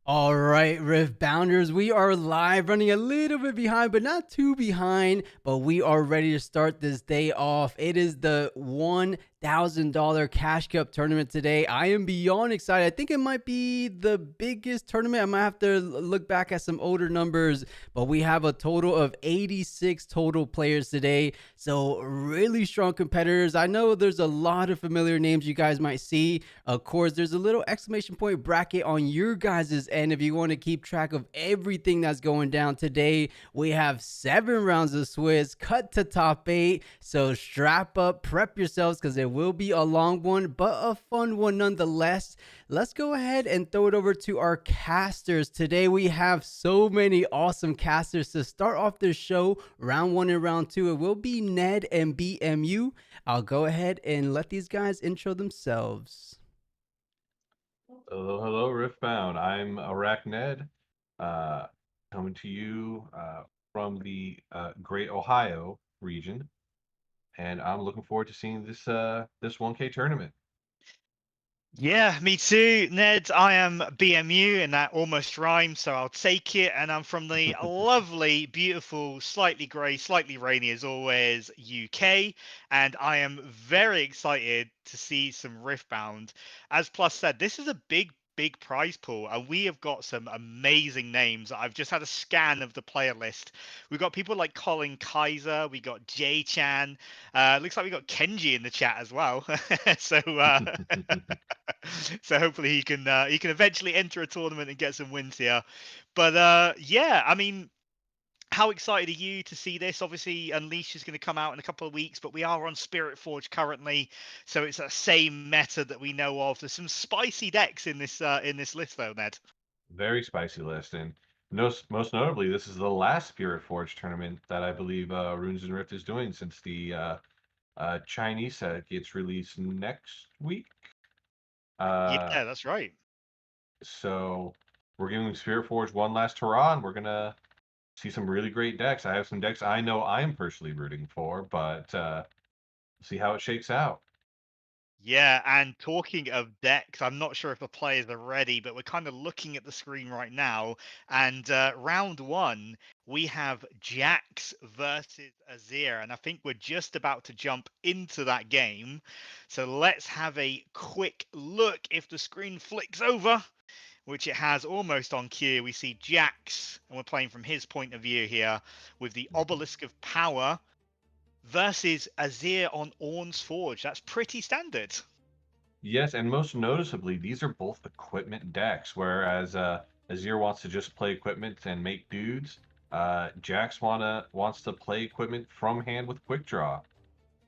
All right, Riftbounders, we are live, running a little bit behind, but not too behind. But we are ready to start this day off. It is the $1,000 Cash Cup tournament today. I am beyond excited. I think it might be the biggest tournament. I might have to look back at some older numbers, but we have a total of 86 total players today. So, really strong competitors. I know there's a lot of familiar names you guys might see. Of course, there's a little exclamation point bracket on your guys' end if you want to keep track of everything that's going down today. We have 7 rounds of Swiss, cut to top 8. So strap up, prep yourselves because it will be a long one, but a fun one nonetheless. Let's go ahead and throw it over to our casters. Today we have so many awesome casters to start off this show. Round 1 and round 2, it will be Ned and BMU. I'll go ahead and let these guys intro themselves. Hello, Riftbound. I'm Arachned, coming to you from the Great Ohio region, and I'm looking forward to seeing this 1K tournament. Yeah, me too, Ned. I am BMU, and that almost rhymes, so I'll take it. And I'm from the lovely, beautiful, slightly grey, slightly rainy as always, UK. And I am very excited to see some Riftbound. As Plus said, this is a big prize pool, and we have got some amazing names. I've just had a scan of the player list. We've got people like Colin Kaiser, we got Jay Chan. Looks like we got Kenji in the chat as well. so so hopefully he can eventually enter a tournament and get some wins here. But yeah, I mean, how excited are you to see this? Obviously, Unleash is going to come out in a couple of weeks, but we are on Spiritforged currently, so it's that same meta that we know of. There's some spicy decks in this list, though, Ned. Very spicy list, and most notably, this is the last Spiritforged tournament that I believe Runes and Rift is doing since the Chinese set gets released next week. Uh, Yeah, that's right. so we're giving Spiritforged one last hurrah, and we're gonna see some really great decks. I have some decks I know I'm personally rooting for, but see how it shakes out. Yeah, and talking of decks, I'm not sure if the players are ready, but we're kind of looking at the screen right now. And round one, we have Jax versus Azir. And I think we're just about to jump into that game. So let's have a quick look if the screen flicks over, which it has almost on cue. We see Jax, and we're playing from his point of view here with the Mhm. Obelisk of Power versus Azir on Orn's Forge. That's pretty standard. Yes, and most noticeably, these are both equipment decks, whereas Azir wants to just play equipment and make dudes. Jax wants to play equipment from hand with quick draw.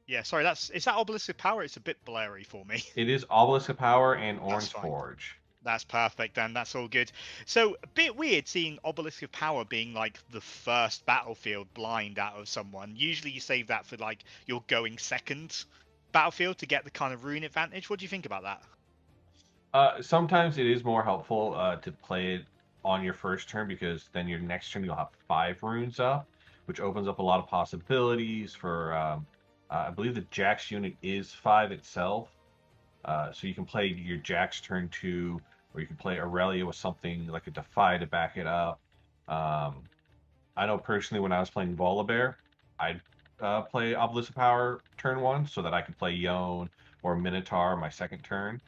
Yeah, sorry, is that Obelisk of Power? It's a bit blurry for me. It is Obelisk of Power and That's Orange fine. Forge. That's perfect, then. That's all good. So, a bit weird seeing Obelisk of Power being like the first battlefield blind out of someone. Usually, you save that for like your going second battlefield to get the kind of rune advantage. What do you think about that? Sometimes it is more helpful to play it on your first turn because then your next turn you'll have 5 runes up, which opens up a lot of possibilities for. I believe the Jax unit is 5 itself, so you can play your Jax turn 2, or you can play Aurelia with something like a Defy to back it up. Um, I know personally when I was playing Volibear, I'd play Obelisk of Power turn 1 so that I could play Yone or Minotaur my second turn.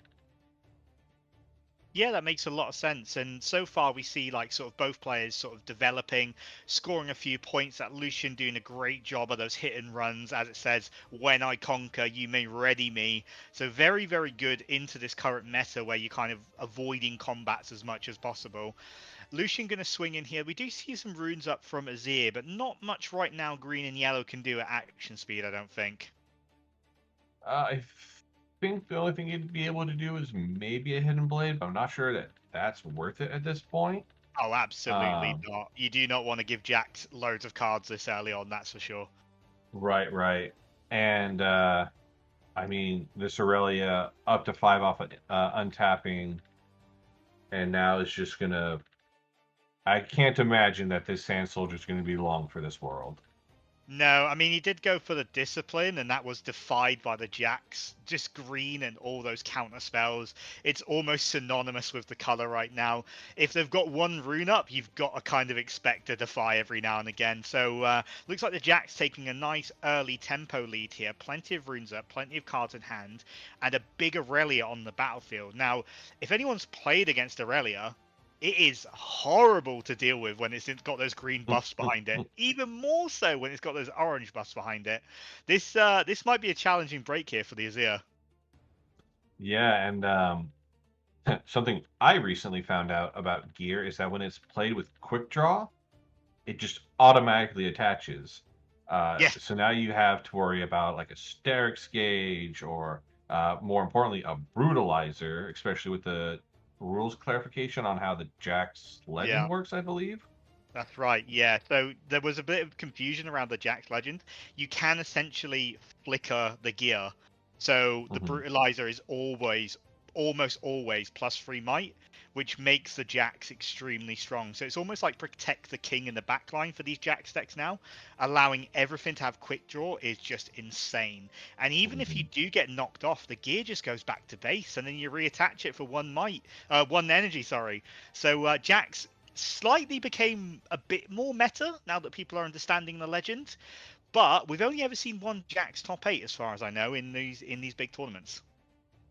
Yeah, that makes a lot of sense. And so far, we see like sort of both players sort of developing, scoring a few points. That Lucian doing a great job of those hit and runs, as it says, "When I conquer, you may ready me." So very good into this current meta where you're kind of avoiding combats as much as possible. Lucian going to swing in here. We do see some runes up from Azir, but not much right now. Green and yellow can do at action speed, I don't think. I think the only thing you'd be able to do is maybe a hidden blade, but I'm not sure that that's worth it at this point. Oh, absolutely Um, not. You do not want to give Jax loads of cards this early on, that's for sure. right. And I mean, this Aurelia up to 5 off untapping, and now it's just gonna. I can't imagine that this Sand Soldier is going to be long for this world. No, I mean he did go for the discipline, and that was defied by the Jax. Just green and all those counter spells. It's almost synonymous with the color right now. If they've got one rune up, you've got to kind of expect a defy every now and again. So looks like the Jax taking a nice early tempo lead here. Plenty of runes up, plenty of cards in hand, and a big Aurelia on the battlefield. Now, if anyone's played against Aurelia, it is horrible to deal with when it's got those green buffs behind it. Even more so when it's got those orange buffs behind it. This might be a challenging break here for the Azir. Yeah, and something I recently found out about gear is that when it's played with quick draw, it just automatically attaches. Yeah, So now you have to worry about like a Sterix gauge or more importantly, a brutalizer, especially with the rules clarification on how the Jax legend yeah. works, I believe. That's right, yeah. So there was a bit of confusion around the Jax Legend. You can essentially flicker the gear. So the Hmm. Brutalizer is almost always +3 might, which makes the Jax extremely strong. So it's almost like protect the king in the backline for these Jax decks now. Allowing everything to have quick draw is just insane. And even if you Hmm. do get knocked off, the gear just goes back to base, and then you reattach it for one energy, sorry. So Jax slightly became a bit more meta now that people are understanding the legend. But we've only ever seen one Jax top 8, as far as I know, in these big tournaments.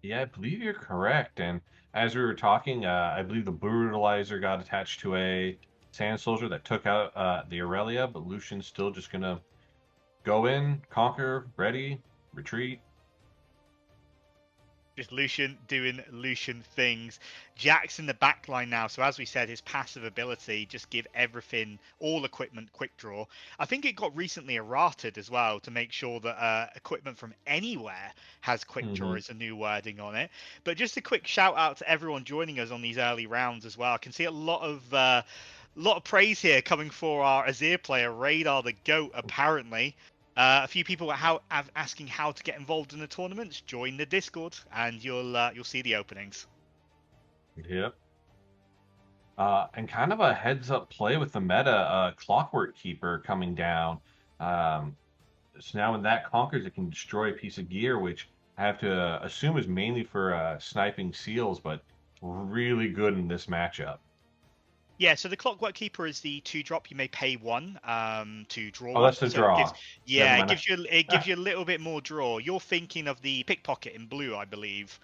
Yeah, I believe you're correct. And as we were talking, I believe the brutalizer got attached to a sand soldier that took out the Aurelia, but Lucian's still just gonna go in, conquer, ready, retreat. Just Lucian doing Lucian things. Jax in the backline now. So as we said, his passive ability just give everything, all equipment, quick draw. I think it got recently errated as well to make sure that equipment from anywhere has quick draw Hmm. is a new wording on it. But just a quick shout out to everyone joining us on these early rounds as well. I can see a lot of praise here coming for our Azir player, Radar the Goat, apparently. A few people are asking how to get involved in the tournaments. Join the Discord, and you'll see the openings. Yep. And kind of a heads up play with the meta, Clockwork Keeper coming down. Um, so now when that conquers, it can destroy a piece of gear, which I have to assume is mainly for sniping seals, but really good in this matchup. Yeah, so the Clockwork Keeper is the 2-drop. You may pay one to draw Oh, one. that's the So it gives, draw. Never yeah, it mind. gives you it gives you a little bit more draw. You're thinking of the Pickpocket in blue, I believe.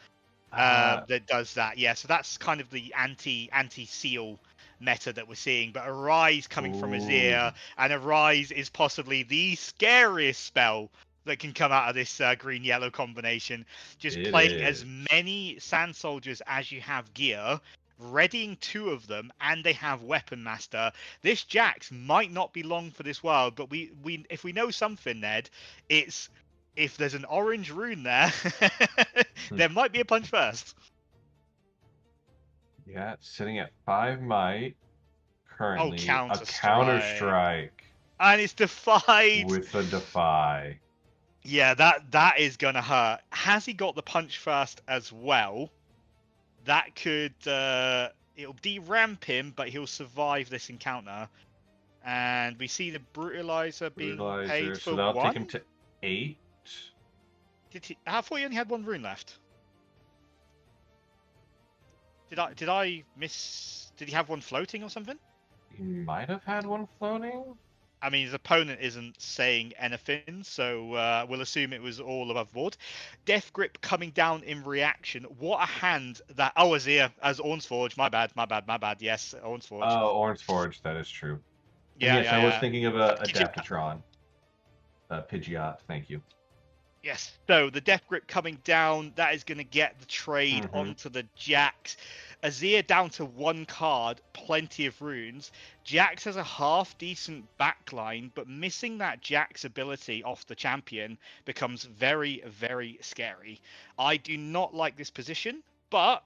Uh, That does that. Yeah, so that's kind of the anti seal meta that we're seeing. But Arise coming from ooh, Azir, and Arise is possibly the scariest spell that can come out of this green yellow combination. Just it playing as is. many sand soldiers as you have gear. Readying two of them, and they have Weapon Master. This Jax might not be long for this world, but we if we know something, Ned, it's if there's an orange rune there, Hmm. there might be a punch first. Yeah, it's sitting at 5 might Oh, currently. A Counter counter Strike. strike And it's defied. with a defy. Yeah, that is gonna hurt. Has he got the punch first as well? That could it'll deramp him, but he'll survive this encounter. And we see the brutalizer being paid Brutalizer. So for that'll take him one. to 8. Did he? I thought he only had one rune left. Did I miss? Did he have one floating or something? He might have had one floating. I mean, his opponent isn't saying anything, so we'll assume it was all above board. Death Grip coming down in reaction. What a hand that... Oh, Azir, as Ornsforge. My bad, my bad, my bad. Yes, Ornsforge. Oh, Orange Forge, that is true. And Yeah, yes, yeah, I was yeah. thinking of a Did you... Adaptatron. Pidgeot, thank you. Yes. So the Death Grip coming down, that is going to get the trade Hmm. onto the Jax. Azir down to one card, plenty of runes. Jax has a half decent backline, but missing that Jax ability off the champion becomes very, very scary. I do not like this position, but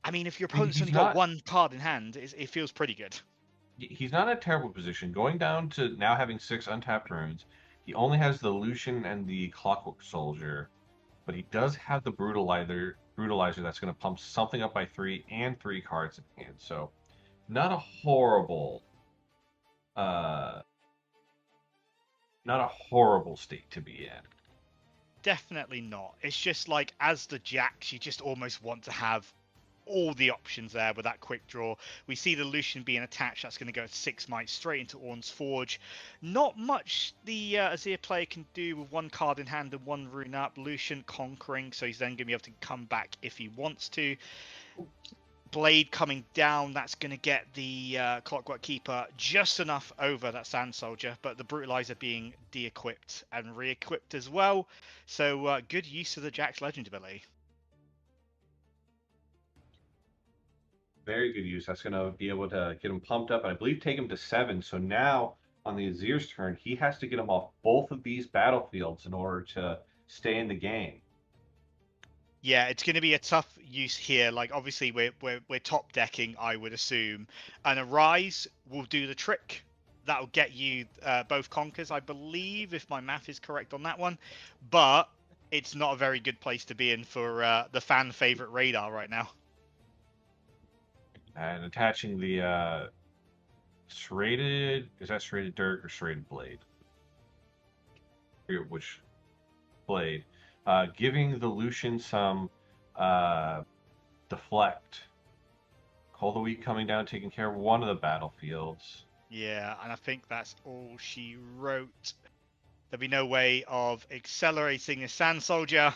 I mean, if your I mean, opponent's only got one card in hand, it feels pretty good. he's not in a terrible position. Going down to now having 6 untapped runes, he only has the Lucian and the Clockwork Soldier, but he does have the Brutalizer that's going to pump something up by 3 and 3 cards in hand. So, not a horrible uh not a horrible state to be in. Definitely not. It's just like, as the Jax, you just almost want to have all the options there with that quick draw. We see the Lucian being attached. That's going to go 6 might straight into Ornn's Forge. Not much the Azir player can do with one card in hand and one rune up. Lucian conquering, so he's then going to be able to come back if he wants to. Blade coming down, that's going to get the Clockwork Keeper just enough over that Sand Soldier, but the Brutalizer being de-equipped and re-equipped as well. So good use of the Jax Legend ability. Very good use. That's going to be able to get him pumped up, and I believe take him to 7. So now on the Azir's turn, he has to get him off both of these battlefields in order to stay in the game. Yeah, it's going to be a tough use here. Like, obviously, we're top decking, I would assume, and a Rise will do the trick. That'll get you both conquers, I believe, if my math is correct on that one. But it's not a very good place to be in for the fan favorite Radar right now. And attaching the serrated, is that serrated dirk or serrated blade? I forget which blade. Giving the Lucian some deflect. Cold of the Week coming down, taking care of one of the battlefields. Yeah, and I think that's all she wrote. There'll be no way of accelerating a Sand Soldier.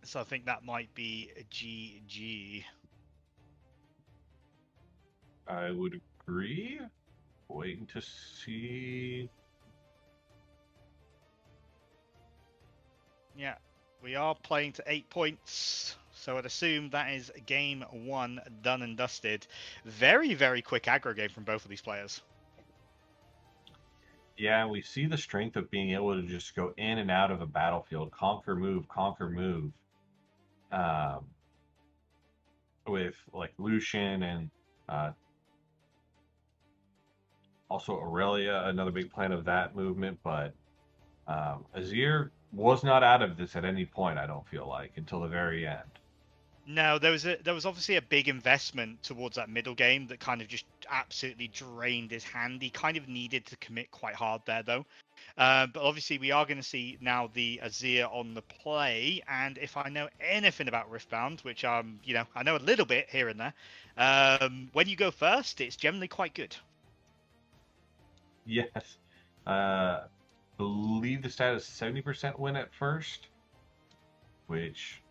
So I think that might be a GG. I would agree. Waiting to see. Yeah, we are playing to 8 points. So I'd assume that is game 1 done and dusted. Very, very quick aggro game from both of these players. Yeah, we see the strength of being able to just go in and out of a battlefield, conquer, move, conquer, move. With like Lucian and also Aurelia, another big plan of that movement. But Azir was not out of this at any point, I don't feel like, until the very end. No, there was obviously a big investment towards that middle game that kind of just absolutely drained his hand. He kind of needed to commit quite hard there, though. But obviously, we are going to see now the Azir on the play. And if I know anything about Riftbound, which I know a little bit here and there, when you go first, it's generally quite good. Yes. Believe the stat is 70% win at first, which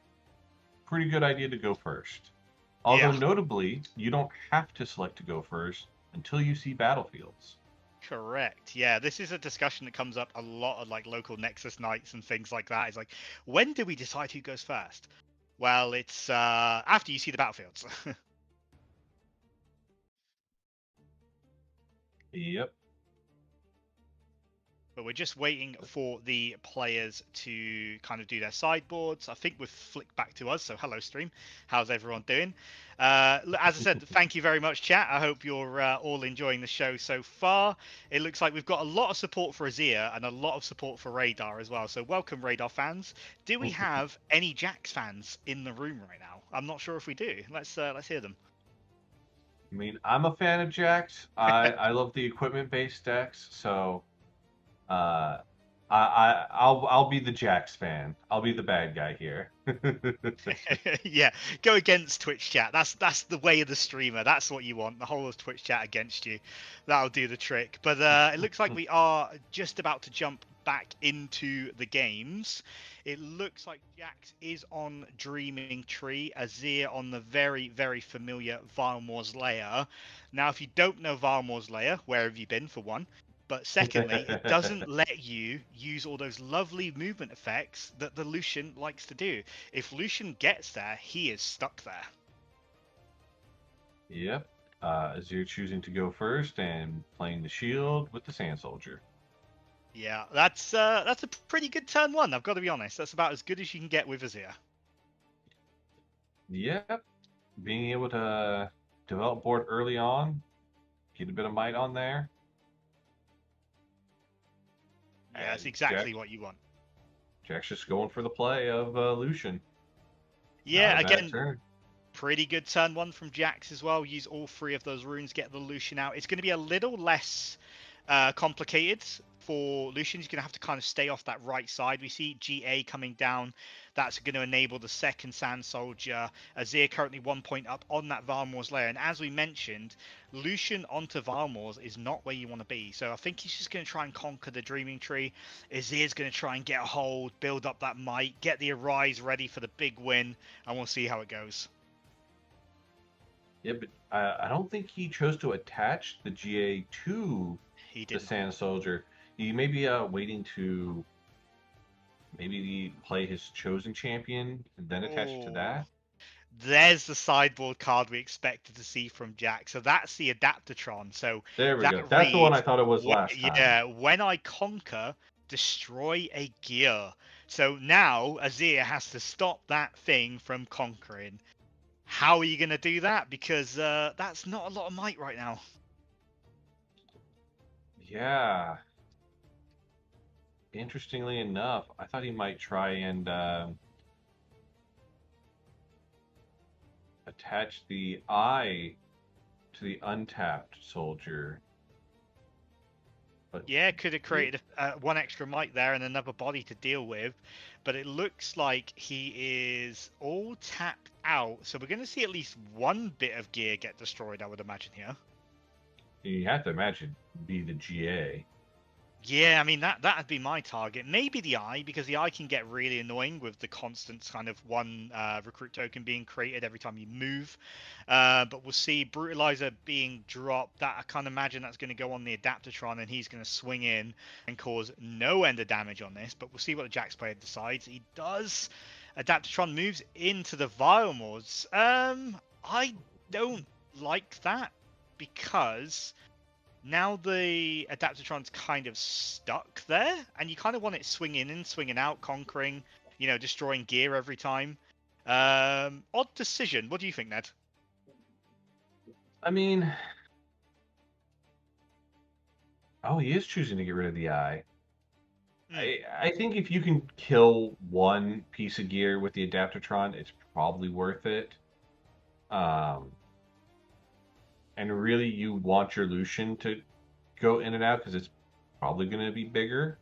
pretty good idea to go first. Although notably, you don't have to select to go first until you see battlefields. Correct. Yeah, this is a discussion that comes up a lot of like local Nexus nights and things like that. It's like, when do we decide who goes first? Well, it's after you see the battlefields. Yep. But we're just waiting for the players to kind of do their sideboards. I think we've flicked back to us. So hello, stream. How's everyone doing? As I said, thank you very much, chat. I hope you're all enjoying the show so far. It looks like we've got a lot of support for Azir and a lot of support for Radar as well. So welcome, Radar fans. Do we have any Jax fans in the room right now? I'm not sure if we do. Let's hear them. I mean, I'm a fan of Jax. I love the equipment-based decks, so I'll be the Jax fan. I'll be the bad guy here. Yeah, go against Twitch chat. That's the way of the streamer. That's what you want. The whole of Twitch chat against you. That'll do the trick. But it looks like we are just about to jump back into the games. It looks like Jax is on Dreaming Tree, Azir on the very, very familiar Varmor's Lair. Now, if you don't know Varmor's Lair, where have you been, for one? But secondly, it doesn't let you use all those lovely movement effects that the Lucian likes to do. If Lucian gets there, he is stuck there. Yep. Azir choosing to go first and playing the shield with the Sand Soldier. Yeah, that's a pretty good turn one, I've got to be honest. That's about as good as you can get with Azir. Yep. Being able to develop board early on, get a bit of might on there. Yeah, that's exactly what you want. Jack's just going for the play of Lucian. Yeah, again, pretty good turn one from Jax as well. Use all 3 of those runes, get the Lucian out. It's going to be a little less complicated for Lucian. He's going to have to kind of stay off that right side. We see GA coming down. That's going to enable the second Sand Soldier. Azir currently 1 point up on that Valmor's lair. And as we mentioned, Lucian onto Valmor's is not where you want to be. So I think he's just going to try and conquer the Dreaming Tree. Azir's going to try and get a hold, build up that might, get the Arise ready for the big win, and we'll see how it goes. Yeah, but I don't think he chose to attach the GA to He the didn't. Sand Soldier. He may be waiting to maybe play his chosen champion and then attach it to that. There's the sideboard card we expected to see from Jack. So that's the Adaptatron. So There we that go. That's the one I reads, thought it was last time. yeah, when I conquer, destroy a gear. So now Azir has to stop that thing from conquering. How are you going to do that? Because that's not a lot of might right now. Yeah. Interestingly enough, I thought he might try and attach the eye to the untapped soldier. But Yeah, could have created one extra might there and another body to deal with. But it looks like he is all tapped out. So we're going to see at least one bit of gear get destroyed, I would imagine here. you have to imagine be the GA. Yeah, I mean, that'd be my target. Maybe the eye, because the eye can get really annoying with the constant kind of one recruit token being created every time you move. But we'll see Brutalizer being dropped. That I can't imagine that's going to go on the Adaptatron, and he's going to swing in and cause no end of damage on this. But we'll see what the Jax player decides. He does. Adaptatron moves into the Vilemords. I don't like that because now the Adaptatron's kind of stuck there, and you kind of want it swinging in, swinging out, conquering, destroying gear every time. Odd decision. What do you think, Ned? I mean, he is choosing to get rid of the eye. I think if you can kill one piece of gear with the Adaptatron, it's probably worth it. And really, you want your Lucian to go in and out because it's probably going to be bigger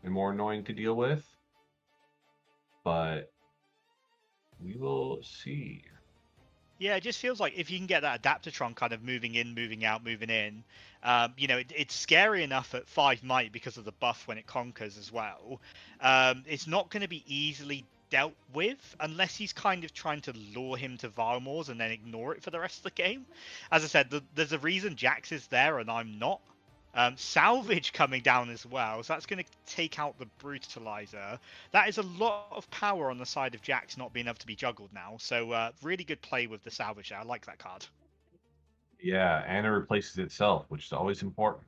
and more annoying to deal with. But we will see. Yeah, it just feels like if you can get that Adaptatron kind of moving in, moving out, moving in, it's scary enough at 5 might because of the buff when it conquers as well. It's not going to be easily dealt with unless he's kind of trying to lure him to Valmor's and then ignore it for the rest of the game. As I said, there's a reason Jax is there and I'm not. Salvage coming down as well, so that's going to take out the Brutalizer. That is a lot of power on the side of Jax not being able to be juggled now, so really good play with the Salvage there. I like that card. Yeah, and it replaces itself, which is always important.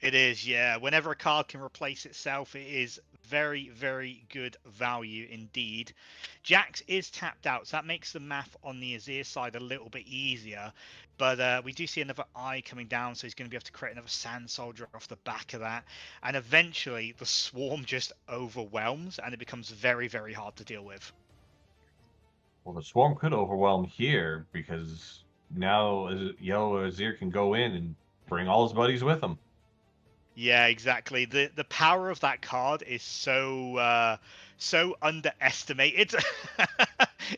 It is, yeah. Whenever a card can replace itself, it is very, very good value indeed. Jax is tapped out, so that makes the math on the Azir side a little bit easier. But we do see another eye coming down, so he's going to be able to create another Sand Soldier off the back of that. And eventually, the Swarm just overwhelms, and it becomes very, very hard to deal with. Well, the Swarm could overwhelm here, because now Yellow Azir can go in and bring all his buddies with him. Yeah, exactly. The power of that card is so underestimated.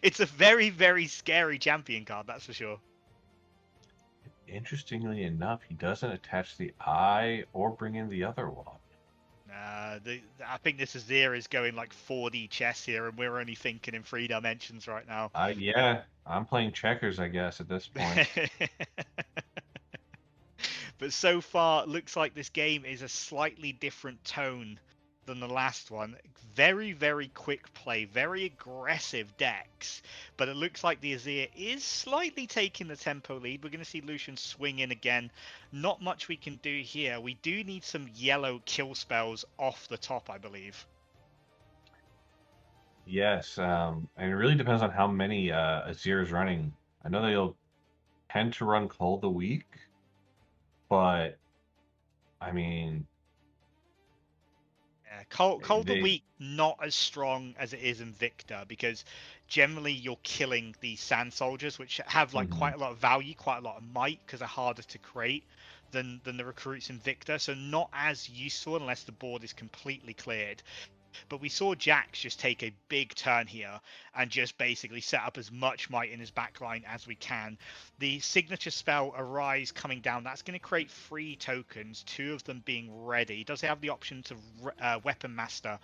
It's a very, very scary champion card, that's for sure. Interestingly enough, he doesn't attach the eye or bring in the other one. I think this Azir is going like 4D chess here, and we're only thinking in 3 dimensions right now. Yeah, I'm playing checkers, I guess, at this point. But so far, looks like this game is a slightly different tone than the last one. Very, very quick play, very aggressive decks. But it looks like the Azir is slightly taking the tempo lead. We're going to see Lucian swing in again. Not much we can do here. We do need some yellow kill spells off the top, I believe. Yes, and it really depends on how many Azir is running. I know they'll tend to run Cold the Weak, but I mean, yeah, Cold the Weak not as strong as it is in Victor, because generally you're killing the Sand Soldiers, which have like quite a lot of value, quite a lot of might, because they're harder to create than the recruits in Victor, so not as useful unless the board is completely cleared. But we saw Jax just take a big turn here and just basically set up as much might in his backline as we can. The signature spell Arise coming down, that's going to create 3 tokens, 2 of them being ready. He does have the option to Weapon Master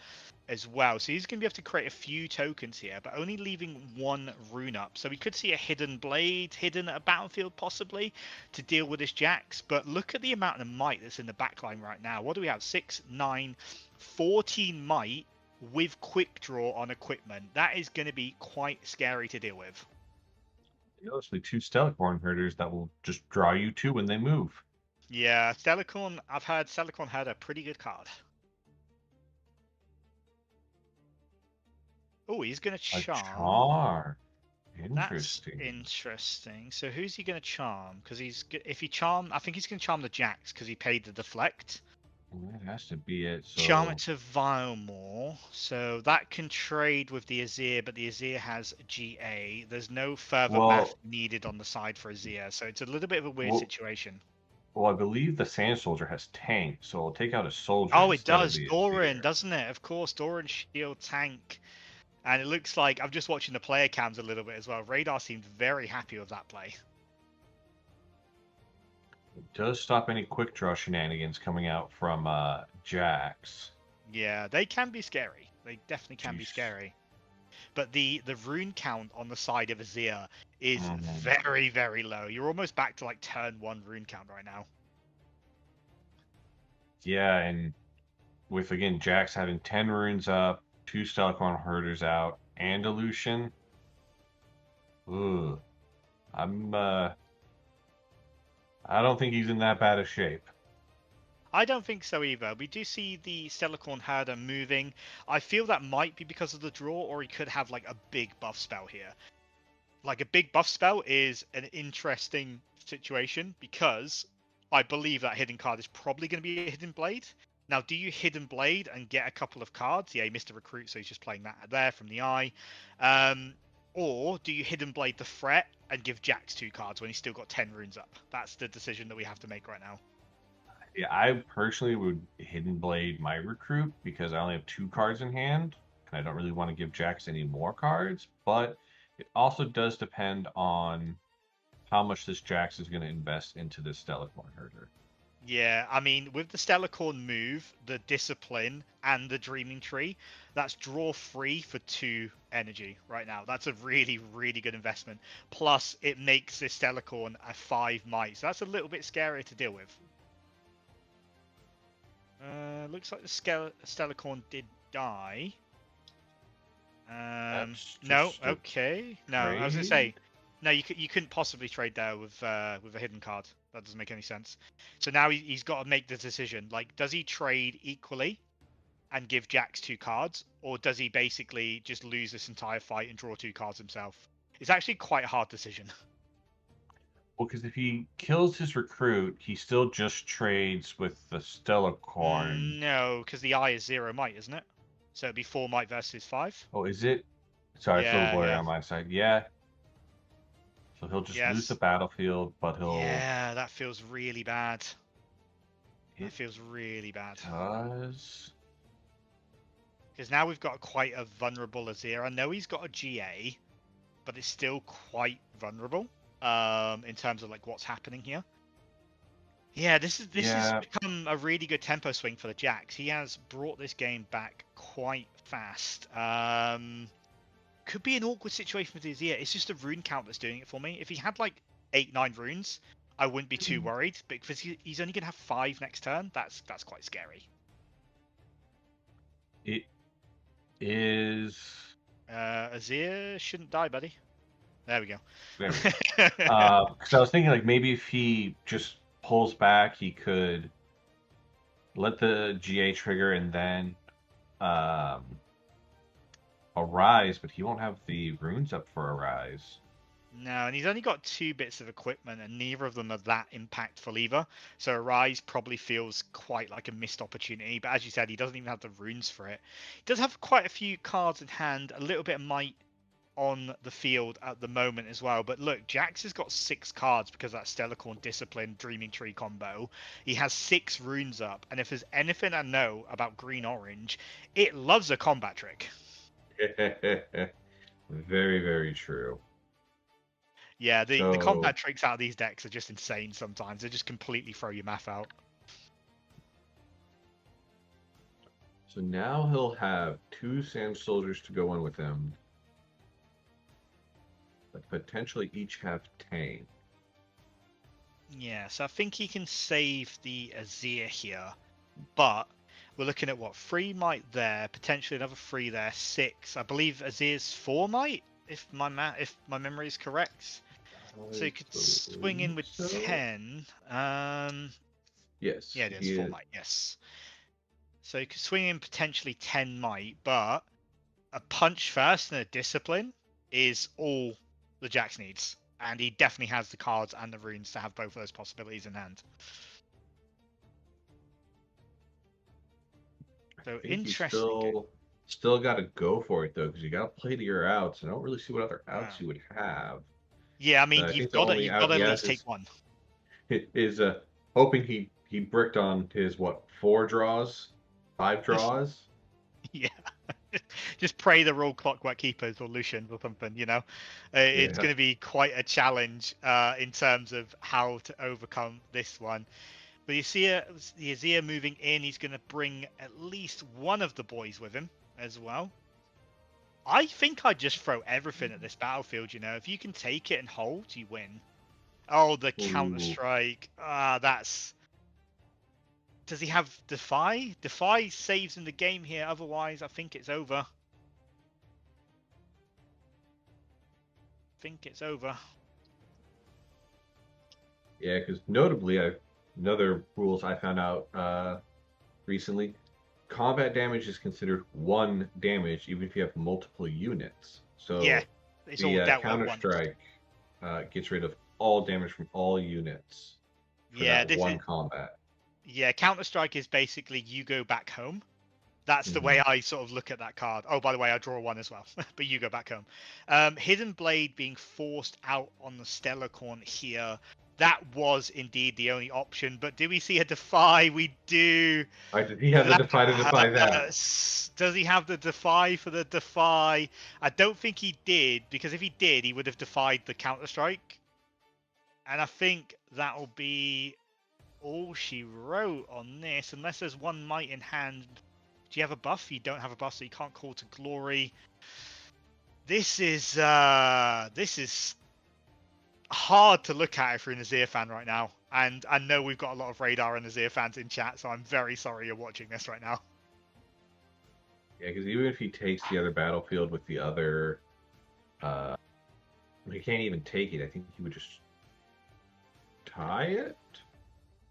as well. So he's going to be able to create a few tokens here, but only leaving 1 rune up. So we could see a Hidden Blade hidden at a battlefield possibly to deal with this Jax. But look at the amount of might that's in the backline right now. What do we have? 6, 9, 14 might with quick draw on equipment. That is going to be quite scary to deal with. Honestly, 2 Stellarcorn herders that will just draw you 2 when they move. Yeah, Stellarcorn, I've heard Stellarcorn had a pretty good card. Oh, he's going to A charm. charm. That's Interesting. interesting. So who's he going to charm? Because if he charm, I think he's going to charm the Jax because he paid the deflect. That has to be it. So... Charm it to Vilemore. So that can trade with the Azir, but the Azir has GA. There's no further math needed on the side for Azir, so it's a little bit of a weird situation. Well, I believe the Sand Soldier has tank, so it'll take out a soldier. Oh, it does. Doran, doesn't it? Of course, Doran shield tank. And it looks like, I'm just watching the player cams a little bit as well. Radar seemed very happy with that play. It does stop any quick draw shenanigans coming out from Jax. Yeah, they can be scary. They definitely can be scary. But the rune count on the side of Azir is very, very low. You're almost back to like turn 1 rune count right now. Yeah, and with, again, Jax having 10 runes up, 2 Stellarcorn herders out, and a Lucian. Ugh. I don't think he's in that bad of shape. I don't think so either. We do see the Stellarcorn herder moving. I feel that might be because of the draw, or he could have like a big buff spell here. Like a big buff spell is an interesting situation because I believe that hidden card is probably going to be a Hidden Blade. Now, do you Hidden Blade and get a couple of cards? Yeah, he missed a recruit, so he's just playing that there from the eye. Or do you Hidden Blade the threat and give Jax 2 cards when he's still got 10 runes up? That's the decision that we have to make right now. Yeah, I personally would Hidden Blade my recruit because I only have 2 cards in hand, and I don't really want to give Jax any more cards, but it also does depend on how much this Jax is going to invest into this Stellarcorn herder. Yeah, I mean, with the Stellarcorn move, the Discipline, and the Dreaming Tree, that's draw 3 for 2 energy right now. That's a really, really good investment. Plus, it makes this Stellarcorn a 5 might, so that's a little bit scarier to deal with. Looks like the Stellarcorn did die. No, okay. No, I was going to say, no, you couldn't possibly trade there with a hidden card. That doesn't make any sense. So now he's got to make the decision. Like, does he trade equally and give Jax 2 cards, or does he basically just lose this entire fight and draw 2 cards himself? It's actually quite a hard decision. Well, because if he kills his recruit, he still just trades with the Stellarcorn. No, because the eye is 0 might, isn't it? So it'd be 4 might versus 5. Oh, is it? Sorry, it's a little blurry on my side. Yeah. So he'll just lose the battlefield, but he'll... Yeah, that feels really bad. It feels really bad. Does... Because now we've got quite a vulnerable Azir. I know he's got a GA, but it's still quite vulnerable in terms of like what's happening here. Yeah, this has become a really good tempo swing for the Jax. He has brought this game back quite fast. Could be an awkward situation with his ear. It's just a rune count that's doing it for me. If he had like 8-9 runes, I wouldn't be too worried. But because he's only gonna have 5 next turn, that's quite scary. It is. Azir shouldn't die, buddy. There we go. Because I was thinking like maybe if he just pulls back, he could let the GA trigger and then Arise, but he won't have the runes up for Arise. No, and he's only got 2 bits of equipment, and neither of them are that impactful either. So Arise probably feels quite like a missed opportunity. But as you said, he doesn't even have the runes for it. He does have quite a few cards in hand, a little bit of might on the field at the moment as well. But look, Jax has got 6 cards because of that Stellarcorn Discipline Dreaming Tree combo. He has 6 runes up, and if there's anything I know about green orange, it loves a combat trick. Very, very true. Yeah, the So, combat tricks out of these decks are just insane sometimes. They just completely throw your math out. so now he'll have 2 Sand Soldiers to go in with him, but potentially each have Tang. Yeah, so I think he can save the Azir here, but we're looking at what, 3 might there, potentially another 3 there, 6. I believe Azir's 4 might, if my memory is correct. So you could swing in with 10. Yes. Yeah, it is 4 might. Yes. So you could swing in potentially 10 might, but a punch first and a discipline is all the Jax needs, and he definitely has the cards and the runes to have both of those possibilities in hand. So interesting. Still got to go for it though, because you got to play to your outs. I don't really see what other outs you would have. Yeah, I mean, I you've think the got only to out at he least has take one. is hoping he bricked on his 4 draws, 5 draws. Yeah. Just pray the roll Clockwork Keepers or Lucian or something, you know. It's going to be quite a challenge in terms of how to overcome this one. But you see the Azir moving in. He's going to bring at least one of the boys with him as well. I think I'd just throw everything at this battlefield, you know. If you can take it and hold, you win. Oh, the Counter-Strike. That's... Does he have Defy? Defy saves in the game here. Otherwise, I think it's over. Yeah, because notably, another rules I found out recently, combat damage is considered 1 damage even if you have multiple units. So yeah, it's all dealt Counter-Strike gets rid of all damage from all units for that one combat. Yeah, Counter-Strike is basically you go back home. That's the way I sort of look at that card. Oh, by the way, I draw 1 as well, but you go back home. Hidden Blade being forced out on the Stellarcorn here. That was indeed the only option, but do we see a Defy? We do. Does he have the Defy to defy that? Does he have the Defy for the Defy? I don't think he did, because if he did, he would have defied the Counter-Strike. And I think that'll be all she wrote on this, unless there's 1 might in hand. Do you have a buff? You don't have a buff, so you can't call to glory. This is hard to look at if you're an Azir fan right now. And I know we've got a lot of Radar and Azir fans in chat, so I'm very sorry you're watching this right now. Yeah, because even if he takes the other battlefield with the other, he can't even take it. I think he would just tie it.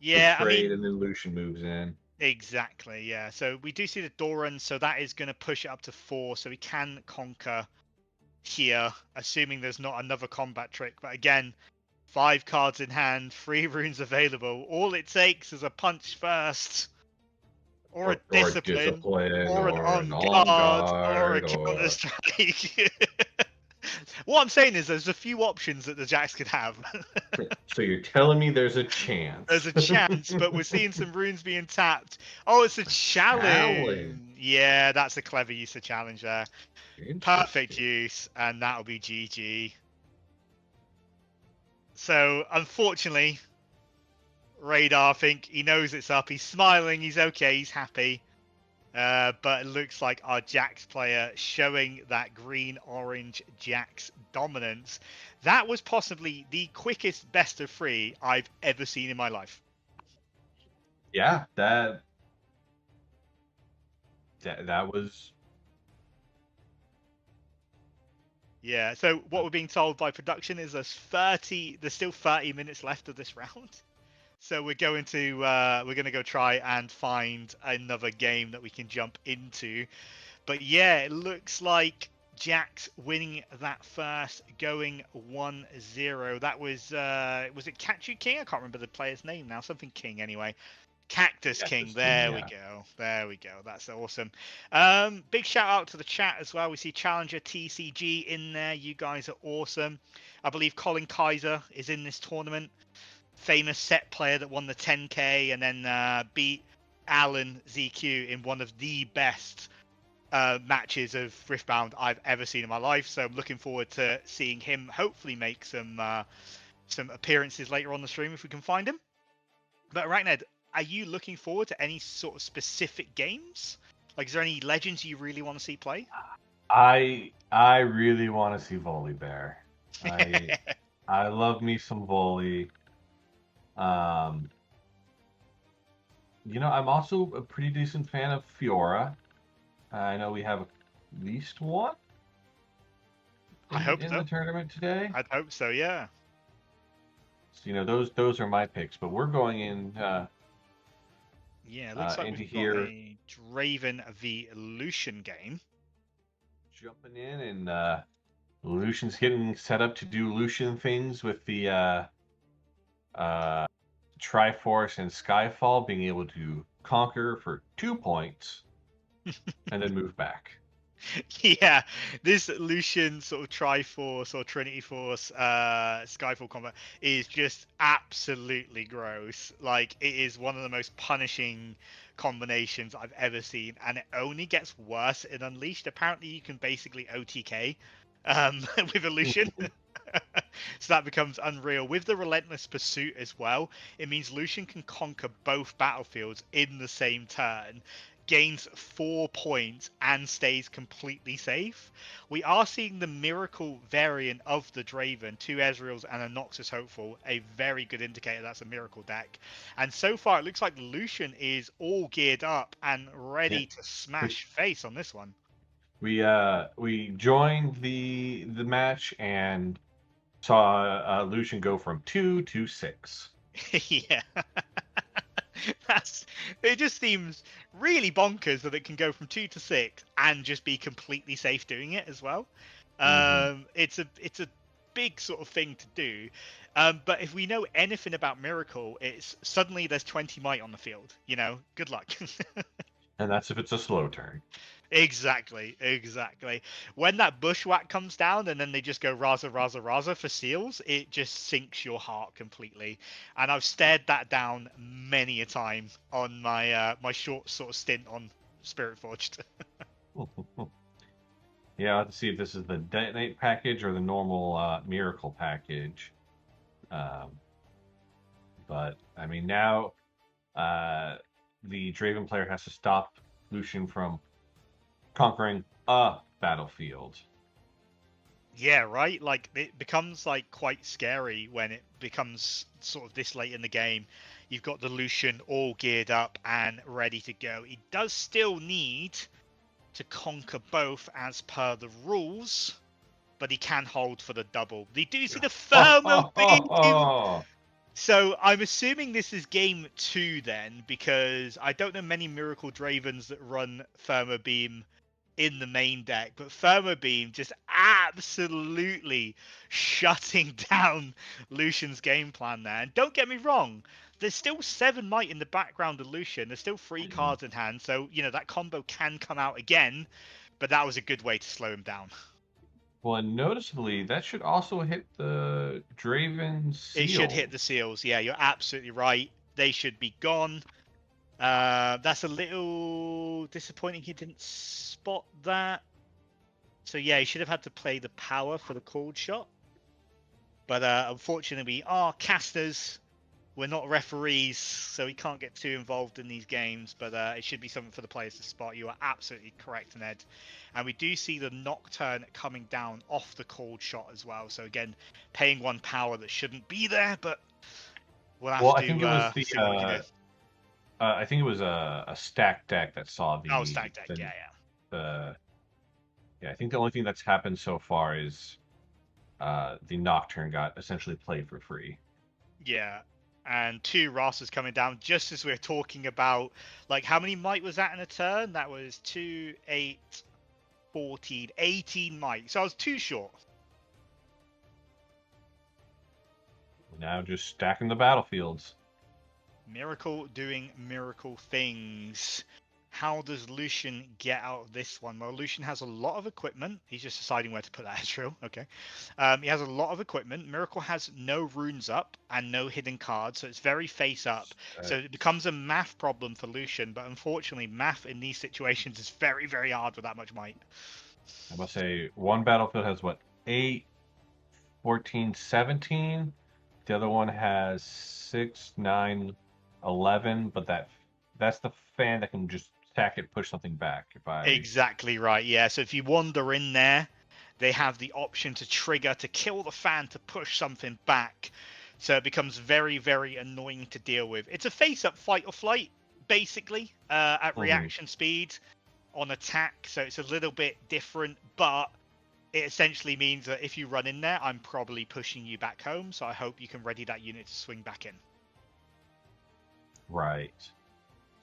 Yeah, trade, and then Lucian moves in. Exactly, yeah. So we do see the Doran, so that is going to push it up to 4, so we can conquer here, assuming there's not another combat trick. But again, 5 cards in hand, 3 runes available. All it takes is a punch first, or a discipline, or an on guard, or a counter strike. What I'm saying is there's a few options that the Jax could have. So you're telling me there's a chance? There's a chance, but we're seeing some runes being tapped. Oh, it's a challenge. Yeah, that's a clever use of challenge there. Perfect use, and that'll be GG. So, unfortunately, Radar, I think he knows it's up. He's smiling. He's okay. He's happy. But it looks like our Jax player showing that green-orange Jax dominance. That was possibly the quickest best of 3 I've ever seen in my life. Yeah, that was... Yeah, so what we're being told by production is there's still 30 minutes left of this round. So we're going to go try and find another game that we can jump into. But yeah, it looks like Jax winning that first, going 1-0. That was it Kachu King? I can't remember the player's name now. Something King anyway. Cactus Cactus King. King, There we yeah. go. There we go. That's awesome. Big shout out to the chat as well. We see Challenger TCG in there. You guys are awesome. I believe Colin Kaiser is in this tournament. Famous set player that won the 10K and then beat Alan ZQ in one of the best matches of Riftbound I've ever seen in my life. So I'm looking forward to seeing him hopefully make some appearances later on the stream if we can find him. But Arachnid, are you looking forward to any sort of specific games? Like, is there any legends you really want to see play? I really want to see Volibear. I love me some Voli. Um, I'm also a pretty decent fan of Fiora. I know we have at least one I hope in so. the tournament today. I'd hope so, yeah. So, those are my picks, but we're going in Yeah, it looks like into we've got here, a Draven v Lucian game. jumping in, and Lucian's getting set up to do Lucian things with the Triforce and Skyfall, being able to conquer for 2 points and then move back. Yeah, this Lucian sort of Triforce or Trinity Force Skyfall combat is just absolutely gross. Like, it is one of the most punishing combinations I've ever seen, and it only gets worse in Unleashed. Apparently, you can basically OTK with a Lucian. So that becomes unreal. With the Relentless Pursuit as well, it means Lucian can conquer both battlefields in the same turn, gains 4 points, and stays completely safe. We are seeing the Miracle variant of the Draven, 2 Ezreals and a Noxus Hopeful, a very good indicator that's a Miracle deck. And so far, it looks like Lucian is all geared up and ready to smash face on this one. We joined the match and saw Lucian go from 2 to 6. Yeah. It just seems really bonkers that it can go from 2 to 6 and just be completely safe doing it as well. It's a big sort of thing to do. But if we know anything about Miracle, it's suddenly there's 20 might on the field. Good luck. And that's if it's a slow turn. Exactly. When that bushwhack comes down and then they just go Raza, Raza, Raza for seals, it just sinks your heart completely. And I've stared that down many a time on my my short sort of stint on Spiritforged. Yeah, let's see if this is the Detonate package or the normal Miracle package. But, I mean, now the Draven player has to stop Lucian from conquering a battlefield. Yeah, right? Like, it becomes, like, quite scary when it becomes sort of this late in the game. You've got the Lucian all geared up and ready to go. He does still need to conquer both as per the rules, but he can hold for the double. They do see the Thermo Beam! So I'm assuming this is game 2 then, because I don't know many Miracle Dravens that run Thermo Beam in the main deck, but Thermo Beam just absolutely shutting down Lucian's game plan there. And don't get me wrong, there's still 7 might in the background of Lucian. There's still 3 cards in hand, so that combo can come out again, but that was a good way to slow him down. Well, and noticeably, that should also hit the Draven seal. It should hit the seals. Yeah, you're absolutely right. They should be gone. That's a little disappointing he didn't spot that. So yeah, he should have had to play the power for the called shot. But unfortunately, we are casters. We're not referees, so we can't get too involved in these games. But it should be something for the players to spot. You are absolutely correct, Ned. And we do see the Nocturne coming down off the called shot as well. So again, paying 1 power that shouldn't be there, but we'll have to I think it was the see what we can do. I think it was a stack deck that saw the Stack deck, yeah. I think the only thing that's happened so far is the Nocturne got essentially played for free. Yeah, and 2 Rasas coming down just as we're talking about, like, how many might was that in a turn? That was 2, 8, 14, 18 might. So I was 2 short. Now just stacking the battlefields. Miracle doing miracle things. How does Lucian get out of this one? Well, Lucian has a lot of equipment. He's just deciding where to put that Ezreal. Okay. He has a lot of equipment. Miracle has no runes up and no hidden cards, so it's very face up. So it becomes a math problem for Lucian, but unfortunately, math in these situations is very, very hard with that much might. I must say, one battlefield has what, 8, 14, 17. The other one has 6, 9, 11. But that's the fan that can just stack it, push something back. Exactly right. Yeah. So if you wander in there, they have the option to trigger to kill the fan to push something back. So it becomes very, very annoying to deal with. It's a face-up fight or flight, basically, at reaction speed on attack. So it's a little bit different, but it essentially means that if you run in there, I'm probably pushing you back home. So I hope you can ready that unit to swing back in. Right.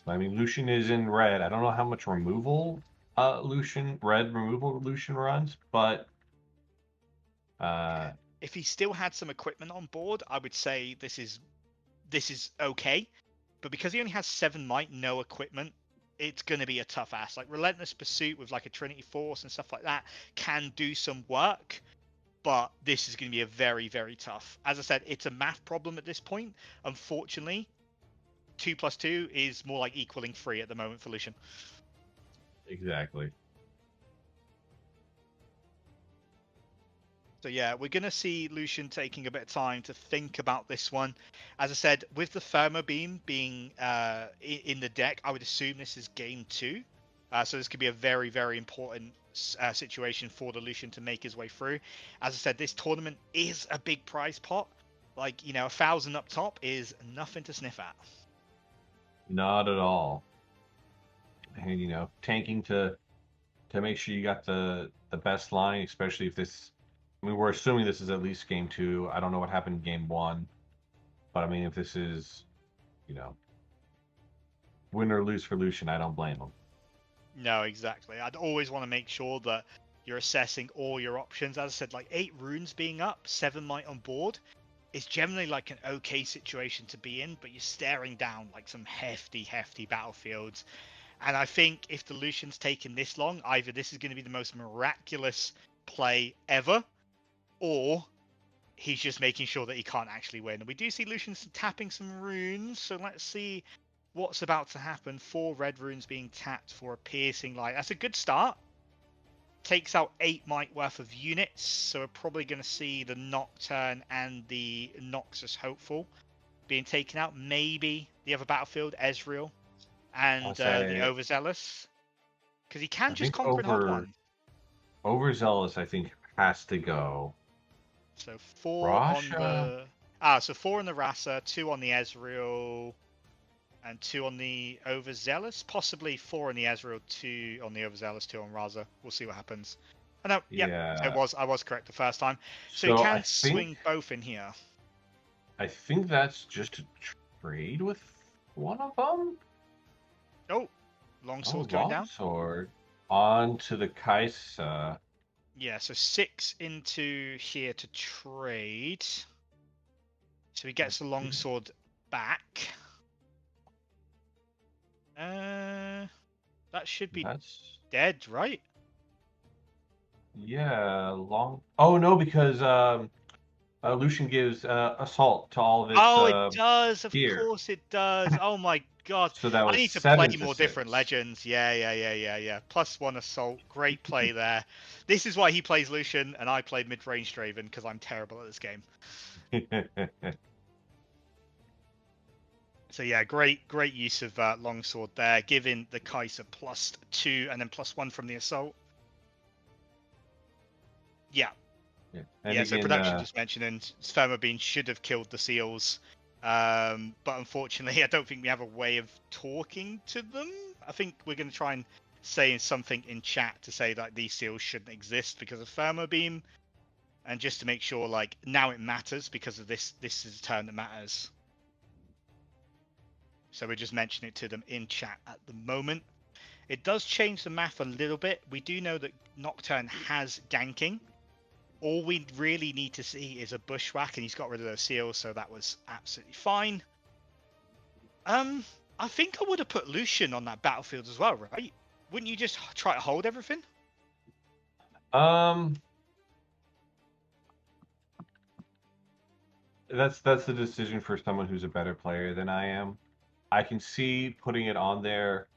I mean, Lucian is in red. I don't know how much removal Lucian runs, but if he still had some equipment on board, I would say this is okay. But because he only has 7 might, no equipment, it's going to be a tough ass. Like Relentless Pursuit with like a Trinity Force and stuff like that can do some work, but this is going to be a very, very tough. As I said, it's a math problem at this point. Unfortunately, 2 + 2 is more like equaling 3 at the moment for Lucian. Exactly. So yeah, we're going to see Lucian taking a bit of time to think about this one. As I said, with the Thermo Beam being in the deck, I would assume this is game 2. So this could be a very, very important situation for the Lucian to make his way through. As I said, this tournament is a big prize pot. Like, 1,000 up top is nothing to sniff at. Not at all. And tanking to make sure you got the best line, especially if this. I mean, we're assuming this is at least game 2. I don't know what happened in game 1, but I mean, if this is, win or lose for Lucian, I don't blame him. No, exactly. I'd always want to make sure that you're assessing all your options. As I said, like 8 runes being up, 7 might on board is generally like an okay situation to be in, but you're staring down like some hefty, hefty battlefields. And I think if the Lucian's taken this long, either this is going to be the most miraculous play ever, or he's just making sure that he can't actually win. And we do see Lucian tapping some runes, so let's see what's about to happen. 4 red runes being tapped for a piercing light. That's a good start. Takes out 8 might worth of units, so we're probably going to see the Nocturne and the Noxus Hopeful being taken out. Maybe the other battlefield, Ezreal, and the Overzealous, because he can just conquer and hold one. Overzealous, I think, has to go. So 4 Rasha? on the 4 on the Rasa, 2 on the Ezreal, and 2 on the Overzealous. Possibly 4 on the Ezreal, 2 on the Overzealous, 2 on Rasa. We'll see what happens. Oh, no, yeah. I was correct the first time. So he can swing both in here. I think that's just a trade with one of them. Oh, Longsword going down. Longsword onto the Kaisa. Yeah, so 6 into here to trade. So he gets the Longsword back. That should be dead, right? Yeah, Oh no, because Lucian gives assault to all of its. Oh, it does. Of gear. course, it does. Oh my god! So that was I need to play more different legends. Yeah. +1 assault. Great play there. This is why he plays Lucian and I played mid-range Draven, because I'm terrible at this game. So yeah, great use of Longsword there, giving the Kai'Sa +2 and then +1 from the assault. Yeah. Again, so production just mentioning Thermobene should have killed the seals, but unfortunately I don't think we have a way of talking to them. I think we're going to try and say something in chat to say that these seals shouldn't exist because of Thermobeam, and just to make sure like now it matters because of this is a turn that matters. So we're just mentioning it to them in chat at the moment. It does change the math a little bit. We do know that Nocturne has ganking. All we really need to see is a bushwhack, and he's got rid of those seals, so that was absolutely fine. I think I would have put Lucian on that battlefield as well, right? Wouldn't you just try to hold everything? That's the decision for someone who's a better player than I am. I can see putting it on there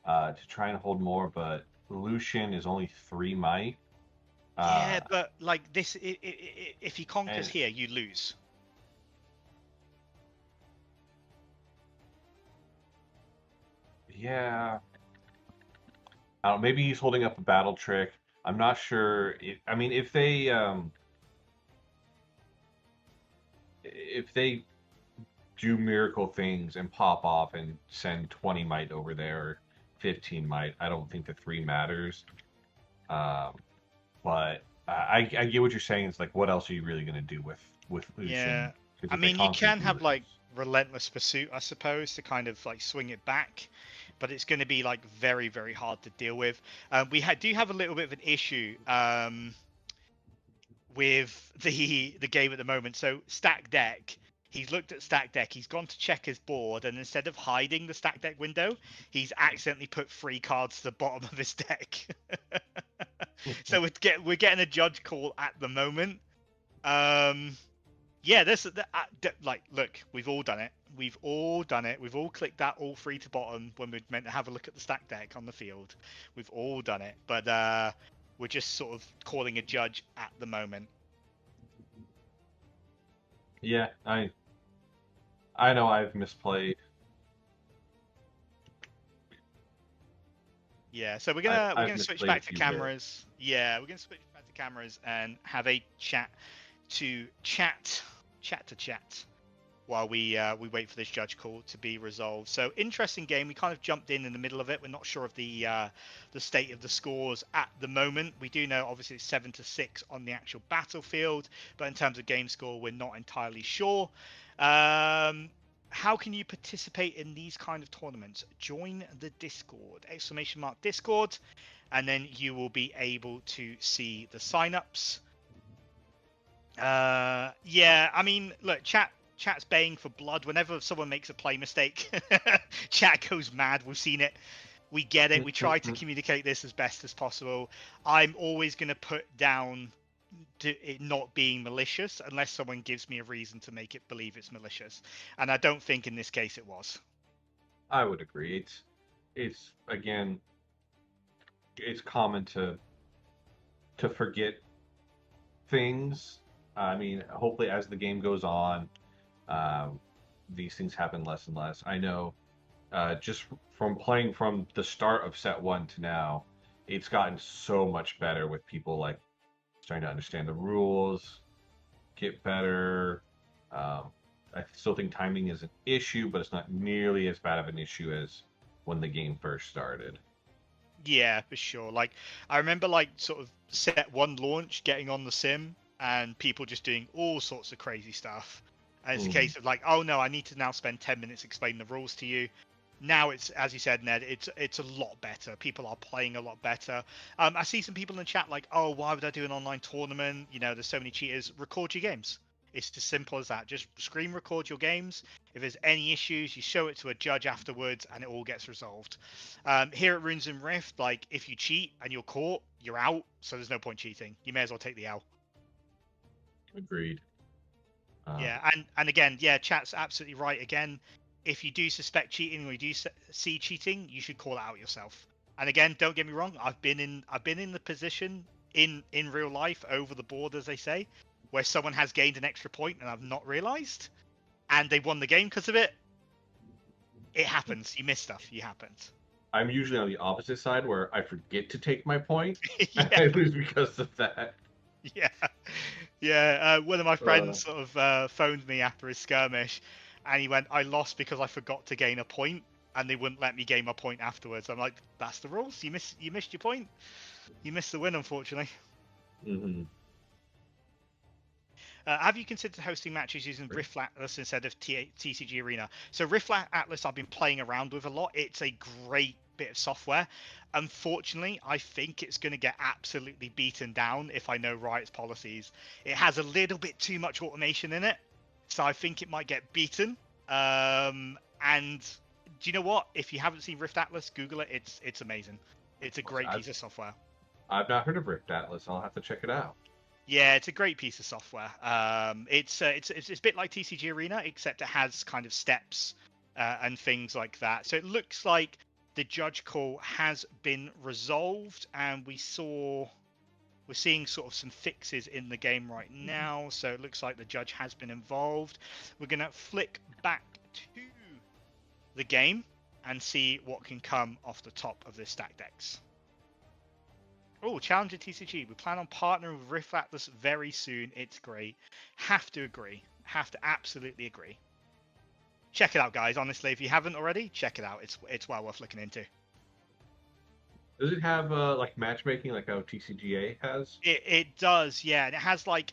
to try and hold more, but Lucian is only 3 might. Yeah, Uh, but like this, if he conquers and here, you lose. yeah, I don't know, maybe he's holding up a battle trick. I'm not sure. I mean, if they do miracle things and pop off and send 20 might over there, or 15 might, I don't think the 3 matters. Um, but I get what you're saying. It's like, what else are you really going to do with Yeah, Lucian? Because I if they mean, you conquer, you can can have like lose. relentless pursuit, I suppose, to kind of like swing it back, but it's going to be like very, very hard to deal with. Do have a little bit of an issue with the game at the moment. So stack deck, he's looked at stack deck, he's gone to check his board, and instead of hiding the stack deck window, he's accidentally put 3 cards to the bottom of his deck. So we're getting a judge call at the moment. Um, yeah, like, look, we've all done it. We've all done it. We've all clicked that all free to bottom when we're meant to have a look at the stack deck on the field. We've all done it, but we're just sort of calling a judge at the moment. Yeah, I know I've misplayed. Yeah, so we're I've gonna switch misplayed a back to few bits. cameras. Yeah, we're gonna switch back to cameras and have a chat to chat, chat to chat, while we wait for this judge call to be resolved. So interesting game. We kind of jumped in the middle of it. We're not sure of the state of the scores at the moment. We do know obviously it's 7-6 on the actual battlefield, but in terms of game score, we're not entirely sure. How can you participate in these kind of tournaments? Join the Discord! !Discord, and then you will be able to see the signups. Yeah, I mean, look, chat's baying for blood. Whenever someone makes a play mistake, chat goes mad. We've seen it. We get it. We try to communicate this as best as possible. I'm always going to put down to it not being malicious unless someone gives me a reason to make it believe it's malicious. And I don't think in this case it was. I would agree. It's again, it's common to forget things. I mean, hopefully, as the game goes on, um, these things happen less and less. I know, just from playing from the start of set one to now, it's gotten so much better with people like starting to understand the rules, get better. Um, I still think timing is an issue, but it's not nearly as bad of an issue as when the game first started. Yeah, for sure. Like, I remember, like, sort of set one launch, getting on the sim, and people just doing all sorts of crazy stuff. And it's a Mm, case of like, oh no, I need to now spend 10 minutes explaining the rules to you. Now it's, as you said, Ned, it's a lot better. People are playing a lot better. I see some people in the chat like, oh, why would I do an online tournament? You know, there's so many cheaters. Record your games. It's as simple as that. Just screen record your games. If there's any issues, you show it to a judge afterwards, and it all gets resolved. Here at Runes and Rift, like, if you cheat and you're caught, you're out. So there's no point cheating. You may as well take the L. agreed. Yeah, and again, yeah, chat's absolutely right. Again, if you do suspect cheating or you do see cheating, you should call it out yourself. And again, don't get me wrong, I've been in the position in real life over the board, as they say, where someone has gained an extra point and I've not realized, and they won the game because of it. It happens. You miss stuff. You happens. I'm usually on the opposite side where I forget to take my point and Yeah, I lose because of that. yeah, yeah. One of my Uh, friends sort of phoned me after his skirmish, and he went, "I lost because I forgot to gain a point, and they wouldn't let me gain my point afterwards." I'm like, "That's the rules. You missed your point. You missed the win, unfortunately." mhm. Have you considered hosting matches using Rift Atlas instead of TCG Arena? So Rift Atlas I've been playing around with a lot. It's a great bit of software. Unfortunately, I think it's going to get absolutely beaten down if I know Riot's policies. It has a little bit too much automation in it, so I think it might get beaten. And do you know what? If you haven't seen Rift Atlas, Google it. It's amazing. It's a great piece of software. I've not heard of Rift Atlas. I'll have to check it out. Yeah, it's a great piece of software. It's a bit like TCG Arena, except it has kind of steps and things like that. So it looks like the judge call has been resolved, and we're seeing sort of some fixes in the game right now. So it looks like the judge has been involved. We're gonna flick back to the game and see what can come off the top of this stack decks. Oh, Challenger TCG. We plan on partnering with Rift Atlas very soon. It's great. Have to agree. Have to absolutely agree. Check it out, guys. Honestly, if you haven't already, check it out. It's well worth looking into. Does it have like matchmaking like how TCGA has? It does, yeah. And it has like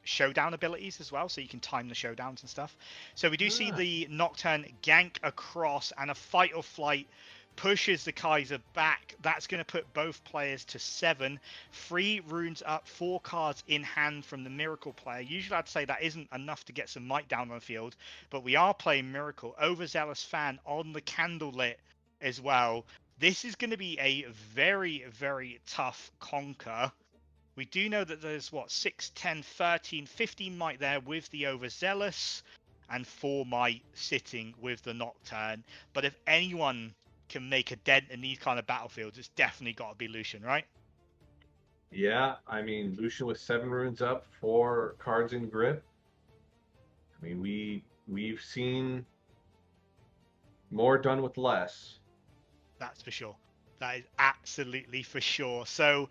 showdown abilities as well, so you can time the showdowns and stuff. So we do see the Nocturne gank across, and a fight or flight pushes the Kaiser back. That's going to put both players to 7. 3 runes up, 4 cards in hand from the Miracle player. Usually I'd say that isn't enough to get some might down on the field, but we are playing Miracle. Overzealous Fan on the Candlelit as well. This is going to be a very, very tough conquer. We do know that there's, 6, 10, 13, 15 might there with the Overzealous, and 4 might sitting with the Nocturne. But if anyone can make a dent in these kind of battlefields, it's definitely got to be Lucian, right? Yeah, I mean, Lucian with 7 runes up, 4 cards in grip. I mean, we've seen more done with less. That's for sure. That is absolutely for sure. So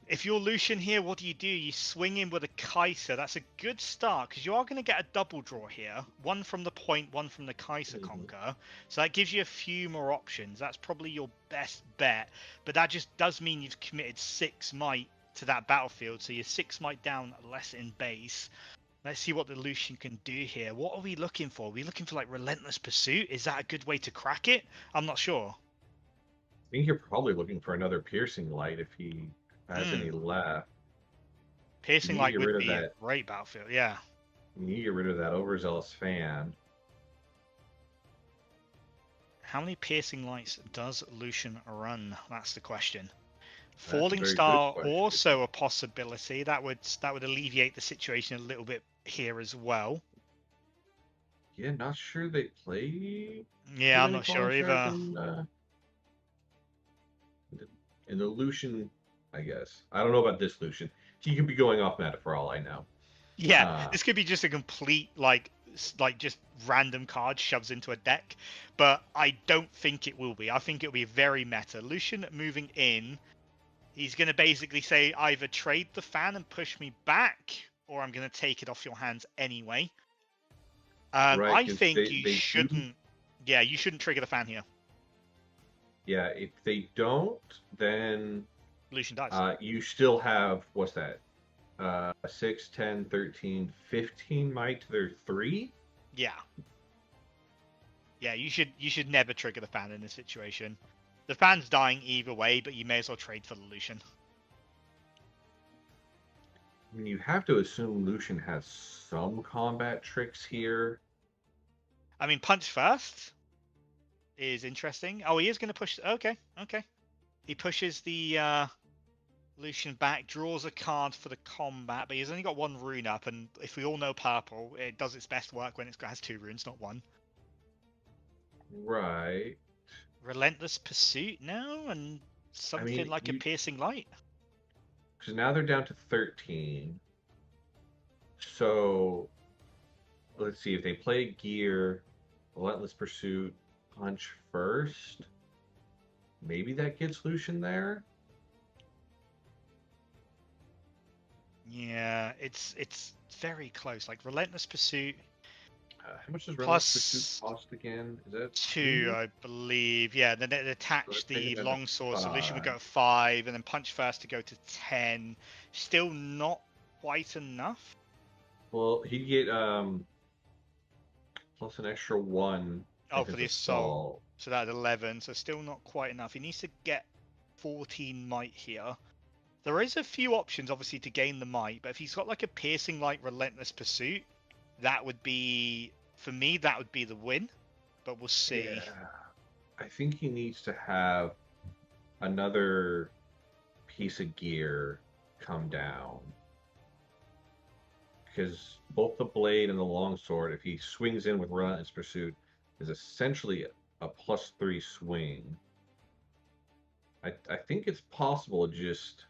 if you're Lucian here, what do? You swing in with a Kaiser. That's a good start, because you are going to get a double draw here. One from the point, one from the Kaiser conquer. So that gives you a few more options. That's probably your best bet. But that just does mean you've committed 6 might to that battlefield. So you're 6 might down, less in base. Let's see what the Lucian can do here. What are we looking for? Are we looking for like Relentless Pursuit? Is that a good way to crack it? I'm not sure. I think you're probably looking for another Piercing Light if he has any left. Piercing Light would be a great battlefield, yeah. You need to get rid of that Overzealous Fan. How many Piercing Lights does Lucian run? That's the question. Falling Star also a possibility. That would alleviate the situation a little bit here as well. Yeah, not sure they play. Yeah, I'm not sure either. In the Lucian, I guess. I don't know about this Lucian. He could be going off meta for all I know. Yeah, this could be just a complete like just random card shoves into a deck, but I don't think it will be. I think it'll be very meta. Lucian moving in, he's going to basically say either trade the fan and push me back, or I'm going to take it off your hands anyway. Right, I think you shouldn't. Yeah, you shouldn't trigger the fan here. Yeah, if they don't, then Lucian dies. You still have, what's that? 6, 10, 13, 15 might to their 3? Yeah. Yeah, you should never trigger the fan in this situation. The fan's dying either way, but you may as well trade for the Lucian. I mean, you have to assume Lucian has some combat tricks here. I mean, punch first is interesting. Oh, he is going to push. Okay. He pushes the Lucian back, draws a card for the combat, but he's only got 1 rune up, and if we all know purple, it does its best work when it has 2 runes, not 1. Right. Relentless Pursuit now, and something like a Piercing Light. Because now they're down to 13. So, let's see, if they play Gear, Relentless Pursuit, punch first, maybe that gets Lucian there? Yeah, it's very close. Like Relentless Pursuit. How much does Relentless Pursuit cost again? Is that 2, I believe. Yeah, then it attached the longsword solution would go to 5, and then punch first to go to 10. Still not quite enough. Well, he'd get plus an extra 1. Oh, for the assault. So that's 11. So still not quite enough. He needs to get 14 might here. There is a few options, obviously, to gain the might, but if he's got like a Piercing Light Relentless Pursuit, that would be, for me, that would be the win. but we'll see. Yeah. I think he needs to have another piece of gear come down. Because both the blade and the longsword, if he swings in with Relentless Pursuit, is essentially a +3 swing. I think it's possible, just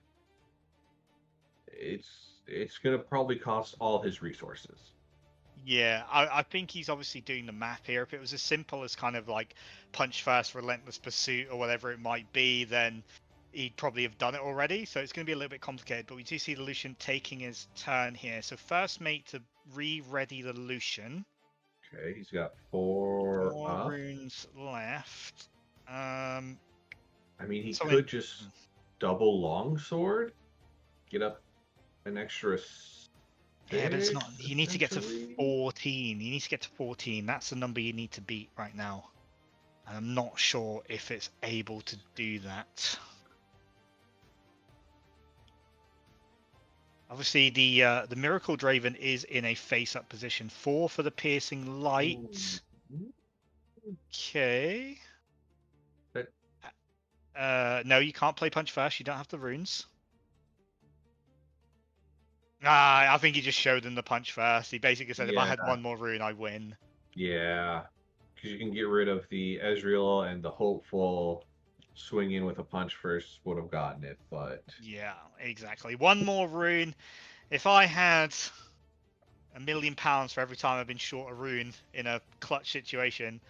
it's gonna probably cost all his resources. Yeah, I think he's obviously doing the math here. If it was as simple as kind of like punch first, relentless pursuit, or whatever it might be, then he'd probably have done it already. So it's going to be a little bit complicated. But we do see the Lucian taking his turn here. So first mate to re-ready the Lucian. Okay, he's got 4 More up. runes left. I mean, he so could just double longsword, get up an extra. Yeah, but it's not. You need to get to essentially? 14. You need to get to 14. That's the number you need to beat right now. And I'm not sure if it's able to do that. Obviously, the Miracle Draven is in a face-up position. 4 for the Piercing Light. Okay. No, you can't play Punch First. You don't have the runes. I think he just showed them the Punch First. He basically said, if I had one more rune, I win. Yeah, because you can get rid of the Ezreal, and the hopeful swing in with a punch first would have gotten it, but Yeah, exactly. One more rune. If I had £1 million for every time I've been short a rune in a clutch situation,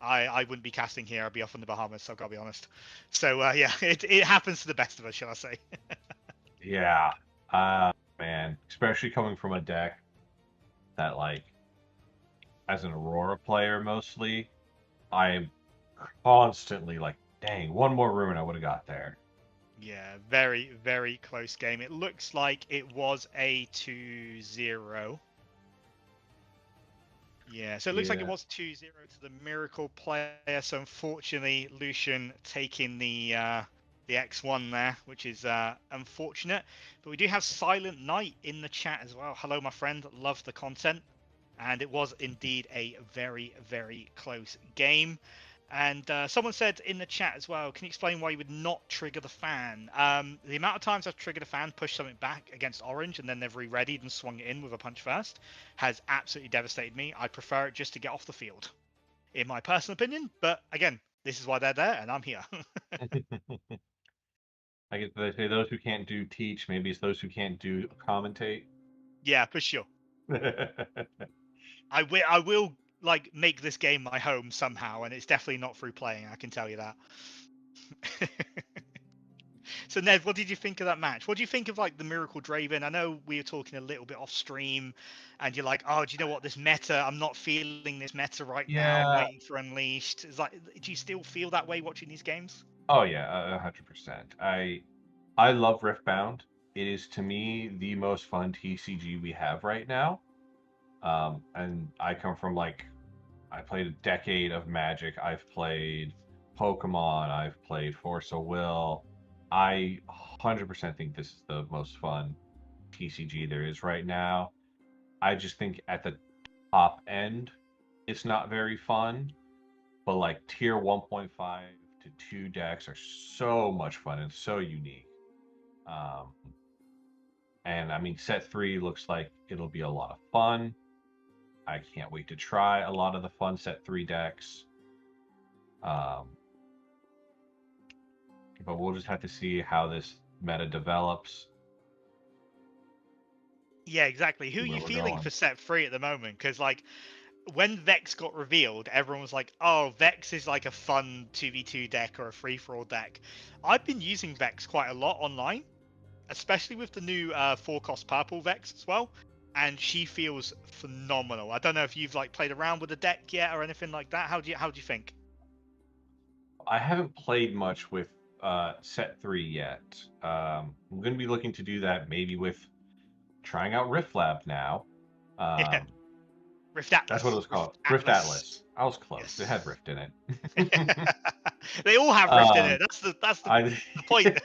I wouldn't be casting here. I'd be off in the Bahamas. I've got to be honest. So yeah, it happens to the best of us, shall I say? yeah, man, especially coming from a deck that, like, as an Aurora player mostly, I'm constantly like, dang, one more rune I would have got there. Yeah, very, very close game. It looks like it was a 2-0. Yeah, so it looks like it was 2-0 to the Miracle player. So unfortunately, Lucian taking the X1 there, which is unfortunate. But we do have Silent Knight in the chat as well. Hello, my friend. Love the content. And it was indeed a very, very close game. And someone said in the chat as well, can you explain why you would not trigger the fan? The amount of times I've triggered a fan, pushed something back against orange, and then they've re-readied and swung it in with a punch first, has absolutely devastated me. I prefer it just to get off the field, in my personal opinion. But again, this is why they're there, and I'm here. I guess they say those who can't do teach. Maybe it's those who can't do commentate. Yeah, for sure. I will like make this game my home somehow, and it's definitely not through playing. I can tell you that. So Ned, what did you think of that match? What do you think of like the Miracle Draven? I know we were talking a little bit off stream, and you're like, oh, do you know what, this meta? I'm not feeling this meta right now. I'm waiting for Unleashed. It's like, do you still feel that way watching these games? Oh yeah, 100%. I love Riftbound. It is, to me, the most fun TCG we have right now. And I come from, like, I played a decade of Magic. I've played Pokemon. I've played Force of Will. I 100% think this is the most fun TCG there is right now. I just think at the top end, it's not very fun, but like tier 1.5 to 2 decks are so much fun and so unique. Um, and I mean, set 3 looks like it'll be a lot of fun. I can't wait to try a lot of the fun set 3 decks. But we'll just have to see how this meta develops. Yeah, exactly. Who are you feeling for set 3 at the moment? Because like when Vex got revealed, everyone was like, oh, Vex is like a fun 2v2 deck or a free-for-all deck. I've been using Vex quite a lot online, especially with the new 4-cost purple Vex as well, and she feels phenomenal. I don't know if you've like played around with the deck yet or anything like that. How do you think? I haven't played much with set 3 yet. I'm going to be looking to do that maybe with trying out Rift Lab now. Yeah. Rift Atlas. That's what it was called. Rift Atlas. I was close. Yes. It had Rift in it. They all have Rift in it. That's the point.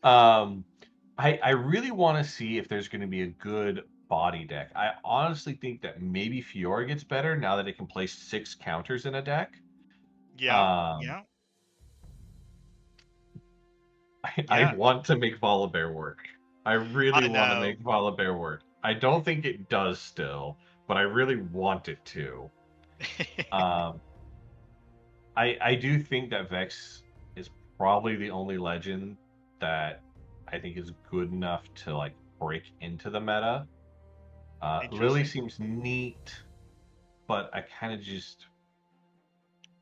I really want to see if there's going to be a good body deck. I honestly think that maybe Fiora gets better now that it can place 6 counters in a deck. Yeah, Um, yeah, I yeah. want to make Volibear work. I really I want to know. make Volibear work. I don't think it does still, but I really want it to. Um, I do think that Vex is probably the only legend that I think is good enough to like break into the meta. Lily Interesting. seems neat, but I kind of just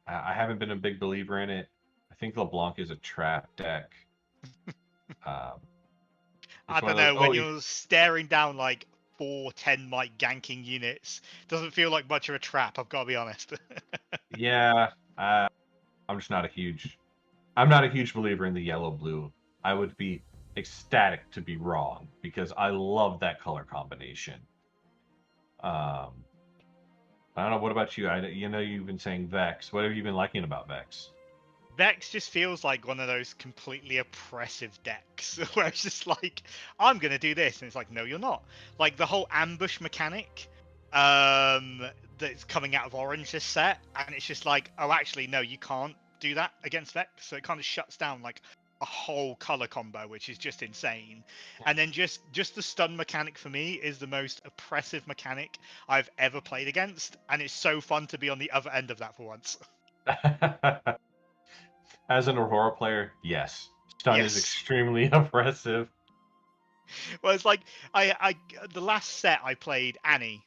I haven't been a big believer in it. I think LeBlanc is a trap deck. Um, I it's one don't of those. know, Oh, when you're staring down like 4 mic ganking units, doesn't feel like much of a trap, I've got to be honest. yeah. I'm just not a huge. I'm not a huge believer in the yellow blue. I would be ecstatic to be wrong because I love that color combination. Um, I don't know. What about you? You've been saying Vex. What have you been liking about Vex? Vex just feels like one of those completely oppressive decks where it's just like, I'm gonna do this, and it's like, no, you're not. Like the whole ambush mechanic, that's coming out of Orange this set, and it's just like, oh, actually, no, you can't do that against Vex. So it kind of shuts down like a whole color combo, which is just insane. And then just the stun mechanic for me is the most oppressive mechanic I've ever played against, and it's so fun to be on the other end of that for once. As an Aurora player, yes, stun is Yes. extremely oppressive. Well, it's like I the last set I played Annie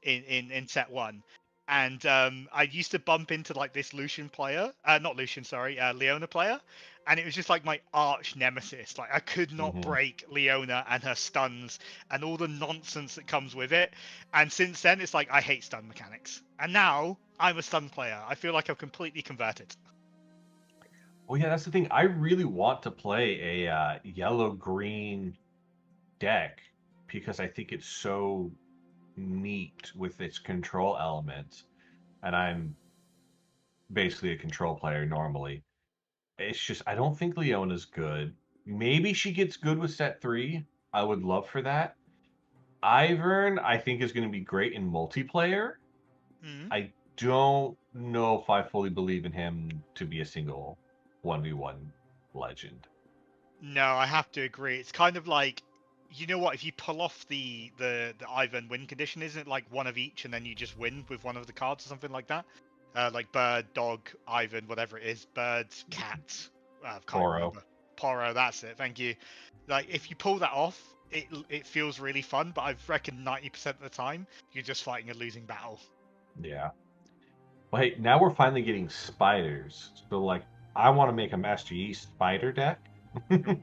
in set one, and I used to bump into like this Lucian player, not Lucian, sorry, Leona player, and it was just like my arch nemesis. Like I could not Hmm. break Leona and her stuns and all the nonsense that comes with it. And since then, it's like I hate stun mechanics, and now I'm a stun player. I feel like I've completely converted. Well, yeah, that's the thing. I really want to play a yellow green deck because I think it's so neat with its control elements, and I'm basically a control player normally. It's just I don't think Leona's good. Maybe she gets good with set 3. I would love for that. Ivern, I think, is going to be great in multiplayer. Mhm. I don't know if I fully believe in him to be a single 1v1 legend. No, I have to agree. It's kind of like, you know what? If you pull off the Ivan win condition, isn't it like one of each, and then you just win with one of the cards or something like that? Like bird, dog, Ivan, whatever it is, bird, cat. I can't Toro. remember. Poro, that's it. Thank you. Like if you pull that off, it feels really fun. But I've reckoned 90% of the time you're just fighting a losing battle. Yeah. Well, hey, now we're finally getting spiders. So, like, I want to make a Master Yi spider deck. Ooh,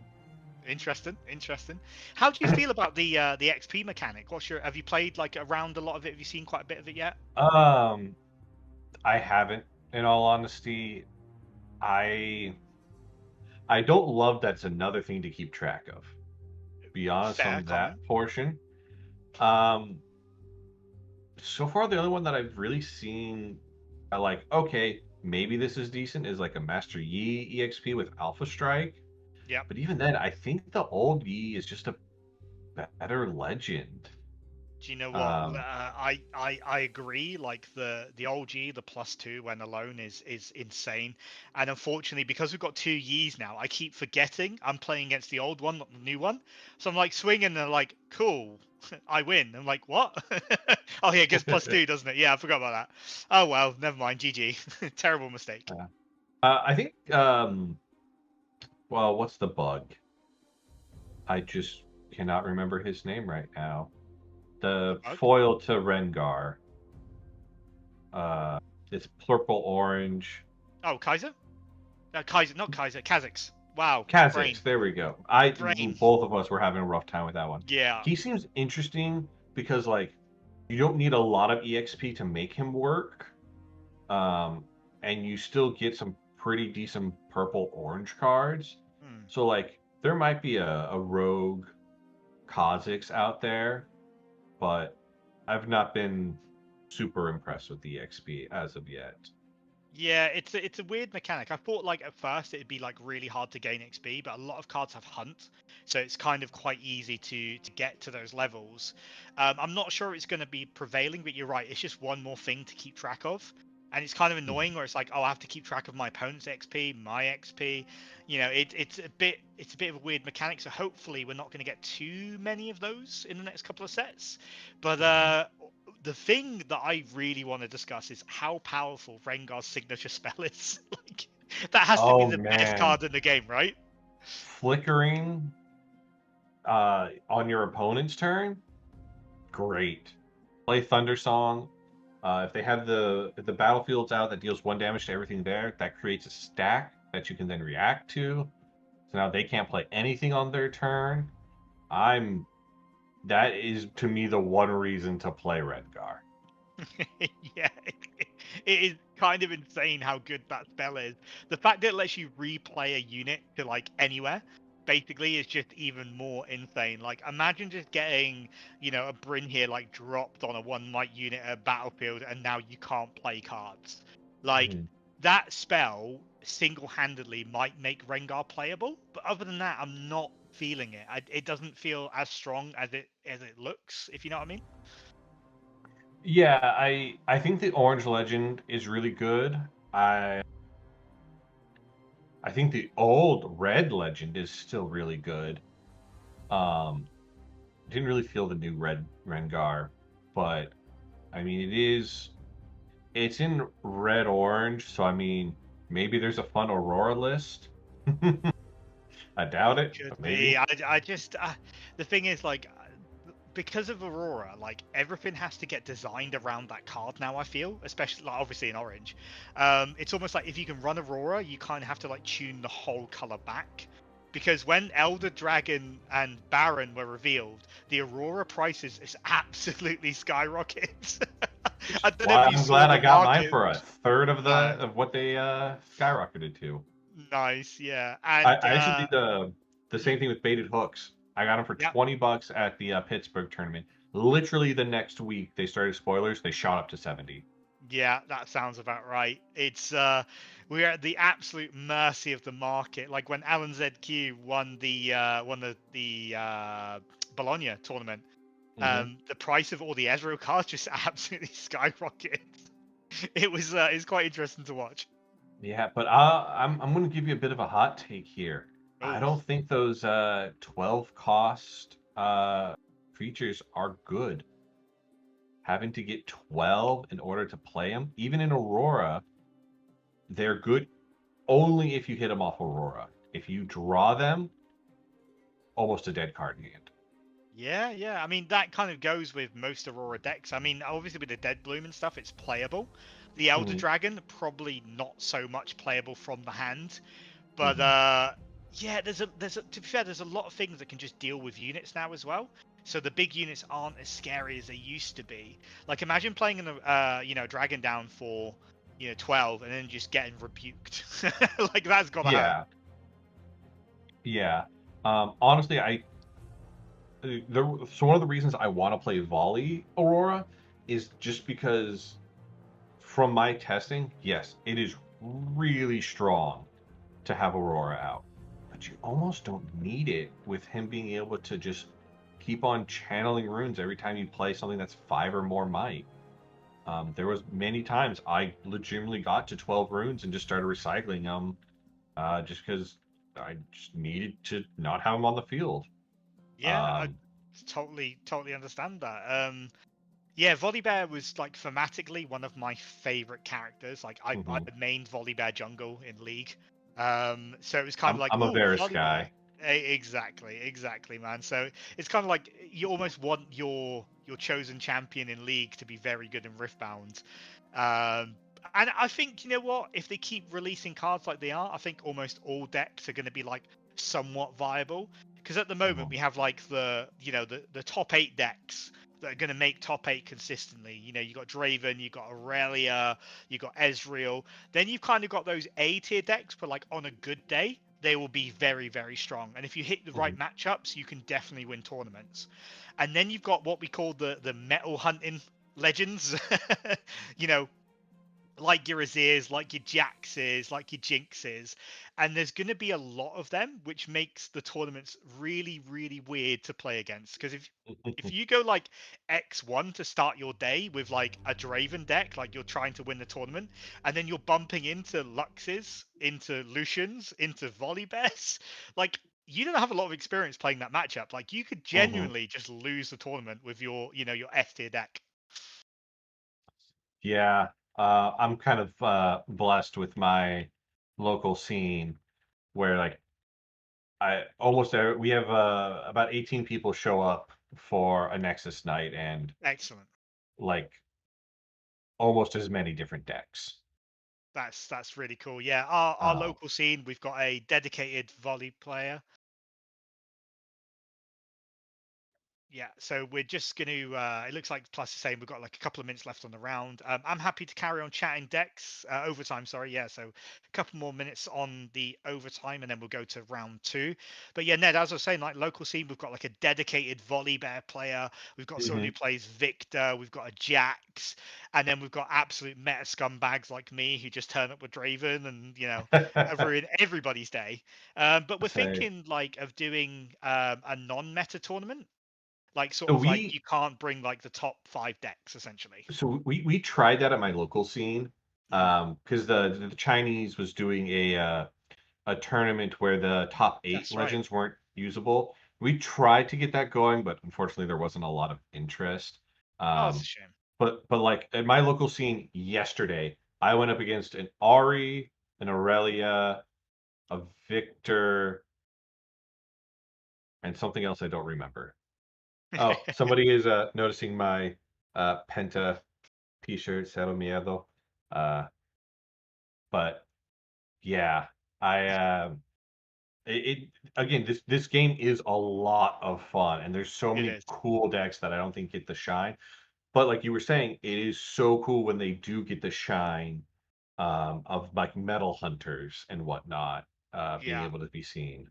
interesting, interesting. How do you feel about the XP mechanic? Have you played like around a lot of it? Have you seen quite a bit of it yet? um, I haven't, in all honesty. I I don't love that's another thing to keep track of. Be honest Fair on that comment. portion. Um, so far the only one that I've really seen, I like, okay, maybe this is decent, is like a Master Yi EXP with Alpha Strike. Yep. But even then, I think the old Yi is just a better legend. Do you know what? Um, I agree. Like the old G, the +2 when alone is insane. And unfortunately, because we've got two Yis now, I keep forgetting I'm playing against the old one, not the new one. So I'm like swinging, and they're like, "Cool, I win." I'm like, "What?" Oh yeah, it gets +2, doesn't it? Yeah, I forgot about that. Oh well, never mind. GG. Terrible mistake. uh, I think, well, what's the bug? I just cannot remember his name right now. The The bug. foil to Rengar. Uh, it's purple orange. Oh, Kaiser. Kaiser, not Kaiser. Kha'Zix. Wow, brain, Kha'Zix, there we go. brain. Both of us were having a rough time with that one. Yeah. He seems interesting because like you don't need a lot of EXP to make him work. Um, and you still get some pretty decent purple orange cards. Hmm. So like there might be a rogue Kha'Zix out there, but I've not been super impressed with the EXP as of yet. Yeah, it's a weird mechanic. I thought like at first it'd be like really hard to gain XP, but a lot of cards have hunt, so it's kind of quite easy to get to those levels. I'm not sure it's going to be prevailing, but you're right. It's just one more thing to keep track of, and it's kind of annoying where it's like, oh, I have to keep track of my opponent's XP, my XP. You know, it's a bit of a weird mechanic. So hopefully we're not going to get too many of those in the next couple of sets. But the thing that I really want to discuss is how powerful Rengar's signature spell is. Like that has to be Oh the best man, card in the game, right? flickering on your opponent's turn, great. Play Thunder Song. If they have if the battlefield's out that deals 1 damage to everything there, that creates a stack that you can then react to. So now they can't play anything on their turn. That is to me the one reason to play Redgar. Yeah, it is kind of insane how good that spell is. The fact that it lets you replay a unit to like anywhere basically is just even more insane. Like imagine just getting, you know, a Bryn here like dropped on a 1 might unit at a battlefield and now you can't play cards. Like Mhm. that spell single-handedly might make Rengar playable, but other than that, I'm not feeling it. It doesn't feel as strong as it looks, if you know what I mean. Yeah, I think the Orange Legend is really good. I I think the old Red Legend is still really good. Um, didn't really feel the new Red Rengar, but I mean it's in red orange, so I mean maybe there's a fun Aurora list. I doubt it, Could but be. maybe. I just the thing is like because of Aurora, like everything has to get designed around that card now. I feel, especially like, obviously in orange, it's almost like if you can run Aurora, you kind of have to like tune the whole color back. Because when Elder Dragon and Baron were revealed, the Aurora prices is absolutely skyrocketed. Which I is don't know why if you I'm saw glad I the got mine market. for a third of No, what they skyrocketed to. nice, yeah, and I actually did the hmm, same thing with baited hooks. I got them for yeah. $20 at the Pittsburgh tournament. Literally the next week they started spoilers. They shot up to 70. Yeah, that sounds about right. It's we're at the absolute mercy of the market. Like when Alan ZQ won the Bologna tournament, Hmm. the price of all the Ezreal cards just absolutely skyrocketed. It's quite interesting to watch. Yeah, but I'm going to give you a bit of a hot take here. I Oh, don't think those 12 cost creatures are good. Having to get 12 in order to play them, even in Aurora, they're good only if you hit them off Aurora. If you draw them, almost a dead card in hand. yeah, yeah. I mean that kind of goes with most Aurora decks. I mean, obviously with the Dead Bloom and stuff, it's playable. The Elder Hmm. Dragon probably not so much playable from the hand. But Hmm. yeah, to be fair, there's a lot of things that can just deal with units now as well. So the big units aren't as scary as they used to be. Like imagine playing in a dragon down for 12 and then just getting rebuked. Like that's gotta hurt. Yeah, yeah. Honestly, so one of the reasons I want to play Volley Aurora is just because from my testing, yes, it is really strong to have Aurora out. But you almost don't need it with him being able to just keep on channeling runes every time you play something that's 5 or more might. There was many times I legitimately got to 12 runes and just started recycling them just because I just needed to not have them on the field. Yeah, I Um, totally understand that. Yeah, Volibear was like thematically one of my favorite characters. Like I mhm. mained Volibear jungle in League. So it was kind of I'm like, I'm a oh, Varus Volibear. guy. Exactly, man. So it's kind of like you almost want your chosen champion in League to be very good in Riftbound. And I think you know what? If they keep releasing cards like they are, I think almost all decks are going to be like somewhat viable. Because at the moment Mhm. we have like the top 8 decks that are going to make top 8 consistently. You know, you got Draven, you got Aurelia, you got Ezreal. Then you've kind of got those A tier decks, but like on a good day, they will be very, very strong. And if you hit the right Mhm. matchups, you can definitely win tournaments. And then you've got what we call the metal hunting legends. you know, like your Azirs, like your Jaxes, like your Jinxes, and there's going to be a lot of them, which makes the tournaments really, really weird to play against. Because if you go like X1 to start your day with like a Draven deck, like you're trying to win the tournament, and then you're bumping into Luxes, into Lucians, into Volibears, like you don't have a lot of experience playing that matchup. Like you could Mhm. genuinely just lose the tournament with your, your F tier deck. Yeah, I'm kind of blessed with my local scene where like we have about 18 people show up for a Nexus night and Excellent. like almost as many different decks. That's really cool. Yeah, our Um, local scene, we've got a dedicated volley player. Yeah, so we're just going to. It looks like Plus is saying we've got like a couple of minutes left on the round. I'm happy to carry on chatting decks overtime. Sorry, yeah. So a couple more minutes on the overtime, and then we'll go to round two. But yeah, Ned, as I was saying, like local scene, we've got like a dedicated volley bear player. We've got someone who mhm. plays Victor. We've got a Jax, and then we've got absolute meta scumbags like me who just turn up with Draven and ruin everybody's day. But we're Say, thinking like of doing a non-meta tournament, like sort so of like we you can't bring like the top 5 decks essentially. we tried that at my local scene, Hmm. because the Chinese was doing a tournament where the top eight That's right. legends weren't usable. We tried to get that going, but unfortunately there wasn't a lot of interest. Oh, that's a Um, shame. but like at my local scene yesterday, I went up against an Ari, an Aurelia, a Victor, and something else I don't remember. Oh, somebody is noticing my Penta t-shirt, Cero Miedo. Uh, but yeah, I it again, this game is a lot of fun, and there's so It many is. cool decks that I don't think get the shine. But like you were saying, it is so cool when they do get the shine, of like metal hunters and whatnot, being Yeah. able to be seen.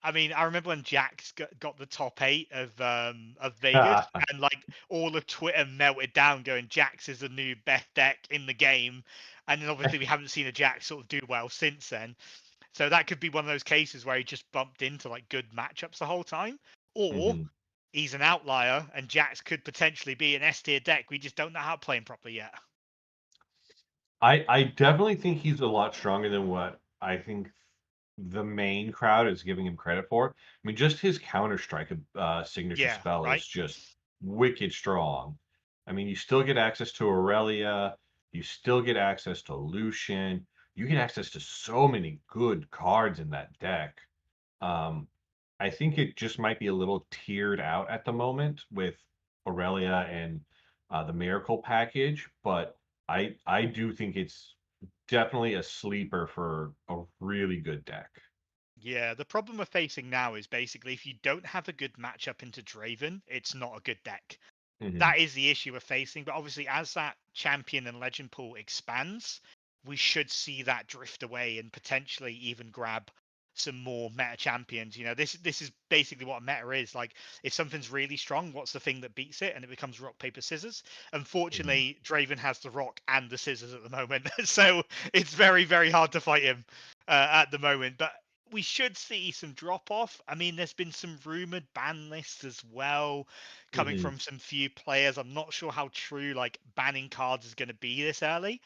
I mean, I remember when Jax got the top 8 of Vegas, and like all of Twitter melted down, going Jax is the new best deck in the game, and then obviously we haven't seen a Jax sort of do well since then. So that could be one of those cases where he just bumped into like good matchups the whole time, or Mhm. he's an outlier and Jax could potentially be an S tier deck. We just don't know how to play him properly yet. I definitely think he's a lot stronger than what I think the main crowd is giving him credit for. I mean, just his Counter Strike signature Yeah, spell right. is just wicked strong. I mean, you still get access to Aurelia, you still get access to Lucian, you get access to so many good cards in that deck. Um, I think it just might be a little tiered out at the moment with Aurelia and the Miracle package, but I do think it's definitely a sleeper for a really good deck. Yeah, the problem we're facing now is basically if you don't have a good matchup into Draven, it's not a good deck. Hmm. That is the issue we're facing. But obviously, as that champion and legend pool expands, we should see that drift away and potentially even grab some more meta champions. This is basically what a meta is. Like, if something's really strong, what's the thing that beats it? And it becomes rock paper scissors. Hmm. Unfortunately, Draven has the rock and the scissors at the moment, so it's very very hard to fight him at the moment. But we should see some drop off. I mean, there's been some rumored ban lists as well coming Hmm. from some few players. I'm not sure how true like banning cards is going to be this early,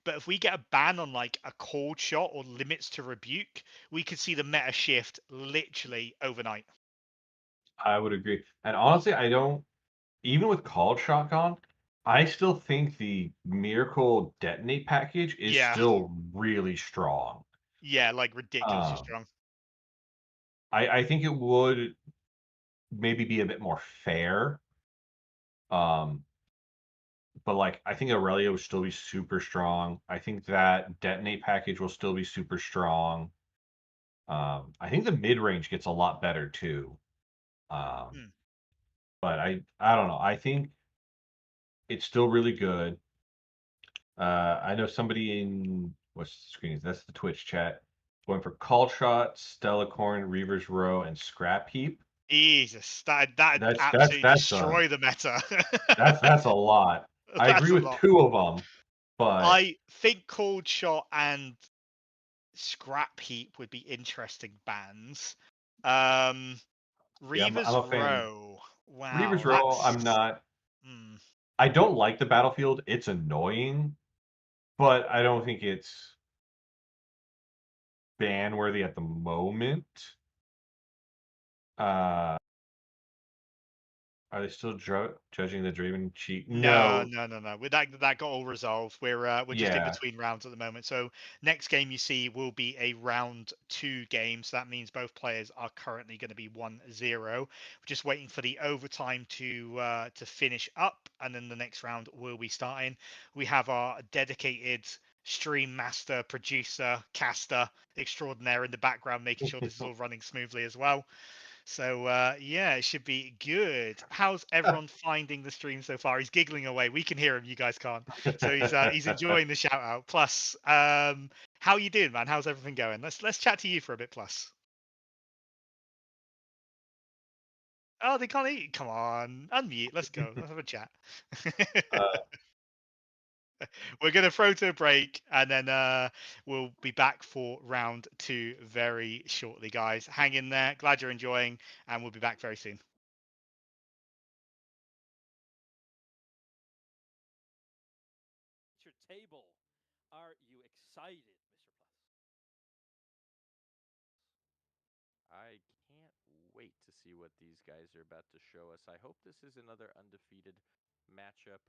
but if we get a ban on like a cold shot or limits to rebuke, we could see the meta shift literally overnight. I would agree. And honestly, I don't, even with Called Shotgun, I still think the Miracle Detonate package is Yeah, still really strong. yeah, like ridiculously Um, strong. I think it would maybe be a bit more fair. Um, but like I think Aurelia will still be super strong. I think that detonate package will still be super strong. I think the mid range gets a lot better too. Um, Hmm. but I don't know. I think it's still really good. I know somebody in what's the screen? That's the Twitch chat. Going for Call Shot, Stellacorn, Reaver's Row, and Scrap Heap. Jesus, that That's that's absolutely that's a destroy the meta. that's a lot. I That's agree a with lot. two of them, But I think Cold Shot and Scrap Heap would be interesting bans. yeah, Reaver's I'm a fan. Row. Reaver's Wow, Row, I'm that's. not. Hmm. I don't like the battlefield. It's annoying, but I don't think it's ban worthy at the moment. Uh, are they still judging the Draven cheat? No, No. no, no, no. With that got all resolved. We're just in Yeah. between rounds at the moment. So next game you see will be a round 2 game. So that means both players are currently going to be 1-0. We're just waiting for the overtime to finish up, and then the next round will be starting. We have our dedicated stream master, producer, caster extraordinaire in the background, making sure this is all running smoothly as well. So yeah, it should be good. How's everyone finding the stream so far? He's giggling away. We can hear him. You guys can't. So he's enjoying the shout out. Plus, how you doing, man? How's everything going? Let's chat to you for a bit. Plus, oh, they can't eat. Come on, unmute. Let's go. Let's have a chat. Uh, We're gonna throw to a break, and then we'll be back for round 2 very shortly, guys. Hang in there. Glad you're enjoying, and we'll be back very soon. Your table. Are you excited, Mr. Plus? I can't wait to see what these guys are about to show us. I hope this is another undefeated matchup.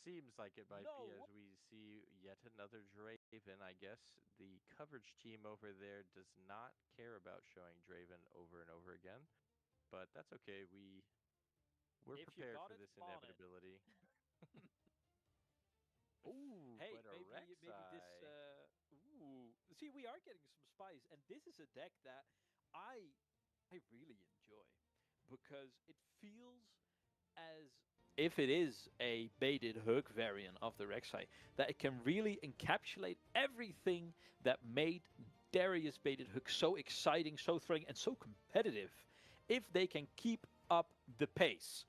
Seems like it might be as we see yet another Draven. I guess the coverage team over there does not care about showing Draven over and over again, but that's okay. We're If you prepared got for it, this on it. inevitability. Ooh, Hey, but a maybe this. Rek'Sai. Ooh, see, we are getting some spice, and this is a deck that I really enjoy because it feels as if it is a baited hook variant of the Rek'Sai, that it can really encapsulate everything that made Darius baited hook so exciting, so thrilling, and so competitive. If they can keep up the pace,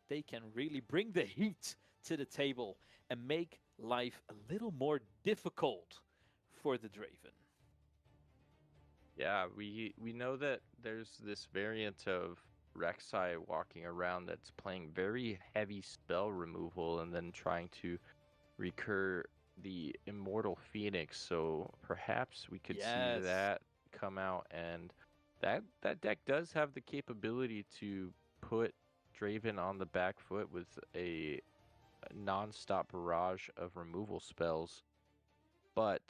they can really bring the heat to the table and make life a little more difficult for the Draven. Yeah, we know that there's this variant of Rek'Sai walking around that's playing very heavy spell removal and then trying to recur the Immortal Phoenix. So perhaps we could see Yes. that come out, and that deck does have the capability to put Draven on the back foot with a non-stop barrage of removal spells, but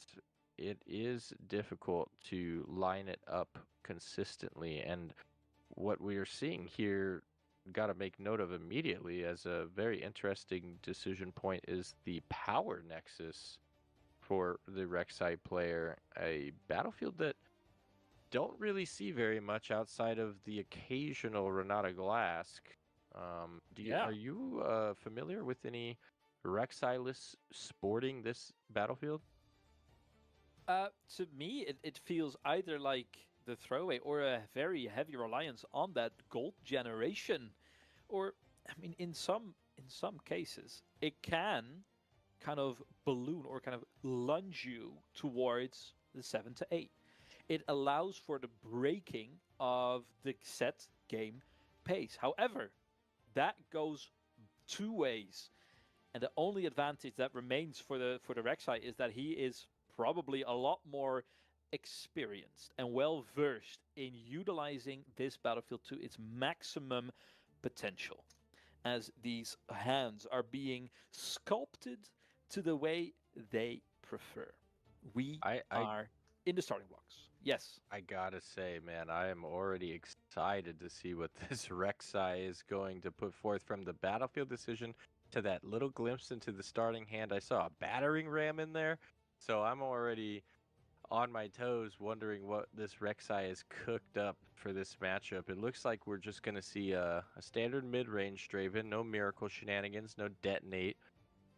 it is difficult to line it up consistently. And what we are seeing here, got to make note of immediately as a very interesting decision point, is the power nexus for the Rek'Sai player, a battlefield that don't really see very much outside of the occasional Renata Glask. Are you familiar with any Rek'Sai lists sporting this battlefield? To me, it feels either like the throwaway or a very heavy reliance on that gold generation, or I mean, in some cases, it can kind of balloon or kind of lunge you towards the 7 to 8. It allows for the breaking of the set game pace. However, that goes two ways, and the only advantage that remains for the Rek'Sai is that he is probably a lot more experienced and well versed in utilizing this battlefield to its maximum potential, as these hands are being sculpted to the way they prefer. We I are in the starting blocks. Yes. I gotta say, man, I am already excited to see what this Rek'Sai is going to put forth, from the battlefield decision to that little glimpse into the starting hand. I saw a battering ram in there, so I'm already on my toes wondering what this Rek'Sai is cooked up for this matchup. It looks like we're just going to see a standard mid-range Draven, no miracle shenanigans, no detonate.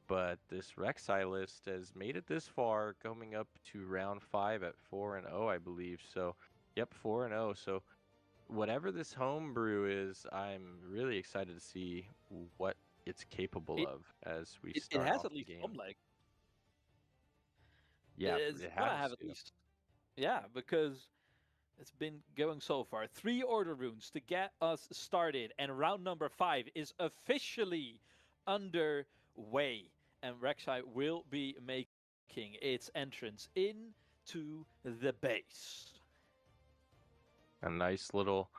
But this Rek'Sai list has made it this far, coming up to round 5 at 4-0, I believe. So, yep, 4-0. So, whatever this homebrew is, I'm really excited to see what it's capable It of as we it start has off at the least game. some leg. Yeah, It's it gotta has have at to. least. Yeah, because it's been going so far. 3 order runes to get us started, and round number 5 is officially underway. And Rek'Sai will be making its entrance into the base. A nice little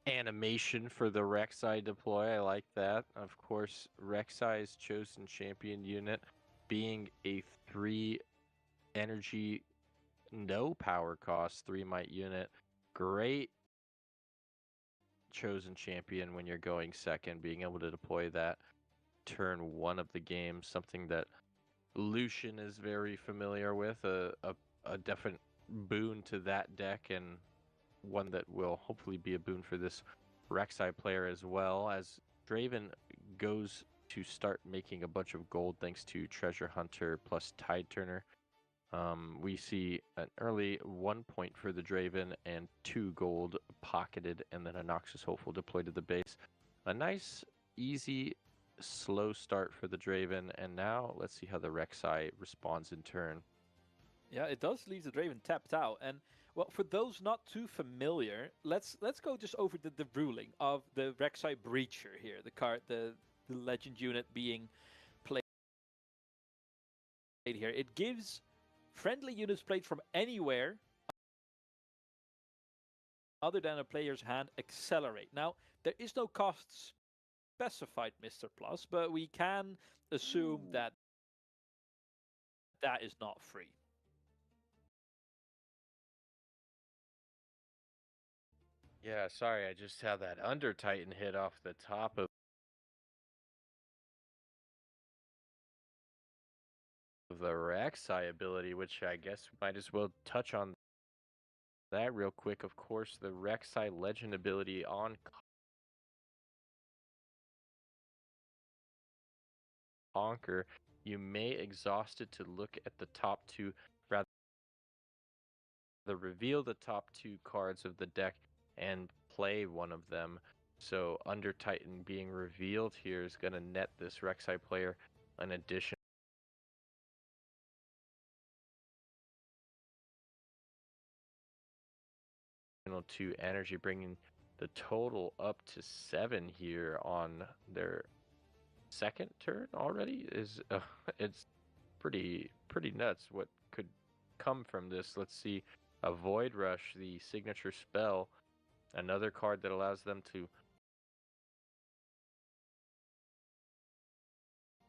animation for the Rek'Sai deploy. I like that. Of course, Rek'Sai's chosen champion unit being a 3 energy, no power cost, 3 might unit. Great chosen champion when you're going second, being able to deploy that turn 1 of the game, something that Lucian is very familiar with, a definite boon to that deck, and one that will hopefully be a boon for this Rek'Sai player as well, as Draven goes to start making a bunch of gold thanks to Treasure Hunter plus Tide Turner. We see an early 1 point for the Draven and 2 gold pocketed, and then a Noxus Hopeful deployed to the base. A nice, easy, slow start for the Draven, and now let's see how the Rek'Sai responds in turn. Yeah, it does leave the Draven tapped out. And well, for those not too familiar, let's go just over the ruling of the Rek'Sai Breacher here, the card, the legend unit being played here. It gives friendly units played from anywhere other than a player's hand accelerate. Now, there is no cost specified, Mr. Plus, but we can assume that that is not free. Yeah, sorry, I just had that Under Titan hit off the top of the Rek'Sai ability, which I guess we might as well touch on that real quick. Of course, the Rek'Sai legend ability on Conquer, you may exhaust it to look at the top 2, rather reveal the top 2 cards of the deck and play one of them. So Under Titan being revealed here is going to net this Rek'Sai player an additional 2 energy, bringing the total up to 7 here on their second turn already. It's pretty nuts what could come from this. Let's see, a Void Rush, the signature spell, another card that allows them to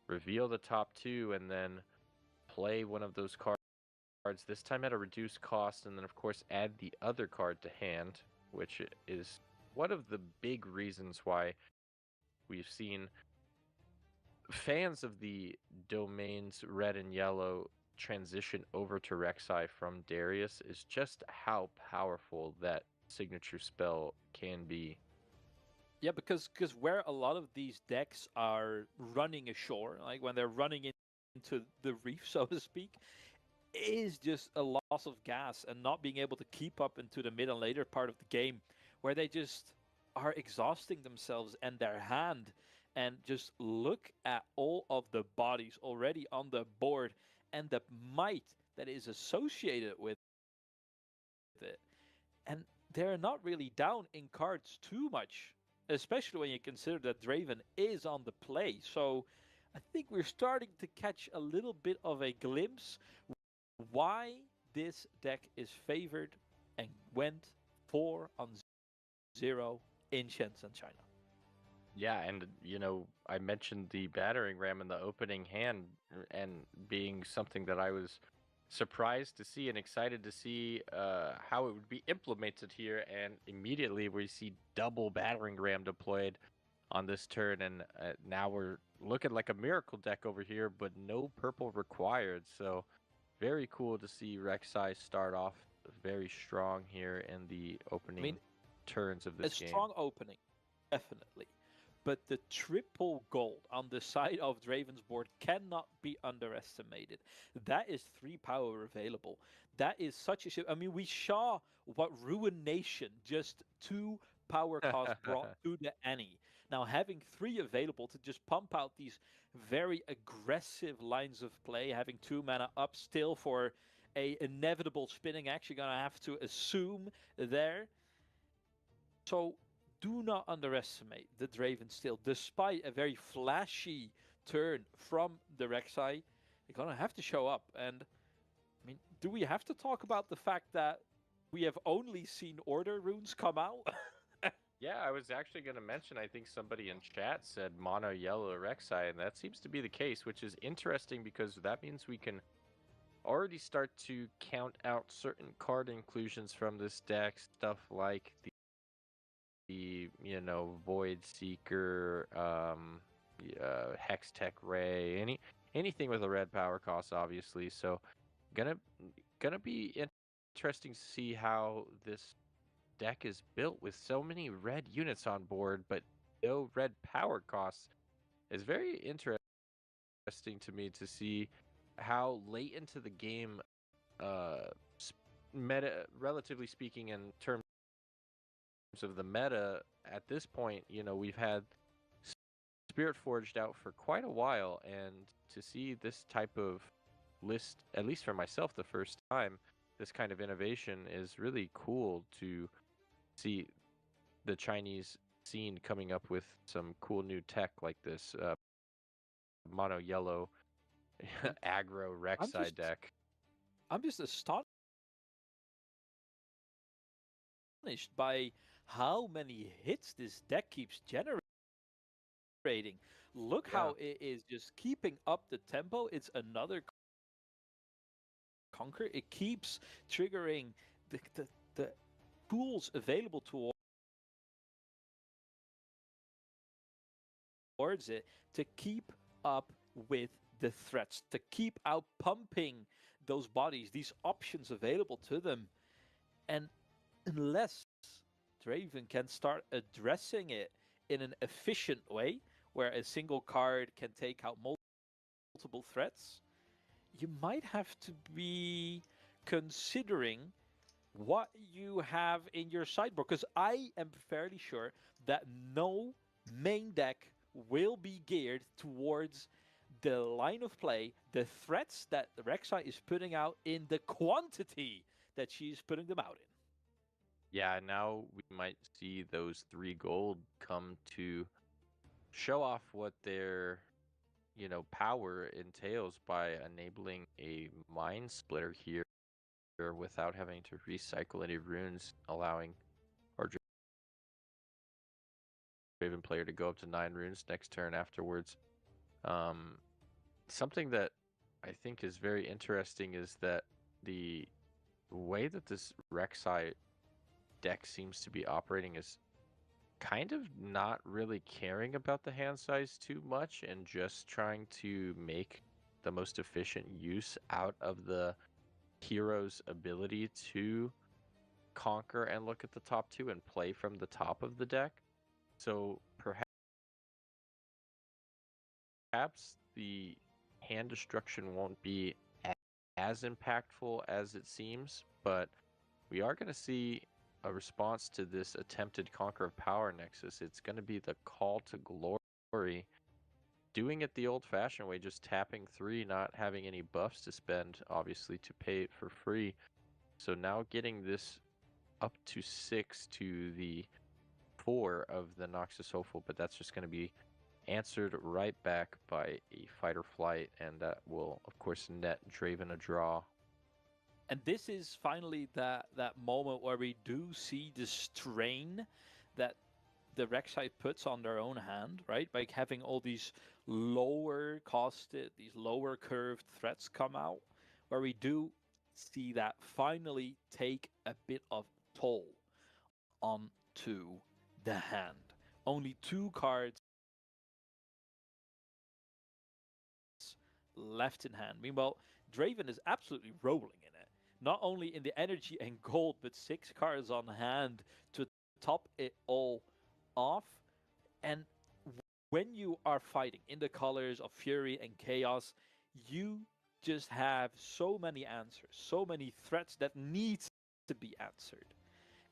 reveal the top 2 and then play one of those cards, this time at a reduced cost, and then of course add the other card to hand, which is one of the big reasons why we've seen fans of the domains red and yellow transition over to Rek'Sai from Darius, is just how powerful that signature spell can be. Yeah, because where a lot of these decks are running ashore, like when they're running into the reef, so to speak, is just a loss of gas and not being able to keep up into the mid and later part of the game, where they just are exhausting themselves and their hand. And just look at all of the bodies already on the board and the might that is associated with it. And they're not really down in cards too much, especially when you consider that Draven is on the play. So I think we're starting to catch a little bit of a glimpse why this deck is favored and went 4-0 in Shenzhen, China. Yeah, and I mentioned the battering ram in the opening hand, and being something that I was surprised to see and excited to see how it would be implemented here, and immediately we see double battering ram deployed on this turn, and now we're looking like a miracle deck over here, but no purple required. So very cool to see Rek'Sai start off very strong here in the opening turns of this game. A strong opening, definitely. But the triple gold on the side of Draven's board cannot be underestimated. That is 3 power available. That is such a shift. I mean, we saw what Ruination just 2 power cost brought to the Annie. Now, having 3 available to just pump out these very aggressive lines of play, having 2 mana up still for a inevitable spinning axe you're gonna have to assume there. So do not underestimate the Draven still. Despite a very flashy turn from the Rek'Sai, they're gonna have to show up. And I mean, do we have to talk about the fact that we have only seen order runes come out? Yeah, I was actually going to mention, I think somebody in chat said mono yellow Rek'Sai, and that seems to be the case, which is interesting because that means we can already start to count out certain card inclusions from this deck, stuff like the Void Seeker, Hex Tech Ray, anything with a red power cost, obviously. So gonna be interesting to see how this deck is built with so many red units on board, but no red power costs. It's very interesting to me to see how late into the game, relatively speaking, in terms of the meta, at this point, we've had Spiritforged out for quite a while, and to see this type of list, at least for myself, the first time, this kind of innovation is really cool to see the Chinese scene coming up with some cool new tech like this mono yellow aggro Rek'Sai deck. I'm just astonished by how many hits this deck keeps generating. Look how it is just keeping up the tempo. It's another conquer. It keeps triggering the tools available towards it to keep up with the threats, to keep out pumping those bodies, these options available to them. And unless Draven can start addressing it in an efficient way, where a single card can take out multiple threats, you might have to be considering what you have in your sideboard. Because I am fairly sure that no main deck will be geared towards the line of play, the threats that the Rek'Sai is putting out in the quantity that she's putting them out in. Yeah, now we might see those 3 gold come to show off what their power entails by enabling a mind splitter here without having to recycle any runes, allowing our Draven player to go up to 9 runes next turn afterwards. Something that I think is very interesting is that the way that this Rek'Sai deck seems to be operating is kind of not really caring about the hand size too much and just trying to make the most efficient use out of the hero's ability to conquer and look at the top 2 and play from the top of the deck. So perhaps the hand destruction won't be as impactful as it seems, but we are going to see a response to this attempted Conquer of Power Nexus. It's going to be the Call to Glory, doing it the old-fashioned way, just tapping 3, not having any buffs to spend, obviously, to pay it for free. So now getting this up to 6 to the 4 of the Noxus Hopeful, but that's just going to be answered right back by a Fight or Flight, and that will, of course, net Draven a draw. And this is finally that moment where we do see the strain that the Rek'Sai puts on their own hand, right? By having all these lower costed, these lower curved threats come out, where we do see that finally take a bit of toll onto the hand. Only 2 cards left in hand. Meanwhile, Draven is absolutely rolling in it. Not only in the energy and gold, but 6 cards on hand to top it all off. And when you are fighting in the colors of Fury and Chaos, you just have so many answers, so many threats that need to be answered.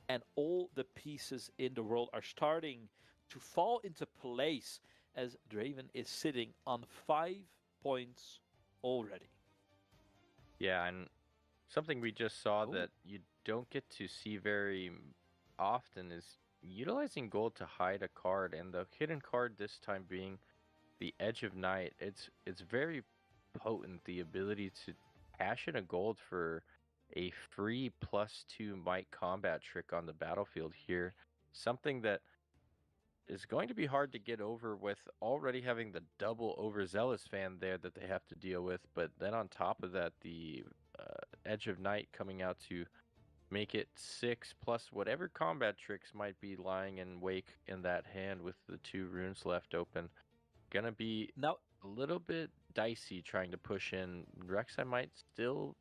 And all the pieces in the world are starting to fall into place as Draven is sitting on 5 points already. Yeah, and something we just saw Ooh. that you don't get to see very often is utilizing gold to hide a card, and the hidden card this time being the Edge of Night. It's very potent, the ability to cash in a gold for a free +2 might combat trick on the battlefield here. Something that is going to be hard to get over with already having the double overzealous fan there that they have to deal with, but then on top of that, the Edge of Night coming out to make it 6 plus whatever combat tricks might be lying in wake in that hand with the 2 runes left open. Gonna be Now, a little bit dicey trying to push in. Rek'Sai might still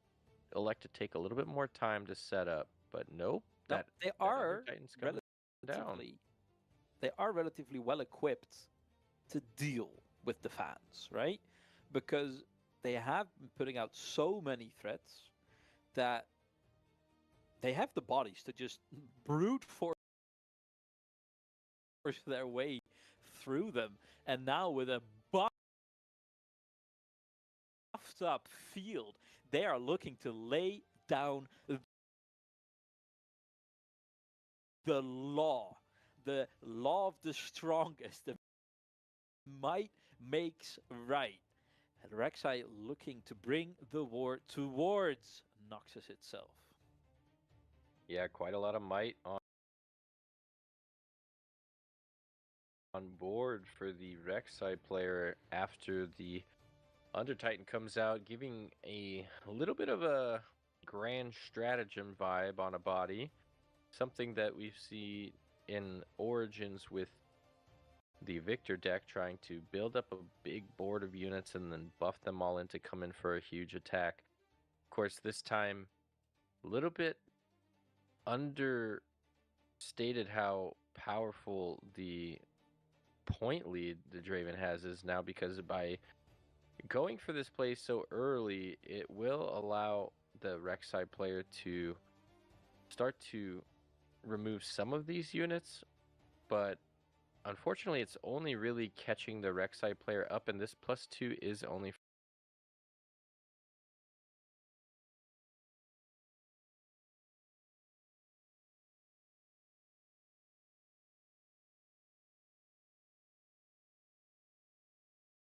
elect to take a little bit more time to set up, but nope, now they that Under are Titan's coming down. relatively well equipped to deal with the fans, right? Because they have been putting out so many threats that they have the bodies to just brute force their way through them. And now with a buffed up field, they are looking to lay down the law of the strongest. The might makes right. And Rek'Sai looking to bring the war towards Noxus itself. Yeah, quite a lot of might on board for the Rek'Sai player after the Under Titan comes out, giving a little bit of a grand stratagem vibe on a body. Something that we see in Origins with the Victor deck trying to build up a big board of units and then buff them all in to come in for a huge attack. Of course, this time, a little bit understated how powerful the point lead the Draven has is now, because by going for this play so early, it will allow the Rek'Sai player to start to remove some of these units, but unfortunately it's only really catching the Rek'Sai player up, and this +2 is only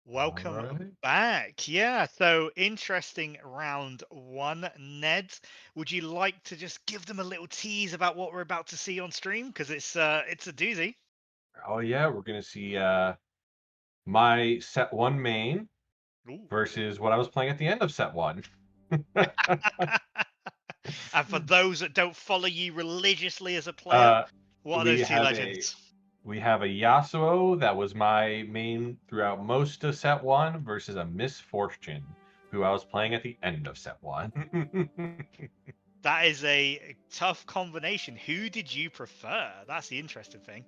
Welcome Alright. back. Yeah, so interesting round one. Ned, would you like to just give them a little tease about what we're about to see on stream? Because it's a doozy. Oh yeah, we're gonna see my set one main Ooh. versus what I was playing at the end of set one. And for those that don't follow you religiously as a player, Uh, what are we those two have legends? a Yasuo that was my main throughout most of set one versus a Misfortune who I was playing at the end of set one. That is a tough combination. Who did you prefer? That's the interesting thing.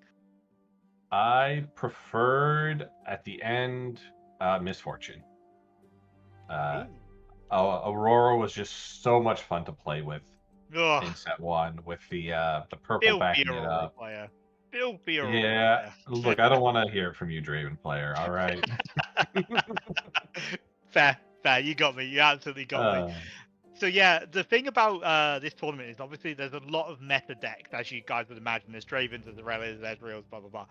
I preferred at the end Misfortune. Ooh. Aurora was just so much fun to play with Ugh, in set one with the purple filthy backing it Aurora up. player. Filthy Aurora Yeah, player. look, I don't want to hear it from you, Draven player. All right. Fair, fair. You got me. You absolutely got me. So yeah, the thing about this tournament is obviously there's a lot of meta decks, as you guys would imagine. There's Dravens, there's Aurelis, there's Ezreals, blah blah blah.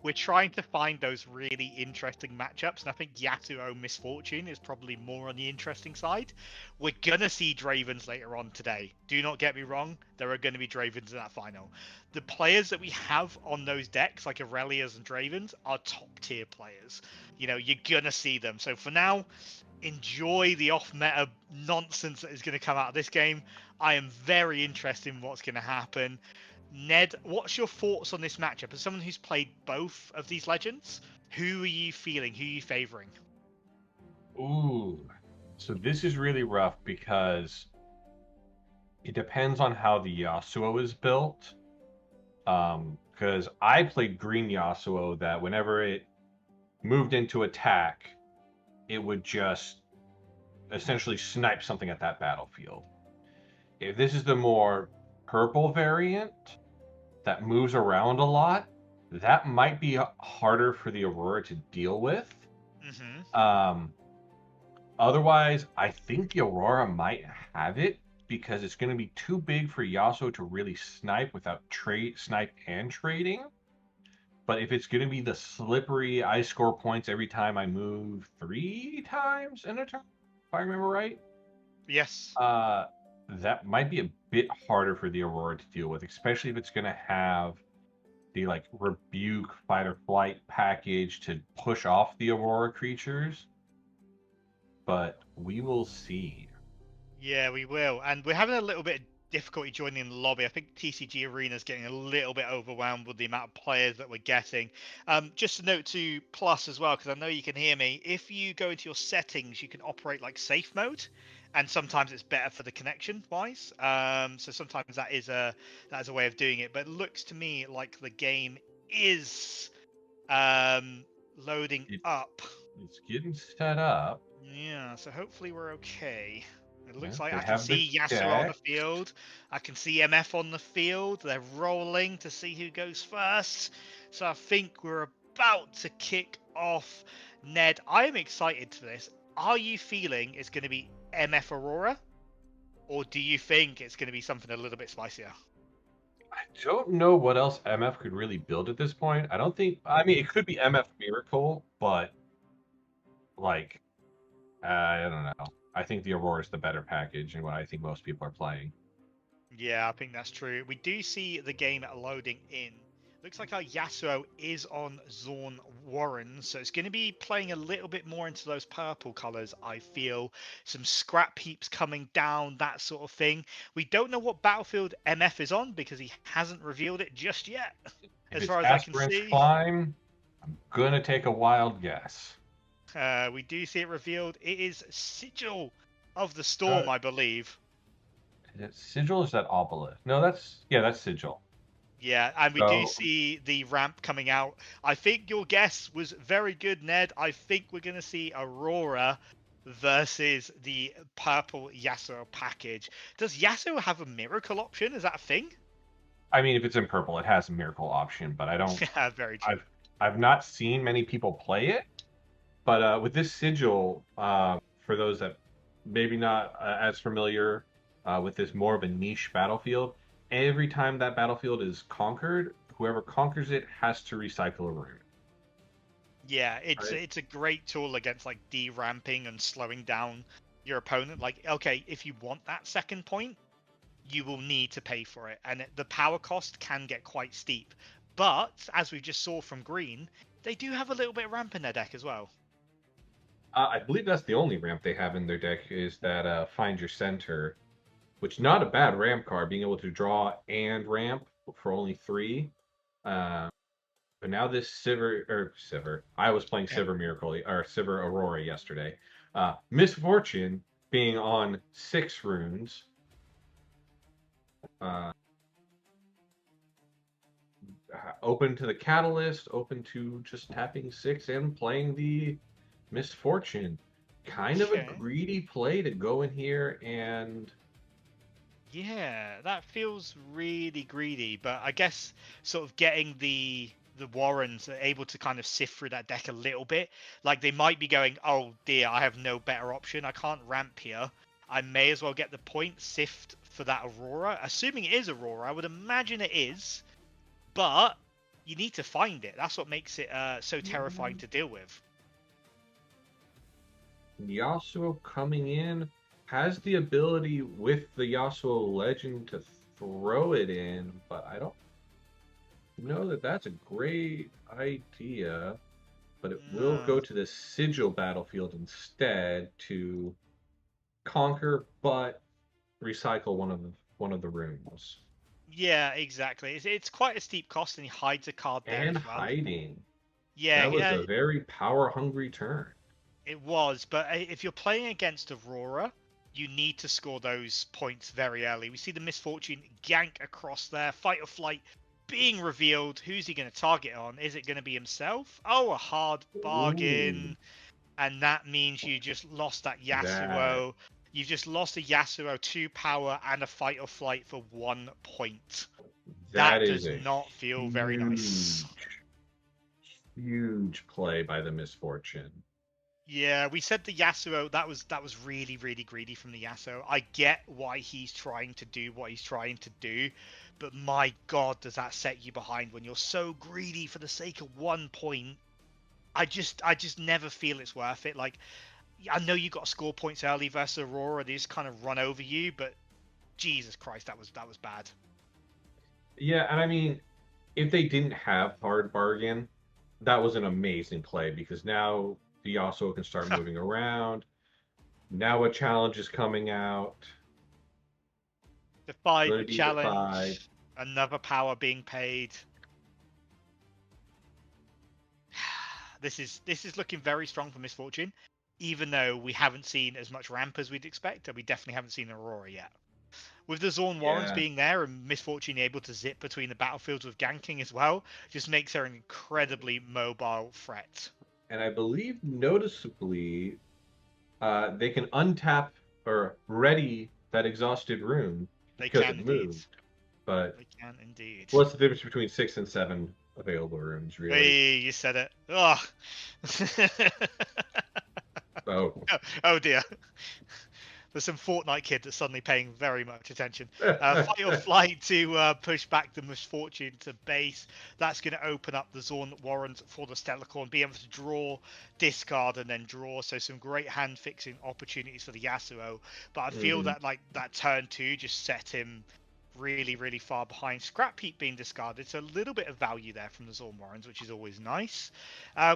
We're trying to find those really interesting matchups, and I think Yasuo Misfortune is probably more on the interesting side. We're gonna see Dravens later on today. Do not get me wrong, there are gonna be Dravens in that final. The players that we have on those decks, like Aurelias and Dravens, are top tier players. You know, you're gonna see them. So for now, enjoy the off-meta nonsense that is going to come out of this game. I am very interested in what's going to happen. Ned, what's your thoughts on this matchup? As someone who's played both of these legends, who are you feeling? Who are you favoring? Ooh, so this is really rough because it depends on how the Yasuo is built. Because I played green Yasuo that whenever it moved into attack, it would just essentially snipe something at that battlefield. If this is the more purple variant that moves around a lot, that might be harder for the Aurora to deal with. Mm-hmm. Otherwise, I think the Aurora might have it because it's going to be too big for Yasuo to really snipe without snipe and trading. But if it's going to be the slippery, I score points every time I move 3 times in a turn, if I remember right, Yes. that might be a bit harder for the Aurora to deal with, especially if it's going to have the like rebuke fight or flight package to push off the Aurora creatures. But we will see. Yeah, we will. And we're having a little bit of difficulty joining the lobby. I think TCG Arena is getting a little bit overwhelmed with the amount of players that we're getting. Just a note to Plus as well, because I know you can hear me. If you go into your settings, you can operate like safe mode, and sometimes it's better for the connection wise. So sometimes that is a way of doing it. But it looks to me like the game is loading up. It's getting set up. Yeah, so hopefully we're okay. It Yeah, looks like they I can have the see Yasuo on the deck. field. I can see MF on the field. They're rolling to see who goes first. So I think we're about to kick off. Ned, I am excited for this. Are you feeling it's going to be MF Aurora? Or do you think it's going to be something a little bit spicier? I don't know what else MF could really build at this point. I don't think. I mean, it could be MF Miracle, but like, I don't know. I think the Aurora is the better package and what I think most people are playing. Yeah, I think that's true. We do see the game loading in. Looks like our Yasuo is on Zorn Warren, so it's going to be playing a little bit more into those purple colours, I feel. Some scrap heaps coming down, that sort of thing. We don't know what battlefield MF is on because he hasn't revealed it just yet, If as it's far as I can Aspirant's see. Climb, I'm gonna take a wild guess. We do see it revealed. It is Sigil of the Storm, Uh, I believe. is it Sigil or is that Obelisk? No, that's Sigil. Yeah, and we do So see the ramp coming out. I think your guess was very good, Ned. I think we're going to see Aurora versus the purple Yasuo package. Does Yasuo have a miracle option? Is that a thing? I mean, if it's in purple, it has a miracle option, but I don't. Yeah, very true. I've not seen many people play it. But with this sigil, for those that maybe not as familiar with this more of a niche battlefield, every time that battlefield is conquered, whoever conquers it has to recycle a rune. Yeah, it's Right? it's a great tool against like de-ramping and slowing down your opponent. Like, okay, if you want that second point, you will need to pay for it, and the power cost can get quite steep. But as we just saw from Green, they do have a little bit of ramp in their deck as well. I believe that's the only ramp they have in their deck is that Find Your Center, which not a bad ramp card, being able to draw and ramp for only 3. Uh, but now this Sivir, I was playing Yeah. Sivir Miracle or Sivir Aurora yesterday. Misfortune being on 6 runes. Uh, open to the Catalyst, open to just tapping 6 and playing the Misfortune. Kind of a Okay. greedy play to go in here and Yeah, that feels really greedy, but I guess sort of getting the Warrens are able to kind of sift through that deck a little bit. Like they might be going, oh dear, I have no better option. I can't ramp here. I may as well get the point, sift for that Aurora. Assuming it is Aurora, I would imagine it is, but you need to find it. That's what makes it so terrifying to deal with. Yasuo coming in has the ability with the Yasuo Legend to throw it in, but I don't know that that's a great idea. But it will go to the Sigil battlefield instead to conquer, but recycle one of the runes. Yeah, exactly. It's quite a steep cost, and he hides a card there And as well. hiding. Yeah, That was yeah, a very power hungry turn. it was. But if you're playing against Aurora, you need to score those points very early. We see the Misfortune gank across there, fight or flight being revealed. Who's he going to target on? Is it going to be himself? Oh, a hard bargain. Ooh, And that means you just lost that that Yasuo. You've just lost a Yasuo 2 power and a fight or flight for 1 point. that That is does a not feel very nice. huge play by the Misfortune. Yeah, we said the Yasuo, that was really, really greedy from the Yasuo. I get why he's trying to do what he's trying to do, but my God, does that set you behind when you're so greedy for the sake of 1 point? I just never feel it's worth it. Like, I know you got to score points early versus Aurora, they just kind of run over you, but Jesus Christ, that was bad. Yeah, and I mean, if they didn't have hard bargain, that was an amazing play because now the Yasuo can start moving around. Now a challenge is coming out. Defied Going the to be defied. challenge, another power being paid. This is looking very strong for Misfortune, even though we haven't seen as much ramp as we'd expect, and we definitely haven't seen Aurora yet. With the Zorn Warrens Yeah, being there and Misfortune able to zip between the battlefields with ganking as well, just makes her an incredibly mobile threat. and I believe noticeably they can untap or ready that exhausted rune They because can it indeed. moved. But They can indeed. what's the difference between 6 and 7 available runes, really? Hey, you said it. Oh. Oh. Oh dear. There's some Fortnite kid that's suddenly paying very much attention. Fight or flight to push back the Misfortune to base. That's going to open up the Zorn Warrens for the Stellarcorn, be able to draw, discard, and then draw. So some great hand fixing opportunities for the Yasuo. But I feel Mhm. that like that turn 2 just set him really, really far behind. Scrap Heap being discarded, so a little bit of value there from the Zorn Warrens, which is always nice.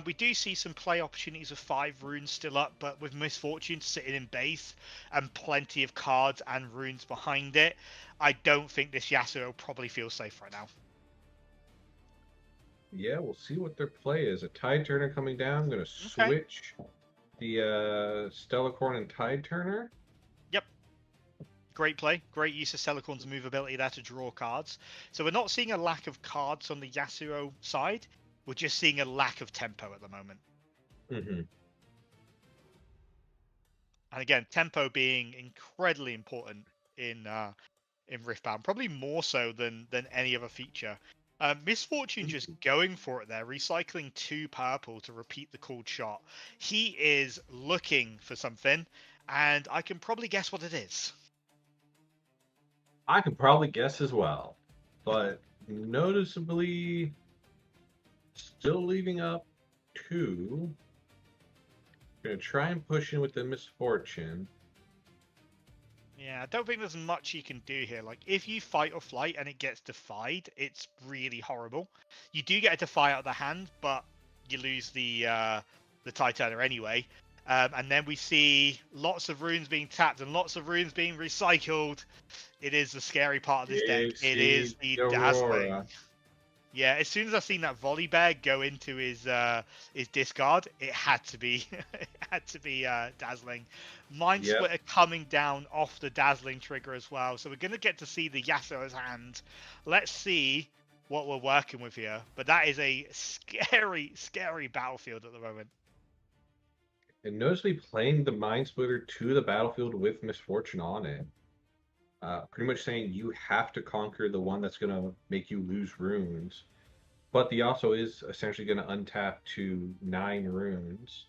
We do see some play opportunities with 5 runes still up, but with Misfortune sitting in base and plenty of cards and runes behind it, I don't think this Yasuo probably feels safe right now. Yeah, we'll see what their play is. A Tide Turner coming down. I'm going to Okay. switch the Stellacorn and Tide Turner. Yep. Great play. Great use of Celicorn's movability there to draw cards. So we're not seeing a lack of cards on the Yasuo side. We're just seeing a lack of tempo at the moment. Mm-hmm. And again, tempo being incredibly important in Riftbound, probably more so than any other feature. Misfortune just going for it there, recycling 2 purple to repeat the called shot. He is looking for something, and I can probably guess what it is. I could probably guess as well, but noticeably still leaving up 2. Gonna try and push in with the Misfortune. Yeah, I don't think there's much you can do here. Like, if you fight or flight and it gets defied, it's really horrible. You do get a defy out of the hand, but you lose the Titana anyway. And then we see lots of runes being tapped and lots of runes being recycled. It is the scary part of this deck. Big It is Siege the Aurora. dazzling. Yeah, as soon as I seen that volley bag go into his discard, it had to be dazzling. Mind Yep. Splitter coming down off the dazzling trigger as well. So we're gonna get to see the Yasuo's hand. Let's see what we're working with here. But that is a scary, scary battlefield at the moment. And noticeably playing the Mind Splitter to the battlefield with Misfortune on it. Pretty much saying you have to conquer the one that's going to make you lose runes. But the also is essentially going to untap to 9 runes.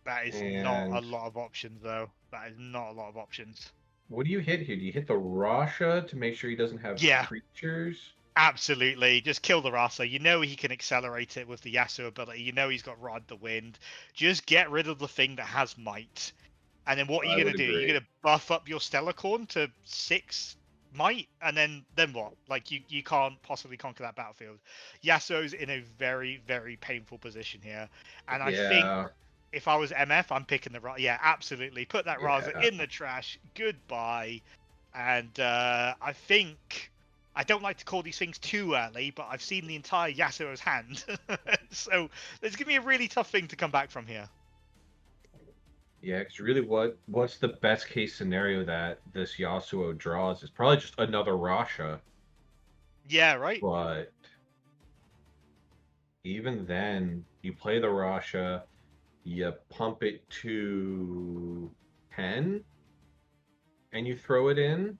That is not a lot of options, though. That is not a lot of options. What do you hit here? Do you hit the Rasha to make sure he doesn't have creatures? Absolutely. Just kill the Rasa. You know he can accelerate it with the Yasuo ability. You know he's got Rod the Wind. Just get rid of the thing that has might. And then what are you going to do? Agree. You're going to buff up your Stellarcorn to 6 might? And then what? Like, you can't possibly conquer that battlefield. Yasuo's in a very, very painful position here. And I think if I was MF, I'm picking the Rasa. Yeah, absolutely. Put that Rasa in the trash. Goodbye. And I think... I don't like to call these things too early, but I've seen the entire Yasuo's hand. So it's going to be a really tough thing to come back from here. Yeah, because really what's the best case scenario that this Yasuo draws is probably just another Rasha. Yeah, right? But even then, you play the Rasha, you pump it to 10, and you throw it in,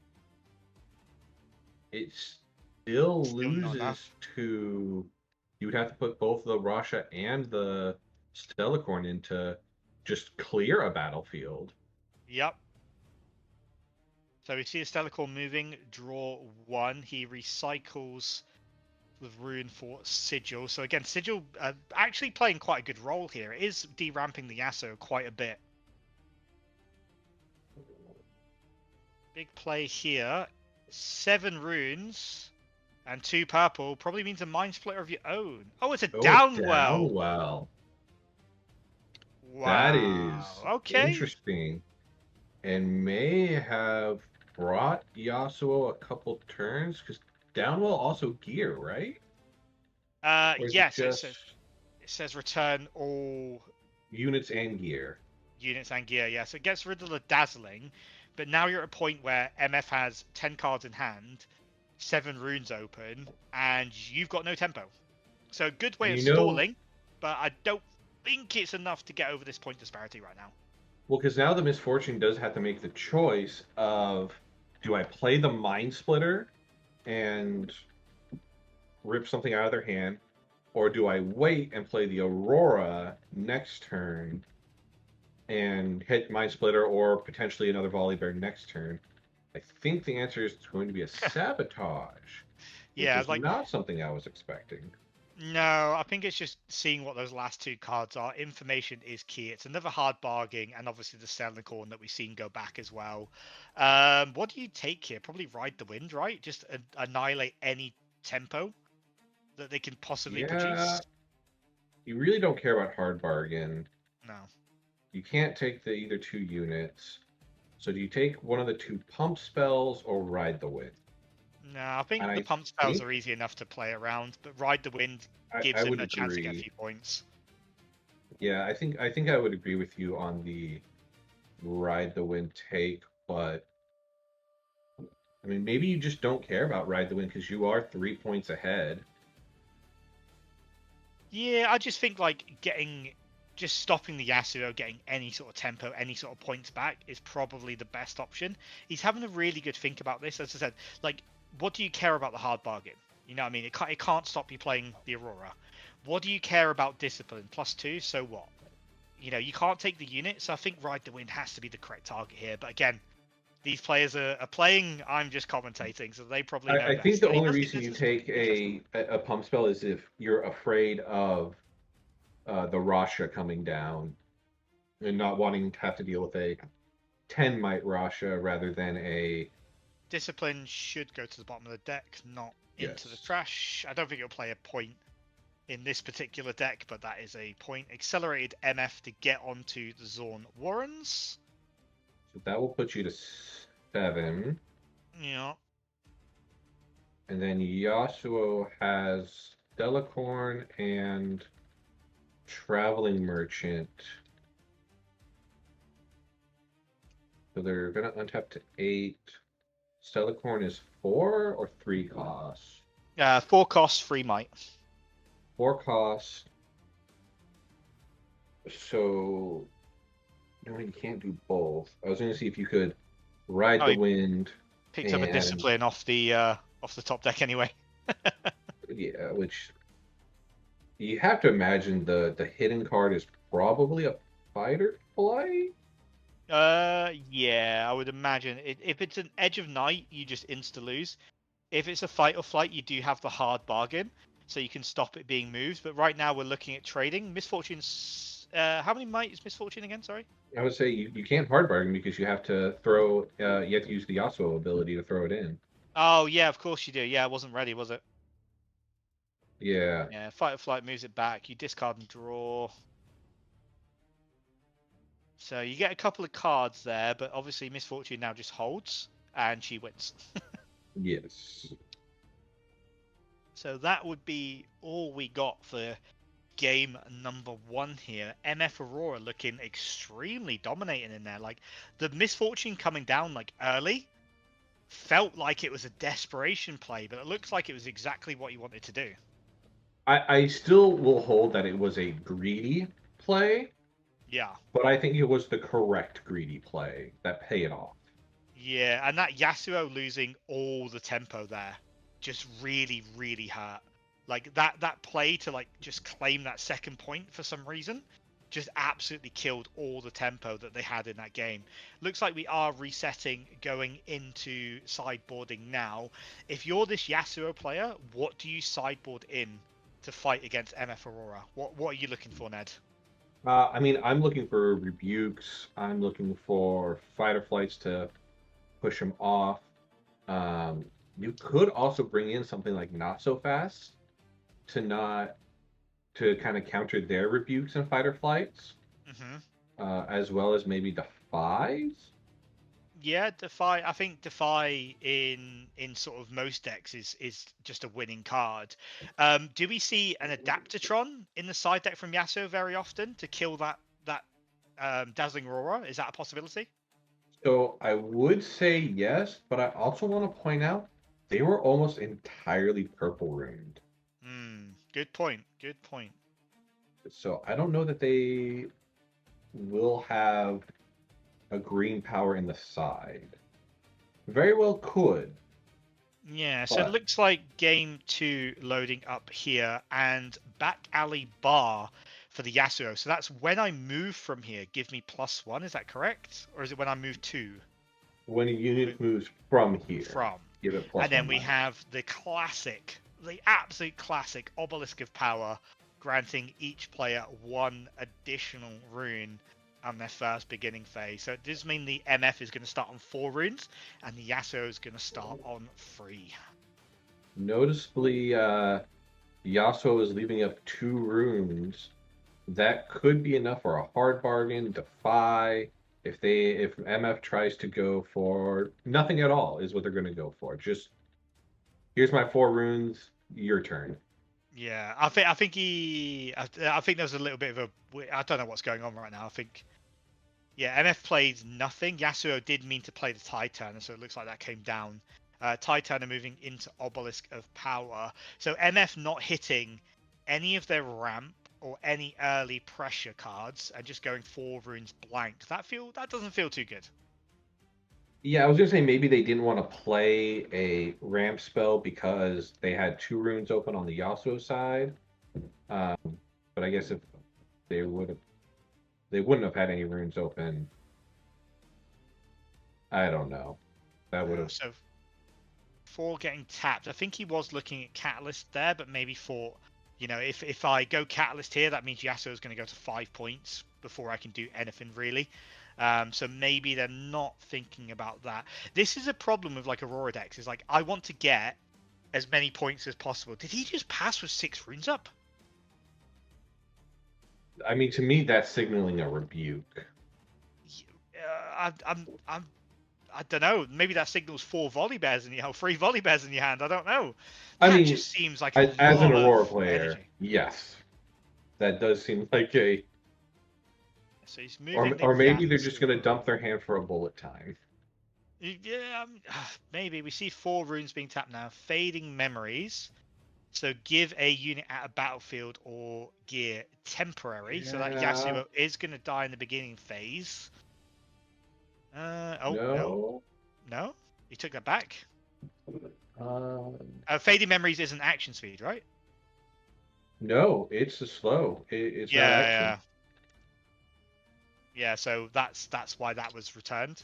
it still loses to... You would have to put both the Rasha and the Stellacorn into just clear a battlefield. Yep. So we see a Stellar Core moving, draw 1. He recycles the rune for Sigil. So again, Sigil actually playing quite a good role here. It is de-ramping the Yasuo quite a bit. Big play here. 7 runes and 2 purple probably means a Mind Splitter of your own. Oh, it's a downwell. Downwell. Wow. That is okay. interesting. And may have brought Yasuo a couple turns, because downwell also gear, right? Or is Yes, it just it says return all units and gear. units and gear. Yeah, so it gets rid of the dazzling, but now you're at a point where MF has 10 cards in hand, 7 runes open, and you've got no tempo. So good way And of you know- stalling, but I don't think it's enough to get over this point disparity right now. Well, because now the Misfortune does have to make the choice of, do I play the Mind Splitter and rip something out of their hand, or do I wait and play the Aurora next turn and hit Mind Splitter or potentially another Volley Bear next turn? I think the answer is going to be a Sabotage. Yeah, which is like not something I was expecting. no, I think it's just seeing what those last 2 cards are. Information is key. It's another hard bargain, and obviously the Selenicorn that we've seen go back as well. What do you take here? Probably Ride the Wind, right? Just annihilate any tempo that they can possibly produce. You really don't care about hard bargain. No. You can't take the either 2 units. So do you take one of the 2 pump spells or Ride the Wind? No, I think And the I pump spells think- are easy enough to play around, but Ride the Wind I gives him would a chance to get a agree. few points. Yeah, I think I would agree with you on the Ride the Wind take, but I mean, maybe you just don't care about Ride the Wind because you are 3 points ahead. Yeah, I just think like just stopping the Yasuo, getting any sort of tempo, any sort of points back is probably the best option. He's having a really good think about this. As I said, like, what do you care about the hard bargain? You know what I mean? It can't stop you playing the Aurora. What do you care about discipline? +2, so what? You know, you can't take the unit, so I think Ride the Wind has to be the correct target here. But again, these players are playing, I'm just commentating, so they probably know I best. think the But it only does- it reason does you just take interesting. a pump spell is if you're afraid of the Rasha coming down and not wanting to have to deal with a 10 might Rasha rather than a Discipline should go to the bottom of the deck, not into the Yes. trash. I don't think it'll play a point in this particular deck, but that is a point. Accelerated MF to get onto the Zorn Warrens. So that will put you to 7. Yeah. And then Yasuo has Delacorn and Traveling Merchant. So they're going to untap to 8. Stellacorn is 4 or 3 costs? 4 costs, 3 might. 4 costs. So no, you can't do both. I was going to see if you could Ride Oh, the you Wind. Picked up a And- discipline off the top deck anyway. Yeah, which you have to imagine the hidden card is probably a fighter flight. Yeah, I would imagine if it's an Edge of Night, you just insta lose. If it's a fight or flight, you do have the hard bargain, so you can stop it being moved. But right now we're looking at trading. Misfortune's how many might is Misfortune again? Sorry. I would say you can't hard bargain because you have to throw. You have to use the Yasuo ability to throw it in. Oh yeah, of course you do. Yeah, it wasn't ready, was it? Yeah. Yeah, fight or flight moves it back. You discard and draw. So you get a couple of cards there, but obviously Misfortune now just holds, and she wins. Yes. So that would be all we got for game number 1 here. MF Aurora looking extremely dominating in there. Like, the Misfortune coming down like early felt like it was a desperation play, but it looks like it was exactly what he wanted to do. I still will hold that it was a greedy play, Yeah. but I think it was the correct greedy play that paid off. Yeah, and that Yasuo losing all the tempo there just really, really hurt. Like that play to like just claim that second point for some reason just absolutely killed all the tempo that they had in that game. Looks like we are resetting going into sideboarding now. If you're this Yasuo player, what do you sideboard in to fight against MF Aurora? What are you looking for, Ned? I mean, I'm looking for rebukes. I'm looking for fight or flights to push him off. Um, you could also bring in something like not so fast to not to kind of counter their rebukes and fight or flights, as well as maybe defies. Yeah, Defy. I think Defy in sort of most decks is just a winning card. Do we see an Adaptatron in the side deck from Yasuo very often to kill that Dazzling Aurora? Is that a possibility? So I would say yes, but I also want to point out they were almost entirely purple runed. Good point. Good point. So I don't know that they will have a green power in the side. Very well could. Yeah, so it But looks like game 2 loading up here and back alley bar for the Yasuo. So that's when I move from here, give me +1. Is that correct? Or is it when I move 2? when a unit moves from here, From. give it And then +1/-. we have the classic, the absolute classic Obelisk of Power, granting each player 1 additional rune on their first beginning phase. So it does mean the MF is going to start on 4 runes, and the Yasuo is going to start on 3. Noticeably, Yasuo is leaving up 2 runes. That could be enough for a hard bargain, defy. If MF tries to go for nothing at all, is what they're going to go for. Just here's my 4 runes, your turn. Yeah, I think there's a little bit of I don't know what's going on right now. I think, yeah, MF played nothing. Yasuo did mean to play the Titan, so it looks like that came down. Titan are moving into Obelisk of Power. So MF not hitting any of their ramp or any early pressure cards and just going 4 runes blank. That doesn't feel too good. Yeah, I was gonna say maybe they didn't want to play a ramp spell because they had 2 runes open on the Yasuo side. But I guess if they wouldn't have had any runes open. I don't know. That would have. So for getting tapped, I think he was looking at Catalyst there, but maybe for, if I go Catalyst here, that means Yasuo is going to go to 5 points before I can do anything really. So maybe they're not thinking about that. This is a problem with like Aurora decks. Is like I want to get as many points as possible. Did he just pass with 6 runes up? I mean, to me, that's signaling a rebuke. I don't know. Maybe that signals 4 volley bears in your hand, 3 volley bears in your hand. I don't know. I mean, just seems like as an Aurora player, energy. yes, that does seem like a. So he's moving. Or maybe they're just going to dump their hand for a bullet time. Yeah, maybe. We see 4 runes being tapped now. Fading Memories. So give a unit at a battlefield or gear temporary. So that Yasuo is going to die in the beginning phase. No. He took that back. Fading Memories isn't action speed, right? No, it's a slow. It's not action. Yeah, so that's why that was returned.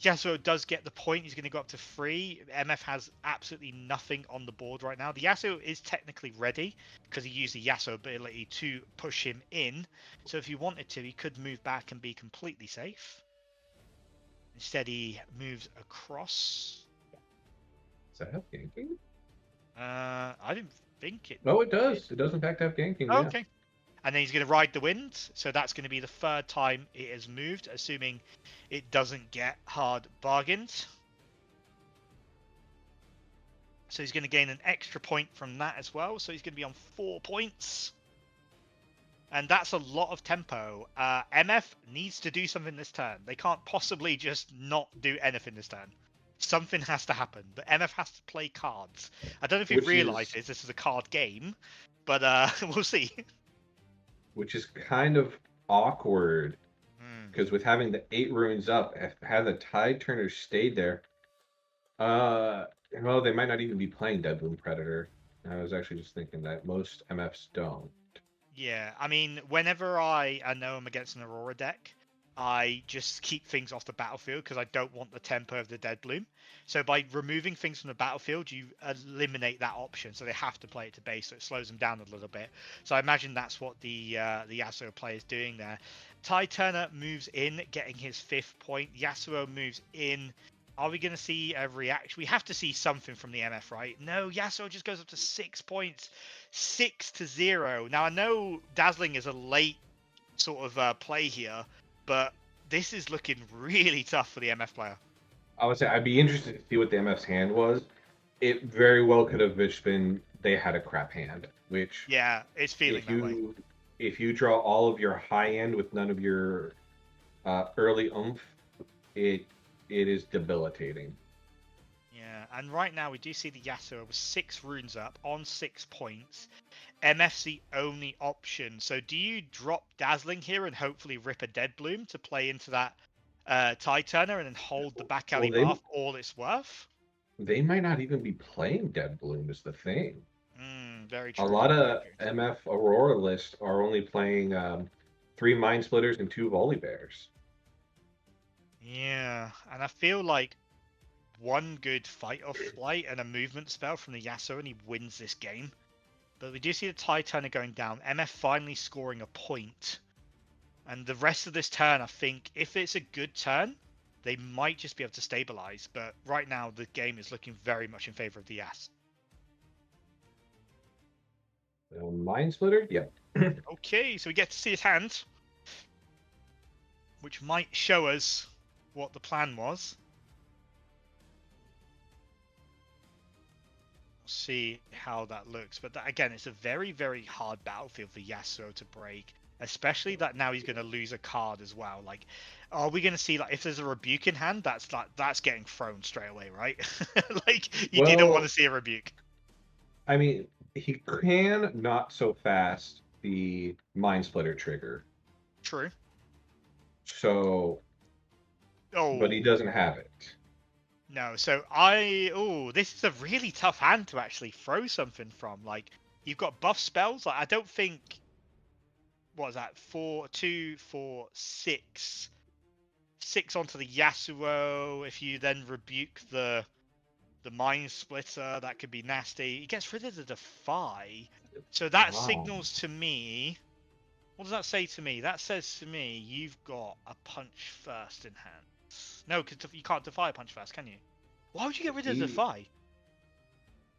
Yasuo does get the point. He's going to go up to 3. MF has absolutely nothing on the board right now. The Yasuo is technically ready because he used the Yasuo ability to push him in. So if he wanted to, he could move back and be completely safe. Instead, he moves across. Does that have ganking? I didn't think it. No, it does. It does in fact have ganking. Oh, yeah. okay. And then he's going to ride the wind. So that's going to be the 3rd time it has moved, assuming it doesn't get hard bargains. So he's going to gain an extra point from that as well. So he's going to be on 4 points. And that's a lot of tempo. MF needs to do something this turn. They can't possibly just not do anything this turn. Something has to happen. But MF has to play cards. I don't know if he realizes this is a card game, but we'll see. Which is kind of awkward. Because with having the 8 runes up, had the Tide Turner stayed there, well, they might not even be playing Deadloom Predator. I was actually just thinking that most MFs don't. Yeah, I mean, whenever I know I'm against an Aurora deck, I just keep things off the battlefield because I don't want the tempo of the Dead Bloom. So by removing things from the battlefield, you eliminate that option. So they have to play it to base, so it slows them down a little bit. So I imagine that's what the Yasuo player is doing there. Ty Turner moves in, getting his 5th point. Yasuo moves in. Are we going to see a reaction? We have to see something from the MF, right? No, Yasuo just goes up to 6 points, 6-0. Now I know Dazzling is a late sort of play here, but this is looking really tough for the MF player. I would say I'd be interested to see what the MF's hand was. It very well could have just been they had a crap hand, which Yeah, it's feeling that way. if you draw all of your high end with none of your early oomph, it is debilitating. Yeah, and right now we do see the Yasuo with 6 runes up on 6 points. MF's the only option. So do you drop Dazzling here and hopefully rip a Dead Bloom to play into that Tide Turner and then hold the back alley Well, buff all it's worth? they might not even be playing Dead Bloom is the thing. Very A true. lot very of true. MF Aurora lists are only playing 3 Mind Splitters and 2 Volley Bears. Yeah, and I feel like one good fight off flight and a movement spell from the Yasuo and he wins this game. But we do see the Tide Turner going down. MF finally scoring a point. And the rest of this turn, I think, if it's a good turn, they might just be able to stabilize. But right now, the game is looking very much in favor of the Yas. Mind Splitter? Yep. Okay, so we get to see his hand, which might show us what the plan was. See how that looks. But that, again, it's a very, very hard battlefield for Yasuo to break. Especially that now he's going to lose a card as well. Like, are we going to see, like, if there's a rebuke in hand, that's getting thrown straight away, right? Like, you didn't want to see a rebuke. I mean, he can not so fast the Mind Splitter trigger. True. So, but he doesn't have it. No, so this is a really tough hand to actually throw something from. Like, you've got buff spells. Like, I don't think, what is that? 4, 2, 4, 6. 6 onto the Yasuo. If you then rebuke the Mind Splitter, that could be nasty. He gets rid of the Defy. So that signals to me. What does that say to me? That says to me you've got a punch first in hand. No, because you can't Defy a punch first, can you? Why would you get rid of the Defy?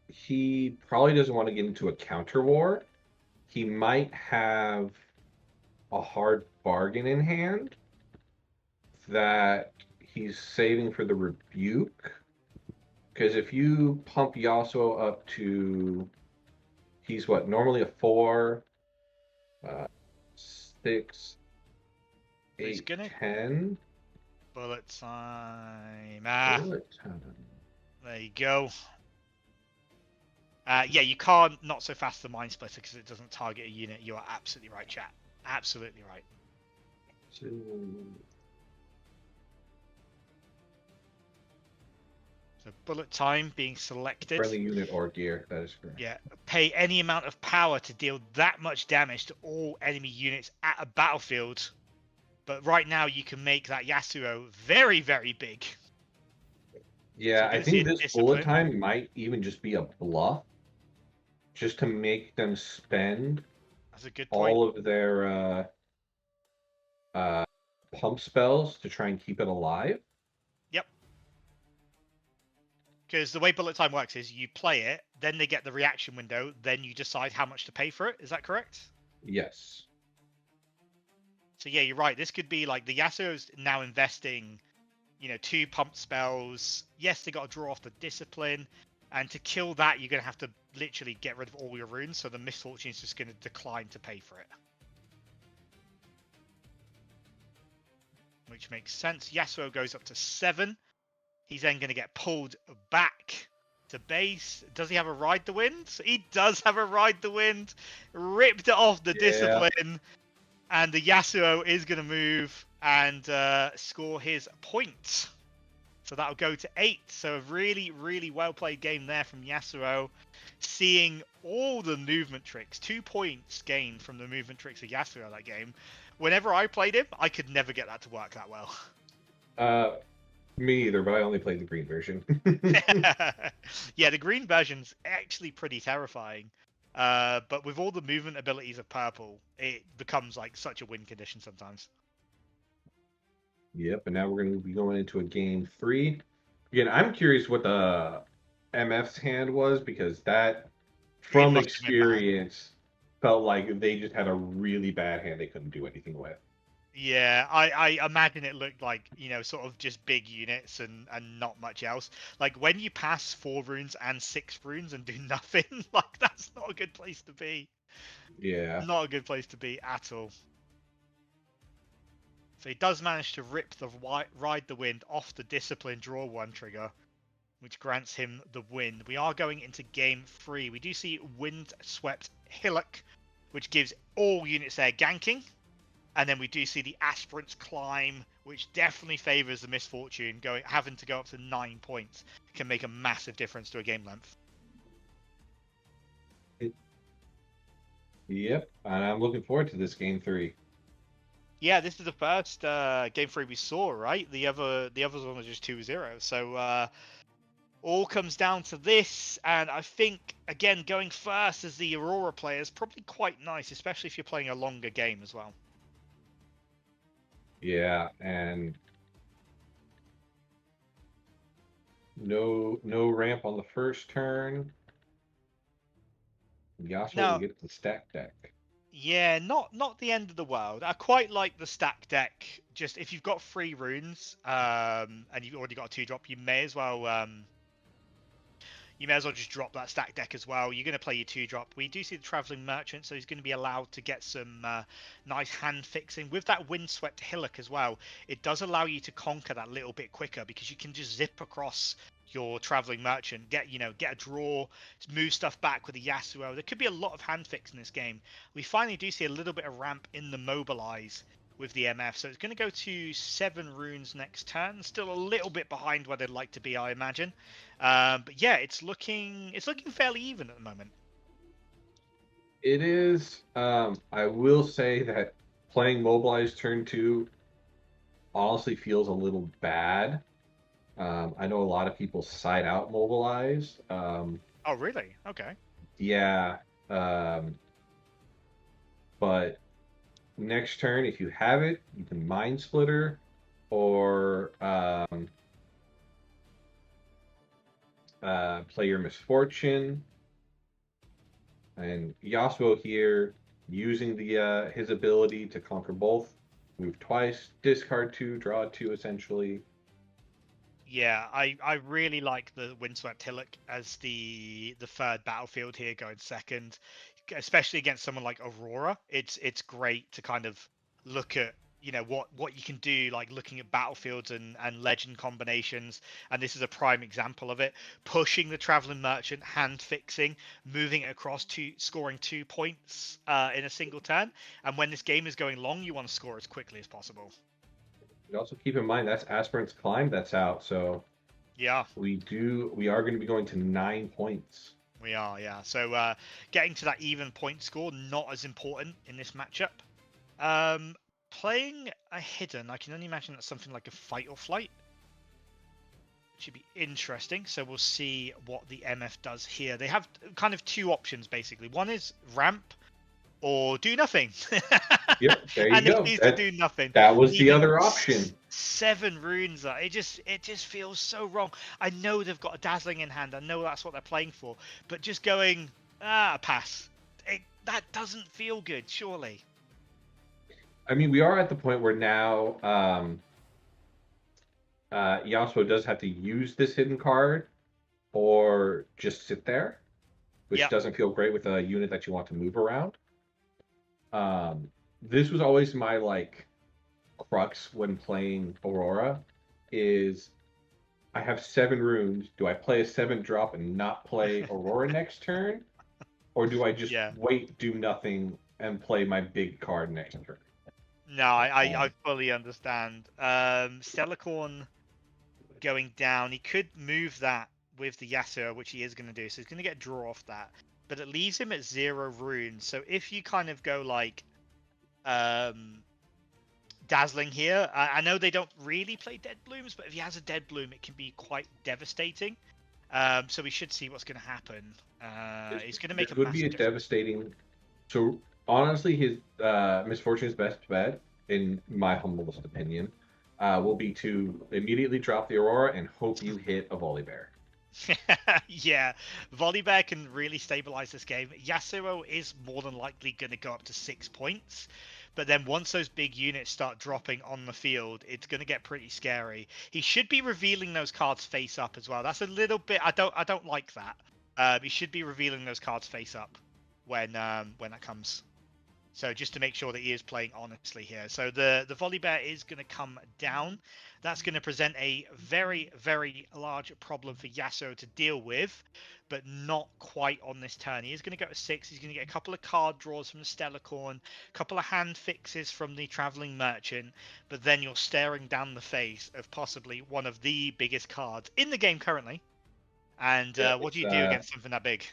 He probably doesn't want to get into a counter war. He might have a hard bargain in hand that he's saving for the rebuke. Because if you pump Yasuo up to, he's what, normally a 4, 6, 8, 10. Bullet time. Bullet time. There you go. Yeah, you can't not so fast the Mind Splitter because it doesn't target a unit. You are absolutely right, chat. Absolutely right. So bullet time being selected. Friendly unit or gear, that is correct. Yeah, pay any amount of power to deal that much damage to all enemy units at a battlefield. But right now you can make that Yasuo very, very big. Yeah, so I think this bullet time might even just be a bluff. Just to make them spend That's a good point. all of their pump spells to try and keep it alive. Yep. Because the way bullet time works is you play it, then they get the reaction window, then you decide how much to pay for it. Is that correct? Yes. So yeah, you're right. This could be like the Yasuo's now investing, 2 pump spells. Yes, they got to draw off the discipline. And to kill that, you're going to have to literally get rid of all your runes. So the misfortune is just going to decline to pay for it. Which makes sense. Yasuo goes up to 7. He's then going to get pulled back to base. Does he have a Ride the Wind? He does have a Ride the Wind. Ripped it off the discipline. And the Yasuo is going to move and score his point. So that'll go to 8. So a really, really well played game there from Yasuo. Seeing all the movement tricks. 2 points gained from the movement tricks of Yasuo that game. Whenever I played him, I could never get that to work that well. Me either, but I only played the green version. Yeah, the green version's actually pretty terrifying. But with all the movement abilities of purple, it becomes like such a win condition sometimes. Yep, and now we're going to be going into a game 3. Again, I'm curious what the MF's hand was, because that, from must have been bad. experience, felt like they just had a really bad hand they couldn't do anything with. Yeah, I imagine it looked like, sort of just big units and not much else. Like when you pass 4 runes and 6 runes and do nothing, like that's not a good place to be. Yeah. Not a good place to be at all. So he does manage to rip the Ride the Wind off the Discipline Draw 1 trigger, which grants him the win. We are going into game 3. We do see Windswept Hillock, which gives all units there ganking. And then we do see the Aspirant's Climb, which definitely favors the Misfortune. Having to go up to 9 points can make a massive difference to a game length. Yep, and I'm looking forward to this game 3. Yeah, this is the first game 3 we saw, right? The others one was just 2-0. So all comes down to this, and I think again going first as the Aurora player is probably quite nice, especially if you're playing a longer game as well. Yeah, and no ramp on the first turn. Yasuo Now, will get the stack deck. Yeah, not the end of the world. I quite like the stack deck. Just if you've got 3 runes, and you've already got a 2-drop, you may as well just drop that stack deck as well. You're going to play your 2-drop. We do see the Traveling Merchant, so he's going to be allowed to get some nice hand fixing. With that Windswept Hillock as well, it does allow you to conquer that little bit quicker because you can just zip across your Traveling Merchant, get a draw, move stuff back with the Yasuo. There could be a lot of hand fix in this game. We finally do see a little bit of ramp in the Mobilize with the MF, so it's going to go to 7 runes next turn. Still a little bit behind where they'd like to be, I imagine. But yeah, it's looking fairly even at the moment. It is. I will say that playing Mobilize turn 2 honestly feels a little bad. I know a lot of people side out Mobilize. Oh, really? Okay. Yeah. But next turn, if you have it, you can Mind Splitter or play your Misfortune. And Yasuo here, using the his ability to conquer both, move twice, discard 2, draw 2, essentially. Yeah, I really like the Windswept Hillock as the third battlefield here going second, especially against someone like Aurora. It's great to kind of look at what you can do, like looking at battlefields and legend combinations, and this is a prime example of it. Pushing the Traveling Merchant, hand fixing, moving it across to scoring 2 points in a single turn, and when this game is going long, you want to score as quickly as possible. And also keep in mind that's Aspirant's Climb that's out, so Yeah, we are going to be going to 9 points. we are, yeah. So getting to that even point score, not as important in this matchup. Playing a hidden, I can only imagine that's something like a Fight or Flight. Should be interesting. So we'll see what the MF does here. They have kind of 2 options, basically. One is ramp or do nothing. Yep, there you and go. it needs to do nothing. That was the Even other option. 7 runes. It just feels so wrong. I know they've got a Dazzling in hand. I know that's what they're playing for. But just going, pass. That doesn't feel good, surely. I mean, we are at the point where now Yasuo does have to use this hidden card or just sit there, which doesn't feel great with a unit that you want to move around. This was always my crux when playing Aurora is I have 7 runes. Do I play a 7-drop and not play Aurora next turn? Or do I just wait, do nothing, and play my big card next turn? No, I fully understand. Stellacorn going down. He could move that with the Yasuo, which he is going to do. So he's going to get draw off that. But it leaves him at 0 runes. So if you kind of go like Dazzling here, I know they don't really play Dead Blooms, but if he has a Dead Bloom, it can be quite devastating. So we should see what's going to happen. He's going to make This a would be massive a difference. devastating. So honestly, his Misfortune's best bet, in my humblest opinion, will be to immediately drop the Aurora and hope you hit a Volibear. Yeah, Volibear can really stabilize this game. Yasuo is more than likely going to go up to 6 points, but then once those big units start dropping on the field, it's going to get pretty scary. He should be revealing those cards face up as well. That's a little bit. I don't like that. He should be revealing those cards face up when that comes. So just to make sure that he is playing honestly here. So the Volibear is going to come down. That's going to present a very, very large problem for Yasuo to deal with, but not quite on this turn. He is going to go to 6. He's going to get a couple of card draws from the Stellarcorn, a couple of hand fixes from the Traveling Merchant, but then you're staring down the face of possibly one of the biggest cards in the game currently. And Yeah, what do you do against something that big?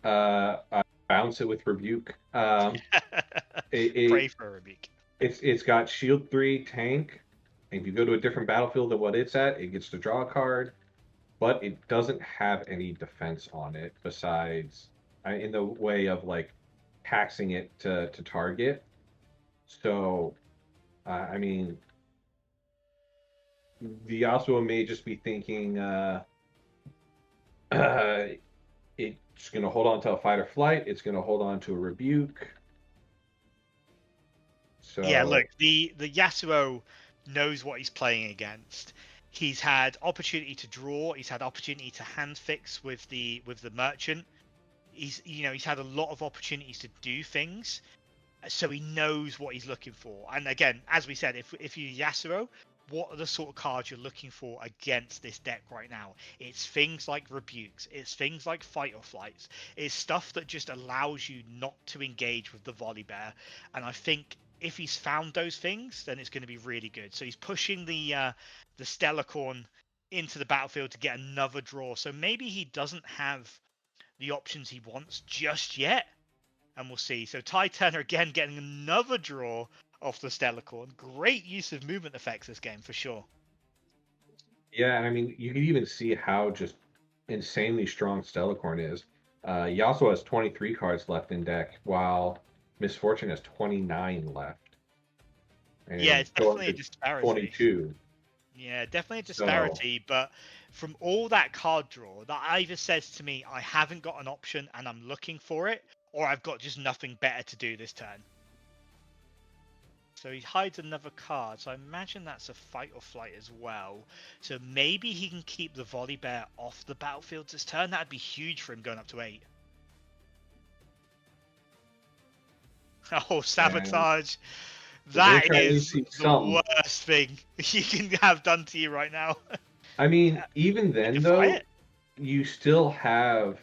I bounce it with Rebuke. Pray for a rebuke. It's got Shield 3 tank. If you go to a different battlefield than what it's at, it gets to draw a card, but it doesn't have any defense on it besides in the way of like taxing it to target. So, I mean, the Yasuo may just be thinking it's going to hold on to a fight or flight. It's going to hold on to a rebuke. So Yeah, look, the Yasuo knows what he's playing against. He's had opportunity to draw. He's had opportunity to hand fix with the merchant. He's had a lot of opportunities to do things, so he knows what he's looking for. And again, as we said, if you're Yasuo, what are the sort of cards you're looking for against this deck right now? It's things like rebukes. It's things like fight or flights. It's stuff that just allows you not to engage with the Volibear. And I think if he's found those things, then it's going to be really good. So he's pushing the Stellarcorn into the battlefield to get another draw. So maybe he doesn't have the options he wants just yet, and we'll see. So Ty Turner again getting another draw off the Stellarcorn. Great use of movement effects this game for sure. yeah, I mean, you can even see how just insanely strong Stellarcorn is. Yasuo has 23 cards left in deck, while Misfortune has 29 left. And Yeah, it's going definitely a to disparity. 22. Yeah, definitely a disparity. But from all that card draw, that either says to me I haven't got an option and I'm looking for it, or I've got just nothing better to do this turn. So he hides another card, so I imagine that's a fight or flight as well. So maybe he can keep the Volibear off the battlefield this turn. That'd be huge for him going up to 8. Oh, sabotage. That is the worst thing you can have done to you right now. I mean, even then, though, it. you still have...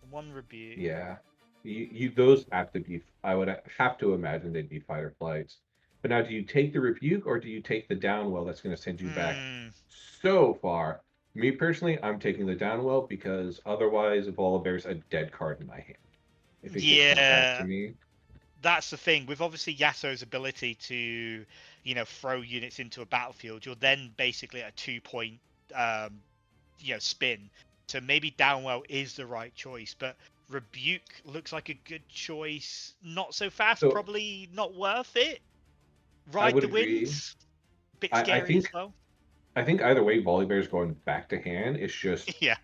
one rebuke. Yeah. You those have to be... I would have to imagine they'd be fight or flights. But now, do you take the rebuke, or do you take the downwell that's going to send you back so far? Me, personally, I'm taking the downwell, because otherwise, Volibear's a dead card in my hand. If it gets back to me. That's the thing with obviously Yasuo's ability to, throw units into a battlefield. You're then basically at a 2-point, spin. So maybe downwell is the right choice, but rebuke looks like a good choice. Not so fast, so, probably not worth it. Ride the winds. Bit scary as well. I think either way, Volibear's going back to hand. It's just yeah.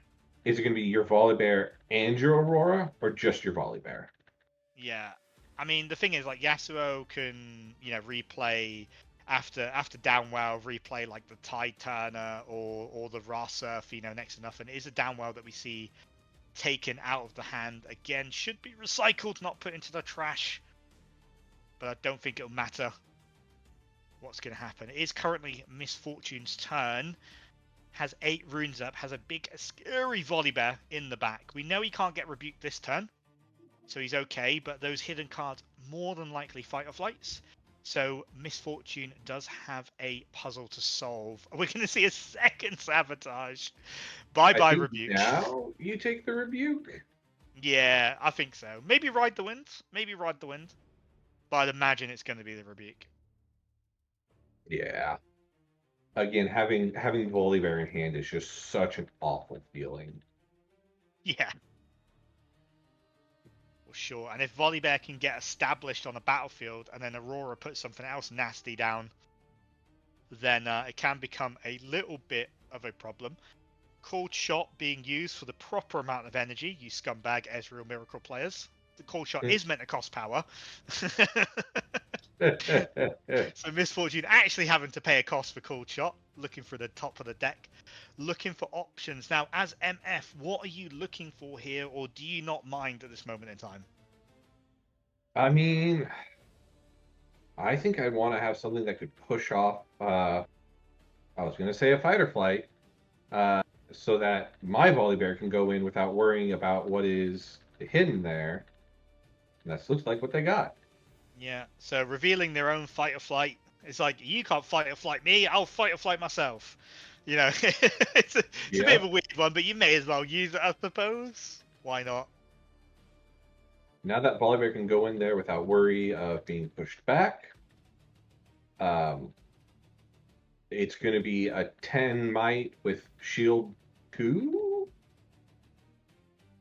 Is it going to be your Volibear and your Aurora, or just your Volibear? Yeah. I mean, the thing is, like, Yasuo can, replay after downwell, replay like the Tide Turner or the Ra Surf, next to nothing. It is a downwell that we see taken out of the hand. Again, should be recycled, not put into the trash. But I don't think it'll matter what's going to happen. It is currently Misfortune's turn. Has 8 runes up, has a big, scary Volibear in the back. We know he can't get rebuked this turn, so he's okay, but those hidden cards more than likely fight or flights. So Misfortune does have a puzzle to solve. We're going to see a second sabotage. Bye I bye think rebuke. now you take the rebuke. Yeah, I think so. Maybe ride the wind. Maybe ride the wind. But I'd imagine it's going to be the rebuke. Yeah. Again, having Volibear in hand is just such an awful feeling. Yeah. Well, sure. And if Volibear can get established on a battlefield and then Aurora puts something else nasty down, then it can become a little bit of a problem. Cold Shot being used for the proper amount of energy, you scumbag Ezreal Miracle players. The Cold Shot is meant to cost power. So Misfortune actually having to pay a cost for Cold Shot, looking for the top of the deck, looking for options. Now, as MF, what are you looking for here, or do you not mind at this moment in time? I mean, I think I'd want to have something that could push off. I was going to say a fight or flight, so that my Volibear can go in without worrying about what is hidden there. And that looks like what they got. Yeah, so revealing their own fight or flight. It's like, you can't fight or flight me, I'll fight or flight myself. You know, it's a bit of a weird one, but you may as well use it, I suppose. Why not? Now that Volibear can go in there without worry of being pushed back, it's going to be a 10 might with shield 2?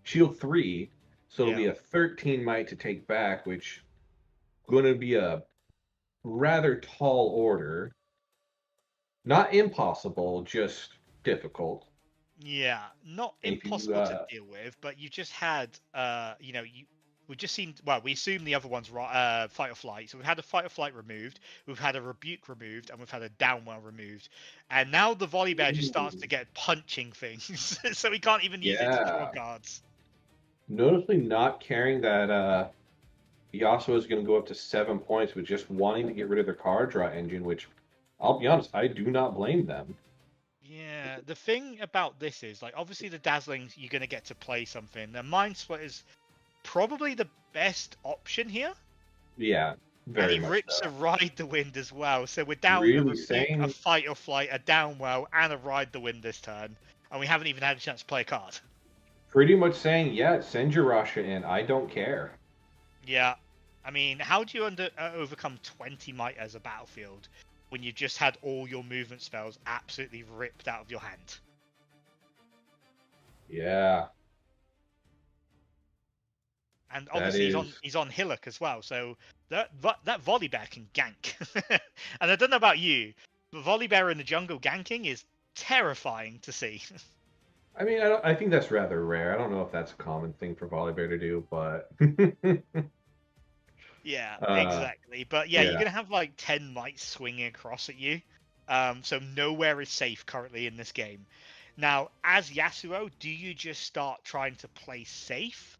Shield 3. So it'll be a 13 might to take back, which going to be a rather tall order. Not impossible, just difficult. Yeah, not If you, impossible to deal with, but you just had, we've just seen, well, we assume the other one's fight or flight. So we've had a fight or flight removed, we've had a rebuke removed, and we've had a downwell removed. And now the Volibear just starts to get punching things, so he can't even use it to draw cards. Noticeably not caring that Yasuo is going to go up to 7 points with just wanting to get rid of their card draw engine, which, I'll be honest, I do not blame them. Yeah, the thing about this is, like, obviously the Dazzling, you're going to get to play something. The Mind Split is probably the best option here. Yeah, very and he much rips so. a Ride the Wind as well. So we're down Really a rebuke, saying... a fight or flight, a downwell, and a Ride the Wind this turn. And we haven't even had a chance to play a card. Pretty much saying, yeah, send your Rasha in. I don't care. Yeah. I mean, how do you overcome 20 might as a battlefield when you've just had all your movement spells absolutely ripped out of your hand? Yeah. And obviously he's on Hillock as well, so that Volibear can gank. And I don't know about you, but Volibear in the jungle ganking is terrifying to see. I mean, I think that's rather rare. I don't know if that's a common thing for Volibear to do, but... Yeah, exactly. But yeah, you're going to have like 10 mites swinging across at you. So nowhere is safe currently in this game. Now, as Yasuo, do you just start trying to play safe?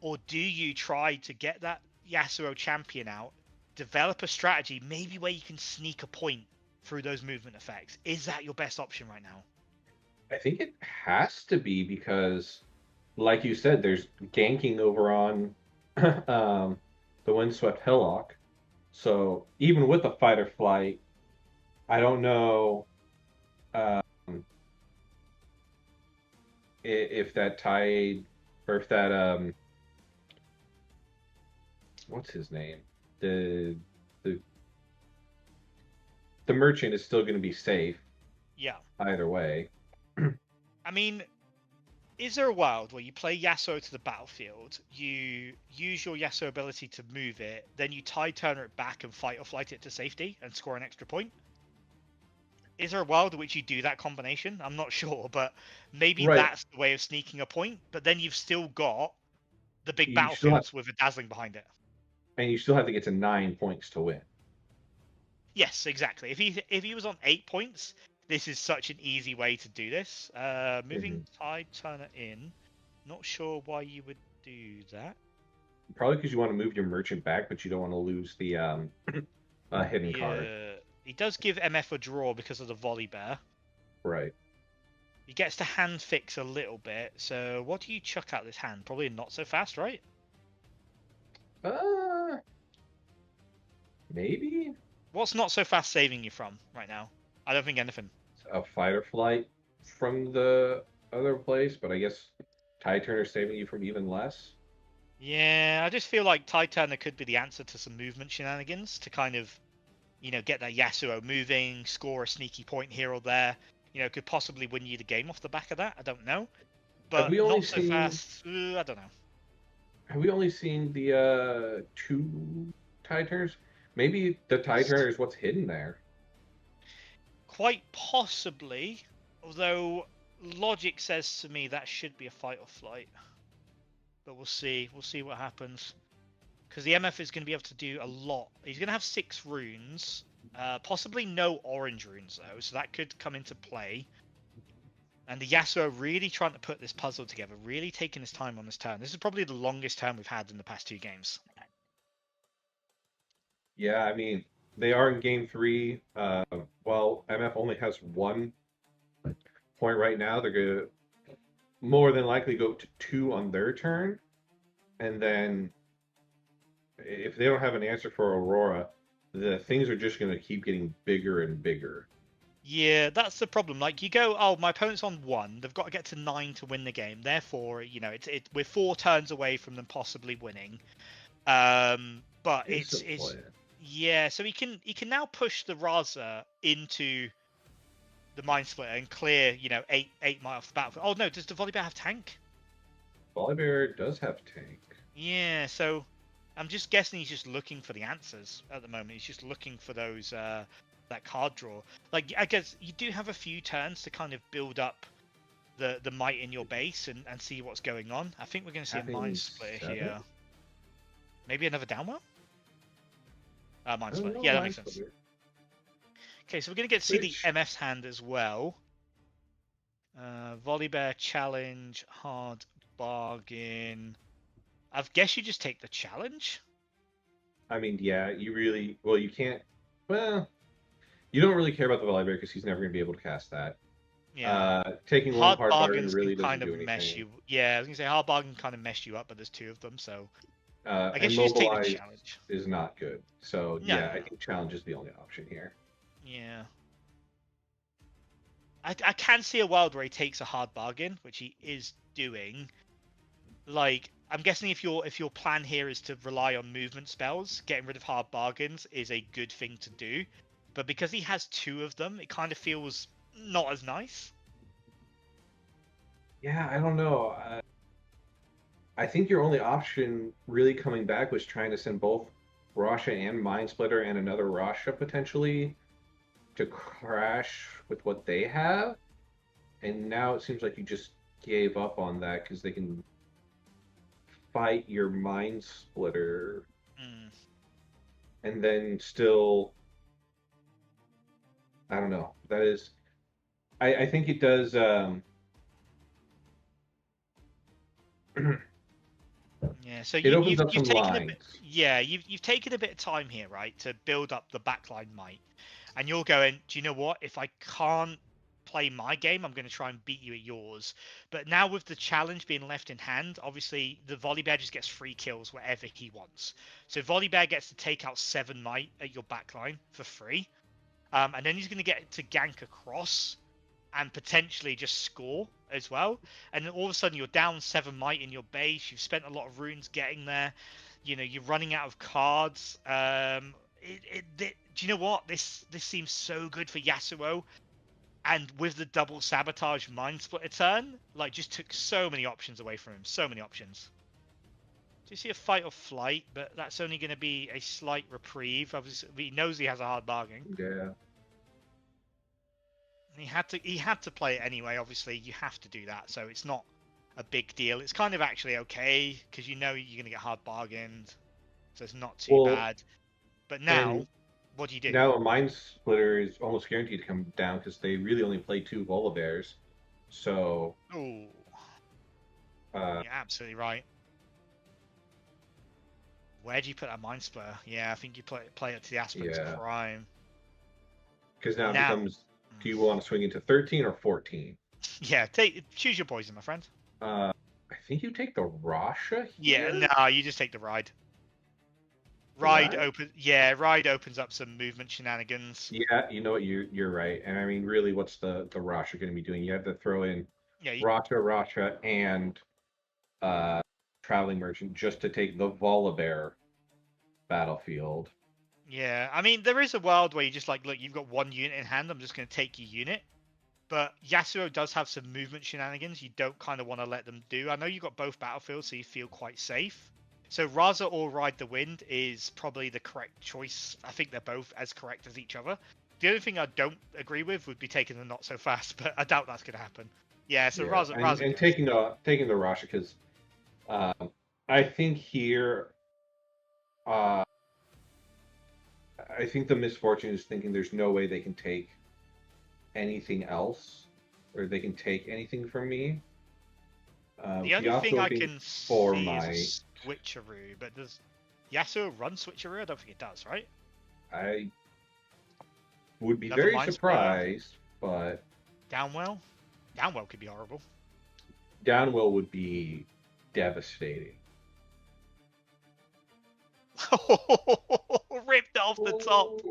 Or do you try to get that Yasuo champion out, develop a strategy, maybe where you can sneak a point through those movement effects? Is that your best option right now? I think it has to be because, like you said, there's ganking over on the Windswept Hillock. So even with a fight or flight, I don't know if that Tide or if that what's his name, the merchant is still going to be safe. Yeah. Either way. I mean, is there a world where you play Yasuo to the battlefield, you use your Yasuo ability to move it, then you Tide Turner it back and fight or flight it to safety and score an extra point? Is there a world in which you do that combination? I'm not sure, but maybe that's the way of sneaking a point, but then you've still got the big battlefields with a Dazzling behind it. And you still have to get to 9 points to win. Yes, exactly. If he was on 8 points, this is such an easy way to do this. Moving Tide Turner in. Not sure why you would do that. Probably because you want to move your merchant back, but you don't want to lose the hidden card. He does give MF a draw because of the Volibear. Right. He gets to hand fix a little bit. So what do you chuck out this hand? Probably not so fast, right? Maybe What's not so fast saving you from right now? I don't think anything. a fight or flight from the other place, but I guess Tide Turner's saving you from even less. Yeah, I just feel like Tide Turner could be the answer to some movement shenanigans to kind of, get that Yasuo moving, score a sneaky point here or there. Could possibly win you the game off the back of that. I don't know, Have but we only not so seen fast. I don't know. have we only seen the two Tide Turners? Maybe the Tide Turner is what's hidden there. Quite possibly, although logic says to me that should be a fight or flight. But we'll see. We'll see what happens. Because the MF is going to be able to do a lot. He's going to have 6 runes. Possibly no orange runes, though, so that could come into play. And the Yasuo really trying to put this puzzle together, really taking his time on this turn. This is probably the longest turn we've had in the past 2 games. Yeah, I mean, they are in game 3. Well, MF only has 1 point right now. They're going to more than likely go to 2 on their turn. And then if they don't have an answer for Aurora, the things are just going to keep getting bigger and bigger. Yeah, that's the problem. Like, you go, oh, my opponent's on 1. They've got to get to 9 to win the game. Therefore, we're 4 turns away from them possibly winning. But it's yeah. So he can now push the Raza into the Mind Splitter and clear 8 miles off the battlefield. Oh no, does the Volibear have tank? Volibear does have tank. Yeah. So I'm just guessing he's just looking for the answers at the moment. He's just looking for those that card draw. Like, I guess you do have a few turns to kind of build up the might in your base and see what's going on. I think we're going to see a Mind Splitter here. Maybe another downwell? Mind Splitter. Yeah, that makes sense. Okay, so we're going to get to see the MF's hand as well. Volibear challenge, hard bargain. I guess you just take the challenge. I mean, yeah, you can't. Well, you don't really care about the Volibear because he's never going to be able to cast that. Yeah. Taking hard one bargain really can kind doesn't of do mess anything. you. Yeah, I was going to say hard bargain kind of mess you up, but there's 2 of them, so I guess And you just take the Mobilize challenge. is not good. So Yeah, I think challenge is the only option here. Yeah. I can see a world where he takes a hard bargain, which he is doing. Like, I'm guessing if your plan here is to rely on movement spells, getting rid of hard bargains is a good thing to do. But because he has 2 of them, it kind of feels not as nice. Yeah, I don't know. I think your only option really coming back was trying to send both Rasha and Mind Splitter and another Rasha potentially to crash with what they have. And now it seems like you just gave up on that because they can fight your Mind Splitter and then still. I don't know. That is. I think it does. Yeah, so it opens up you've some taken lines. you've taken a bit of time here, right, to build up the backline might, and you're going, do you know what? If I can't play my game, I'm going to try and beat you at yours. But now with the challenge being left in hand, obviously the Volibear just gets 3 kills wherever he wants. So Volibear gets to take out 7 might at your backline for free, and then he's going to get to gank across and potentially just score as well. And then all of a sudden you're down 7 might in your base. You've spent a lot of runes getting there. You're running out of cards. Do you know what? This seems so good for Yasuo. And with the double sabotage Mind Splitter turn, like, just took so many options away from him. So many options. Do you see a fight or flight? But that's only going to be a slight reprieve. Obviously, he knows he has a hard bargain. Yeah. He had to play it anyway. Obviously, you have to do that, so it's not a big deal. It's kind of actually okay because you know you're gonna get hard bargained, so it's not too bad. But now, what do you do? Now a Mind Splitter is almost guaranteed to come down because they really only play 2 Volibears. So. Oh. You're absolutely right. Where do you put that Mind Splitter? Yeah, I think you play it to the Aspect's prime. Because now it becomes. Do you want to swing into 13 or 14? Yeah, choose your poison, my friend. I think you take the Rasha here? Yeah, no, you just take the ride. Ride Right? Ride opens up some movement shenanigans. Yeah, you know what? You're right. And I mean, really, what's the Rasha going to be doing? You have to throw in Yeah, Rasha, and uh, Traveling Merchant just to take the Volibear battlefield. yeah. I mean, there is a world where you just like, look, you've got one unit in hand. I'm just going to take your unit. But Yasuo does have some movement shenanigans you don't kind of want to let them do. I know you've got both battlefields, so you feel quite safe. So Raza or Ride the Wind is probably the correct choice. I think they're both as correct as each other. The only thing I don't agree with would be taking the not so fast, but I doubt that's going to happen. Yeah, so Yeah, Raza and goes. taking the Rasha because I think here uh, I think the misfortune is thinking there's no way they can take anything else, or they can take anything from me. The only thing Yasuo I being can for see is my, a switcheroo, but does Yasuo run switcheroo? I don't think it does, right? I would be Another very Mind Splitter? surprised, but Downwell? Downwell could be horrible. Downwell would be devastating. Ripped off the top.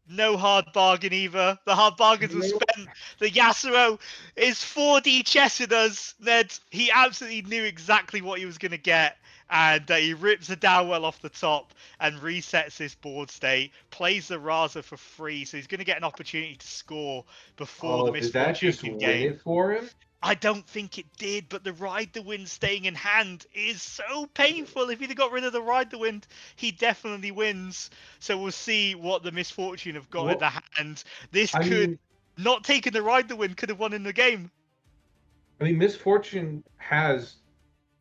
No hard bargain either. The hard bargains were Nope. spent. The Yasuo is 4D chessing us, Ned. He absolutely knew exactly what he was going to get. And he rips a Downwell off the top and resets this board state. Plays the Raza for free, so he's going to get an opportunity to score before the Oh, did that Misfortune just can win game. it for him? I don't think it did, but the Ride the Wind staying in hand is so painful. If he'd have got rid of the Ride the Wind, he definitely wins. So we'll see what the Misfortune have got in Well, the hand. This I could, mean, not taking the Ride the Wind, could have won in the game. Misfortune has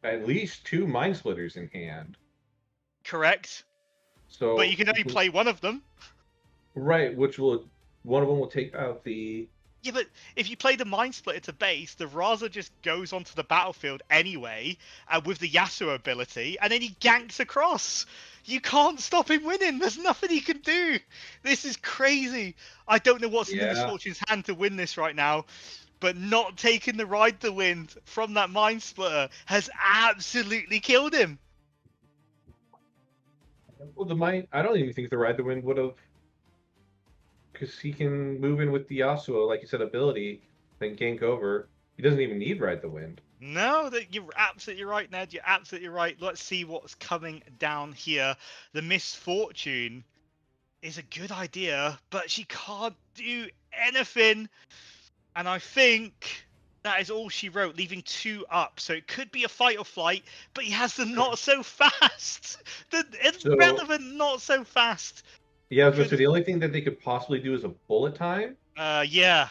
at least two Mind Splitters in hand. Correct. So But you can only play one of them. right, one of them will take out the. Yeah, but if you play the Mind Splitter to base, the Raza just goes onto the battlefield anyway with the Yasuo ability, and then he ganks across. You can't stop him winning. There's nothing he can do. This is crazy. I don't know what's in the Yeah. Misfortune's hand to win this right now, but not taking the Ride the Wind from that Mind Splitter has absolutely killed him. Well, I don't even think the Ride the Wind would have, because he can move in with the Yasuo, like you said, ability, then gank over. He doesn't even need Ride the Wind. No, that you're absolutely right, Ned. You're absolutely right. Let's see what's coming down here. The Misfortune is a good idea, but she can't do anything. And I think that is all she wrote, leaving 2 up. So it could be a fight or flight, but he has the not so fast. The So irrelevant not so fast. yeah, I was gonna say Could the only thing that they could possibly do is a bullet time, yeah.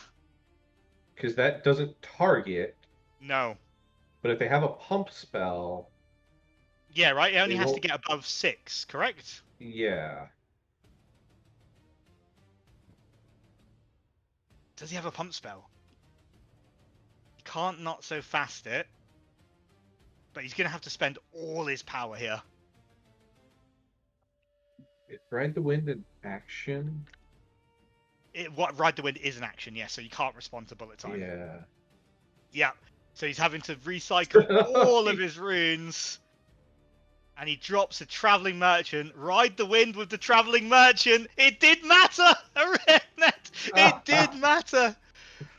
because that doesn't target. No. But if they have a pump spell, Yeah, right? It only they has to won't. get above 6, correct? Yeah. Does he have a pump spell? He can't not so fast it. But he's going to have to spend all his power here. Ride the Wind in action. Ride the Wind is an action, yes, so you can't respond to bullet time. Yeah. Yeah. So he's having to recycle all of his runes. And he drops a Traveling Merchant. Ride the Wind with the Traveling Merchant. It did matter! It did matter!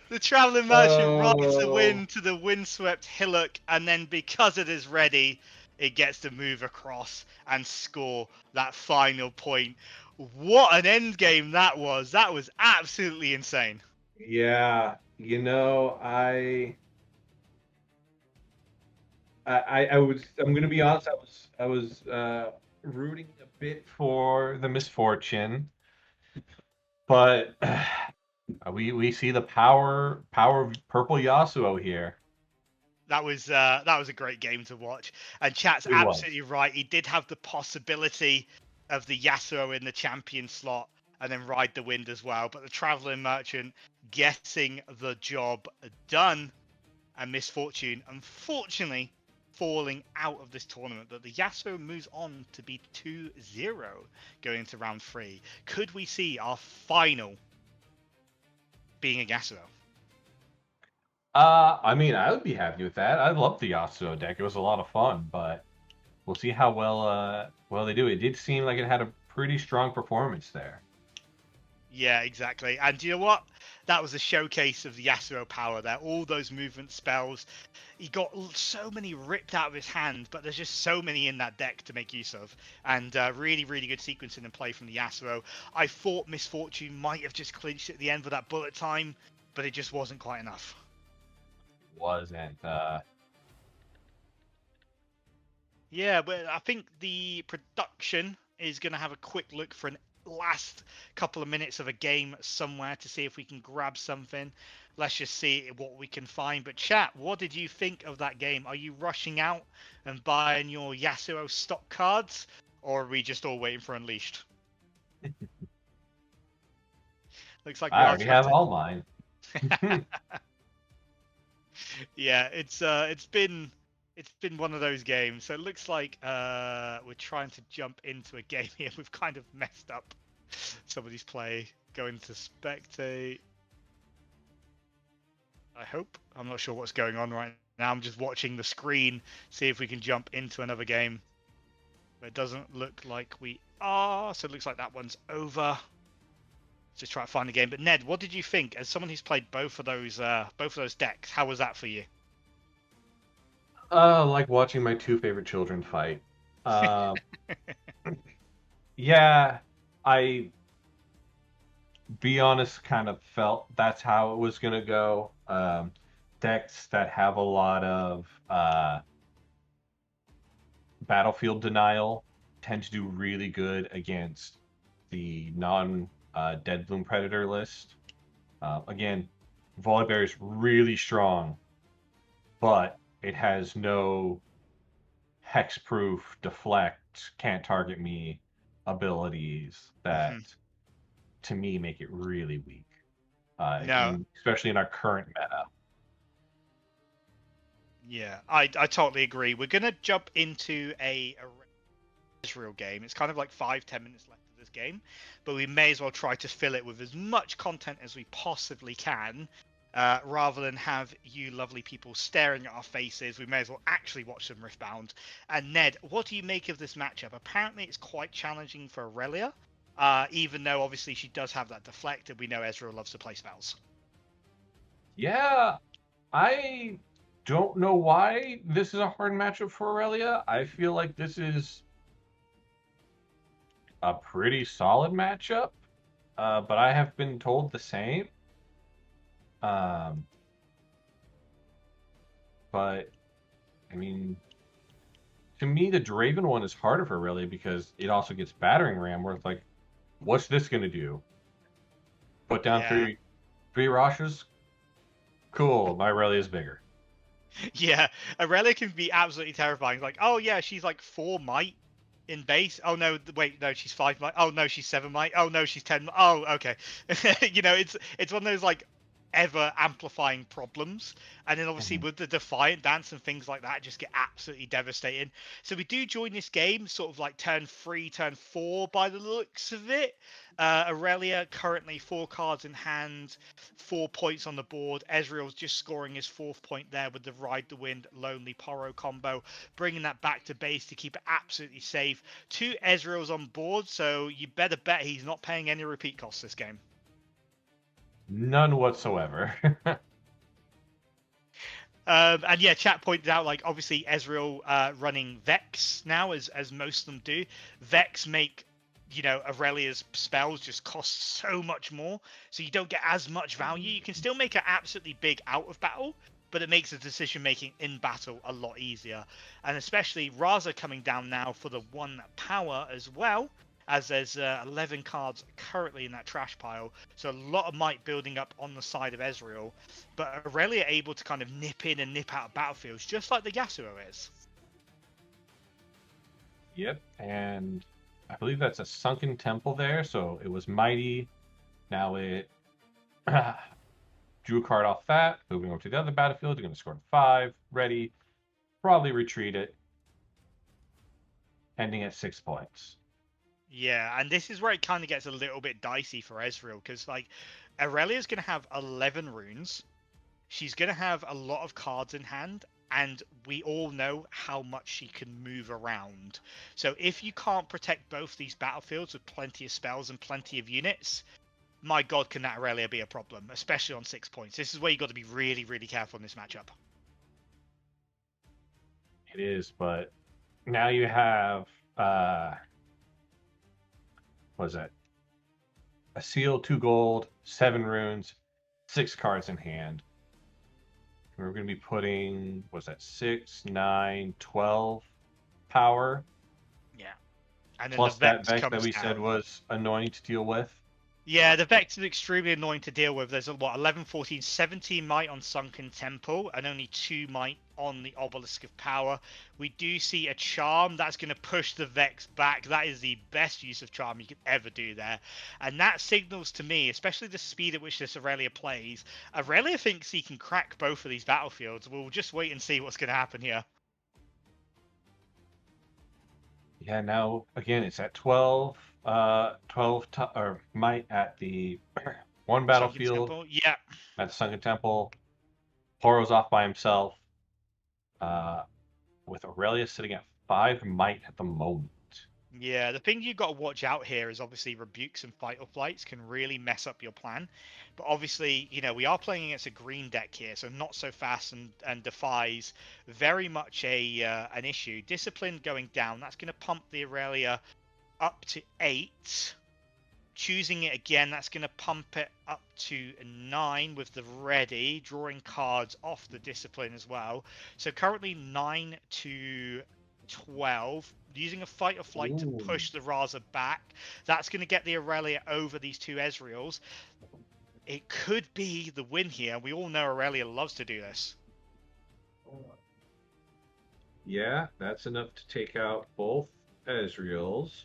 The Traveling Merchant rides the wind to the windswept hillock, and then because it is ready, it gets to move across and score that final point. What an end game that was! That was absolutely insane. Yeah, I'm gonna be honest, I was rooting a bit for the Misfortune, but we see the power of purple Yasuo here. That was a great game to watch, and chat's It was. absolutely right. He did have the possibility of the Yasuo in the champion slot, and then Ride the Wind as well. But the Traveling Merchant getting the job done, and Misfortune, unfortunately, falling out of this tournament. But the Yasuo moves on to be 2-0 going into round 3. Could we see our final being a Yasuo? I mean, I would be happy with that. I love the Yasuo deck. It was a lot of fun, but we'll see how well they do. It did seem like it had a pretty strong performance there. Yeah, exactly. And do you know what? That was a showcase of the Yasuo power there. All those movement spells. He got so many ripped out of his hand, but there's just so many in that deck to make use of. And really, really good sequencing and play from the Yasuo. I thought Misfortune might have just clinched at the end with that bullet time, but it just wasn't quite enough. Wasn't. Yeah, but I think the production is going to have a quick look for an last couple of minutes of a game somewhere to see if we can grab something. Let's just see what we can find. But chat, what did you think of that game? Are you rushing out and buying your Yasuo stock cards, or are we just all waiting for Unleashed? Looks like we I are already trying have to... all mine. Yeah, it's been one of those games. So it looks like we're trying to jump into a game here. We've kind of messed up somebody's play. Going to spectate. I hope. I'm not sure what's going on right now. I'm just watching the screen, see if we can jump into another game. But it doesn't look like we are. So it looks like that one's over. Just try to find a game. But Ned, what did you think as someone who's played both of those decks? How was that for you? Like watching my two favorite children fight. Yeah, I, be honest, kind of felt that's how it was gonna go. Decks that have a lot of battlefield denial tend to do really good against the non Dead Bloom Predator list. Again, Volibear is really strong, but it has no hexproof, deflect, can't target me abilities that, to me, make it really weak. No. Especially in our current meta. Yeah, I totally agree. We're gonna jump into a Ezreal game. It's kind of like 5-10 minutes left of this game, but we may as well try to fill it with as much content as we possibly can, rather than have you lovely people staring at our faces. We may as well actually watch some Riftbound. And Ned, what do you make of this matchup? Apparently, it's quite challenging for Aurelia, even though obviously she does have that deflect, and we know Ezreal loves to play spells. Yeah, I don't know why this is a hard matchup for Aurelia. I feel like this is a pretty solid matchup, but I have been told the same. But, I mean, to me, the Draven one is harder for Aurelia because it also gets Battering Ram, where it's like, what's this going to do? Put down three Roshes? Cool, my Aurelia is bigger. Yeah, Aurelia can be absolutely terrifying. Like, oh yeah, she's like 4 might in base. Oh no, wait, no, she's 5 might. Oh no, she's 7 might. Oh no, she's 10. Oh, okay. You know, it's one of those like ever amplifying problems. And then obviously with the Defiant Dance and things like that, just get absolutely devastating. So we do join this game sort of like turn 3, turn 4 by the looks of it. Aurelia currently 4 cards in hand, 4 points on the board. Ezreal's just scoring his 4th point there with the Ride the Wind Lonely Poro combo, bringing that back to base to keep it absolutely safe. 2 Ezreal's on board, so you better bet he's not paying any repeat costs this game. None whatsoever. And yeah, chat pointed out, like, obviously Ezreal running Vex now, as most of them do. Vex make, you know, Aurelia's spells just cost so much more, so you don't get as much value. You can still make it absolutely big out of battle, but it makes the decision making in battle a lot easier. And especially Raza coming down now for the 1 power as well, as there's 11 cards currently in that trash pile. So a lot of might building up on the side of Ezreal, but Aurelia able to kind of nip in and nip out of battlefields, just like the Yasuo is. Yep, and I believe that's a Sunken Temple there, so it was Mighty. Now it drew a card off that, moving over to the other battlefield. You're going to score 5, ready, probably retreat it, ending at 6 points. Yeah, and this is where it kind of gets a little bit dicey for Ezreal, because like Aurelia's going to have 11 runes. She's going to have a lot of cards in hand, and we all know how much she can move around. So if you can't protect both these battlefields with plenty of spells and plenty of units, my god, can that Aurelia be a problem, especially on 6 points. This is where you got to be really, really careful in this matchup. It is, but now you have what is that? A seal, 2 gold, 7 runes, 6 cards in hand. We're going to be putting, what's that, 6, 9, 12 power. Yeah. And then Plus the that Vex Vex comes that we down. said was annoying to deal with. Yeah, the Vex is extremely annoying to deal with. There's 11, 14, 17 might on Sunken Temple, and only 2 might on the Obelisk of Power. We do see a Charm that's going to push the Vex back. That is the best use of Charm you could ever do there. And that signals to me, especially the speed at which this Aurelia plays, Aurelia thinks he can crack both of these battlefields. We'll just wait and see what's going to happen here. Yeah, now, again, it's at 12, 12 or might at the one Sunken battlefield. Temple, yeah. At the Sunken Temple. Poro's off by himself. With Aurelia sitting at 5 might at the moment. Yeah, the thing you've got to watch out here is obviously rebukes and fight or flights can really mess up your plan. But obviously, you know, we are playing against a green deck here, so not so fast and defies very much an issue. Discipline going down, that's going to pump the Aurelia up to 8. Choosing it again, that's going to pump it up to 9 with the ready, drawing cards off the discipline as well. So currently 9 to 12, using a fight or flight to push the Raza back. That's going to get the Aurelia over these 2 Ezreals. It could be the win here. We all know Aurelia loves to do this. Yeah, that's enough to take out both Ezreals.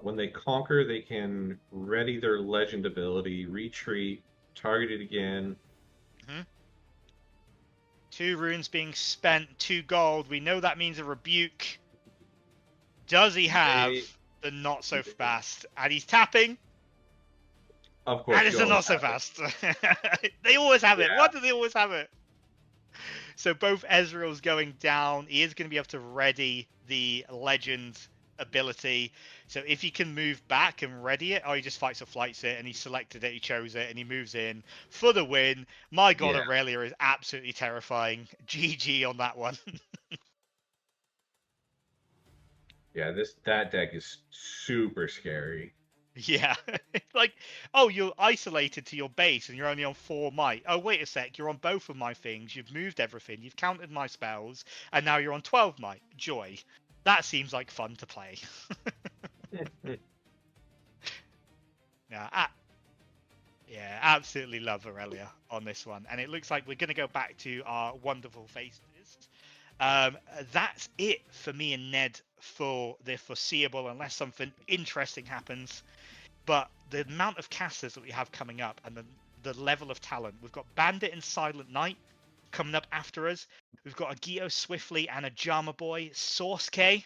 When they conquer, they can ready their legend ability, retreat, target it again. 2 runes being spent, 2 gold. We know that means a rebuke. Does he have the not so fast? And he's tapping. Of course. And it's a not so fast. They always have it. Why do they always have it? So both Ezreal's going down. He is going to be able to ready the legend ability. So if he can move back and ready it, he just fights or flights it, and he selected it, he chose it, and he moves in for the win. My god, Aurelia is absolutely terrifying. GG on that one. Yeah, that deck is super scary. Yeah. Like, oh, you're isolated to your base and you're only on 4 might. Oh, wait a sec, you're on both of my things. You've moved everything. You've counted my spells, and now you're on 12 might. Joy. That seems like fun to play. Yeah, absolutely love Aurelia on this one. And it looks like we're going to go back to our wonderful faces. That's it for me and Ned for the foreseeable, unless something interesting happens. But the amount of casters that we have coming up and the level of talent. We've got Bandit and Silent Knight coming up after us. We've got a Gio Swiftly and a Jama Boy, Source K,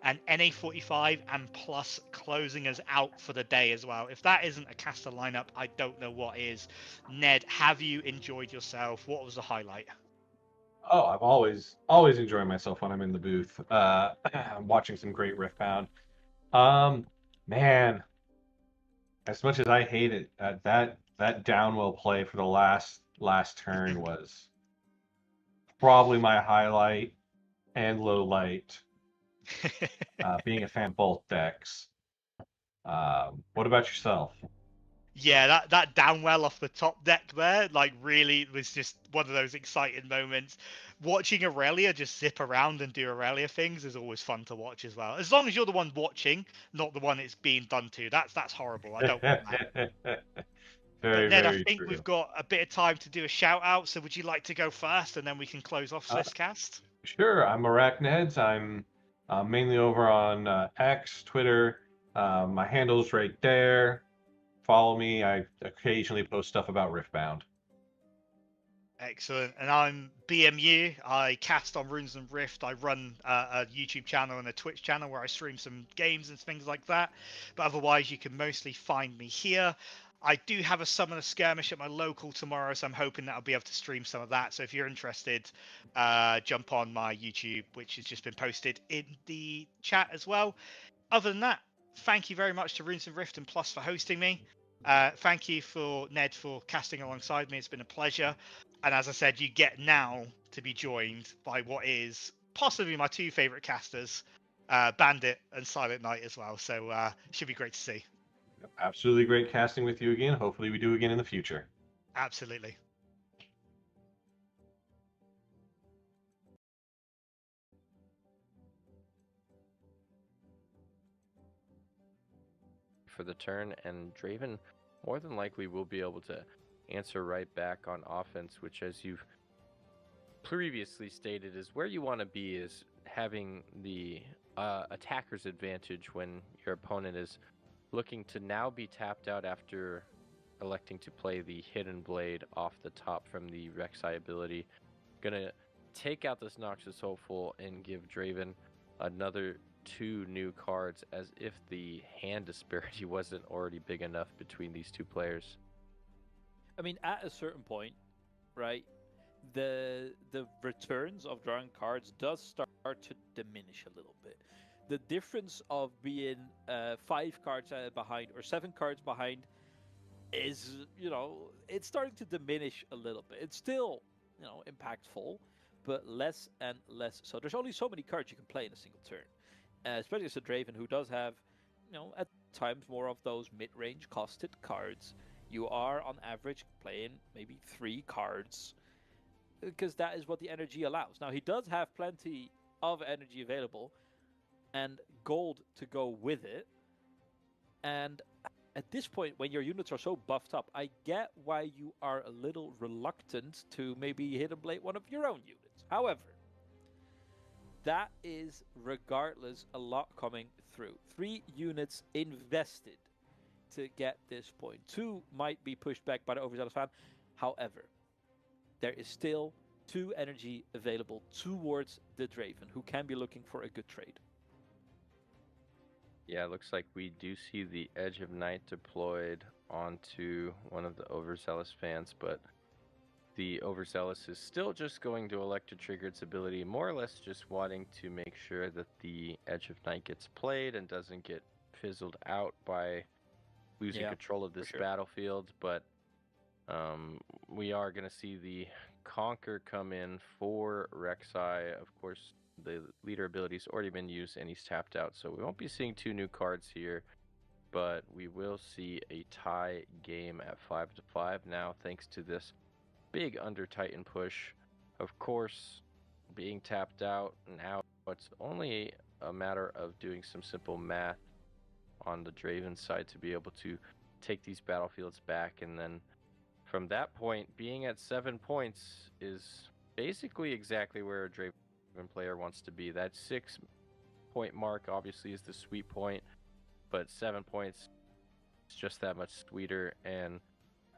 and NA45 and Plus closing us out for the day as well. If that isn't a caster lineup, I don't know what is. Ned, have you enjoyed yourself? What was the highlight? Oh, I'm always enjoying myself when I'm in the booth. I'm watching some great Riftbound. Man, as much as I hate it, that downwell play for the last turn was probably my highlight and low light. Being a fan of both decks. What about yourself? Yeah, that downwell off the top deck there, like, really was just one of those exciting moments. Watching Aurelia just zip around and do Aurelia things is always fun to watch as well. As long as you're the one watching, not the one it's being done to. That's horrible. I don't want that. Very, But Ned, I very think true. we've got a bit of time to do a shout out. So would you like to go first, and then we can close off this cast? Sure. I'm Arachneds. I'm mainly over on X, Twitter. My handle's right there. Follow me. I occasionally post stuff about Riftbound. Excellent. And I'm BMU. I cast on Runes and Rift. I run a YouTube channel and a Twitch channel where I stream some games and things like that. But otherwise, you can mostly find me here. I do have a Summoner Skirmish at my local tomorrow, so I'm hoping that I'll be able to stream some of that. So if you're interested, jump on my YouTube, which has just been posted in the chat as well. Other than that, thank you very much to Runes and Rift and Plus for hosting me. Thank you for Ned for casting alongside me. It's been a pleasure. And as I said, you get now to be joined by what is possibly my two favorite casters, Bandit and Silent Knight as well. So should be great to see. Absolutely great casting with you again. Hopefully we do again in the future. Absolutely. For the turn, and Draven more than likely will be able to answer right back on offense, which, as you've previously stated, is where you want to be, is having the attacker's advantage when your opponent is looking to now be tapped out after electing to play the Hidden Blade off the top from the Rek'Sai ability. Gonna take out this Noxus Hopeful and give Draven another 2 new cards, as if the hand disparity wasn't already big enough between these two players. I mean, at a certain point, right, the returns of drawing cards does start to diminish a little bit. The difference of being 5 cards behind or 7 cards behind is, it's starting to diminish a little bit. It's still, impactful, but less and less so. There's only so many cards you can play in a single turn. Especially as a Draven who does have, at times more of those mid-range costed cards. You are on average playing maybe 3 cards because that is what the energy allows. Now he does have plenty of energy available and gold to go with it. And at this point, when your units are so buffed up, I get why you are a little reluctant to maybe Hidden Blade one of your own units. However, that is, regardless, a lot coming through. 3 units invested to get this point. 2 might be pushed back by the overzealous fan. However, there is still 2 energy available towards the Draven, who can be looking for a good trade. Yeah, it looks like we do see the Edge of Night deployed onto one of the overzealous fans, but the overzealous is still just going to elect to trigger its ability, more or less just wanting to make sure that the Edge of Night gets played and doesn't get fizzled out by losing control of this battlefield. But we are going to see the Conquer come in for Rek'Sai. Of course, the leader ability's already been used and he's tapped out, so we won't be seeing 2 new cards here, but we will see a tie game at 5-5 now, thanks to this big under Titan push. Of course, being tapped out now, it's only a matter of doing some simple math on the Draven side to be able to take these battlefields back, and then from that point, being at 7 points is basically exactly where a Draven player wants to be. That 6-point mark obviously is the sweet point, but 7 points is just that much sweeter, and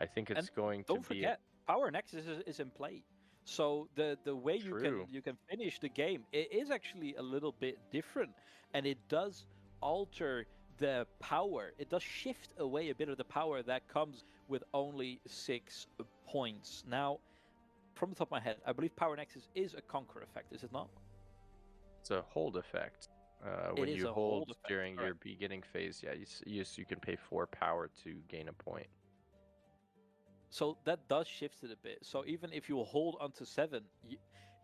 I think it's going to be... Don't forget, Power Nexus is in play. So the way you can finish the game, it is actually a little bit different, and it does alter the power. It does shift away a bit of the power that comes with only 6 points. Now, from the top of my head, I believe Power Nexus is a conquer effect, is it not? It's a hold effect. When you hold during your beginning phase, you can pay 4 power to gain a point. So that does shift it a bit. So even if you hold onto 7,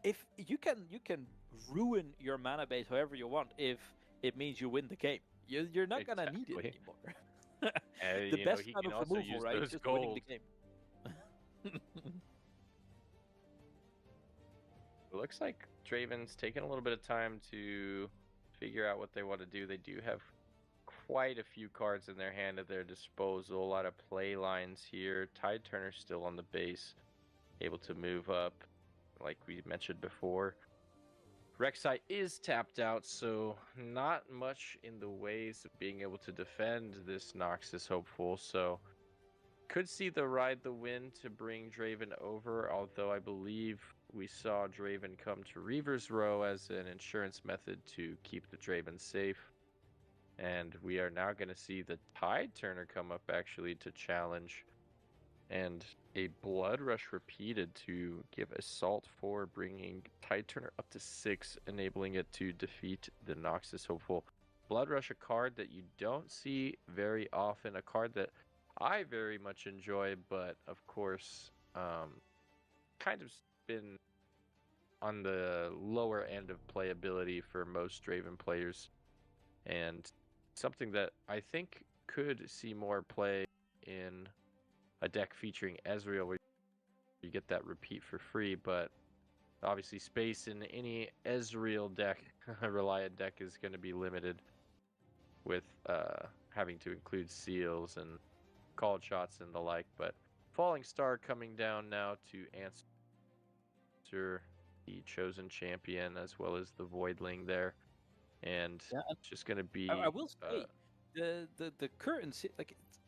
if you can ruin your mana base however you want if it means you win the game. You're not gonna need it anymore. The best kind of removal, right? Just winning the game. It looks like Draven's taking a little bit of time to figure out what they want to do. They do have quite a few cards in their hand at their disposal. A lot of play lines here. Tide Turner's still on the base, able to move up, like we mentioned before. Rek'Sai is tapped out, so not much in the ways of being able to defend this Noxus Hopeful. So could see the Ride the Wind to bring Draven over, although I believe we saw Draven come to Reaver's Row as an insurance method to keep the Draven safe. And we are now going to see the Tide Turner come up actually to challenge. And a Blood Rush repeated to give Assault 4, bringing Tide Turner up to 6, enabling it to defeat the Noxus Hopeful. Blood Rush, a card that you don't see very often, a card that I very much enjoy, but of course, kind of been on the lower end of playability for most Draven players, and something that I think could see more play in a deck featuring Ezreal, where you get that repeat for free, but obviously space in any Ezreal deck, Reliant deck, is going to be limited with having to include seals and called shots and the like. But Falling Star coming down now to answer the Chosen Champion as well as the Voidling there. And Yeah, it's just going to be... I will say, the current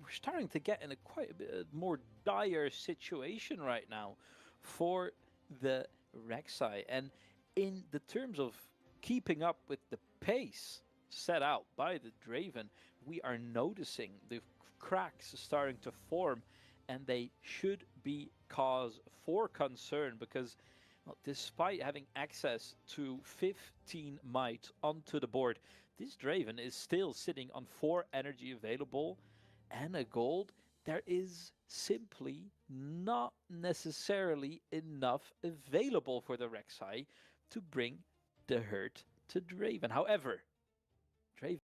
we're starting to get in a quite a bit more dire situation right now for the Rek'Sai, and in the terms of keeping up with the pace set out by the Draven, we are noticing the cracks starting to form, and they should be cause for concern because, well, despite having access to 15 might onto the board, this Draven is still sitting on 4 energy available and a gold. There is simply not necessarily enough available for the Rek'Sai to bring the hurt to Draven. However, Draven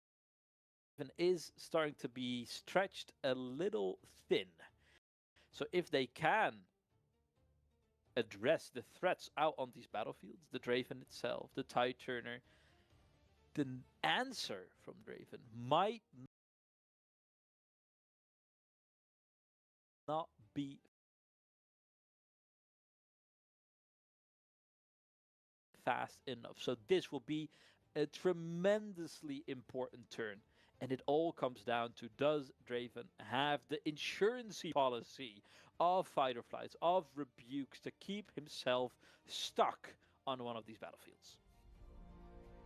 is starting to be stretched a little thin. So if they can address the threats out on these battlefields, the Draven itself, the Tide Turner, the answer from Draven might not be fast enough. So this will be a tremendously important turn. And it all comes down to, does Draven have the insurance policy of fight or flights, of rebukes, to keep himself stuck on one of these battlefields?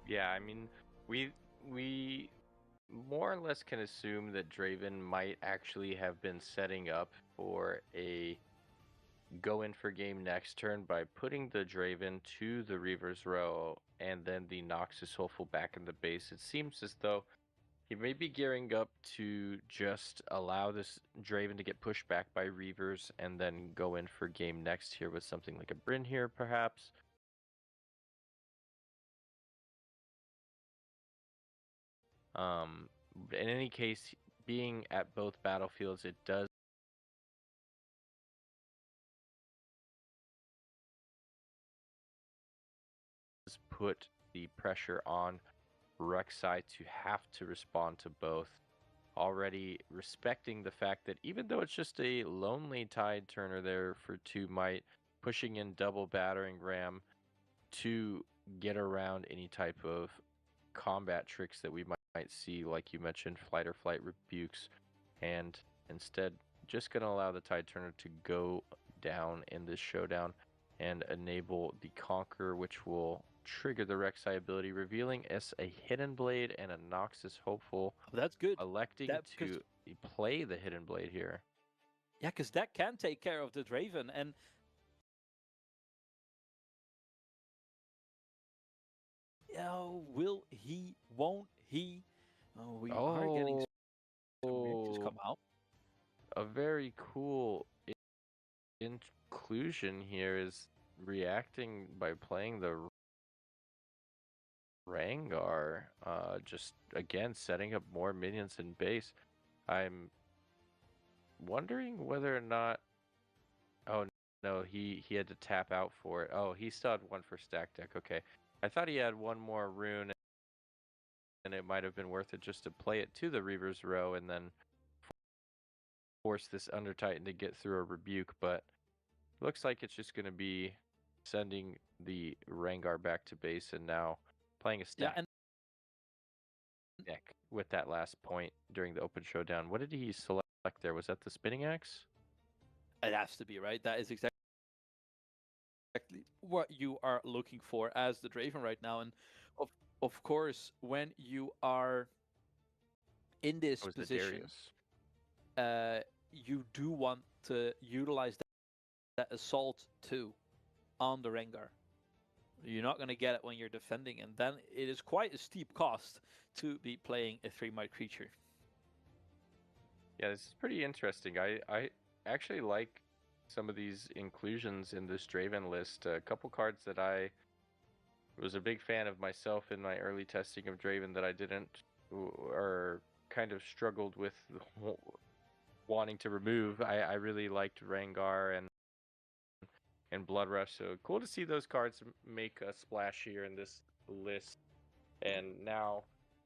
Yeah, I mean, we more or less can assume that Draven might actually have been setting up for a go in for game next turn by putting the Draven to the Reaver's Row and then the Noxus Hopeful back in the base. It seems as though he may be gearing up to just allow this Draven to get pushed back by Reavers and then go in for game next here with something like a Bryn here, perhaps. In any case, being at both battlefields, it does put the pressure on Rek'Sai to have to respond to both. Already respecting the fact that even though it's just a lonely Tide Turner there for 2 might, pushing in double battering ram to get around any type of combat tricks that we might see, like you mentioned, flight or flight rebukes, and instead just going to allow the Tide Turner to go down in this showdown and enable the Conqueror, which will trigger the Rek'Sai ability, revealing us a Hidden Blade and a Noxus Hopeful. Oh, that's good. Electing to play the Hidden Blade here. Yeah, because that can take care of the Draven. And will he? Won't he? Oh, we are getting some reactions come out. A very cool inclusion here is reacting by playing the Rengar, just again setting up more minions in base. I'm wondering whether or not... Oh no, he had to tap out for it. Oh, he still had 1 for stack deck. Okay, I thought he had 1 more rune, and it might have been worth it just to play it to the Reaver's Row and then force this Under Titan to get through a rebuke. But looks like it's just going to be sending the Rengar back to base and now playing a stack deck with that last point during the open showdown. What did he select there? Was that the Spinning Axe? It has to be, right? That is exactly what you are looking for as the Draven right now. And of course, when you are in this It was the position, Darius. you do want to utilize that assault too on the Rengar. You're not going to get it when you're defending, and then it is quite a steep cost to be playing a 3-might creature. Yeah, this is pretty interesting. I actually like some of these inclusions in this Draven list. A couple cards that I was a big fan of myself in my early testing of Draven that I didn't or kind of struggled with wanting to remove. I really liked Rengar and Blood Rush, so cool to see those cards make a splash here in this list. And now,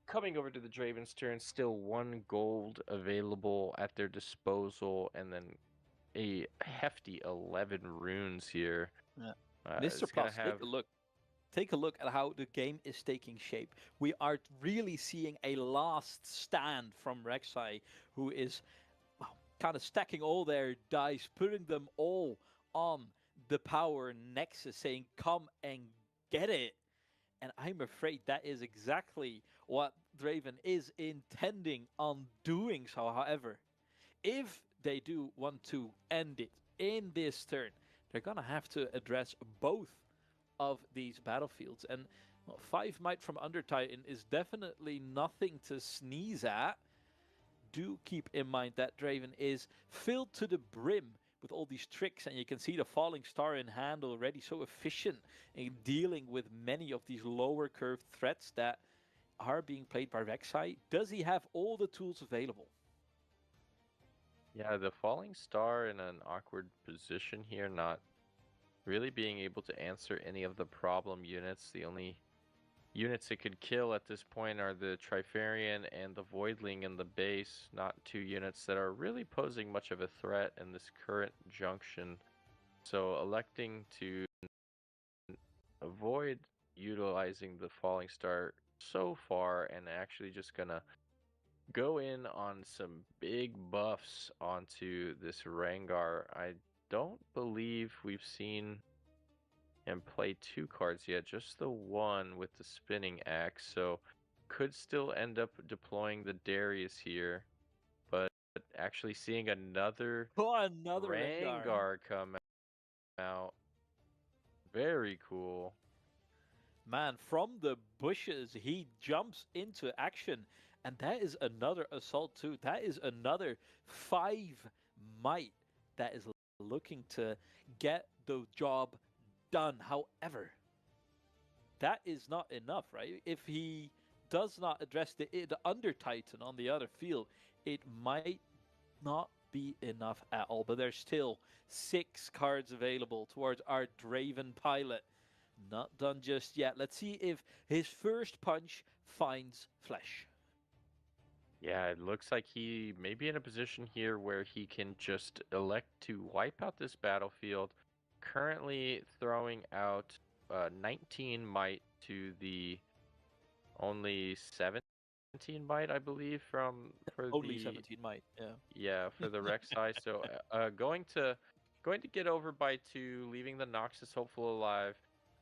coming over to the Draven's turn, still 1 gold available at their disposal, and then a hefty 11 runes here. Yeah. It's Mr. gonna Plus, have... take a look at how the game is taking shape. We are really seeing a last stand from Rek'Sai, who is kind of stacking all their dice, putting them all on the power nexus, saying, come and get it. And I'm afraid that is exactly what Draven is intending on doing so. However, if they do want to end it in this turn, they're going to have to address both of these battlefields. And 5 might from Undertitan is definitely nothing to sneeze at. Do keep in mind that Draven is filled to the brim with all these tricks, and you can see the Falling Star in hand already, so efficient in dealing with many of these lower curved threats that are being played by Rek'Sai. Does he have all the tools available? Yeah, the Falling Star in an awkward position here, not really being able to answer any of the problem units. The only units it could kill at this point are the Trifarian and the Voidling in the base, not 2 units that are really posing much of a threat in this current junction. So electing to avoid utilizing the Falling Star so far and actually just gonna go in on some big buffs onto this Rengar. I don't believe we've seen him play 2 cards yet, just the one with the spinning axe, so could still end up deploying the Darius here, but actually seeing another Another Rengar. Rengar come out. Very cool. Man, from the bushes, he jumps into action. And that is another assault too. That is another 5 might that is looking to get the job done. However, that is not enough, right? If he does not address the Under Titan on the other field, it might not be enough at all. But there's still 6 cards available towards our Draven pilot. Not done just yet. Let's see if his first punch finds flesh. Yeah, it looks like he may be in a position here where he can just elect to wipe out this battlefield. Currently throwing out 19 might to the only 17 might, I believe, for Only the 17 might, yeah. Yeah, for the Rek'Sai. So going to get over by 2, leaving the Noxus Hopeful alive.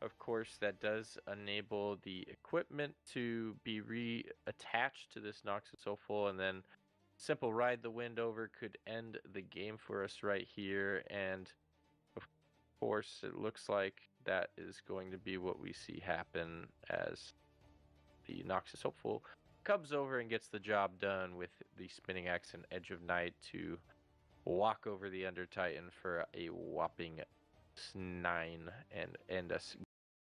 Of course, that does enable the equipment to be reattached to this Noxus Hopeful, and then simple Ride the Wind over could end the game for us right here. And of course, it looks like that is going to be what we see happen as the Noxus Hopeful comes over and gets the job done with the Spinning Axe and Edge of Night to walk over the Under Titan for a whopping 9 and end us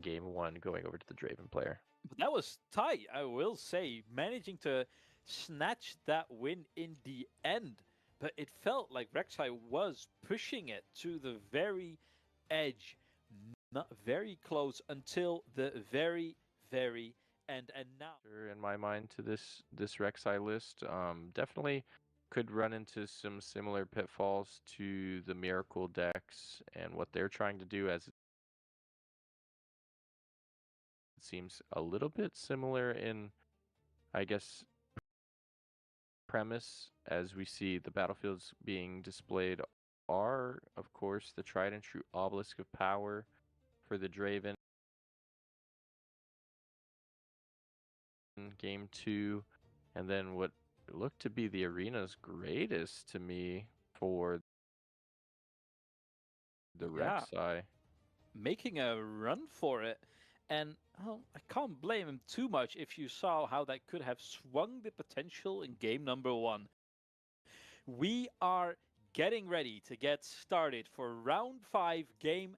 game 1 going over to the Draven player. But that was tight, I will say, managing to snatch that win in the end. But it felt like Rek'Sai was pushing it to the very edge, not very close until the very, very end. And now, in my mind, to this Rek'Sai list, definitely could run into some similar pitfalls to the Miracle decks and what they're trying to do, as it seems a little bit similar in, I guess, premise, as we see the battlefields being displayed are, of course, the tried and true Obelisk of Power for the Draven in game 2, and then what look to be the arena's greatest to me for the Yeah. Rek'Sai. Making a run for it. And well, I can't blame him too much if you saw how that could have swung the potential in game number 1. We are getting ready to get started for round 5, game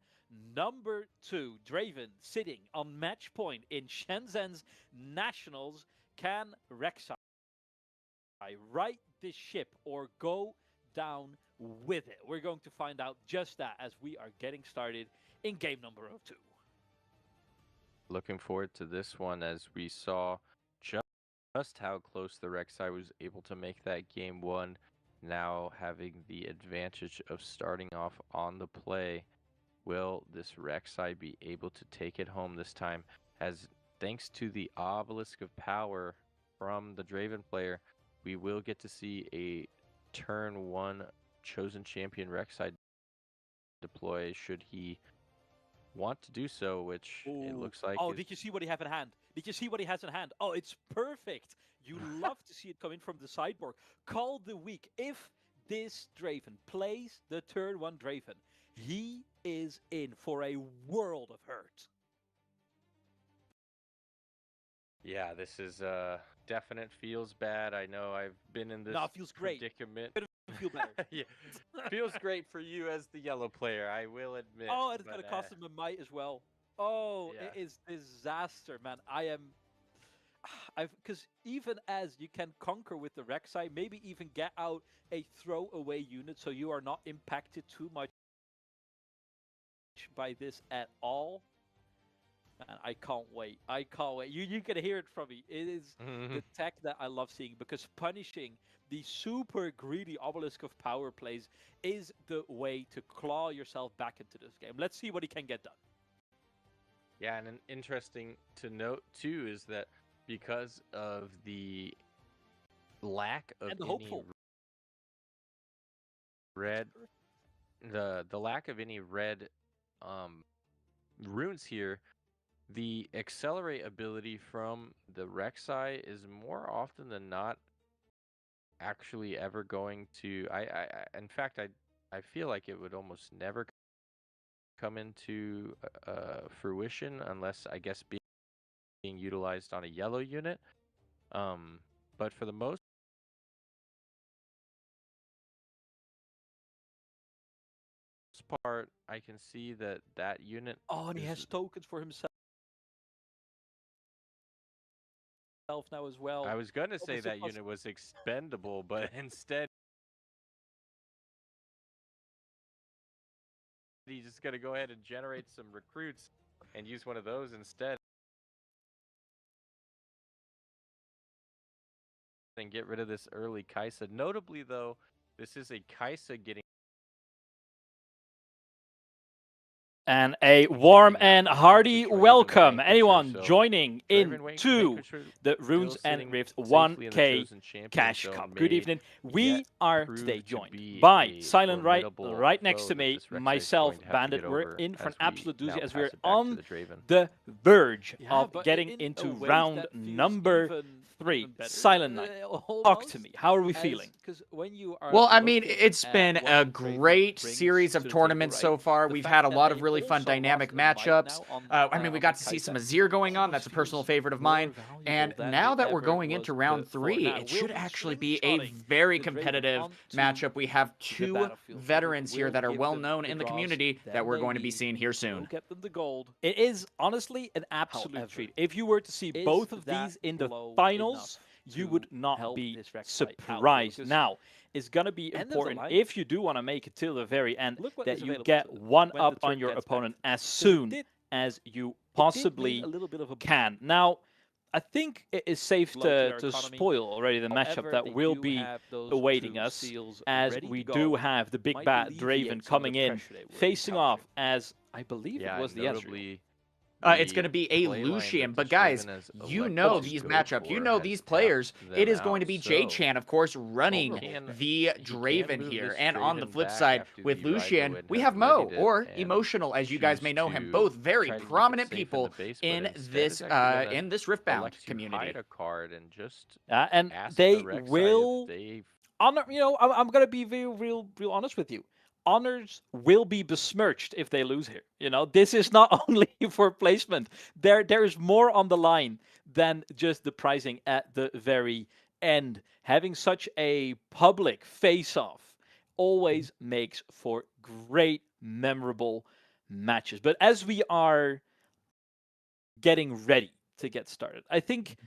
number 2. Draven sitting on match point in Shenzhen's Nationals. Can Rek'Sai right this ship or go down with it? We're going to find out just that as we are getting started in game number 2. Looking forward to this one, as we saw just how close the Rek'Sai was able to make that game 1. Now having the advantage of starting off on the play. Will this Rek'Sai be able to take it home this time? As thanks to the obelisk of power from the Draven player, we will get to see a turn 1 chosen champion Rek'Sai deploy should he want to do so, which it looks like. Oh, did you see what he have in hand? Did you see what he has in hand? Oh, it's perfect. You love to see it come in from the sideboard. Call the week. If this Draven plays the turn 1 Draven, he is in for a world of hurt. Yeah, this is definite feels bad. I know I've been in this feels great. predicament. Feel better. Yeah, feels great for you as the yellow player, I will admit. Oh, and it's going to cost him a might as well. Oh, yeah. It is disaster, man. Because even as you can conquer with the Rek'Sai, maybe even get out a throwaway unit so you are not impacted too much by this at all. Man, I can't wait. I can't wait. You can hear it from me. It is the tech that I love seeing, because punishing the super greedy obelisk of power plays is the way to claw yourself back into this game. Let's see what he can get done. Yeah, and an interesting to note too is that because of the lack of any red, the lack of any red runes here, the accelerate ability from the Rek'Sai is more often than not actually ever going to. In fact, I feel like it would almost never come into fruition unless, I guess, being utilized on a yellow unit. But for the most part, I can see that unit. Oh, and he has tokens for himself now as well. I was going to say that unit was expendable, but instead he's just going to go ahead and generate some recruits and use one of those instead. And get rid of this early Kai'Sa. Notably, though, this is a Kai'Sa getting. And a warm and hearty welcome, anyone joining into the Runes and Rift 1K Cash Cup. Good evening. We are today joined by Silent right next to me, myself, Bandit. We're in for an absolute doozy as we're on the verge of getting into round number 3. Silent Night, talk to me. How are we feeling? Well, I mean, it's been a great series of tournaments so far. We've had a lot of really fun dynamic matchups. I mean, we got to see some Azir going on. That's a personal favorite of mine. And now that we're going into round 3, it should actually be a very competitive matchup. We have 2 veterans here that are well known in the community that we're going to be seeing here soon. Get them the gold. It is honestly an absolute treat. If you were to see both of these in the finals, you would not be surprised. Now, it's going to be important, if you do want to make it till the very end, that you get one up on your opponent as soon as you possibly can. Now, I think it is safe to spoil already the matchup that will be awaiting us, as we do have the big bad Draven coming in, facing off as, I believe it was the Ezreal. it's going to be a play line Lucian. that But just guys, Draven has you know elected to these go matchups, you for know has these tapped players. It them is going to out. be So J-Chan, of course, running he can the Draven move here. this And on the Draven flip back side, after with the Lucian, Raigo and we have have Mo, readied it or and Emotional, as you guys choose may know him. to Both very try to keep it prominent safe in people the base, but in instead this is actually gonna Riftbound elect to community. hide a card and just And ask they the Rek'Sai will if they honor. I'm gonna be real honest with you. Honors will be besmirched if they lose here. This is not only for placement. There is more on the line than just the pricing at the very end. Having such a public face-off always makes for great, memorable matches. But as we are getting ready to get started, I think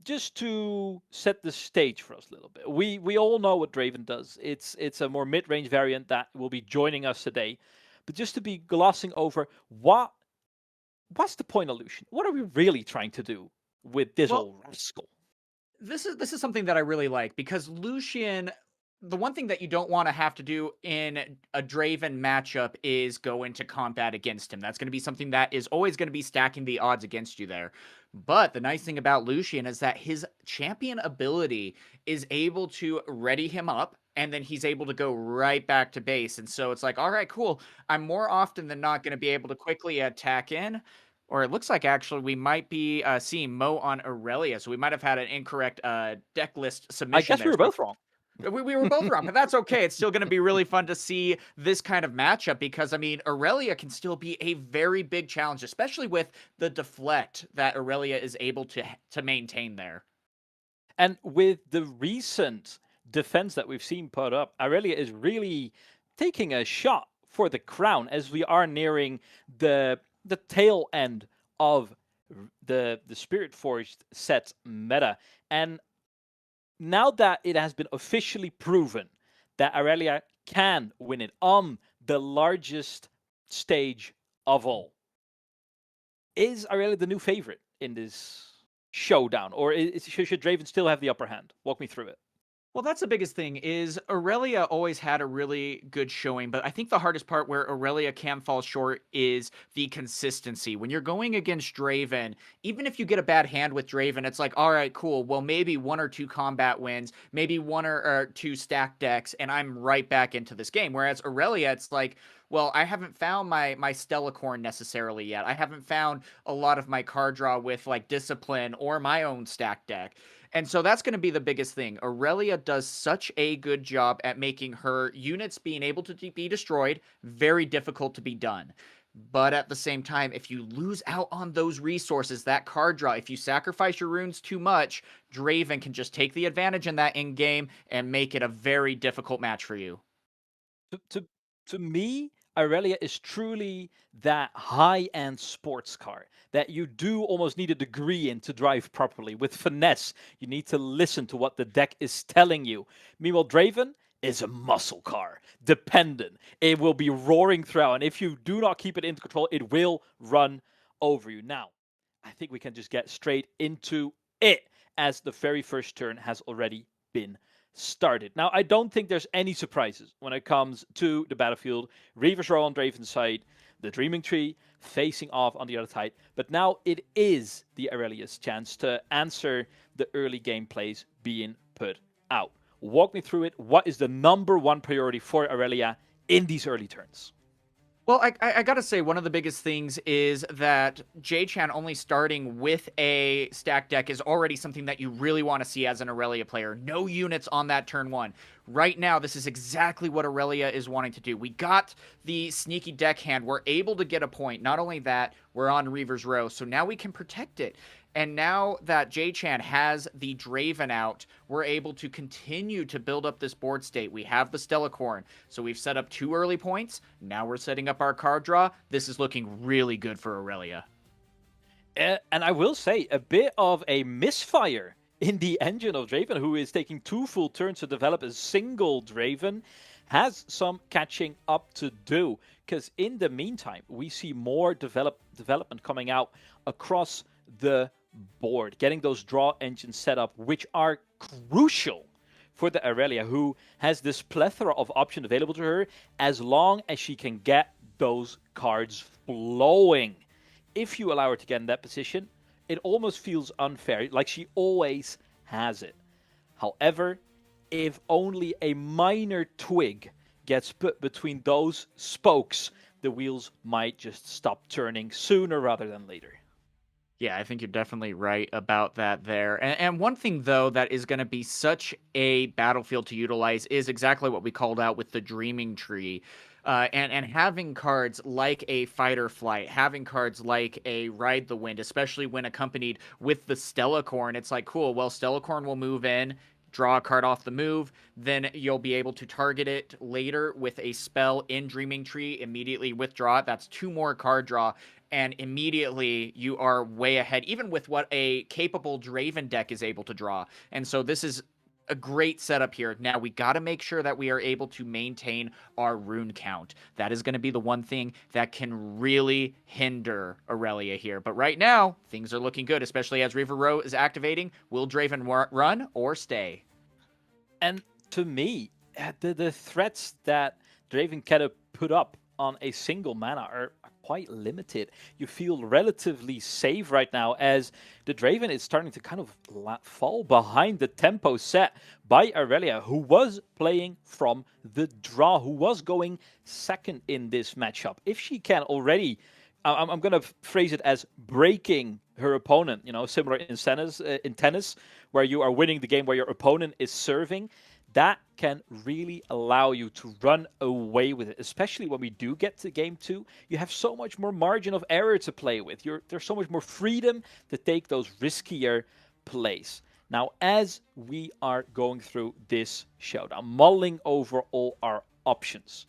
just to set the stage for us a little bit, we all know what Draven does. It's a more mid-range variant that will be joining us today. But just to be glossing over what's the point of Lucian? What are we really trying to do with this old rascal? This is something that I really like, because Lucian, the one thing that you don't want to have to do in a Draven matchup is go into combat against him. That's going to be something that is always going to be stacking the odds against you there. But the nice thing about Lucian is that his champion ability is able to ready him up, and then he's able to go right back to base. And so it's like, all right, cool. I'm more often than not going to be able to quickly attack in. Or it looks like, actually, we might be seeing Mo on Aurelia, so we might have had an incorrect deck list submission. I guess we were both wrong. We were both wrong, but that's okay. It's still going to be really fun to see this kind of matchup, because, I mean, Aurelia can still be a very big challenge, especially with the deflect that Aurelia is able to maintain there. And with the recent defense that we've seen put up, Aurelia is really taking a shot for the crown as we are nearing the tail end of the Spiritforged set meta. And now that it has been officially proven that Aurelia can win it on the largest stage of all, is Aurelia the new favorite in this showdown? Or should Draven still have the upper hand? Walk me through it. Well, that's the biggest thing, is Aurelia always had a really good showing, but I think the hardest part where Aurelia can fall short is the consistency. When you're going against Draven, even if you get a bad hand with Draven, it's like, all right, cool, well, maybe 1 or 2 combat wins, maybe 1 or 2 stack decks, and I'm right back into this game. Whereas Aurelia, it's like, well, I haven't found my Stellacorn necessarily yet. I haven't found a lot of my card draw with, like, Discipline or my own stack deck. And so that's going to be the biggest thing. Aurelia does such a good job at making her units being able to be destroyed very difficult to be done. But at the same time, if you lose out on those resources, that card draw, if you sacrifice your runes too much, Draven can just take the advantage in that in-game and make it a very difficult match for you. To me, Aurelia is truly that high-end sports car that you do almost need a degree in to drive properly. With finesse, you need to listen to what the deck is telling you. Meanwhile, Draven is a muscle car, dependent. It will be roaring throughout, and if you do not keep it in control, it will run over you. Now, I think we can just get straight into it, as the very first turn has already been started. Now, I don't think there's any surprises when it comes to the battlefield. Reaver's Row on Draven's side, the Dreaming Tree facing off on the other side. But now it is the Aurelia's chance to answer the early game plays being put out. Walk me through it. What is the #1 priority for Aurelia in these early turns? Well, I gotta say, one of the biggest things is that J-Chan only starting with a stack deck is already something that you really want to see as an Aurelia player. No units on that turn 1. Right now, this is exactly what Aurelia is wanting to do. We got the sneaky deck hand. We're able to get a point. Not only that, we're on Reaver's Row, so now we can protect it. And now that J-Chan has the Draven out, we're able to continue to build up this board state. We have the Stellacorn, so we've set up 2 early points. Now we're setting up our card draw. This is looking really good for Aurelia. And I will say, a bit of a misfire in the engine of Draven, who is taking 2 full turns to develop a single Draven, has some catching up to do. Because in the meantime, we see more development coming out across the board, getting those draw engines set up, which are crucial for the Aurelia, who has this plethora of options available to her as long as she can get those cards flowing if you allow her to get in that position, it almost feels unfair, like she always has it. However, if only a minor twig gets put between those spokes, the wheels might just stop turning sooner rather than later. Yeah, I think you're definitely right about that there. And one thing, though, that is going to be such a battlefield to utilize is exactly what we called out with the Dreaming Tree. And having cards like a Fight or Flight, having cards like a Ride the Wind, especially when accompanied with the Stellacorn, it's like, cool, well, Stellacorn will move in, draw a card off the move, then you'll be able to target it later with a spell in Dreaming Tree, immediately withdraw it. That's 2 more card draw, and immediately you are way ahead, even with what a capable Draven deck is able to draw. And so this is a great setup here. Now we got to make sure that we are able to maintain our rune count. That is going to be the one thing that can really hinder Aurelia here. But right now, things are looking good, especially as River Row is activating. Will Draven run or stay? And to me, the threats that Draven can put up on a single mana are quite limited. You feel relatively safe right now as the Draven is starting to kind of fall behind the tempo set by Aurelia, who was playing from the draw, who was going second in this matchup. If she can already, I'm going to phrase it as breaking her opponent, similar in tennis, where you are winning the game where your opponent is serving. That can really allow you to run away with it, especially when we do get to game 2. You have so much more margin of error to play with. There's so much more freedom to take those riskier plays. Now, as we are going through this showdown, mulling over all our options,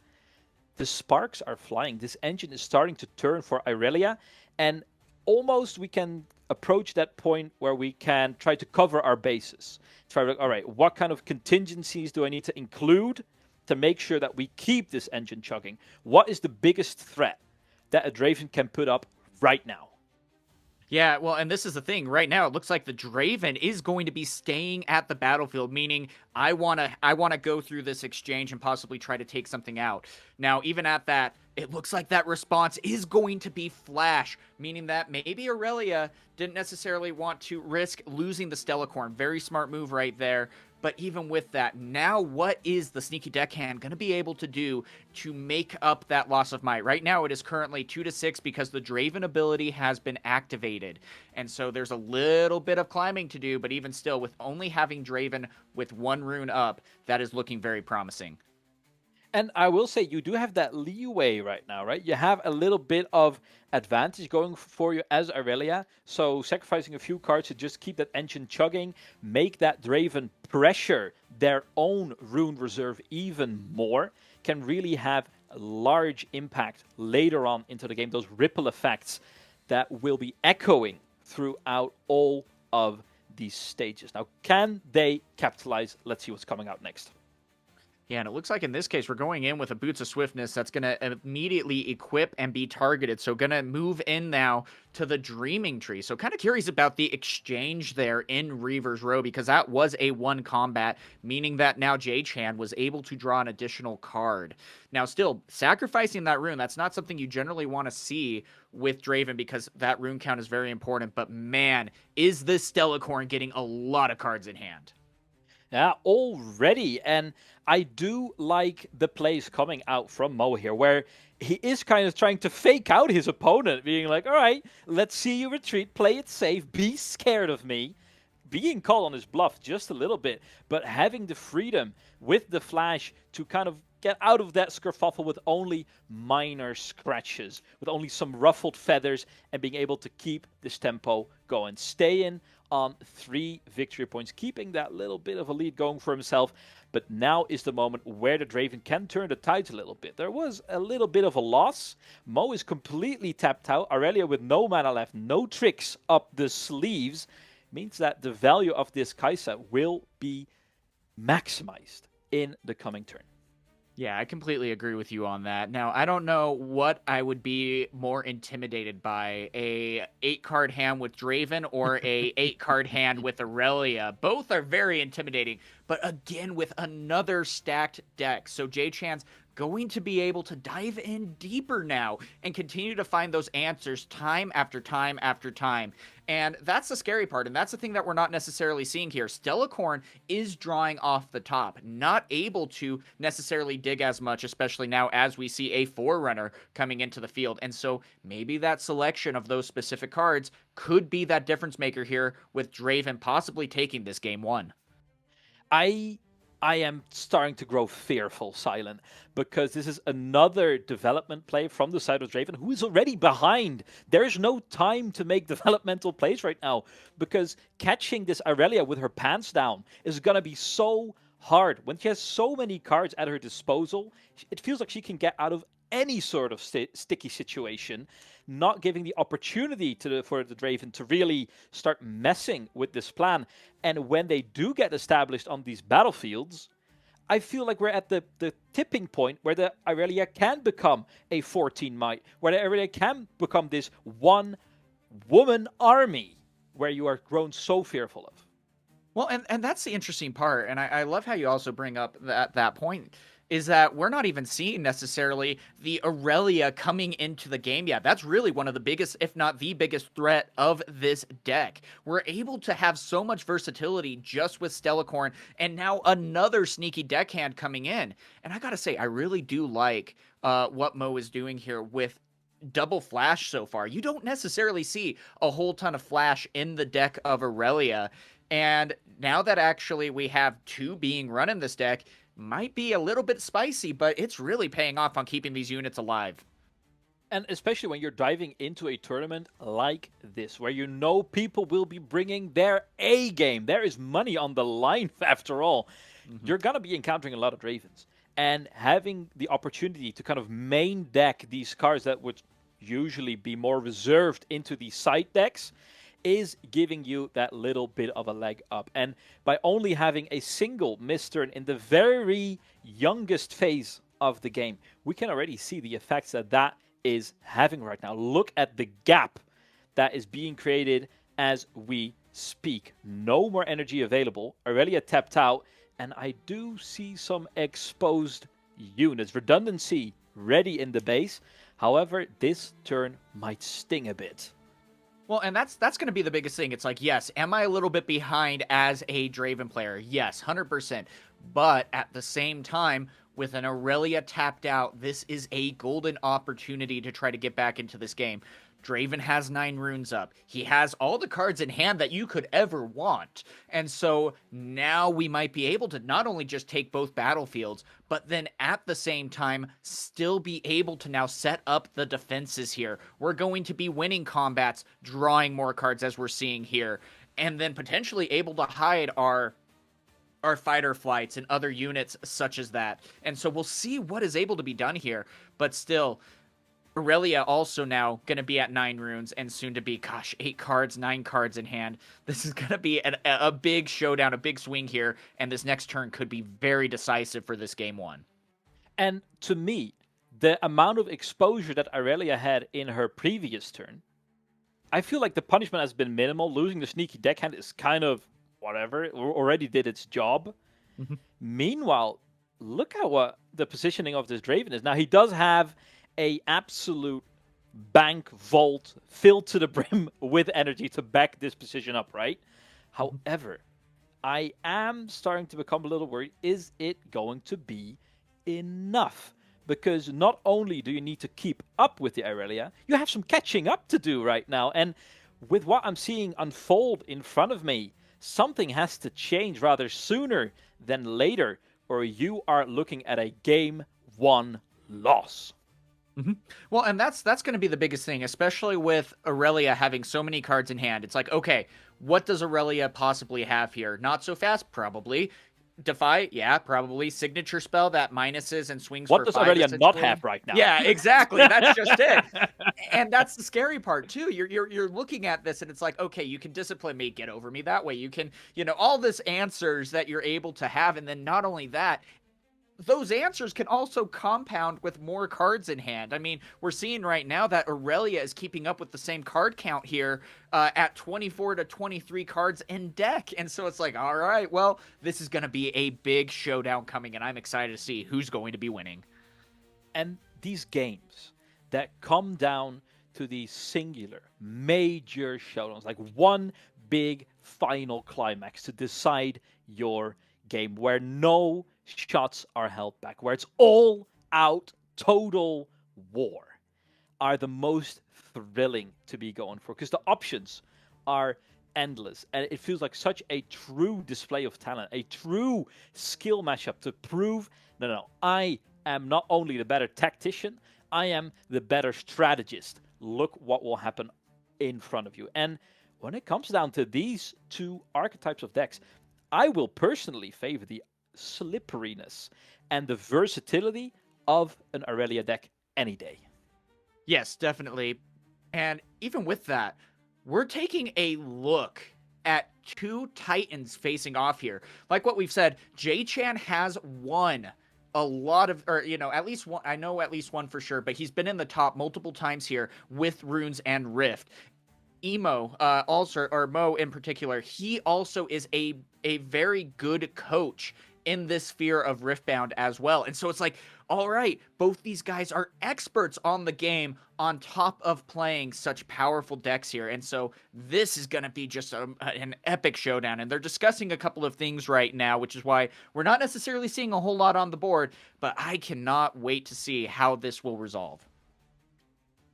the sparks are flying. This engine is starting to turn for Aurelia, and almost we can approach that point where we can try to cover our bases. Try to, all right, what kind of contingencies do I need to include to make sure that we keep this engine chugging? What is the biggest threat that a Draven can put up right now? Yeah, well, and this is the thing. Right now, it looks like the Draven is going to be staying at the battlefield, meaning I wanna go through this exchange and possibly try to take something out. Now, even at that, it looks like that response is going to be Flash, meaning that maybe Aurelia didn't necessarily want to risk losing the Stellacorn. Very smart move right there. But even with that, now what is the sneaky deckhand going to be able to do to make up that loss of might? Right now, it is currently 2-6 because the Draven ability has been activated. And so there's a little bit of climbing to do, but even still, with only having Draven with 1 rune up, that is looking very promising. And I will say, you do have that leeway right now, right? You have a little bit of advantage going for you as Aurelia. So sacrificing a few cards to just keep that engine chugging, make that Draven pressure their own rune reserve even more, can really have a large impact later on into the game. Those ripple effects that will be echoing throughout all of these stages. Now, can they capitalize? Let's see what's coming out next. Yeah, and it looks like in this case, we're going in with a Boots of Swiftness that's going to immediately equip and be targeted. So going to move in now to the Dreaming Tree. So kind of curious about the exchange there in Reaver's Row, because that was a 1 combat, meaning that now J-Chan was able to draw an additional card. Now, still, sacrificing that rune, that's not something you generally want to see with Draven because that rune count is very important. But man, is this Stellacorn getting a lot of cards in hand. Yeah, already. And I do like the plays coming out from Mo here, where he is kind of trying to fake out his opponent, being like, all right, let's see you retreat, play it safe, be scared of me, being called on his bluff just a little bit, but having the freedom with the flash to kind of get out of that skerfuffle with only minor scratches, with only some ruffled feathers, and being able to keep this tempo going. Stay in on 3 victory points, keeping that little bit of a lead going for himself. But now is the moment where the Draven can turn the tides a little bit. There was a little bit of a loss. Mo is completely tapped out. Aurelia with no mana left, no tricks up the sleeves, means that the value of this Kai'Sa will be maximized in the coming turn. Yeah, I completely agree with you on that. Now, I don't know what I would be more intimidated by, a 8-card hand with Draven or a 8-card hand with Aurelia. Both are very intimidating, but again, with another stacked deck. So J-Chan's going to be able to dive in deeper now and continue to find those answers time after time after time. And that's the scary part, and that's the thing that we're not necessarily seeing here. Stellacorn is drawing off the top, not able to necessarily dig as much, especially now as we see a Forerunner coming into the field. And so maybe that selection of those specific cards could be that difference maker here, with Draven possibly taking this game 1. I am starting to grow fearful, Silent, because this is another development play from the side of Draven, who is already behind. There is no time to make developmental plays right now, because catching this Irelia with her pants down is going to be so hard. When she has so many cards at her disposal, it feels like she can get out of any sort of sticky situation, not giving the opportunity for the Draven to really start messing with this plan. And when they do get established on these battlefields, I feel like we're at the tipping point where the Irelia can become a 14 might, where the Irelia can become this one-woman army where you are grown so fearful of. Well, and that's the interesting part, and I love how you also bring up that point, is that we're not even seeing necessarily the Aurelia coming into the game yet. That's really one of the biggest, if not the biggest threat of this deck. We're able to have so much versatility just with Stellacorn, and now another sneaky deckhand coming in. And I gotta say, I really do like what Mo is doing here with double flash so far. You don't necessarily see a whole ton of flash in the deck of Aurelia. And now that actually we have 2 being run in this deck, might be a little bit spicy, but it's really paying off on keeping these units alive. And especially when you're diving into a tournament like this, where you know people will be bringing their A game. There is money on the line, after all. You're going to be encountering a lot of Dravens. And having the opportunity to kind of main deck these cards that would usually be more reserved into the side decks is giving you that little bit of a leg up. And by only having a single missed turn in the very youngest phase of the game, we can already see the effects that is having right now. Look at the gap that is being created as we speak. No more energy available. Aurelia tapped out, and I do see some exposed units. Redundancy ready in the base. However, this turn might sting a bit. Well, and that's going to be the biggest thing. It's like, yes, am I a little bit behind as a Draven player? Yes, 100%. But at the same time, with an Aurelia tapped out, this is a golden opportunity to try to get back into this game. Draven has 9 runes up. He has all the cards in hand that you could ever want. And so now we might be able to not only just take both battlefields, but then at the same time still be able to now set up the defenses here. We're going to be winning combats, drawing more cards as we're seeing here, and then potentially able to hide our fighter flights and other units such as that. And so we'll see what is able to be done here, but still, Aurelia also now going to be at 9 runes and soon to be, 8 cards, 9 cards in hand. This is going to be a big showdown, a big swing here, and this next turn could be very decisive for this game 1. And to me, the amount of exposure that Aurelia had in her previous turn, I feel like the punishment has been minimal. Losing the sneaky deckhand is kind of whatever. It already did its job. Meanwhile, look at what the positioning of this Draven is. Now, he does have a absolute bank vault filled to the brim with energy to back this position up, right? However, I am starting to become a little worried. Is it going to be enough? Because not only do you need to keep up with the Aurelia, you have some catching up to do right now. And with what I'm seeing unfold in front of me, something has to change rather sooner than later, or you are looking at a game 1 loss. Well, and that's going to be the biggest thing, especially with Aurelia having so many cards in hand. It's like, okay, what does Aurelia possibly have here? Not so fast, probably. Defy, yeah, probably. Signature spell that minuses and swings what for does 5, Aurelia not have right now? Yeah, exactly. That's just it. And that's the scary part too. You're looking at this and it's like, okay, you can discipline me, get over me that way. You can, all this answers that you're able to have, and then not only that, those answers can also compound with more cards in hand. I mean, we're seeing right now that Aurelia is keeping up with the same card count here at 24 to 23 cards in deck. And so it's like, all right, well, this is going to be a big showdown coming, and I'm excited to see who's going to be winning. And these games that come down to these singular major showdowns, like one big final climax to decide your game, where no shots are held back, where it's all out total war, are the most thrilling to be going for, because the options are endless, and it feels like such a true display of talent, a true skill matchup to prove, no, I am not only the better tactician, I am the better strategist. Look what will happen in front of you. And when it comes down to these two archetypes of decks, I will personally favor the slipperiness and the versatility of an Aurelia deck any day. Yes, definitely. And even with that, we're taking a look at two Titans facing off here. Like what we've said, J-Chan has won a lot of, or, you know, at least one, I know at least one for sure, but he's been in the top multiple times here with Runes and Rift. Emo, also, or Mo in particular, he also is a very good coach in this sphere of Riftbound as well. And so it's like, all right, both these guys are experts on the game on top of playing such powerful decks here. And so this is going to be just an epic showdown. And they're discussing a couple of things right now, which is why we're not necessarily seeing a whole lot on the board, but I cannot wait to see how this will resolve.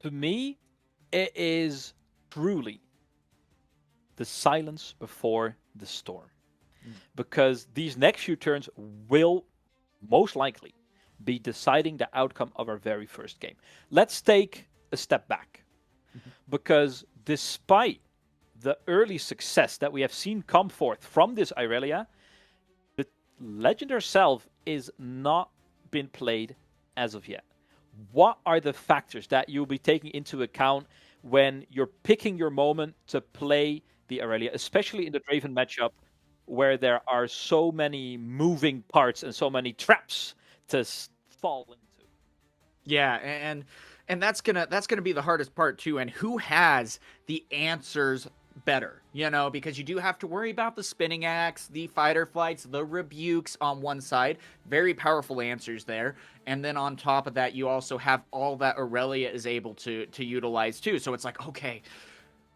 To me, it is truly the silence before the storm. Because these next few turns will most likely be deciding the outcome of our very first game. Let's take a step back. Because despite the early success that we have seen come forth from this Aurelia, the Legend herself is not been played as of yet. What are the factors that you'll be taking into account when you're picking your moment to play the Aurelia, especially in the Draven matchup, where there are so many moving parts and so many traps to fall into? Yeah, and that's gonna be the hardest part too. And who has the answers better? You know, because you do have to worry about the spinning axe, the fighter flights, the rebukes on one side. Very powerful answers there. And then on top of that, you also have all that Aurelia is able to utilize too. So it's like, okay,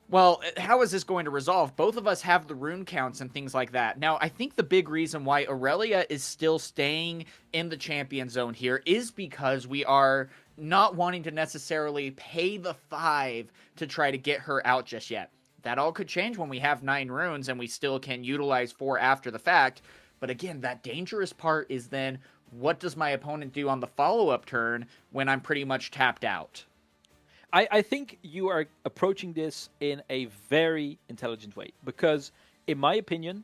well, how is this going to resolve? Both of us have the rune counts and things like that. Now, I think the big reason why Aurelia is still staying in the champion zone here is because we are not wanting to necessarily pay the 5 to try to get her out just yet. That all could change when we have 9 runes and we still can utilize 4 after the fact. But again, that dangerous part is then, what does my opponent do on the follow-up turn when I'm pretty much tapped out? I think you are approaching this in a very intelligent way, because, in my opinion,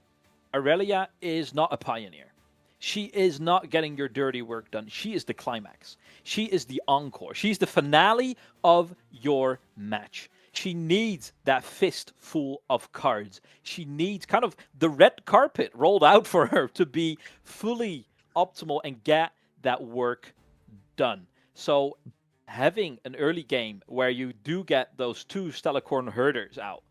Aurelia is not a pioneer. She is not getting your dirty work done. She is the climax. She is the encore. She's the finale of your match. She needs that fist full of cards. She needs kind of the red carpet rolled out for her to be fully optimal and get that work done. So having an early game where you do get those 2 Stellacorn herders out,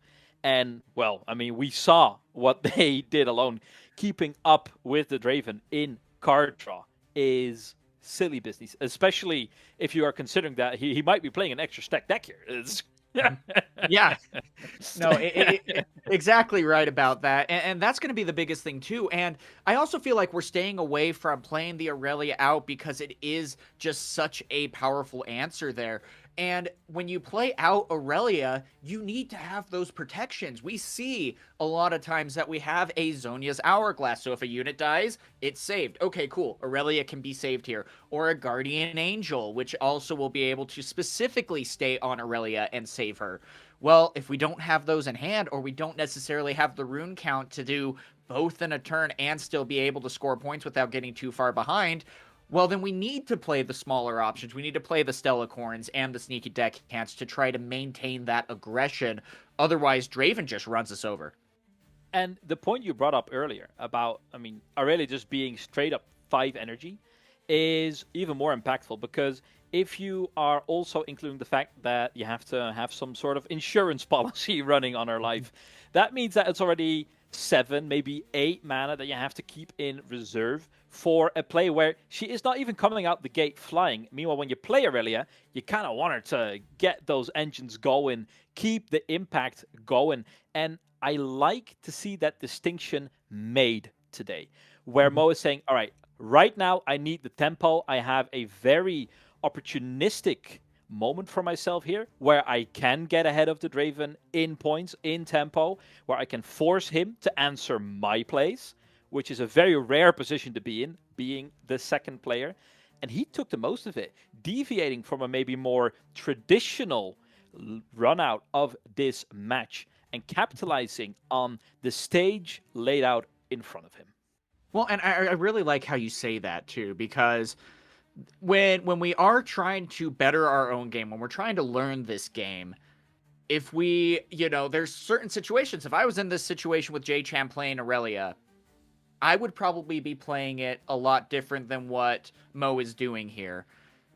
and, well, I mean, we saw what they did alone. Keeping up with the Draven in card draw is silly business, especially if you are considering that he might be playing an extra stack deck here. Yeah. No, exactly right about that. And that's going to be the biggest thing too. And I also feel like we're staying away from playing the Aurelia out because it is just such a powerful answer there. And when you play out Aurelia, you need to have those protections. We see a lot of times that we have a Zhonya's Hourglass. So if a unit dies, it's saved. Okay, cool. Aurelia can be saved here. Or a Guardian Angel, which also will be able to specifically stay on Aurelia and save her. Well, if we don't have those in hand, or we don't necessarily have the rune count to do both in a turn and still be able to score points without getting too far behind, well, then we need to play the smaller options. We need to play the Stellacorns and the sneaky deckhands to try to maintain that aggression. Otherwise, Draven just runs us over. And the point you brought up earlier about, I mean, Aurelia just being straight up 5 energy is even more impactful, because if you are also including the fact that you have to have some sort of insurance policy running on her life, that means that it's already 7, maybe 8 mana that you have to keep in reserve for a play where she is not even coming out the gate flying. Meanwhile, when you play Aurelia, you kind of want her to get those engines going, keep the impact going. And I like to see that distinction made today, where Mo is saying, all right, right now I need the tempo. I have a very opportunistic moment for myself here where I can get ahead of the Draven in points, in tempo, where I can force him to answer my plays, which is a very rare position to be in, being the second player. And he took the most of it, deviating from a maybe more traditional run out of this match and capitalizing on the stage laid out in front of him. Well, and I really like how you say that too, because when we are trying to better our own game, when we're trying to learn this game, if we, there's certain situations. If I was in this situation with J-Chan playing Aurelia, I would probably be playing it a lot different than what Mo is doing here.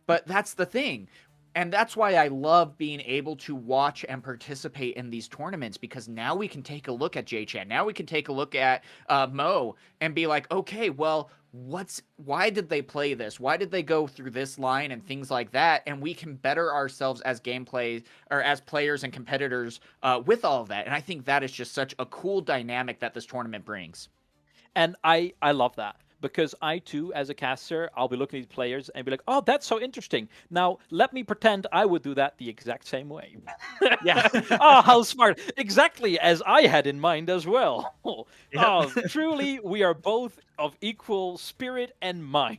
But that's the thing. And that's why I love being able to watch and participate in these tournaments, because now we can take a look at J-Chan. Now we can take a look at Mo and be like, okay, well, why did they play this? Why did they go through this line and things like that? And we can better ourselves as gameplay or as players and competitors with all of that. And I think that is just such a cool dynamic that this tournament brings. And I love that, because I too, as a caster, I'll be looking at these players and be like, oh, that's so interesting. Now, let me pretend I would do that the exact same way. Yeah. Oh, how smart. Exactly as I had in mind as well. Oh, truly, we are both of equal spirit and mind.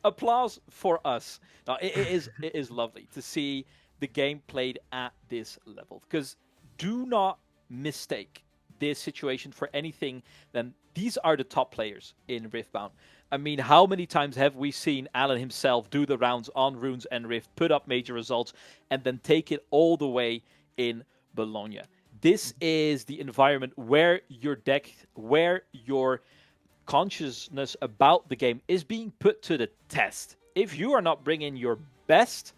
Applause for us. Now, it is lovely to see the game played at this level, because do not mistake this situation for anything. Then these are the top players in Riftbound. I mean, how many times have we seen Alan himself do the rounds on Runes and Rift, put up major results, and then take it all the way in Bologna? This is the environment where your deck, where your consciousness about the game is being put to the test. If you are not bringing your best,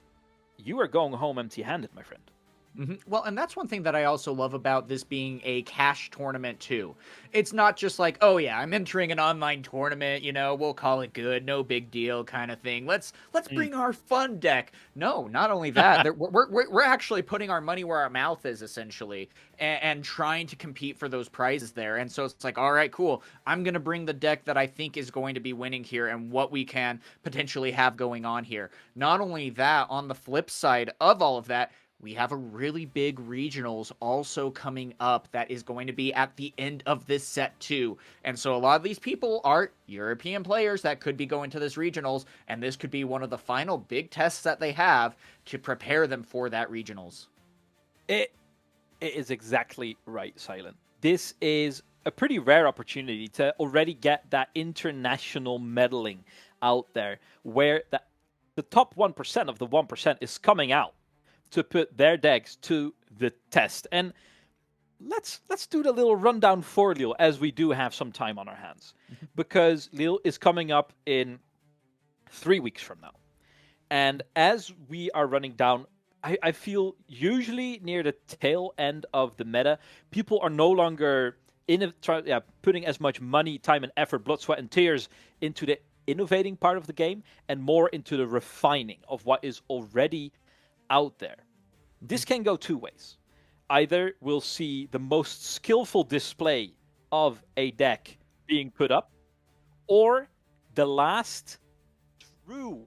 you are going home empty-handed, my friend. Mm-hmm. Well, and that's one thing that I also love about this being a cash tournament too. It's not just like, oh yeah, I'm entering an online tournament, we'll call it good, no big deal kind of thing. Let's bring our fun deck. No, not only that, we're actually putting our money where our mouth is, essentially, and trying to compete for those prizes there. And so it's like, all right, cool. I'm gonna bring the deck that I think is going to be winning here and what we can potentially have going on here. Not only that, on the flip side of all of that, we have a really big regionals also coming up that is going to be at the end of this set too. And so a lot of these people are European players that could be going to this regionals, and this could be one of the final big tests that they have to prepare them for that regionals. It is exactly right, Silent. This is a pretty rare opportunity to already get that international medaling out there, where the top 1% of the 1% is coming out to put their decks to the test. And let's do the little rundown for Lille, as we do have some time on our hands, because Lille is coming up in 3 weeks from now. And as we are running down, I feel usually near the tail end of the meta, people are no longer putting as much money, time, and effort, blood, sweat, and tears into the innovating part of the game, and more into the refining of what is already out there. This can go two ways. Either we'll see the most skillful display of a deck being put up, or the last true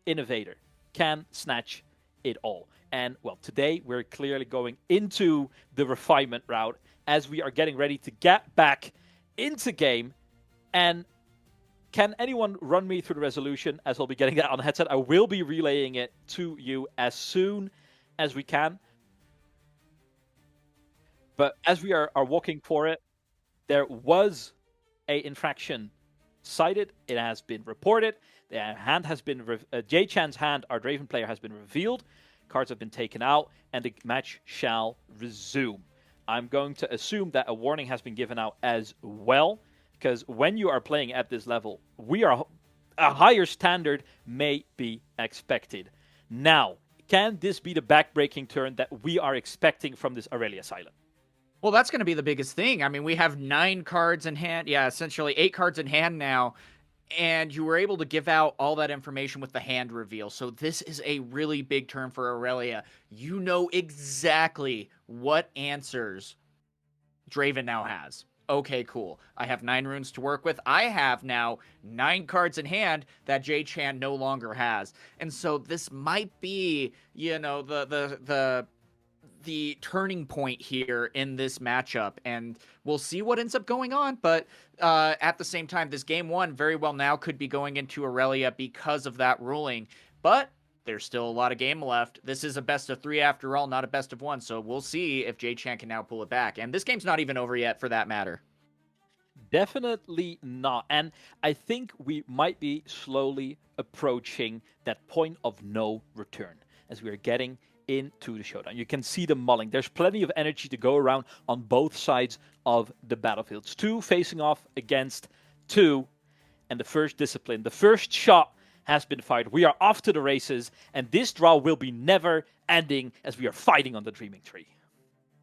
innovator can snatch it all. And well, today we're clearly going into the refinement route as we are getting ready to get back into game. And can anyone run me through the resolution, as I'll be getting that on the headset? I will be relaying it to you as soon as we can. But as we are walking for it, there was a infraction cited. It has been reported. The hand has been J-Chan's hand, our Draven player, has been revealed. Cards have been taken out, and the match shall resume. I'm going to assume that a warning has been given out as well, because when you are playing at this level, a higher standard may be expected. Now, can this be the back-breaking turn that we are expecting from this Aurelia Silent? Well, that's going to be the biggest thing. I mean, we have 9 cards in hand. Yeah, essentially 8 cards in hand now. And you were able to give out all that information with the hand reveal. So this is a really big turn for Aurelia. You know exactly what answers Draven now has. Okay, cool. I have 9 runes to work with. I have now 9 cards in hand that J-Chan no longer has. And so this might be, you know, the turning point here in this matchup, and we'll see what ends up going on. But at the same time, this game 1 very well now could be going into Aurelia because of that ruling. But there's still a lot of game left. This is a best of 3 after all, not a best of 1. So we'll see if J-Chan can now pull it back. And this game's not even over yet, for that matter. Definitely not. And I think we might be slowly approaching that point of no return as we are getting into the showdown. You can see the mulling. There's plenty of energy to go around on both sides of the battlefields. 2 facing off against 2. And the first discipline, the first shot has been fired. We are off to the races, and this draw will be never ending as we are fighting on the Dreaming Tree.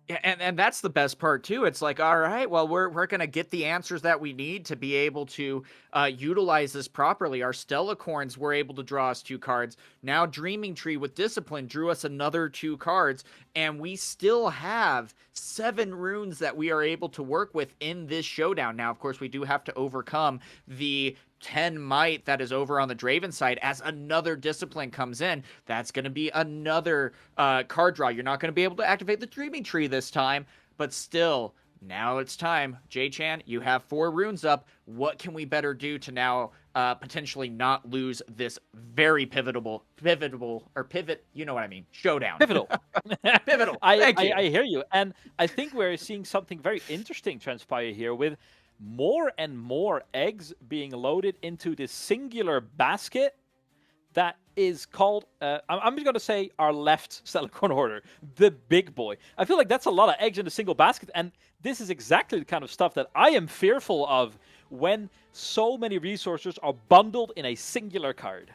Yeah, and that's the best part too. It's like, all right, well, we're gonna get the answers that we need to be able to utilize this properly. Our Stellacorns were able to draw us 2 cards. Now Dreaming Tree with Discipline drew us another 2 cards, and we still have 7 runes that we are able to work with in this showdown. Now, of course, we do have to overcome the 10 might that is over on the Draven side as another discipline comes in. That's going to be another card draw. You're not going to be able to activate the Dreaming Tree this time, but still, now it's time. J-Chan, you have 4 runes up. What can we better do to now potentially not lose this very pivot, you know what I mean, showdown. Pivotal. Pivotal. I hear you. And I think we're seeing something very interesting transpire here with more and more eggs being loaded into this singular basket that is called, I'm just going to say our left Stellacorn order, the big boy. I feel like that's a lot of eggs in a single basket, and this is exactly the kind of stuff that I am fearful of when so many resources are bundled in a singular card.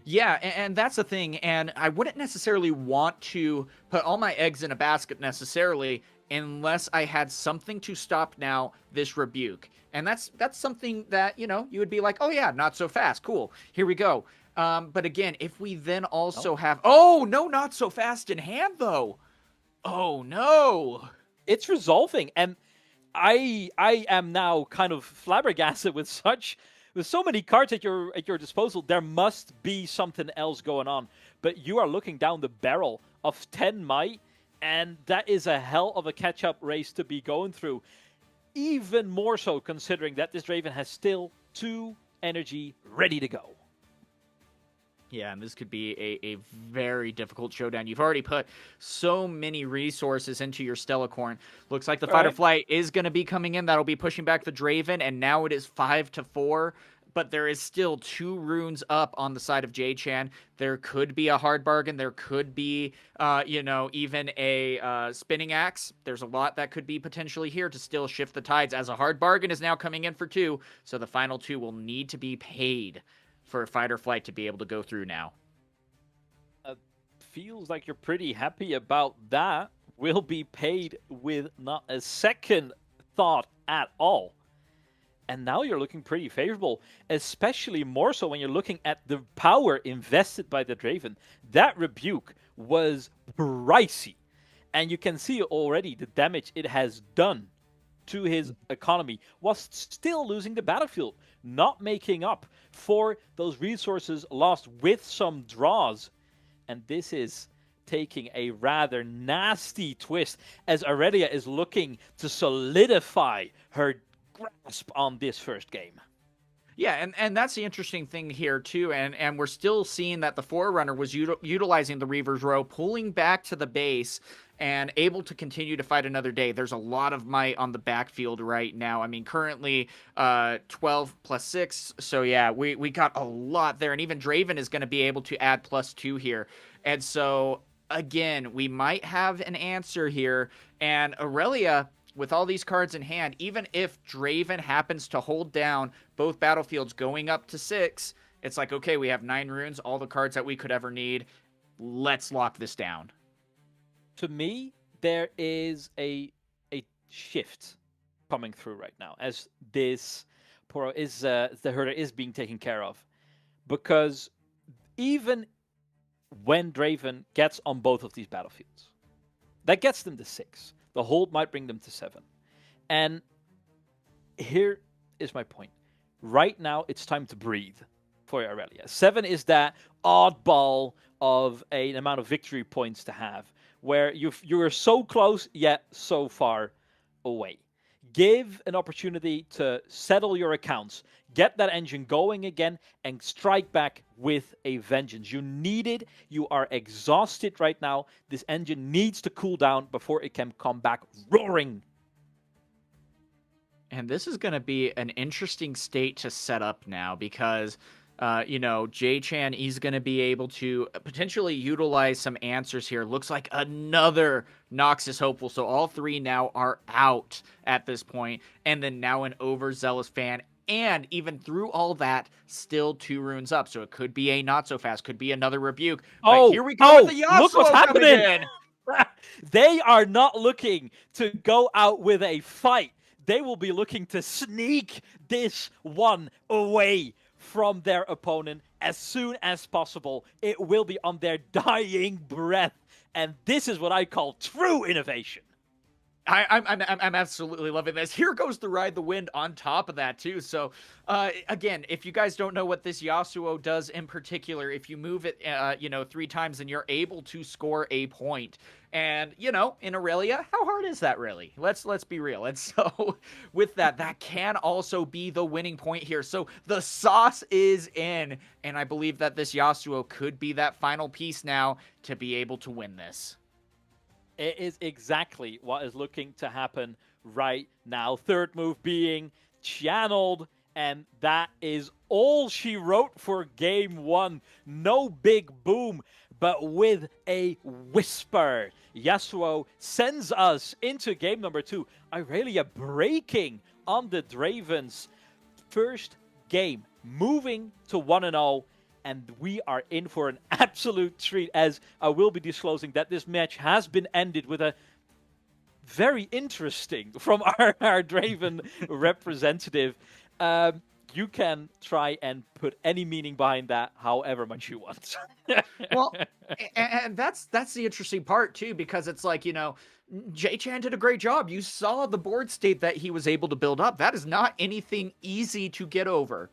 Yeah, and that's the thing, and I wouldn't necessarily want to put all my eggs in a basket necessarily unless I had something to stop now this rebuke. And that's something that, you know, you would be like, oh yeah, not so fast, cool, here we go. But again, if we then also have, oh no, not so fast in hand though. Oh no. It's resolving, and I am now kind of flabbergasted with so many cards at your disposal. There must be something else going on. But you are looking down the barrel of 10 might, and that is a hell of a catch-up race to be going through. Even more so considering that this Draven has still 2 energy ready to go. Yeah, and this could be a very difficult showdown. You've already put so many resources into your Stellacorn. Looks like the Fight or Flight is going to be coming in. That'll be pushing back the Draven, and now it is 5-4. But there is still 2 runes up on the side of J-Chan. There could be a hard bargain. There could be, you know, even a spinning axe. There's a lot that could be potentially here to still shift the tides, as a hard bargain is now coming in for 2. So the final 2 will need to be paid for Fight or Flight to be able to go through now. Feels like you're pretty happy about that. Will be paid with not a second thought at all. And now you're looking pretty favorable, especially more so when you're looking at the power invested by the Draven. That rebuke was pricey. And you can see already the damage it has done to his economy, whilst still losing the battlefield, not making up for those resources lost with some draws. And this is taking a rather nasty twist as Aurelia is looking to solidify her grasp on this first game. Yeah, and that's the interesting thing here too, and we're still seeing that the Forerunner was utilizing the Reaver's Row, pulling back to the base and able to continue to fight another day. There's a lot of might on the backfield right now. I mean, currently 12 plus 6, so yeah, we got a lot there, and even Draven is going to be able to add +2 here. And so, again, we might have an answer here, and Aurelia, with all these cards in hand, even if Draven happens to hold down both battlefields going up to 6, it's like, okay, we have 9 runes, all the cards that we could ever need. Let's lock this down. To me, there is a shift coming through right now as this the herder is being taken care of, because even when Draven gets on both of these battlefields, that gets them to 6. The hold might bring them to 7. And here is my point. Right now, it's time to breathe for Aurelia. 7 is that oddball of an amount of victory points to have, where you're so close yet so far away. Give an opportunity to settle your accounts, get that engine going again, and strike back with a vengeance. You need it. You are exhausted right now. This engine needs to cool down before it can come back roaring. And this is going to be an interesting state to set up now because, J-Chan, he's going to be able to potentially utilize some answers here. Looks like another Noxus Hopeful. So all 3 now are out at this point. And then now an overzealous fan. And even through all that, still 2 runes up. So it could be a not so fast, could be another rebuke. But here we go with the Yasuo look what's coming happening. in. They are not looking to go out with a fight. They will be looking to sneak this one away from their opponent as soon as possible. It will be on their dying breath. And this is what I call true innovation. I'm absolutely loving this. Here goes the Ride the Wind on top of that too. So again, if you guys don't know what this Yasuo does in particular, if you move it 3 times, then you're able to score a point. And in Aurelia, how hard is that really? Let's be real. And so with that can also be the winning point here. So the sauce is in, and I believe that this Yasuo could be that final piece now to be able to win this. It is exactly what is looking to happen right now. Third move being channeled, and that is all she wrote for game 1. No big boom, but with a whisper. Yasuo sends us into game number 2. Aurelia breaking on the Draven's first game, moving to 1-0. And we are in for an absolute treat, as I will be disclosing that this match has been ended with a very interesting from our Draven representative. You can try and put any meaning behind that however much you want. Well, and that's the interesting part too, because it's like, J-Chan did a great job. You saw the board state that he was able to build up. That is not anything easy to get over.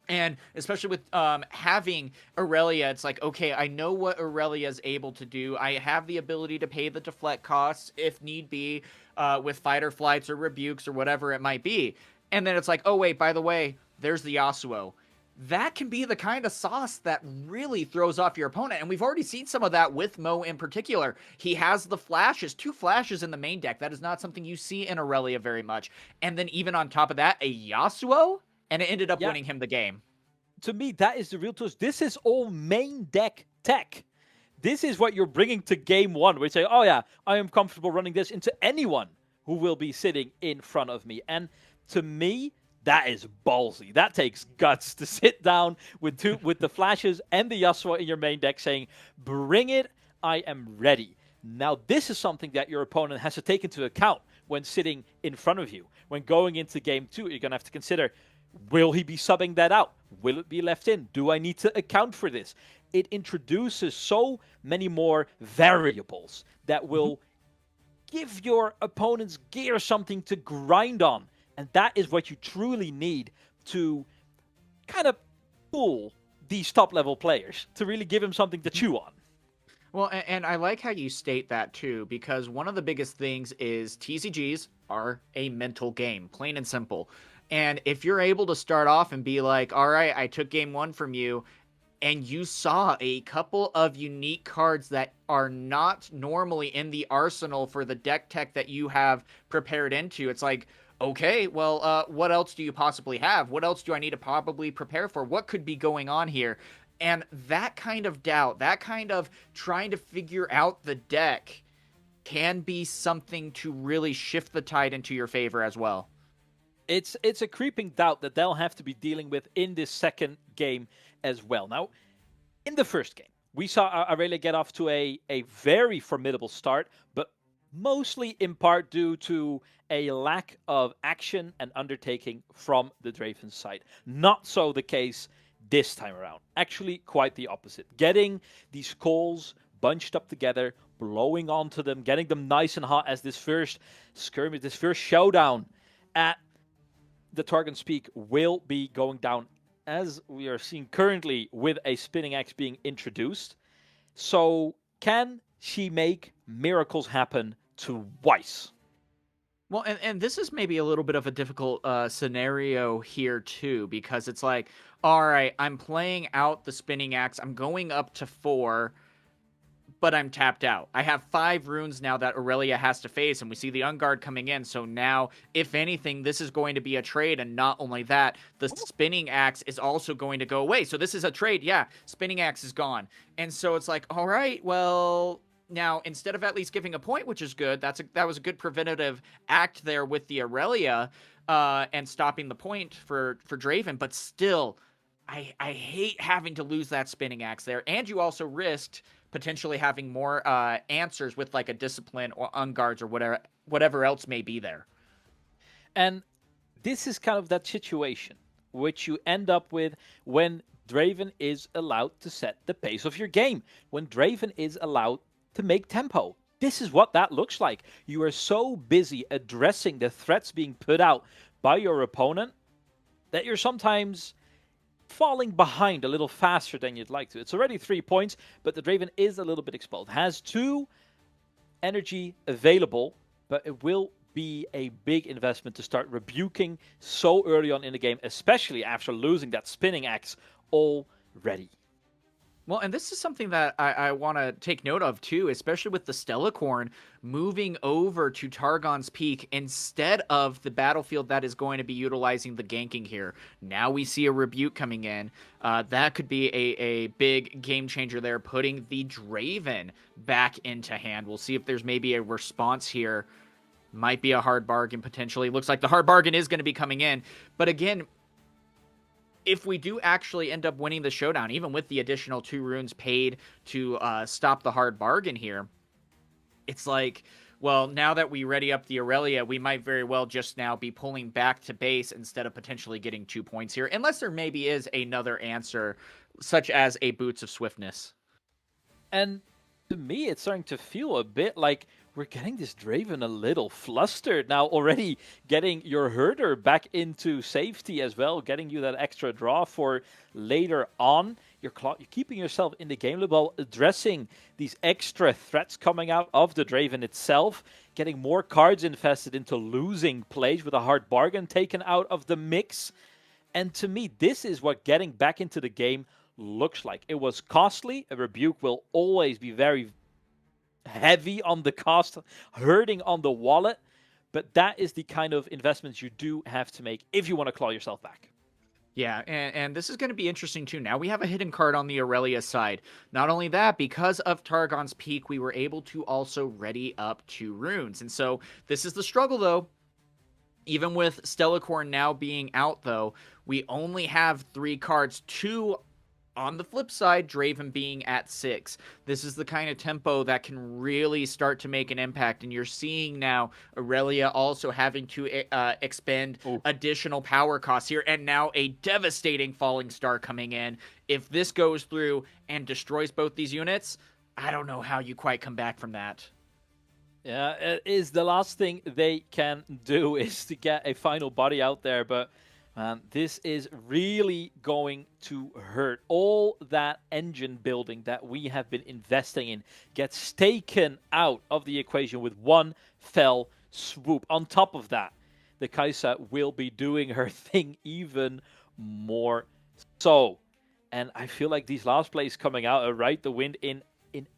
And especially with having Aurelia, it's like, okay, I know what Aurelia is able to do. I have the ability to pay the deflect costs if need be with fight or flights or rebukes or whatever it might be. And then it's like, oh, wait, by the way, there's the Yasuo. That can be the kind of sauce that really throws off your opponent. And we've already seen some of that with Mo in particular. He has the flashes, 2 flashes in the main deck. That is not something you see in Aurelia very much. And then even on top of that, a Yasuo? And it ended up winning him the game. To me, that is the real twist. This is all main deck tech. This is what you're bringing to game 1. We say, oh yeah, I am comfortable running this into anyone who will be sitting in front of me. And to me, that is ballsy. That takes guts to sit down with the flashes and the Yasuo in your main deck saying, bring it, I am ready. Now, this is something that your opponent has to take into account when sitting in front of you. When going into game 2, you're going to have to consider, will he be subbing that out? Will it be left in? Do I need to account for this? It introduces so many more variables that will give your opponent's gear something to grind on. And that is what you truly need to kind of fool these top-level players, to really give them something to chew on. Well, and I like how you state that too, because one of the biggest things is TCGs are a mental game, plain and simple. And if you're able to start off and be like, all right, I took game 1 from you, and you saw a couple of unique cards that are not normally in the arsenal for the deck tech that you have prepared into, it's like, okay, well, what else do you possibly have? What else do I need to probably prepare for? What could be going on here? And that kind of doubt, that kind of trying to figure out the deck can be something to really shift the tide into your favor as well. It's a creeping doubt that they'll have to be dealing with in this second game as well. Now, in the first game, we saw Aurelia get off to a very formidable start, but mostly in part due to a lack of action and undertaking from the Draven side. Not so the case this time around. Actually, quite the opposite. Getting these calls bunched up together, blowing onto them, getting them nice and hot as this first skirmish, this first showdown at the Targon's Peak will be going down, as we are seeing currently with a spinning axe being introduced. So can she make miracles happen twice? Well, and this is maybe a little bit of a difficult scenario here too, because it's like, all right, I'm playing out the spinning axe. I'm going up to 4, but I'm tapped out. I have 5 runes now that Aurelia has to face, and we see the Unguard coming in. So now, if anything, this is going to be a trade, and not only that, the spinning axe is also going to go away. So this is a trade, yeah, spinning axe is gone. And so it's like, all right, well, now, instead of at least giving a point, which is good, that was a good preventative act there with the Aurelia and stopping the point for Draven, but still, I hate having to lose that spinning axe there. And you also risked potentially having more answers with like a discipline or unguards or whatever else may be there. And this is kind of that situation which you end up with when Draven is allowed to set the pace of your game, when Draven is allowed to make tempo. This is what that looks like. You are so busy addressing the threats being put out by your opponent that you're sometimes falling behind a little faster than you'd like to. It's already 3 points, but the Draven is a little bit exposed. Has 2 energy available, but it will be a big investment to start rebuking so early on in the game, especially after losing that spinning axe already. Well, and this is something that I want to take note of too, especially with the Stellacorn moving over to Targon's Peak instead of the battlefield that is going to be utilizing the ganking here. Now we see a Rebuke coming in. That could be a big game changer there, putting the Draven back into hand. We'll see if there's maybe a response here. Might be a hard bargain potentially. Looks like the hard bargain is going to be coming in. But again, if we do actually end up winning the showdown, even with the additional 2 runes paid to stop the hard bargain here, it's like, well, now that we ready up the Aurelia, we might very well just now be pulling back to base instead of potentially getting 2 points here, unless there maybe is another answer, such as a Boots of Swiftness. And to me, it's starting to feel a bit like we're getting this Draven a little flustered now already, getting your herder back into safety as well, getting you that extra draw for later on. You're keeping yourself in the game while addressing these extra threats coming out of the Draven itself, getting more cards invested into losing plays with a hard bargain taken out of the mix. And to me, this is what getting back into the game looks like. It was costly. A Rebuke will always be very heavy on the cost, hurting on the wallet, but that is the kind of investments you do have to make if you want to claw yourself back. Yeah, and this is going to be interesting too. Now we have a hidden card on the Aurelia side. Not only that, because of Targon's Peak, we were able to also ready up 2 runes. And so this is the struggle though. Even with Stellacorn now being out though, we only have 3 cards, 2 on the flip side, Draven being at 6. This is the kind of tempo that can really start to make an impact. And you're seeing now Aurelia also having to expend additional power costs here. And now a devastating Falling Star coming in. If this goes through and destroys both these units, I don't know how you quite come back from that. Yeah, it is the last thing they can do is to get a final body out there. But this is really going to hurt. All that engine building that we have been investing in gets taken out of the equation with one fell swoop. On top of that, the Kai'Sa will be doing her thing even more so. And I feel like these last plays coming out are right the wind in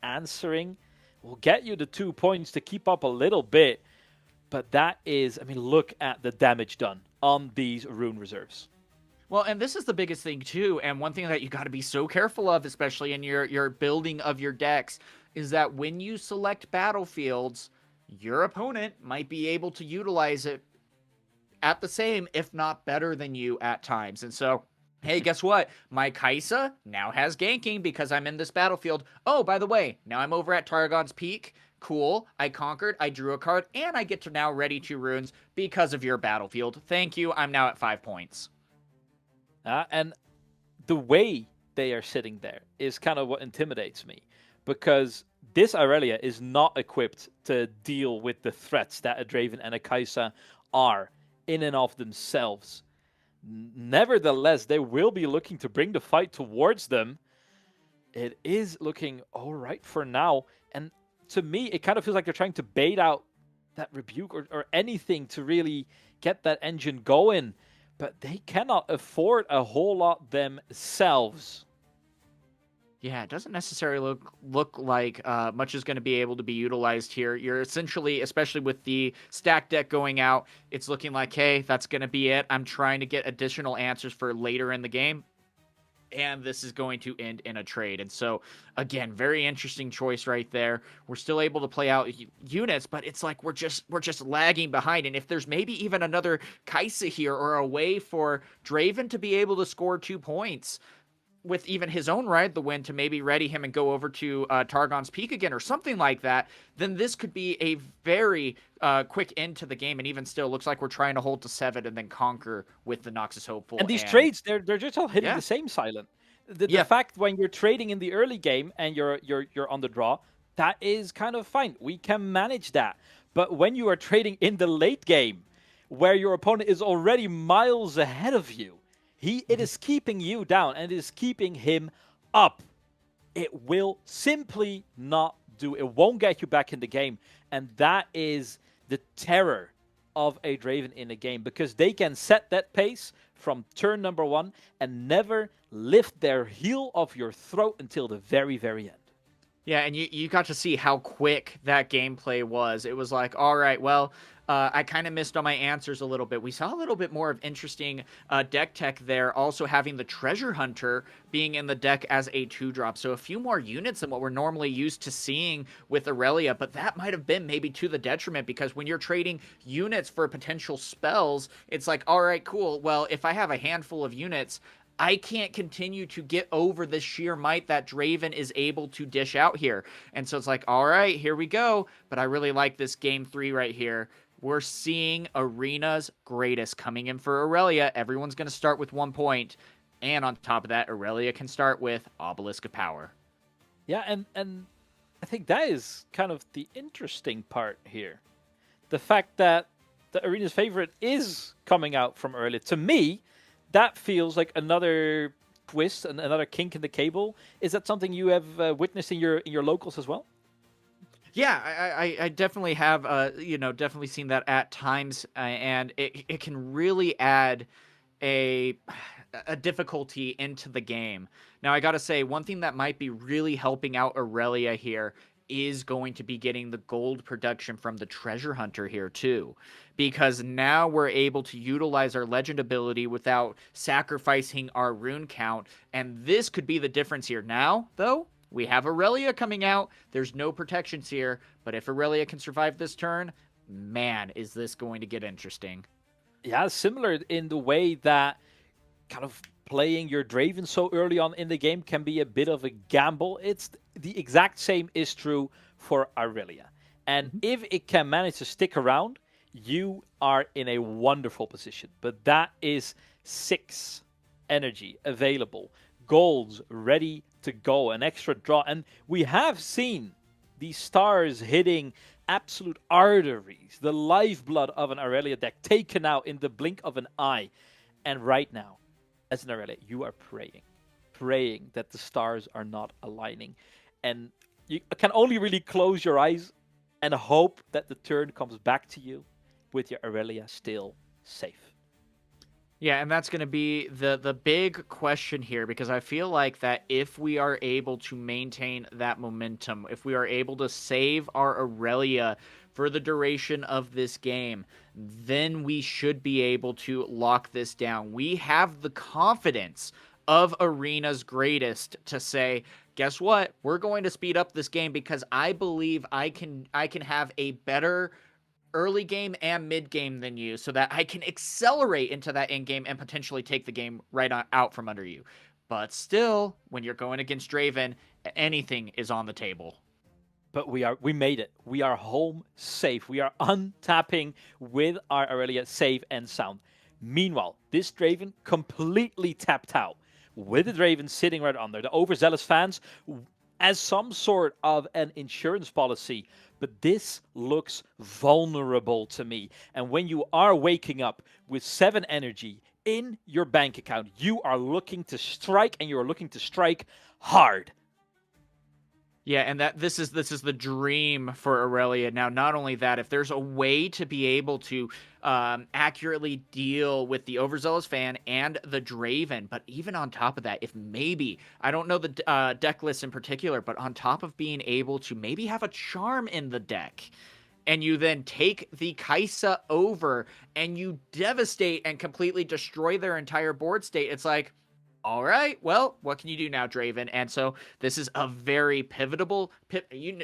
answering will get you the 2 points to keep up a little bit. But that is, I mean, look at the damage done on these rune reserves. Well, and this is the biggest thing too, and one thing that you got to be so careful of, especially in your building of your decks, is that when you select battlefields, your opponent might be able to utilize it at the same, if not better than you at times. And so hey, guess what? My Kai'Sa now has ganking because I'm in this battlefield. Oh, by the way, now I'm over at Targon's Peak. Cool. I conquered, I drew a card, and I get to now ready 2 runes because of your battlefield. Thank you. I'm now at 5 points. And the way they are sitting there is kind of what intimidates me, because this Aurelia is not equipped to deal with the threats that a Draven and a Kai'Sa are in and of themselves. Nevertheless, they will be looking to bring the fight towards them. It is looking all right for now. And to me, it kind of feels like they're trying to bait out that rebuke or anything to really get that engine going. But they cannot afford a whole lot themselves. Yeah, it doesn't necessarily look like much is going to be able to be utilized here. You're essentially, especially with the stack deck going out, it's looking like, hey, that's going to be it. I'm trying to get additional answers for later in the game, and this is going to end in a trade. And so, again, very interesting choice right there. We're still able to play out units, but it's like we're just lagging behind. And if there's maybe even another Kai'Sa here or a way for Draven to be able to score 2 points, with even his own Ride the Wind to maybe ready him and go over to Targon's Peak again or something like that, then this could be a very quick end to the game. And even still, looks like we're trying to hold to 7 and then conquer with the Noxus Hopeful. And these trades, they're just all hitting Yeah. the same, Silent. The fact when you're trading in the early game and you're on the draw, that is kind of fine. We can manage that. But when you are trading in the late game, where your opponent is already miles ahead of you, it is keeping you down and it is keeping him up. It will simply not do. It won't get you back in the game. And that is the terror of a Draven in a game, because they can set that pace from turn number 1 and never lift their heel off your throat until the very, very end. Yeah, and you got to see how quick that gameplay was. It was like, all right, well, I kind of missed on my answers a little bit. We saw a little bit more of interesting deck tech there, also having the Treasure Hunter being in the deck as a 2-drop. So a few more units than what we're normally used to seeing with Aurelia, but that might have been maybe to the detriment, because when you're trading units for potential spells, it's like, all right, cool. Well, if I have a handful of units, I can't continue to get over the sheer might that Draven is able to dish out here. And so it's like, all right, here we go. But I really like this game 3 right here. We're seeing Arena's greatest coming in for Aurelia. Everyone's going to start with 1 point. And on top of that, Aurelia can start with Obelisk of Power. Yeah, and I think that is kind of the interesting part here. The fact that the Arena's favorite is coming out from early. To me, that feels like another twist and another kink in the cable. Is that something you have witnessed in your locals as well? Yeah, I definitely have, definitely seen that at times, and it can really add a difficulty into the game. Now, I gotta say, one thing that might be really helping out Aurelia here is going to be getting the gold production from the Treasure Hunter here too, because now we're able to utilize our legend ability without sacrificing our rune count, and this could be the difference here. Now, though, we have Aurelia coming out. There's no protections here, but if Aurelia can survive this turn, man, is this going to get interesting. Yeah, similar in the way that kind of playing your Draven so early on in the game can be a bit of a gamble. It's the exact same is true for Aurelia. And if it can manage to stick around, you are in a wonderful position. But that is 6 energy available, golds ready to go, an extra draw. And we have seen these stars hitting absolute arteries, the lifeblood of an Aurelia deck taken out in the blink of an eye. And right now, as an Aurelia, you are praying that the stars are not aligning. And you can only really close your eyes and hope that the turn comes back to you with your Aurelia still safe. Yeah, and that's going to be the big question here, because I feel like that if we are able to maintain that momentum, if we are able to save our Aurelia for the duration of this game, then we should be able to lock this down. We have the confidence of Arena's greatest to say, guess what? We're going to speed up this game because I believe I can have a better early game and mid game than you so that I can accelerate into that end game and potentially take the game right out from under you. But still, when you're going against Draven, anything is on the table. But we made it. We are home safe. We are untapping with our Aurelia safe and sound. Meanwhile, this Draven completely tapped out with the Draven sitting right under. The overzealous fans as some sort of an insurance policy, but this looks vulnerable to me. And when you are waking up with 7 energy in your bank account, you are looking to strike, and you are looking to strike hard. Yeah, and this is the dream for Aurelia. Now, not only that, if there's a way to be able to accurately deal with the overzealous fan and the Draven, but even on top of that, if maybe, I don't know the deck list in particular, but on top of being able to maybe have a charm in the deck, and you then take the Kai'Sa over and you devastate and completely destroy their entire board state, it's like, all right, well, what can you do now, Draven? And so this is a very pivotal.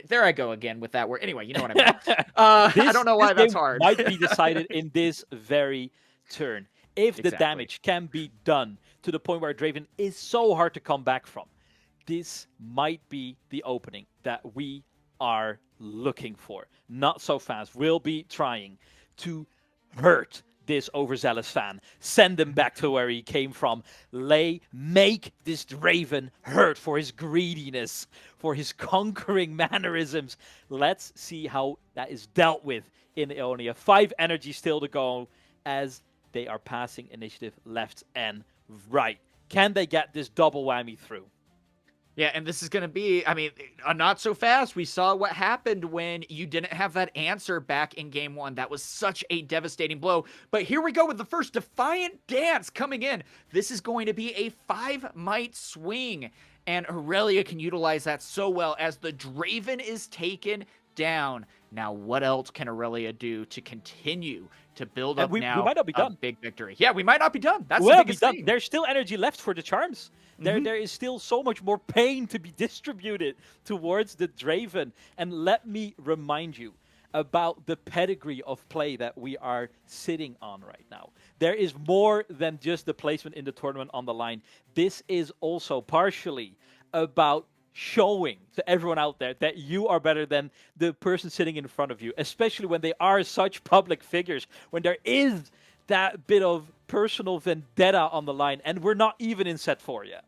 There I go again with that word. Anyway, you know what I mean. I don't know why that's hard. Might be decided in this very turn. If the damage can be done to the point where Draven is so hard to come back from, this might be the opening that we are looking for. Not so fast. We'll be trying to hurt this overzealous fan, send him back to where he came from, make this Draven hurt for his greediness, for his conquering mannerisms. Let's see how that is dealt with in Ionia. 5 energy still to go as they are passing initiative left and right. Can they get this double whammy through? Yeah, and this is going to be, I mean, not so fast. We saw what happened when you didn't have that answer back in game 1. That was such a devastating blow. But here we go with the first Defiant Dance coming in. This is going to be a 5-might swing. And Aurelia can utilize that so well as the Draven is taken down. Now, what else can Aurelia do to continue to build up we might not be done. Big victory? Yeah, we might not be done. That's the biggest thing. There's still energy left for the charms. There is still so much more pain to be distributed towards the Draven. And let me remind you about the pedigree of play that we are sitting on right now. There is more than just the placement in the tournament on the line. This is also partially about showing to everyone out there that you are better than the person sitting in front of you, especially when they are such public figures, when there is that bit of personal vendetta on the line, and we're not even in set 4 yet.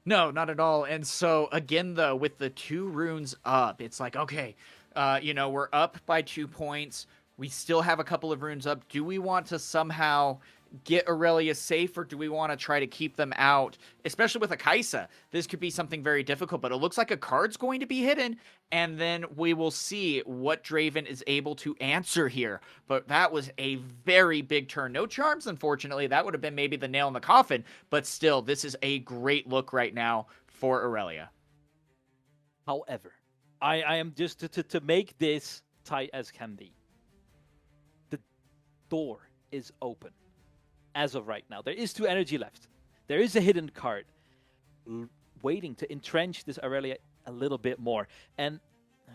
No, not at all. And so, again, though, with the 2 runes up, it's like, okay, we're up by 2 points. We still have a couple of runes up. Do we want to somehow get Aurelia safe, or do we want to try to keep them out? Especially with a Kai'Sa, this could be something very difficult, but it looks like a card's going to be hidden, and then we will see what Draven is able to answer here. But that was a very big turn. No charms, unfortunately. That would have been maybe the nail in the coffin, but still, this is a great look right now for Aurelia. However, I am just to make this tight as can be. The door is open. As of right now, there is 2 energy left. There is a hidden card waiting to entrench this Aurelia a little bit more. And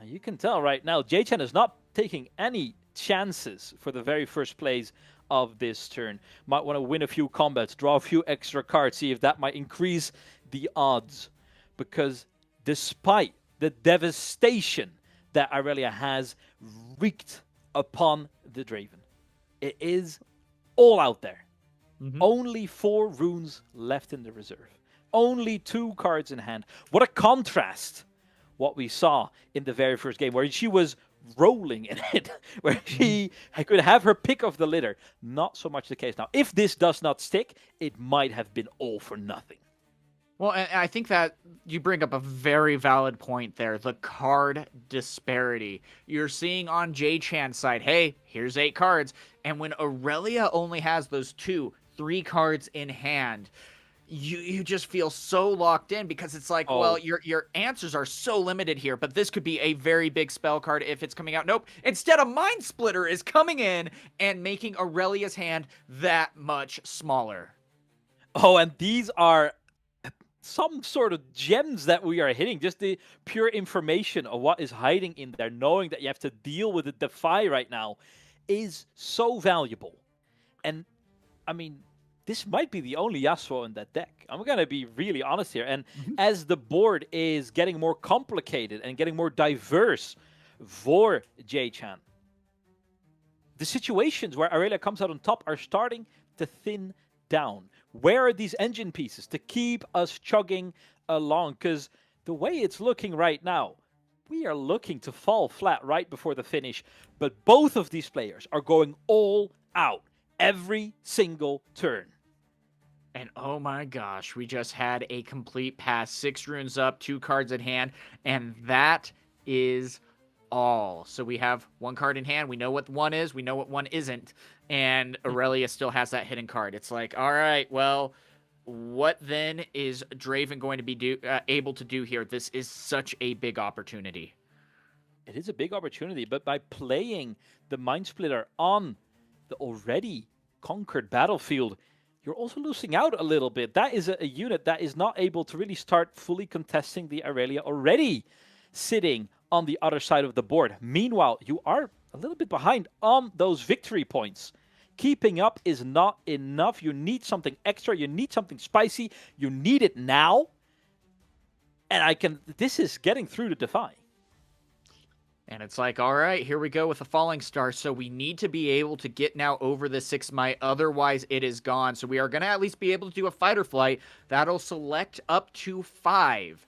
you can tell right now, J-Chan is not taking any chances for the very first plays of this turn. Might want to win a few combats, draw a few extra cards, see if that might increase the odds. Because despite the devastation that Aurelia has wreaked upon the Draven, it is all out there. Only 4 runes left in the reserve. Only 2 cards in hand. What a contrast what we saw in the very first game, where she was rolling in it, where she could have her pick of the litter. Not so much the case now. If this does not stick, it might have been all for nothing. Well, and I think that you bring up a very valid point there. The card disparity. You're seeing on J-Chan's side, hey, here's 8 cards. And when Aurelia only has those 2-3 cards in hand, you just feel so locked in, because it's like, well, your answers are so limited here, but this could be a very big spell card if it's coming out. Nope. Instead, a Mind Splitter is coming in and making Aurelia's hand that much smaller. Oh, and these are some sort of gems that we are hitting. Just the pure information of what is hiding in there, knowing that you have to deal with a Defy right now, is so valuable. And I mean, this might be the only Yasuo in that deck. I'm going to be really honest here. And as the board is getting more complicated and getting more diverse for J-Chan, the situations where Aurelia comes out on top are starting to thin down. Where are these engine pieces to keep us chugging along? Because the way it's looking right now, we are looking to fall flat right before the finish. But both of these players are going all out every single turn. And oh my gosh, we just had a complete pass. 6 runes up, 2 cards in hand, and that is all. So we have 1 card in hand. We know what 1 is. We know what 1 isn't. And Aurelia still has that hidden card. It's like, all right, well, what then is Draven going to be able to do here? This is such a big opportunity. It is a big opportunity, but by playing the Mind Splitter on the already conquered battlefield, you're also losing out a little bit. That is a unit that is not able to really start fully contesting the Aurelia already sitting on the other side of the board. Meanwhile, you are a little bit behind on those victory points. Keeping up is not enough. You need something extra. You need something spicy. You need it now. And this is getting through to Defy. And it's like, all right, here we go with a falling star. So we need to be able to get now over the 6 might. Otherwise, it is gone. So we are going to at least be able to do a fight or flight. That'll select up to 5.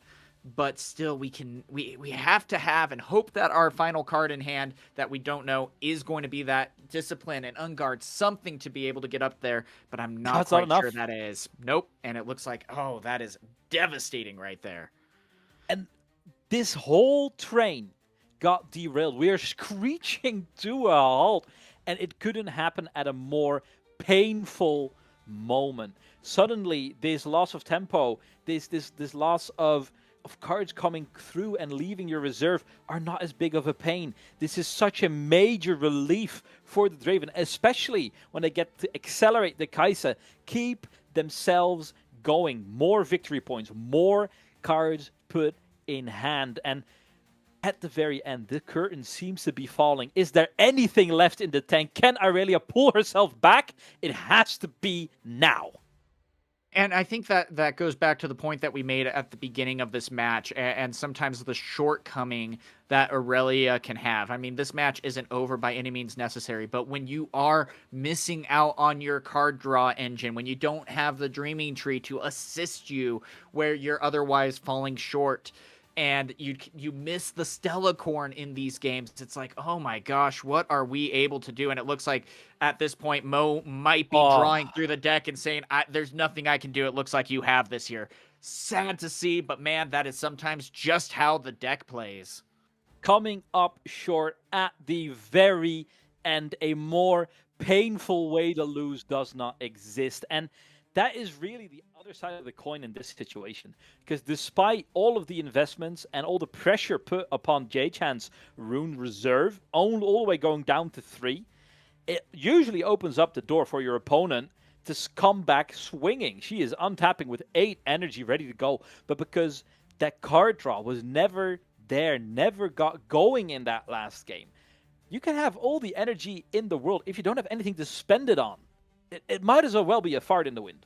But still, we have to have and hope that our final card in hand that we don't know is going to be that discipline and unguard, something to be able to get up there. But I'm not quite sure that is. Nope. And it looks like, oh, that is devastating right there. And this whole train got derailed. We are screeching to a halt, and it couldn't happen at a more painful moment. Suddenly, this loss of tempo, this loss of cards coming through and leaving your reserve are not as big of a pain. This is such a major relief for the Draven, especially when they get to accelerate the Kai'Sa, keep themselves going. More victory points, more cards put in hand, and at the very end, the curtain seems to be falling. Is there anything left in the tank? Can Aurelia pull herself back? It has to be now. And I think that goes back to the point that we made at the beginning of this match, and sometimes the shortcoming that Aurelia can have. I mean, this match isn't over by any means necessary, but when you are missing out on your card draw engine, when you don't have the Dreaming Tree to assist you where you're otherwise falling short, and you miss the Stellacorn in these games, it's like, oh my gosh, what are we able to do? And it looks like at this point, Mo might be drawing through the deck and saying, there's nothing I can do. It looks like you have this here. Sad to see, but man, that is sometimes just how the deck plays. Coming up short at the very end, a more painful way to lose does not exist. And that is really the other side of the coin in this situation. Because despite all of the investments and all the pressure put upon J-Chan's rune reserve, all the way going down to 3, it usually opens up the door for your opponent to come back swinging. She is untapping with 8 energy ready to go. But because that card draw was never there, never got going in that last game, you can have all the energy in the world. If you don't have anything to spend it on, it might as well be a fart in the wind.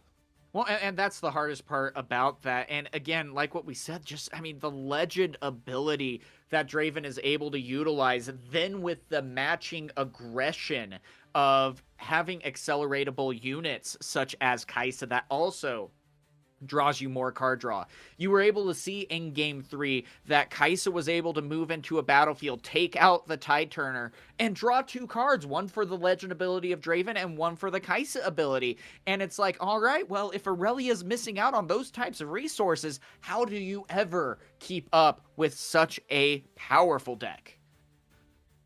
Well, and that's the hardest part about that. And again, like what we said, the legend ability that Draven is able to utilize, then with the matching aggression of having acceleratable units such as Kai'Sa that also draws you more card draw. You were able to see in Game 3 that Kai'Sa was able to move into a battlefield, take out the Tide Turner, and draw 2 cards, one for the Legend ability of Draven and one for the Kai'Sa ability. And it's like, all right, well, if Aurelia's missing out on those types of resources, how do you ever keep up with such a powerful deck?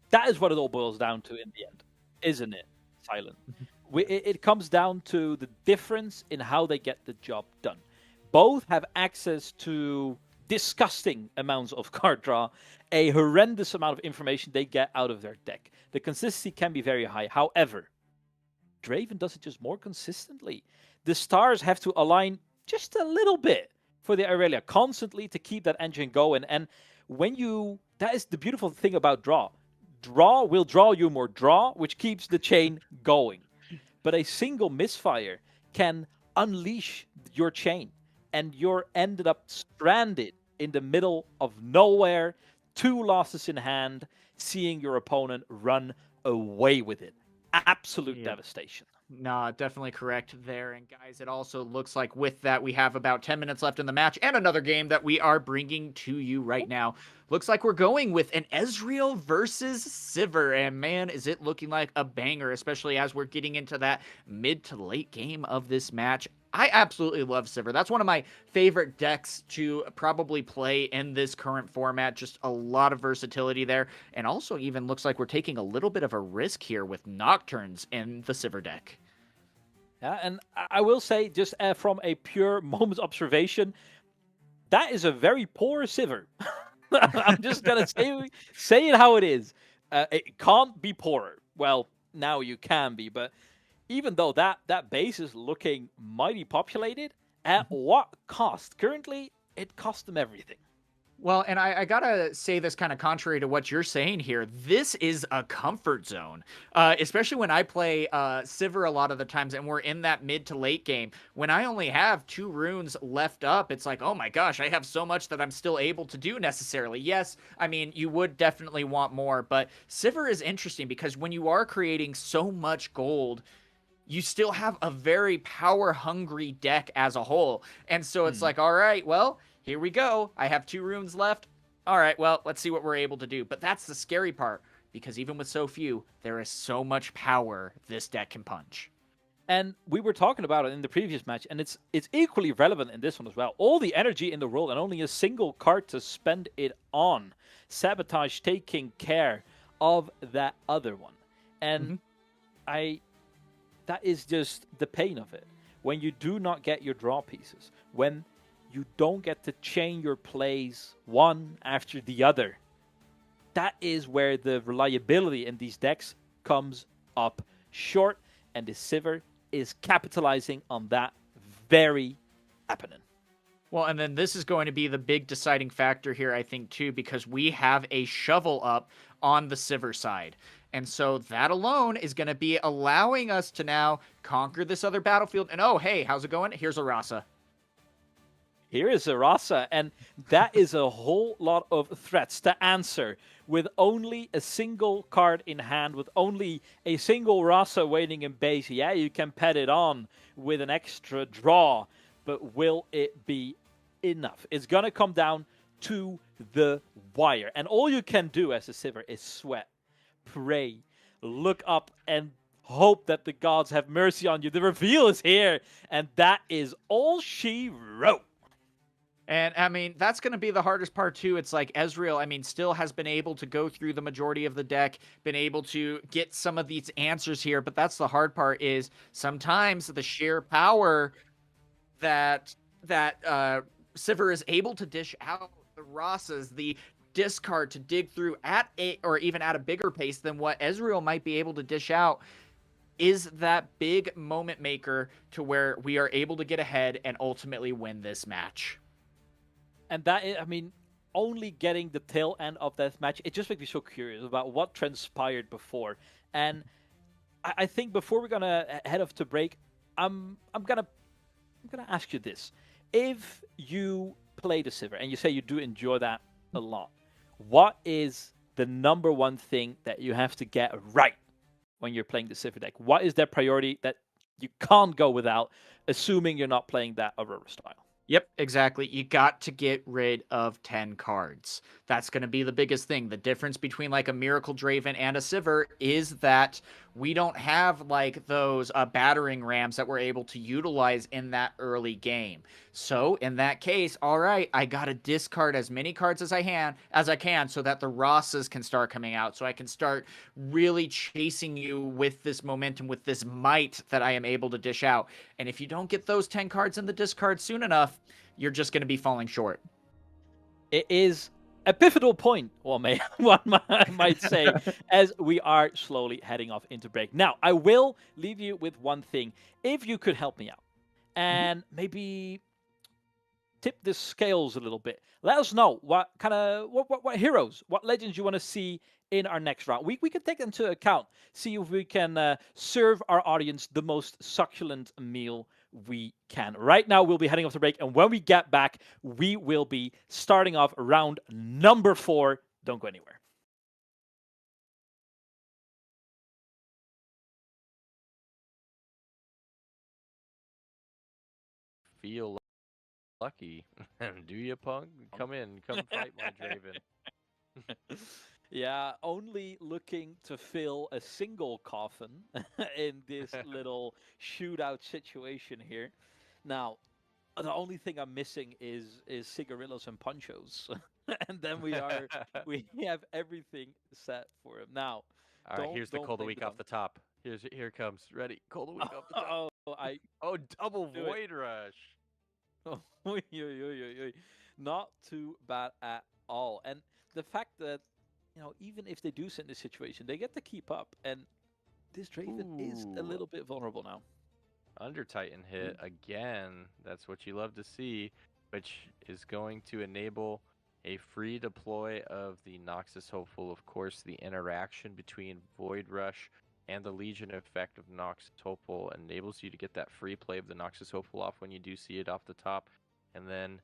That is what it all boils down to in the end, isn't it, Silent? It comes down to the difference in how they get the job done. Both have access to disgusting amounts of card draw, a horrendous amount of information they get out of their deck. The consistency can be very high. However, Draven does it just more consistently. The stars have to align just a little bit for the Aurelia, constantly to keep that engine going. And that is the beautiful thing about draw. Draw will draw you more draw, which keeps the chain going. But a single misfire can unleash your chain, and you're ended up stranded in the middle of nowhere, 2 losses in hand, seeing your opponent run away with it. Absolute devastation. Nah, definitely correct there. And guys, it also looks like with that, we have about 10 minutes left in the match and another game that we are bringing to you right now. Looks like we're going with an Ezreal versus Sivir. And man, is it looking like a banger, especially as we're getting into that mid to late game of this match. I absolutely love Sivir. That's one of my favorite decks to probably play in this current format. Just a lot of versatility there. And also even looks like we're taking a little bit of a risk here with Nocturnes in the Sivir deck. Yeah, and I will say, just from a pure moment observation, that is a very poor Sivir. I'm just going to say it how it is. It can't be poorer. Well, now you can be, but even though that base is looking mighty populated, at what cost? Currently, it cost them everything. Well, and I gotta say this kind of contrary to what you're saying here. This is a comfort zone, especially when I play Sivir a lot of the times and we're in that mid to late game. When I only have 2 runes left up, it's like, oh my gosh, I have so much that I'm still able to do necessarily. Yes, I mean, you would definitely want more, but Sivir is interesting because when you are creating so much gold, you still have a very power-hungry deck as a whole. And so it's like, all right, well, here we go. I have 2 runes left. All right, well, let's see what we're able to do. But that's the scary part, because even with so few, there is so much power this deck can punch. And we were talking about it in the previous match, and it's equally relevant in this one as well. All the energy in the world and only a single card to spend it on. Sabotage taking care of that other one. And that is just the pain of it. When you do not get your draw pieces, when you don't get to chain your plays one after the other, that is where the reliability in these decks comes up short, and the Sivir is capitalizing on that very happening. Well, and then this is going to be the big deciding factor here, I think, too, because we have a shovel up on the Sivir side. And so that alone is going to be allowing us to now conquer this other battlefield. And oh, hey, how's it going? Here's a Rasa. Here is a Rasa, and that is a whole lot of threats to answer with only a single card in hand, with only a single Rasa waiting in base. Yeah, you can pet it on with an extra draw, but will it be enough? It's going to come down to the wire, and all you can do as a Sivir is sweat, pray, look up, and hope that the gods have mercy on you. The reveal is here, and that is all she wrote. And, I mean, that's going to be the hardest part, too. It's like Ezreal, I mean, still has been able to go through the majority of the deck, been able to get some of these answers here. But that's the hard part, is sometimes the sheer power that Sivir is able to dish out, the Rasas, the discard to dig through at or even at a bigger pace than what Ezreal might be able to dish out, is that big moment maker to where we are able to get ahead and ultimately win this match. And that is, I mean, only getting the tail end of that match, it just makes me so curious about what transpired before. And I think before we're gonna head off to break, I'm gonna ask you this: if you play the Sivir and you say you do enjoy that a lot, what is the number one thing that you have to get right when you're playing the Sivir deck? What is that priority that you can't go without, assuming you're not playing that Aurora style? Yep, exactly. You got to get rid of 10 cards. That's going to be the biggest thing. The difference between like a Miracle Draven and a Sivir is that we don't have like those battering rams that we're able to utilize in that early game. So in that case, all right, I got to discard as many cards as I can so that the Rasas can start coming out. So I can start really chasing you with this momentum, with this might that I am able to dish out. And if you don't get those 10 cards in the discard soon enough, you're just going to be falling short. It is a pivotal point, one might say, as we are slowly heading off into break. Now, I will leave you with one thing. If you could help me out and maybe tip the scales a little bit. Let us know what kind of what heroes, what legends you want to see in our next round. We can take into account, see if we can serve our audience the most succulent meal we can. Right now, we'll be heading off the break, and when we get back, we will be starting off round number 4. Don't go anywhere. Feel lucky. Do you, punk? Come in. Come fight my Draven. Yeah, only looking to fill a single coffin in this little shootout situation here. Now, the only thing I'm missing is cigarillos and ponchos, and then we have everything set for him. Now, All right, here's the don't Cold of blame Week the off the top. Here it comes. Ready? Cold of Week off the top. Oh, Double do it. Void Rush. Oh, not too bad at all. And the fact that, even if they do sit in this situation, they get to keep up. And this Draven is a little bit vulnerable now. Under Titan hit again. That's what you love to see, which is going to enable a free deploy of the Noxus Hopeful. Of course, the interaction between Void Rush and the Legion effect of Noxus Hopeful enables you to get that free play of the Noxus Hopeful off when you do see it off the top, and then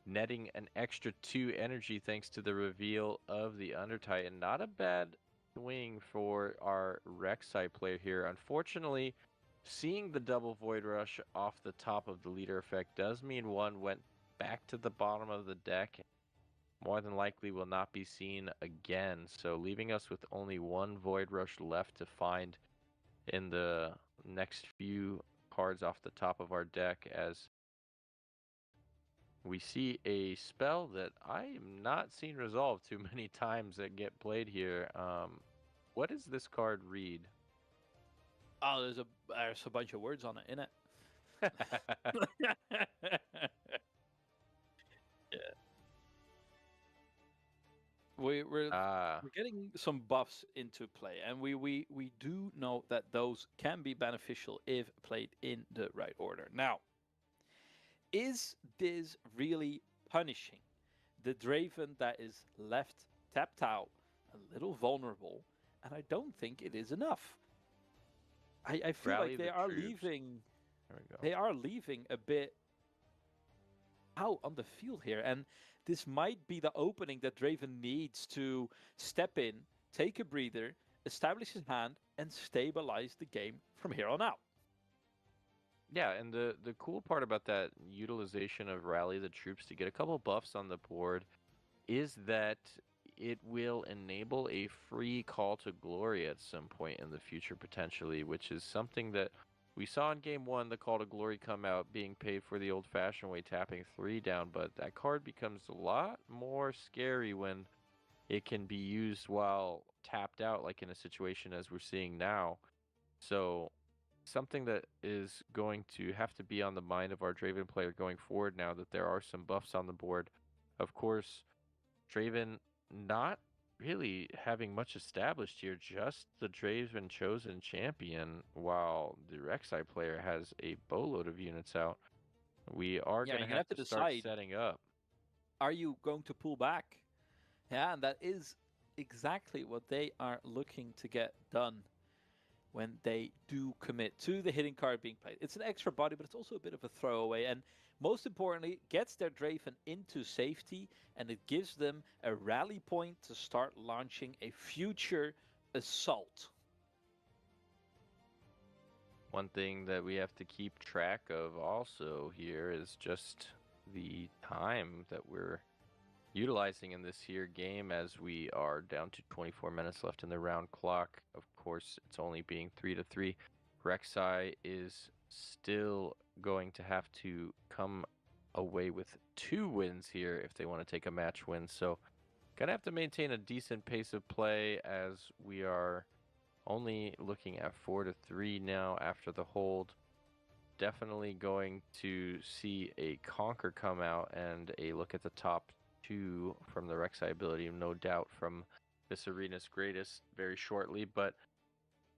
netting an extra 2 energy thanks to the reveal of the Under Titan. Not a bad swing for our Rek'Sai player here. Unfortunately, seeing the double Void Rush off the top of the leader effect does mean one went back to the bottom of the deck. More than likely will not be seen again. So leaving us with only 1 Void Rush left to find in the next few cards off the top of our deck, as we see a spell that I am not seen resolved too many times that get played here. What does this card read? Oh, there's a bunch of words on it, innit? Yeah. We're getting some buffs into play, and we do know that those can be beneficial if played in the right order. Now, is this really punishing the Draven that is left tapped out, a little vulnerable? And I don't think it is enough. I feel Rally like they the are troops. leaving. There we go. They are leaving a bit out on the field here, and this might be the opening that Draven needs to step in, take a breather, establish his hand, and stabilize the game from here on out. Yeah, and the cool part about that utilization of Rally the Troops to get a couple buffs on the board is that it will enable a free Call to Glory at some point in the future, potentially, which is something that we saw in Game 1, the Call to Glory come out being paid for the old-fashioned way, tapping 3 down, but that card becomes a lot more scary when it can be used while tapped out, like in a situation as we're seeing now. So something that is going to have to be on the mind of our Draven player going forward now that there are some buffs on the board. Of course, Draven not really having much established here, just the Draven chosen champion, while the Rek'Sai player has a boatload of units out. We are going to have to start setting up. Are you going to pull back? Yeah, and that is exactly what they are looking to get done when they do commit to the hitting card being played. It's an extra body, but it's also a bit of a throwaway, and most importantly, gets their Draven into safety, and it gives them a rally point to start launching a future assault. One thing that we have to keep track of also here is just the time that we're utilizing in this here game, as we are down to 24 minutes left in the round clock. Of course, it's only being 3-3. Rek'Sai is still going to have to come away with 2 wins here if they want to take a match win. So gonna have to maintain a decent pace of play, as we are only looking at 4-3 now after the hold. Definitely going to see a Conquer come out and a look at the top 2 from the Rek'Sai ability, no doubt, from this arena's greatest very shortly. But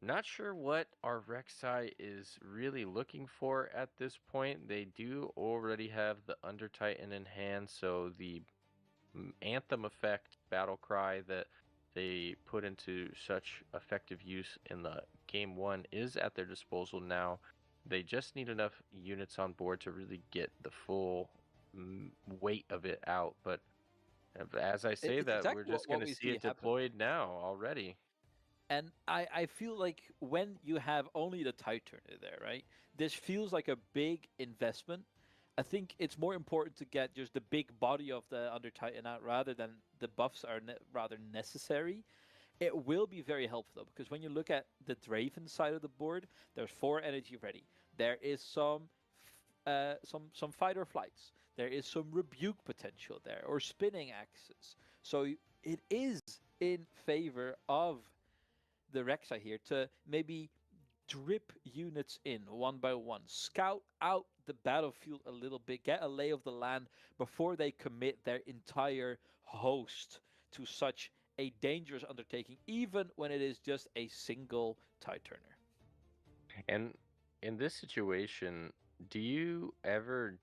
Not sure what our Rek'Sai is really looking for at this point. They do already have the Under Titan in hand, so the Anthem effect battle cry that they put into such effective use in the game 1 is at their disposal now. They just need enough units on board to really get the full weight of it out. But as I say It's that, we're exactly just what going to we see see it happen. deployed now already. And I feel like when you have only the Titan there, right? This feels like a big investment. I think it's more important to get just the big body of the Under Titan out rather than the buffs are rather necessary. It will be very helpful though, because when you look at the Draven side of the board, there's 4 energy ready. There is some fight or flights. There is some rebuke potential there, or spinning axes. So it is in favor of the Rek'Sai here to maybe drip units in one by one, scout out the battlefield a little bit, get a lay of the land before they commit their entire host to such a dangerous undertaking, even when it is just a single tide turner. And in this situation, do you ever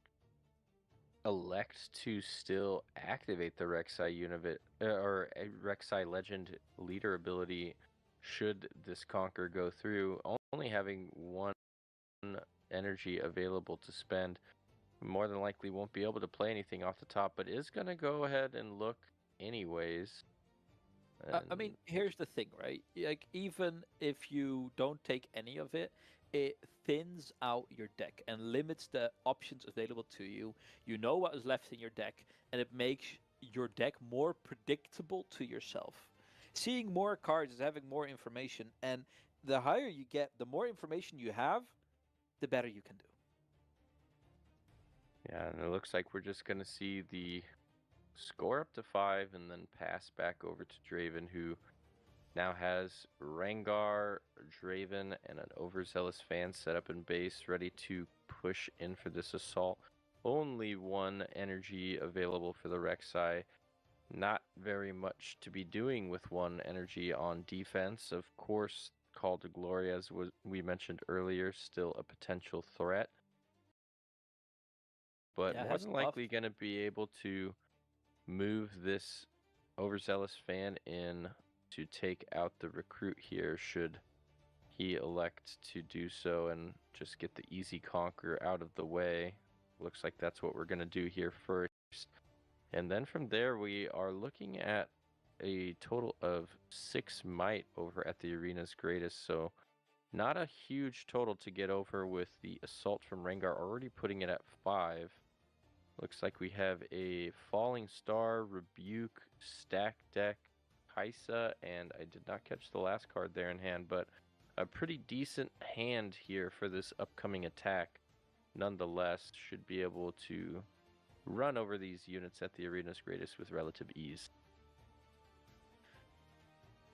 elect to still activate the Rek'Sai unit or a Rek'Sai Legend leader ability should this conquer go through? Only having one energy available to spend, more than likely won't be able to play anything off the top, but is going to go ahead and look anyways. I mean, here's the thing, right? Like, even if you don't take any of it, it thins out your deck and limits the options available to you. You know what is left in your deck, and it makes your deck more predictable to yourself. Seeing more cards is having more information, and the higher you get, the more information you have, the better you can do. Yeah, and it looks like we're just going to see the score up to 5 and then pass back over to Draven, who now has Rengar, Draven, and an overzealous fan set up in base, ready to push in for this assault. Only one energy available for the Rek'Sai. Not very much to be doing with one energy on defense. Of course, Call to Glory, as we mentioned earlier, still a potential threat. But more than likely going to be able to move this overzealous fan in to take out the recruit here, should he elect to do so and just get the easy conquer out of the way. Looks like that's what we're going to do here first. And then from there, we are looking at a total of 6 might over at the arena's greatest. So not a huge total to get over, with the assault from Rengar already putting it at 5. Looks like we have a Falling Star, Rebuke, Stack Deck, Kaisa, and I did not catch the last card there in hand, but a pretty decent hand here for this upcoming attack. Nonetheless, should be able to run over these units at the arena's greatest with relative ease.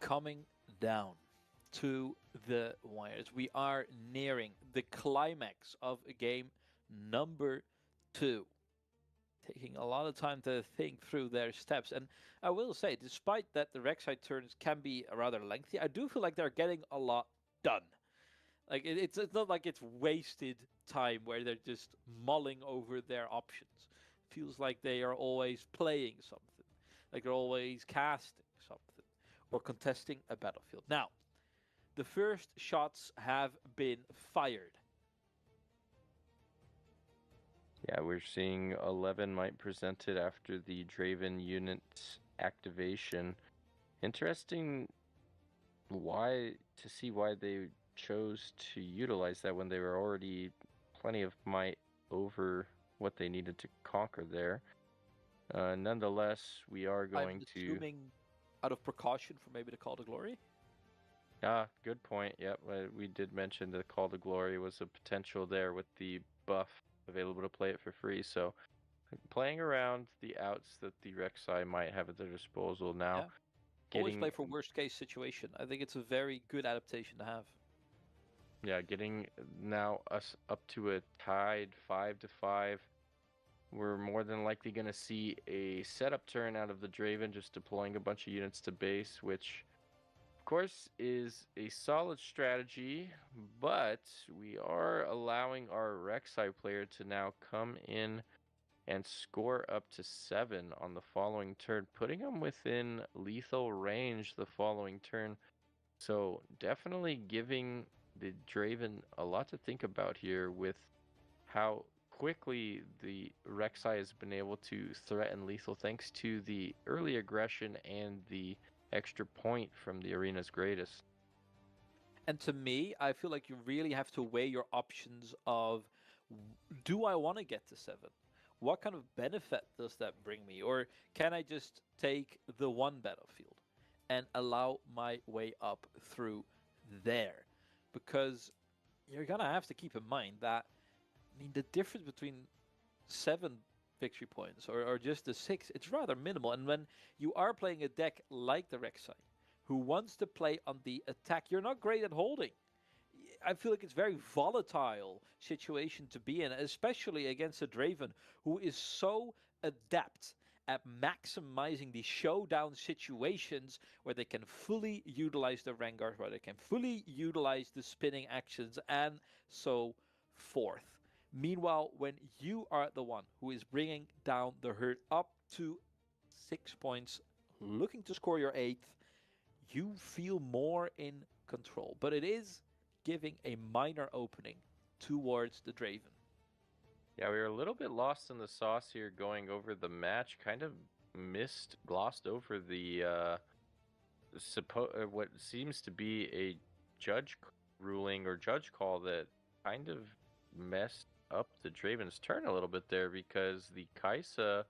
Coming down to the wires, we are nearing the climax of game number 2. Taking a lot of time to think through their steps. And I will say, despite that the Rek'Sai turns can be rather lengthy, I do feel like they're getting a lot done. Like, it's not like it's wasted time where they're just mulling over their options. It feels like they are always playing something. Like they're always casting something or contesting a battlefield. Now, the first shots have been fired. Yeah, we're seeing 11 might presented after the Draven unit activation. Interesting to see why they chose to utilize that when they were already plenty of might over what they needed to conquer there. Nonetheless, we are going I'm assuming out of precaution for maybe the Call to Glory? Good point. Yep, we did mention the Call to Glory was a potential there with the buff available to play it for free. So playing around the outs that the Rek'Sai might have at their disposal now. Yeah. Always play for worst case situation. I think it's a very good adaptation to have. Yeah, getting now us up to a tied 5-5. We're more than likely going to see a setup turn out of the Draven, just deploying a bunch of units to base, which of course, is a solid strategy, but we are allowing our Rek'Sai player to now come in and score up to 7 on the following turn, putting him within lethal range the following turn. So definitely giving the Draven a lot to think about here with how quickly the Rek'Sai has been able to threaten lethal thanks to the early aggression and the extra point from the arena's greatest. And to me, I feel like you really have to weigh your options of, do I want to get to 7? What kind of benefit does that bring me? Or can I just take the one battlefield and allow my way up through there? Because you're going to have to keep in mind that, I mean, the difference between 7 victory points or just the 6, it's rather minimal. And when you are playing a deck like the Rek'Sai, who wants to play on the attack, you're not great at holding. I feel like it's a very volatile situation to be in, especially against a Draven who is so adept at maximizing the showdown situations where they can fully utilize the Vanguard, where they can fully utilize the spinning actions, and so forth. Meanwhile, when you are the one who is bringing down the herd up to 6 points, looking to score your 8th, you feel more in control. But it is giving a minor opening towards the Draven. Yeah, we were a little bit lost in the sauce here going over the match. Kind of glossed over the what seems to be a judge ruling or judge call that kind of messed up the Draven's turn a little bit there, because the Kai'Sa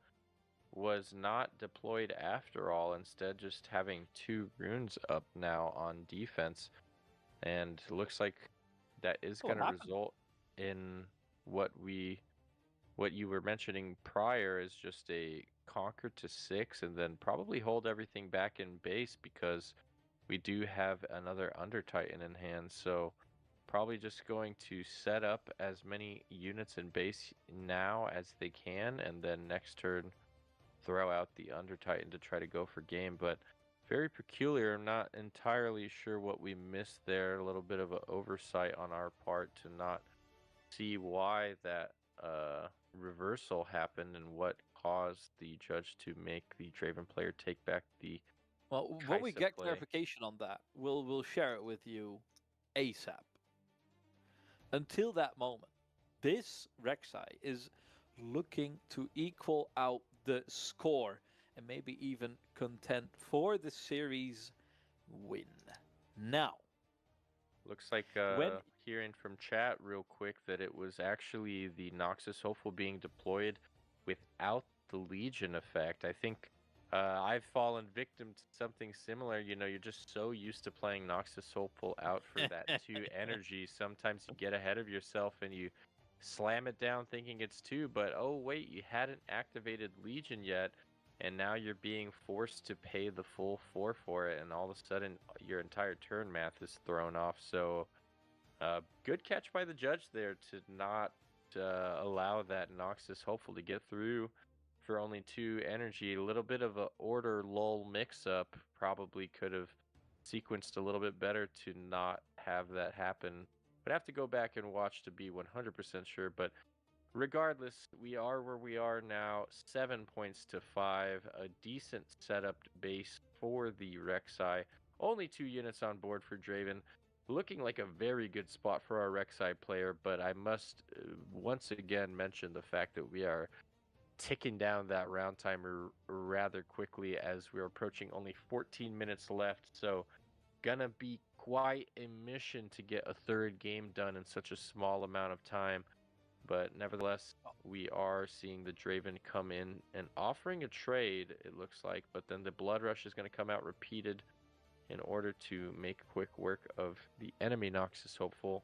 was not deployed after all, instead just having 2 runes up now on defense. And looks like that is going to result in what you were mentioning prior, is just a conquer to 6 and then probably hold everything back in base, because we do have another Under Titan in hand. So probably just going to set up as many units in base now as they can, and then next turn throw out the Under Titan to try to go for game. But very peculiar. I'm not entirely sure what we missed there. A little bit of an oversight on our part to not see why that reversal happened and what caused the judge to make the Draven player take back the Well, when we Kai'Sa get play. clarification on that, we'll share it with you ASAP. Until that moment, this Rek'Sai is looking to equal out the score and maybe even contend for the series win. Now, looks like hearing from chat real quick that it was actually the Noxus Hopeful being deployed without the Legion effect. I think I've fallen victim to something similar. You know, you're just so used to playing Noxus Hopeful out for that 2 energy. Sometimes you get ahead of yourself and you slam it down thinking it's 2, but oh wait, you hadn't activated Legion yet, and now you're being forced to pay the full 4 for it, and all of a sudden your entire turn math is thrown off. So good catch by the judge there to not allow that Noxus Hopeful to get through for only 2 energy. A little bit of a order lull mix-up. Probably could have sequenced a little bit better to not have that happen. But I have to go back and watch to be 100% sure. But regardless, we are where we are now, 7 points to 5. A decent setup base for the Rek'Sai. Only 2 units on board for Draven. Looking like a very good spot for our Rek'Sai player, but I must once again mention the fact that we are ticking down that round timer rather quickly as we're approaching only 14 minutes left. So gonna be quite a mission to get a 3rd game done in such a small amount of time. But nevertheless, we are seeing the Draven come in and offering a trade, it looks like, but then the Blood Rush is going to come out repeated in order to make quick work of the enemy Noxus Hopeful,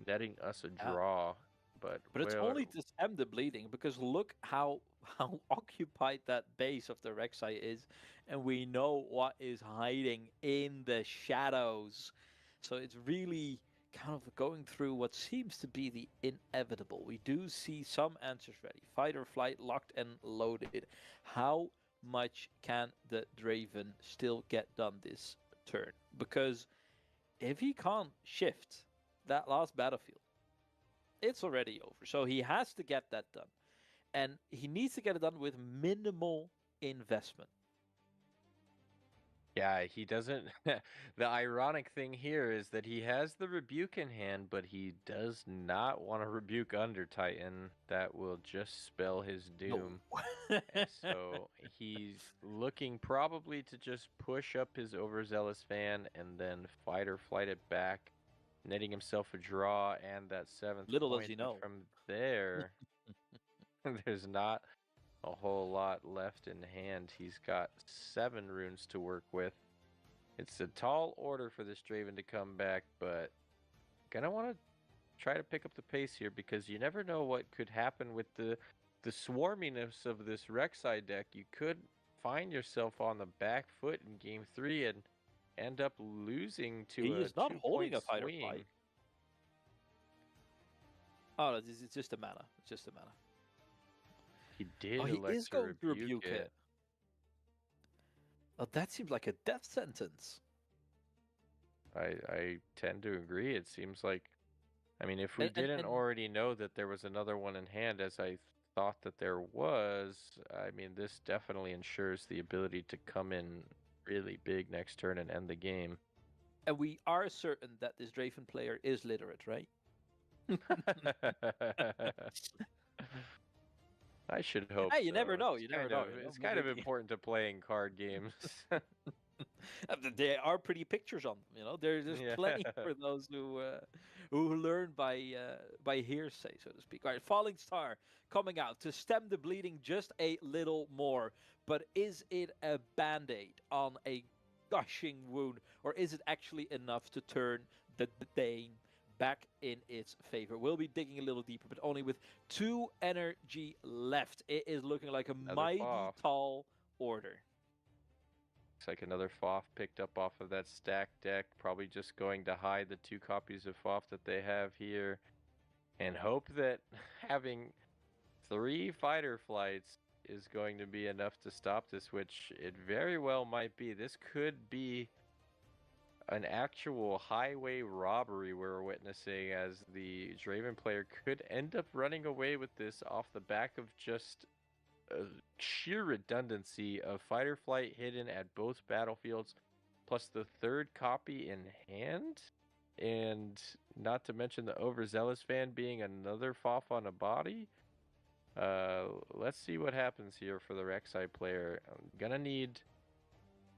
netting us a draw. But it's only to stem the bleeding, because look how occupied that base of the Rek'Sai is, and we know what is hiding in the shadows. So it's really kind of going through what seems to be the inevitable. We do see some answers ready. Fight or flight, locked and loaded. How much can the Draven still get done this turn, because if he can't shift that last battlefield, it's already over. So he has to get that done. And he needs to get it done with minimal investment. Yeah, he doesn't. The ironic thing here is that he has the rebuke in hand, but he does not want to rebuke Under Titan. That will just spell his doom. No. And so he's looking probably to just push up his overzealous fan and then fight or flight it back, netting himself a draw and that 7th Little point. does he know. From there, there's not a whole lot left in hand. He's got 7 runes to work with. It's a tall order for this Draven to come back, but gonna want to try to pick up the pace here, because you never know what could happen with the swarminess of this Rek'Sai deck. You could find yourself on the back foot in game 3 and end up losing to he a is not holding a fight or swing. flight. Oh, it's just a mana. It's just a mana. He did Oh, he elect is to going to rebuke rebuke it. Oh, that seems like a death sentence. I tend to agree. It seems like, I mean, if we And- didn't and- already know that there was another one in hand, as I thought that there was, I mean, this definitely ensures the ability to come in really big next turn and end the game. And we are certain that this Draven player is literate, right? I should hope. Hey, you never so. know, It's you never kind know, of- you know, It's kind of maybe. important to playing card games. There are pretty pictures on them, you know. There's Yeah. plenty for those who learn by hearsay, so to speak. All right, Falling Star coming out to stem the bleeding just a little more. But is it a band-aid on a gushing wound, or is it actually enough to turn the Dane back in its favor? We'll be digging a little deeper, but only with 2 energy left. It is looking like a Another mighty Faf. tall order. Looks like another Faf picked up off of that stack deck. Probably just going to hide the 2 copies of Faf that they have here, and hope that having 3 fighter flights is going to be enough to stop this, which it very well might be. This could be an actual highway robbery we're witnessing, as the Draven player could end up running away with this off the back of just sheer redundancy of fighter flight hidden at both battlefields, plus the 3rd copy in hand, and not to mention the overzealous fan being another Faf on a body. Let's see what happens here for the Rek'Sai player. I'm gonna need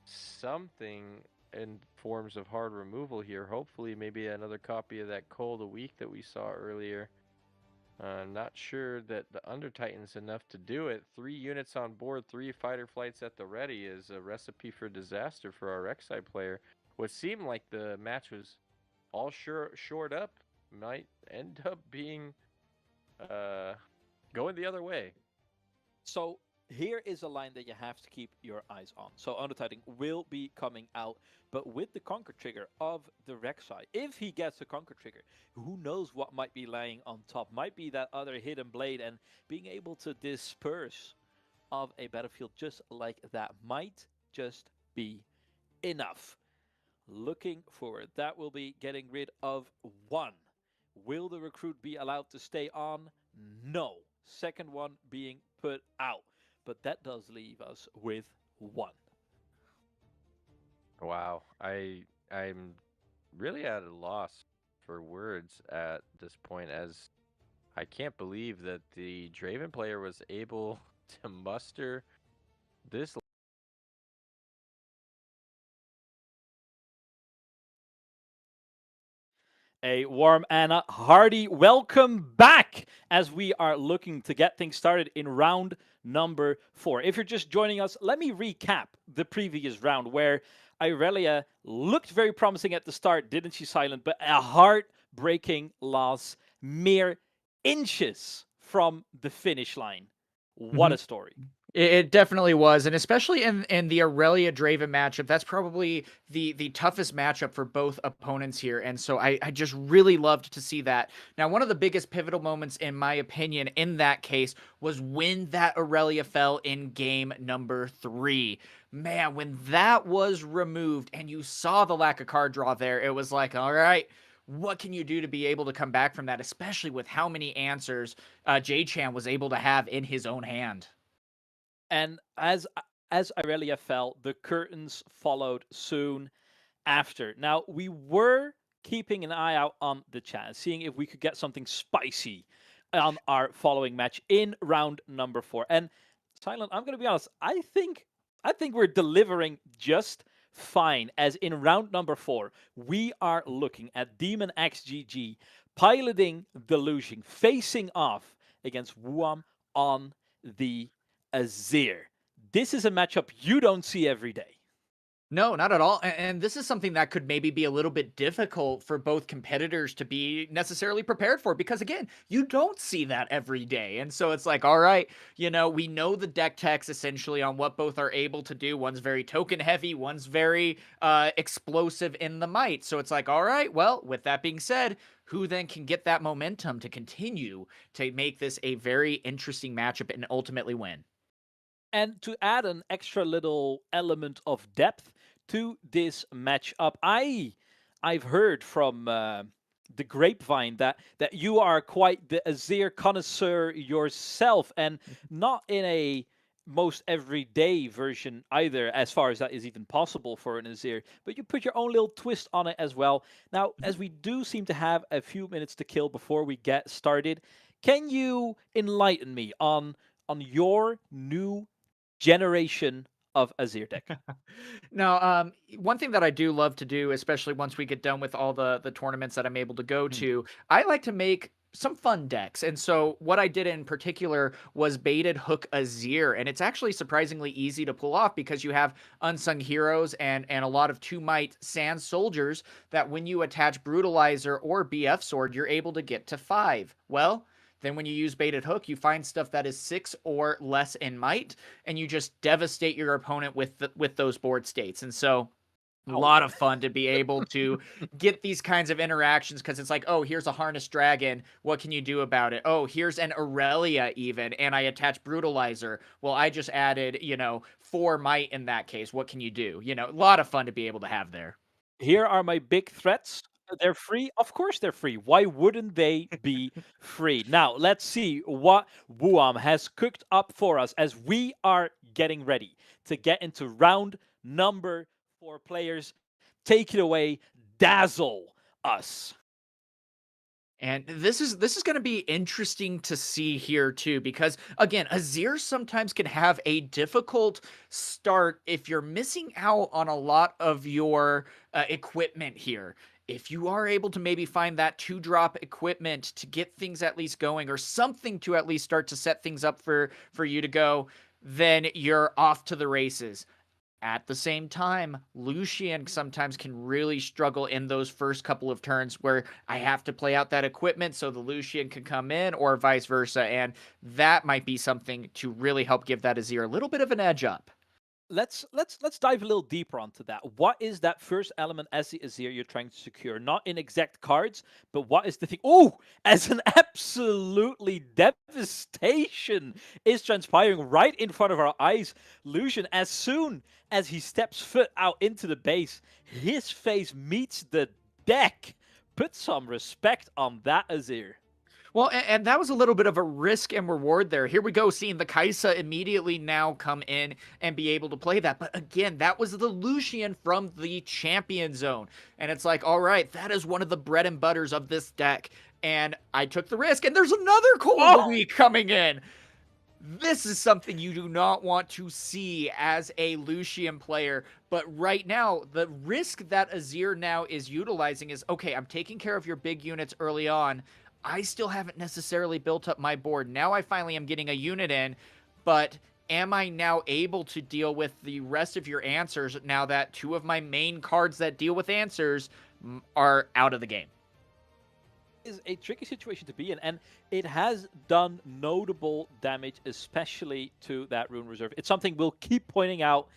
something in forms of hard removal here. Hopefully maybe another copy of that Cold a Week that we saw earlier. Not sure that the Under Titan's enough to do it. 3 units on board, 3 fighter flights at the ready is a recipe for disaster for our Rek'Sai player. What seemed like the match was all shored up might end up being going the other way. So here is a line that you have to keep your eyes on. So Under Titan will be coming out, but with the Conquer trigger of the Rek'Sai, if he gets the Conquer trigger, who knows what might be laying on top? Might be that other hidden blade, and being able to disperse of a battlefield just like that might just be enough. Looking forward, that will be getting rid of 1. Will the recruit be allowed to stay on? No. Second one being put out. But that does leave us with 1. Wow, I'm really at a loss for words at this point, as I can't believe that the Draven player was able to muster this. A warm and a hearty welcome back as we are looking to get things started in round number 4. If you're just joining us, let me recap the previous round where Irelia looked very promising at the start, didn't she, Silent? But a heartbreaking loss, mere inches from the finish line. What a story. It definitely was, and especially in the Aurelia Draven matchup, that's probably the toughest matchup for both opponents here, and so I just really loved to see that. Now, one of the biggest pivotal moments, in my opinion, in that case, was when that Aurelia fell in game number 3. Man, when that was removed and you saw the lack of card draw there, it was like, all right, what can you do to be able to come back from that, especially with how many answers J-Chan was able to have in his own hand. And as Aurelia fell, the curtains followed soon after. Now, we were keeping an eye out on the chat, seeing if we could get something spicy on our following match in round number 4. And Silent, I'm going to be honest, I think we're delivering just fine, as in round number 4, we are looking at Demon XGG piloting the Lucian, facing off against Wuam on the Azir. This is a matchup you don't see every day. No, not at all. And this is something that could maybe be a little bit difficult for both competitors to be necessarily prepared for, because again, you don't see that every day. And so it's like, all right, we know the deck techs essentially on what both are able to do. One's very token heavy, one's very explosive in the might. So it's like, all right, well, with that being said, who then can get that momentum to continue to make this a very interesting matchup and ultimately win? And to add an extra little element of depth to this matchup, I've heard from the grapevine that you are quite the Azir connoisseur yourself, and not in a most everyday version either, as far as that is even possible for an Azir, but you put your own little twist on it as well. Now, as we do seem to have a few minutes to kill before we get started, can you enlighten me on your new generation of Azir deck? Now, one thing that I do love to do, especially once we get done with all the tournaments that I'm able to go to, I like to make some fun decks. And so what I did in particular was baited hook Azir, and it's actually surprisingly easy to pull off because you have unsung heroes and a lot of 2-might sand soldiers that when you attach brutalizer or BF sword, you're able to get to 5. Well, then when you use baited hook, you find stuff that is 6 or less in might, and you just devastate your opponent with those board states. And so a lot of fun to be able to get these kinds of interactions, because it's like, oh, here's a harnessed dragon. What can you do about it? Oh, here's an Aurelia even, and I attach brutalizer. Well, I just added, 4 might in that case. What can you do? A lot of fun to be able to have there. Here are my big threats. They're free? Of course they're free. Why wouldn't they be free? Now, let's see what Wuam has cooked up for us as we are getting ready to get into round number 4. Players, take it away. Dazzle us. And this is going to be interesting to see here too, because again, Azir sometimes can have a difficult start if you're missing out on a lot of your equipment here. If you are able to maybe find that 2-drop equipment to get things at least going, or something to at least start to set things up for you to go, then you're off to the races. At the same time, Lucian sometimes can really struggle in those first couple of turns where I have to play out that equipment so the Lucian can come in, or vice versa, and that might be something to really help give that Azir a little bit of an edge up. Let's dive a little deeper onto that. What is that first element as the Azir you're trying to secure? Not in exact cards, but what is the thing? Oh, as an absolutely devastation is transpiring right in front of our eyes. Lucian, as soon as he steps foot out into the base, his face meets the deck. Put some respect on that, Azir. Well, and that was a little bit of a risk and reward there. Here we go, seeing the Kai'Sa immediately now come in and be able to play that. But again, that was the Lucian from the champion zone. And it's like, all right, that is one of the bread and butters of this deck. And I took the risk, and there's another Cold of the Week coming in. This is something you do not want to see as a Lucian player. But right now, the risk that Azir now is utilizing is, okay, I'm taking care of your big units early on. I still haven't necessarily built up my board. Now I finally am getting a unit in, but am I now able to deal with the rest of your answers now that 2 of my main cards that deal with answers are out of the game? is a tricky situation to be in, and it has done notable damage, especially to that Rune Reserve. It's something we'll keep pointing out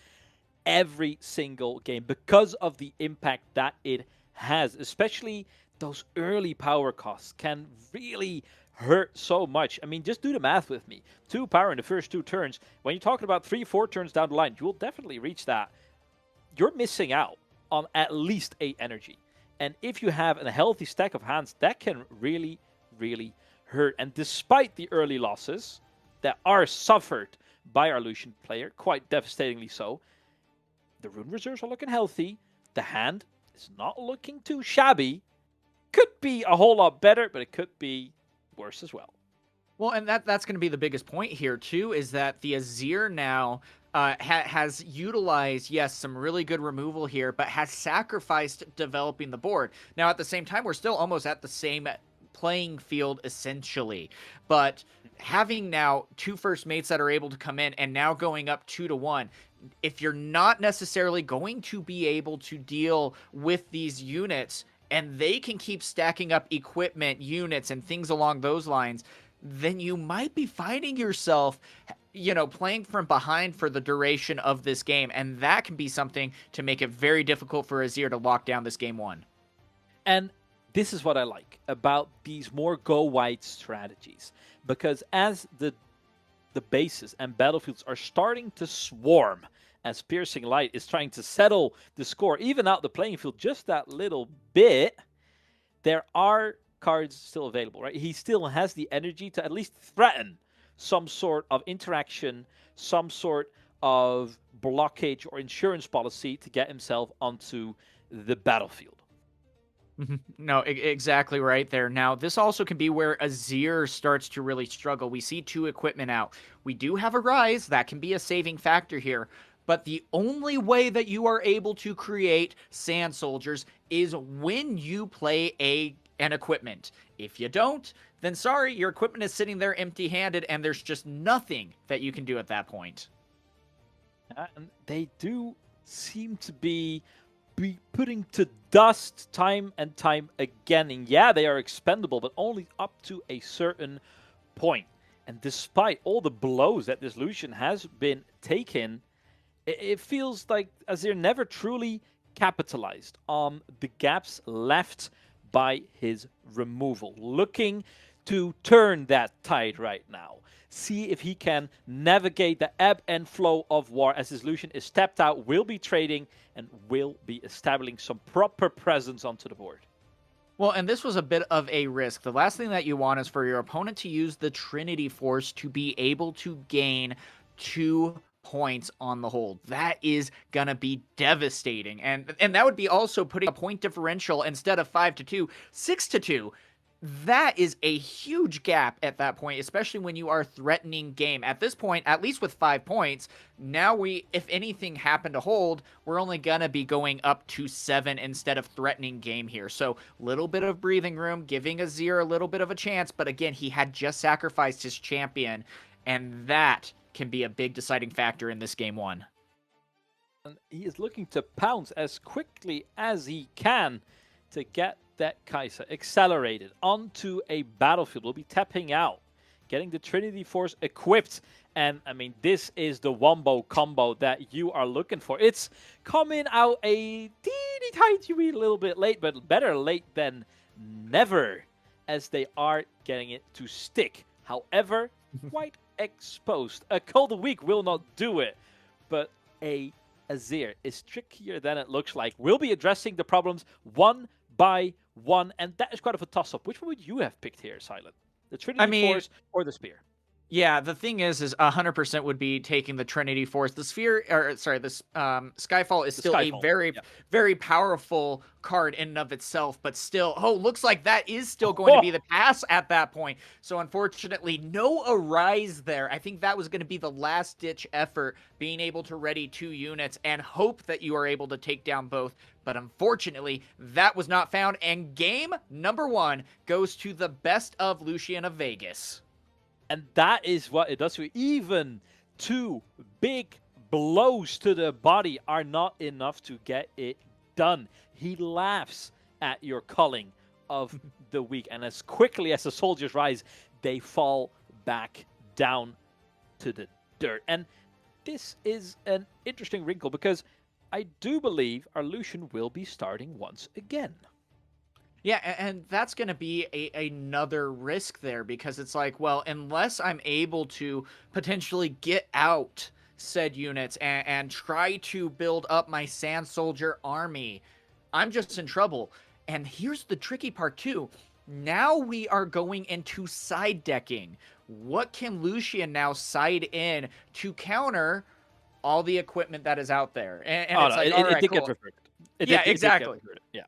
every single game because of the impact that it has, especially those early power costs can really hurt so much. I mean, just do the math with me. 2 power in the first 2 turns. When you're talking about 3-4 turns down the line, you will definitely reach that. You're missing out on at least 8 energy. And if you have a healthy stack of hands, that can really, really hurt. And despite the early losses that are suffered by our Lucian player, quite devastatingly so, the Rune Reserves are looking healthy. The hand is not looking too shabby. Could be a whole lot better, but it could be worse as well. Well, and that's going to be the biggest point here, too, is that the Azir now has utilized, yes, some really good removal here, but has sacrificed developing the board. Now, at the same time, we're still almost at the same playing field, essentially. But having now 2 first mates that are able to come in and now going up 2-1, if you're not necessarily going to be able to deal with these units, and they can keep stacking up equipment, units, and things along those lines, then you might be finding yourself, playing from behind for the duration of this game. And that can be something to make it very difficult for Azir to lock down this game 1. And this is what I like about these more go-wide strategies. Because as the bases and battlefields are starting to swarm, as Piercing Light is trying to settle the score, even out the playing field just that little bit, there are cards still available, right? He still has the energy to at least threaten some sort of interaction, some sort of blockage or insurance policy to get himself onto the battlefield. No, exactly right there. Now, this also can be where Azir starts to really struggle. We see 2 equipment out. We do have a Rise. That can be a saving factor here. But the only way that you are able to create Sand Soldiers is when you play an equipment. If you don't, then sorry, your equipment is sitting there empty-handed, and there's just nothing that you can do at that point. And they do seem to be putting to dust time and time again. And yeah, they are expendable, but only up to a certain point. And despite all the blows that this Lucian has been taking, it feels like Azir never truly capitalized on the gaps left by his removal. Looking to turn that tide right now. See if he can navigate the ebb and flow of war as his Lucian is tapped out, will be trading, and will be establishing some proper presence onto the board. Well, and this was a bit of a risk. The last thing that you want is for your opponent to use the Trinity Force to be able to gain 2 points on the hold. That is gonna be devastating, and that would be also putting a point differential instead of 5-2, 6-2. That is a huge gap at that point, especially when you are threatening game. At this point, at least with 5 points, now if anything happened to hold, we're only gonna be going up to 7 instead of threatening game here. So little bit of breathing room, giving Azir a little bit of a chance, but again, he had just sacrificed his champion, and that can be a big deciding factor in this game 1. And he is looking to pounce as quickly as he can to get that Kai'Sa accelerated onto a battlefield. We'll be tapping out, getting the Trinity Force equipped. And, I mean, this is the wombo combo that you are looking for. It's coming out a teeny tiny little bit late, but better late than never, as they are getting it to stick. However, quite exposed. A Cold Week will not do it, but a Azir is trickier than it looks like. We'll be addressing the problems one by one, and that is quite of a toss-up. Which one would you have picked here, Silent? The Trinity Force or the Spear? Yeah, the thing is 100% would be taking the Trinity Force. The Sphere, or sorry, this Skyfall is still a very, very powerful card in and of itself, but still, looks like that is still going to be the pass at that point. So unfortunately, no Arise there. I think that was going to be the last-ditch effort, being able to ready 2 units and hope that you are able to take down both. But unfortunately, that was not found, and game number 1 goes to the best of Lucian of Vegas. And that is what it does to you. Even 2 big blows to the body are not enough to get it done. He laughs at your culling of the week. And as quickly as the soldiers rise, they fall back down to the dirt. And this is an interesting wrinkle because I do believe our Lucian will be starting once again. Yeah, and that's going to be another risk there because it's like, well, unless I'm able to potentially get out said units and try to build up my Sand Soldier army, I'm just in trouble. And here's the tricky part too. Now we are going into side decking. What can Lucian now side in to counter all the equipment that is out there? And it's like, all right, cool. Exactly. Yeah.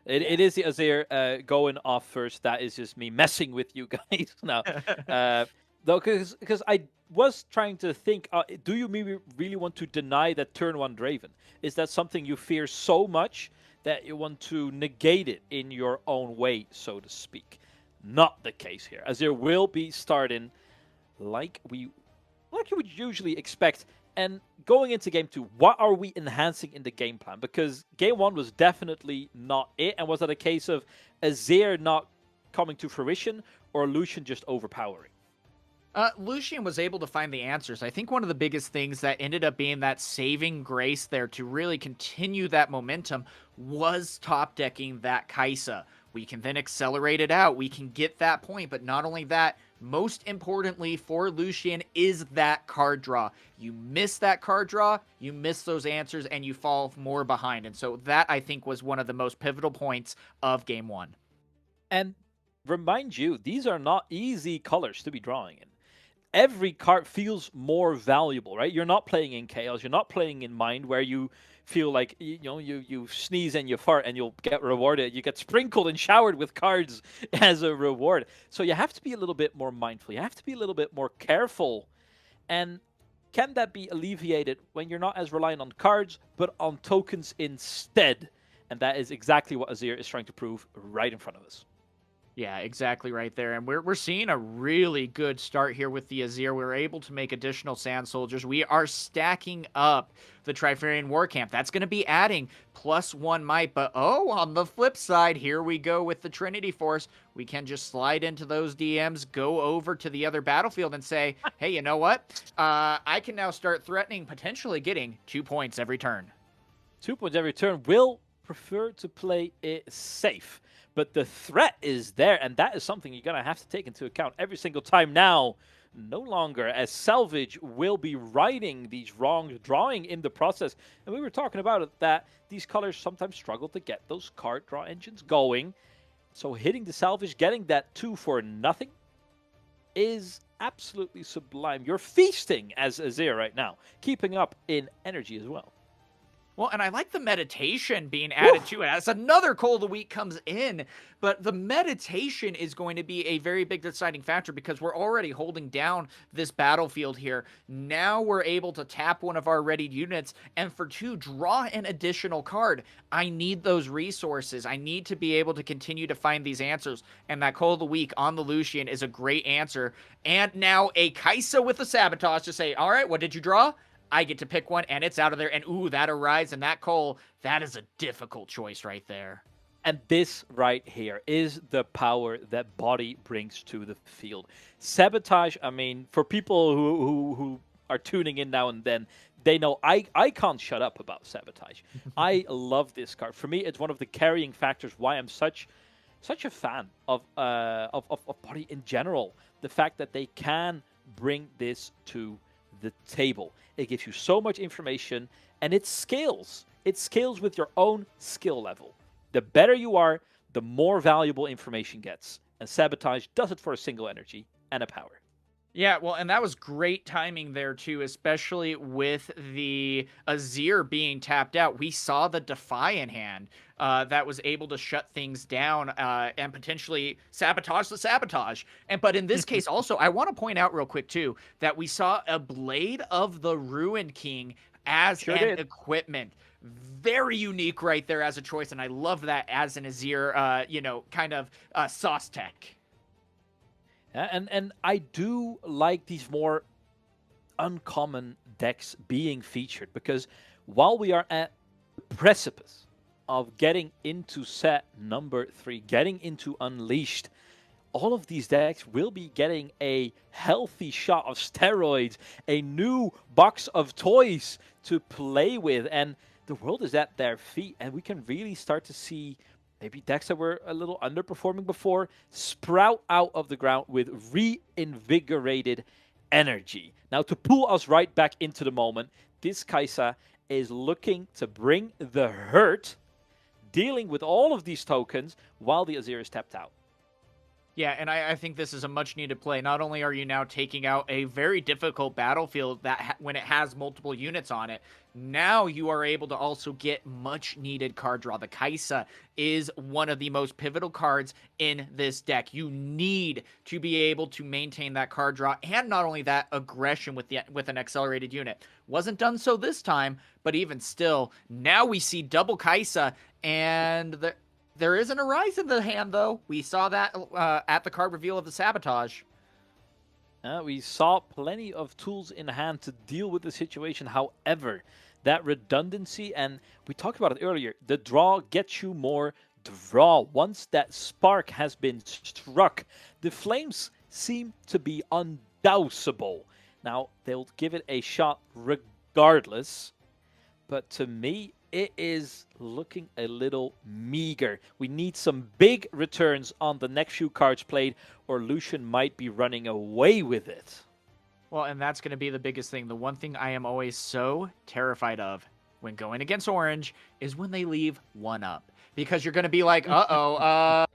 It is the Azir going off first. That is just me messing with you guys now. Though, because I was trying to think, do you really want to deny that turn 1 Draven? Is that something you fear so much that you want to negate it in your own way, so to speak? Not the case here. Azir will be starting like you would usually expect. And going into game 2, what are we enhancing in the game plan? Because game 1 was definitely not it. And was that a case of Azir not coming to fruition or Lucian just overpowering? Lucian was able to find the answers. I think one of the biggest things that ended up being that saving grace there to really continue that momentum was top decking that Kai'Sa. We can then accelerate it out. We can get that point. But not only that, most importantly for Lucian is that card draw. You miss that card draw, you miss those answers, and you fall more behind. And so that, I think, was one of the most pivotal points of Game 1. And remind you, these are not easy colors to be drawing in. Every card feels more valuable, right? You're not playing in Chaos. You're not playing in Mind, where you feel like you sneeze and you fart and you'll get rewarded. You get sprinkled and showered with cards as a reward. So you have to be a little bit more mindful. You have to be a little bit more careful. And can that be alleviated when you're not as reliant on cards, but on tokens instead? And that is exactly what Azir is trying to prove right in front of us. Yeah, exactly right there. And we're seeing a really good start here with the Azir. We're able to make additional Sand Soldiers. We are stacking up the Trifarian War Camp. That's going to be adding +1 might. But on the flip side, here we go with the Trinity Force. We can just slide into those DMs, go over to the other battlefield and say, hey, you know what? I can now start threatening potentially getting 2 points every turn. 2 points every turn. Will prefer to play it safe. But the threat is there, and that is something you're going to have to take into account every single time now. No longer, as Salvage will be righting these wrongs, drawing in the process. And we were talking about it, that these colors sometimes struggle to get those card draw engines going. So hitting the Salvage, getting that 2 for nothing is absolutely sublime. You're feasting as Azir right now, keeping up in energy as well. Well, and I like the meditation being added to it. As another Call of the Week comes in, but the meditation is going to be a very big deciding factor because we're already holding down this battlefield here. Now we're able to tap one of our readied units, and for 2, draw an additional card. I need those resources. I need to be able to continue to find these answers, and that Call of the Week on the Lucian is a great answer. And now a Kai'Sa with a Sabotage to say, all right, what did you draw? I get to pick one, and it's out of there. And, ooh, that arrives, and that Cole, that is a difficult choice right there. And this right here is the power that Body brings to the field. Sabotage, I mean, for people who are tuning in now and then, they know I can't shut up about Sabotage. I love this card. For me, it's one of the carrying factors why I'm such a fan of Body in general. The fact that they can bring this to the table. It gives you so much information, and it scales. It scales with your own skill level. The better you are, the more valuable information gets. And Sabotage does it for a single energy and a power. Yeah, well, and that was great timing there, too, especially with the Azir being tapped out. We saw the Defy in hand that was able to shut things down and potentially sabotage the Sabotage. But in this case, also, I want to point out real quick, too, that we saw a Blade of the Ruined King as equipment. Very unique right there as a choice, and I love that as an Azir, kind of sauce tech. And I do like these more uncommon decks being featured because while we are at the precipice of getting into set number 3, getting into Unleashed, all of these decks will be getting a healthy shot of steroids, a new box of toys to play with, and the world is at their feet, and we can really start to see maybe decks that were a little underperforming before sprout out of the ground with reinvigorated energy. Now, to pull us right back into the moment, this Kai'Sa is looking to bring the hurt, dealing with all of these tokens while the Azir is tapped out. Yeah, and I think this is a much-needed play. Not only are you now taking out a very difficult battlefield that when it has multiple units on it, now you are able to also get much-needed card draw. The Kai'Sa is one of the most pivotal cards in this deck. You need to be able to maintain that card draw, and not only that, aggression with an accelerated unit. Wasn't done so this time, but even still, now we see double Kai'Sa, and there isn't a rise in the hand, though. We saw that at the card reveal of the Sabotage. We saw plenty of tools in hand to deal with the situation. However, that redundancy, and we talked about it earlier, the draw gets you more draw. Once that spark has been struck, the flames seem to be undousable. Now, they'll give it a shot regardless, but to me, it is looking a little meager. We need some big returns on the next few cards played, or Lucian might be running away with it. Well, and that's going to be the biggest thing. The one thing I am always so terrified of when going against Orange is when they leave one up. Because you're going to be like, are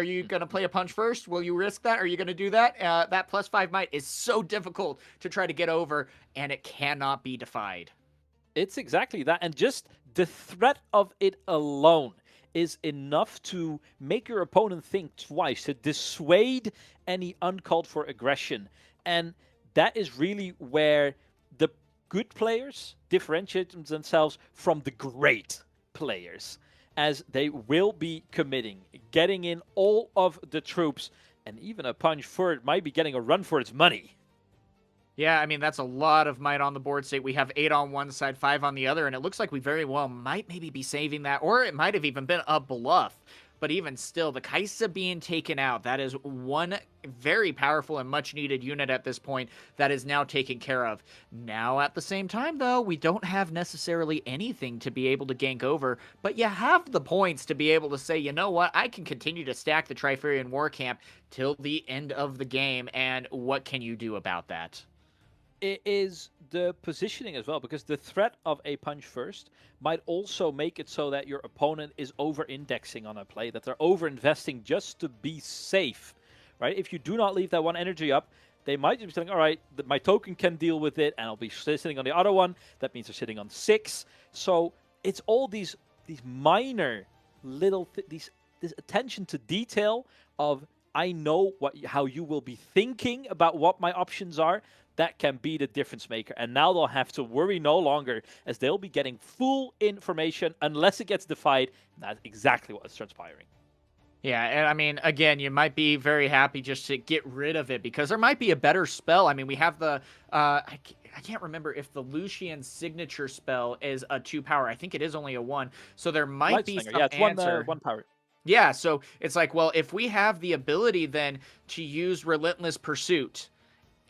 you going to play a punch first? Will you risk that? Are you going to do that? That +5 might is so difficult to try to get over, and it cannot be defied. It's exactly that, and just the threat of it alone is enough to make your opponent think twice, to dissuade any uncalled for aggression. And that is really where the good players differentiate themselves from the great players, as they will be committing, getting in all of the troops, and even a punch for it might be getting a run for its money. Yeah, I mean, that's a lot of might on the board state. We have 8 on one side, 5 on the other, and it looks like we very well might maybe be saving that, or it might have even been a bluff. But even still, the Kai'Sa being taken out, that is one very powerful and much-needed unit at this point that is now taken care of. Now, at the same time, though, we don't have necessarily anything to be able to gank over, but you have the points to be able to say, you know what, I can continue to stack the Trifarian War Camp till the end of the game, and what can you do about that? It is the positioning as well, because the threat of a punch first might also make it so that your opponent is over-indexing on a play, that they're over-investing just to be safe, right? If you do not leave that one energy up, they might just be saying, all right, my token can deal with it, and I'll be sitting on the other one. That means they're sitting on 6. So it's all these minor little, this attention to detail of, I know how you will be thinking about what my options are. That can be the difference maker. And now they'll have to worry no longer, as they'll be getting full information unless it gets defied. And that's exactly what is transpiring. Yeah, and I mean, again, you might be very happy just to get rid of it, because there might be a better spell. I mean, we have the, I can't remember if the Lucian signature spell is a 2 power. I think it is only a 1. So there might be some answer. It's one power. Yeah, so it's like, well, if we have the ability then to use Relentless Pursuit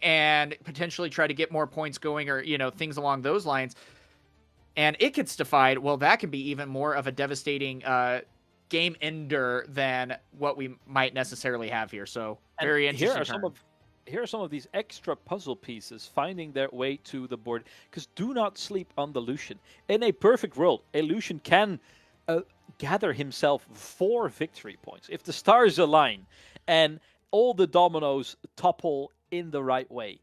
and potentially try to get more points going, or, you know, things along those lines, and it gets defied, well, that can be even more of a devastating game ender than what we might necessarily have here. So very interesting. Here are some of these extra puzzle pieces finding their way to the board, because do not sleep on the Lucian. In a perfect world, a Lucian can gather himself 4 victory points if the stars align and all the dominoes topple in the right way.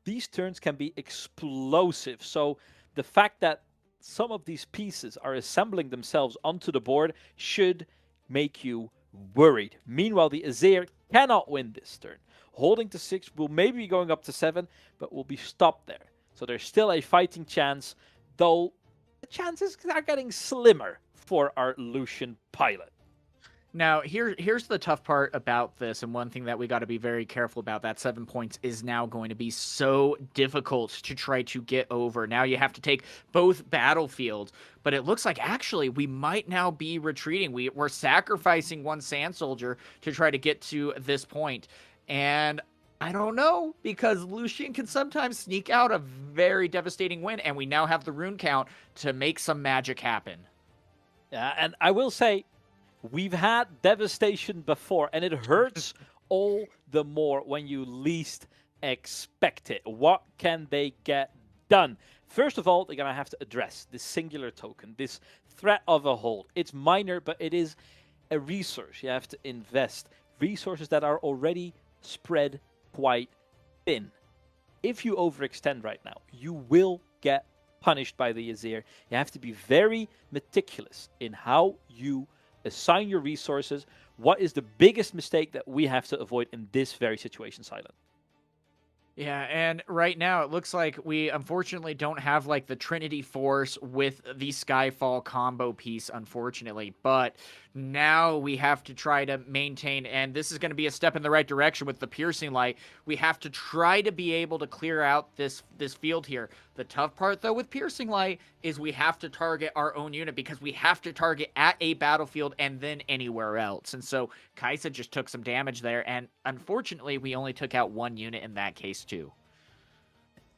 These turns can be explosive. So the fact that some of these pieces are assembling themselves onto the board should make you worried. Meanwhile, the Azir cannot win this turn. Holding to 6 will maybe be going up to 7, but will be stopped there. So there's still a fighting chance, though the chances are getting slimmer for our Lucian pilot. Now, here's the tough part about this, and one thing that we got to be very careful about. That 7 points is now going to be so difficult to try to get over. Now you have to take both battlefields, but it looks like actually we might now be retreating. We're sacrificing one Sand Soldier to try to get to this point, and I don't know, because Lucian can sometimes sneak out a very devastating win, and we now have the rune count to make some magic happen. Yeah, and I will say, we've had devastation before, and it hurts all the more when you least expect it. What can they get done? First of all, they're going to have to address this singular token, this threat of a hold. It's minor, but it is a resource. You have to invest resources that are already spread quite thin. If you overextend right now, you will get punished by the Azir. You have to be very meticulous in how you assign your resources. What is the biggest mistake that we have to avoid in this very situation, Silent? Yeah, and right now it looks like we unfortunately don't have like the Trinity Force with the Skyfall combo piece, unfortunately. But now we have to try to maintain, and this is going to be a step in the right direction with the Piercing Light. We have to try to be able to clear out this field here. The tough part, though, with Piercing Light is we have to target our own unit, because we have to target at a battlefield and then anywhere else. And so Kai'Sa just took some damage there, and unfortunately, we only took out one unit in that case, too.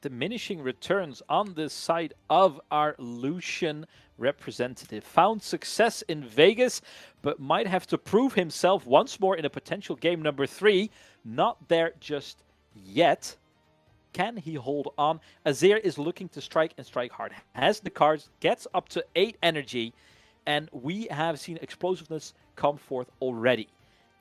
Diminishing returns on the side of our Lucian representative. Found success in Vegas, but might have to prove himself once more in a potential game number 3. Not there just yet. Can he hold on? Azir is looking to strike and strike hard. Has the cards, gets up to 8 energy, and we have seen explosiveness come forth already.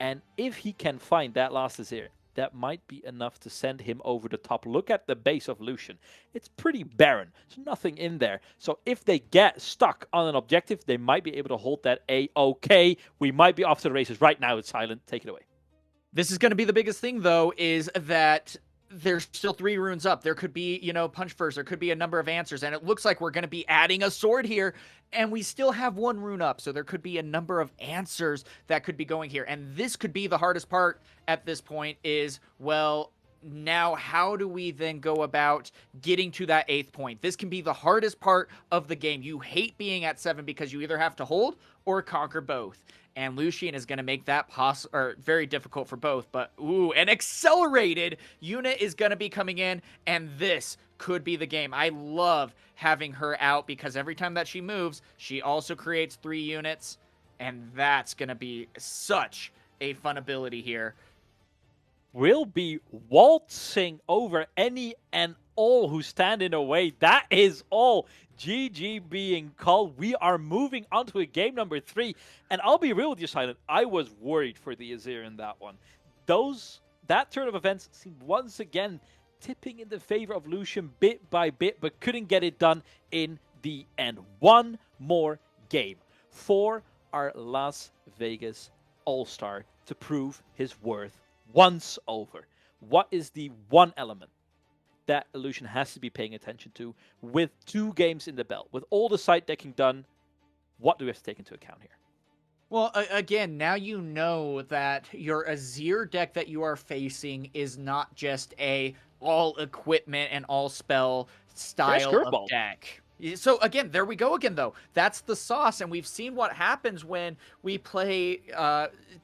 And if he can find that last Azir, that might be enough to send him over the top. Look at the base of Lucian. It's pretty barren. There's nothing in there. So if they get stuck on an objective, they might be able to hold that A-OK. We might be off to the races. Right now, it's Silent. Take it away. This is going to be the biggest thing, though, is that there's still 3 runes up. There could be, Punch First. There could be a number of answers. And it looks like we're going to be adding a sword here. And we still have 1 rune up. So there could be a number of answers that could be going here. And this could be the hardest part at this point is, well, now how do we then go about getting to that 8th point? This can be the hardest part of the game. You hate being at 7 because you either have to hold or conquer both. And Lucian is going to make that very difficult for both. But, ooh, an accelerated unit is going to be coming in, and this could be the game. I love having her out because every time that she moves, she also creates 3 units, and that's going to be such a fun ability here. Will be waltzing over any and all who stand in the way. That is all. GG being called. We are moving on to a game number 3. And I'll be real with you, Silent. I was worried for the Azir in that one. That turn of events seemed once again tipping in the favor of Lucian bit by bit, but couldn't get it done in the end. One more game for our Las Vegas All-Star to prove his worth once over. What is the one element that Lucian has to be paying attention to with 2 games in the belt? With all the side decking done, what do we have to take into account here? Well, again, now you know that your Azir deck that you are facing is not just a all equipment and all spell style of deck. So again, there we go again, though. That's the sauce, and we've seen what happens when we play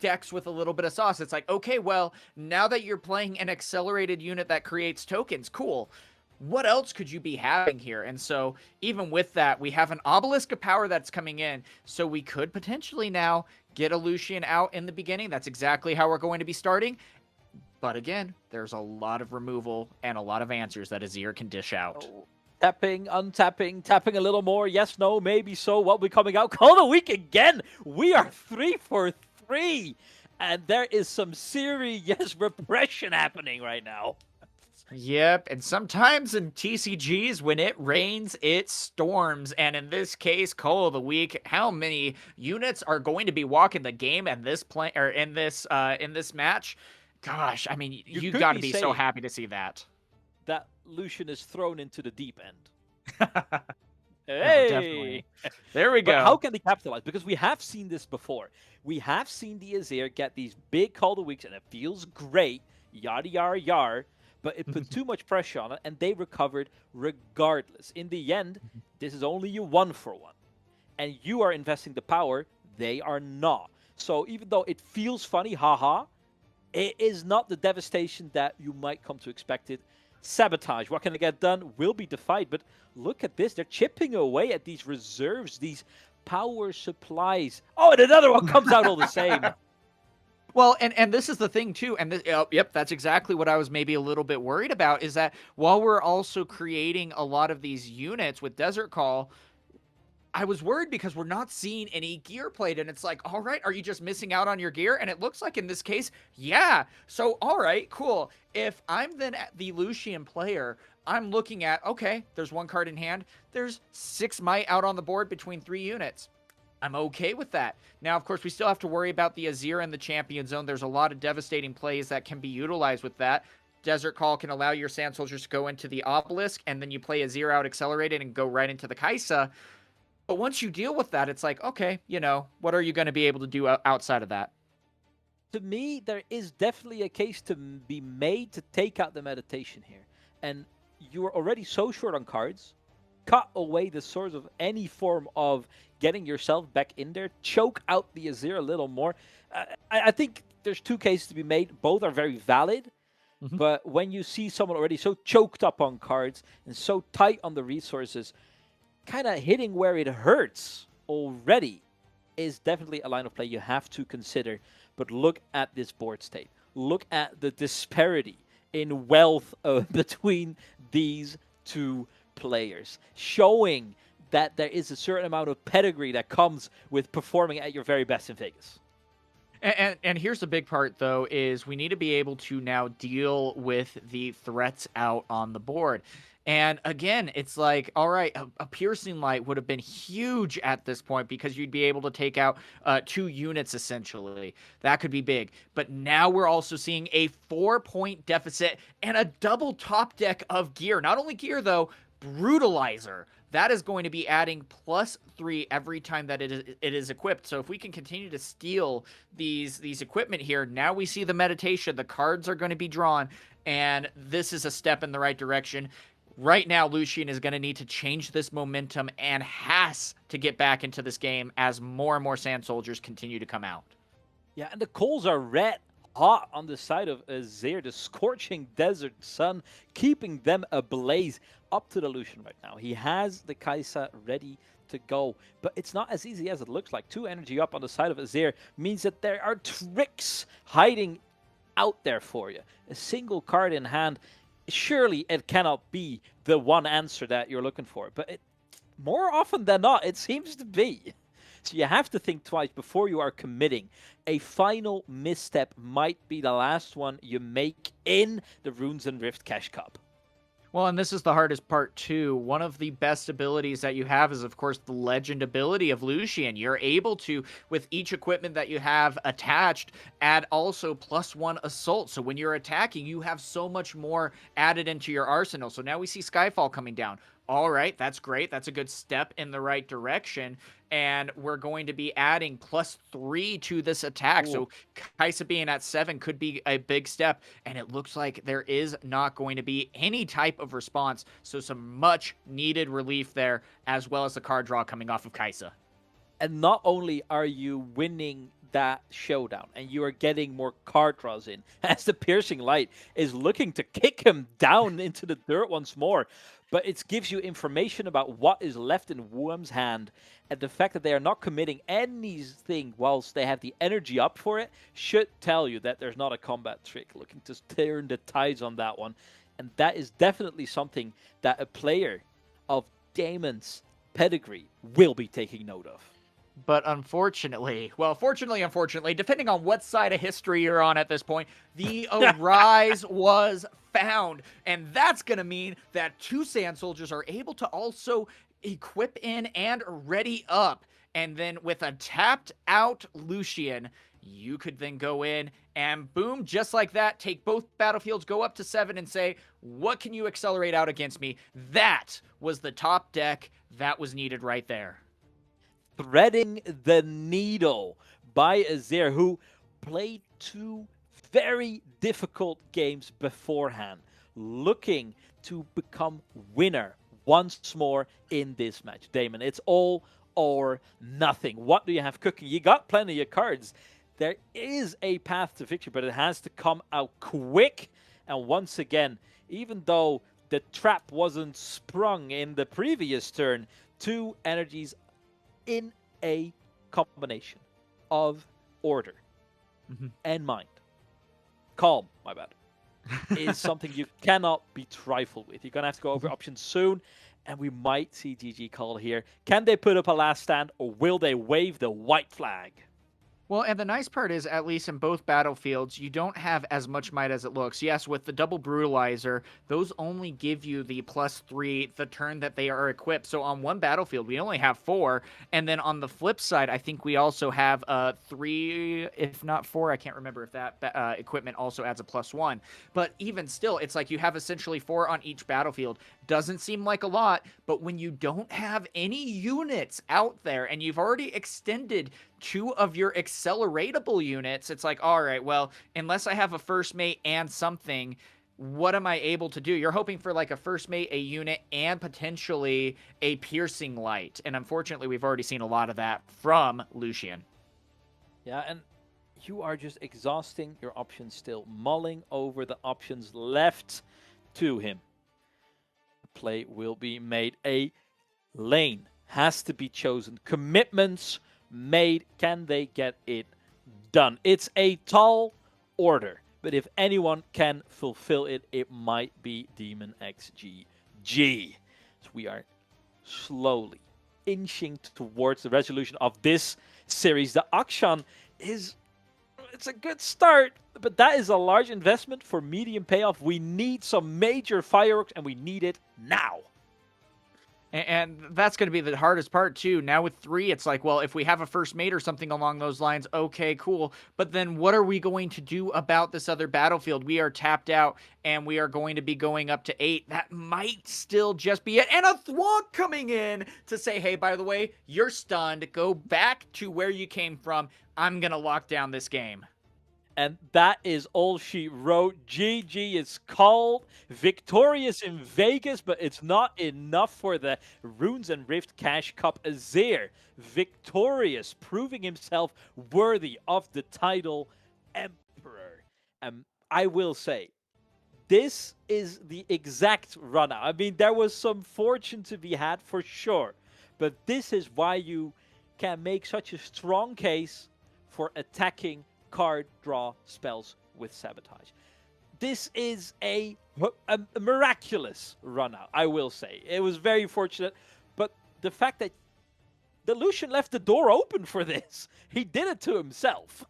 decks with a little bit of sauce. It's like, okay, well, now that you're playing an accelerated unit that creates tokens, cool. What else could you be having here? And so even with that, we have an Obelisk of Power that's coming in, so we could potentially now get a Lucian out in the beginning. That's exactly how we're going to be starting. But again, there's a lot of removal and a lot of answers that Azir can dish out. Oh. Tapping, untapping, tapping a little more. Yes, no, maybe so. What will be coming out? Call the week again. We are 3 for 3. And there is some serious repression happening right now. Yep, and sometimes in TCGs, when it rains, it storms. And in this case, Call of the Week, how many units are going to be walking the game in this match? Gosh, I mean, you got to be so happy to see that. That Lucian is thrown into the deep end. Hey! definitely. There we But go. how can they capitalize? Because we have seen this before. We have seen the Azir get these big call to weeks, and it feels great, yada yada yada. But it put too much pressure on it, and they recovered regardless. In the end, this is only a 1-for-1, and you are investing the power. They are not. So even though it feels funny, haha, it is not the devastation that you might come to expect it. Sabotage, what can it get done, will be defied. But look at this. They're chipping away at these reserves, these power supplies. Oh, and another one comes out all the same. Well, and this is the thing too, and this, yep, that's exactly what I was maybe a little bit worried about, is that while we're also creating a lot of these units with Desert Call, I was worried because we're not seeing any gear played, and it's like, all right, are you just missing out on your gear? And it looks like in this case, yeah. So, all right, cool. If I'm then the Lucian player, I'm looking at, okay, there's 1 card in hand. There's 6 might out on the board between 3 units. I'm okay with that. Now, of course, we still have to worry about the Azir and the Champion Zone. There's a lot of devastating plays that can be utilized with that. Desert Call can allow your Sand Soldiers to go into the Obelisk, and then you play Azir out accelerated and go right into the Kai'Sa. But once you deal with that, it's like, okay, what are you going to be able to do outside of that? To me, there is definitely a case to be made to take out the meditation here. And you are already so short on cards. Cut away the source of any form of getting yourself back in there. Choke out the Azir a little more. I think there's 2 cases to be made. Both are very valid. But when you see someone already so choked up on cards and so tight on the resources, kind of hitting where it hurts already is definitely a line of play you have to consider. But look at this board state. Look at the disparity in wealth between these 2 players, showing that there is a certain amount of pedigree that comes with performing at your very best in Vegas. And here's the big part, though, is we need to be able to now deal with the threats out on the board. And again, it's like, all right, a Piercing Light would have been huge at this point because you'd be able to take out 2 units, essentially. That could be big. But now we're also seeing a 4-point deficit and a double top deck of gear. Not only gear, though, Brutalizer. That is going to be adding +3 every time that it is equipped. So if we can continue to steal these equipment here, now we see the meditation. The cards are going to be drawn, and this is a step in the right direction. Right now, Lucian is going to need to change this momentum and has to get back into this game as more and more Sand Soldiers continue to come out. Yeah, and the coals are red hot on the side of Azir, the scorching desert sun, keeping them ablaze up to the Lucian right now. He has the Kai'Sa ready to go, but it's not as easy as it looks like. 2 energy up on the side of Azir means that there are tricks hiding out there for you. A single card in hand, surely it cannot be the one answer that you're looking for, but more often than not, it seems to be. So you have to think twice before you are committing. A final misstep might be the last one you make in the Runes and Rift Cash Cup. Well, and this is the hardest part, too. One of the best abilities that you have is, of course, the legend ability of Lucian. You're able to, with each equipment that you have attached, add also +1 assault. So when you're attacking, you have so much more added into your arsenal. So now we see Skyfall coming down. All right, that's great. That's a good step in the right direction. And we're going to be adding +3 to this attack. Ooh. So Kai'Sa being at 7 could be a big step. And it looks like there is not going to be any type of response. So some much needed relief there, as well as the card draw coming off of Kai'Sa. And not only are you winning that showdown, and you are getting more card draws in, as the Piercing Light is looking to kick him down into the dirt once more. But it gives you information about what is left in Wuam's hand, and the fact that they are not committing anything whilst they have the energy up for it should tell you that there's not a combat trick looking to turn the tides on that one. And that is definitely something that a player of Damon's pedigree will be taking note of. But unfortunately, unfortunately, depending on what side of history you're on at this point, the Arise was found. And that's going to mean that 2 Sand Soldiers are able to also equip in and ready up. And then with a tapped out Lucian, you could then go in and boom, just like that, take both battlefields, go up to 7 and say, what can you accelerate out against me? That was the top deck that was needed right there. Threading the needle by Azir, who played 2 very difficult games beforehand, looking to become winner once more in this match. Damon, it's all or nothing. What do you have cooking? You got plenty of cards. There is a path to victory, but it has to come out quick. And once again, even though the trap wasn't sprung in the previous turn, 2 energies in a combination of order and mind. Calm, my bad. Is something you cannot be trifled with. You're going to have to go over options soon, and we might see GG call here. Can they put up a last stand, or will they wave the white flag? Well, and the nice part is, at least in both battlefields, you don't have as much might as it looks. Yes, with the double brutalizer, those only give you the +3 the turn that they are equipped. So on one battlefield, we only have 4. And then on the flip side, I think we also have 3, if not 4. I can't remember if that equipment also adds a +1. But even still, it's like you have essentially 4 on each battlefield. Doesn't seem like a lot, but when you don't have any units out there and you've already extended 2 of your acceleratable units, it's like, all right, well, unless I have a first mate and something, what am I able to do? You're hoping for like a first mate, a unit, and potentially a piercing light. And unfortunately, we've already seen a lot of that from Lucian. Yeah, and you are just exhausting your options still, mulling over the options left to him. Play will be made. A lane has to be chosen. Commitments made. Can they get it done? It's a tall order, but if anyone can fulfill it, it might be Demon XGG. So we are slowly inching towards the resolution of this series. The Akshan it's a good start, but that is a large investment for medium payoff. We need some major fireworks, and we need it now. And that's going to be the hardest part, too. Now with 3, it's like, well, if we have a first mate or something along those lines, okay, cool. But then what are we going to do about this other battlefield? We are tapped out, and we are going to be going up to 8. That might still just be it. And a Thwomp coming in to say, hey, by the way, you're stunned. Go back to where you came from. I'm going to lock down this game. And that is all she wrote. GG is called. Victorious in Vegas, but it's not enough for the Runes and Rift Cash Cup. Azir, victorious, proving himself worthy of the title Emperor. I will say, this is the exact run-out. I mean, there was some fortune to be had for sure, but this is why you can make such a strong case for attacking card draw spells with Sabotage. This is a miraculous run out, I will say. It was very fortunate, but the fact that the Lucian left the door open for this, he did it to himself.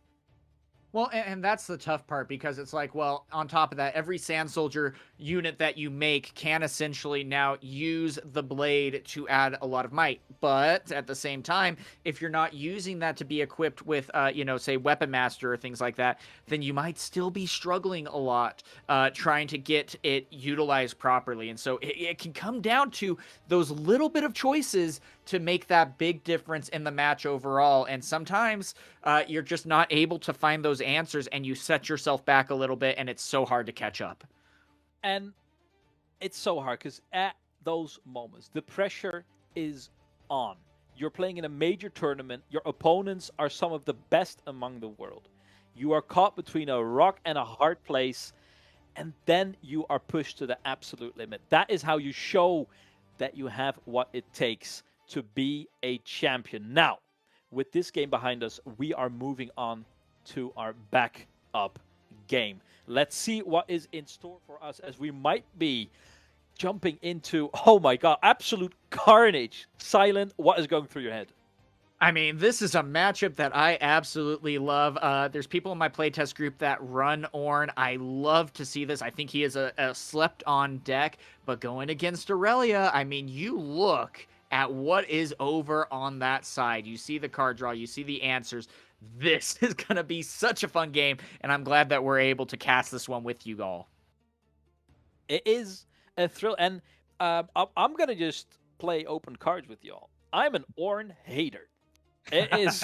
Well, and that's the tough part, because it's like, well, on top of that, every Sand Soldier unit that you make can essentially now use the blade to add a lot of might. But at the same time, if you're not using that to be equipped with, say, Weapon Master or things like that, then you might still be struggling a lot trying to get it utilized properly. And so it can come down to those little bit of choices to make that big difference in the match overall. And sometimes you're just not able to find those answers, and you set yourself back a little bit, and it's so hard to catch up. And it's so hard because at those moments, the pressure is on. You're playing in a major tournament. Your opponents are some of the best among the world. You are caught between a rock and a hard place, and then you are pushed to the absolute limit. That is how you show that you have what it takes to be a champion. Now, with this game behind us, we are moving on to our backup game. Let's see what is in store for us, as we might be jumping into, oh my god, absolute carnage. Silent, what is going through your head? I mean, this is a matchup that I absolutely love. There's people in my playtest group that run Ornn. I love to see this. I think he is a slept-on deck, but going against Aurelia, I mean, you look at what is over on that side. You see the card draw, you see the answers. this is going to be such a fun game, and I'm glad that we're able to cast this one with you all. It is a thrill, and I'm going to just play open cards with y'all. I'm an Ornn hater. It is.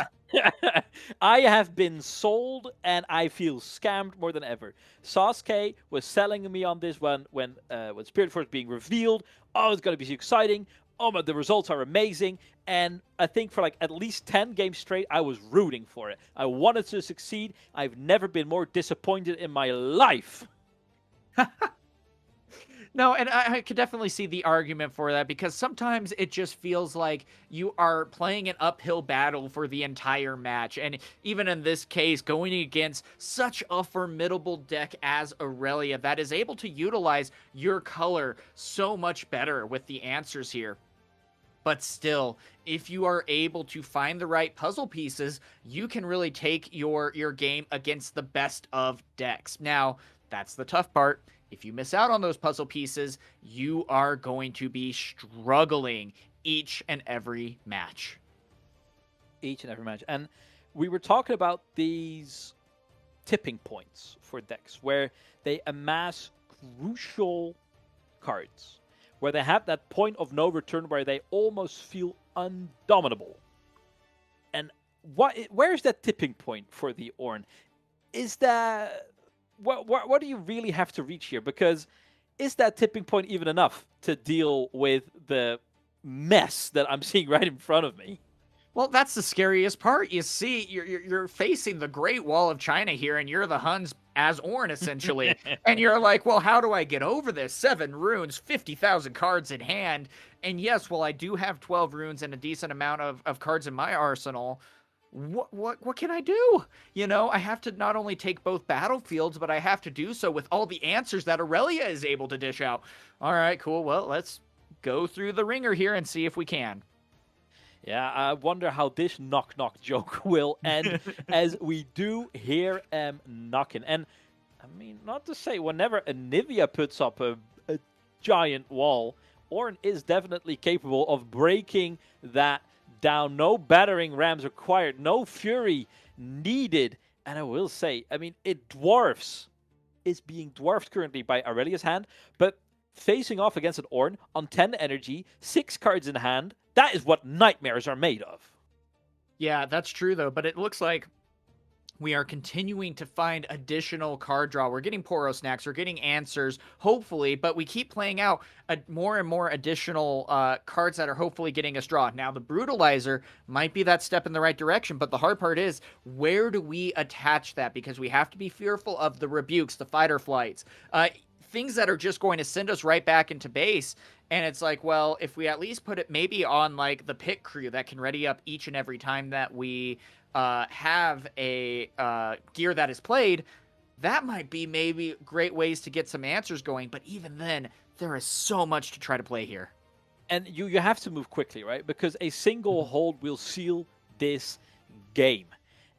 I have been sold, and I feel scammed more than ever. Sasuke was selling me on this when Spiritforged being revealed. Oh, it's going to be so exciting. Oh, but the results are amazing. And I think for like at least 10 games straight, I was rooting for it. I wanted to succeed. I've never been more disappointed in my life. No, and I could definitely see the argument for that, because sometimes it just feels like you are playing an uphill battle for the entire match. And even in this case, going against such a formidable deck as Aurelia that is able to utilize your color so much better with the answers here. But still, if you are able to find the right puzzle pieces, you can really take your game against the best of decks. Now, that's the tough part. If you miss out on those puzzle pieces, you are going to be struggling each and every match. Each and every match. And we were talking about these tipping points for decks where they amass crucial cards, where they have that point of no return where they almost feel undominable. And where's that tipping point for the Ornn? Is that... What do you really have to reach here? Because is that tipping point even enough to deal with the mess that I'm seeing right in front of me? Well, that's the scariest part. You see, you're facing the Great Wall of China here, and you're the Huns as Ornn, essentially. And you're like, well, how do I get over this? 7 runes, 50,000 cards in hand. And yes, well, I do have 12 runes and a decent amount of cards in my arsenal. What can I do? You know, I have to not only take both battlefields, but I have to do so with all the answers that Aurelia is able to dish out. All right, cool. Well, let's go through the ringer here and see if we can. Yeah, I wonder how this knock-knock joke will end as we do hear knocking. And, I mean, not to say whenever Anivia puts up a giant wall, Ornn is definitely capable of breaking that down. No battering rams required, no fury needed. And I will say, I mean, it is being dwarfed currently by Aurelia's hand, but facing off against an Ornn on 10 energy, 6 cards in hand, that is what nightmares are made of. Yeah, that's true though, but it looks like we are continuing to find additional card draw. We're getting Poro Snacks, we're getting answers, hopefully, but we keep playing out more and more additional cards that are hopefully getting us draw. Now, the Brutalizer might be that step in the right direction, but the hard part is, where do we attach that? Because we have to be fearful of the Rebukes, the Fighter Flights, things that are just going to send us right back into base. And it's like, well, if we at least put it maybe on like the pit crew that can ready up each and every time that we have a gear that is played, that might be maybe great ways to get some answers going. But even then, there is so much to try to play here. And you have to move quickly, right? Because a single hold will seal this game.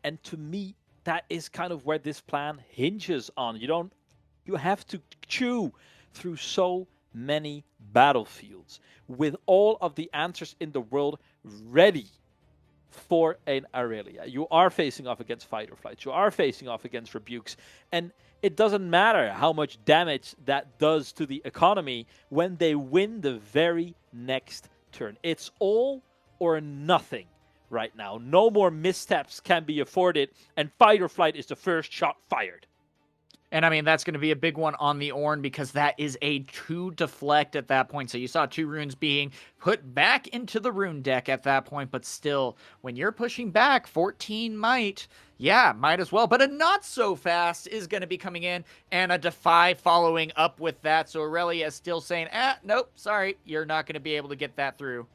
And to me, that is kind of where this plan hinges on. You have to chew through so many battlefields with all of the answers in the world ready for an Aurelia. You are facing off against Fighter Flights. You are facing off against Rebukes. And it doesn't matter how much damage that does to the economy when they win the very next turn. It's all or nothing right now. No more missteps can be afforded, and Fighter Flight is the first shot fired. And I mean, that's going to be a big one on the Ornn, because that is a 2 deflect at that point. So you saw 2 runes being put back into the rune deck at that point. But still, when you're pushing back 14 might as well. But a not so fast is going to be coming in, and a Defy following up with that. So Aurelia is still saying, nope, sorry, you're not going to be able to get that through.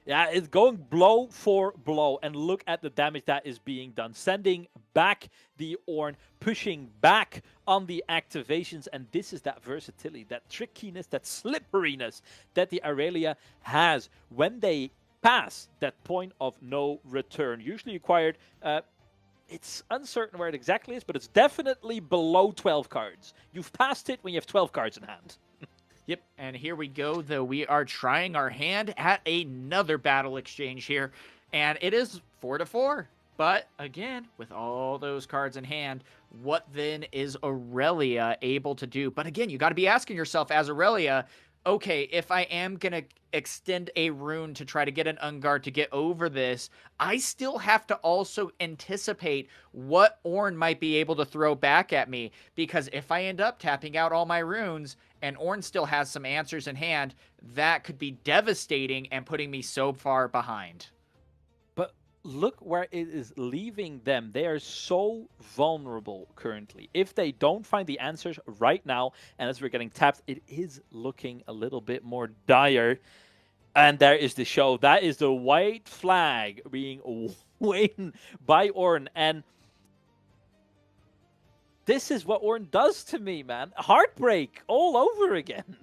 Yeah, it's going blow for blow, and look at the damage that is being done. Sending back the Ornn, pushing back on the activations, and this is that versatility, that trickiness, that slipperiness that the Aurelia has when they pass that point of no return. Usually required, it's uncertain where it exactly is, but it's definitely below 12 cards. You've passed it when you have 12 cards in hand. Yep, and here we go, though. We are trying our hand at another battle exchange here, and it is 4-4. But again, with all those cards in hand, what then is Aurelia able to do? But again, you got to be asking yourself as Aurelia, okay, if I am going to extend a rune to try to get an Ungard to get over this, I still have to also anticipate what Ornn might be able to throw back at me. Because if I end up tapping out all my runes and Ornn still has some answers in hand, that could be devastating and putting me so far behind. But look where it is leaving them. They are so vulnerable currently. If they don't find the answers right now, and as we're getting tapped, it is looking a little bit more dire. And there is the show. That is the white flag being waved by Ornn. And this is what Ornn does to me, man. Heartbreak all over again.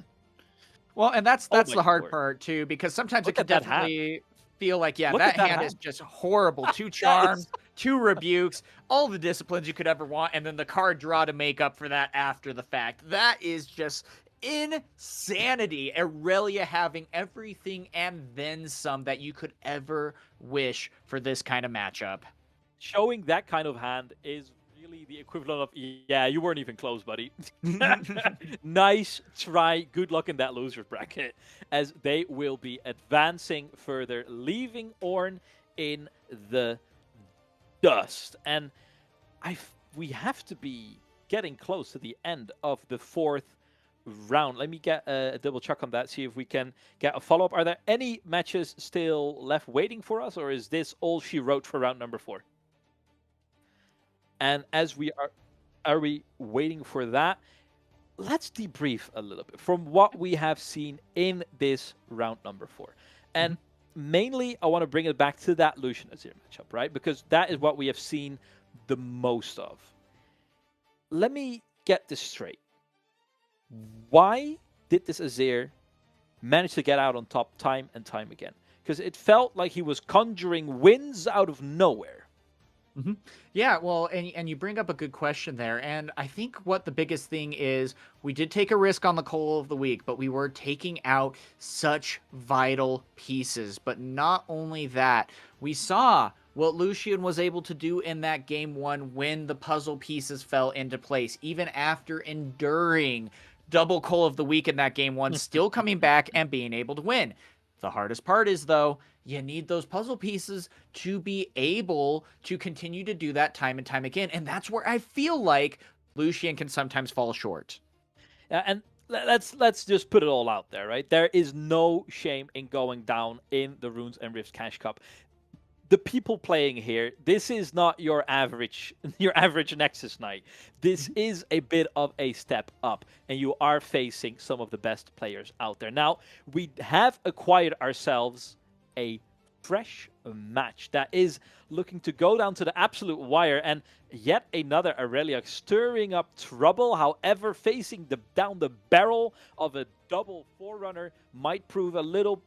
Well, and that's the hard part, too, because sometimes it can definitely feel like, yeah, that hand is just horrible. 2 charms, 2 rebukes, all the disciplines you could ever want, and then the card draw to make up for that after the fact. That is just insanity. Aurelia having everything and then some that you could ever wish for this kind of matchup. Showing that kind of hand is really the equivalent of, yeah, you weren't even close, buddy. Nice try. Good luck in that loser's bracket, as they will be advancing further, leaving Ornn in the dust. And we have to be getting close to the end of the 4th round. Let me get a double check on that, see if we can get a follow-up. Are there any matches still left waiting for us, or is this all she wrote for round number 4? And as we are we waiting for that, let's debrief a little bit from what we have seen in this round number 4. And mainly, I want to bring it back to that Lucian Azir matchup, right? Because that is what we have seen the most of. Let me get this straight. Why did this Azir manage to get out on top time and time again? Because it felt like he was conjuring wins out of nowhere. Yeah, well, and you bring up a good question there, and I think what the biggest thing is, we did take a risk on the Call of the Week, but we were taking out such vital pieces. But not only that, we saw what Lucian was able to do in that game 1 when the puzzle pieces fell into place, even after enduring double Call of the Week in that game 1, still coming back and being able to win. The hardest part is, though, you need those puzzle pieces to be able to continue to do that time and time again. And that's where I feel like Lucian can sometimes fall short. And let's just put it all out there, right? There is no shame in going down in the Runes and Rifts Cash Cup. The people playing here, this is not your average Nexus night. This is a bit of a step up, and you are facing some of the best players out there. Now, we have acquired ourselves a fresh match that is looking to go down to the absolute wire, and yet another Aurelia stirring up trouble. However, facing down the barrel of a double Forerunner might prove a little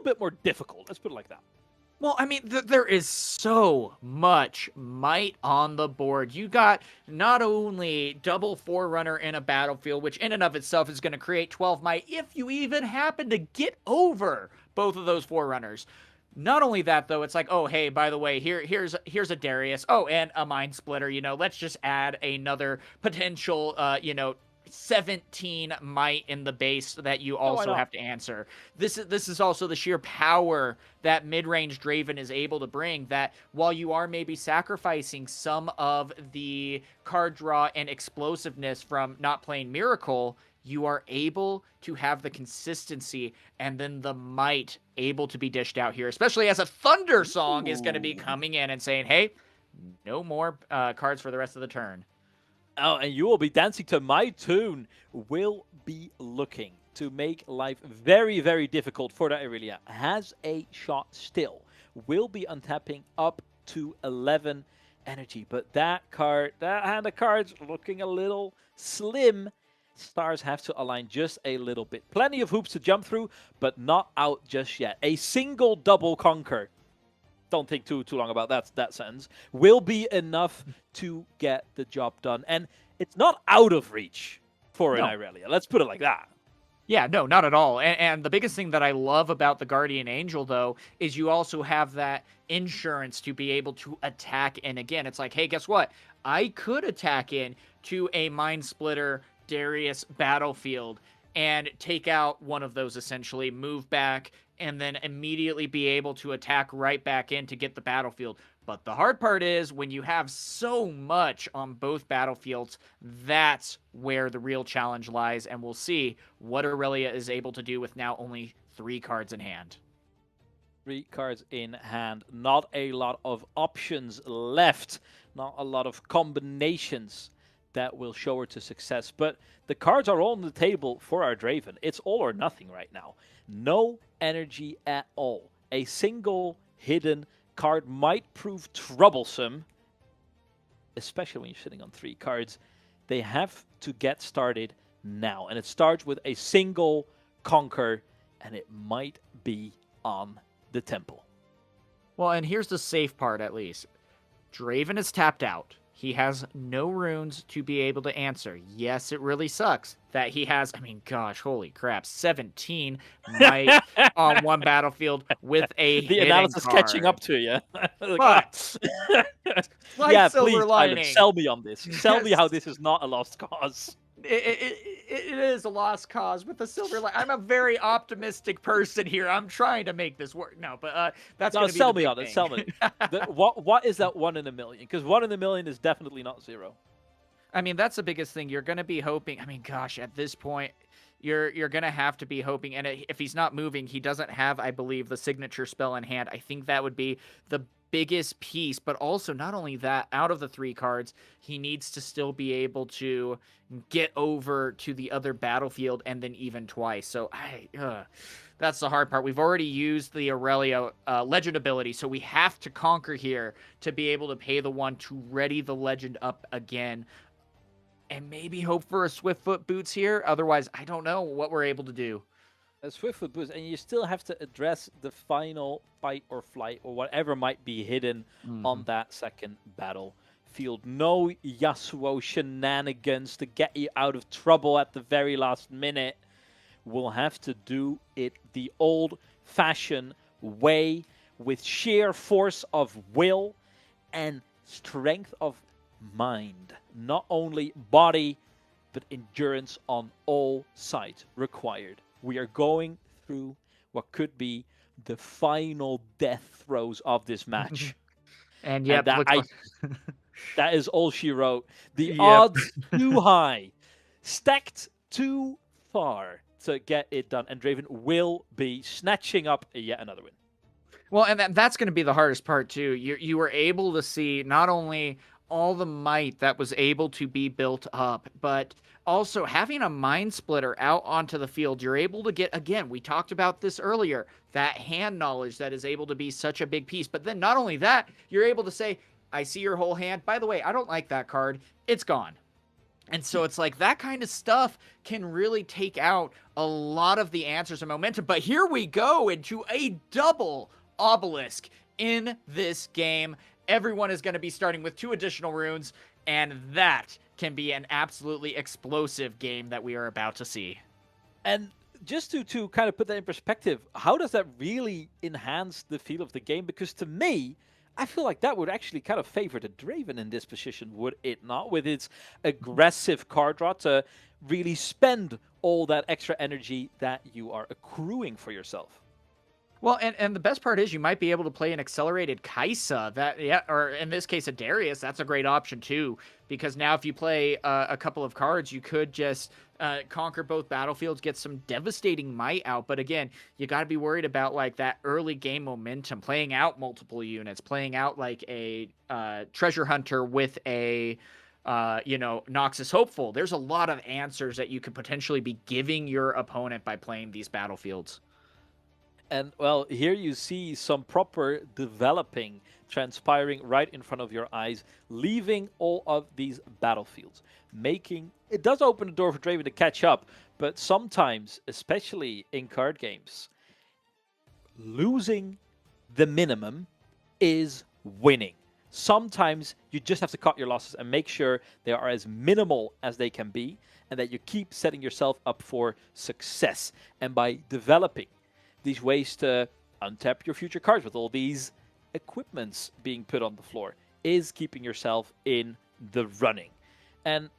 bit more difficult. Let's put it like that. Well, I mean, there is so much might on the board. You got not only double Forerunner in a battlefield, which in and of itself is going to create 12 might if you even happen to get over both of those Forerunners. Not only that, though, it's like, oh, hey, by the way, here's a Darius. Oh, and a Mind Splitter. Let's just add another potential, 17 might in the base that you also have to answer. This is also the sheer power that mid-range Draven is able to bring, that while you are maybe sacrificing some of the card draw and explosiveness from not playing Miracle, you are able to have the consistency and then the might able to be dished out here, especially as a Thunder Song is going to be coming in and saying, hey, no more cards for the rest of the turn. Oh, and you will be dancing to my tune. Will be looking to make life very, very difficult for the Aurelia. Has a shot still. Will be untapping up to 11 energy. But that hand of cards looking a little slim. Stars have to align just a little bit. Plenty of hoops to jump through, but not out just yet. A single double conquer. Don't think too long about that sentence, will be enough to get the job done. And it's not out of reach for an Aurelia. Let's put it like that. Yeah, no, not at all. And the biggest thing that I love about the Guardian Angel, though, is you also have that insurance to be able to attack. And again, it's like, hey, guess what? I could attack in to a Mind Splitter Darius battlefield and take out one of those, essentially, move back, and then immediately be able to attack right back in to get the battlefield. But the hard part is when you have so much on both battlefields, that's where the real challenge lies, and we'll see what Aurelia is able to do with now only 3 cards in hand. 3 cards in hand. Not a lot of options left. Not a lot of combinations that will show her to success. But the cards are all on the table for our Draven. It's all or nothing right now. No energy at all. A single hidden card might prove troublesome, especially when you're sitting on 3 cards. They have to get started now. And it starts with a single conquer, and it might be on the temple. Well, and here's the safe part, at least. Draven is tapped out. He has no runes to be able to answer. Yes, it really sucks that he has, I mean, gosh, holy crap, 17 might on one battlefield with a the analysis card. Catching up to you. But, yeah, silver please, lining. Tyler, sell me on this. Sell me how this is not a lost cause. It is a lost cause with a silver lining. I'm a very optimistic person here. I'm trying to make this work. No, but that's going to be sell the me big on thing. it. Sell me. What is that 1 in a million? Because 1 in a million is definitely not 0. I mean, that's the biggest thing. You're going to be hoping. I mean, gosh, at this point, you're going to have to be hoping. And if he's not moving, he doesn't have, I believe, the signature spell in hand. I think that would be the biggest piece. But also, not only that, out of the 3 cards, he needs to still be able to get over to the other battlefield and then even twice. So that's the hard part. We've already used the Aurelia legend ability, so we have to conquer here to be able to pay the 1 to ready the legend up again. And maybe hope for a Swiftfoot Boots here. Otherwise, I don't know what we're able to do. A Swiftfoot Boots, and you still have to address the final fight or flight or whatever might be hidden on that second battlefield. No Yasuo shenanigans to get you out of trouble at the very last minute. We'll have to do it the old-fashioned way with sheer force of will and strength of mind. Not only body, but endurance on all sides required. We are going through what could be the final death throes of this match. And yeah, that is all she wrote. The odds too high, stacked too far to get it done, and Draven will be snatching up yet another win. Well, and that's going to be the hardest part too. You were able to see not only all the might that was able to be built up, but also having a Mind Splitter out onto the field. You're able to get, again, we talked about this earlier, that hand knowledge that is able to be such a big piece. But then not only that, you're able to say, I see your whole hand. By the way, I don't like that card. It's gone. And so it's like that kind of stuff can really take out a lot of the answers and momentum. But here we go into a double obelisk in this game. Everyone is going to be starting with 2 additional runes, and that can be an absolutely explosive game that we are about to see. And just to kind of put that in perspective, how does that really enhance the feel of the game? Because to me, I feel like that would actually kind of favor the Draven in this position, would it not? With its aggressive card draw to really spend all that extra energy that you are accruing for yourself. Well, and the best part is you might be able to play an accelerated Kaisa, or in this case a Darius. That's a great option too, because now if you play a couple of cards, you could just conquer both battlefields, get some devastating might out. But again, you got to be worried about like that early game momentum, playing out multiple units, playing out like a treasure hunter with a Noxus Hopeful. There's a lot of answers that you could potentially be giving your opponent by playing these battlefields. And, well, here you see some proper developing transpiring right in front of your eyes, leaving all of these battlefields. It does open the door for Draven to catch up, but sometimes, especially in card games, losing the minimum is winning. Sometimes you just have to cut your losses and make sure they are as minimal as they can be, and that you keep setting yourself up for success. And by developing these ways to untap your future cards with all these equipments being put on the floor is keeping yourself in the running. And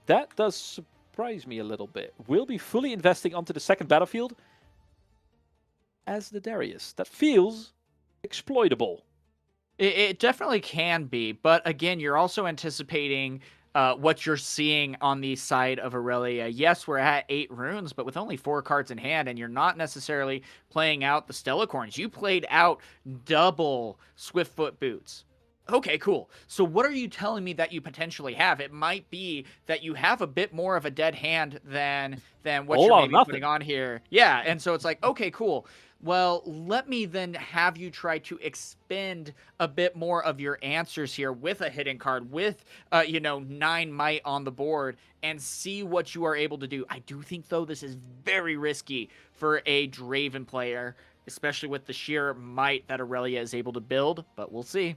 that does surprise me a little bit. We'll be fully investing onto the second battlefield as the Darius. That feels exploitable. It definitely can be, but again, you're also anticipating what you're seeing on the side of Aurelia. Yes, we're at 8 runes, but with only 4 cards in hand, and you're not necessarily playing out the Stellacorns. You played out double Swiftfoot Boots. Okay, cool. So what are you telling me that you potentially have? It might be that you have a bit more of a dead hand than what you're maybe putting on here. Yeah, and so it's like, okay, cool. Well, let me then have you try to expend a bit more of your answers here with a hidden card, with, 9 might on the board, and see what you are able to do. I do think, though, this is very risky for a Draven player, especially with the sheer might that Aurelia is able to build, but we'll see.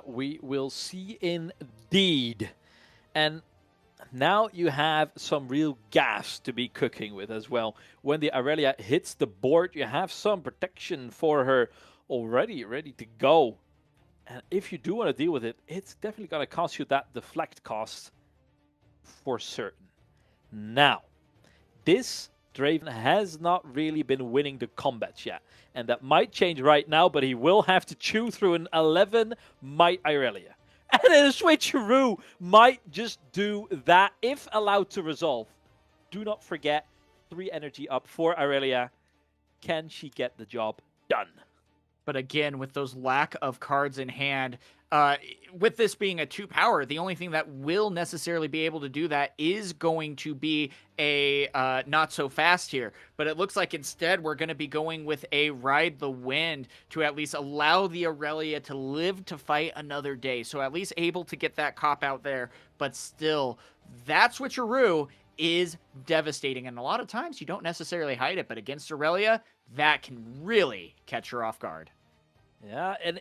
We will see indeed. And now you have some real gas to be cooking with as well. When the Aurelia hits the board, you have some protection for her already ready to go. And if you do want to deal with it, it's definitely going to cost you that deflect cost for certain. Now, this Draven has not really been winning the combats yet. And that might change right now, but he will have to chew through an 11 might Aurelia. And then a switcheroo might just do that if allowed to resolve. Do not forget 3 energy up for Aurelia. Can she get the job done? But again, with those lack of cards in hand, with this being a 2-power, the only thing that will necessarily be able to do that is going to be a not so fast here. But it looks like instead we're going to be going with a Ride the Wind to at least allow the Aurelia to live to fight another day. So at least able to get that cop out there. But still, that switcheroo is devastating. And a lot of times you don't necessarily hide it. But against Aurelia, that can really catch her off guard. Yeah, and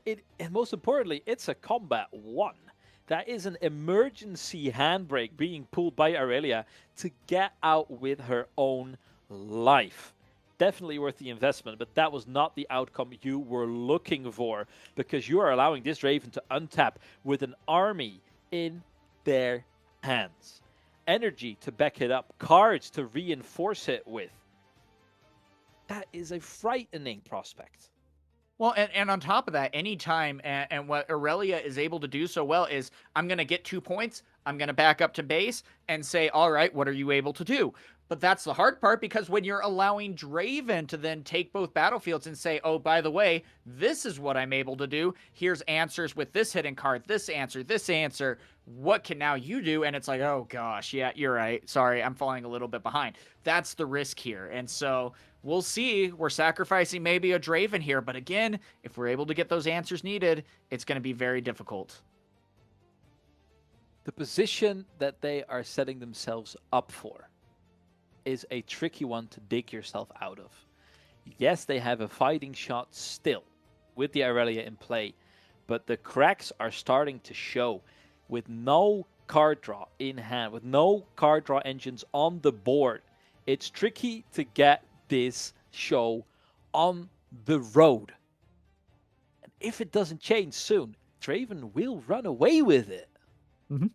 most importantly, it's a combat 1. That is an emergency handbrake being pulled by Aurelia to get out with her own life. Definitely worth the investment, but that was not the outcome you were looking for, because you are allowing this Draven to untap with an army in their hands. Energy to back it up, cards to reinforce it with. That is a frightening prospect. Well, and on top of that, anytime, and what Aurelia is able to do so well is, I'm going to get 2 points, I'm going to back up to base, and say, all right, what are you able to do? But that's the hard part, because when you're allowing Draven to then take both battlefields and say, oh, by the way, this is what I'm able to do, here's answers with this hidden card, this answer, what can now you do? And it's like, oh gosh, yeah, you're right, sorry, I'm falling a little bit behind. That's the risk here, and so we'll see. We're sacrificing maybe a Draven here, but again, if we're able to get those answers needed, it's going to be very difficult. The position that they are setting themselves up for is a tricky one to dig yourself out of. Yes, they have a fighting shot still with the Aurelia in play, but the cracks are starting to show. With no card draw in hand, with no card draw engines on the board, it's tricky to get this show on the road. And if it doesn't change soon, Draven will run away with it. Mm-hmm.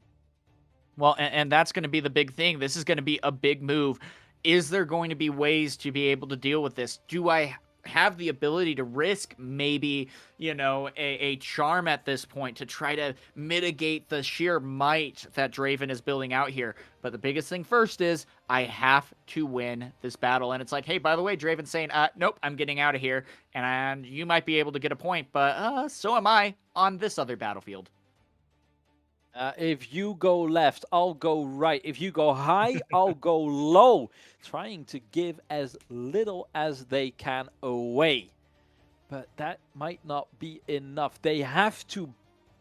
Well, and that's going to be the big thing. This is going to be a big move. Is there going to be ways to be able to deal with this? Do I have the ability to risk maybe, a charm at this point to try to mitigate the sheer might that Draven is building out here? But the biggest thing first is I have to win this battle. And it's like, hey, by the way, Draven's saying, nope, I'm getting out of here. And you might be able to get a point, but so am I on this other battlefield. If you go left, I'll go right. If you go high, I'll go low. Trying to give as little as they can away. But that might not be enough. They have to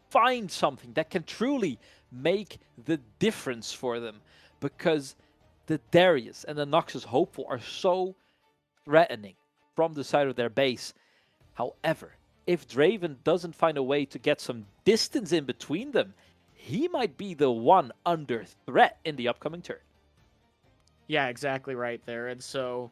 find something that can truly make the difference for them. Because the Darius and the Noxus Hopeful are so threatening from the side of their base. However, if Draven doesn't find a way to get some distance in between them, he might be the one under threat in the upcoming turn. Yeah, exactly right there. And so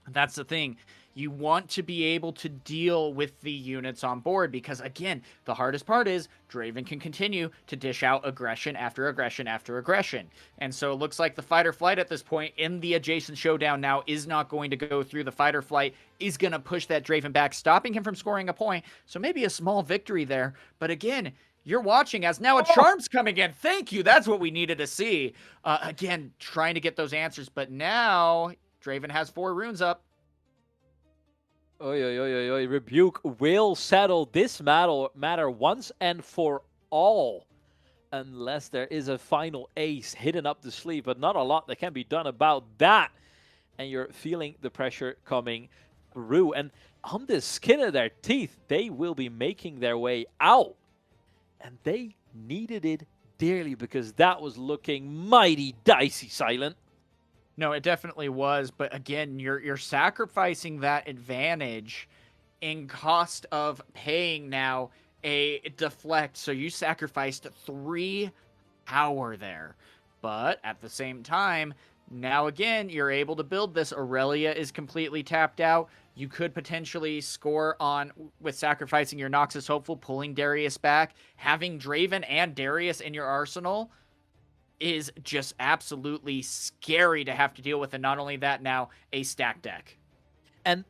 that's the thing. You want to be able to deal with the units on board because, again, the hardest part is Draven can continue to dish out aggression after aggression after aggression. And so it looks like the fight or flight at this point in the adjacent showdown now is not going to go through. The fight or flight is going to push that Draven back, stopping him from scoring a point. So maybe a small victory there. But again, you're watching as now a charm's coming in. Thank you. That's what we needed to see. Again, trying to get those answers. But now Draven has 4 runes up. Oy, oy, oy, oy, oy. Rebuke will settle this matter once and for all. Unless there is a final ace hidden up the sleeve. But not a lot that can be done about that. And you're feeling the pressure coming through. And on the skin of their teeth, they will be making their way out. And they needed it dearly because that was looking mighty dicey, Silent. No, it definitely was. But again, you're sacrificing that advantage in cost of paying now a deflect. So you sacrificed 3 power there. But at the same time, now again, you're able to build this. Aurelia is completely tapped out. You could potentially score on with sacrificing your Noxus Hopeful, pulling Darius back. Having Draven and Darius in your arsenal is just absolutely scary to have to deal with. And not only that, now a stack deck. And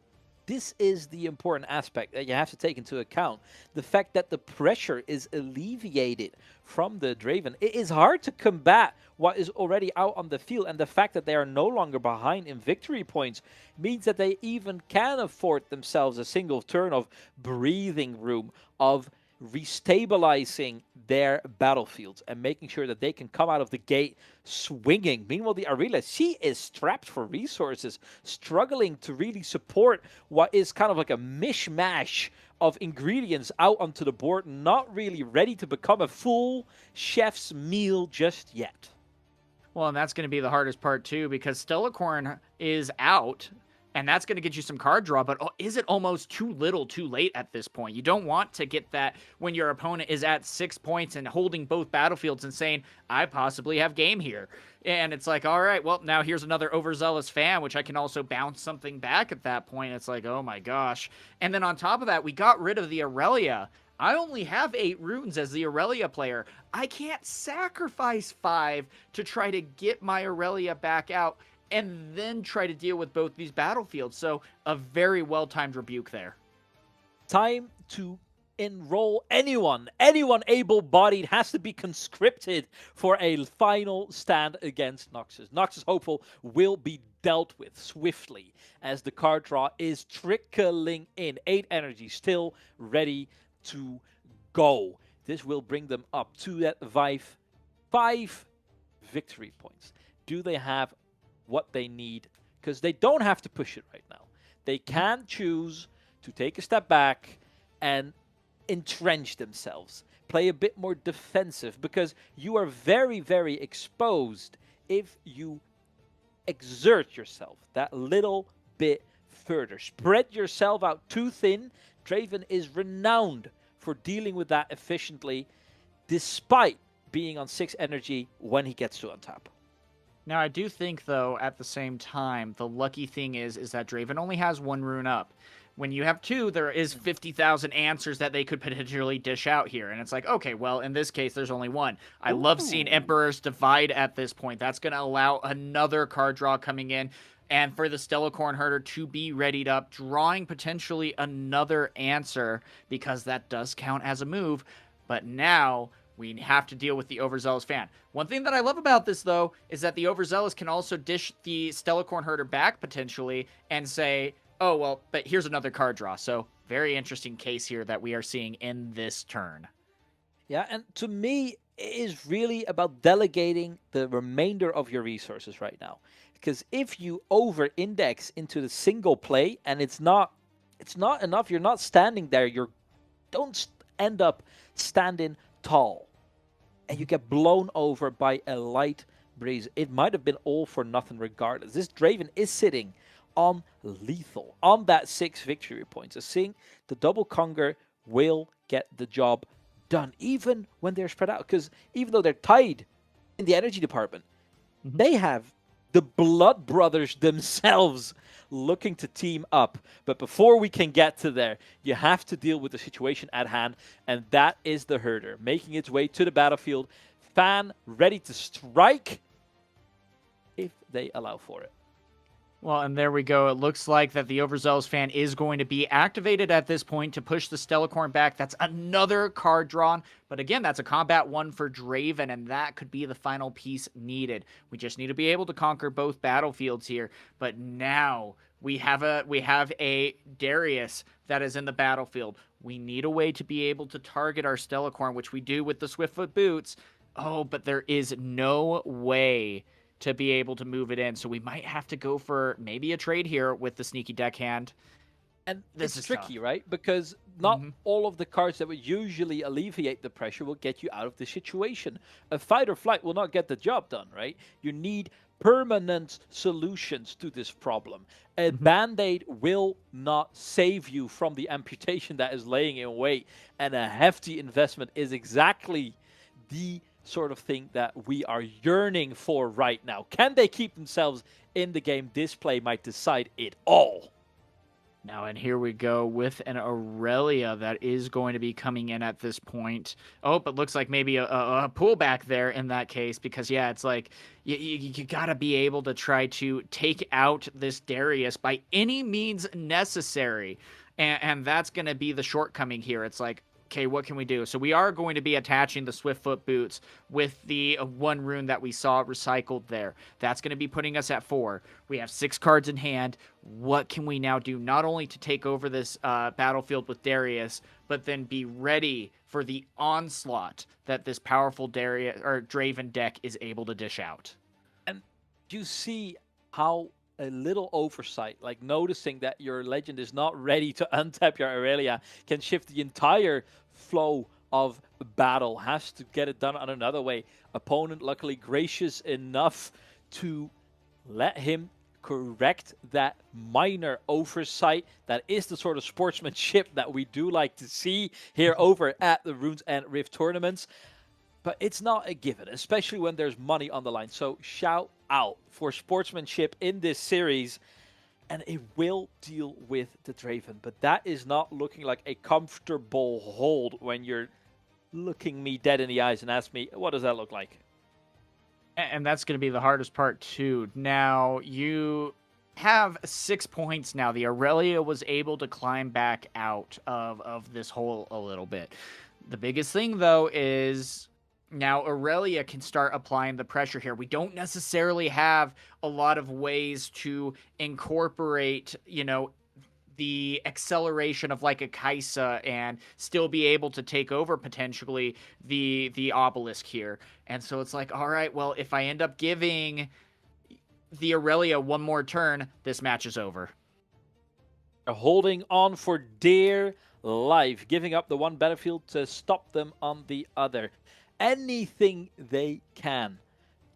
this is the important aspect that you have to take into account. The fact that the pressure is alleviated from the Draven. It is hard to combat what is already out on the field, and the fact that they are no longer behind in victory points means that they even can afford themselves a single turn of breathing room, of restabilizing their battlefields and making sure that they can come out of the gate swinging. Meanwhile, the Aurelia, she is strapped for resources, struggling to really support what is kind of like a mishmash of ingredients out onto the board, not really ready to become a full chef's meal just yet. Well, and that's going to be the hardest part too, because Stellacorn is out. And that's going to get you some card draw, but is it almost too little too late at this point? You don't want to get that when your opponent is at 6 points and holding both battlefields and saying, I possibly have game here. And it's like, all right, well, now here's another overzealous fan, which I can also bounce something back at that point. It's like, oh my gosh. And then on top of that, we got rid of the Aurelia. I only have 8 runes as the Aurelia player. I can't sacrifice 5 to try to get my Aurelia back out and then try to deal with both these battlefields. So a very well-timed rebuke there. Time to enroll anyone able-bodied has to be conscripted for a final stand against Noxus. Noxus Hopeful will be dealt with swiftly as the card draw is trickling in. 8 energy still ready to go. This will bring them up to that 5 victory points. Do they have what they need? Because they don't have to push it right now. They can choose to take a step back and entrench themselves, play a bit more defensive, because you are very, very exposed if you exert yourself that little bit further. Spread yourself out too thin. Draven is renowned for dealing with that efficiently, despite being on 6 energy when he gets to untap. Now, I do think, though, at the same time, the lucky thing is that Draven only has 1 rune up. When you have 2, there is 50,000 answers that they could potentially dish out here. And it's like, okay, well, in this case, there's only 1. I love seeing Emperor's Divide at this point. That's going to allow another card draw coming in. And for the Stellacorn Herder to be readied up, drawing potentially another answer, because that does count as a move. But now we have to deal with the Overzealous fan. One thing that I love about this, though, is that the Overzealous can also dish the Stellacorn Herder back, potentially, and say, oh, well, but here's another card draw. So, very interesting case here that we are seeing in this turn. Yeah, and to me, it is really about delegating the remainder of your resources right now. Because if you over-index into the single play, and it's not enough, you're not standing there, don't end up standing tall. And you get blown over by a light breeze. It might have been all for nothing regardless. This Draven is sitting on lethal, on that 6 victory points. I think the double conger will get the job done, even when they're spread out. Because even though they're tied in the energy department, they have the Blood Brothers themselves looking to team up. But before we can get to there, you have to deal with the situation at hand, and that is the herder making its way to the battlefield. Fan ready to strike if they allow for it. Well, and there we go. It looks like that the Overzealous fan is going to be activated at this point to push the Stellacorn back. That's another card drawn. But again, that's a combat 1 for Draven, and that could be the final piece needed. We just need to be able to conquer both battlefields here. But now we have a Darius that is in the battlefield. We need a way to be able to target our Stellacorn, which we do with the Swiftfoot Boots. Oh, but there is no way to be able to move it in. So we might have to go for maybe a trade here with the sneaky deckhand. And this is is tricky, tough. right? Because not all of the cards that would usually alleviate the pressure will get you out of the situation. A fight or flight will not get the job done, right? You need permanent solutions to this problem. A band-aid will not save you from the amputation that is laying in wait. And a hefty investment is exactly the sort of thing that we are yearning for right now. Can they keep themselves in the game? This play might decide it all. Now, and here we go with an Aurelia that is going to be coming in at this point. Oh, but looks like maybe a pullback there in that case, because, yeah, it's like you got to be able to try to take out this Darius by any means necessary. And that's going to be the shortcoming here. It's like, okay, what can we do? So we are going to be attaching the Swiftfoot Boots with the 1 rune that we saw recycled there. That's going to be putting us at 4. We have 6 cards in hand. What can we now do? Not only to take over this battlefield with Darius, but then be ready for the onslaught that this powerful Darius or Draven deck is able to dish out. And you see how a little oversight, like noticing that your legend is not ready to untap your Aurelia, can shift the entire flow of battle. Has to get it done on another way. Opponent luckily gracious enough to let him correct that minor oversight. That is the sort of sportsmanship that we do like to see here over at the Runes and Rift tournaments. But it's not a given, especially when there's money on the line. So shout out for sportsmanship in this series. And it will deal with the Draven. But that is not looking like a comfortable hold when you're looking me dead in the eyes and ask me, what does that look like? And that's going to be the hardest part, too. Now, you have 6 points now. The Aurelia was able to climb back out of this hole a little bit. The biggest thing, though, is now Aurelia can start applying the pressure here. We don't necessarily have a lot of ways to incorporate, the acceleration of like a Kaisa and still be able to take over potentially the obelisk here. And so it's like, all right, well, if I end up giving the Aurelia 1 more turn, this match is over. They're holding on for dear life, giving up the 1 battlefield to stop them on the other. Anything they can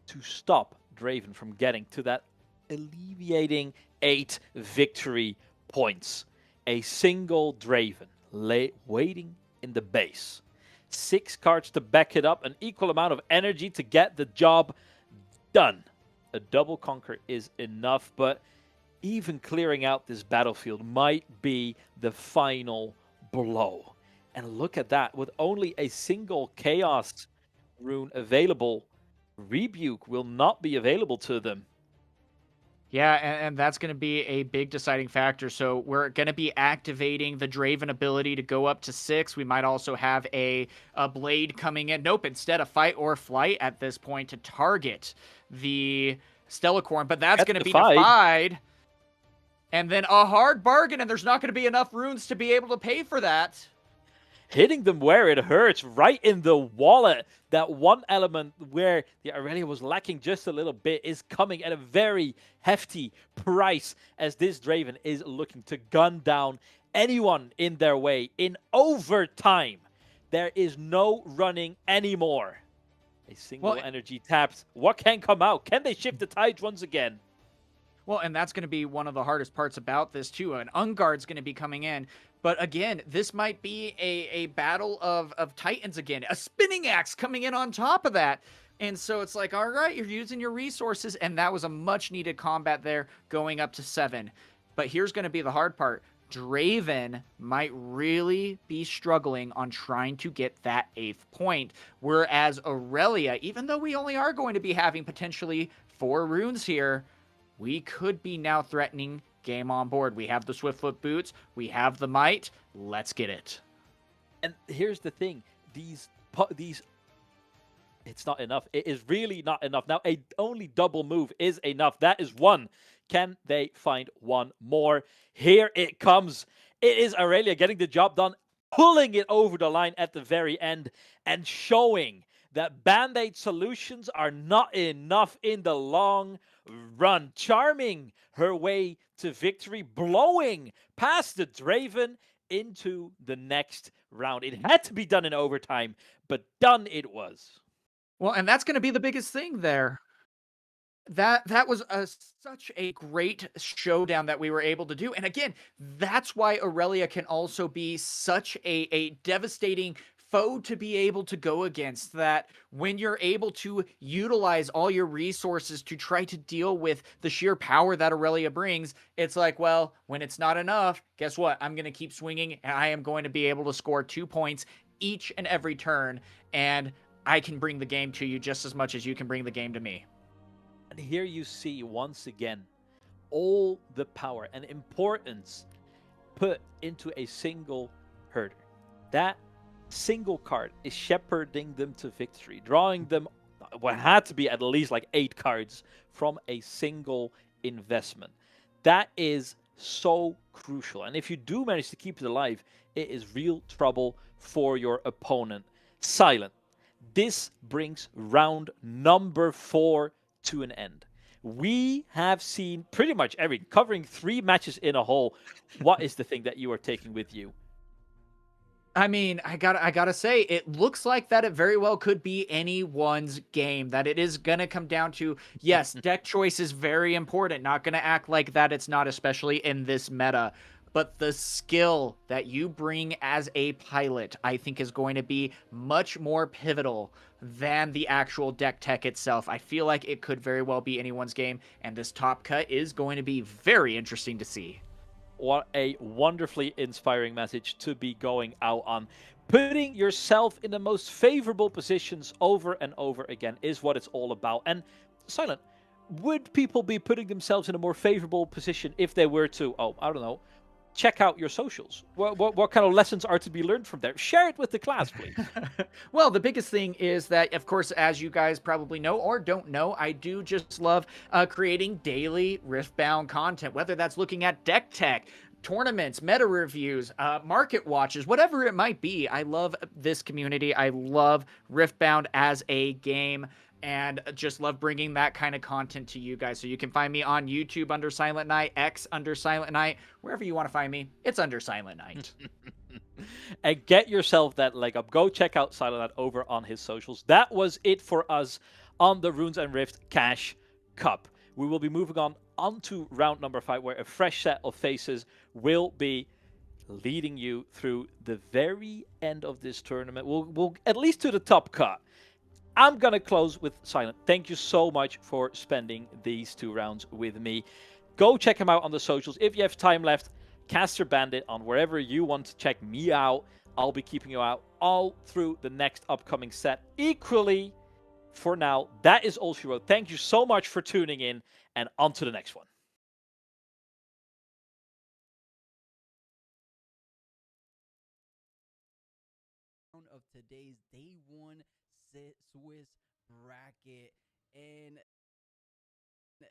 to stop Draven from getting to that alleviating 8 victory points. A single Draven waiting in the base. 6 cards to back it up, an equal amount of energy to get the job done. A double conquer is enough, but even clearing out this battlefield might be the final blow. And look at that, with only a single Chaos rune available, Rebuke will not be available to them. Yeah, and that's going to be a big deciding factor. So we're going to be activating the Draven ability to go up to 6. We might also have a Blade coming in. Nope, instead a Fight or Flight at this point to target the Stellacorn. But that's going to be defied. And then a hard bargain, and there's not going to be enough runes to be able to pay for that. Hitting them where it hurts, right in the wallet. That one element where the Aurelia was lacking just a little bit is coming at a very hefty price, as this Draven is looking to gun down anyone in their way in overtime. There is no running anymore. A single energy taps. What can come out? Can they shift the tides once again? Well, and that's going to be one of the hardest parts about this, too. An Unguard's going to be coming in. But again, this might be a battle of Titans again. A spinning axe coming in on top of that. And so it's like, all right, you're using your resources. And that was a much-needed combat there going up to 7. But here's going to be the hard part. Draven might really be struggling on trying to get that 8th point. Whereas Aurelia, even though we only are going to be having potentially 4 runes here, we could be now threatening game on board. We have the Swiftfoot boots. We have the might. Let's get it. And here's the thing. These it's not enough. It is really not enough. Now, only double move is enough. That is 1. Can they find 1 more? Here it comes. It is Aurelia getting the job done, pulling it over the line at the very end, and showing that Band-Aid solutions are not enough in the long run. Charming her way to victory, blowing past the Draven into the next round. It had to be done in overtime, but done it was. Well, and that's going to be the biggest thing there. That was such a great showdown that we were able to do. And again, that's why Aurelia can also be such a devastating foe to be able to go against, that when you're able to utilize all your resources to try to deal with the sheer power that Aurelia brings, it's like, well, when it's not enough, guess what? I'm going to keep swinging, and I am going to be able to score 2 points each and every turn, and I can bring the game to you just as much as you can bring the game to me. And here you see once again all the power and importance put into a single herder. That single card is shepherding them to victory, drawing them what had to be at least like 8 cards from a single investment. That is so crucial. And if you do manage to keep it alive, it is real trouble for your opponent. Silent. This brings round number 4 to an end. We have seen pretty much covering 3 matches in a whole. What is the thing that you are taking with you? I mean, I gotta say, it looks like that it very well could be anyone's game, that it is gonna come down to, yes, deck choice is very important, not gonna act like that it's not, especially in this meta. But the skill that you bring as a pilot, I think, is going to be much more pivotal than the actual deck tech itself. I feel like it could very well be anyone's game, and this top cut is going to be very interesting to see. What a wonderfully inspiring message to be going out on. Putting yourself in the most favorable positions over and over again is what it's all about. And Silent, would people be putting themselves in a more favorable position if they were to, I don't know, check out your socials? What kind of lessons are to be learned from there? Share it with the class, please. Well, the biggest thing is that, of course, as you guys probably know or don't know, I do just love creating daily Riftbound content, whether that's looking at deck tech, tournaments, meta reviews, market watches, whatever it might be. I love this community. I love Riftbound as a game, and just love bringing that kind of content to you guys. So you can find me on YouTube under Silent Night, X under Silent Night, wherever you want to find me, it's under Silent Night. And get yourself that leg up. Go check out Silent Night over on his socials. That was it for us on the Runes and Rift Cash Cup. We will be moving on to round number 5, where a fresh set of faces will be leading you through the very end of this tournament. We'll at least to the top cut. I'm going to close with Silent. Thank you so much for spending these 2 rounds with me. Go check him out on the socials. If you have time left, Caster Bandit on wherever you want to check me out. I'll be keeping you out all through the next upcoming set. Equally, for now, that is all she wrote. Thank you so much for tuning in, and on to the next one. Of today's day 1 Swiss bracket. And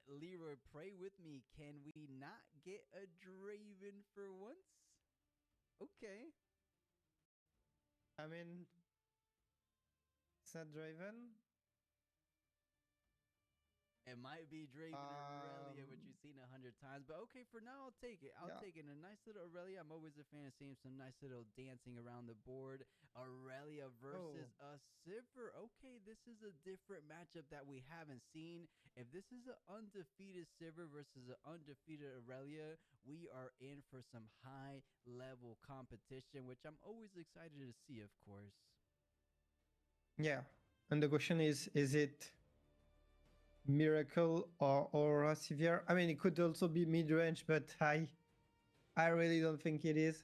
Leroy, pray with me. Can we not get a Draven for once? Okay. I mean, it's not Draven. It might be Draven Aurelia, which you've seen 100 times, but okay, for now, I'll take it. I'll take it. A nice little Aurelia. I'm always a fan of seeing some nice little dancing around the board. Aurelia versus a Sivir. Okay, this is a different matchup that we haven't seen. If this is an undefeated Sivir versus an undefeated Aurelia, we are in for some high-level competition, which I'm always excited to see, of course. Yeah, and the question is it Miracle or Sivir? I mean, it could also be mid-range, but I really don't think it is.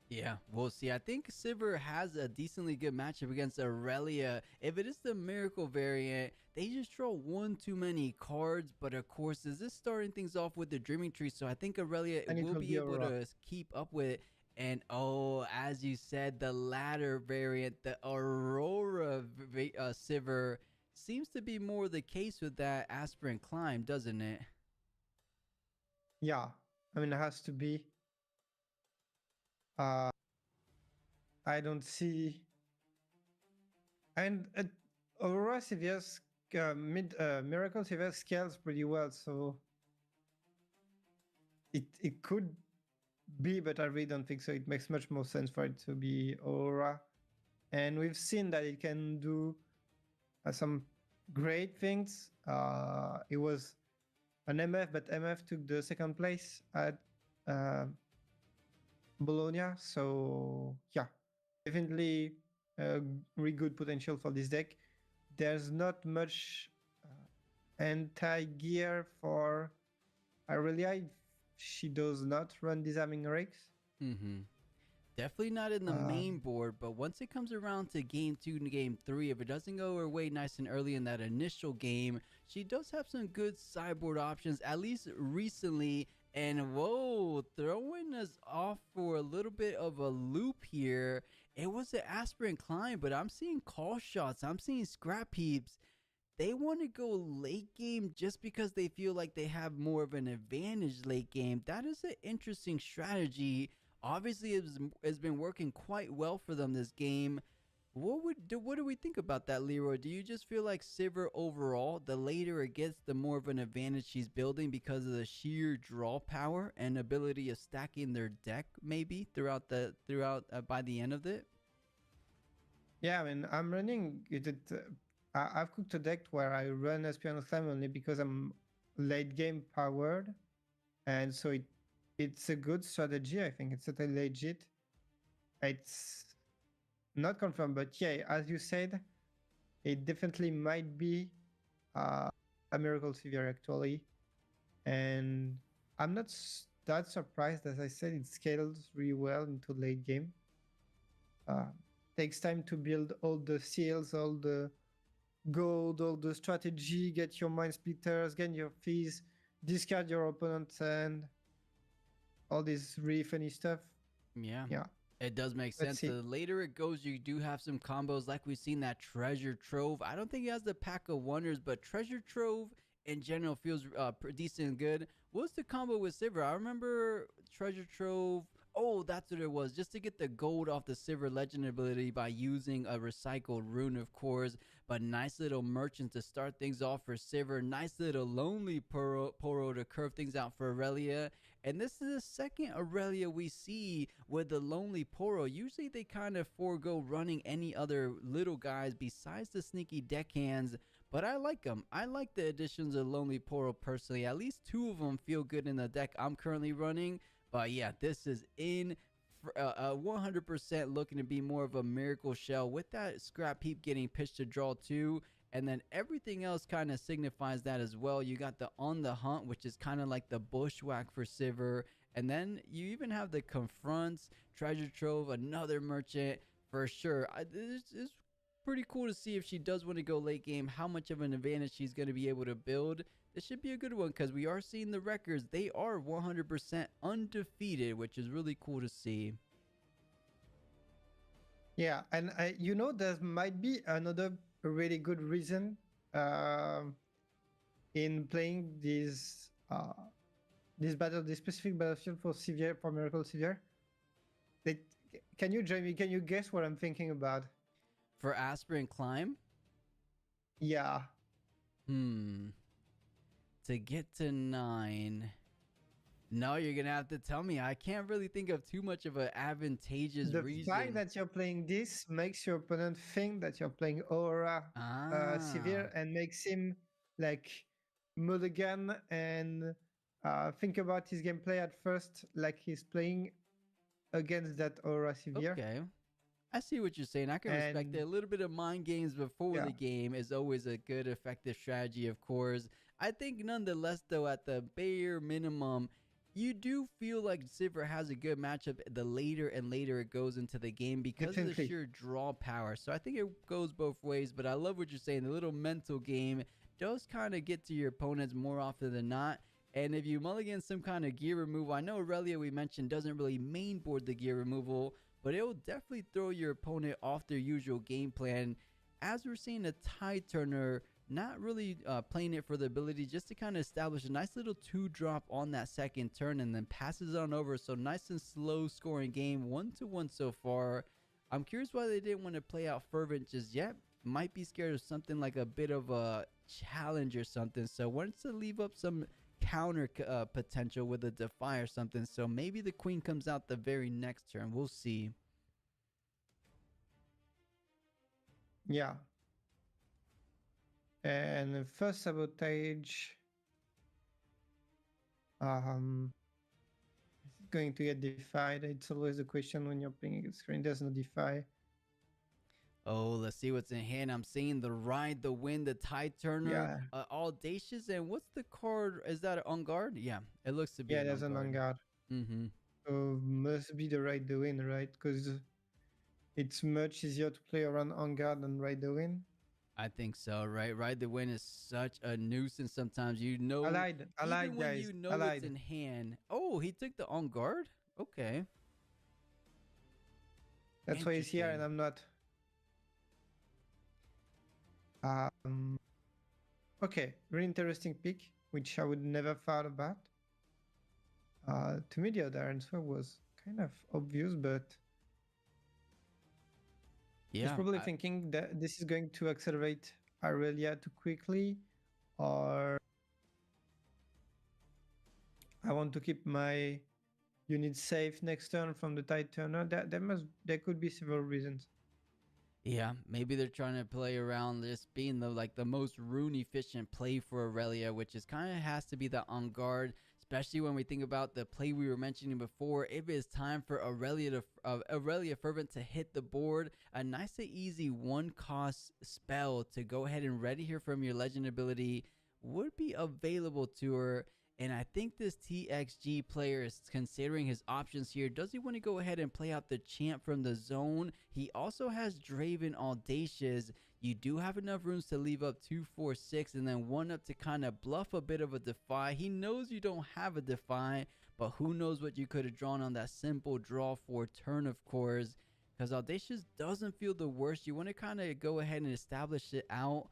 Yeah, we'll see. I think Sivir has a decently good matchup against Aurelia. If it is the Miracle variant, they just draw one too many cards. But of course, is this starting things off with the Dreaming Tree? So I think Aurelia will be able to keep up with it. And oh, as you said, the latter variant, the Aurora Sivir, seems to be more the case with that Aspirant Climb, doesn't it? Yeah, I mean, it has to be. I don't see. And Aurora Sivir's Miracle Sivir scales pretty well, so it could be, but I really don't think so. It makes much more sense for it to be Aurora, and we've seen that it can do some great things. It was an MF, but MF took the second place at Bologna, so yeah, definitely really good potential for this deck. There's not much anti-gear for Aurelia. She does not run Disarming Rakes. Definitely not in the main board, but once it comes around to game 2 and game 3, if it doesn't go her way nice and early in that initial game, she does have some good sideboard options, at least recently. And whoa, throwing us off for a little bit of a loop here. It was an Aspirant Climb, but I'm seeing call shots. I'm seeing scrap heaps. They want to go late game just because they feel like they have more of an advantage late game. That is an interesting strategy. Obviously, it's been working quite well for them this game. What do we think about that, Leroy? Do you just feel like Sivir overall, the later it gets, the more of an advantage she's building because of the sheer draw power and ability of stacking their deck, maybe throughout by the end of it? Yeah, I mean, I'm running it. I've cooked a deck where I run Aspirant Climb only because I'm late game powered, and so it's a good strategy. I think it's totally legit. It's not confirmed, but yeah, as you said, it definitely might be a Miracle Sivir actually, and I'm not that surprised. As I said, it scales really well into late game. Takes time to build all the seals, all the gold, all the strategy, get your mind splitters, get your fees, discard your opponent's hand, all this really funny stuff. Yeah. It does make sense. The later it goes, you do have some combos like we've seen that Treasure Trove. I don't think it has the Pack of Wonders, but Treasure Trove in general feels decent and good. What's the combo with Sivir? I remember Treasure Trove. Oh, that's what it was. Just to get the gold off the Sivir Legend ability by using a recycled rune, of course. But nice little merchant to start things off for Sivir. Nice little Lonely Poro to curve things out for Aurelia. And this is the second Aurelia we see with the Lonely Poro. Usually they kind of forego running any other little guys besides the sneaky deckhands. But I like them. I like the additions of Lonely Poro personally. At least 2 of them feel good in the deck I'm currently running. But yeah, this is in 100% looking to be more of a Miracle Shell with that Scrap Heap getting pitched to draw 2. And then everything else kind of signifies that as well. You got the On the Hunt, which is kind of like the Bushwhack for Sivir. And then you even have the Confronts, Treasure Trove, another Merchant for sure. It's pretty cool to see if she does want to go late game, how much of an advantage she's going to be able to build. This should be a good one because we are seeing the records. They are 100% undefeated, which is really cool to see. Yeah, and there might be another really good reason in playing this specific battlefield for Sivir, for Miracle Sivir. Can you guess what I'm thinking about? For Aspirant Climb? Yeah. To get to 9. No, you're gonna have to tell me. I can't really think of too much of an advantageous The reason. fact that you're playing this makes your opponent think that you're playing Aura Sivir and makes him like mulligan and think about his gameplay at first like he's playing against that Aura Sivir. Okay. I see what you're saying. I can respect it. A little bit of mind games before the game is always a good, effective strategy, of course. I think nonetheless, though, at the bare minimum, you do feel like Sivir has a good matchup the later and later it goes into the game because of the sheer draw power. So I think it goes both ways, but I love what you're saying. The little mental game does kind of get to your opponents more often than not. And if you mulligan some kind of gear removal, I know Aurelia, we mentioned, doesn't really mainboard the gear removal, but it will definitely throw your opponent off their usual game plan. As we're seeing a Tide Turner not really playing it for the ability just to kind of establish a nice little 2-drop on that second turn and then passes it on over. So nice and slow scoring game, 1-1 so far. I'm curious why they didn't want to play out Fervent just yet. Might be scared of something like a bit of a challenge or something. So wants to leave up some counter potential with a Defy or something. So maybe the Queen comes out the very next turn. We'll see. Yeah. And first sabotage is going to get defied. It's always a question when you're playing a screen. There's no defy. Oh, let's see what's in hand. I'm seeing the Ride the Wind, the Tide Turner, Audacious, and what's the card? Is that an On Guard? Yeah, it looks to be. Yeah, there's an On Guard. So must be the Ride the Wind, right? Because it's much easier to play around On Guard than Ride the Wind. I think so, right? Ride the Wind is such a nuisance sometimes. You know, even when guys. You know it's in hand. Oh, he took the On Guard? Okay. That's why he's here and I'm not. Okay, really interesting pick, which I would never thought about. To me, the other answer was kind of obvious, but he's probably thinking that this is going to accelerate Aurelia too quickly, or I want to keep my unit safe next turn from the Tide Turner. There could be several reasons. Yeah, maybe they're trying to play around this being the most rune efficient play for Aurelia, which is kind of has to be the On Guard, especially when we think about the play we were mentioning before. If it's time for Aurelia Fervent to hit the board, a nice and easy 1-cost spell to go ahead and ready here from your legend ability would be available to her. And I think this TXG player is considering his options here. Does he want to go ahead and play out the champ from the zone? He also has Draven Audacious. You do have enough runes to leave up 2, 4, 6, and then 1 up to kind of bluff a bit of a Defy. He knows you don't have a Defy, but who knows what you could have drawn on that simple draw for turn, of course. Because Audacious doesn't feel the worst. You want to kind of go ahead and establish it out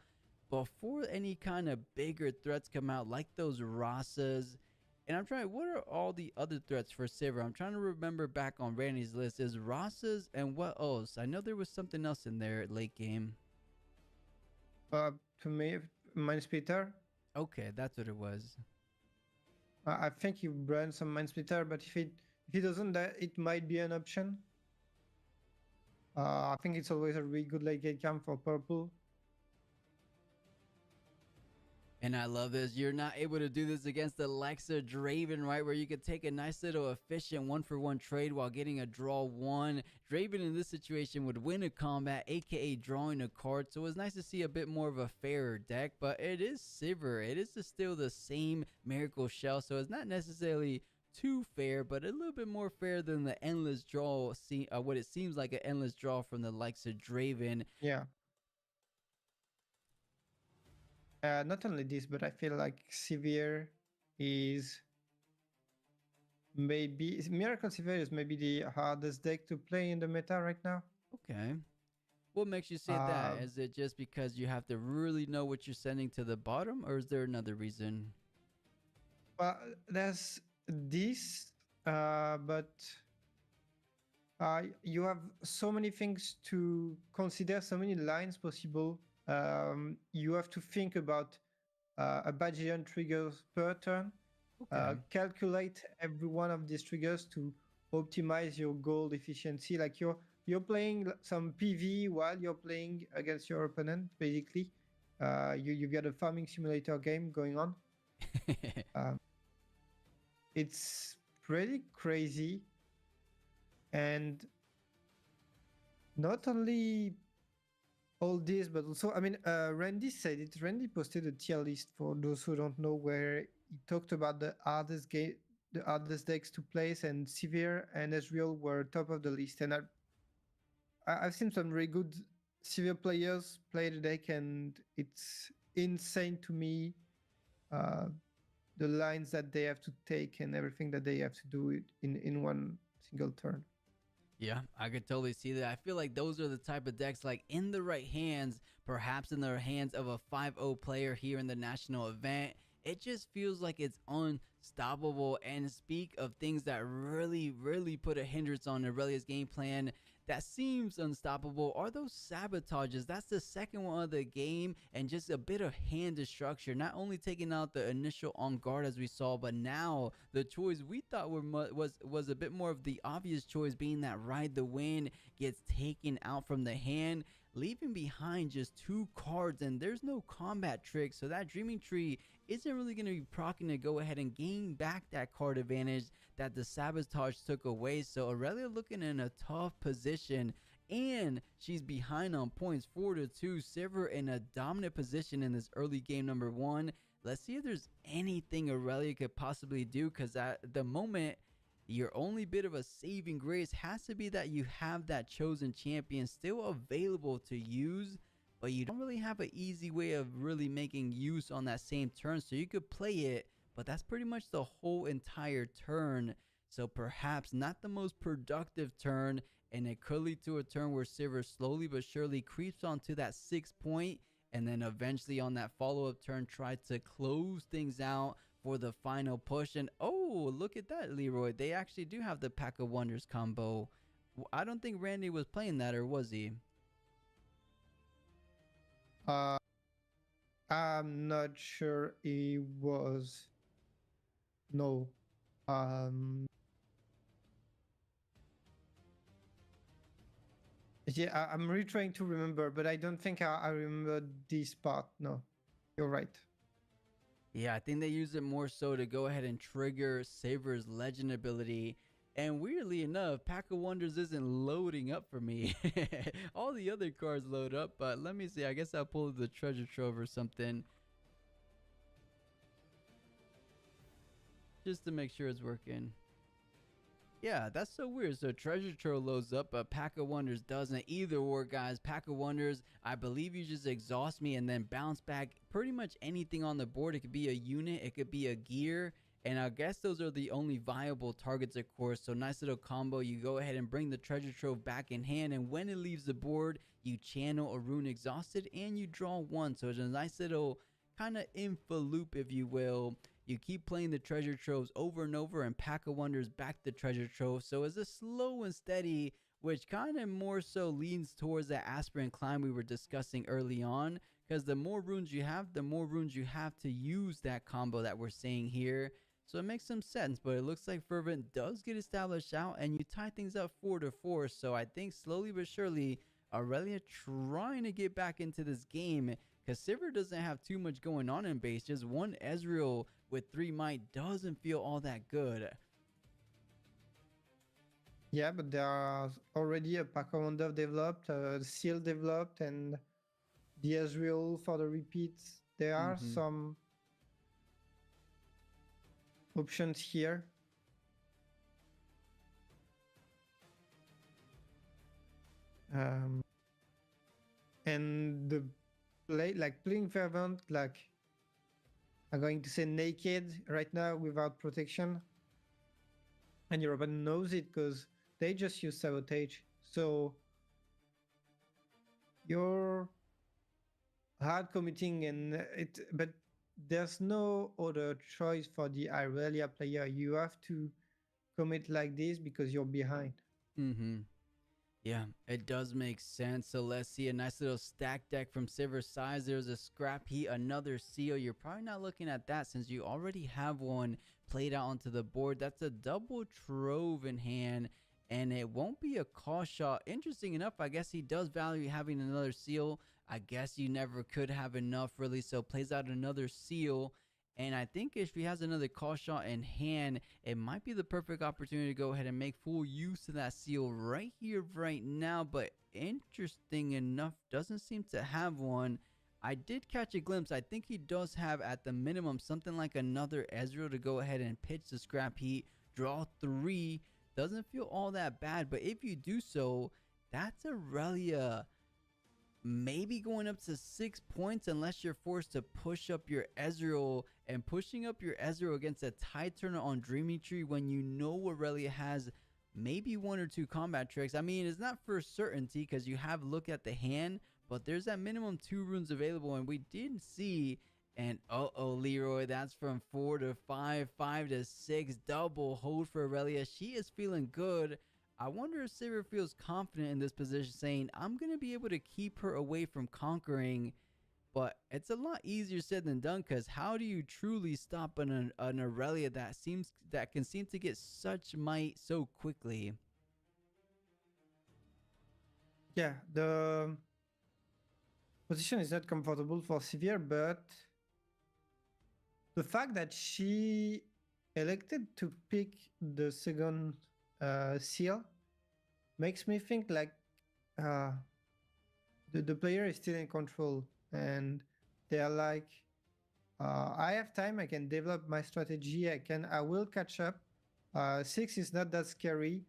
before any kind of bigger threats come out, like those Rasas. And I'm trying, what are all the other threats for Sivir? I'm trying to remember back on Randy's list. Is Rasas and what else? I know there was something else in there late game. To me, Mind Splitter. Okay, that's what it was. I think he runs some Mind Splitter, but if he doesn't, it might be an option. I think it's always a really good late game camp for purple. And I love this. You're not able to do this against the Alexa Draven, right? Where you could take a nice little efficient 1-for-1 trade while getting a draw 1. Draven in this situation would win a combat, aka drawing a card. So it was nice to see a bit more of a fairer deck. But it is Sivir. It is still the same Miracle Shell. So it's not necessarily too fair, but a little bit more fair than the endless draw. What it seems like an endless draw from the likes of Draven. Yeah. Not only this, but I feel like Sivir is maybe Miracle Sivir is maybe the hardest deck to play in the meta right now. Okay. What makes you say that? Is it just because you have to really know what you're sending to the bottom, or is there another reason? Well, there's this, but you have so many things to consider, so many lines possible. You have to think about a bajillion triggers per turn. Calculate every one of these triggers to optimize your gold efficiency. Like you're playing some PV while you're playing against your opponent. Basically, you got a farming simulator game going on. It's pretty crazy, and not only all this, but also, I mean, Randy said it. Randy posted a tier list for those who don't know, where he talked about the hardest decks to place, and Sivir and Ezreal were top of the list. And I've seen some very good Sivir players play the deck, and it's insane to me the lines that they have to take and everything that they have to do in one single turn. Yeah, I could totally see that. I feel like those are the type of decks, like in the right hands, perhaps in the hands of a 5-0 player here in the national event, it just feels like it's unstoppable. And speak of things that really put a hindrance on Aurelia's game plan that seems unstoppable are those sabotages. That's the second one of the game, and just a bit of hand destruction. Not only taking out the initial on guard as we saw, but now the choice we thought was a bit more of the obvious choice, being that Ride the Wind gets taken out from the hand, leaving behind just 2 cards, and there's no combat trick, so that Dreaming Tree isn't really going to be proccing to go ahead and gain back that card advantage that the sabotage took away. So Aurelia looking in a tough position, and she's behind on points 4-2. Sivir in a dominant position in this early game number 1. Let's see if there's anything Aurelia could possibly do, because at the moment, your only bit of a saving grace has to be that you have that chosen champion still available to use, but you don't really have an easy way of really making use on that same turn. So you could play it, but that's pretty much the whole entire turn. So perhaps not the most productive turn, and it could lead to a turn where Sivir slowly but surely creeps onto that 6 point, and then eventually on that follow-up turn tries to close things out for the final push. And oh, look at that, Leroy. They actually do have the Pack of Wonders combo. I don't think Randy was playing that, or was he? I'm not sure he was. No. Yeah, I'm really trying to remember, but I don't think I remember this part. No, you're right. Yeah, I think they use it more so to go ahead and trigger Saber's legend ability. And weirdly enough, Pack of Wonders isn't loading up for me. All the other cards load up, but let me see. I guess I'll pull the treasure trove or something, just to make sure it's working. Yeah, that's so weird. So Treasure Trove loads up, but Pack of Wonders doesn't. Either or, guys. Pack of Wonders, I believe you just exhaust me and then bounce back pretty much anything on the board. It could be a unit, it could be a gear, and I guess those are the only viable targets, of course. So nice little combo. You go ahead and bring the Treasure Trove back in hand, and when it leaves the board, you channel a rune exhausted and you draw 1. So it's a nice little kind of info loop, if you will. You keep playing the treasure troves over and over, and Pack of Wonders back the treasure trove. So it's a slow and steady, which kind of more so leans towards that aspirant climb we were discussing early on, because the more runes you have, the more runes you have to use that combo that we're saying here. So it makes some sense, but it looks like Fervent does get established out, and you tie things up 4-4. So I think slowly but surely, Aurelia trying to get back into this game, because Sivir doesn't have too much going on in base. Just one Ezreal with 3 might doesn't feel all that good. Yeah, but there are already a Pack of Wonders developed, Seal developed, and the Ezreal for the repeats. There are some options here. And the playing Fervent, like, I'm going to say naked right now without protection, and your opponent knows it because they just use sabotage. So you're hard committing, and but there's no other choice for the Irelia player. You have to commit like this because you're behind. Yeah, it does make sense. So let's see a nice little stack deck from Sivir size. There's a scrap heat, another seal. You're probably not looking at that since you already have one played out onto the board. That's a double trove in hand, and it won't be a call shot. Interesting enough, I guess he does value having another seal. I guess you never could have enough really. So plays out another seal. And I think if he has another call shot in hand, it might be the perfect opportunity to go ahead and make full use of that seal right here, right now. But interesting enough, doesn't seem to have one. I did catch a glimpse. I think he does have at the minimum something like another Ezreal to go ahead and pitch the scrap heat, draw 3. Doesn't feel all that bad, but if you do so, that's Aurelia maybe going up to 6 points unless you're forced to push up your Ezreal, and pushing up your Ezreal against a Tide Turner on Dreamy Tree when you know Aurelia has maybe 1 or 2 combat tricks. I mean, it's not for certainty because you have look at the hand, but there's that minimum 2 runes available, and we did see. And Leroy, that's from 4 to 5, 5 to 6, double hold for Aurelia. She is feeling good. I wonder if Sivir feels confident in this position, saying, I'm going to be able to keep her away from conquering. But it's a lot easier said than done, because how do you truly stop an Aurelia that can seem to get such might so quickly? Yeah, the position is not comfortable for Sivir, but the fact that she elected to pick the second seal makes me think like the player is still in control, and they're like, I have time, I can develop my strategy, I will catch up. 6 is not that scary.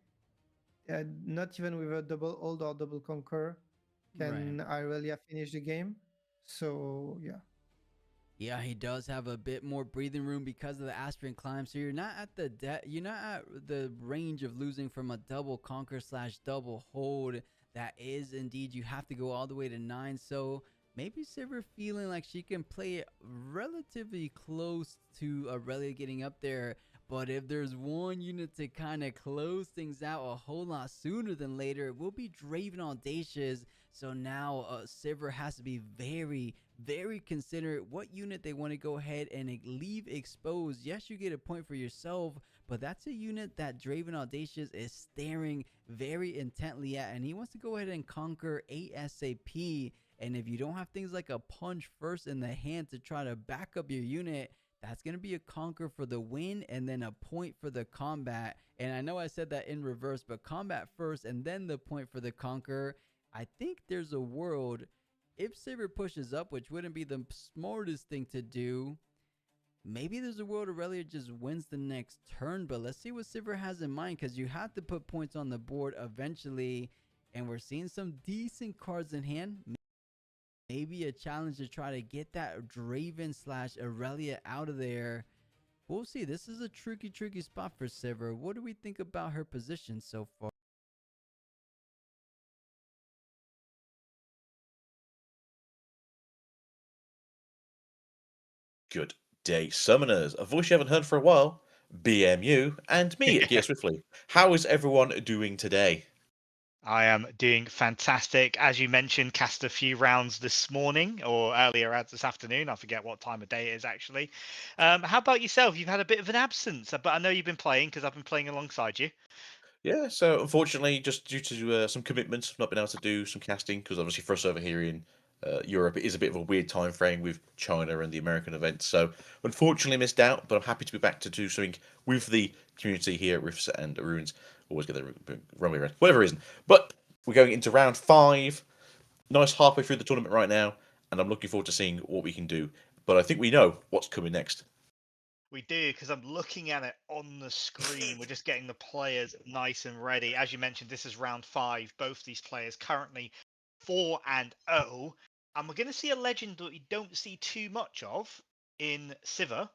Not even with a double hold or double conquer can Aurelia finish the game. So yeah. Yeah, he does have a bit more breathing room because of the aspirant climb. So you're not at you're not at the range of losing from a double conquer / double hold. That is indeed, you have to go all the way to 9. So maybe Sivir feeling like she can play it relatively close to Aurelia getting up there. But if there's one unit to kind of close things out a whole lot sooner than later, it will be Draven Audacious. So now Sivir has to be very, very considerate what unit they want to go ahead and leave exposed. Yes, you get a point for yourself, but that's a unit that Draven Audacious is staring very intently at, and he wants to go ahead and conquer ASAP. And if you don't have things like a punch first in the hand to try to back up your unit, that's going to be a conquer for the win and then a point for the combat. And I know I said that in reverse, but combat first and then the point for the conquer. I think there's a world, if Sivir pushes up, which wouldn't be the smartest thing to do, maybe there's a world Aurelia just wins the next turn. But let's see what Sivir has in mind, because you have to put points on the board eventually. And we're seeing some decent cards in hand. Maybe a challenge to try to get that Draven / Aurelia out of there. We'll see. This is a tricky spot for Sivir. What do we think about her position so far? Good day, summoners. A voice you haven't heard for a while, BMU, and me, Gear Swiftly. How is everyone doing today? I am doing fantastic. As you mentioned, cast a few rounds this morning or earlier this afternoon. I forget what time of day it is actually. How about yourself? You've had a bit of an absence, but I know you've been playing because I've been playing alongside you. Yeah, so unfortunately, just due to some commitments, I've not been able to do some casting because obviously for us over here in Europe, it is a bit of a weird time frame with China and the American events. So unfortunately missed out, but I'm happy to be back to do something with the community here at Rifts and Ruins. Always get the wrong way around, whatever reason. But we're going into round 5. Nice halfway through the tournament right now, and I'm looking forward to seeing what we can do. But I think we know what's coming next. We do, because I'm looking at it on the screen. We're just getting the players nice and ready. As you mentioned, this is round 5. Both these players currently 4-0. And we're going to see a legend that we don't see too much of in Sivir.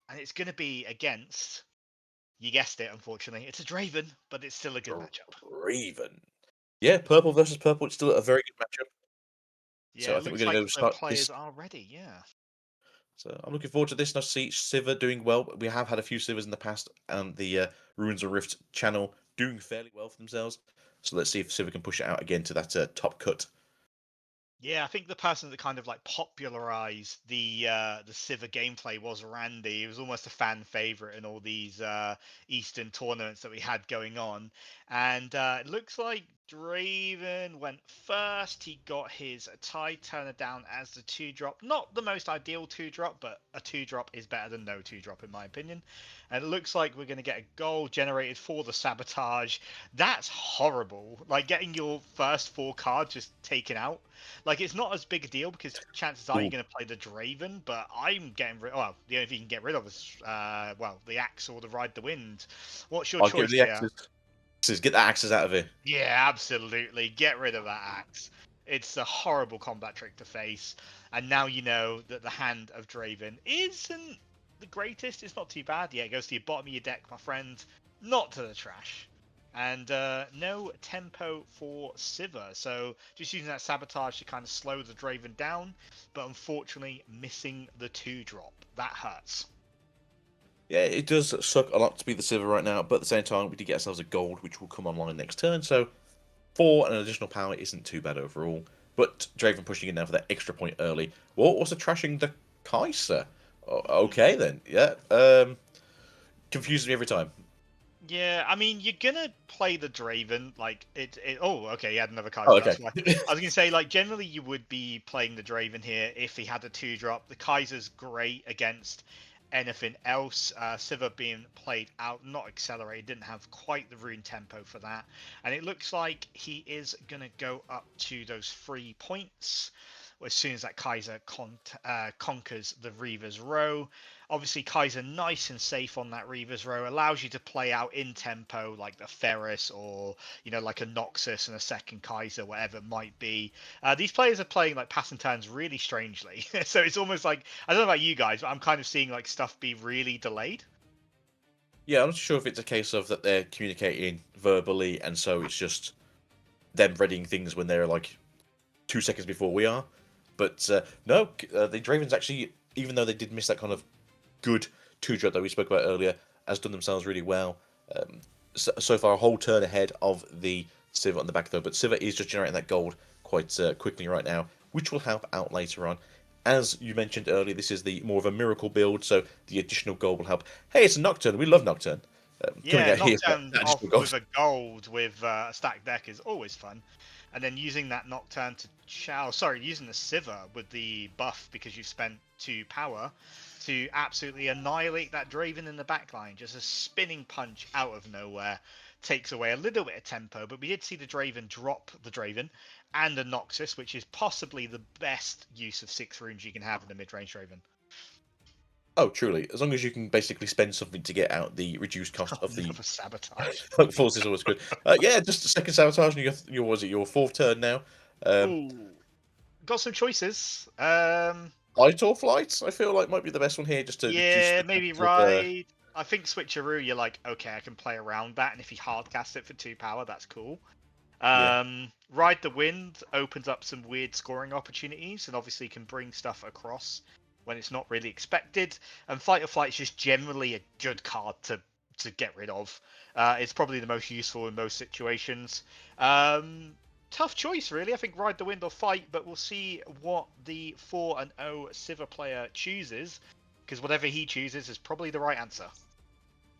And it's going to be against, you guessed it, unfortunately. It's a Draven, but it's still a good matchup. Draven. Yeah, purple versus purple. It's still a very good matchup. Yeah, So I think we're going to go the start players this. are ready, yeah. So I'm looking forward to this. Nice to see Sivir doing well. We have had a few Sivirs in the past, and the Ruins of Rift channel doing fairly well for themselves. So let's see if Sivir can push it out again to that top cut. Yeah, I think the person that kind of like popularized the Sivir gameplay was Randy. He was almost a fan favorite in all these Eastern tournaments that we had going on. And it looks like Draven went first. He got his Tide Turner down as the 2-drop. Not the most ideal 2-drop, but a 2-drop is better than no 2-drop in my opinion. And it looks like we're going to get a goal generated for the Sabotage. That's horrible. Like getting your first 4 cards just taken out. Like, it's not as big a deal because chances are you're going to play the Draven, but I'm getting rid. Well, the only thing you can get rid of is, the Axe or the Ride the Wind. What's your I'll choice give the here? axes. Get the axes out of here. Yeah, absolutely. Get rid of that Axe. It's a horrible combat trick to face, and now you know that the hand of Draven isn't the greatest. It's not too bad. Yeah, it goes to your bottom of your deck, my friend. Not to the trash. And no tempo for Sivir, so just using that Sabotage to kind of slow the Draven down, but unfortunately missing the 2-drop. That hurts. Yeah, it does suck a lot to be the Sivir right now, but at the same time, we did get ourselves a gold, which will come online next turn, so 4 and an additional power isn't too bad overall. But Draven pushing in now for that extra point early. Well, also trashing the Kai'Sa. Okay then, yeah. Confuses me every time. Yeah, I mean, you're gonna play the Draven, like, oh, okay, he had another card, Oh, so okay. that's why. I was gonna say, like, generally you would be playing the Draven here if he had a 2-drop. The Kaiser's great against anything else. Sivir being played out, not accelerated, didn't have quite the rune tempo for that. And it looks like he is gonna go up to those 3 points as soon as that Kaiser conquers the Reaver's Row. Obviously, Kaiser nice and safe on that Reaver's Row, allows you to play out in tempo like the Ferris or, like a Noxus and a second Kaiser, whatever it might be. These players are playing like passing turns really strangely. So it's almost like, I don't know about you guys, but I'm kind of seeing like stuff be really delayed. Yeah, I'm not sure if it's a case of that they're communicating verbally, and so it's just them readying things when they're like 2 seconds before we are. But no, the Dravens actually, even though they did miss that kind of good 2-drop that we spoke about earlier, has done themselves really well. So far, a whole turn ahead of the Sivir on the back though. But Sivir is just generating that gold quite quickly right now, which will help out later on. As you mentioned earlier, this is the more of a miracle build, so the additional gold will help. Hey, it's a Nocturne. We love Nocturne. Yeah, here, Nocturne off with a gold with a stacked deck is always fun. And then using that Nocturne to using the Sivir with the buff because you've spent 2 power to absolutely annihilate that Draven in the backline. Just a spinning punch out of nowhere. Takes away a little bit of tempo, but we did see the Draven drop the Draven and a Noxus, which is possibly the best use of 6 runes you can have in a mid-range Draven. Oh, truly. As long as you can basically spend something to get out the reduced cost of the Sabotage. force is always good. Yeah, just a second Sabotage, and your 4th turn now. Ooh, got some choices. Light or Flight, I feel like might be the best one here, just to reduce maybe Ride. I think Switcheroo, you're like, okay, I can play around that, and if you hardcast it for 2 power, that's cool. Ride the Wind opens up some weird scoring opportunities, and obviously can bring stuff across when it's not really expected. And Fight or Flight is just generally a good card to get rid of. It's probably the most useful in most situations. Tough choice, really. I think Ride the Wind or Fight, but we'll see what the 4-0 Sivir player chooses, because whatever he chooses is probably the right answer.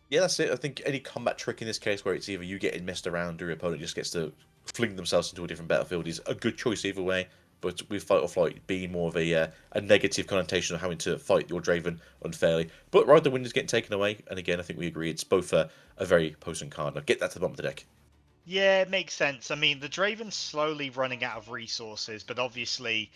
Yeah, that's it. I think any combat trick in this case, where it's either you getting messed around or your opponent just gets to fling themselves into a different battlefield, is a good choice either way. But with Fight or Flight being more of a negative connotation of having to fight your Draven unfairly. But Ride the Wind is getting taken away, and again, I think we agree it's both a very potent card. Now get that to the bottom of the deck. Yeah, it makes sense. I mean, the Draven's slowly running out of resources, but obviously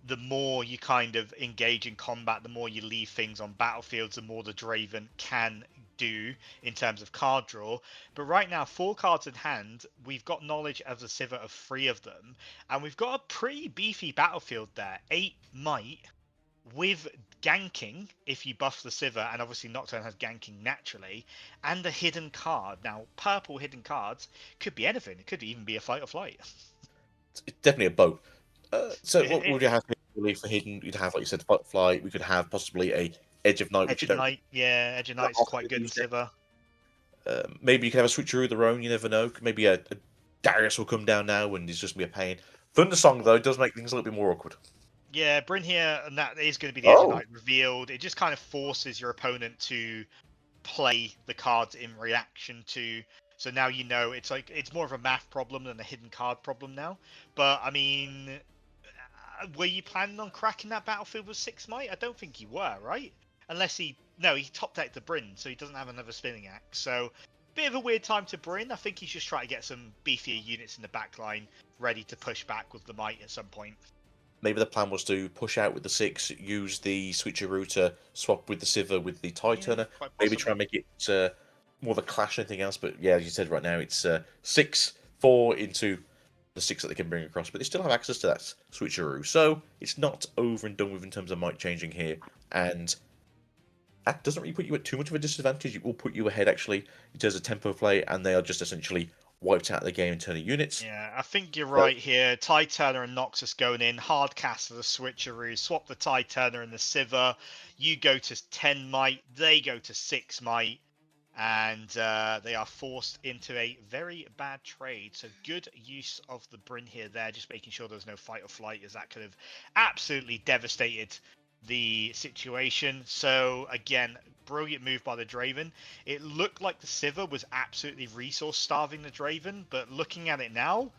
the more you kind of engage in combat, the more you leave things on battlefields, the more the Draven can do in terms of card draw. But right now, 4 cards in hand, we've got knowledge as a Sivir of 3 of them, and we've got a pretty beefy battlefield there. 8 might with ganking if you buff the Sivir, and obviously Nocturne has ganking naturally, and a hidden card. Now, purple hidden cards could be anything. It could even be a Fight or Flight. It's definitely a boat. So what would you have for hidden? You'd have, like you said, Fight or Flight. We could have possibly a Edge of Night. Edge of Night, yeah, Edge of Night's quite good in Sivir. Maybe you can have a switcheroo of their own. You never know. Maybe a Darius will come down now and he's just gonna be a pain. Thundersong though does make things a little bit more awkward. Yeah, Bryn here, and that is going to be the Ezreal Knight revealed. It just kind of forces your opponent to play the cards in reaction to. So now you know it's like it's more of a math problem than a hidden card problem now. But I mean, were you planning on cracking that battlefield with 6 might? I don't think you were, right? Unless he top decked the Bryn, so he doesn't have another spinning axe. So bit of a weird time to Bryn. I think he's just trying to get some beefier units in the back line ready to push back with the might at some point. Maybe the plan was to push out with the 6, use the switcheroo to swap with the Sivir with the Tide Turner. Maybe try and make it more of a clash than anything else. But yeah, as you said, right now it's 6-4 into the 6 that they can bring across. But they still have access to that switcheroo. So it's not over and done with in terms of might changing here. And that doesn't really put you at too much of a disadvantage. It will put you ahead, actually, in terms of tempo play. And they are just essentially wiped out the game in terms of units. Yeah, I think you're right here. Tide Turner and Noxus going in. Hard cast for the switcheroo. Swap the Tide Turner and the Sivir. You go to 10 might. They go to 6 might. And they are forced into a very bad trade. So good use of the Bryn here there. Just making sure there's no fight or flight, as that could have absolutely devastated the situation. So again, brilliant move by the Draven. It looked like the Sivir was absolutely resource starving the Draven, but looking at it now,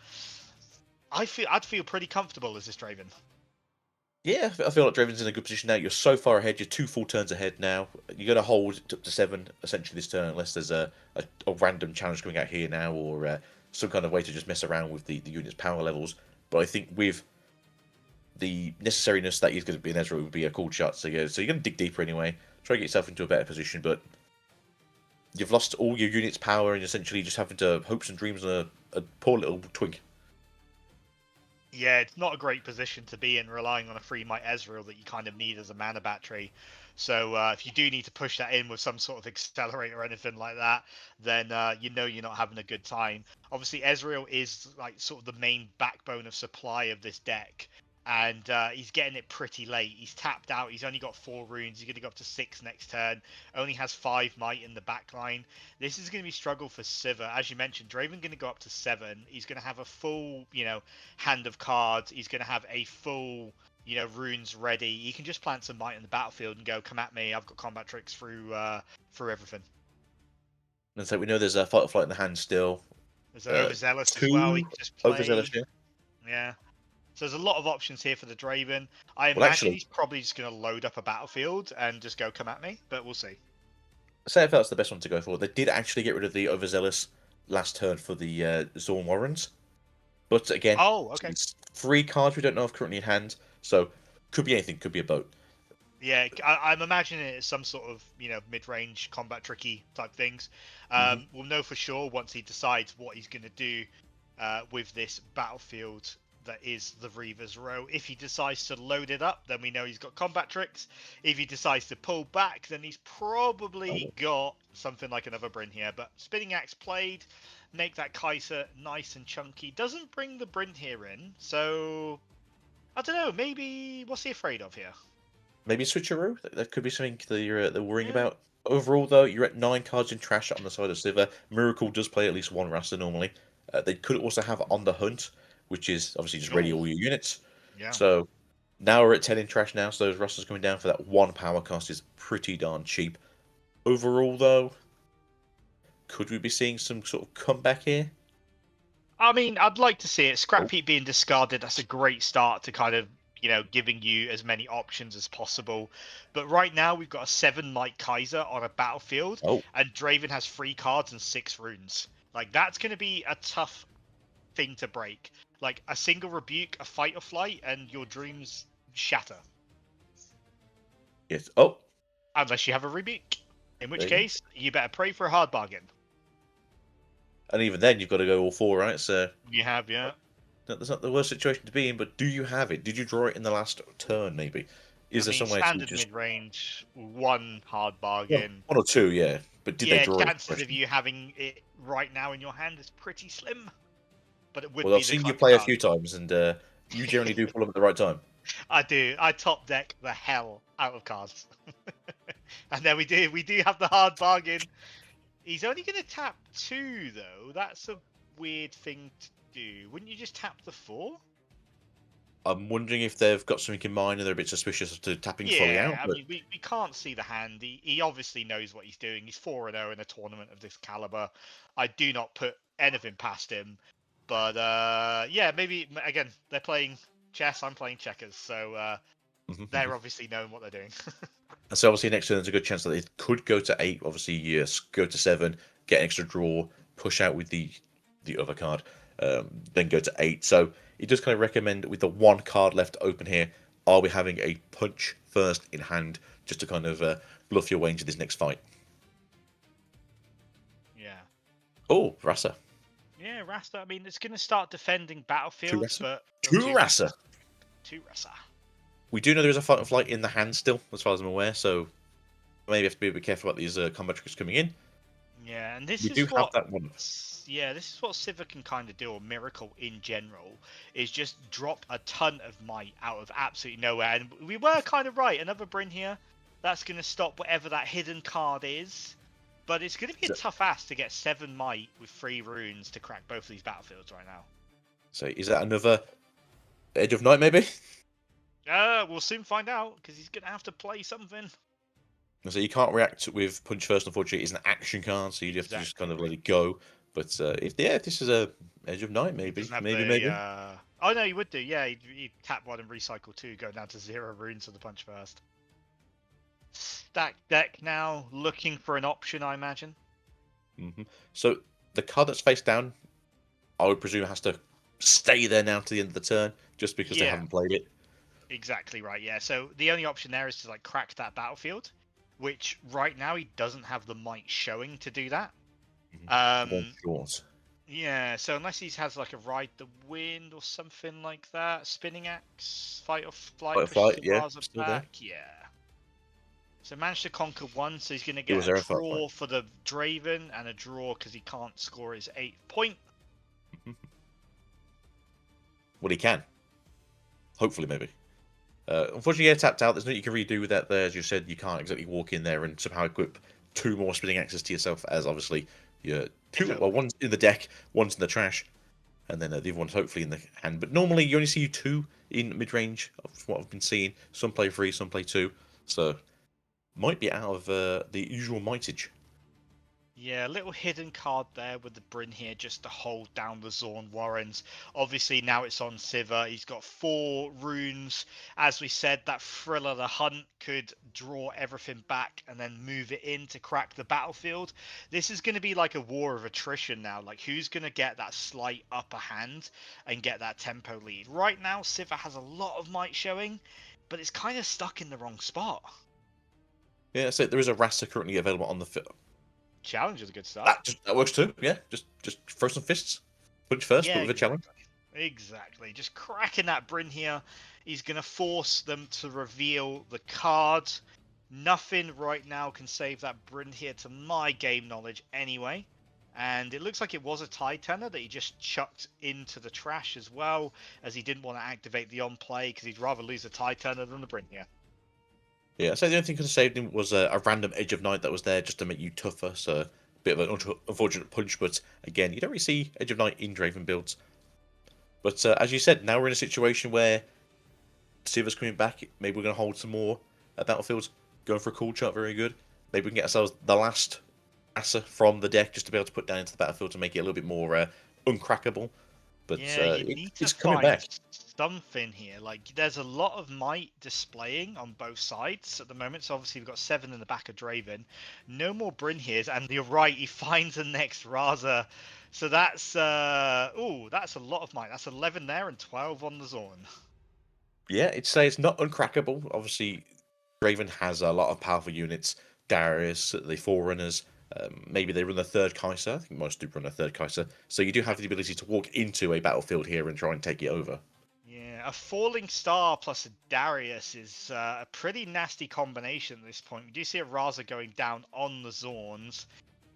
I'd feel pretty comfortable as this Draven. Yeah, I feel like Draven's in a good position now. You're so far ahead. You're 2 full turns ahead now. You're going to hold it up to 7 essentially this turn, unless there's a random challenge coming out here now, or some kind of way to just mess around with the unit's power levels. But I think with the necessariness that he's going to be in Ezreal would be a cool shot. So you're going to dig deeper anyway. Try to get yourself into a better position, but you've lost all your units' power and essentially just having to hopes and dreams on a poor little twig. Yeah, it's not a great position to be in, relying on a free might Ezreal that you kind of need as a mana battery. So if you do need to push that in with some sort of accelerator or anything like that, then you know you're not having a good time. Obviously, Ezreal is like sort of the main backbone of supply of this deck. And he's getting it pretty late. He's tapped out. He's only got 4 runes. He's going to go up to 6 next turn. Only has 5 might in the back line. This is going to be struggle for Sivir. As you mentioned, Draven going to go up to 7. He's going to have a full, hand of cards. He's going to have a full, runes ready. He can just plant some might in the battlefield and go, come at me. I've got combat tricks through everything. And so we know there's a fight or flight in the hand still. There's Overzealous as well. He can just play. Overzealous, yeah. So there's a lot of options here for the Draven. I imagine he's probably just going to load up a battlefield and just go come at me, but we'll see. Say if that's the best one to go for. They did actually get rid of the Overzealous last turn for the Zorn Warrens. But again, it's 3 cards we don't know of currently in hand, so could be anything, could be a boat. Yeah, I'm imagining it's some sort of, mid-range combat tricky type things. We'll know for sure once he decides what he's going to do with this battlefield that is the Reaver's Row. If he decides to load it up, then we know he's got combat tricks. If he decides to pull back, then he's probably got something like another Bryn here. But Spinning Axe played, make that Kaiser nice and chunky. Doesn't bring the Bryn here in, so I don't know. Maybe what's he afraid of here? Maybe a switcheroo. That could be something that you're worrying about. Overall, though, you're at 9 cards in trash on the side of Sivir. Miracle does play at least 1 Rasta normally. They could also have On the Hunt, which is obviously just ready all your units. Yeah. So now we're at 10 in trash now, so those Rastas coming down for that 1 power cost is pretty darn cheap. Overall, though, could we be seeing some sort of comeback here? I mean, I'd like to see it. Scrap Heap being discarded, that's a great start to kind of, giving you as many options as possible. But right now, we've got a 7 might Kaiser on a battlefield, and Draven has 3 cards and 6 runes. Like, that's going to be a tough thing to break. Like a single rebuke, a fight or flight, and your dreams shatter. Yes. Unless you have a rebuke. In which case, you better pray for a hard bargain. And even then, you've got to go all 4, right? So you have, yeah. That's not the worst situation to be in, but do you have it? Did you draw it in the last turn, maybe? Is there some way standard to just... mid-range, 1 hard bargain. 1 or 2, yeah. But did they draw it? Chances of you having it right now in your hand is pretty slim. But it would I've seen you play a few times, and you generally do pull them at the right time. I do. I top deck the hell out of cards. And then we do have the hard bargain. He's only going to tap 2, though. That's a weird thing to do. Wouldn't you just tap the 4? I'm wondering if they've got something in mind and they're a bit suspicious of tapping fully out. Yeah, I mean, we can't see the hand. He obviously knows what he's doing. He's 4-0 in a tournament of this caliber. I do not put anything past him. But, yeah, maybe, again, they're playing chess. I'm playing checkers. So they're obviously knowing what they're doing. And so obviously next turn there's a good chance that it could go to 8. Obviously, yes, go to 7, get an extra draw, push out with the other card, then go to 8. So it does kind of recommend with the 1 card left open here, are we having a punch first in hand just to kind of bluff your way into this next fight? Yeah. Oh, Rasa. Yeah, Rasta. I mean, it's going to start defending battlefields, but... Two Rasa. 2 Rasa. We do know there is a fight of flight in the hand still, as far as I'm aware, so maybe have to be a bit careful about these combat triggers coming in. Yeah, and this We is do what... have that one. Yeah, this is what Sivir can kind of do, or Miracle in general, is just drop a ton of might out of absolutely nowhere. And we were kind of right. Another Bryn here. That's going to stop whatever that hidden card is. But it's going to be a tough ask to get 7 might with 3 runes to crack both of these battlefields right now. So is that another Edge of Night, maybe? We'll soon find out, because he's going to have to play something. So you can't react with Punch First, unfortunately. It's an action card, so you have to just kind of let it go. But if this is a Edge of Night, maybe. Oh, no, you would do. Yeah, he'd tap 1 and recycle 2, go down to 0 runes for the Punch First. Stack deck now, looking for an option, I imagine. So the card that's face down, I would presume has to stay there now to the end of the turn, just because they haven't played it. Exactly right, yeah. So the only option there is to like crack that battlefield, which right now he doesn't have the might showing to do that. Yeah, so unless he has like a Ride the Wind or something like that, Spinning Axe, Fight or Flight, back, yeah. So managed to conquer 1, so he's going to get a draw for the Draven and a draw because he can't score his 8th point. Well, he can. Hopefully, maybe. Unfortunately, tapped out. There's nothing you can really do with that there. As you said, you can't exactly walk in there and somehow equip 2 more Spinning Axes to yourself, as obviously you're one's in the deck, one's in the trash, and then the other one's hopefully in the hand. But normally you only see 2 in mid-range, of what I've been seeing. Some play 3, some play 2. So might be out of the usual mightage. Yeah, a little hidden card there with the Bryn here just to hold down the Zorn Warrens. Obviously now it's on Sivir. He's got 4 runes. As we said, that Thriller the Hunt could draw everything back and then move it in to crack the battlefield. This is going to be like a war of attrition now. Like, who's going to get that slight upper hand and get that tempo lead? Right now, Sivir has a lot of might showing, but it's kind of stuck in the wrong spot. Yeah, so there is a Rasa currently available on the field. Challenge is a good start. That works too, yeah. Just throw some fists. Punch first, but with a challenge. Exactly. Just cracking that Bryn here. He's going to force them to reveal the card. Nothing right now can save that Bryn here to my game knowledge anyway. And it looks like it was a Titanner that he just chucked into the trash as well, as he didn't want to activate the on-play because he'd rather lose a Titanner than the Bryn here. Yeah, so the only thing that could have saved him was a random Edge of Night that was there just to make you tougher. So a bit of an unfortunate punch, but again, you don't really see Edge of Night in Draven builds. But as you said, now we're in a situation where Sivir's coming back. Maybe we're going to hold some more battlefields. Going for a cool chart, very good. Maybe we can get ourselves the last Asa from the deck just to be able to put down into the battlefield to make it a little bit more uncrackable. But yeah, you need to coming back. Something here. Like, there's a lot of might displaying on both sides at the moment. So obviously we've got 7 in the back of Draven. No more Bryn here's, and you're right, he finds the next Raza. So that's that's a lot of might. That's 11 there and 12 on the Zorn. Yeah, it's not uncrackable. Obviously, Draven has a lot of powerful units. Darius, the Forerunners. Maybe they run a 3rd Kai'Sa. I think most do run a 3rd Kai'Sa. So you do have the ability to walk into a battlefield here and try and take it over. Yeah, a Falling Star plus a Darius is a pretty nasty combination at this point. We do see a Raza going down on the Zorns.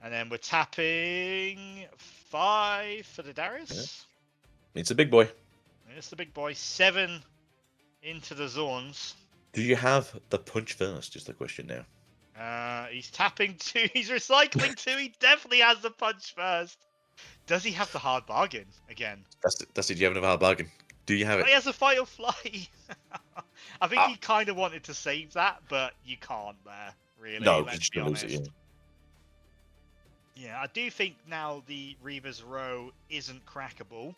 And then we're tapping 5 for the Darius. Yeah. It's a big boy. It's the big boy. 7 into the Zorns. Do you have the punch first, is the question now? He's tapping 2. He's recycling 2. He definitely has the punch first. Does he have the hard bargain again? That's it. Do you have another hard bargain? Do you have Oh, it? he has a fight or fly. I think he kind of wanted to save that, but you can't there, really. No, Let's because be you lose honest. it. Yeah, I do think now the Reaver's Row isn't crackable,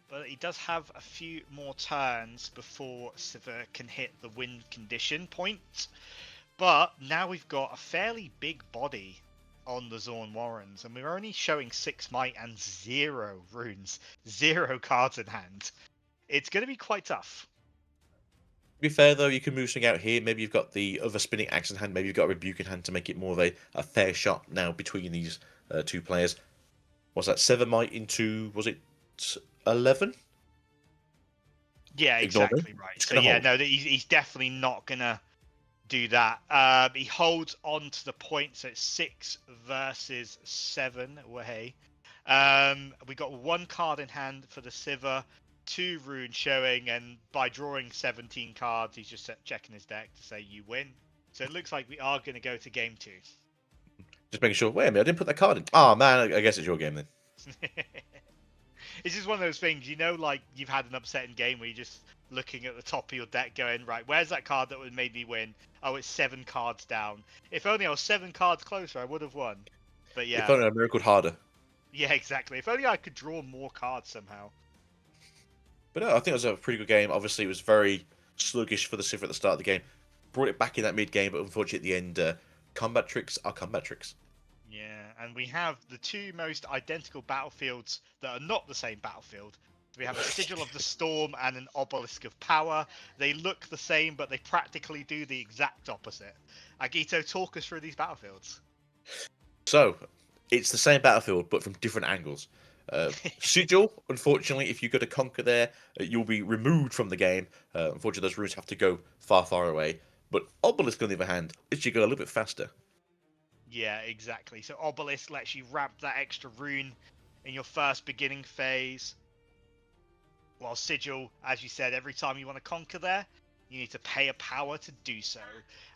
but he does have a few more turns before Sivir can hit the win condition point. But now we've got a fairly big body on the Zorn Warrens, and we're only showing 6 might and 0 runes, 0 cards in hand. It's going to be quite tough. To be fair, though, you can move something out here. Maybe you've got the other spinning axe in hand. Maybe you've got a rebuke in hand to make it more of a fair shot now between these two players. What's that? 7 might into, was it 11? Yeah, Ignore exactly me. right. It's So gonna yeah, hold. no, he's definitely not going to do that. He holds on to the point, so it's 6 versus 7. Way. We got 1 card in hand for the Sivir, 2 runes showing, and by drawing 17 cards, he's just checking his deck to say you win. So it looks like we are going to go to game 2. Just making sure. Wait a minute, I didn't put that card in. Oh man, I guess it's your game then. It's just one of those things, you know, like you've had an upsetting game where you're just looking at the top of your deck going, right, where's that card that would made me win? Oh, it's 7 cards down. If only I was 7 cards closer, I would have won. But yeah. If only I miracled harder. Yeah, exactly. If only I could draw more cards somehow. But no, I think it was a pretty good game. Obviously, it was very sluggish for the Sivir at the start of the game. Brought it back in that mid game, but unfortunately at the end, combat tricks are combat tricks. Yeah, and we have the 2 most identical battlefields that are not the same battlefield. We have a Sigil of the Storm and an Obelisk of Power. They look the same, but they practically do the exact opposite. Agito, talk us through these battlefields. So, it's the same battlefield, but from different angles. Sigil, unfortunately, if you go to conquer there, you'll be removed from the game. Unfortunately, those runes have to go far, far away. But Obelisk, on the other hand, lets you go a little bit faster. Yeah, exactly. So Obelisk lets you ramp that extra rune in your first beginning phase. While Sigil, as you said, every time you want to conquer there, you need to pay a power to do so.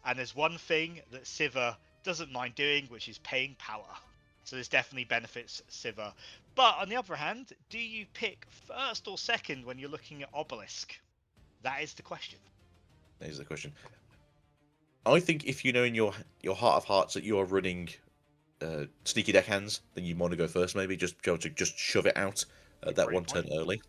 And there's one thing that Sivir doesn't mind doing, which is paying power. So this definitely benefits Sivir. But on the other hand, do you pick first or second when you're looking at Obelisk? That is the question. That is the question. I think if you know in your heart of hearts that you are running sneaky deckhands, then you want to go first. Maybe just be able to just shove it out that Great one point. turn early.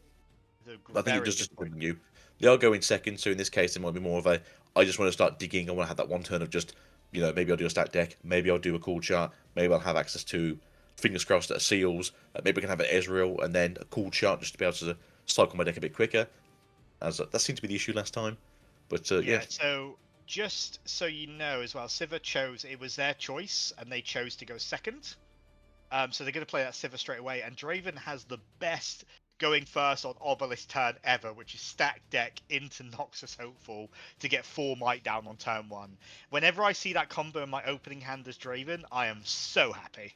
I think Very it does good just point. bring you. They are going second, so in this case, it might be more of a. I just want to start digging. I want to have that one turn of just, maybe I'll do a stack deck. Maybe I'll do a cool chart. Maybe I'll have access to, fingers crossed, seals. Maybe I can have an Ezreal and then a cool chart just to be able to cycle my deck a bit quicker. As that seemed to be the issue last time, but yeah. So just so you know as well, Sivir chose, it was their choice, and they chose to go second. So they're going to play that Sivir straight away, and Draven has the best going first on Obelisk turn ever, which is stack deck into Noxus Hopeful to get 4 might down on turn 1. Whenever I see that combo in my opening hand as Draven, I am so happy.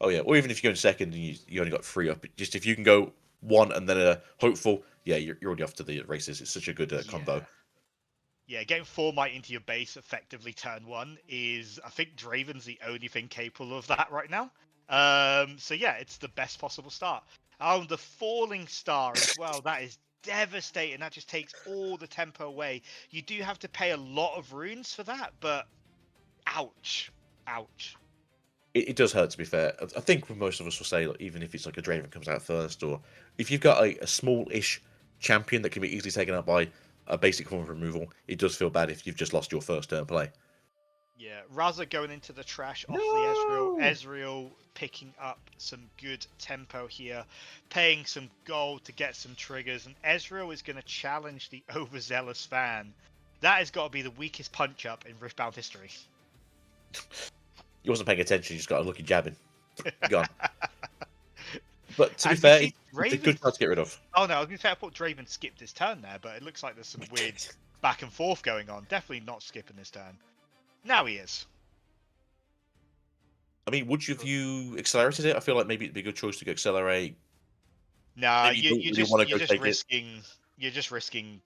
Oh yeah, or even if you go in second and you only got 3 up, just if you can go 1 and then a hopeful, yeah, you're already off to the races. It's such a good combo. Yeah, getting 4 might into your base effectively turn 1 is, I think Draven's the only thing capable of that right now. So yeah, it's the best possible start. Oh, the falling star as well. That is devastating. That just takes all the tempo away. You do have to pay a lot of runes for that, but ouch. Ouch. It does hurt, to be fair. I think most of us will say, like, even if it's like a Draven comes out first, or if you've got a small-ish champion that can be easily taken out by a basic form of removal, it does feel bad if you've just lost your first turn play. Yeah, Raza going into the trash off the Ezreal. Ezreal picking up some good tempo here, paying some gold to get some triggers, and Ezreal is going to challenge the overzealous fan. That has got to be the weakest punch-up in Riftbound history. He wasn't paying attention, he just got a lucky jabbing. Gone. But to be fair, it's a good card to get rid of. Oh no, I was going to say I thought Draven skipped his turn there, but it looks like there's some weird back and forth going on. Definitely not skipping his turn. Now he is. I mean, would you have you accelerated it? I feel like maybe it'd be a good choice to go accelerate. Nah, Maybe you don't really wanna go take it. You're just risking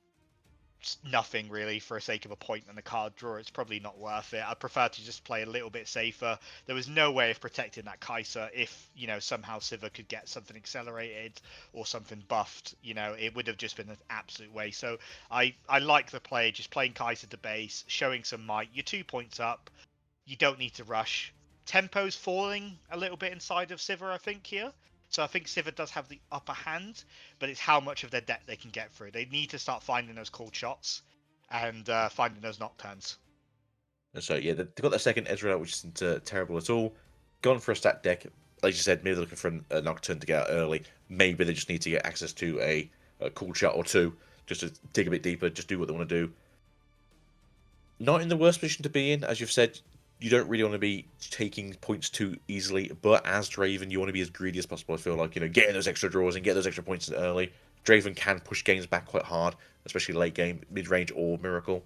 nothing really for the sake of a point and a card draw. It's probably not worth it. I prefer to just play a little bit safer. There was no way of protecting that Kai'Sa if, somehow Sivir could get something accelerated or something buffed. It would have just been an absolute waste. So I like the play, just playing Kai'Sa to base, showing some might. You're 2 points up. You don't need to rush. Tempo's falling a little bit inside of Sivir, I think, here. So I think Sivir does have the upper hand, but it's how much of their deck they can get through. They need to start finding those cold shots and finding those nocturnes. And so, yeah, they've got their second Ezreal, which isn't terrible at all. Gone for a stat deck. Like you said, maybe they're looking for a Nocturne to get out early. Maybe they just need to get access to a cool shot or two, just to dig a bit deeper, just do what they want to do. Not in the worst position to be in, as you've said. You don't really want to be taking points too easily, but as Draven, you want to be as greedy as possible. I feel like, getting those extra draws and get those extra points in early. Draven can push games back quite hard, especially late game, mid-range, or Miracle.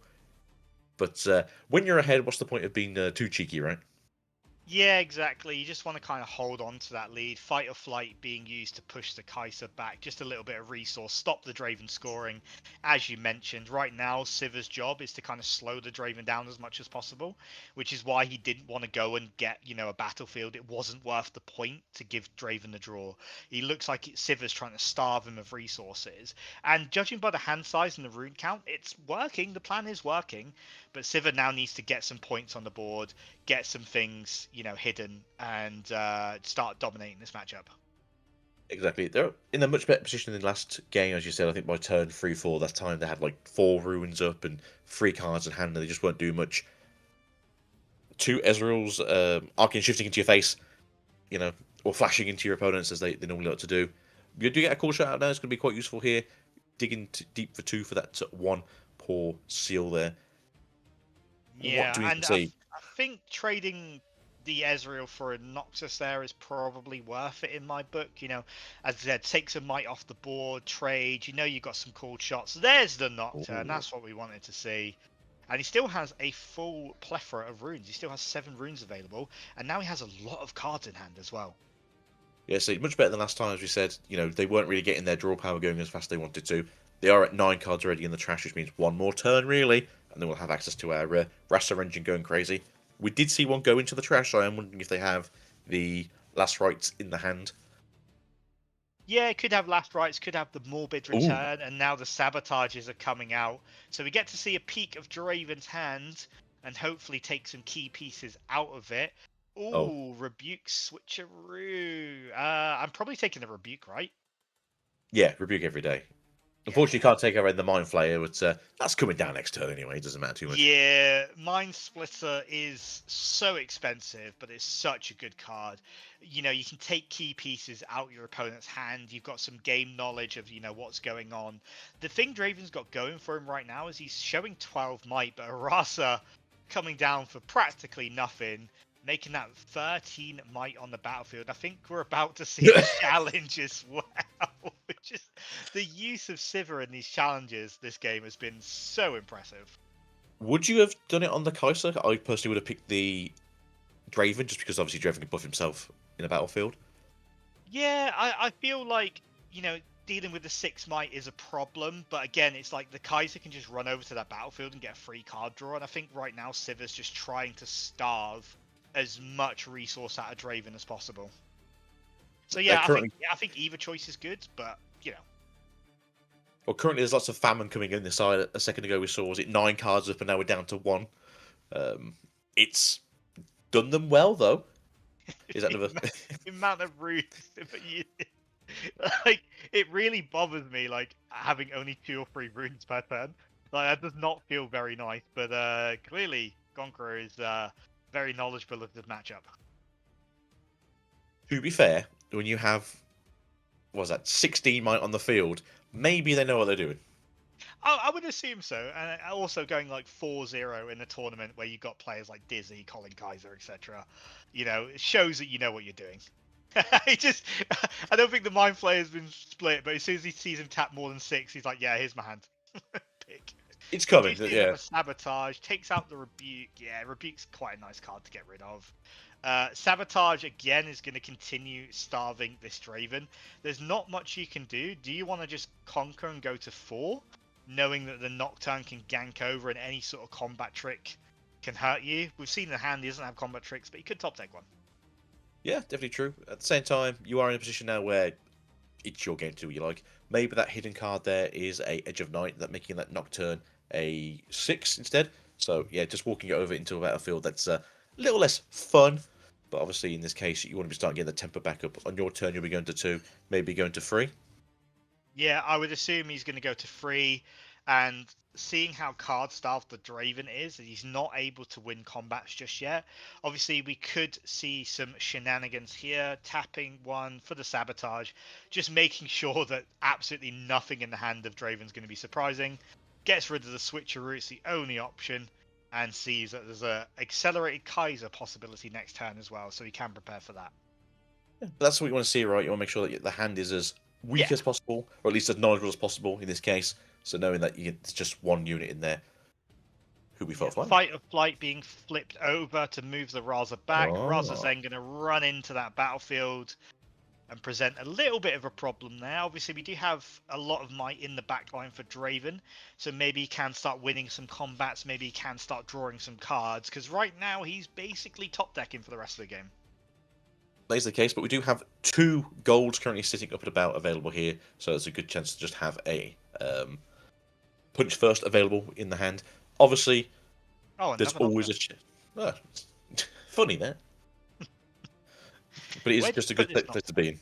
But when you're ahead, what's the point of being too cheeky, right? Yeah, exactly. You just want to kind of hold on to that lead. Fight or flight being used to push the Kai'Sa back. Just a little bit of resource. Stop the Draven scoring. As you mentioned, right now, Sivir's job is to kind of slow the Draven down as much as possible, which is why he didn't want to go and get, a battlefield. It wasn't worth the point to give Draven the draw. He looks like Sivir's trying to starve him of resources. And judging by the hand size and the rune count, it's working. The plan is working. But Sivir now needs to get some points on the board, get some things, hidden, and start dominating this matchup. Exactly. They're in a much better position than the last game, as you said. I think by turn 3-4, that time they had like 4 runes up and 3 cards in hand, and they just weren't doing much. 2 Ezreal's arcane shifting into your face, or flashing into your opponents as they normally like to do. You do get a cool shot out now. It's going to be quite useful here. Digging deep for 2 for that 1 poor seal there. Yeah, what do we and say? I think trading the Ezreal for a Noxus there is probably worth it in my book. As I said, take some might off the board, trade. You've got some cool shots. There's the Nocturne. Ooh. That's what we wanted to see. And he still has a full plethora of runes. He still has 7 runes available. And now he has a lot of cards in hand as well. Yeah, so much better than last time, as we said. They weren't really getting their draw power going as fast as they wanted to. They are at 9 cards already in the trash, which means 1 more turn, really. And then we'll have access to our Rasa engine going crazy. We did see 1 go into the trash, so I am wondering if they have the last rites in the hand. Yeah, it could have last rites, could have the morbid return, and now the sabotages are coming out. So we get to see a peek of Draven's hand, and hopefully take some key pieces out of it. Ooh, Rebuke switcheroo. I'm probably taking the Rebuke, right? Yeah, Rebuke every day. Unfortunately, you can't take away the Mind Flayer, but that's coming down next turn anyway. It doesn't matter too much. Yeah, Mind Splitter is so expensive, but it's such a good card. You can take key pieces out your opponent's hand. You've got some game knowledge of, what's going on. The thing Draven's got going for him right now is he's showing 12 might, but Arasa coming down for practically nothing, making that 13 might on the battlefield. I think we're about to see a challenge as well. Just the use of Sivir in these challenges this game has been so impressive. Would you have done it on the Kai'Sa? I personally would have picked the Draven, just because obviously Draven can buff himself in a battlefield. Yeah, I feel like, dealing with the 6 might is a problem, but again, it's like the Kai'Sa can just run over to that battlefield and get a free card draw, and I think right now Sivir's just trying to starve as much resource out of Draven as possible. So yeah, I think either choice is good, but Well, currently there's lots of famine coming in this side. A second ago we saw, was it 9 cards up, and now we're down to 1. It's done them well though. Is that the amount of runes? Like, it really bothers me, like having only 2 or 3 runes per turn. Like, that does not feel very nice. But clearly, Conqueror is very knowledgeable of this matchup. To be fair, when you have, what was that, 16 might on the field, maybe they know what they're doing. I would assume so, and also going like 4-0 in a tournament where you've got players like Dizzy, Colin Kai'Sa, etc. It shows that you know what you're doing. I don't think the Mind Flayer has been split, but as soon as he sees him tap more than 6, he's like, yeah, here's my hand. Pick. It's coming, yeah. Sabotage, takes out the Rebuke. Yeah, Rebuke's quite a nice card to get rid of. Sabotage, again, is going to continue starving this Draven. There's not much you can do. Do you want to just conquer and go to 4? knowing that the Nocturne can gank over and any sort of combat trick can hurt you. We've seen the hand, he doesn't have combat tricks, but he could top deck one. Yeah, definitely true. At the same time, you are in a position now where it's your game to do what you like. Maybe that hidden card there is a Edge of Night, that making that Nocturne a 6 instead. So yeah, just walking it over into a battlefield that's a little less fun. But obviously in this case, you want to be starting getting the tempo back up. On your turn, you'll be going to 2, maybe going to 3. Yeah, I would assume he's going to go to 3, and seeing how card-starved the Draven is, he's not able to win combats just yet. Obviously, we could see some shenanigans here, tapping one for the sabotage, just making sure that absolutely nothing in the hand of Draven's going to be surprising. Gets rid of the switcheroo, it's the only option, and sees that there's a accelerated Kaiser possibility next turn as well, so he can prepare for that. But that's what you want to see, right? You want to make sure that the hand is as weak as possible, or at least as knowledgeable as possible in this case. So knowing that it's just one unit in there. Who we fought for? Fight or Flight being flipped over to move the Raza back. Raza's then going to run into that battlefield and present a little bit of a problem there. Obviously, we do have a lot of might in the backline for Draven, so maybe he can start winning some combats, maybe he can start drawing some cards, because right now he's basically top decking for the rest of the game. That is the case, but we do have 2 golds currently sitting up and about available here, so there's a good chance to just have a punch first available in the hand. Obviously, there's always a chance. Oh, funny that. But it is just a good place to be in.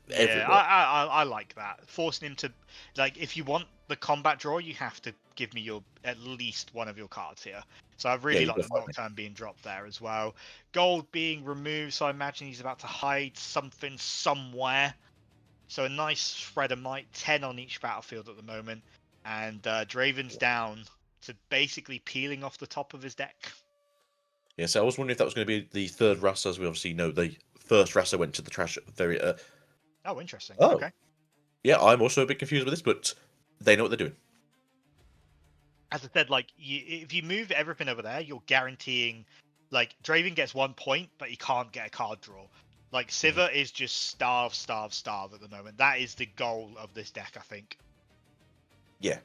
Yeah, I like that. Forcing him to, like, if you want the combat draw, you have to give me at least one of your cards here. So I really like the Nocturne being dropped there as well. Gold being removed, so I imagine he's about to hide something somewhere. So a nice spread of might, 10 on each battlefield at the moment. And Draven's down to basically peeling off the top of his deck. Yeah, so I was wondering if that was going to be the third Rasa, as we obviously know the first Rasa went to the trash very... Oh, interesting. Oh. Okay. Yeah, I'm also a bit confused with this, but they know what they're doing. As I said, like, if you move everything over there, you're guaranteeing, like, Draven gets 1 point, but he can't get a card draw. Like, Sivir is just starve at the moment. That is the goal of this deck, I think. Yeah.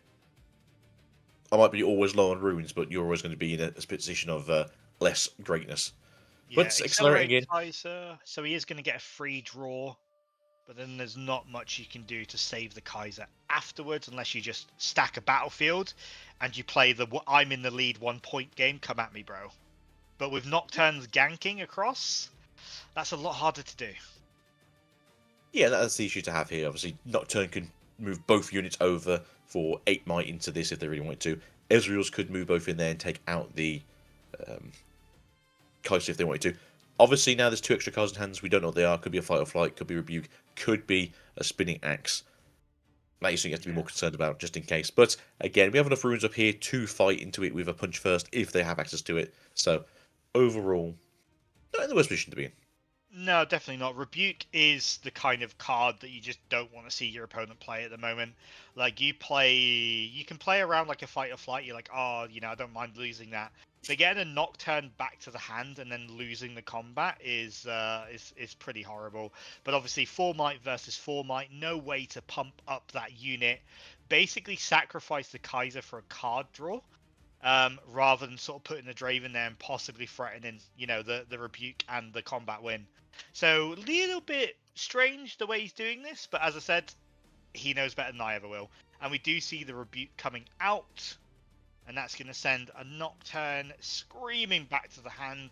I might be always low on runes, but you're always going to be in a position of less greatness. Yeah, but accelerating in. Kaiser, so he is going to get a free draw, but then there's not much you can do to save the Kaiser afterwards, unless you just stack a battlefield and you play the I'm in the lead 1 point game, come at me, bro. But with Nocturne's ganking across, that's a lot harder to do. Yeah, that's the issue to have here. Obviously, Nocturne can move both units over for 8 might into this if they really want to. Ezreal's could move both in there and take out the Kaiser if they wanted to. Obviously, now there's 2 extra cards in hands. We don't know what they are. Could be a Fight or Flight, could be Rebuke, could be a Spinning Axe. That is something you have to be more concerned about, just in case. But again, we have enough runes up here to fight into it with a punch first if they have access to it. So, overall, not in the worst position to be in. No, definitely not. Rebuke is the kind of card that you just don't want to see your opponent play at the moment. Like, you can play around like a Fight or Flight. You're like, oh, I don't mind losing that. But getting a Nocturne back to the hand and then losing the combat is pretty horrible. But obviously, 4 might versus 4 might, no way to pump up that unit. Basically, sacrifice the Kaiser for a card draw. Rather than sort of putting the Draven there and possibly threatening, the Rebuke and the combat win. So, a little bit strange the way he's doing this, but as I said, he knows better than I ever will. And we do see the Rebuke coming out, and that's going to send a Nocturne screaming back to the hand,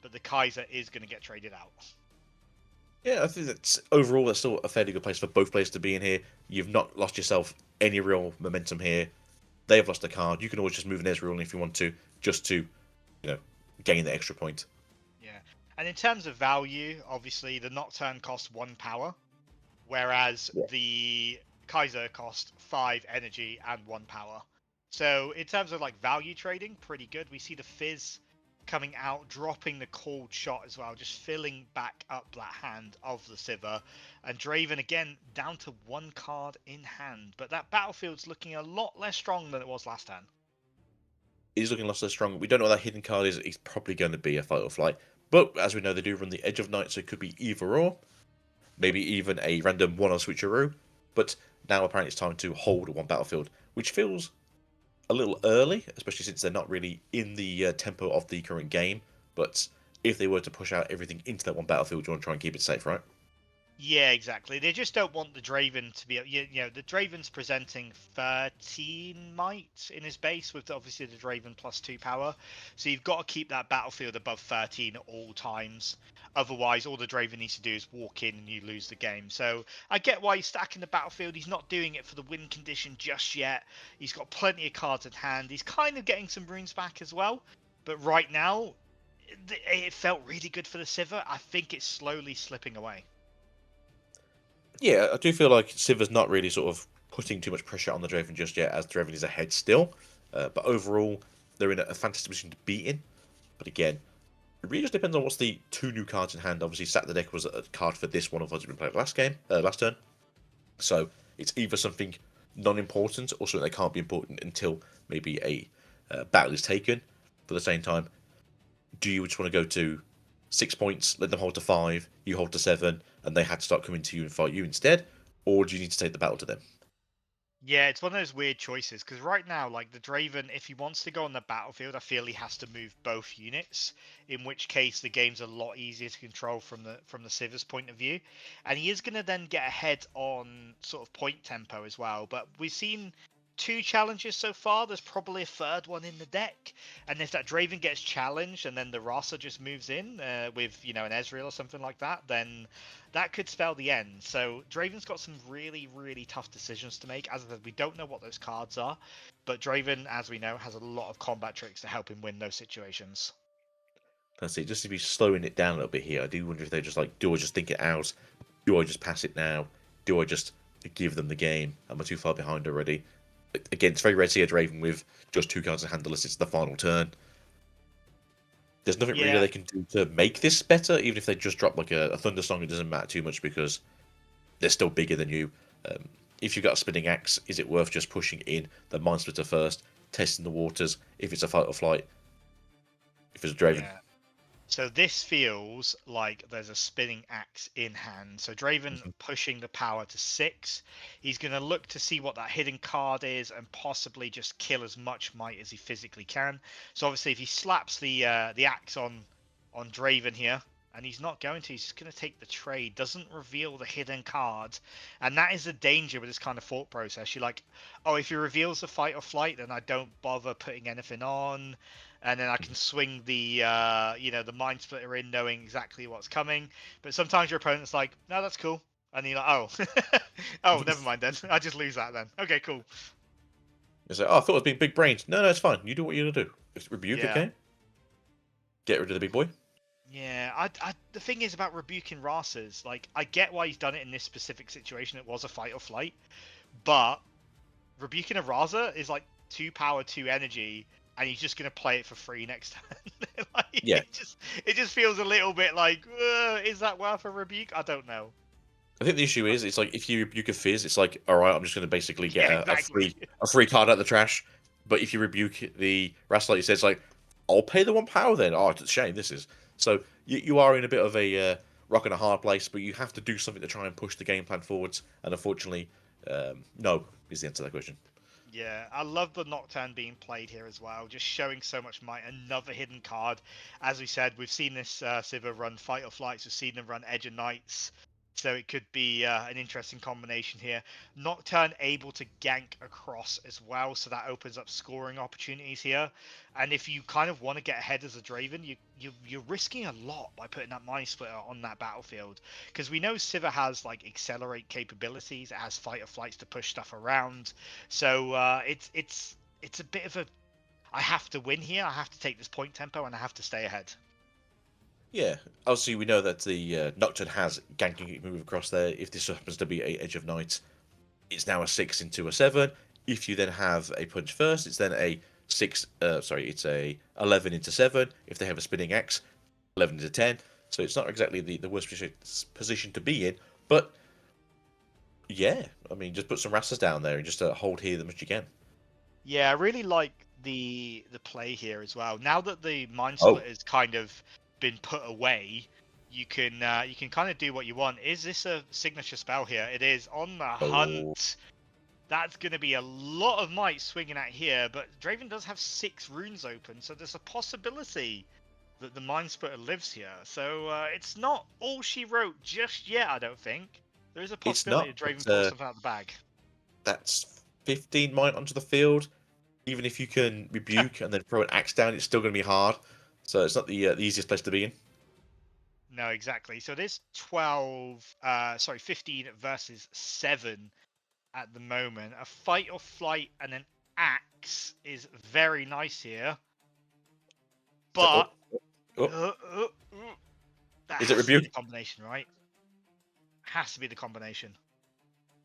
but the Kaiser is going to get traded out. Yeah, I think that's still a fairly good place for both players to be in here. You've not lost yourself any real momentum here. They've lost a card. You can always just move an Ezreal if you want to, just to, gain the extra point. Yeah, and in terms of value, obviously the Nocturne costs 1 power, whereas the Kaiser cost 5 energy and 1 power. So in terms of like value trading, pretty good. We see the Fizz coming out, dropping the cold shot as well, just filling back up that hand of the Sivir. And Draven, again, down to 1 card in hand. But that battlefield's looking a lot less strong than it was last turn. It is looking less strong. We don't know what that hidden card is. It's probably going to be a Fight or Flight. But as we know, they do run the Edge of Night, so it could be either or. Maybe even a random 1 or switcheroo. But now apparently it's time to hold one battlefield, which feels a little early, especially since they're not really in the tempo of the current game. But if they were to push out everything into that one battlefield, you want to try and keep it safe, right? Yeah, exactly. They just don't want the Draven to be, the Draven's presenting 13 might in his base with obviously the Draven +2 power. So you've got to keep that battlefield above 13 at all times. Otherwise, all the Draven needs to do is walk in and you lose the game. So I get why he's stacking the battlefield. He's not doing it for the win condition just yet. He's got plenty of cards at hand. He's kind of getting some runes back as well. But right now, it felt really good for the Sivir. I think it's slowly slipping away. Yeah, I do feel like Sivir's not really sort of putting too much pressure on the Draven just yet, as Draven is ahead still. But overall, they're in a fantastic position to beat in. But again, it really just depends on what's the 2 new cards in hand. Obviously, Sack the Deck was a card for this one of us who been played last turn. So it's either something non-important or something that can't be important until maybe a battle is taken. For the same time, do you just want to go to 6 points, let them hold to 5, you hold to 7, and they had to start coming to you and fight you instead? Or do you need to take the battle to them? Yeah, it's one of those weird choices because right now, like the Draven, if he wants to go on the battlefield, I feel he has to move both units. In which case, the game's a lot easier to control from the Sivir's point of view, and he is going to then get ahead on sort of point tempo as well. But we've seen 2 challenges so far. There's probably a third one in the deck, and if that Draven gets challenged and then the Rasa just moves in with an Ezreal or something like that, then that could spell the end. So Draven's got some really, really tough decisions to make. As I said, we don't know what those cards are, but Draven, as we know, has a lot of combat tricks to help him win those situations. That's it. Just to be slowing it down a little bit here, I do wonder if they're just like, do I just think it out? Do I just pass it now? Do I just give them the game? Am I too far behind already? Again, it's very rare to see a Draven with just 2 cards in hand unless it's the final turn. There's nothing really they can do to make this better, even if they just drop like a Thundersong. It doesn't matter too much because they're still bigger than you. If you've got a Spinning Axe, is it worth just pushing in the Mind Splitter first, testing the waters, if it's a fight or flight, if it's a Draven? Yeah. So this feels like there's a Spinning Axe in hand. So Draven pushing the power to 6. He's going to look to see what that hidden card is and possibly just kill as much might as he physically can. So obviously if he slaps the axe on Draven here, and he's not going to, he's just going to take the trade, doesn't reveal the hidden card. And that is the danger with this kind of thought process. You're like, oh, if he reveals the fight or flight, then I don't bother putting anything on. And then I can swing the the Mind Splitter in, knowing exactly what's coming. But sometimes your opponent's like, no, that's cool. And you're like, oh, oh, never mind then. I just lose that then. Okay, cool. It's like, oh, I thought it was being big brained. No, it's fine. You do what you're gonna do. It's rebuke, okay? Get rid of the big boy. Yeah, the thing is about rebuking Rasas, like, I get why he's done it in this specific situation. It was a fight or flight. But rebuking a Rasa is like 2 power, 2 energy, and he's just going to play it for free next turn. Yeah. It just feels a little bit like, is that worth a rebuke? I don't know. I think the issue is, it's like, if you rebuke a Fizz, it's like, all right, I'm just going to basically get a free card out of the trash. But if you rebuke the Rast, like you said, it's like, I'll pay the 1 power then. Oh, it's a shame, this is. So you are in a bit of a rock and a hard place, but you have to do something to try and push the game plan forwards. And unfortunately, no is the answer to that question. Yeah, I love the Nocturne being played here as well, just showing so much might. Another hidden card. As we said, we've seen this Sivir run Fight or Flights, we've seen them run Edge of Knights, so it could be an interesting combination here. Nocturne able to gank across as well, so that opens up scoring opportunities here. And if you kind of want to get ahead as a Draven, you're risking a lot by putting that Mind Splitter on that battlefield, because we know Sivir has like accelerate capabilities, it has Fight or Flights to push stuff around, so it's a bit of a, I have to win here, I have to take this point tempo, and I have to stay ahead. Yeah, obviously we know that the Nocturne has ganking move across there. If this happens to be a Edge of Night, it's now a 6 into a 7. If you then have a punch first, it's then a 11 into 7. If they have a Spinning Axe, 11 into 10. So it's not exactly the worst position to be in. But yeah, I mean, just put some Rastas down there and just hold here the much you can. Yeah, I really like the play here as well. Now that the Mind Splitter is kind of been put away, you can kind of do what you want. Is this a signature spell here? It is. On the hunt That's going to be a lot of might swinging at here, but Draven does have 6 runes open, so there's a possibility that the Mind Splitter lives here. So it's not all she wrote just yet, I don't think. There is a It's possibility not, that Draven but, pulls something out of the bag. That's 15 might onto the field. Even if you can rebuke and then throw an axe down, it's still going to be hard. So it's not the easiest place to be in. No, exactly. So there's 15 versus 7 at the moment. A fight or flight and an axe is very nice here. But that Is has it to be rebuke? the combination, right? Has to be the combination.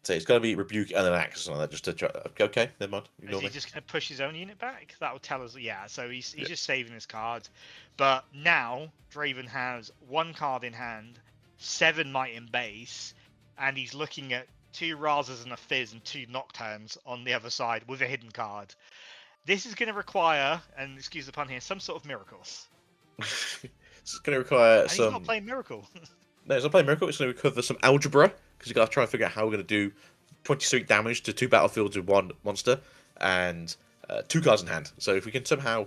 So it's got to be rebuke and an axe or something like that just to try. Okay, never mind. Is Ignore he me. just going to push his own unit back? That will tell us. Yeah, so he's just saving his cards. But now Draven has 1 card in hand, 7 might in base, and he's looking at 2 Razas and a Fizz and 2 Nocturnes on the other side with a hidden card. This is going to require, and excuse the pun here, some sort of miracle. It's going to require And some. he's not playing miracle. No, it's not playing miracle. It's going to recover some algebra because you've got to try and figure out how we're going to do 23 damage to 2 battlefields with 1 monster and 2 cards in hand. So if we can somehow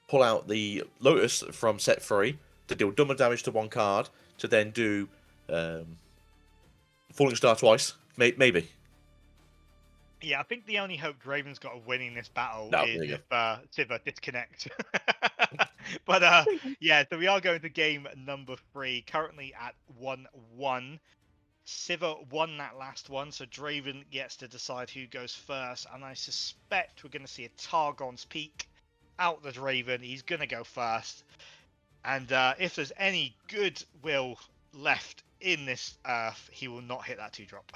pull out the Lotus from set 3 to deal double damage to 1 card to then do Falling Star twice, maybe. Yeah, I think the only hope Draven's got of winning this battle No, is there you if Sivir disconnect. But yeah, so we are going to game number 3, currently at 1-1. Sivir won that last one, so Draven gets to decide who goes first, and I suspect we're going to see a Targon's Peak out the Draven. He's going to go first, and if there's any goodwill left in this earth, he will not hit that 2-drop.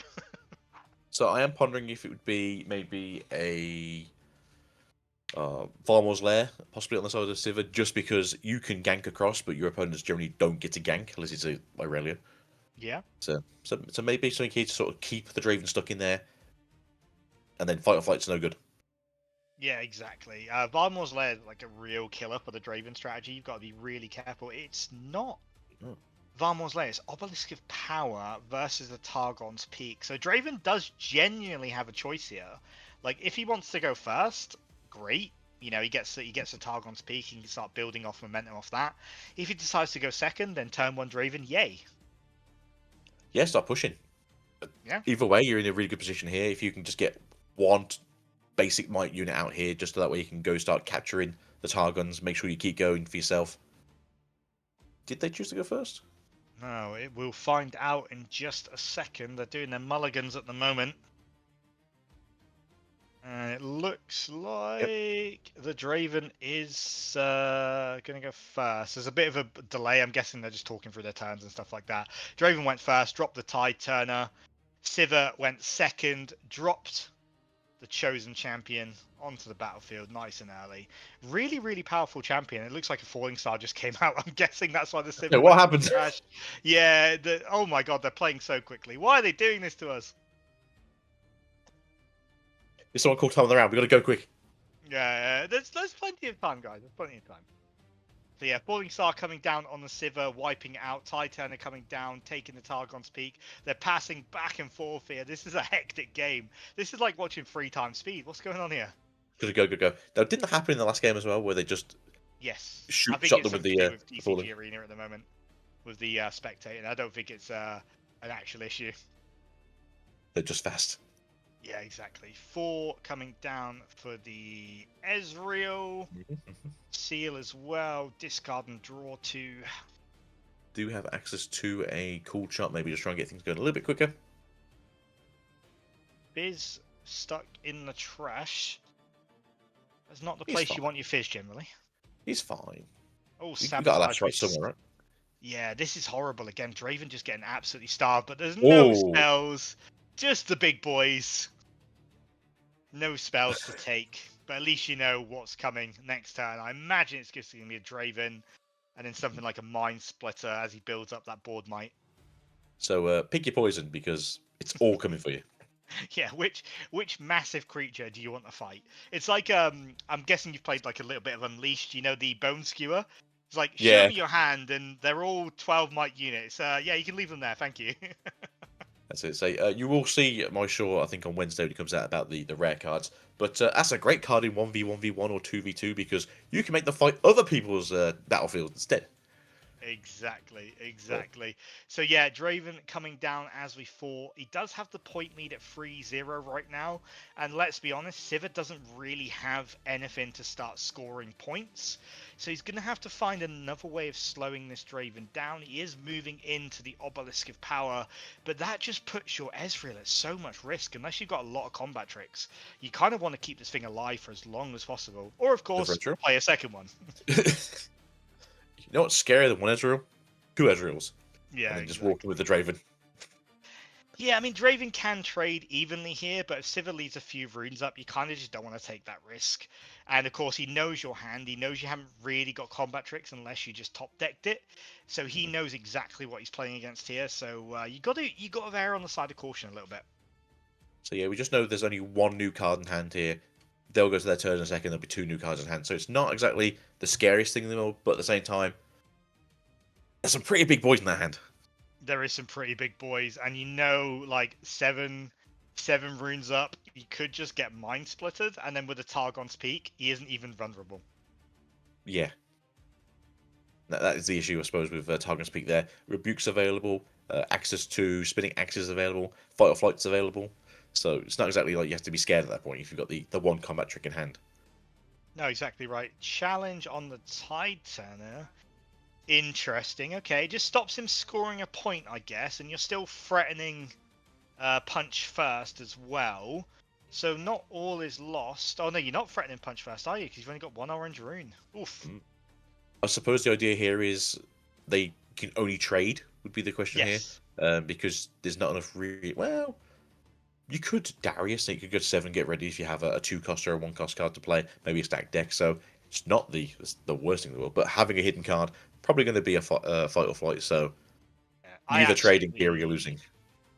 So I am pondering if it would be maybe a Varmor's Lair, possibly on the side of Sivir, just because you can gank across, but your opponents generally don't get to gank unless it's a Irelia. Yeah. So maybe something here to sort of keep the Draven stuck in there, and then fight or flight's no good. Yeah, exactly. Varmor's Lair is like a real killer for the Draven strategy. You've got to be really careful. It's not Varmor's Lair, it's Obelisk of Power versus the Targon's Peak. So Draven does genuinely have a choice here. Like, if he wants to go first, great. You know, he gets the Targon's Peak, he can start building off momentum off that. If he decides to go second, then turn 1 Draven, yay. Yeah, start pushing. Yeah. Either way, you're in a really good position here. If you can just get 1 basic might unit out here, just so that way you can go start capturing the Targons, make sure you keep going for yourself. Did they choose to go first? No, we'll find out in just a second. They're doing their mulligans at the moment. And it looks like the Draven is going to go first. There's a bit of a delay. I'm guessing they're just talking through their turns and stuff like that. Draven went first, dropped the Tide Turner. Sivir went second, dropped the Chosen Champion onto the battlefield nice and early. Really, really powerful champion. It looks like a Falling Star just came out. I'm guessing that's why the Sivir Yeah, what happened? Yeah, oh my god, they're playing so quickly. Why are they doing this to us? Is someone called time on the round? We got to go quick. Yeah, there's plenty of time, guys. There's plenty of time. So yeah, Falling Star coming down on the Sivir, wiping out. Tide Turner coming down, taking the Targon's Peak. They're passing back and forth here. This is a hectic game. This is like watching 3 times speed. What's going on here? Go. Now, didn't that happen in the last game as well, where they just shot them with the TCG arena at the moment with the spectator? I don't think it's an actual issue. They're just fast. Yeah, exactly. 4 coming down for the Ezreal. Seal as well. Discard and draw 2. Do have access to a cool chart. Maybe just try and get things going a little bit quicker. Fizz stuck in the trash. That's not the place you want your Fizz generally. He's fine. Oh, you got a last right sabotage. somewhere, right? Yeah, this is horrible. Again, Draven just getting absolutely starved, but there's no spells. Just the big boys. No spells to take, but at least you know what's coming next turn. I imagine it's just going to be a Draven, and then something like a Mind Splitter as he builds up that board might. So pick your poison, because it's all coming for you. Yeah, which massive creature do you want to fight? It's like I'm guessing you've played like a little bit of Unleashed. You know the Bone Skewer. It's like show me your hand, and they're all 12 might units. Yeah, you can leave them there. Thank you. That's it. So you will see my short, I think, on Wednesday when it comes out about the rare cards. But that's a great card in 1v1v1 or 2v2 because you can make them fight other people's battlefield instead. Exactly. So yeah, Draven coming down as we thought. He does have the point lead at 3-0 right now. And let's be honest, Sivir doesn't really have anything to start scoring points. So he's going to have to find another way of slowing this Draven down. He is moving into the Obelisk of Power, but that just puts your Ezreal at so much risk unless you've got a lot of combat tricks. You kind of want to keep this thing alive for as long as possible. Or, of course, play a second one. You know what's scarier than one Ezreal? Two Ezreals. Yeah, and then just walking with the Draven. Yeah, I mean, Draven can trade evenly here, but if Sivir leaves a few runes up, you kind of just don't want to take that risk. And of course, he knows your hand. He knows you haven't really got combat tricks unless you just top decked it. So he knows exactly what he's playing against here. So you got to err on the side of caution a little bit. So yeah, we just know there's only one new card in hand here. They'll go to their turn in a second. There'll be two new cards in hand. So it's not exactly the scariest thing in the world, but at the same time, there's some pretty big boys in that hand. There is some pretty big boys, and you know, like seven runes up, you could just get mind splittered, and then with a Targon's Peak, he isn't even vulnerable. Yeah. That is the issue, I suppose, with Targon's Peak there. Rebuke's available, access to spinning axes available, fight or flight's available. So it's not exactly like you have to be scared at that point if you've got the one combat trick in hand. No, exactly right. Challenge on the Tide Turner. Interesting. Okay, just stops him scoring a point, I guess, and you're still threatening punch first as well. So not all is lost. Oh no, you're not threatening punch first, are you? Because you've only got one orange rune. Oof. I suppose the idea here is they can only trade, would be the question here. Because there's not enough really... Well, you could Darius, so you could go to 7, get ready if you have a 2-cost or a 1-cost card to play, maybe a stacked deck, so it's not the worst thing in the world, but having a hidden card, probably going to be a fight or flight, so you either trading here or you're losing.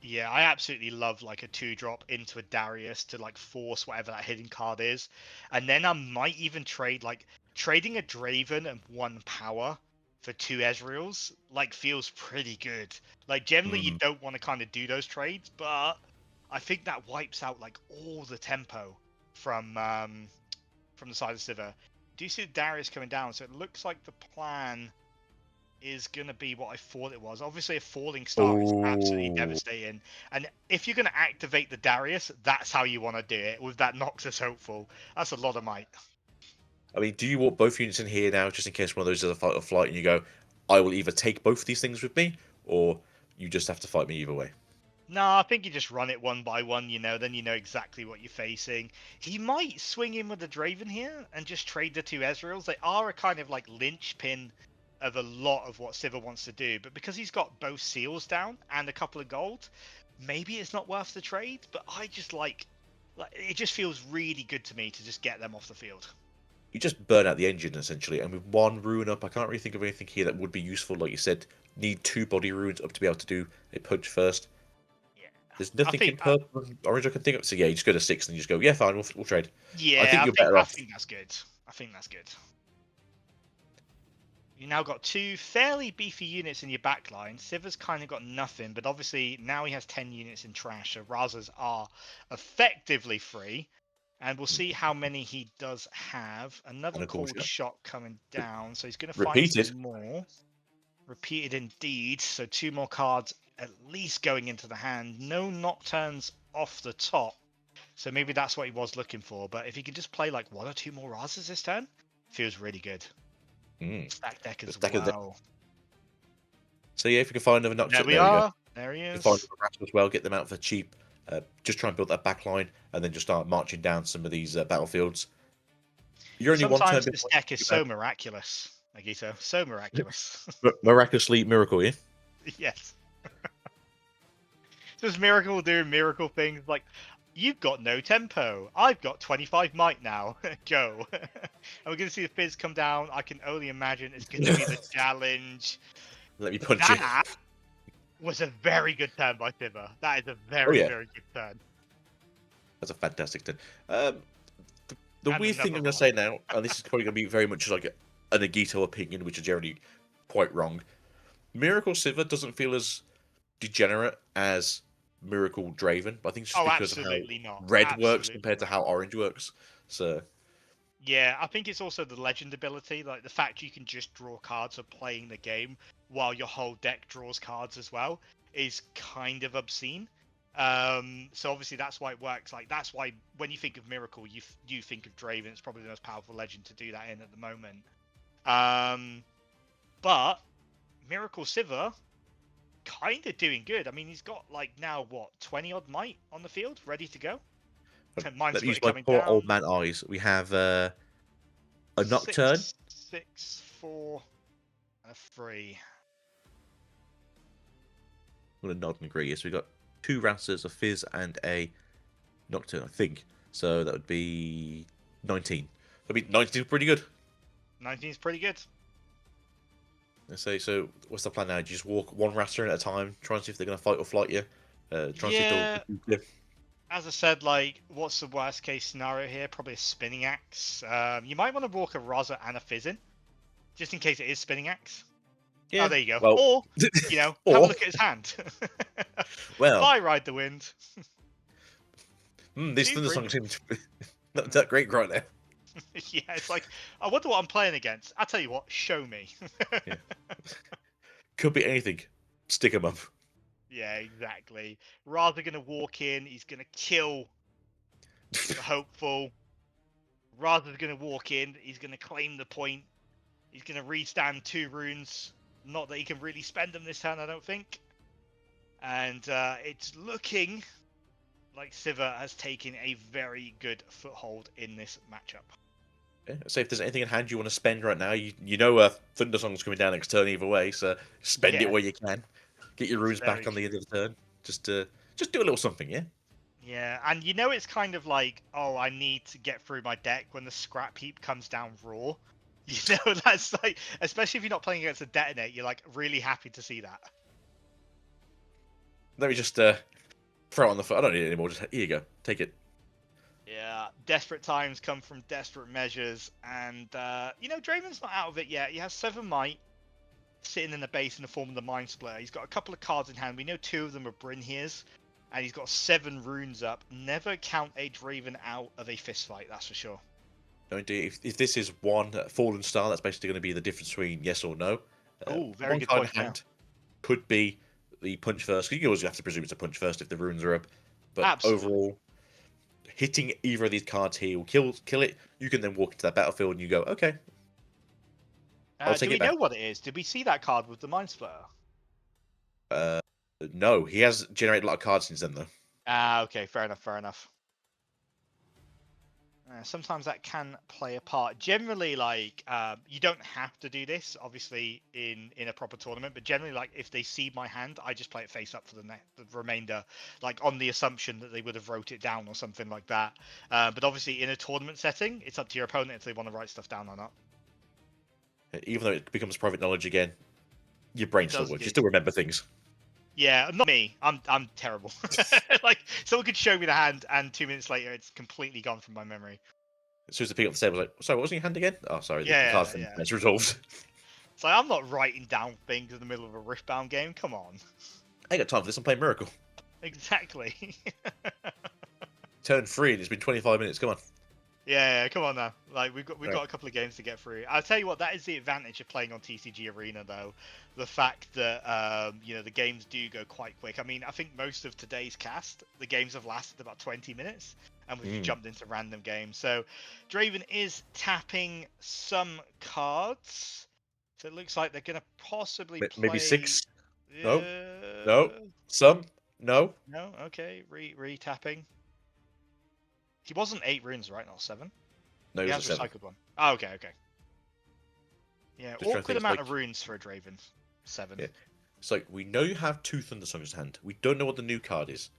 Yeah, I absolutely love like a 2-drop into a Darius to like force whatever that hidden card is. And then I might even trade like trading a Draven and 1 power for 2 Ezreals like feels pretty good. Like generally you don't want to kind of do those trades, but I think that wipes out like all the tempo from the side of Sivir. Do you see Darius coming down? So it looks like the plan is going to be what I thought it was. Obviously, a falling star is absolutely devastating. And if you're going to activate the Darius, that's how you want to do it, with that Noxus Hopeful. That's a lot of might. I mean, do you want both units in here now, just in case one of those is a fight or flight, and you go, I will either take both of these things with me, or you just have to fight me either way? No, I think you just run it one by one, then you know exactly what you're facing. He might swing in with the Draven here and just trade the 2 Ezreals. They are a kind of like linchpin of a lot of what Sivir wants to do, but because he's got both seals down and a couple of gold, maybe it's not worth the trade, but I just like it just feels really good to me to just get them off the field. You just burn out the engine, essentially, and with 1 rune up, I can't really think of anything here that would be useful. Like you said, need 2 body runes up to be able to do a punch first. There's nothing in purple and orange I can think of. So yeah, you just go to 6 and you just go, yeah, fine, we'll trade. Yeah, I think that's good. I think that's good. You now got 2 fairly beefy units in your backline. Sivir's kind of got nothing, but obviously now he has 10 units in trash, so Razas are effectively free. And we'll see how many he does have. Another cold shot coming down, so he's going to find some more. Repeated indeed, so 2 more cards at least going into the hand. No Nocturnes off the top, so maybe that's what he was looking for. But if he could just play like 1 or 2 more Razas this turn, feels really good. Stack deck as well. So yeah, if you can find another Nocturne, there he is. Find another as well, get them out for cheap. Just try and build that back line, and then just start marching down some of these battlefields. You're only Sometimes one turn. This deck is so miraculous, Nagito. So miraculous. Miraculously miracle, yeah? Yes. Just miracle doing miracle things like, you've got no tempo. I've got 25 might now. Go. And we're going to see the Fizz come down. I can only imagine it's going to be the challenge. Let me punch you. That was a very good turn by Sivir. That is a very, very good turn. That's a fantastic turn. The weird thing I'm going to say now, and this is probably going to be very much like a Nagito opinion, which is generally quite wrong. Miracle Sivir doesn't feel as degenerate as Miracle Draven, but I think it's just Oh, because of how absolutely not. red works Absolutely compared to not. how orange works. So Yeah, I think it's also the legend ability, like the fact you can just draw cards for playing the game while your whole deck draws cards as well is kind of obscene. So obviously that's why it works. Like that's why when you think of Miracle, you think of Draven. It's probably the most powerful legend to do that in at the moment. But Miracle Sivir kind of doing good. I mean, he's got like now what 20 odd might on the field, ready to go. Mind let me use Splitter my coming poor down. old man eyes. We have a Nocturne. 6, 4, and a 3. I'm gonna nod and agree. Yes, we got 2 Rancers, a Fizz, and a Nocturne, I think. So that would be 19. I mean, 19 is pretty good. 19 is pretty good. Let's say, so what's the plan now? Do you just walk one Raster at a time, try and see if they're going to fight or flight you? Try and see if they'll... As I said, like, what's the worst case scenario here? Probably a Spinning Axe. You might want to walk a Raza and a Fizz in, just in case it is Spinning Axe. Yeah. Oh, there you go. Well, or, you know, or... have a look at his hand. Well... Fly Ride the Wind. This Thundersong seems not that great right now. Yeah, it's like, I wonder what I'm playing against. I'll tell you what, show me. Yeah. Could be anything. Stick him up. Yeah, exactly. Rather going to walk in, he's going to kill the hopeful. Rather going to walk in, he's going to claim the point. He's going to restand 2 runes. Not that he can really spend them this turn, I don't think. And it's looking like Sivir has taken a very good foothold in this matchup. Yeah, so if there's anything in hand you want to spend right now, you know Thundersong's coming down next turn either way, so spend it where you can. Get your runes back on the end of the turn. Just do a little something, yeah? Yeah, and you know it's kind of like, oh, I need to get through my deck when the scrap heap comes down raw. You know, that's like, especially if you're not playing against a detonate, you're like really happy to see that. Let me just throw it on the foot. I don't need it anymore. Just here you go. Take it. Yeah, desperate times come from desperate measures, and you know, Draven's not out of it yet. He has 7 might sitting in the base in the form of the Mind Splitter. He's got a couple of cards in hand. We know 2 of them are Brynhere's, and he's got 7 runes up. Never count a Draven out of a fist fight, that's for sure. No, indeed. If this is one Fallen Star, that's basically going to be the difference between yes or no. Oh, very one good card point. in hand could be the punch first. You always have to presume it's a punch first if the runes are up. But Absolutely. Overall, hitting either of these cards here will kill it. You can then walk into that battlefield and you go, okay. I'll take do it we back. know what it is? Did we see that card with the Mind Splitter? No, he has generated a lot of cards since then, though. Okay, fair enough. Sometimes that can play a part. Generally, like, you don't have to do this, obviously, in a proper tournament, but generally, like, if they see my hand, I just play it face up for the remainder, like, on the assumption that they would have wrote it down or something like that. But obviously, in a tournament setting, it's up to your opponent if they want to write stuff down or not. Even though it becomes private knowledge again, your brain still works. Indeed. You still remember things. Yeah, not me. I'm terrible. Like, someone could show me the hand, and 2 minutes later, it's completely gone from my memory. As soon as they pick up the table, I was like, sorry, what was in your hand again? Oh, sorry, the card's it's resolved. It's like, I'm not writing down things in the middle of a Riftbound game. Come on. I ain't got time for this. I'm playing Miracle. Exactly. Turn 3 and it's been 25 minutes. Come on. Yeah, come on now. Like, we've got a couple of games to get through. I'll tell you what, that is the advantage of playing on TCG Arena, though. The fact that you know, the games do go quite quick. I mean, I think most of today's cast, the games have lasted about 20 minutes, and we've jumped into random games. So, Draven is tapping some cards. So it looks like they're going to possibly play... Maybe 6? No. Some? No. No. Okay. Re-tapping. He wasn't 8 runes, right? Not 7. No, he was has recycled 1. Oh, okay. Yeah, Just awkward amount of runes for a Draven. 7. Yeah. It's like, we know you have 2 Thundersongs in hand. We don't know what the new card is.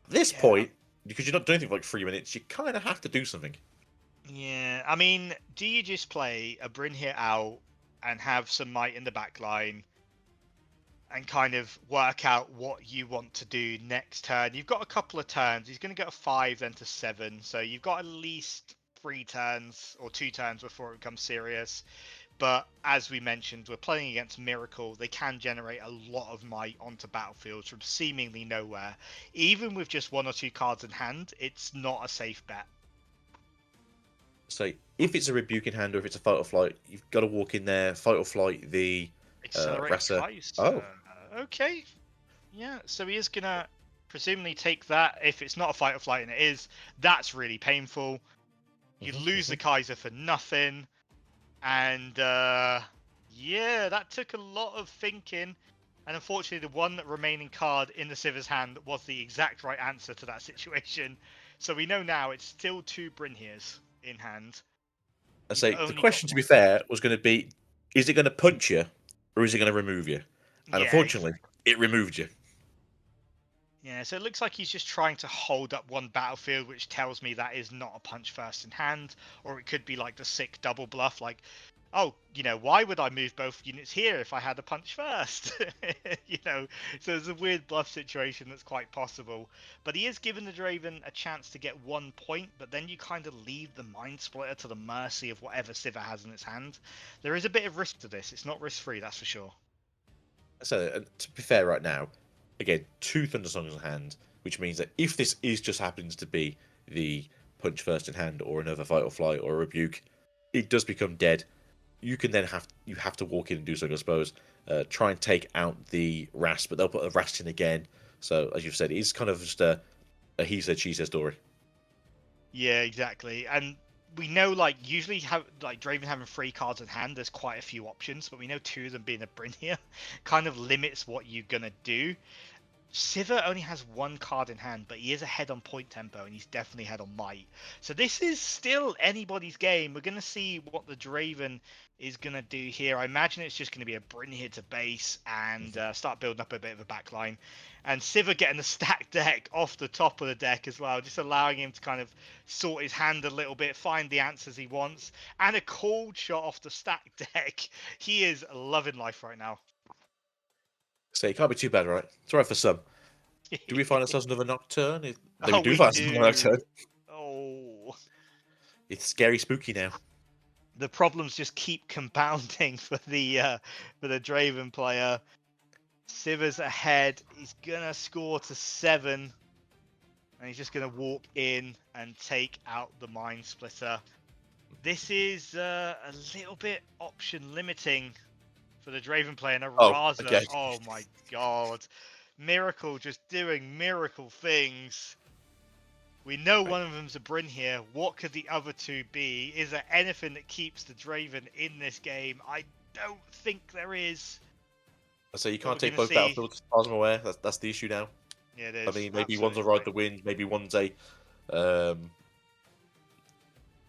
At this point, because you're not doing anything for like 3 minutes, you kind of have to do something. Yeah, I mean, do you just play a Brynhere out and have some might in the back line and kind of work out what you want to do next turn? You've got a couple of turns. He's going to go 5 then to 7. So you've got at least 3 turns or 2 turns before it becomes serious. But as we mentioned, we're playing against Miracle. They can generate a lot of might onto battlefields from seemingly nowhere. Even with just 1 or 2 cards in hand, it's not a safe bet. So if it's a rebuke in hand or if it's a fight or flight, you've got to walk in there, fight or flight the Accelerated Rasa. Kaiser. Oh, Okay. Yeah, so he is going to presumably take that. If it's not a fight or flight and it is, that's really painful. You lose the Kaiser for nothing. And yeah, that took a lot of thinking. And unfortunately, the one remaining card in the Sivir's hand was the exact right answer to that situation. So we know now it's still 2 Brynhirs in hand. I You've say the only question, got to be one. fair, was going to be: is it going to punch you, or is it going to remove you? And Yeah, unfortunately, it removed you. yeah, so it looks like he's just trying to hold up one battlefield, which tells me that is not a punch first in hand, or it could be like the sick double bluff, like, oh, you know, why would I move both units here if I had a punch first? You know, so there's a weird bluff situation that's quite possible. But he is giving the Draven a chance to get 1 point, but then you kind of leave the Mind Splitter to the mercy of whatever Sivir has in its hand. There is a bit of risk to this. It's not risk-free, that's for sure. So to be fair, right now, again, 2 Thundersongs in hand, which means that if this is just happens to be the punch first in hand or another fight or flight or a rebuke, it does become dead. You can then have to walk in and do something, I suppose. Try and take out the Rast, but they'll put a Rast in again. So as you've said, it's kind of just a he said she said story. Yeah, exactly. And we know, like, usually like Draven having 3 cards in hand, there's quite a few options, but we know 2 of them being a Brynhir kind of limits what you're gonna do. Sivir only has 1 card in hand, but he is ahead on point tempo, and he's definitely ahead on might. So this is still anybody's game. We're going to see what the Draven is going to do here. I imagine it's just going to be a Brynhir to base and start building up a bit of a backline. And Sivir getting the stacked deck off the top of the deck as well, just allowing him to kind of sort his hand a little bit, find the answers he wants, and a cold shot off the stacked deck. He is loving life right now. So it can't be too bad, right? It's all right for some. Do we find ourselves another Nocturne? We do find ourselves another Nocturne. Oh. It's scary spooky now. The problems just keep compounding for the Draven player. Sivir's ahead. He's gonna score to 7. And he's just gonna walk in and take out the Mind Splitter. This is a little bit option limiting for the Draven player. And a Raza. Okay. Oh my god. Miracle just doing miracle things. We know one of them's a Brynhir. What could the other 2 be? Is there anything that keeps the Draven in this game? I don't think there is. So you can't take both battlefields, as far as I'm aware. That's the issue now. Yeah, it is. I mean, maybe one's a Ride the Wind, maybe one's a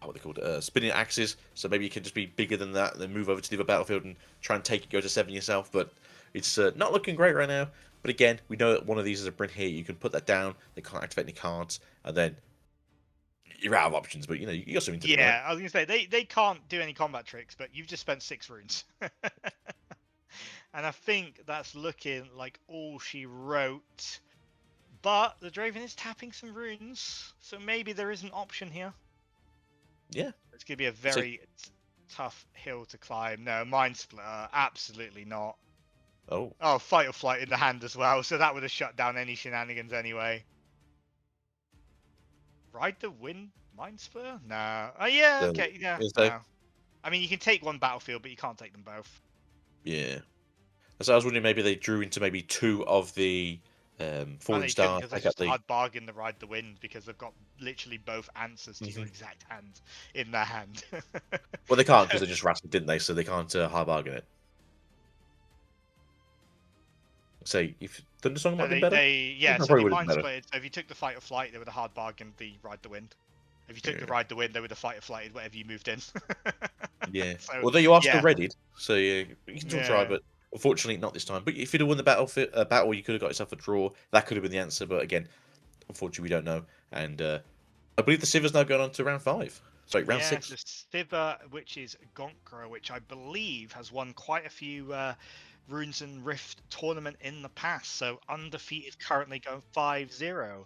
what are they called? Spinning axes. So maybe you can just be bigger than that, and then move over to the other battlefield and try and go to 7 yourself. But it's not looking great right now. But again, we know that one of these is a Brynhir. You can put that down. They can't activate any cards, and then you're out of options. But you know, you got something to do. Yeah, Right? I was gonna say they can't do any combat tricks, but you've just spent 6 runes. And I think that's looking like all she wrote. But the Draven is tapping some runes, so maybe there is an option here. Yeah. It's going to be a very tough hill to climb. No, Mind Splitter, absolutely not. Oh, Fight or flight in the hand as well, so that would have shut down any shenanigans anyway. Ride the Wind Mind Splitter? No. Oh, yeah, okay, yeah. No. I mean, you can take one battlefield, but you can't take them both. Yeah. So I was wondering maybe they drew into maybe 2 of the Fallen Star. Because they just hard bargain the Ride the Wind because they've got literally both answers to your exact hand in their hand. Well, they can't because they just rattled, didn't they? So they can't hard bargain it. Say, if Thundersong might be better? So the Mind Split, so if you took the Fight or Flight, they would have hard bargained the Ride the Wind. If you took the Ride the Wind, they would have Fight or Flighted whatever you moved in. Yeah. So, Although you are still readied, so yeah, you can still try, but unfortunately not this time. But if you'd have won the battle, you could have got yourself a draw. That could have been the answer, but again, unfortunately we don't know. And I believe the Sivir's now going on to round 5. Sorry, round 6. The Sivir, which is Gonkra, which I believe has won quite a few Runes and Rift tournament in the past, so undefeated, currently going 5-0.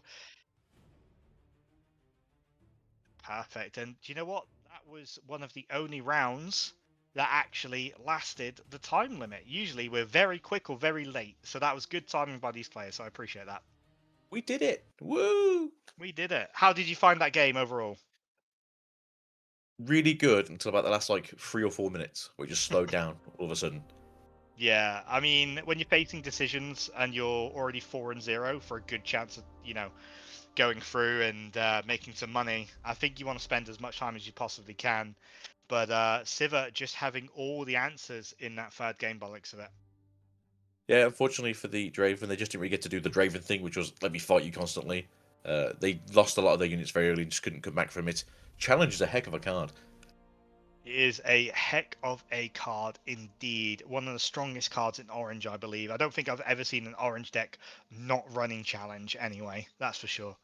Perfect. And do you know what? That was one of the only rounds that actually lasted the time limit. Usually we're very quick or very late, so that was good timing by these players, so I appreciate that. We did it! Woo! We did it. How did you find that game overall? Really good until about the last like 3 or 4 minutes, where it just slowed down all of a sudden. Yeah, I mean, when you're facing decisions and you're already 4-0 for a good chance of, going through and making some money, I think you want to spend as much time as you possibly can. But Sivir just having all the answers in that third game by the looks of it. Yeah, unfortunately for the Draven, they just didn't really get to do the Draven thing, which was let me fight you constantly. They lost a lot of their units very early and just couldn't come back from it. Challenge is a heck of a card. It is a heck of a card indeed. One of the strongest cards in Orange, I believe. I don't think I've ever seen an Orange deck not running Challenge anyway. That's for sure.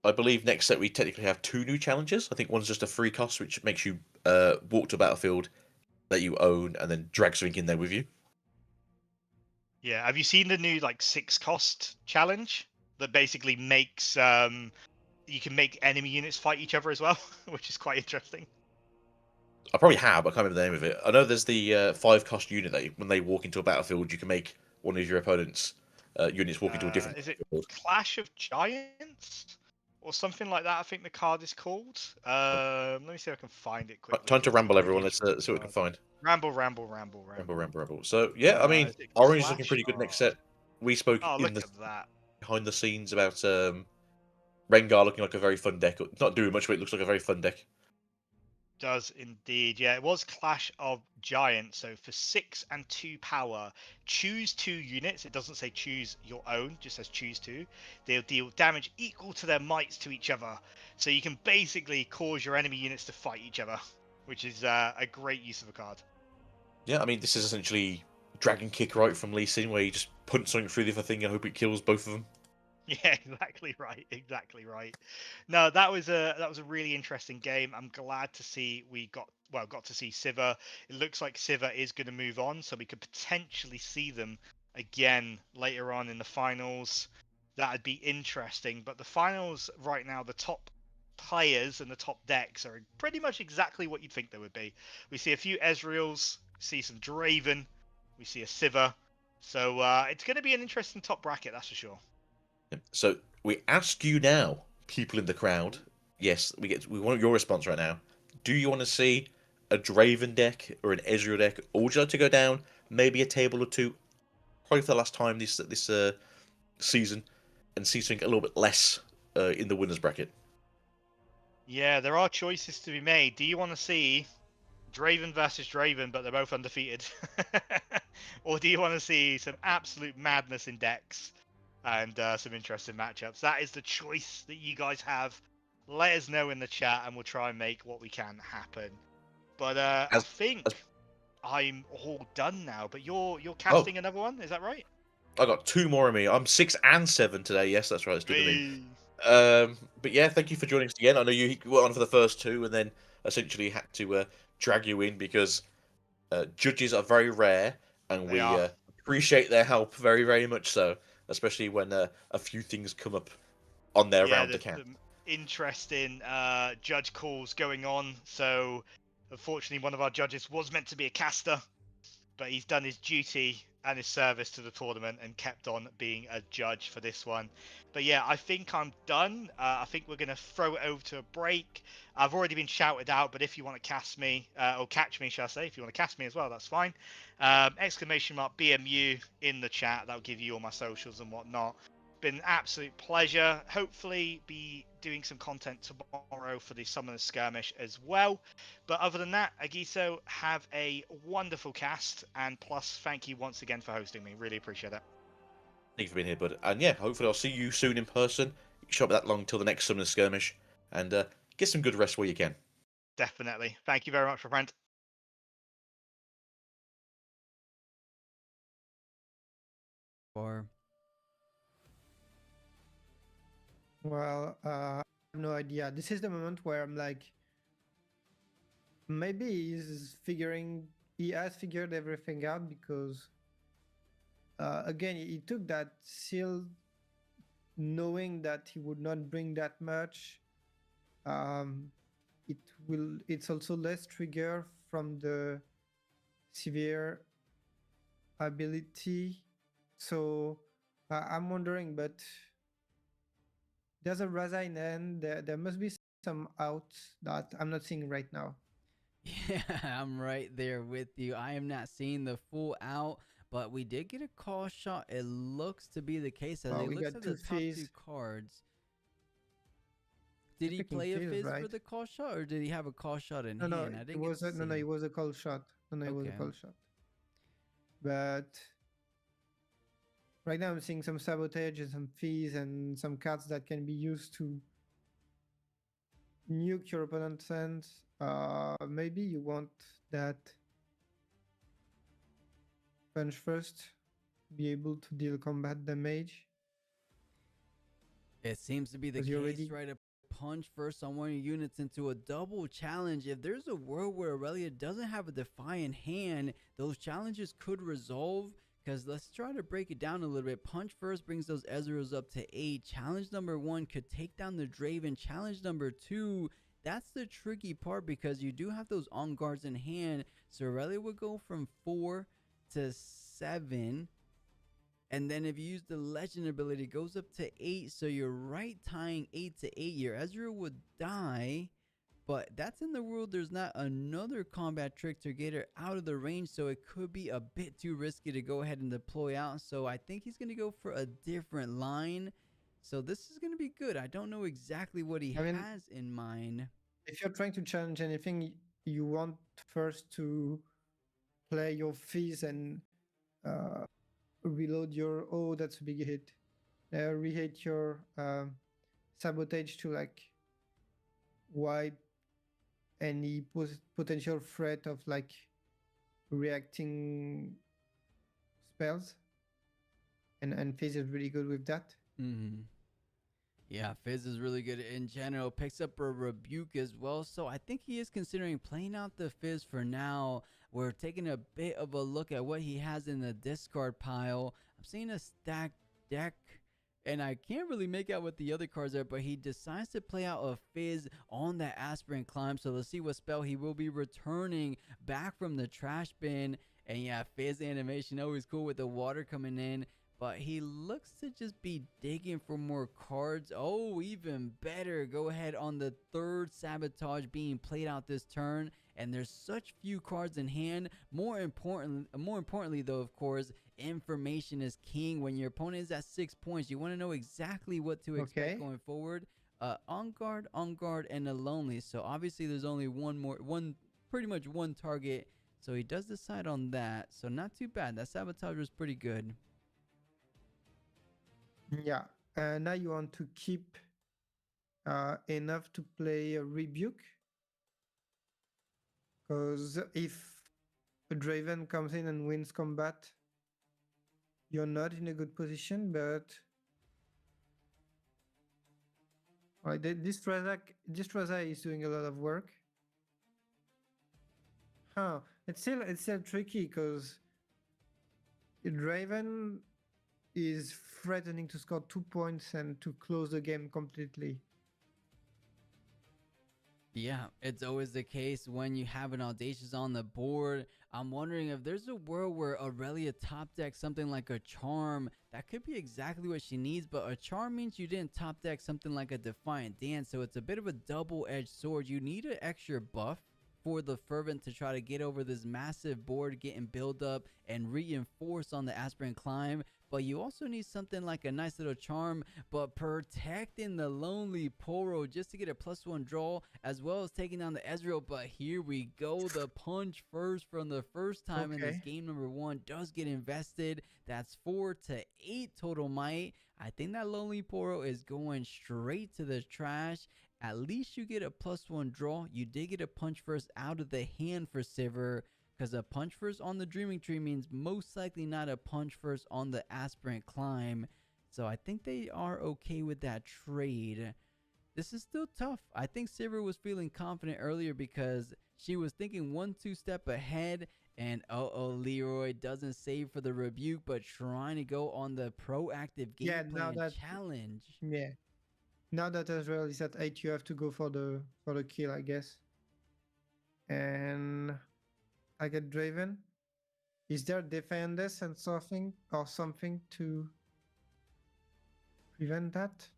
I believe next set we technically have 2 new challenges. I think one's just a free cost, which makes you walk to a battlefield that you own and then drag something in there with you. Yeah, have you seen the new 6-cost challenge that basically makes you can make enemy units fight each other as well, which is quite interesting. I probably have, I can't remember the name of it. I know there's the 5-cost unit that when they walk into a battlefield, you can make one of your opponent's units walk into a different Is it battlefield. Clash of Giants or something like that? I think the card is called. Let me see if I can find it quickly. Time to 'cause it's a ramble, really everyone. Let's see interesting what we can card. find. Ramble. Ramble. So, yeah, I mean, Is it Orange is looking Clash? pretty good next set. We spoke Oh, in look the at that. behind the scenes about Rengar looking like a very fun deck. Not doing much, but it looks like a very fun deck. Does indeed. Yeah, it was Clash of Giants. So for 6 and 2 power, choose 2 units. It doesn't say choose your own, just says choose 2. They'll deal damage equal to their mights to each other. So you can basically cause your enemy units to fight each other, which is a great use of a card. Yeah, I mean, this is essentially Dragon Kick right from Lee Sin, where you just punch something through the other thing and hope it kills both of them. Yeah, exactly right. Exactly right. No, that was a really interesting game. I'm glad to see we got to see Sivir. It looks like Sivir is going to move on, so we could potentially see them again later on in the finals. That'd be interesting. But the finals right now, the top players and the top decks are pretty much exactly what you'd think they would be. We see a few Ezreals, see some Draven, we see a Sivir. So it's going to be an interesting top bracket, that's for sure. So we ask you now, people in the crowd. Yes, we want your response right now. Do you want to see a Draven deck or an Ezreal deck, or would you like to go down maybe a table or two, probably for the last time this season, and see something a little bit less in the winners bracket? Yeah, there are choices to be made. Do you want to see Draven versus Draven, but they're both undefeated? Or do you want to see some absolute madness in decks and some interesting matchups? That is the choice that you guys have. Let us know in the chat and we'll try and make what we can happen. But I As, think as I'm all done now. But you're oh, casting another one, is that right? I got 2 more of me. I'm 6 and 7 today. Yes, that's right. Let's do the Hey. meme. But yeah, thank you for joining us again. I know you were on for the first 2 and then essentially had to drag you in because judges are very rare and They we are. appreciate their help very, very much so, especially when a few things come up on their Yeah, round to there's count. some interesting judge calls going on. So, unfortunately, one of our judges was meant to be a caster, but he's done his duty and his service to the tournament and kept on being a judge for this one. But yeah, I think I'm done. I think we're going to throw it over to a break. I've already been shouted out, but if you want to cast me, or catch me, shall I say, if you want to cast me as well, that's fine. Exclamation mark BMU in the chat. That'll give you all my socials and whatnot. Been an absolute pleasure. Hopefully be doing some content tomorrow for the Summoner Skirmish as well. But other than that, Agiso, have a wonderful cast, and plus, thank you once again for hosting me. Really appreciate it. Thank you for being here, bud. And yeah, hopefully I'll see you soon in person. You shouldn't be that long till the next Summoner Skirmish. And get some good rest where you can. Definitely. Thank you very much, friend. Or Well, I have no idea. This is the moment where I'm like, maybe he has figured everything out because, again, he took that seal knowing that he would not bring that much. It's also less trigger from the Sivir ability. So I'm wondering, but there's a Raza in the end. There must be some outs that I'm not seeing right now. Yeah, I'm right there with you. I am not seeing the full out, but we did get a call shot. It looks to be the case as it We looks got at two the top two Fizz. cards. Did he Picking play a Fizz, fizz for right? the call shot, or did he have a call shot in No, hand? I it didn't get was to no, see. it was a call shot. No, it was a Okay. call shot. But right now I'm seeing some sabotage and some Fizz and some cards that can be used to nuke your opponent's hands. Maybe you want that punch first, be able to deal combat damage. It seems to be the 'Cause case, you already- right? A punch first on one of your units into a double challenge. If there's a world where Aurelia doesn't have a Defiant hand, those challenges could resolve. Because let's try to break it down a little bit. Punch first brings those Ezreals up to 8. Challenge number 1 could take down the Draven. Challenge number 2, that's the tricky part because you do have those on guards in hand. So Aurelia would go from 4 to 7. And then if you use the legend ability, it goes up to 8. So you're right tying 8 to 8. Your Ezreal would die. But that's in the world there's not another combat trick to get her out of the range. So it could be a bit too risky to go ahead and deploy out. So I think he's going to go for a different line. So this is going to be good. I don't know exactly what he has in mind. If you're trying to challenge anything, you want first to play your Fizz and reload your... Oh, that's a big hit. Rehit your sabotage to like wipe any potential threat of like reacting spells. And Fizz is really good with that. Yeah, Fizz is really good in general. Picks up a Rebuke as well. So I think he is considering playing out the Fizz for now. We're taking a bit of a look at what he has in the discard pile. I'm seeing a stacked deck, and I can't really make out what the other cards are, but he decides to play out a Fizz on that Aspirant Climb. So let's see what spell he will be returning back from the trash bin. And yeah, Fizz animation, always cool with the water coming in. But he looks to just be digging for more cards. Oh, even better. Go ahead on the third Sabotage being played out this turn. And there's such few cards in hand. More importantly, though, of course, information is king. When your opponent is at 6 points, you want to know exactly what to expect going forward. On guard, and a lonely. So obviously there's only pretty much one target. So he does decide on that. So not too bad. That Sabotage was pretty good. Yeah, now you want to keep enough to play a Rebuke, because if a Draven comes in and wins combat, you're not in a good position. But this Raza is doing a lot of work. It's still tricky because Draven is threatening to score 2 points and to close the game completely. Yeah, it's always the case when you have an Audacious on the board. I'm wondering if there's a world where Aurelia top decks something like a Charm. That could be exactly what she needs, but a Charm means you didn't top deck something like a Defiant Dance, so it's a bit of a double-edged sword. You need an extra buff for the Fervent to try to get over this massive board, getting build up and reinforce on the Aspirant Climb. But you also need something like a nice little Charm, but protecting the Lonely Poro just to get a +1 draw, as well as taking down the Ezreal. But here we go, the punch first from the first time in this game. Number 1 does get invested. That's 4 to 8 total might. I think that Lonely Poro is going straight to the trash. At least you get a +1 draw. You did get a punch first out of the hand for Sivir, because a punch first on the Dreaming Tree means most likely not a punch first on the Aspirant Climb. So I think they are okay with that trade. This is still tough. I think Sivir was feeling confident earlier because she was thinking 1-2 step ahead. And Leroy doesn't save for the Rebuke, but trying to go on the proactive game plan challenge. Yeah. Now that Ezreal is at 8, you have to go for the kill, I guess. And I get Draven. Is there defenders and something to prevent that?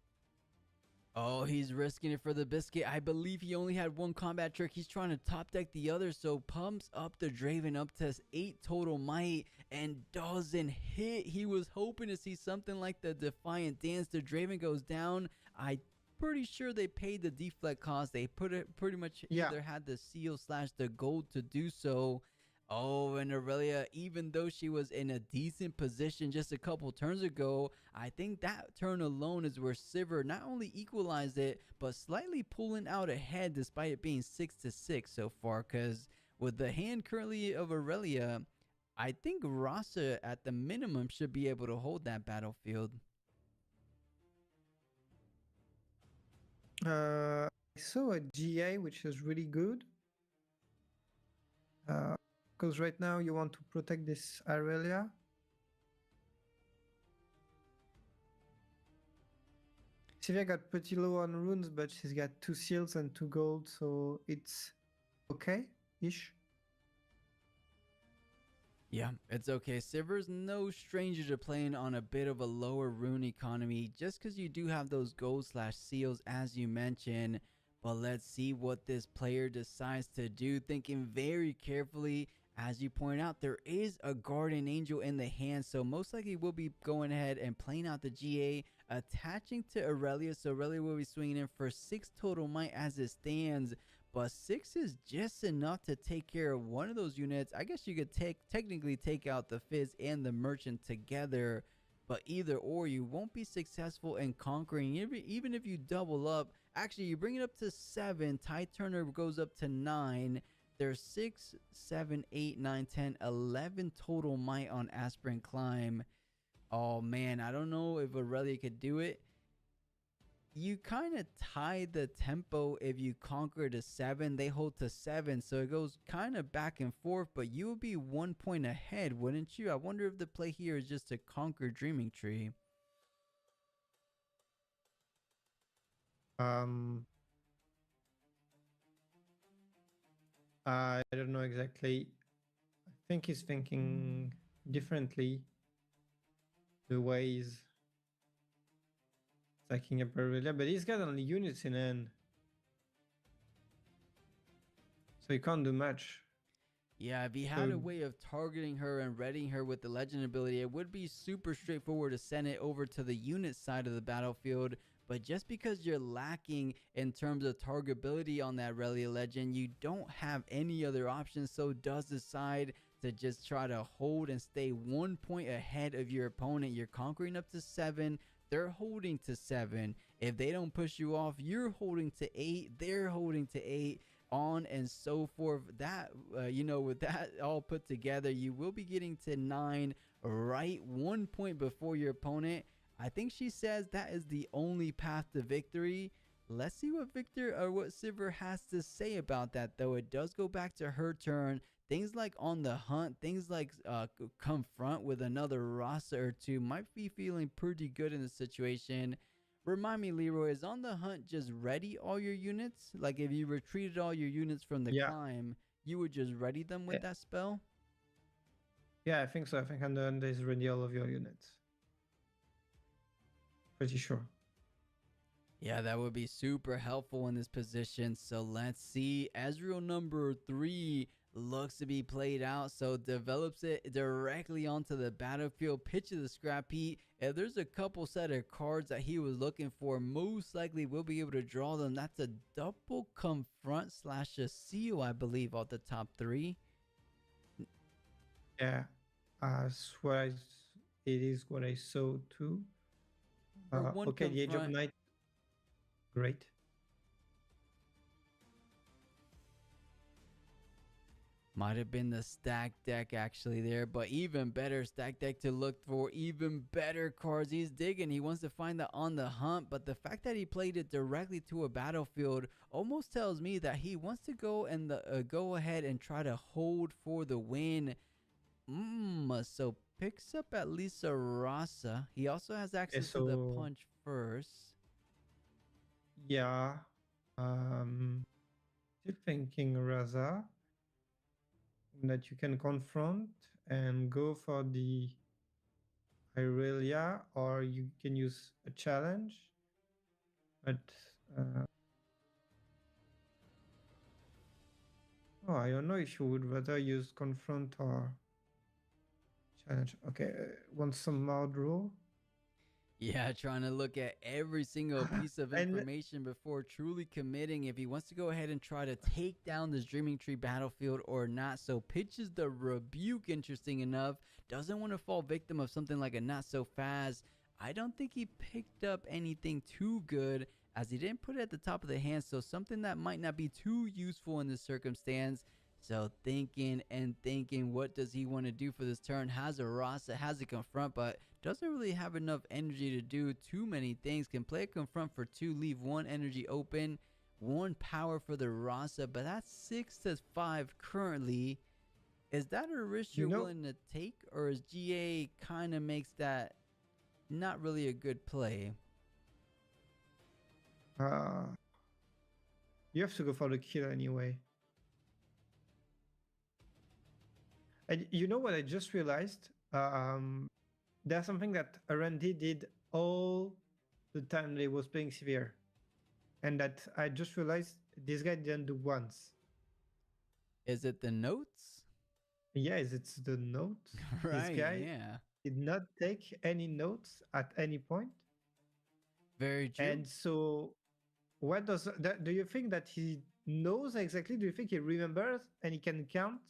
Oh, he's risking it for the biscuit. I believe he only had one combat trick. He's trying to top deck the other, so pumps up the Draven up to 8 total might and doesn't hit. He was hoping to see something like the Defiant Dance. The Draven goes down. I'm pretty sure they paid the deflect cost. They pretty much either had the seal / the gold to do so. Oh, and Aurelia, even though she was in a decent position just a couple turns ago, I think that turn alone is where Sivir not only equalized it, but slightly pulling out ahead despite it being 6-6 so far. Because with the hand currently of Aurelia, I think Rasa at the minimum should be able to hold that battlefield. I saw a GA which is really good. Because right now you want to protect this Aurelia. Sivir got pretty low on runes, but she's got 2 seals and 2 gold, so it's okay-ish. Yeah, it's okay. Sivir's no stranger to playing on a bit of a lower rune economy just because you do have those gold / seals as you mentioned. But let's see what this player decides to do, thinking very carefully. As you point out, there is a Guardian Angel in the hand, so most likely we'll be going ahead and playing out the GA, attaching to Aurelia, so Aurelia will be swinging in for 6 total might as it stands, but 6 is just enough to take care of one of those units. I guess you could technically take out the Fizz and the Merchant together, but either or, you won't be successful in conquering, even if you double up. Actually, you bring it up to 7, Tide Turner goes up to 9. There's 6, 7, 8, 9, 10, 11 total might on Aspirant Climb. Oh man, I don't know if Aurelia could do it. You kind of tie the tempo if you conquer to 7. They hold to 7, so it goes kind of back and forth, but you would be 1 point ahead, wouldn't you? I wonder if the play here is just to conquer Dreaming Tree. I don't know exactly. I think he's thinking differently. The way he's stacking up Aurelia, but he's got only units in hand, so he can't do much. Yeah, if he had a way of targeting her and readying her with the legend ability, it would be super straightforward to send it over to the unit side of the battlefield. But just because you're lacking in terms of targetability on that Aurelia legend, you don't have any other options, so does decide to just try to hold and stay 1 point ahead of your opponent. You're conquering up to 7. They're holding to 7. If they don't push you off, you're holding to 8. They're holding to 8. On and so forth. That with that all put together, you will be getting to 9, right 1 point before your opponent. I think she says that is the only path to victory. Let's see what Sivir has to say about that, though. It does go back to her turn. Things like on the hunt, things like confront with another Rasa or 2 might be feeling pretty good in the situation. Remind me, Leroy, is on the hunt just ready all your units? Like if you retreated all your units from the climb, you would just ready them with that spell? Yeah, I think so. I think on the hunt is ready all of your units. Pretty sure. Yeah, that would be super helpful in this position. So let's see. Ezreal number 3 looks to be played out, so develops it directly onto the battlefield. Pitches the scrap heat. If there's a couple set of cards that he was looking for, most likely we'll be able to draw them. That's a double confront / a seal, I believe, off the top 3. Yeah, it is what I saw too. Okay, the Age of Night. Great. Might have been the stack deck actually there, but even better stack deck to look for even better cards. He's digging. He wants to find the on the hunt, but the fact that he played it directly to a battlefield almost tells me that he wants to go and go ahead and try to hold for the win. So picks up at least a Rasa. He also has access to the punch first. Yeah. Still thinking Rasa. that you can confront and go for the Irelia, or you can use a challenge. But I don't know if you would rather use confront or challenge. Okay, want some more draw? Yeah, trying to look at every single piece of And information before truly committing if he wants to go ahead and try to take down this Dreaming Tree battlefield or not. So pitches the rebuke, interesting enough. Doesn't want to fall victim of something like a not so fast. I don't think he picked up anything too good as he didn't put it at the top of the hand. So something that might not be too useful in this circumstance. So thinking and thinking, what does he want to do for this turn? Has a Rasa, has a confront, but doesn't really have enough energy to do too many things. Can play a confront for 2, leave 1 energy open, 1 power for the Rasa, but that's 6 to 5 currently. Is that a risk you're willing to take, or is GA kind of makes that not really a good play? You have to go for the kill anyway. And you know what I just realized? There's something that Randy did all the time they was playing Sivir. And that I just realized this guy didn't do once. Is it the notes? Yes, it's the notes. Right, this guy yeah. did not take any notes at any point. Very true. And so what does that, do you think that he knows exactly? Do you think he remembers and he can count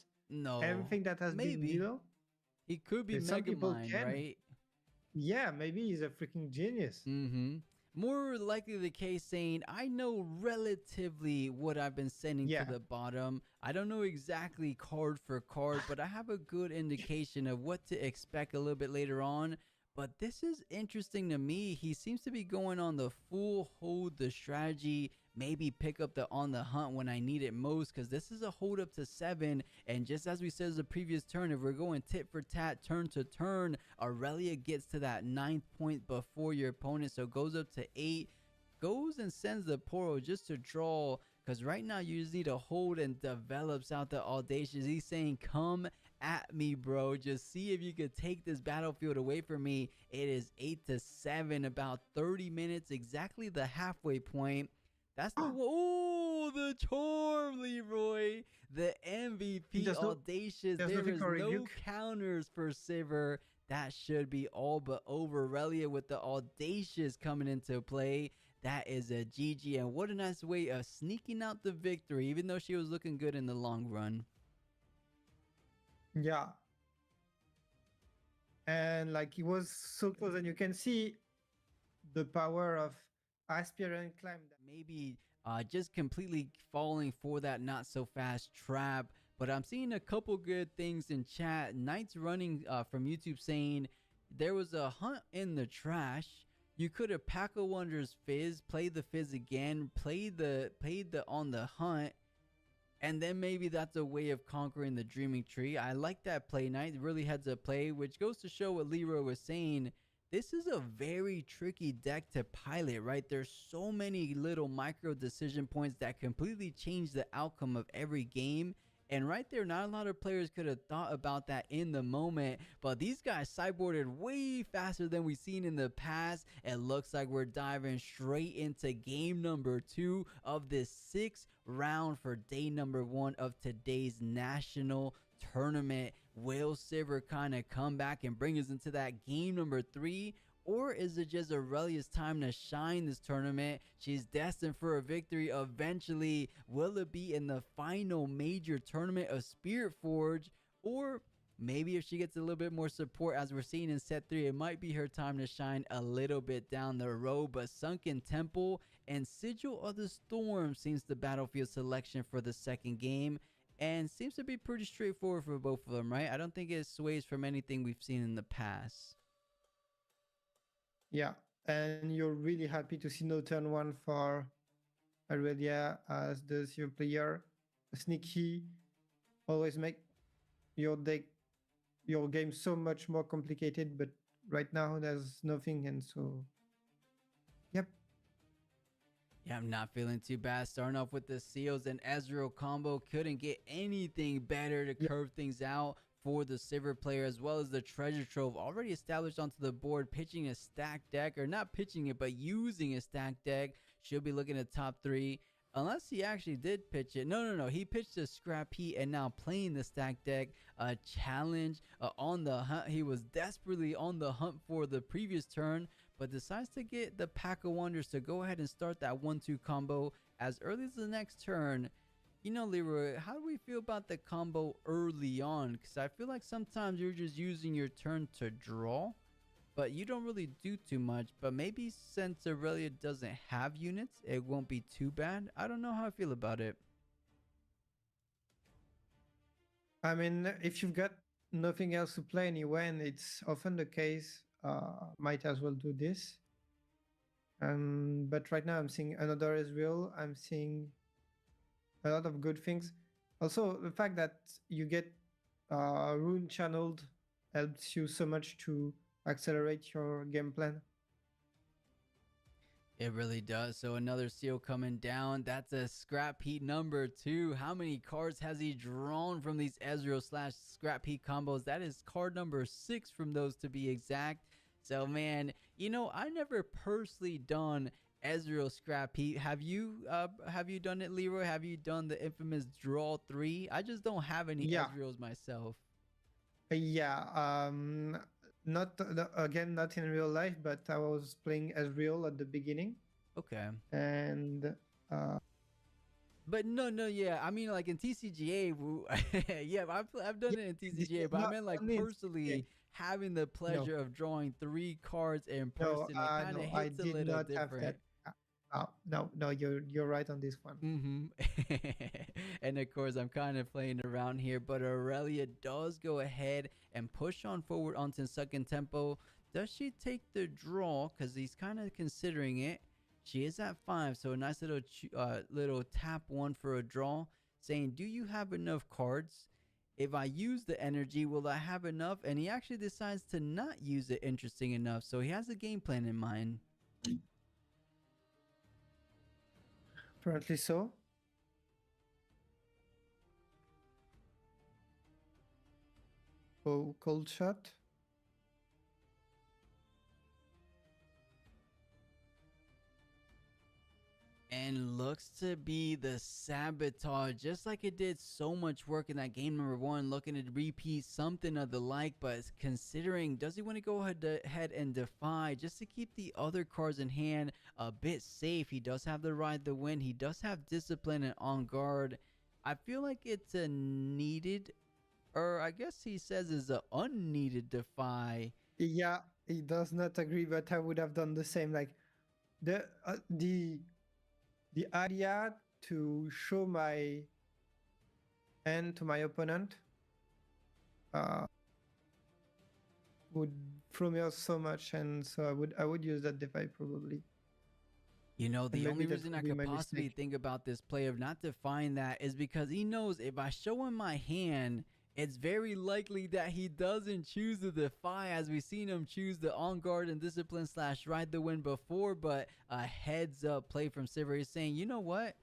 everything that has been below? He could be Mega Mind, right? Yeah, maybe he's a freaking genius. More likely the case saying, I know relatively what I've been sending to the bottom. I don't know exactly card for card, but I have a good indication of what to expect a little bit later on. But this is interesting to me. He seems to be going on the full hold the strategy, maybe pick up the on the hunt when I need it most, because this is a hold up to 7. And just as we said the previous turn, if we're going tit for tat, turn to turn, Aurelia gets to that 9th point before your opponent, so goes up to 8. Goes and sends the portal just to draw, because right now you just need to hold and develops out the audacious. He's saying, come at me, bro. Just see if you could take this battlefield away from me. It is 8 to 7, about 30 minutes, exactly the halfway point. That's the the charm, Leroy. The MVP audacious. There is no counters for Sivir. That should be all but over. Aurelia with the audacious coming into play. That is a GG, and what a nice way of sneaking out the victory, even though she was looking good in the long run. Yeah. And like he was so close, and you can see the power of aspirant climb. Maybe just completely falling for that not so fast trap. But I'm seeing a couple good things in chat. Knights running from YouTube saying there was a hunt in the trash. You could have Pack of Wonders Fizz, played the Fizz again, played the on the hunt, and then maybe that's a way of conquering the Dreaming Tree. I like that play, Knight. Really heads up play, which goes to show what Leroy was saying. This is a very tricky deck to pilot, right? There's so many little micro decision points that completely change the outcome of every game. And right there, not a lot of players could have thought about that in the moment, but these guys sideboarded way faster than we've seen in the past. It looks like we're diving straight into game number 2 of this 6th round for day number 1 of today's national tournament. Will Sivir kind of come back and bring us into that game number 3? Or is it just Aurelia's time to shine this tournament? She's destined for a victory eventually. Will it be in the final major tournament of Spiritforged? Or maybe if she gets a little bit more support, as we're seeing in set 3, it might be her time to shine a little bit down the road. But Sunken Temple and Sigil of the Storm seems the battlefield selection for the second game. And seems to be pretty straightforward for both of them, right? I don't think it sways from anything we've seen in the past. Yeah, and you're really happy to see no turn 1 for Aurelia as the Sivir player. Sneaky, always make your deck, your game so much more complicated, but right now there's nothing, and so, yep. Yeah, I'm not feeling too bad. Starting off with the Seals and Ezreal combo. Couldn't get anything better to curve things out for the Sivir player, as well as the treasure trove already established onto the board. Pitching a stacked deck, or not pitching it, but using a stacked deck. Should be looking at top 3. Unless he actually did pitch it. No. He pitched a scrap heat and now playing the stack deck. A challenge on the hunt. He was desperately on the hunt for the previous turn, but decides to get the Pack of Wonders to go ahead and start that 1-2 combo as early as the next turn. You know, Leroy, how do we feel about the combo early on? Because I feel like sometimes you're just using your turn to draw, but you don't really do too much. But maybe since Aurelia doesn't have units, it won't be too bad. I don't know how I feel about it. I mean, if you've got nothing else to play anyway, and it's often the case, might as well do this. But right now I'm seeing another Ezreal. I'm seeing a lot of good things. Also, the fact that you get rune channeled helps you so much to accelerate your game plan. It really does. So another seal coming down. That's a scrap heat number 2. How many cards has he drawn from these Ezreal / scrap heat combos? That is card number 6 from those, to be exact. So man, you know, I never personally done Ezreal scrap heat. Have you done it, Leroy? Have you done the infamous draw 3? I just don't have any Ezreals myself. Yeah, not again, not in real life, but I was playing Ezreal at the beginning. Okay. And but no, yeah, I mean, like in TCGA, yeah, I've done it in TCGA, but I meant like personally having the pleasure of drawing 3 cards in person. It kind of hits a little different. No, you're right on this one. And of course, I'm kind of playing around here, but Aurelia does go ahead and push on forward onto second tempo. Does she take the draw? Because he's kind of considering it. She is at 5, so a nice little tap 1 for a draw, saying, do you have enough cards? If I use the energy, will I have enough? And he actually decides to not use it, interesting enough. So he has a game plan in mind. Apparently so. Oh, cold shot. And looks to be the sabotage, just like it did so much work in that game number 1, looking to repeat something of the like. But considering, does he want to go ahead and defy just to keep the other cards in hand a bit safe? He does have the ride the win. He does have discipline and on guard. I feel like it's a needed, or I guess he says is a unneeded defy. Yeah, he does not agree, but I would have done the same. Like the idea to show my hand to my opponent would throw me off so much, and so I would use that defy probably. You know, the only reason I could possibly think about this play of not defying that is because he knows if I show him my hand, it's very likely that he doesn't choose the defy, as we've seen him choose the on guard and discipline / ride the win before. But a heads up play from Sivir is saying, you know what?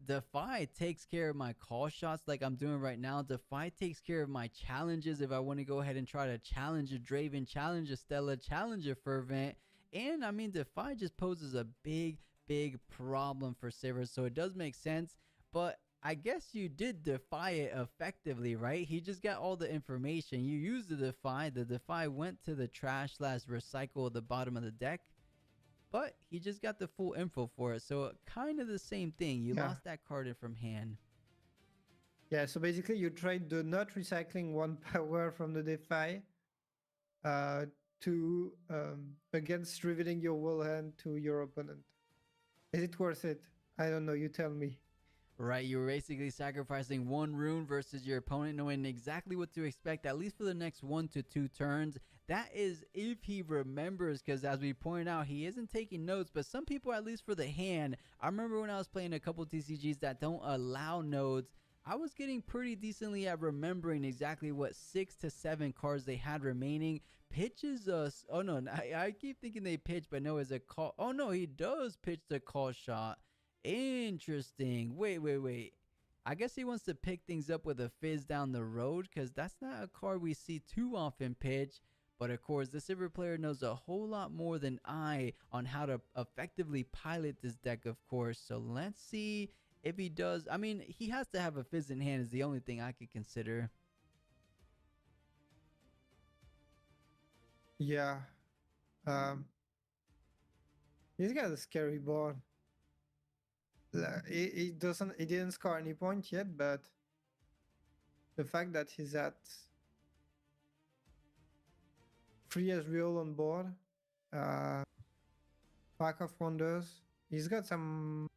Defy takes care of my call shots like I'm doing right now. Defy takes care of my challenges if I want to go ahead and try to challenge a Draven, challenge a Stella, challenge a Fervent. And I mean, Defy just poses a big problem for Sivir, so it does make sense. But I guess you did defy it effectively, right? He just got all the information. You used the defy went to the trash / recycle at the bottom of the deck, but he just got the full info for it. So kind of the same thing. You lost that card in from hand. Yeah, so basically you tried the not recycling 1 power from the defy to against revealing your whole hand to your opponent. Is it worth it? I don't know, you tell me. Right, you're basically sacrificing 1 rune versus your opponent, knowing exactly what to expect, at least for the next 1 to 2 turns. That is if he remembers, because as we pointed out, he isn't taking notes, but some people, at least for the hand, I remember when I was playing a couple TCGs that don't allow nodes, I was getting pretty decently at remembering exactly what 6 to 7 cards they had remaining. Pitches us, oh no, I keep thinking they pitch, but no, it's a call. Oh no, he does pitch the call shot. Interesting. Wait. I guess he wants to pick things up with a Fizz down the road because that's not a card we see too often pitch. But of course, the Sivir player knows a whole lot more than I on how to effectively pilot this deck, of course. So let's see if he does. I mean, he has to have a Fizz in hand is the only thing I could consider. Yeah. He's got a scary board. He didn't score any point yet, but the fact that he's at 3 Ezreal on board, Pack of Wonders, he's got some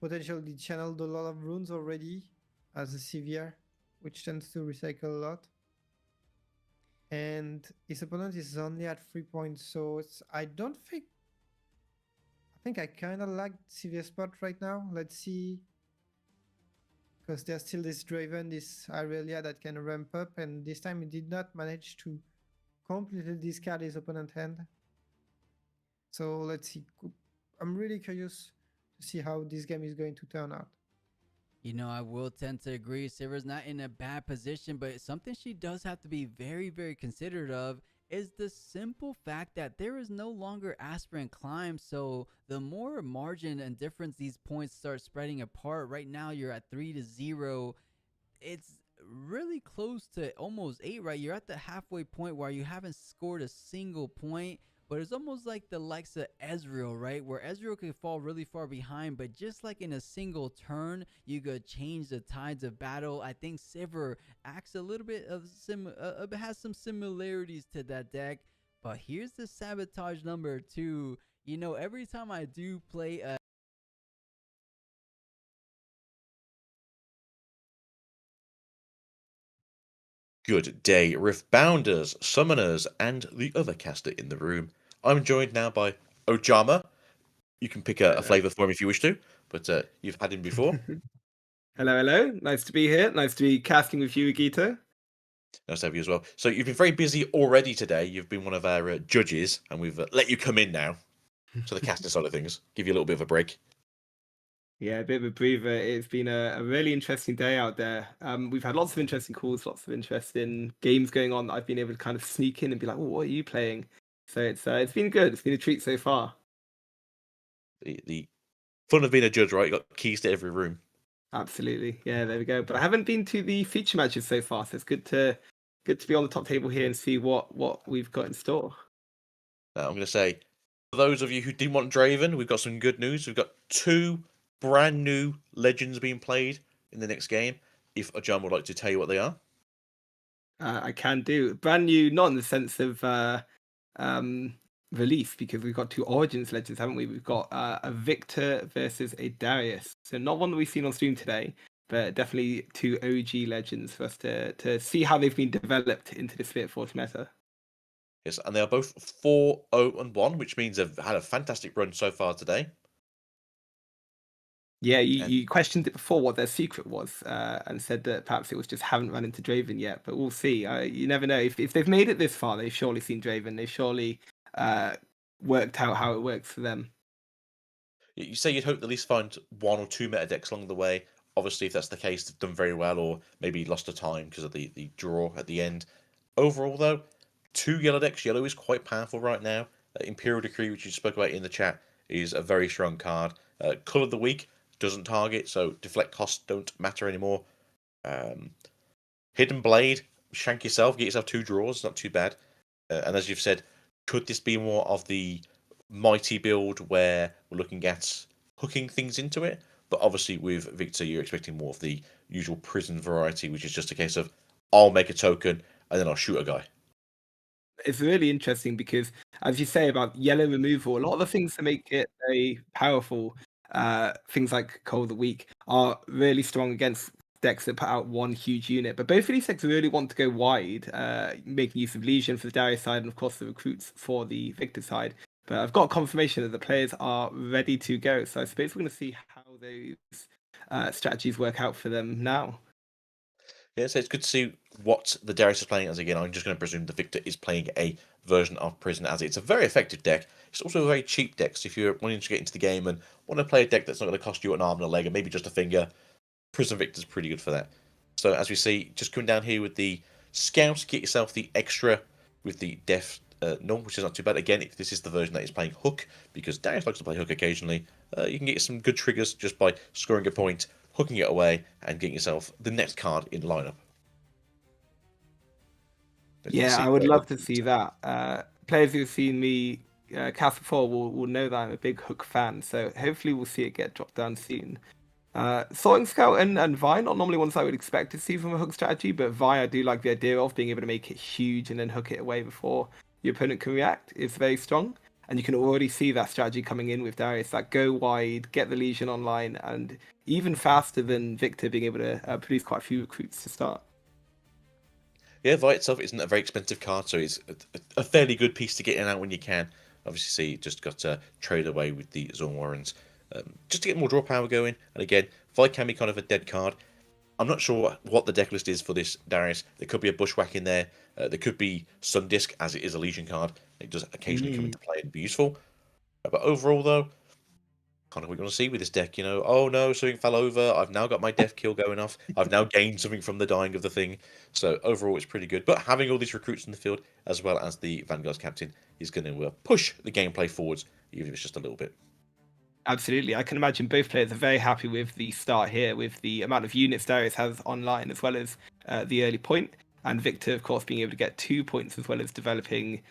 potential. He channeled a lot of runes already as a Sivir, which tends to recycle a lot. And his opponent is only at 3 points, so I think I kind of like Sivir spot right now. Let's see, because there's still this Draven, this Irelia that can ramp up, and this time he did not manage to completely discard his opponent's hand. So let's see. I'm really curious to see how this game is going to turn out. You know, I will tend to agree. Sivir's not in a bad position, but something she does have to be very, very considerate of is the simple fact that there is no longer aspirant climb. So the more margin and difference these points start spreading apart, right now you're at 3-0. It's really close to almost 8, right? You're at the halfway point where you haven't scored a single point. But it's almost like the likes of Ezreal, right? Where Ezreal could fall really far behind, but just like in a single turn, you could change the tides of battle. I think Sivir acts a little bit of has some similarities to that deck. But here's the sabotage number 2. You know, every time I do play a Good day, Riftbounders, Summoners, and the other caster in the room. I'm joined now by Ojama. You can pick a flavour for him if you wish to, but you've had him before. Hello. Nice to be here. Nice to be casting with you, Gita. Nice to have you as well. So you've been very busy already today. You've been one of our judges, and we've let you come in now. So the caster side of things, give you a little bit of a break. Yeah, a bit of a breather. It's been a really interesting day out there. We've had lots of interesting calls, lots of interesting games going on. I've been able to kind of sneak in and be like, "Oh, what are you playing?" So it's been good. It's been a treat so far. The fun of being a judge, right? You got keys to every room. Absolutely. Yeah, there we go. But I haven't been to the feature matches so far, so it's good to be on the top table here and see what we've got in store. Now, I'm going to say, for those of you who didn't want Draven, we've got some good news. We've got 2 brand new legends being played in the next game. If Ajahn would like to tell you what they are. I can do. Brand new, not in the sense of release, because we've got 2 Origins legends, haven't we? We've got a Victor versus a Darius. So not one that we've seen on stream today, but definitely 2 OG legends for us to see how they've been developed into the Spiritforged meta. Yes, and they are both 4-0-1, which means they've had a fantastic run so far today. Yeah, you questioned it before what their secret was, and said that perhaps it was just haven't run into Draven yet, but we'll see. You never know. If they've made it this far, they've surely seen Draven. They've surely worked out how it works for them. You say you'd hope to at least find 1 or 2 meta decks along the way. Obviously, if that's the case, they've done very well, or maybe lost to time because of the draw at the end. Overall, though, 2 yellow decks. Yellow is quite powerful right now. Imperial Decree, which you spoke about in the chat, is a very strong card. Colour of the Week doesn't target, so deflect costs don't matter anymore. Hidden Blade, shank yourself, get yourself 2 draws, not too bad. And as you've said, could this be more of the mighty build where we're looking at hooking things into it? But obviously with Victor, you're expecting more of the usual prison variety, which is just a case of I'll make a token and then I'll shoot a guy. It's really interesting because, as you say about yellow removal, a lot of the things that make it very powerful, things like Cold of the Week, are really strong against decks that put out 1 huge unit. But both of these decks really want to go wide, making use of Legion for the Darius side and, of course, the recruits for the Victor side. But I've got confirmation that the players are ready to go. So I suppose we're going to see how those strategies work out for them now. Yeah, so it's good to see what the Darius is playing as. Again, I'm just going to presume the Victor is playing a version of Prison, as it's a very effective deck. It's also a very cheap deck, so if you're wanting to get into the game and want to play a deck that's not going to cost you an arm and a leg and maybe just a finger, Prison Victor's pretty good for that. So as we see, just coming down here with the Scout, get yourself the extra with the Def Null, which is not too bad. Again, if this is the version that is playing Hook, because Darius likes to play Hook occasionally, you can get some good triggers just by scoring a point, hooking it away, and getting yourself the next card in the lineup. Yeah, I would love to see that. Players who've seen me cast before will know that I'm a big Hook fan, so hopefully we'll see it get dropped down soon. Sorting Scout and Vi, not normally ones I would expect to see from a Hook strategy, but Vi I do like the idea of being able to make it huge and then hook it away before your opponent can react. It's very strong, and you can already see that strategy coming in with Darius, that go wide, get the Legion online, and even faster than Victor being able to produce quite a few recruits to start. Yeah, Vi itself isn't a very expensive card, so it's a fairly good piece to get in and out when you can. Obviously, see, just got to trade away with the Zorn Warrens just to get more draw power going. And again, Vi can be kind of a dead card. I'm not sure what the deck list is for this Darius. There could be a Bushwhack in there. There could be Sundisk, as it is a Legion card. It does occasionally come into play and be useful. But overall, though, kind of what you want to see with this deck, you know, oh no, something fell over, I've now got my death kill going off, I've now gained something from the dying of the thing. So overall it's pretty good, but having all these recruits in the field as well as the Vanguard's captain is going to push the gameplay forwards, even if it's just a little bit. Absolutely, I can imagine both players are very happy with the start here, with the amount of units Darius has online as well as the early point, and Victor of course being able to get 2 points as well as developing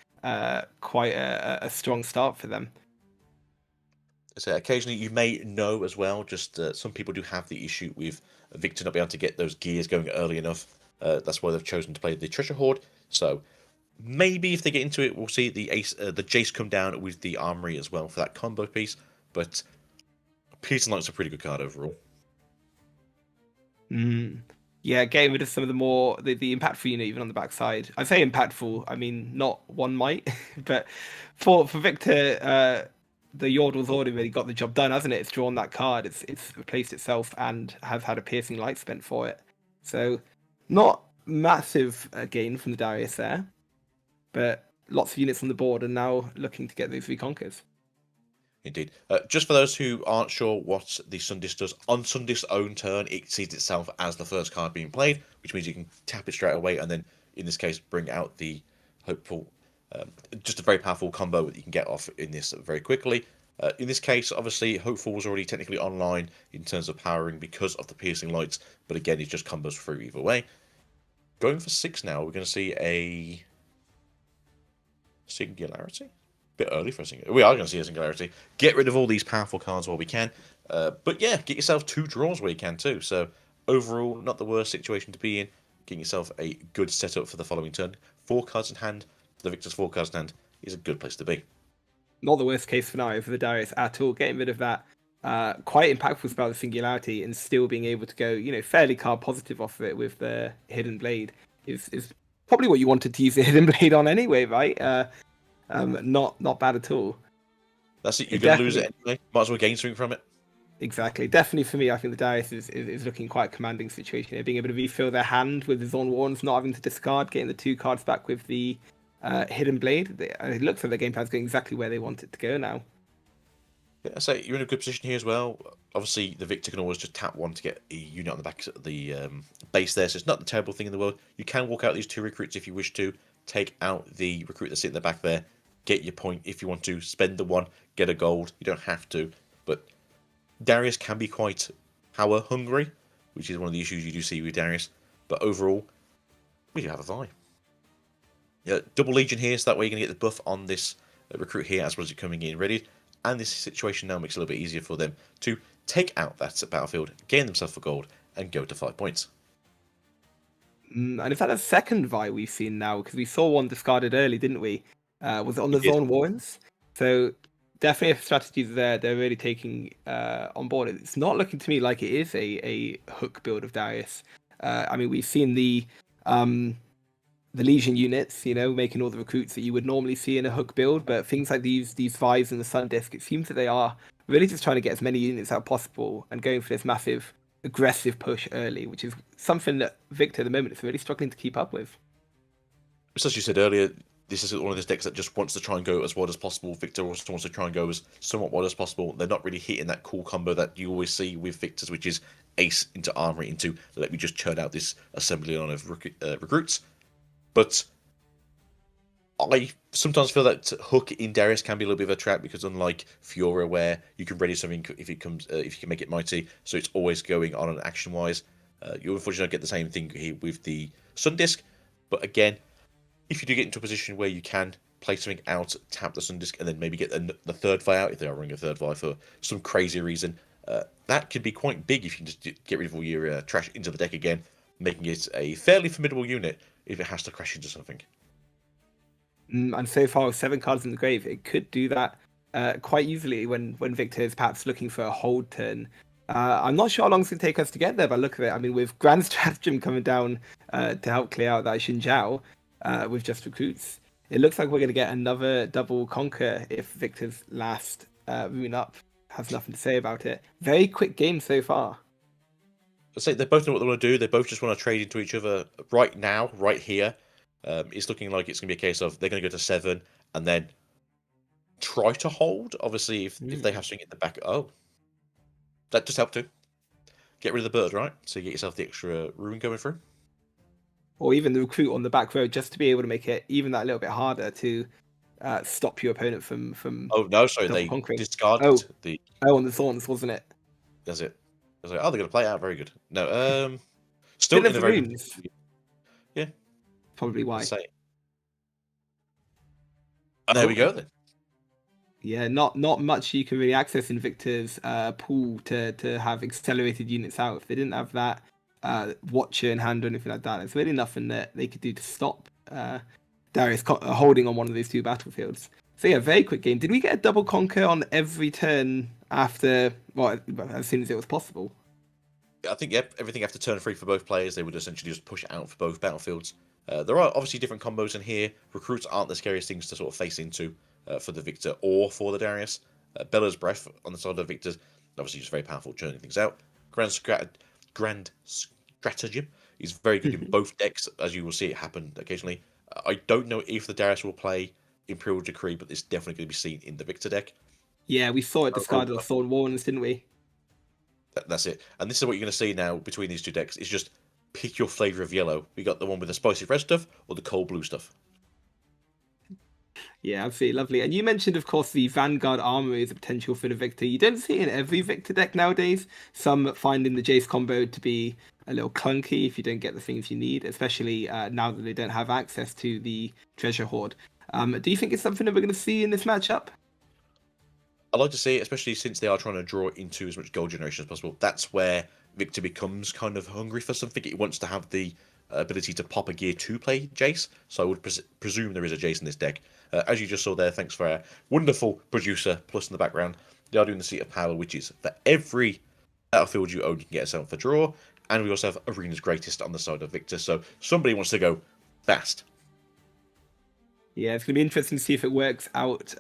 quite a strong start for them. So occasionally you may know as well, just some people do have the issue with Victor not being able to get those gears going early enough. That's why they've chosen to play the Treasure Hoard. So maybe if they get into it, we'll see the Jace come down with the Armory as well for that combo piece. But Piercing Light's a pretty good card overall. Yeah, getting rid of some of the more the impactful unit even on the backside. I say impactful, I mean not one might, but for Victor. The Yordle's already really got the job done, hasn't it? It's drawn that card, it's replaced itself, and has had a Piercing Light spent for it. So, not massive gain from the Darius there, but lots of units on the board, and now looking to get those reconquers. Indeed. Just for those who aren't sure what the Sundisk does, on Sundisk's own turn, it sees itself as the first card being played, which means you can tap it straight away, and then, in this case, bring out the hopeful... just a very powerful combo that you can get off in this very quickly. In this case, obviously, Hopeful was already technically online in terms of powering because of the Piercing Lights, but again, it's just combos through either way. Going for 6 now, we're going to see a Singularity? A bit early for a Singularity. We are going to see a Singularity. Get rid of all these powerful cards while we can. But yeah, get yourself 2 draws where you can too. So overall, not the worst situation to be in. Getting yourself a good setup for the following turn. 4 cards in hand. The Victor's 4 cards in hand is a good place to be. Not the worst case scenario for the Darius at all. Getting rid of that quite impactful spell, the Singularity, and still being able to go, you know, fairly card positive off of it with the Hidden Blade is probably what you wanted to use the Hidden Blade on anyway, right? Not bad at all. That's it. You're going to lose it anyway. Might as well gain something from it. Exactly. Definitely for me, I think the Darius is looking quite a commanding situation here. Being able to refill their hand with the Zorn Warrens, not having to discard, getting the 2 cards back with the Hidden Blade. It looks like their game plan's going exactly where they want it to go now. Yeah, so you're in a good position here as well. Obviously, the Victor can always just tap 1 to get a unit on the back of the base there, so it's not the terrible thing in the world. You can walk out these 2 recruits if you wish to, take out the recruit that's in the back there, get your point if you want to, spend the 1, get a gold. You don't have to, but Darius can be quite power hungry, which is one of the issues you do see with Darius. But overall, we do have a Vi. Double Legion here, so that way you're going to get the buff on this recruit here as well as you're coming in ready. And this situation now makes it a little bit easier for them to take out that battlefield, gain themselves for gold, and go to 5 points. And is that a second Vi we've seen now? Because we saw one discarded early, didn't we? Was it on the Zorn Warrens? So definitely if strategies there, they're really taking on board. It's not looking to me like it is a hook build of Darius. I mean, we've seen the Legion units, you know, making all the recruits that you would normally see in a hook build, but things like these Vis and the Sundisk, it seems that they are really just trying to get as many units out possible and going for this massive aggressive push early, which is something that Victor at the moment is really struggling to keep up with. As you said earlier, this is one of those decks that just wants to try and go as wide as possible. Victor also wants to try and go as somewhat wide as possible. They're not really hitting that cool combo that you always see with Victors, which is Ace into Armory into let me just churn out this assembly line of recruits. But I sometimes feel that Hook in Darius can be a little bit of a trap because unlike Fiora, where you can ready something if it comes, if you can make it mighty, so it's always going on an action wise. You unfortunately don't get the same thing here with the Sun Disc. But again, if you do get into a position where you can play something out, tap the Sun Disc, and then maybe get the third Vi out if they are running a third Vi for some crazy reason, that could be quite big if you can just get rid of all your trash into the deck again, making it a fairly formidable unit if it has to crash into something. And so far, with 7 cards in the grave, it could do that quite easily when Victor is perhaps looking for a hold turn. I'm not sure how long it's going to take us to get there, but look at it. I mean, with Grand Stratagem coming down to help clear out that Xin Zhao with just recruits, it looks like we're going to get another double conquer if Victor's last rune up has nothing to say about it. Very quick game so far. I'd say they both know what they want to do. They both just want to trade into each other right now, right here. It's looking like it's going to be a case of they're going to go to 7 and then try to hold. Obviously, if they have something in the back, that just helped too. Get rid of the bird, right? So you get yourself the extra rune going through. Or even the recruit on the back row, just to be able to make it even that little bit harder to stop your opponent from. Oh no! Sorry, they discarded the. Oh, on the thorns, wasn't it? That's it. I was like, they're going to play out. Very good. No, still in a very. Runes. Yeah. Probably why. There we go then. Yeah, not much you can really access in Victor's pool to have accelerated units out. If they didn't have that Watcher in hand or anything like that, there's really nothing that they could do to stop Darius holding on one of these 2 battlefields. So yeah, very quick game. Did we get a double conquer on every turn after, as soon as it was possible? I think, everything after turn 3 for both players, they would essentially just push it out for both battlefields. There are obviously different combos in here. Recruits aren't the scariest things to sort of face into for the Victor or for the Darius. Bella's Breath on the side of the Victor, obviously just very powerful, churning things out. Grand Stratagem is very good in both decks, as you will see it happen occasionally. I don't know if the Darius will play Imperial Decree, but it's definitely going to be seen in the Victor deck. Yeah, we saw it discarded on Thorn Warrens, didn't we? That's it. And this is what you're going to see now between these 2 decks. It's just pick your flavour of yellow. We got the one with the spicy red stuff or the cold blue stuff. Yeah, absolutely lovely. And you mentioned, of course, the Vanguard Armory as a potential for the Victor. You don't see it in every Victor deck nowadays. Some finding the Jace combo to be a little clunky if you don't get the things you need, especially now that they don't have access to the Treasure Hoard. Do you think it's something that we're going to see in this matchup? I'd like to see it, especially since they are trying to draw into as much gold generation as possible. That's where Victor becomes kind of hungry for something. It wants to have the ability to pop a gear to play Jace, so I would presume there is a Jace in this deck. As you just saw there, thanks for our wonderful producer, plus in the background, they are doing the Seat of Power, which is for every battlefield you own, you can get yourself a draw, and we also have Arena's Greatest on the side of Victor, so somebody wants to go fast. Yeah, it's going to be interesting to see if it works out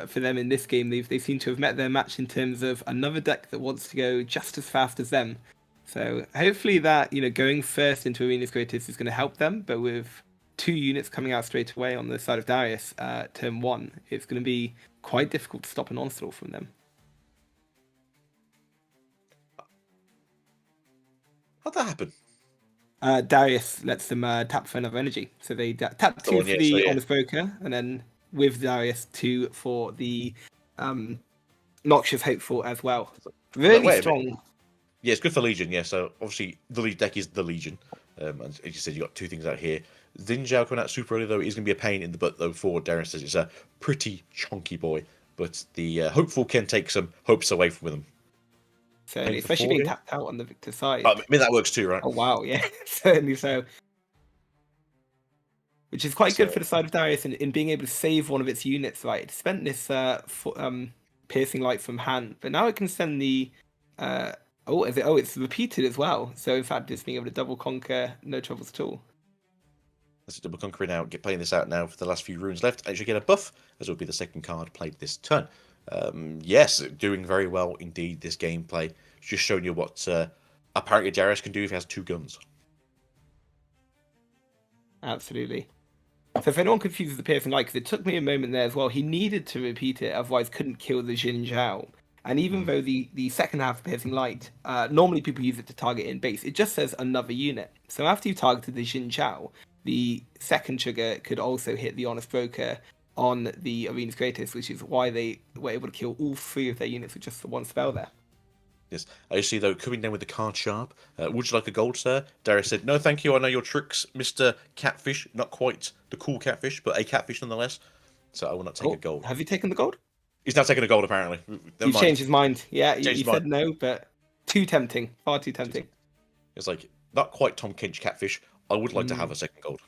for them in this game. They seem to have met their match in terms of another deck that wants to go just as fast as them. So hopefully that, going first into Arena's Greatest is going to help them, but with 2 units coming out straight away on the side of Darius, turn 1, it's going to be quite difficult to stop an onslaught from them. How'd that happen? Darius lets them tap for another energy. So they tap 2 for the Honest Broker, and then with Darius 2 for the Noxious Hopeful as well. Really strong. Yeah, it's good for Legion, yeah. So obviously the lead deck is the Legion. And as you said, you got 2 things out here. Xin Zhao coming out super early, though, is going to be a pain in the butt, though, for Darius. It's a pretty chunky boy. But the Hopeful can take some hopes away from them. Certainly, especially being tapped out on the Victor side. I mean, that works too, right? Oh, wow, yeah. Certainly so. Which is quite good for the side of Darius in being able to save one of its units, right? It spent this Piercing Light from hand, but now it can send the... it's repeated as well. So, in fact, it's being able to double conquer, no troubles at all. That's a double conquering now. Playing this out now for the last few runes left. And you get a buff, as it will be the second card played this turn. Yes, doing very well indeed, this gameplay. Just showing you what apparently Darius can do if he has 2 guns. Absolutely. So if anyone confuses the piercing light, because it took me a moment there as well, he needed to repeat it, otherwise couldn't kill the Jin Zhao. And even though the second half of piercing light, normally people use it to target in base, it just says another unit. So after you targeted the Jin Zhao, the second trigger could also hit the Honest Broker on the Arena's Greatest, which is why they were able to kill all 3 of their units with just the 1 spell there. Yes, I see though, coming down with the card sharp. Would you like a gold, sir? Darius said, no, thank you. I know your tricks, Mr. Catfish. Not quite the cool catfish, but a catfish nonetheless. So I will not take a gold. Have you taken the gold? He's now taking a gold, apparently. He's changed his mind. Yeah, he mind. said no, but too tempting. Far too tempting. It's like, not quite Tom Kinch catfish. I would like to have a second gold.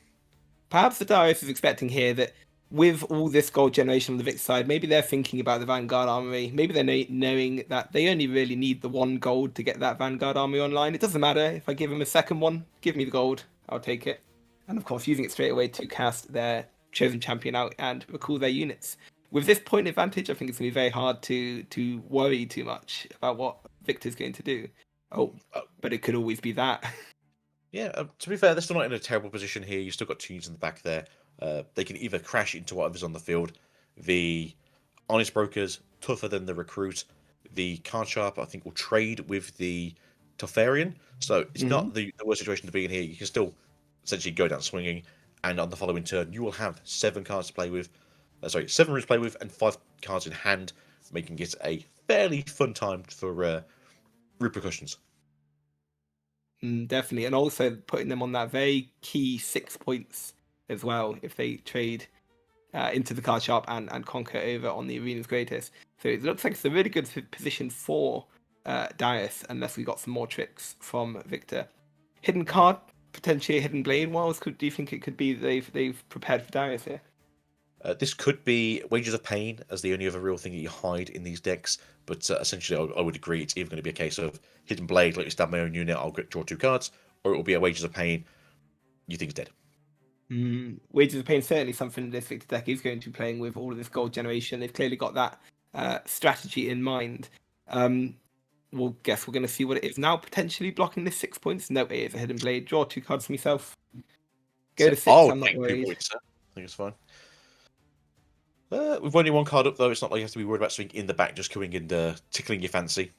Perhaps the Darius is expecting here that with all this gold generation on the Vic side, maybe they're thinking about the Vanguard Armory. Maybe they're knowing that they only really need the 1 gold to get that Vanguard Armory online. It doesn't matter if I give them a second one. Give me the gold. I'll take it. And of course, using it straight away to cast their chosen champion out and recall their units. With this point advantage, I think it's going to be very hard to worry too much about what Victor's going to do. But it could always be that. Yeah, to be fair, they're still not in a terrible position here. You've still got 2 units in the back there. They can either crash into whatever's on the field. The Honest Broker's tougher than the Recruit. The Card Sharp, I think, will trade with the Teferian. So it's not the worst situation to be in here. You can still essentially go down swinging. And on the following turn, you will have 7 cards to play with. 7 runes to play with and 5 cards in hand, making it a fairly fun time for repercussions. Definitely. And also putting them on that very key 6 points as well, if they trade into the Card Sharp and conquer over on the Arena's Greatest. So it looks like it's a really good position for Darius, unless we got some more tricks from Victor. Hidden card, potentially a Hidden Blade. What else do you think it could be they've prepared for Darius here? This could be Wages of Pain as the only other real thing that you hide in these decks, but essentially I would agree it's either going to be a case of Hidden Blade, let me stab my own unit, I'll draw 2 cards, or it will be a Wages of Pain, you think it's dead. Wages of Pain certainly something this Victor deck is going to be playing with all of this gold generation. They've clearly got that strategy in mind. We'll guess we're going to see what it is now, potentially blocking this 6 points. No, it is a Hidden Blade. Draw 2 cards for myself. Go to 6, I'm not worried. Points, I think it's fine. With only 1 card up, though, it's not like you have to be worried about something in the back just coming and tickling your fancy.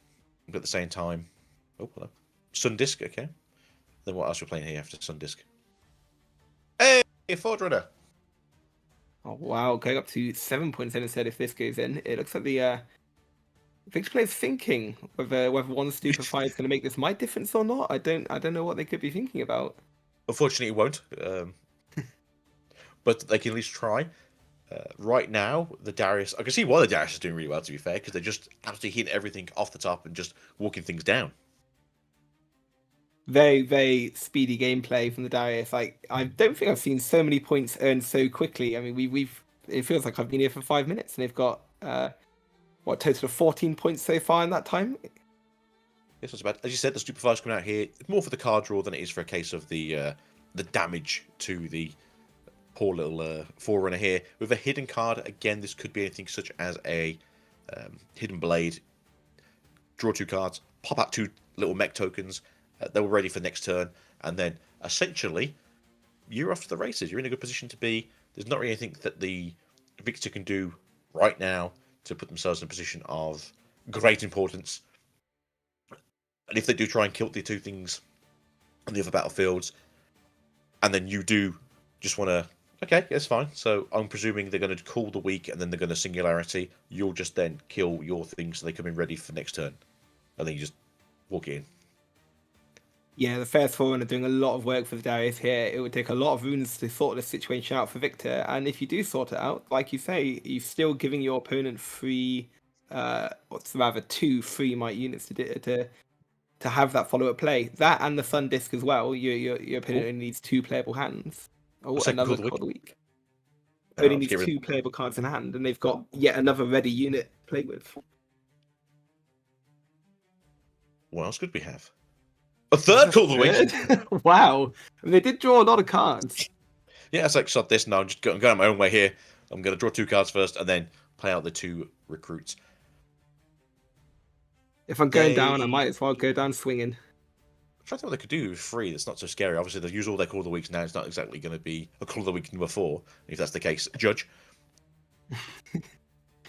But at the same time... Oh, hello. Sun Disc, okay. Then what else are we playing here after Sun Disc? Hey, Forge Runner! Oh, wow. Going up to 7 points then instead if this goes in. It looks like the Victor player's thinking whether 1 Stupefy is going to make this might difference or not. I don't know what they could be thinking about. Unfortunately, it won't. But they can at least try. Right now, the Darius... I can see why the Darius is doing really well, to be fair, because they're just absolutely hitting everything off the top and just walking things down. Very, very speedy gameplay from the Darius. Like, I don't think I've seen so many points earned so quickly. I mean, it feels like I've been here for 5 minutes, and they've got, total of 14 points so far in that time? It's not so bad. As you said, the Stupefy's coming out here. It's more for the card draw than it is for a case of the damage to the poor little Forerunner here. With a hidden card, again, this could be anything such as a Hidden Blade. Draw 2 cards, pop out 2 little mech tokens. They were ready for next turn. And then, essentially, you're off to the races. You're in a good position to be. There's not really anything that the Victor can do right now to put themselves in a position of great importance. And if they do try and kill the 2 things on the other battlefields, and then you do just want to... Okay, that's fine. So I'm presuming they're going to call the weak and then they're going to Singularity. You'll just then kill your things so they come in ready for next turn. And then you just walk in. Yeah, the first Forerunner are doing a lot of work for the Darius here. It would take a lot of runes to sort this situation out for Victor. And if you do sort it out, like you say, you're still giving your opponent 2 free might units to have that follow-up play. That and the Sun Disc as well. Your opponent only needs 2 playable hands. Oh, another card of the week. Only needs 2 playable cards in hand, and they've got yet another ready unit to play with. What else could we have? A third call of the week! Wow. They did draw a lot of cards. Yeah, it's like, shot this now. I'm just going my own way here. I'm going to draw 2 cards first and then play out the 2 recruits. If I'm going down, I might as well go down swinging. trying to think what they could do with 3 that's not so scary. Obviously, they use all their Call of the Weeks now. It's not exactly going to be a Call of the Week number 4. If that's the case, judge.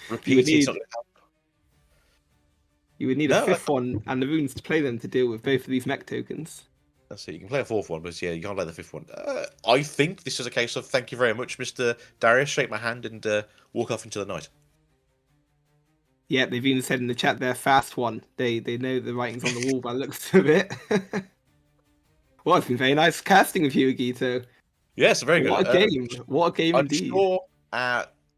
Rapidity, it's not going to help. You would need a 5th one and the runes to play them to deal with both of these mech tokens. That's it. You can play a 4th one, but yeah, you can't play the 5th one. I think this is a case of thank you very much, Mr. Darius. Shake my hand and walk off into the night. Yeah, they've even said in the chat they're fast one. They know the writing's on the wall by the looks of it. Well, it's been very nice casting of you, Agito. Yes, very good. What a game. What a game I'm indeed. sure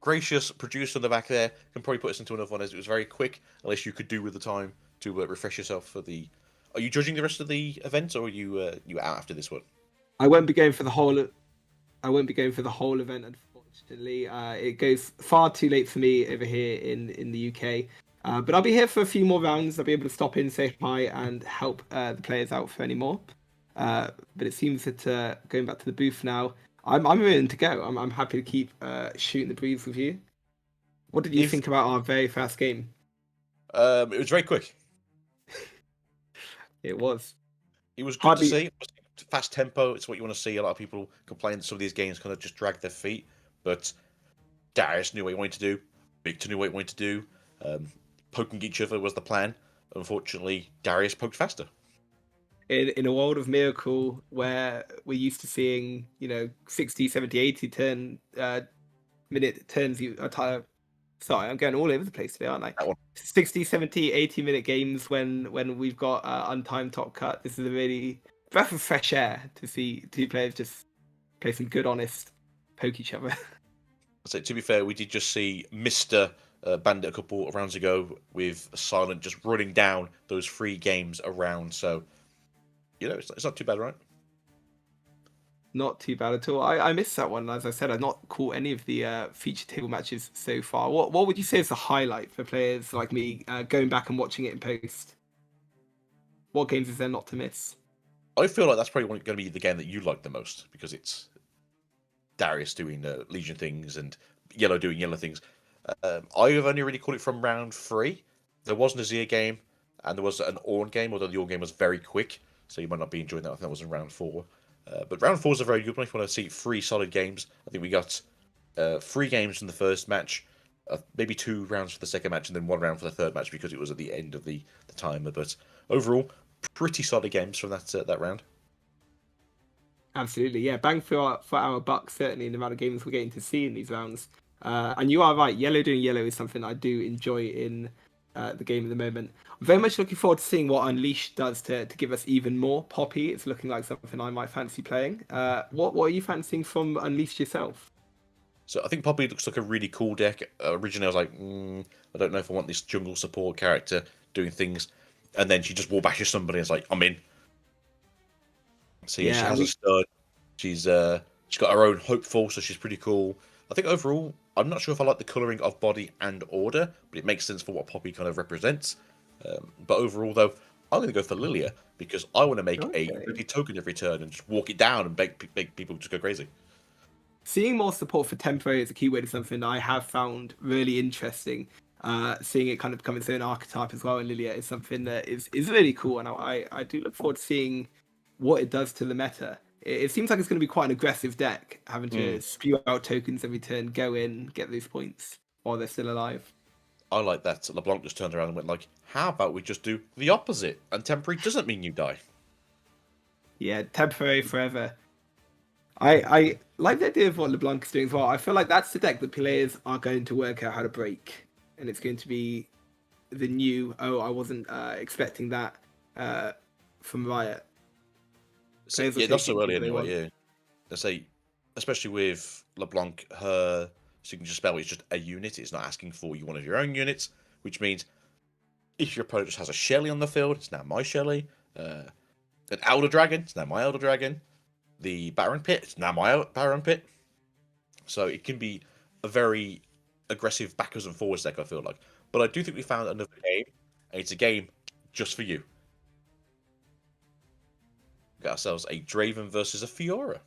gracious producer in the back there can probably put us into another one as it was very quick, unless you could do with the time to refresh yourself for the... Are you judging the rest of the event, or are you out after this one? I won't be going for the whole event, unfortunately. It goes far too late for me over here in the UK. But I'll be here for a few more rounds. I'll be able to stop in, say hi, and help the players out for any more. But it seems that going back to the booth now, I'm willing to go. I'm happy to keep shooting the breeze with you. What did you think about our very fast game? It was very quick. It was. It was good to see. Fast tempo. It's what you want to see. A lot of people complain that some of these games kind of just drag their feet. But Darius knew what he wanted to do. Victor knew what he wanted to do. Poking each other was the plan. Unfortunately, Darius poked faster. In a world of miracle where we're used to seeing, 60, 70, 80 minute turns, sorry, I'm going all over the place today, aren't I? 60, 70, 80-minute games when we've got untimed top cut. This is a really breath of fresh air to see two players just play some good, honest poke each other. So to be fair, we did just see Mr. Bandit a couple of rounds ago with Silent just running down those 3 games around. So, it's not too bad, right? Not too bad at all. I missed that one. As I said, I've not caught any of the feature table matches so far. What would you say is the highlight for players like me going back and watching it in post? What games is there not to miss? I feel like that's probably going to be the game that you like the most because it's Darius doing Legion things and Yellow doing Yellow things. I've only really caught it from round 3. There was an Azir game and there was an Ornn game, although the Ornn game was very quick, so you might not be enjoying that. I think that was in round 4. But round 4 is a very good one if you want to see 3 solid games. I think we got 3 games in the first match, maybe 2 rounds for the second match, and then 1 round for the third match because it was at the end of the timer. But overall, pretty solid games from that round. Absolutely, yeah. Bang for our buck, certainly, in the amount of games we're getting to see in these rounds. And you are right, Yellow doing Yellow is something I do enjoy in the game at the moment. I'm very much looking forward to seeing what Unleashed does to give us even more Poppy. It's looking like something I might fancy playing. What are you fancying from Unleashed yourself? So I think Poppy looks like a really cool deck. Originally I was like, I don't know if I want this jungle support character doing things. And then she just wall bashes somebody and it's like, I'm in. So yeah, she has a stud. She's got her own hopeful, so she's pretty cool. I think overall, I'm not sure if I like the colouring of body and order, but it makes sense for what Poppy kind of represents. But overall, though, I'm going to go for Lilia because I want to make a really token every turn and just walk it down and make people just go crazy. Seeing more support for temporary as a keyword is something I have found really interesting. Seeing it kind of become its own archetype as well in Lilia is something that is really cool, and I do look forward to seeing what it does to the meta. It seems like it's going to be quite an aggressive deck, having to spew out tokens every turn, go in, get those points while they're still alive. I like that. LeBlanc just turned around and went like, how about we just do the opposite? And temporary doesn't mean you die. Yeah, temporary forever. I like the idea of what LeBlanc is doing as well. I feel like that's the deck that players are going to work out how to break. And it's going to be the new, I wasn't expecting that from Riot. So, yeah, not so early anyway, yeah. Let's say, especially with LeBlanc, her signature spell is just a unit. It's not asking for you one of your own units, which means if your opponent just has a Shelly on the field, it's now my Shelly. An Elder Dragon, it's now my Elder Dragon. The Baron Pit, it's now my Baron Pit. So it can be a very aggressive backwards and forwards deck, I feel like. But I do think we found another game, and it's a game just for you. Got ourselves a Draven versus a Fiora.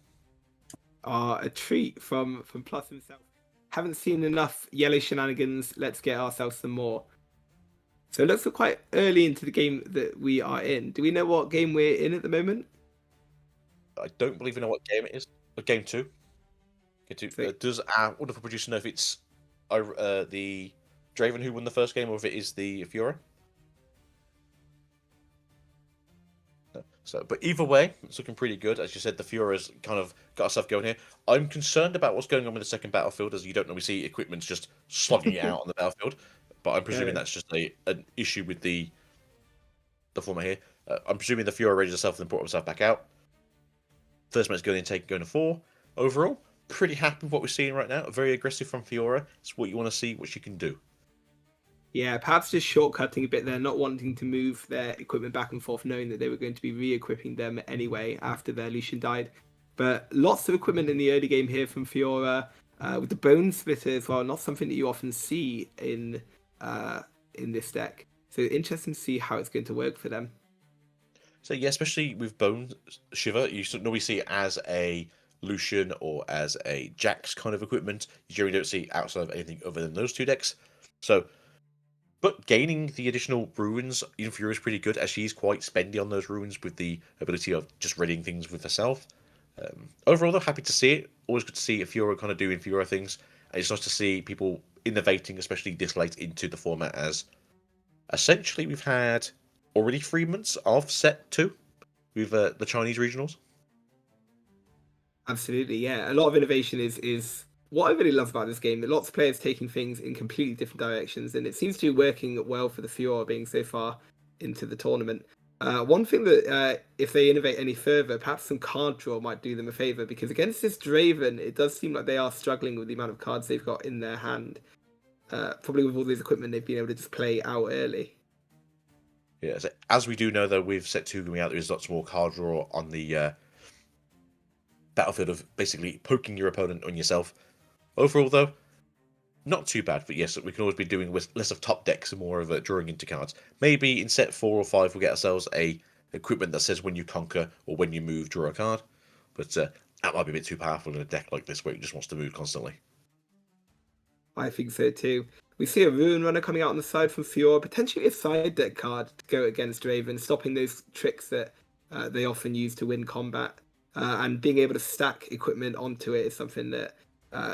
A treat from Plus himself. Haven't seen enough yellow shenanigans. Let's get ourselves some more. So it looks quite early into the game that we are in. Do we know what game we're in at the moment? I don't believe we know what game it is. Game 2. Game 2. Does our wonderful producer know if it's the Draven who won the first game, or if it is the Fiora? So, but either way, it's looking pretty good. As you said, the Fiora's kind of got herself going here. I'm concerned about what's going on with the second battlefield, as you don't normally see equipment's just slogging it out on the battlefield. But I'm presuming that's just an issue with the format here. I'm presuming the Fiora raised herself and then brought herself back out. First mate's going to 4. Overall, pretty happy with what we're seeing right now. Very aggressive from Fiora. It's what you want to see, what she can do. Yeah, perhaps just shortcutting a bit there, not wanting to move their equipment back and forth, knowing that they were going to be re-equipping them anyway after their Lucian died. But lots of equipment in the early game here from Fiora, with the Bone Splitter as well, not something that you often see in this deck. So interesting to see how it's going to work for them. So yeah, especially with Bone Shiver, you normally see it as a Lucian or as a Jax kind of equipment. You generally don't see outside of anything other than those two decks. So, but gaining the additional ruins in Fiora is pretty good, as she's quite spendy on those ruins with the ability of just readying things with herself. Overall, though, happy to see it. Always good to see Fiora kind of doing Fiora things. And it's nice to see people innovating, especially this late into the format, as essentially we've had already 3 months of set 2 with the Chinese regionals. Absolutely, yeah. A lot of innovation is what I really love about this game. That lots of players taking things in completely different directions, and it seems to be working well for the Fiora being so far into the tournament. One thing that if they innovate any further, perhaps some card draw might do them a favor, because against this Draven, it does seem like they are struggling with the amount of cards they've got in their hand. Probably with all this equipment, they've been able to just play out early. Yeah, so as we do know, though, with set 2 going out, there is lots more card draw on the battlefield of basically poking your opponent on yourself. Overall, though, not too bad, but yes, we can always be doing with less of top decks and more of drawing into cards. Maybe in set 4 or 5, we'll get ourselves a equipment that says when you conquer or when you move, draw a card. But that might be a bit too powerful in a deck like this where it just wants to move constantly. I think so too. We see a Ruin Runner coming out on the side from Fiora, potentially a side deck card to go against Draven, stopping those tricks that they often use to win combat. And being able to stack equipment onto it is something that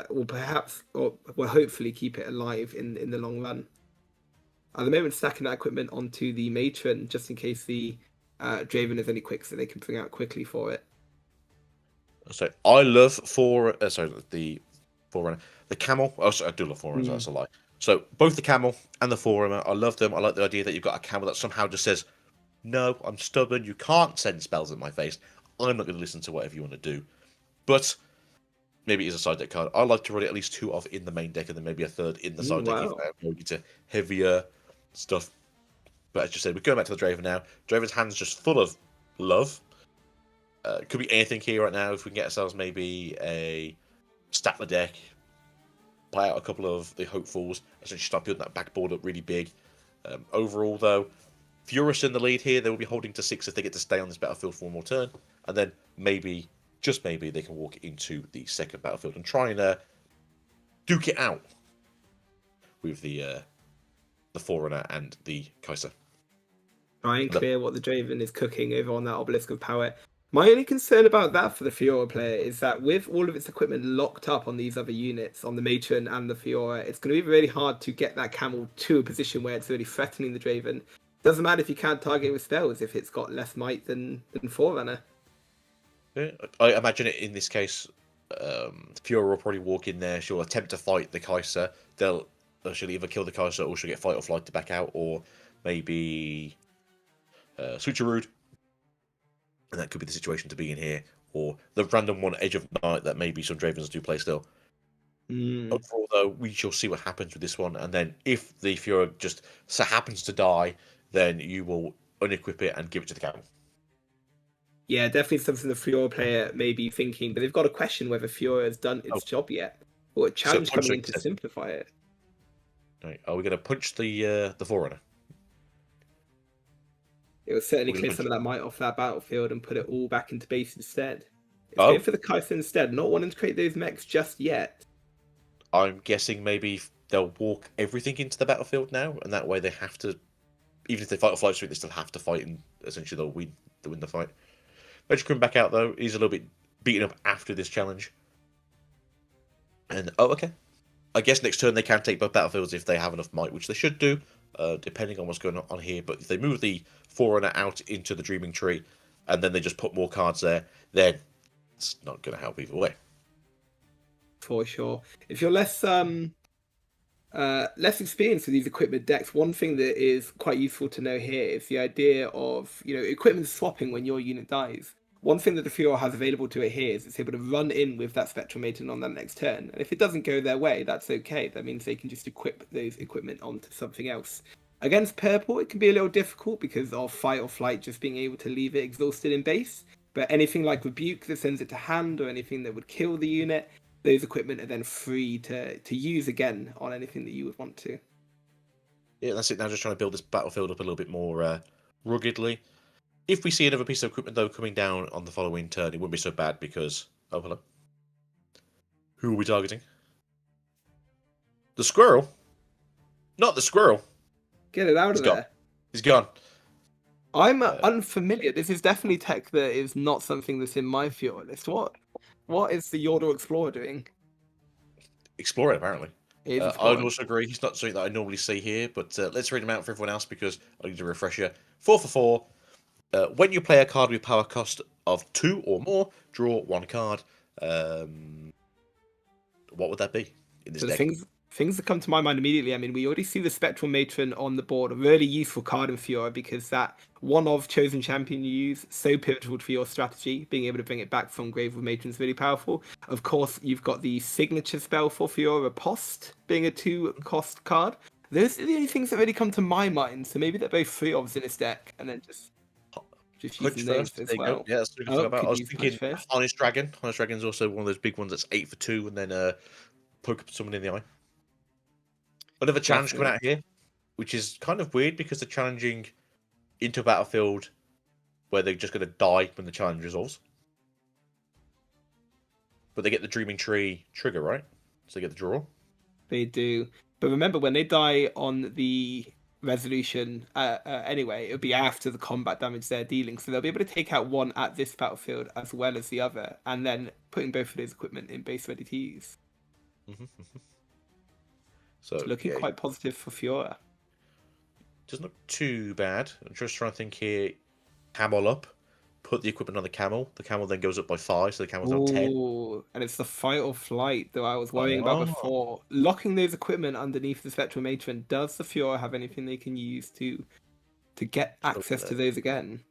will hopefully keep it alive in the long run. At the moment, stacking that equipment onto the Matron, just in case the Draven has any quicks that they can bring out quickly for it. So I love the Forerunner. The Camel, I do love Forerunners, that's a lie. So both the Camel and the Forerunner, I love them. I like the idea that you've got a Camel that somehow just says, no, I'm stubborn, you can't send spells at my face. I'm not going to listen to whatever you want to do. But maybe it's a side deck card. I like to run it at least 2 of in the main deck and then maybe a third in the side deck if I'm going to heavier stuff. But as you said, we're going back to the Draven now. Draven's hand's just full of love. Could be anything here right now. If we can get ourselves maybe a stack the deck, play out a couple of the hopefuls, essentially start building that backboard up really big. Overall, though, Fiora's in the lead here. They will be holding to 6 if they get to stay on this battlefield for one more turn. And then maybe, just maybe, they can walk into the second battlefield and try and duke it out with the Forerunner and the Kai'Sa. Try and clear what the Draven is cooking over on that Obelisk of Power. My only concern about that for the Fiora player is that with all of its equipment locked up on these other units, on the Matron and the Fiora, it's going to be really hard to get that Camel to a position where it's really threatening the Draven. Doesn't matter if you can't target it with spells if it's got less might than Forerunner. Yeah, I imagine it in this case, Fiora will probably walk in there, she'll attempt to fight the Kai'Sa, she'll either kill the Kai'Sa or she'll get fight or flight to back out, or maybe Switcheroo. And that could be the situation to be in here, or the random one Edge of Night that maybe some Dravens do play still. Overall, though, we shall see what happens with this one, and then if the Fiora just so happens to die, then you will unequip it and give it to the Camel. Yeah, definitely something the Fiora player may be thinking, but they've got to question whether Fiora has done its job yet, or a challenge coming in to simplify it. Right, are we going to punch the Forerunner? It will certainly clear some of that might off that battlefield and put it all back into base instead. It's going for the Kai'Sa instead, not wanting to create those mechs just yet. I'm guessing maybe they'll walk everything into the battlefield now, and that way they have to even if they fight or flight suite, they still have to fight, and essentially they'll win the fight. Magic coming back out though, he's a little bit beaten up after this challenge. And okay. I guess next turn they can take both battlefields if they have enough might, which they should do, depending on what's going on here. But if they move the Forerunner out into the Dreaming Tree, and then they just put more cards there, then it's not going to help either way. For sure. If you're less experienced with these equipment decks, one thing that is quite useful to know here is the idea of, equipment swapping when your unit dies. One thing that the Fiora has available to it here is it's able to run in with that Spectral Matron on that next turn. And if it doesn't go their way, that's okay. That means they can just equip those equipment onto something else. Against purple, it can be a little difficult because of fight or flight just being able to leave it exhausted in base. But anything like Rebuke that sends it to hand or anything that would kill the unit, those equipment are then free to use again on anything that you would want to. Yeah, that's it. Now just trying to build this battlefield up a little bit more ruggedly. If we see another piece of equipment, though, coming down on the following turn, it wouldn't be so bad because... Oh, hello. Who are we targeting? The squirrel? Not the squirrel. Get it out of there. He's gone. I'm unfamiliar. This is definitely tech that is not something that's in my Fiora list. What is the Yordle Explorer doing? Exploring, apparently. It is I'd exploring. also agree. He's not something that I normally see here, but let's read him out for everyone else because I need a refresher. 4 for 4. When you play a card with power cost of 2 or more, draw 1 card. What would that be in this So deck? Things that come to my mind immediately, I mean, we already see the Spectral Matron on the board, a really useful card in Fiora because that one of chosen champion you use, so pivotal for your strategy, being able to bring it back from Grave of Matron is really powerful. Of course, you've got the signature spell for Fiora, Post, being a 2-cost card. Those are the only things that really come to my mind, so maybe they're both 3-ofs in this deck, and then just using those first, as there you well. go. Yeah, that's what I about. I was use thinking first. Harness Dragon. Harness Dragon's also one of those big ones that's 8 for 2 and then poke someone in the eye. Another challenge coming out here, which is kind of weird because they're challenging into a battlefield where they're just going to die when the challenge resolves. But they get the Dreaming Tree trigger, right? So they get the draw. They do. But remember, when they die on the resolution anyway, it would be after the combat damage they're dealing. So they'll be able to take out one at this battlefield as well as the other, and then putting both of those equipment in base ready to use. So it's looking quite positive for Fiora. Doesn't look too bad. I'm just trying to think here. Camel up. Put the equipment on the camel. The camel then goes up by 5, so the camel's on 10. And it's the fight or flight that I was worrying about before. Locking those equipment underneath the Spectral Matron, does the Fiora have anything they can use to get access to those again?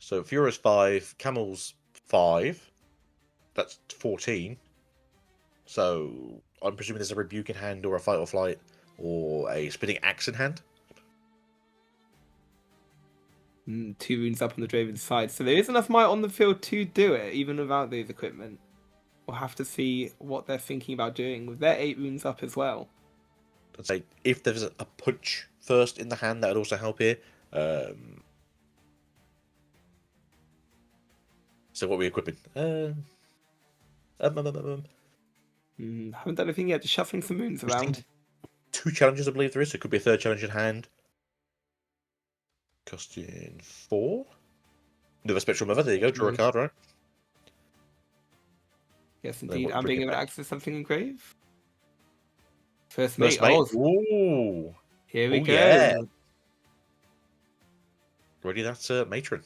So Fiora's 5, camel's 5. That's 14. So I'm presuming there's a Rebuke in hand or a fight or flight or a Spinning Axe in hand. 2 runes up on the Draven side, so there is enough might on the field to do it, even without those equipment. We'll have to see what they're thinking about doing with their 8 runes up as well. I'd say if there's a punch first in the hand, that would also help here. So what are we equipping? Haven't done anything yet, just shuffling some moons around. 2 challenges, I believe there is. So it could be a 3rd challenge in hand. Costing 4. Another Spectral Mother. There you go. Draw a card, right? Yes, indeed. I'm being able to access something in Grave. First mate. Ooh. Here we go. Yeah. Ready, that's Matron.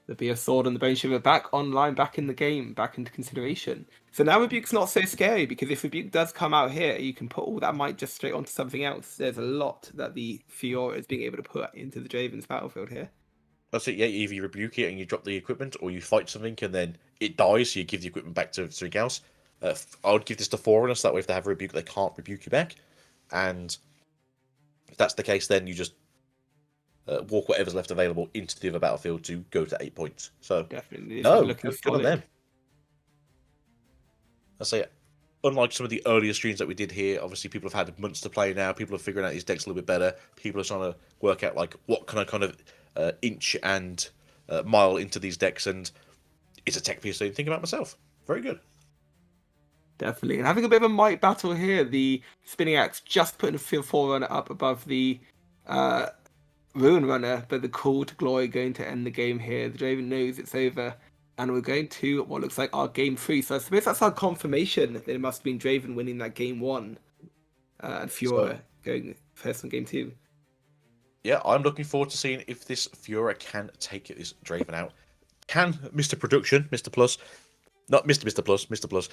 There'll be a Sword and the Bone Shiver back online, back in the game, back into consideration. So now Rebuke's not so scary, because if Rebuke does come out here, you can put all that might just straight onto something else. There's a lot that the Fiora is being able to put into the Draven's battlefield here. That's it, yeah. Either you Rebuke it and you drop the equipment, or you fight something and then it dies, so you give the equipment back to something else. I would give this to Forerunner, so that way if they have a Rebuke, they can't Rebuke you back. And if that's the case, then you just walk whatever's left available into the other battlefield to go to 8 points. So definitely, good on them. I say, unlike some of the earlier streams that we did here, obviously people have had months to play now. People are figuring out these decks a little bit better. People are trying to work out like what can I kind of inch and mile into these decks, and it's a tech piece to think about myself. Very good. Definitely, and having a bit of a might battle here. The Spinning Axe just putting a Forerunner up above the Ruin Runner, but the Call to Glory going to end the game here. The Draven knows it's over, and we're going to what looks like our game 3. So I suppose that's our confirmation that it must have been Draven winning that game 1, and Fiora going first on game 2. Yeah, I'm looking forward to seeing if this Fiora can take this Draven out. Can Mr. Production, Mr. Plus, not Mr. Plus, Mr. Plus,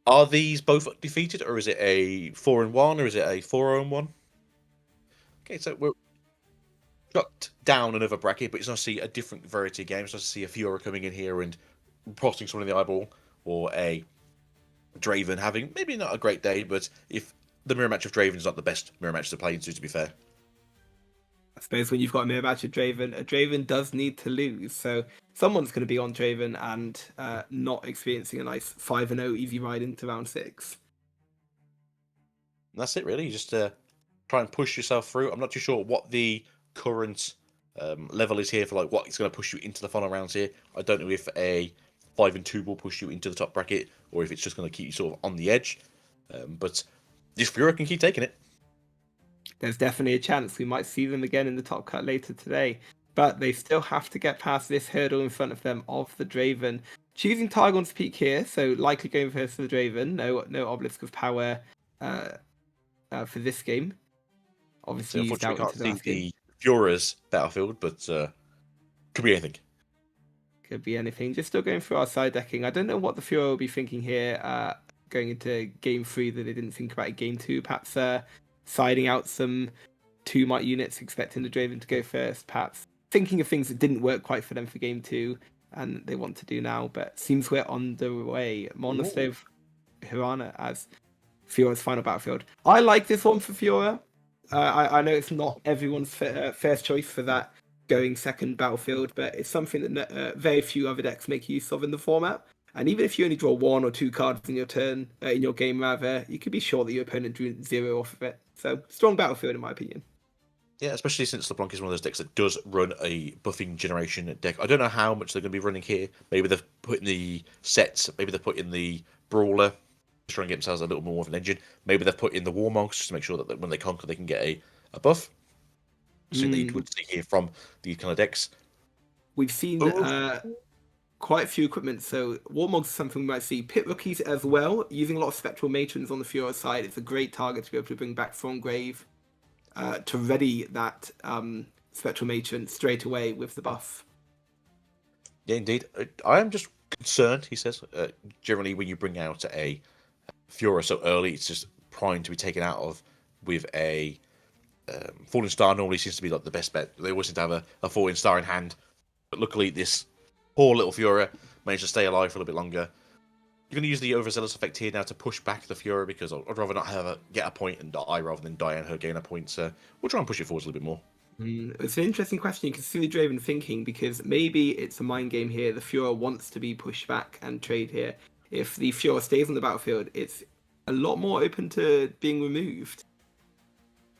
are these both defeated, or is it a 4-1, or is it a 4-1? Okay, so we're got down another bracket, but it's nice to see a different variety of games. It's nice to see a Fiora coming in here and prossing someone in the eyeball, or a Draven having maybe not a great day, but if the mirror match of Draven is not the best mirror match to play into, to be fair. I suppose when you've got a mirror match of Draven, a Draven does need to lose. So someone's going to be on Draven and not experiencing a nice 5-0 easy ride into round 6. And that's it, really. You just try and push yourself through. I'm not too sure what the current level is here for like what it's going to push you into the final rounds here. I don't know if a 5-2 will push you into the top bracket or if it's just going to keep you sort of on the edge. But this Fiora can keep taking it. There's definitely a chance we might see them again in the top cut later today, but they still have to get past this hurdle in front of them of the Draven. Choosing Targon's Peak here, so likely going first for the Draven. No Obelisk of Power for this game. Obviously, so unfortunately, we can't see the Fiora's battlefield, but could be anything. Could be anything. Just still going through our side decking. I don't know what the Fiora will be thinking here going into game 3 that they didn't think about in game 2. Perhaps siding out some 2 might units, expecting the Draven to go first. Perhaps thinking of things that didn't work quite for them for game 2 and they want to do now. But seems we're on the way. Monastery Hirana as Fiora's final battlefield. I like this one for Fiora. I know it's not everyone's first choice for that going second battlefield, but it's something that very few other decks make use of in the format. And even if you only draw 1 or 2 cards in your turn, in your game rather, you could be sure that your opponent drew 0 off of it. So strong battlefield in my opinion. Yeah, especially since LeBlanc is one of those decks that does run a buffing generation deck. I don't know how much they're going to be running here. Maybe they've put in the sets, maybe they've put in the Brawler, just trying to get themselves a little more of an engine. Maybe they've put in the Warmonks just to make sure that when they conquer, they can get a buff. So that you would see here from these kind of decks. We've seen quite a few equipment, so Warmogs is something we might see. Pit Rookies as well, using a lot of Spectral Matrons on the Fiora side. It's a great target to be able to bring back from grave to ready that Spectral Matron straight away with the buff. Yeah, indeed. I am just concerned, he says, generally when you bring out a Fiora so early, it's just primed to be taken out of with a Falling Star. Normally seems to be like the best bet. They always seem to have a Falling Star in hand. But luckily this poor little Fiora managed to stay alive for a little bit longer. You're going to use the Overzealous effect here now to push back the Fiora because I'd rather not have her get a point and die rather than die and her gain a point. So we'll try and push it forward a little bit more. It's an interesting question. You can see the Draven thinking because maybe it's a mind game here. The Fiora wants to be pushed back and trade here. If the Fiora stays on the battlefield, it's a lot more open to being removed.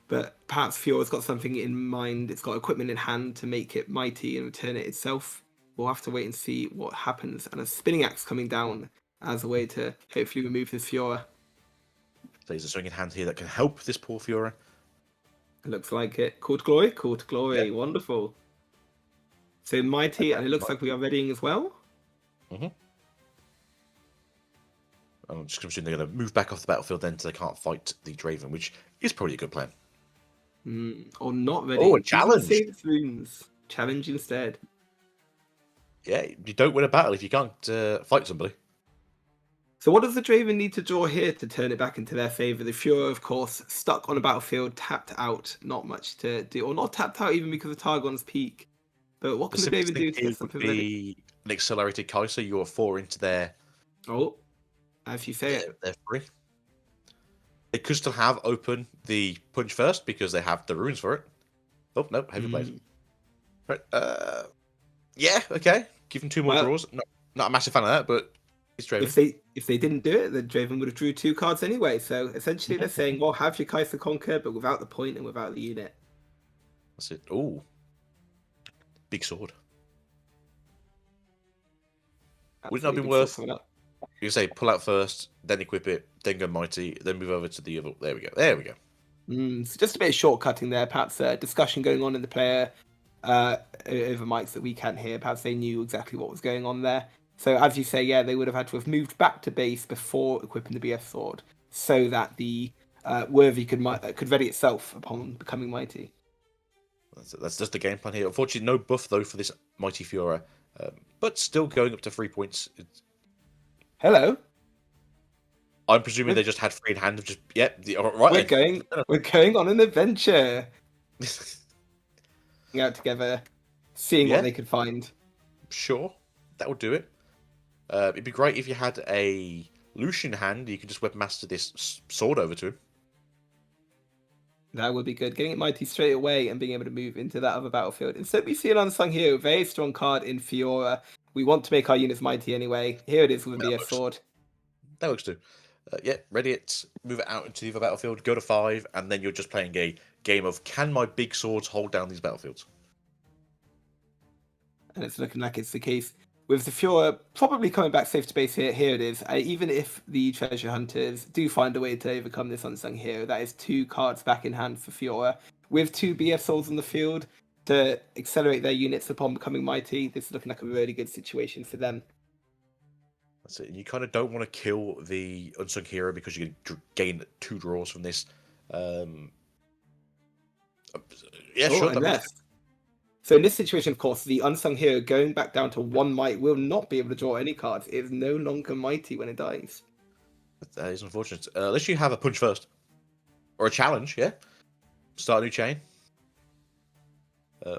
But perhaps Fiora's got something in mind. It's got equipment in hand to make it mighty and return it itself. We'll have to wait and see what happens. And a Spinning Axe coming down as a way to hopefully remove this Fiora. So there's a swing in hand here that can help this poor Fiora. It looks like it. Call to Glory. Call to Glory. Yeah. Wonderful. So mighty, and it looks like we are readying as well. I'm just assuming they're going to move back off the battlefield then so they can't fight the Draven, which is probably a good plan. Or not ready. Oh, a challenge. Save runes. Challenge instead. Yeah, you don't win a battle if you can't fight somebody. So what does the Draven need to draw here to turn it back into their favour? The Fiora, of course, stuck on a battlefield, tapped out, not much to do. Or not tapped out even because of Targon's Peak. But what can the Draven do to get something ready? An accelerated Kaiser, you're 4 into their... Oh, as you say it. They're free. They could still have open the punch first because they have the runes for it. Oh, no, heavy blade. Right, yeah, okay. Give them 2 more draws. Not a massive fan of that, but it's Draven. If they didn't do it, then Draven would have drew 2 cards anyway. So essentially they're saying, well, have your Kaiser Conquer, but without the point and without the unit. That's it. Ooh. Big sword. Would it not have been worth... You say pull out first, then equip it, then go mighty, then move over to the other... There we go. There we go. So just a bit of shortcutting there. Perhaps a discussion going on in the player over mics that we can't hear. Perhaps they knew exactly what was going on there. So as you say, yeah, they would have had to have moved back to base before equipping the BS sword, so that the Worthy could ready itself upon becoming mighty. That's just the game plan here. Unfortunately, no buff though for this mighty Fiora, but still going up to 3 points. Hello. I'm presuming they just had 3 in hand. Of just right. We're going on an adventure. Out together, seeing what they could find. Sure, that would do it. It'd be great if you had a Lucian hand. You could just webmaster this sword over to him. That would be good. Getting it mighty straight away and being able to move into that other battlefield. Instead, we see an unsung hero, very strong card in Fiora. We want to make our units mighty anyway. Here it is with a BS sword. That works too. Ready it, move it out into the other battlefield, go to 5, and then you're just playing a game of can my big swords hold down these battlefields? And it's looking like it's the case. With the Fiora probably coming back safe to base here, here it is. Even if the treasure hunters do find a way to overcome this unsung hero, that is 2 cards back in hand for Fiora. With 2 BF souls on the field to accelerate their units upon becoming mighty, this is looking like a really good situation for them. That's it. You kind of don't want to kill the unsung hero because you can gain 2 draws from this. So in this situation, of course, the unsung hero going back down to 1 might will not be able to draw any cards. It is no longer mighty when it dies. That is unfortunate. Unless you have a punch first. Or a challenge, yeah? Start a new chain.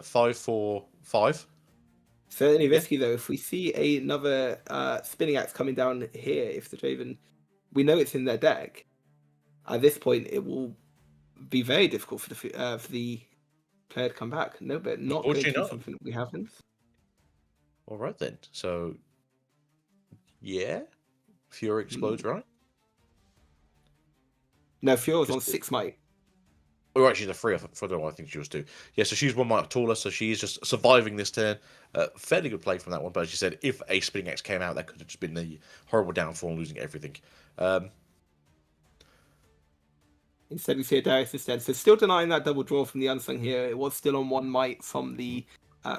5, 4, 5. Certainly risky, though. If we see another spinning axe coming down here, if the Draven... We know it's in their deck. At this point, it will be very difficult for the player to come back. No, but not going to be something that we haven't. All right, then. So, yeah. Fiora explodes, right? No, Fiora's on 6 might. Oh, right, she's a 3. I think she was 2. Yeah, so she's 1 might taller, so she's just surviving this turn. Fairly good play from that one, but as you said, if a Spinning X came out, that could have just been the horrible downfall and losing everything. Instead, we see a Darius instead. So still denying that double draw from the unsung hero. It was still on 1 might from the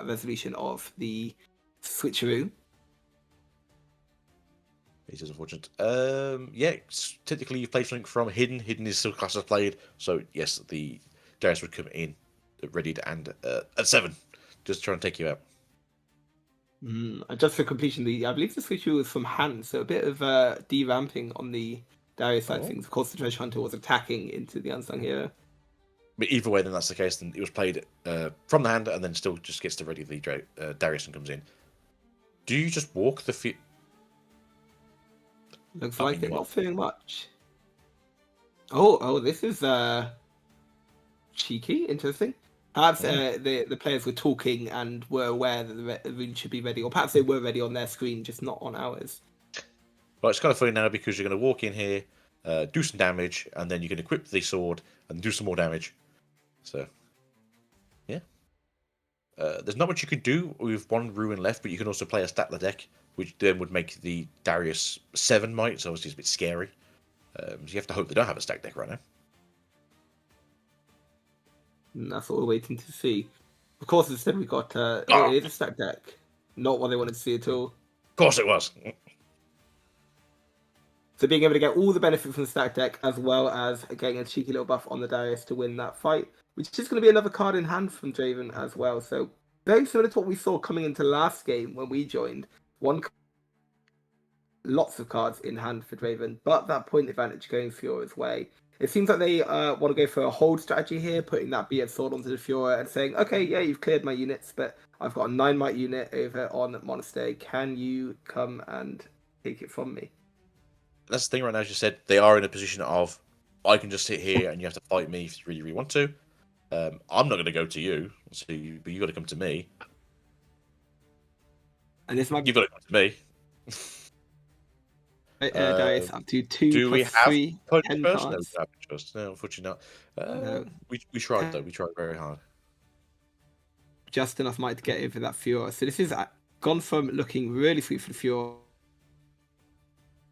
resolution of the switcheroo. It is unfortunate. Technically you've played something from Hidden. Hidden is still classed as played. So yes, the Darius would come in ready to end at 7. Just trying to take you out. Just for completion, I believe the switcheroo was from hand, so a bit of de-ramping on the Darius side of things. Of course, the treasure hunter was attacking into the unsung hero. But either way, then that's the case. Then it was played from the hand, and then still just gets to ready the Darius and comes in. Do you just walk the field? Looks like they're not feeling much. Oh, this is cheeky, interesting. Perhaps the players were talking and were aware that the rune should be ready, or perhaps they were ready on their screen, just not on ours. Well, it's kind of funny now because you're going to walk in here, do some damage, and then you can equip the sword and do some more damage. So, yeah. There's not much you could do with 1 ruin left, but you can also play a Statler deck, which then would make the Darius 7 might, so obviously it's a bit scary. So you have to hope they don't have a stack deck right now. And that's what we're waiting to see. Of course, instead we got it is a stack deck. Not what they wanted to see at all. Of course it was. So being able to get all the benefit from the stack deck, as well as getting a cheeky little buff on the Darius to win that fight, which is going to be another card in hand from Draven as well. So very similar to what we saw coming into last game when we joined. Lots of cards in hand for Draven, but that point advantage going Fiora's way. It seems like they want to go for a hold strategy here, putting that BF sword onto the Fiora and saying, okay, yeah, you've cleared my units, but I've got a 9 might unit over on Monastery. Can you come and take it from me? That's the thing right now, as you said, they are in a position of, I can just sit here and you have to fight me if you really, really want to. I'm not going to go to you, but you've got to come to me. And this might... You've got to come to me. Darius up to 2 do plus we have 3 punch 10 first? cards. No, we don't have punch first. No, unfortunately not. No. We tried, though. We tried very hard. Just enough might to get over that Fiora. So this is gone from looking really sweet for the Fiora.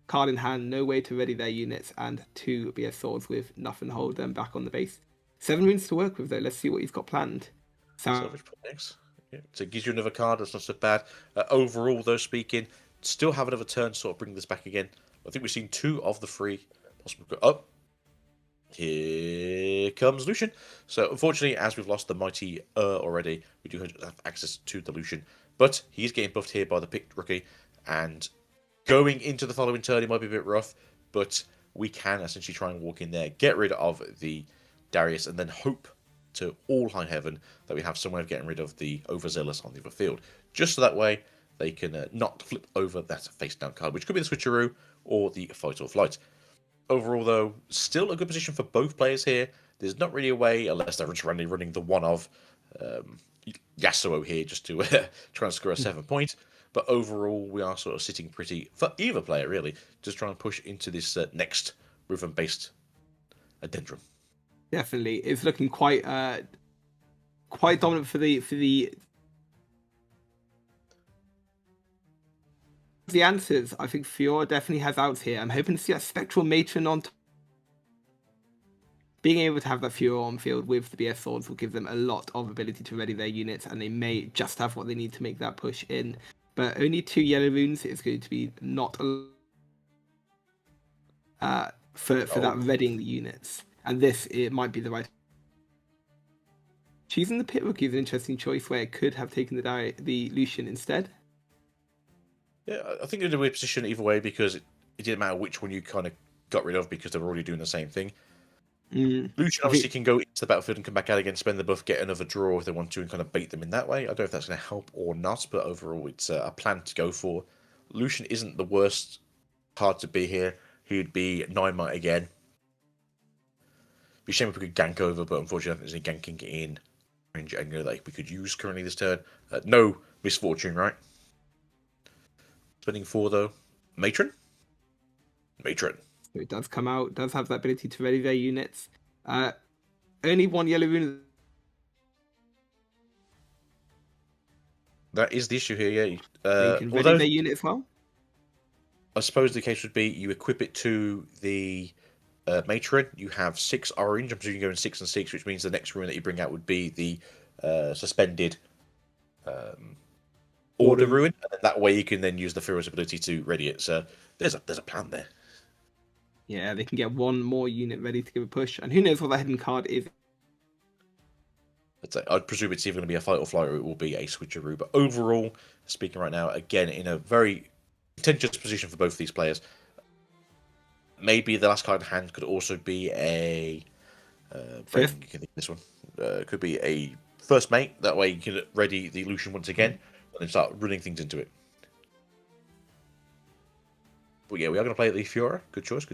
Card in hand, no way to ready their units, and 2 BS swords with nothing to hold them back on the base. 7 runes to work with, though. Let's see what he's got planned. Salvage next. Yeah. So it gives you another card. That's not so bad. Overall, though, speaking, still have another turn to sort of bring this back again. I think we've seen 2 of the 3 possible. Oh, here comes Lucian. So unfortunately, as we've lost the mighty already, we do have access to the Lucian. But he's getting buffed here by the picked rookie. And going into the following turn, it might be a bit rough. But we can essentially try and walk in there, get rid of the Darius, and then hope to all high heaven that we have some way of getting rid of the overzealous on the other field. Just so that way they can not flip over that face down card, which could be the switcheroo or the fight or flight. Overall, though, still a good position for both players here. There's not really a way, unless they're just running the one of Yasuo here just to try and score a 7 point. But overall, we are sort of sitting pretty, for either player really, just trying to push into this next rhythm-based addendum. Definitely, it's looking quite dominant for the answers. I think Fiora definitely has outs here. I'm hoping to see a Spectral Matron on top. Being able to have that Fiora on field with the BS swords will give them a lot of ability to ready their units, and they may just have what they need to make that push in. But only 2 yellow runes is going to be not for that readying the units. And this, it might be the right. Choosing the pit rookie is an interesting choice where it could have taken the Lucian instead. Yeah, I think they're in a weird position either way because it didn't matter which one you kind of got rid of because they were already doing the same thing. Lucian obviously can go into the battlefield and come back out again, spend the buff, get another draw if they want to, and kind of bait them in that way. I don't know if that's going to help or not, but overall it's a plan to go for. Lucian isn't the worst card to be here. He'd be 9 might again. Be a shame if we could gank over, but unfortunately I think there's any ganking in range anger that we could use currently this turn. No misfortune, right? Spending 4 though. Matron. So it does come out, does have that ability to ready their units. Only 1 yellow rune. That is the issue here, yeah. They can ready their unit as well. I suppose the case would be you equip it to the Matron. You have 6 orange. I'm presuming you're going 6 and 6, which means the next rune that you bring out would be the suspended Order Ruin. And that way you can then use the Furious ability to ready it. So there's a plan there. Yeah, they can get 1 more unit ready to give a push. And who knows what that hidden card is. I'd presume it's either going to be a fight or flight or it will be a switcheroo. But overall, speaking right now, again, in a very contentious position for both these players. Maybe the last card in hand could also be a... this one. Could be a first mate. That way you can ready the Lucian once again and then start running things into it. But yeah, we are going to play the Fiora. Good choice.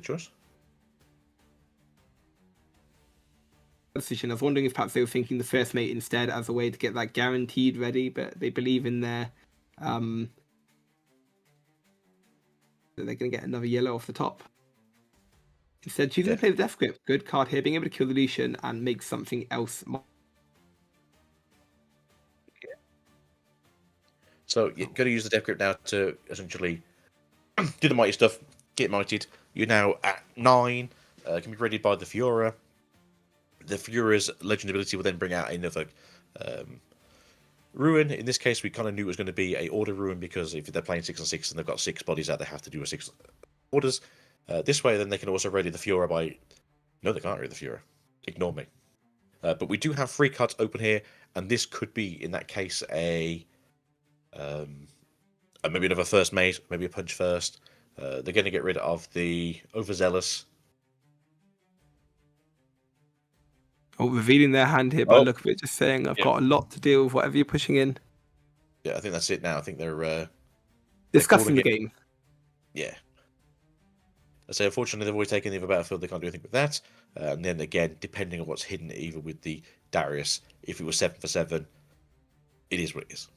Decision. I was wondering if perhaps they were thinking the first mate instead as a way to get that guaranteed ready, but they believe in their that they're going to get another yellow off the top. Instead, choosing to play the Death Grip. Good card here, being able to kill the Lucian and make something else. So you're going to use the Death Grip now to essentially do the mighty stuff, get mightied. You're now at 9, can be readied by the Fiora. The Fiora's legend ability will then bring out another Ruin. In this case, we kind of knew it was going to be a Order Ruin because if they're playing 6 and 6 and they've got 6 bodies out, they have to do a 6 orders. This way, then they can also ready the Fiora by... No, they can't ready the Fiora. Ignore me. But we do have 3 cards open here, and this could be, in that case, maybe another first mate, maybe a punch first. They're going to get rid of the overzealous. Revealing their hand here by look of it, just saying, I've got a lot to deal with, whatever you're pushing in. Yeah, I think that's it now. I think they're discussing the game. Yeah. I say, unfortunately, they've always taken the other battlefield. They can't do anything with that. And then again, depending on what's hidden, either with the Darius, if it was 7 for 7, it is what it is.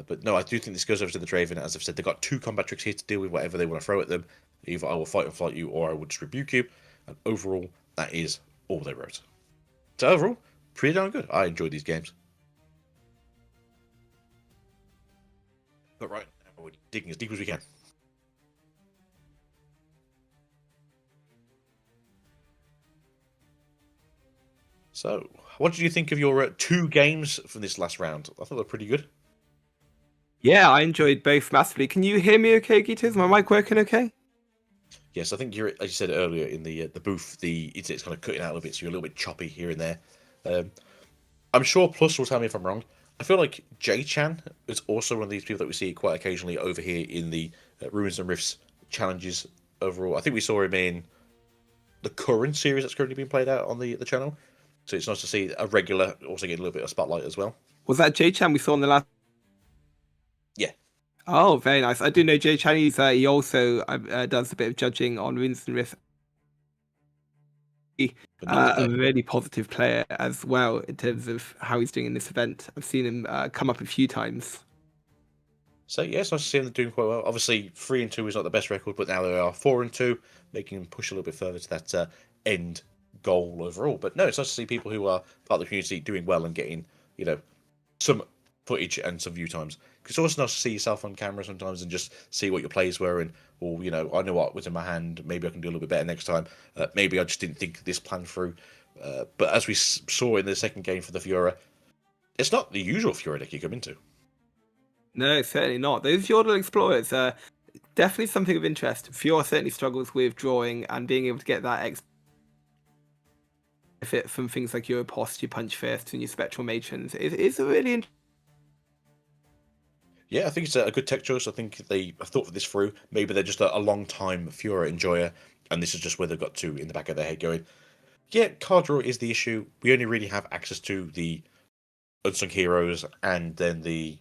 But no, I do think this goes over to the Draven. As I've said, they've got 2 combat tricks here to deal with whatever they want to throw at them. Either I will fight and flight you, or I will just rebuke you. And overall, that is all they wrote. So overall, pretty darn good. I enjoyed these games. But right now, we're digging as deep as we can. So, what did you think of your 2 games from this last round? I thought they were pretty good. Yeah, I enjoyed both massively. Can you hear me okay, Geeta? Is my mic working okay? Yes, I think you're, as you said earlier in the booth, the internet's kind of cutting out a little bit, so you're a little bit choppy here and there. I'm sure Plus will tell me if I'm wrong. I feel like J-Chan is also one of these people that we see quite occasionally over here in the Ruins and Rifts challenges overall. I think we saw him in the current series that's currently being played out on the channel. So it's nice to see a regular also get a little bit of spotlight as well. Was that J-Chan we saw in the last? Yeah. Oh, very nice. I do know J-Chan. He also does a bit of judging on Ruins and Rift. A really positive player as well in terms of how he's doing in this event. I've seen him come up a few times. So yeah, it's nice to see them doing quite well. Obviously, 3-2 is not the best record, but now they are 4-2, making them push a little bit further to that end goal overall. But no, it's nice to see people who are part of the community doing well and getting, some footage and some view times. Because it's also nice to see yourself on camera sometimes and just see what your plays were and, or I know what was in my hand. Maybe I can do a little bit better next time. Maybe I just didn't think this plan through. But as we saw in the second game for the Fiora, it's not the usual Fiora deck you come into. No, certainly not. Those Yordle Explorers are definitely something of interest. Fiora certainly struggles with drawing and being able to get that benefit from things like your Post, your Punch Fist, and your Spectral Matrons. It's a really Yeah, I think it's a good tech choice. I think they have thought this through. Maybe they're just a long time Fiora enjoyer, and this is just where they've got to in the back of their head going, yeah, card draw is the issue. We only really have access to the Unsung Heroes and then the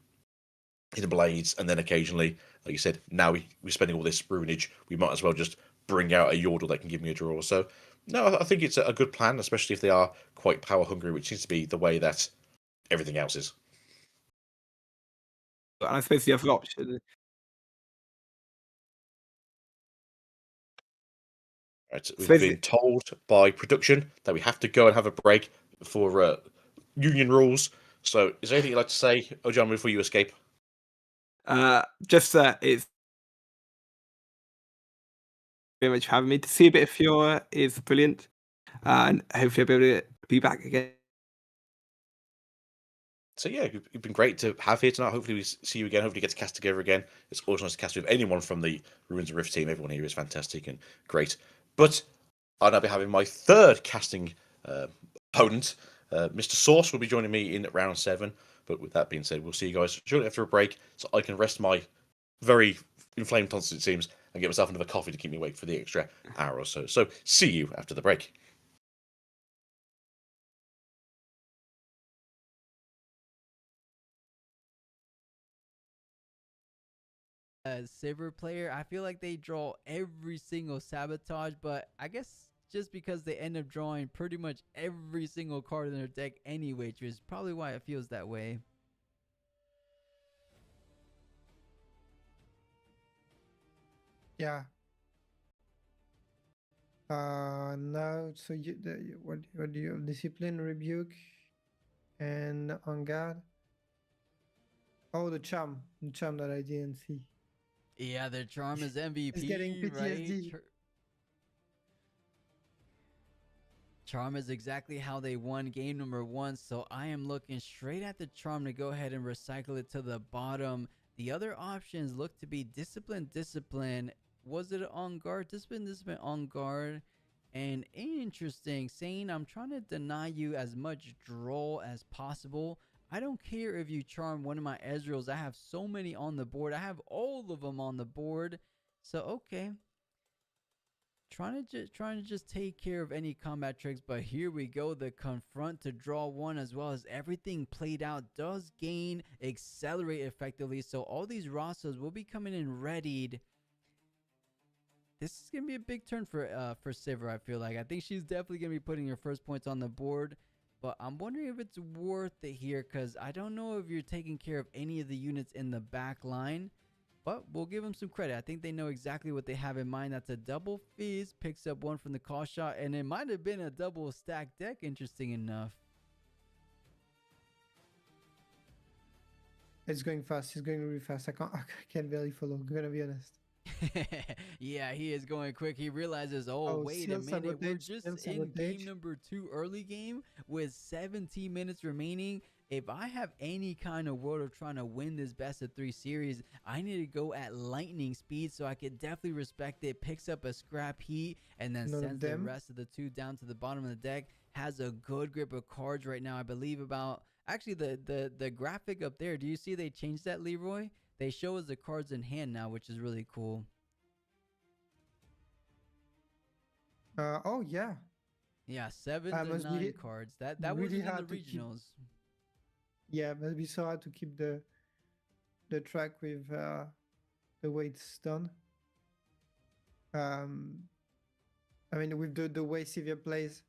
Hidden Blades, and then occasionally, like you said, now we're spending all this ruinage. We might as well just bring out a Yordle that can give me a draw. So, no, I think it's a good plan, especially if they are quite power hungry, which seems to be the way that everything else is. I suppose the other option. Right, we've been told by production that we have to go and have a break for union rules. So, is there anything you'd like to say, Ojan, before you escape? Just that it's very much for having me. To see a bit of Fiora is brilliant, and hopefully I'll be able to be back again. So yeah, you've been great to have here tonight. Hopefully we see you again. Hopefully get to cast together again. It's always nice to cast with anyone from the Ruins and Rift team. Everyone here is fantastic and great. But I'll now be having my third casting opponent. Mr. Source will be joining me in round 7. But with that being said, we'll see you guys shortly after a break so I can rest my very inflamed tonsils, it seems, and get myself another coffee to keep me awake for the extra hour or so. So see you after the break. Sivir player, I feel like they draw every single sabotage, but I guess just because they end up drawing pretty much every single card in their deck anyway, which is probably why it feels that way. Yeah. Now, so what do you have? Discipline, Rebuke, and On Guard. Oh, the charm that I didn't see. Yeah, their charm is MVP. He's getting PTSD. Right? Charm is exactly how they won game number 1, so I am looking straight at the charm to go ahead and recycle it to the bottom. The other options look to be Discipline, Discipline. Was it On Guard? Discipline, On Guard. And interesting, saying I'm trying to deny you as much draw as possible. I don't care if you charm one of my Ezreals. I have so many on the board. I have all of them on the board. So, okay. Trying to just take care of any combat tricks, but here we go. The confront to draw 1 as well as everything played out does gain accelerate effectively. So all these rosters will be coming in readied. This is gonna be a big turn for Sivir, I feel like. I think she's definitely gonna be putting her first points on the board. But I'm wondering if it's worth it here, because I don't know if you're taking care of any of the units in the back line. But we'll give them some credit. I think they know exactly what they have in mind. That's a double Fizz, picks up 1 from the call shot, and it might have been a double stack deck, interesting enough. It's going fast. It's going really fast. I can't barely follow. I'm gonna be honest. Yeah, he is going quick. He realizes, oh, Oh, wait a seal minute. We're sabotage, just seal in game sabotage. number 2 early game with 17 minutes remaining. If I have any kind of world of trying to win this best of 3 series, I need to go at lightning speed, so I could definitely respect it. Picks up a scrap heat and then None of sends the them. rest of the 2 down to the bottom of the deck. Has a good grip of cards right now. I believe about actually the graphic up there. Do you see they changed that, Leroy? They show us the cards in hand now, which is really cool. Oh yeah, Yeah, 7 I to must 9 be cards. That really wasn't in the hard to keep. regionals. Yeah, must be so hard to keep the track with the way it's done. I mean, with the way Sivir plays.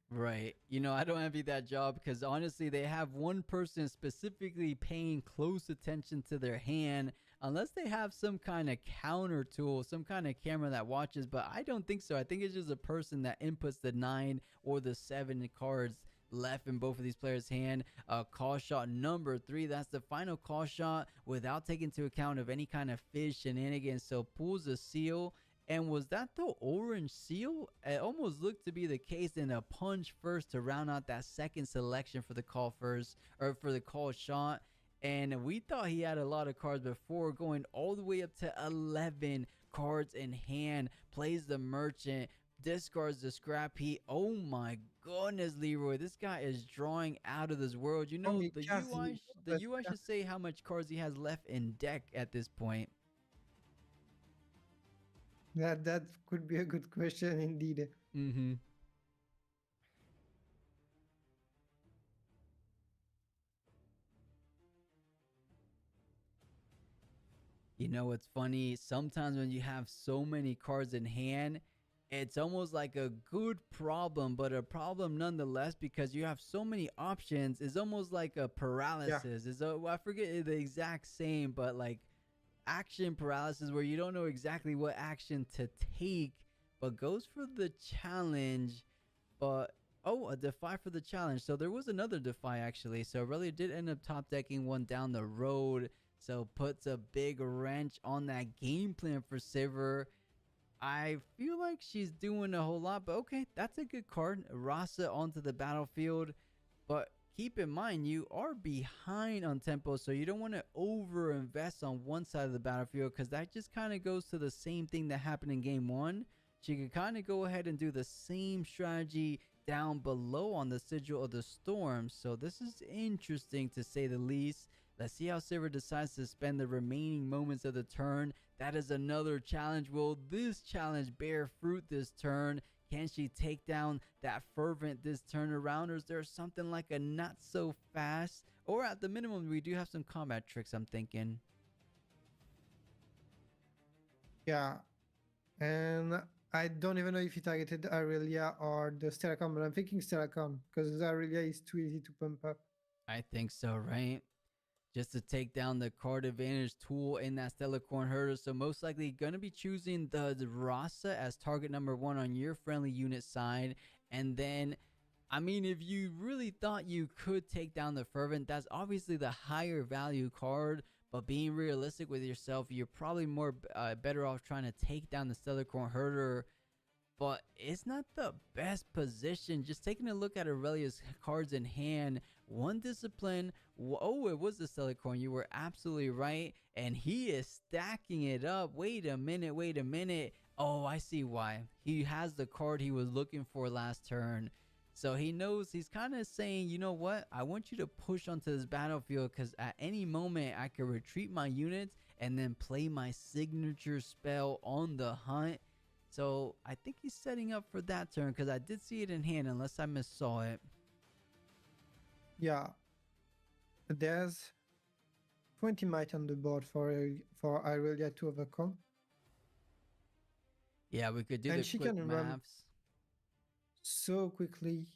Right. You know, I don't envy that job because honestly, they have one person specifically paying close attention to their hand, unless they have some kind of counter tool, some kind of camera that watches. But I don't think so. I think it's just a person that inputs the 9 or the 7 cards left in both of these players' hand. Call shot number 3. That's the final call shot without taking into account of any kind of fish shenanigans. So pulls a seal. And was that the orange seal? It almost looked to be the case. In a punch first to round out that second selection for the call first, or for the call shot. And we thought he had a lot of cards before, going all the way up to 11 cards in hand. Plays the merchant, discards the scrap heat. Oh my goodness, Leroy, this guy is drawing out of this world. You know, the UI should say how much cards he has left in deck at this point. That could be a good question indeed. Mm-hmm. You know what's funny? Sometimes when you have so many cards in hand, it's almost like a good problem, but a problem nonetheless, because you have so many options. It's almost like a paralysis. I forget the exact same, but like action paralysis, where you don't know exactly what action to take, but goes for the challenge. But oh, a defy for the challenge. So there was another defy actually. So Aurelia did end up top decking one down the road, so puts a big wrench on that game plan for Sivir. I feel like she's doing a whole lot, but okay, that's a good card. Rasa onto the battlefield, but keep in mind, you are behind on tempo, so you don't want to over invest on one side of the battlefield, because that just kind of goes to the same thing that happened in game 1. She could kind of go ahead and do the same strategy down below on the Sigil of the Storm. So this is interesting to say the least. Let's see how Sivir decides to spend the remaining moments of the turn. That is another challenge. Will this challenge bear fruit this turn? Can she take down that Fervent this turn around, or is there something like a not so fast? Or at the minimum, we do have some combat tricks, I'm thinking. Yeah, and I don't even know if he targeted Aurelia or the Stellacom, but I'm thinking Stellacom, because Aurelia is too easy to pump up. I think so, right? Just to take down the card advantage tool in that Stellarcorn Herder. So most likely going to be choosing the Rasa as target number 1 on your friendly unit side. And then, I mean, if you really thought you could take down the Fervent, that's obviously the higher value card. But being realistic with yourself, you're probably more better off trying to take down the Stellarcorn Herder. But it's not the best position. Just taking a look at Aurelia's cards in hand. One discipline. Oh, it was the Stellarcorn. You were absolutely right. And he is stacking it up. Wait a minute. Wait a minute. Oh, I see why. He has the card he was looking for last turn. So he knows, he's kind of saying, you know what? I want you to push onto this battlefield, because at any moment I can retreat my units and then play my signature spell on the hunt. So I think he's setting up for that turn, because I did see it in hand, unless I missaw it. Yeah, there's 20 might on the board for Aurelia to overcome. Yeah, we could do And the she quick can run maths. so quickly.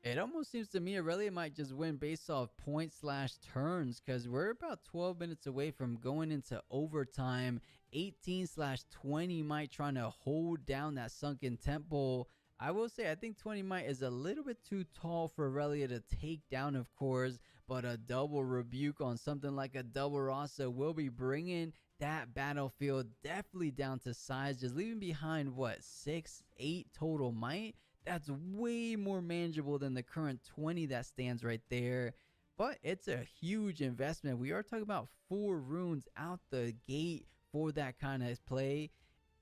It almost seems to me Aurelia might just win based off point/turns, because we're about 12 minutes away from going into overtime. 18/20 might trying to hold down that Sunken Temple. I will say, I think 20 might is a little bit too tall for Aurelia to take down, of course, but a double rebuke on something like a double Rasa will be bringing that battlefield definitely down to size, just leaving behind, what, 6, 8 total might? That's way more manageable than the current 20 that stands right there. But it's a huge investment. We are talking about 4 runes out the gate for that kind of play.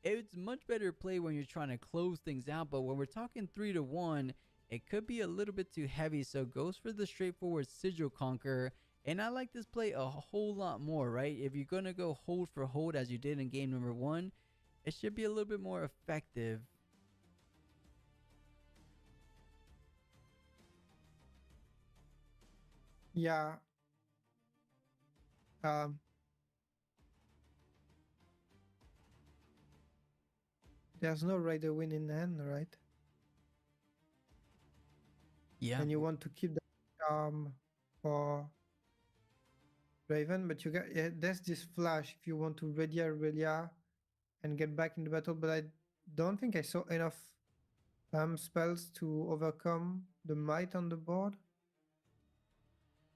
It's much better play when you're trying to close things out, but when we're talking 3 to 1, it could be a little bit too heavy, so goes for the straightforward Sigil Conquer. And I like this play a whole lot more, right? If you're gonna go hold for hold as you did in game number 1, it should be a little bit more effective. Yeah. There's no Raider win in hand, right? Yeah. And you want to keep the for Draven, but you got there's this flash if you want to ready Aurelia and get back in the battle, but I don't think I saw enough spells to overcome the might on the board.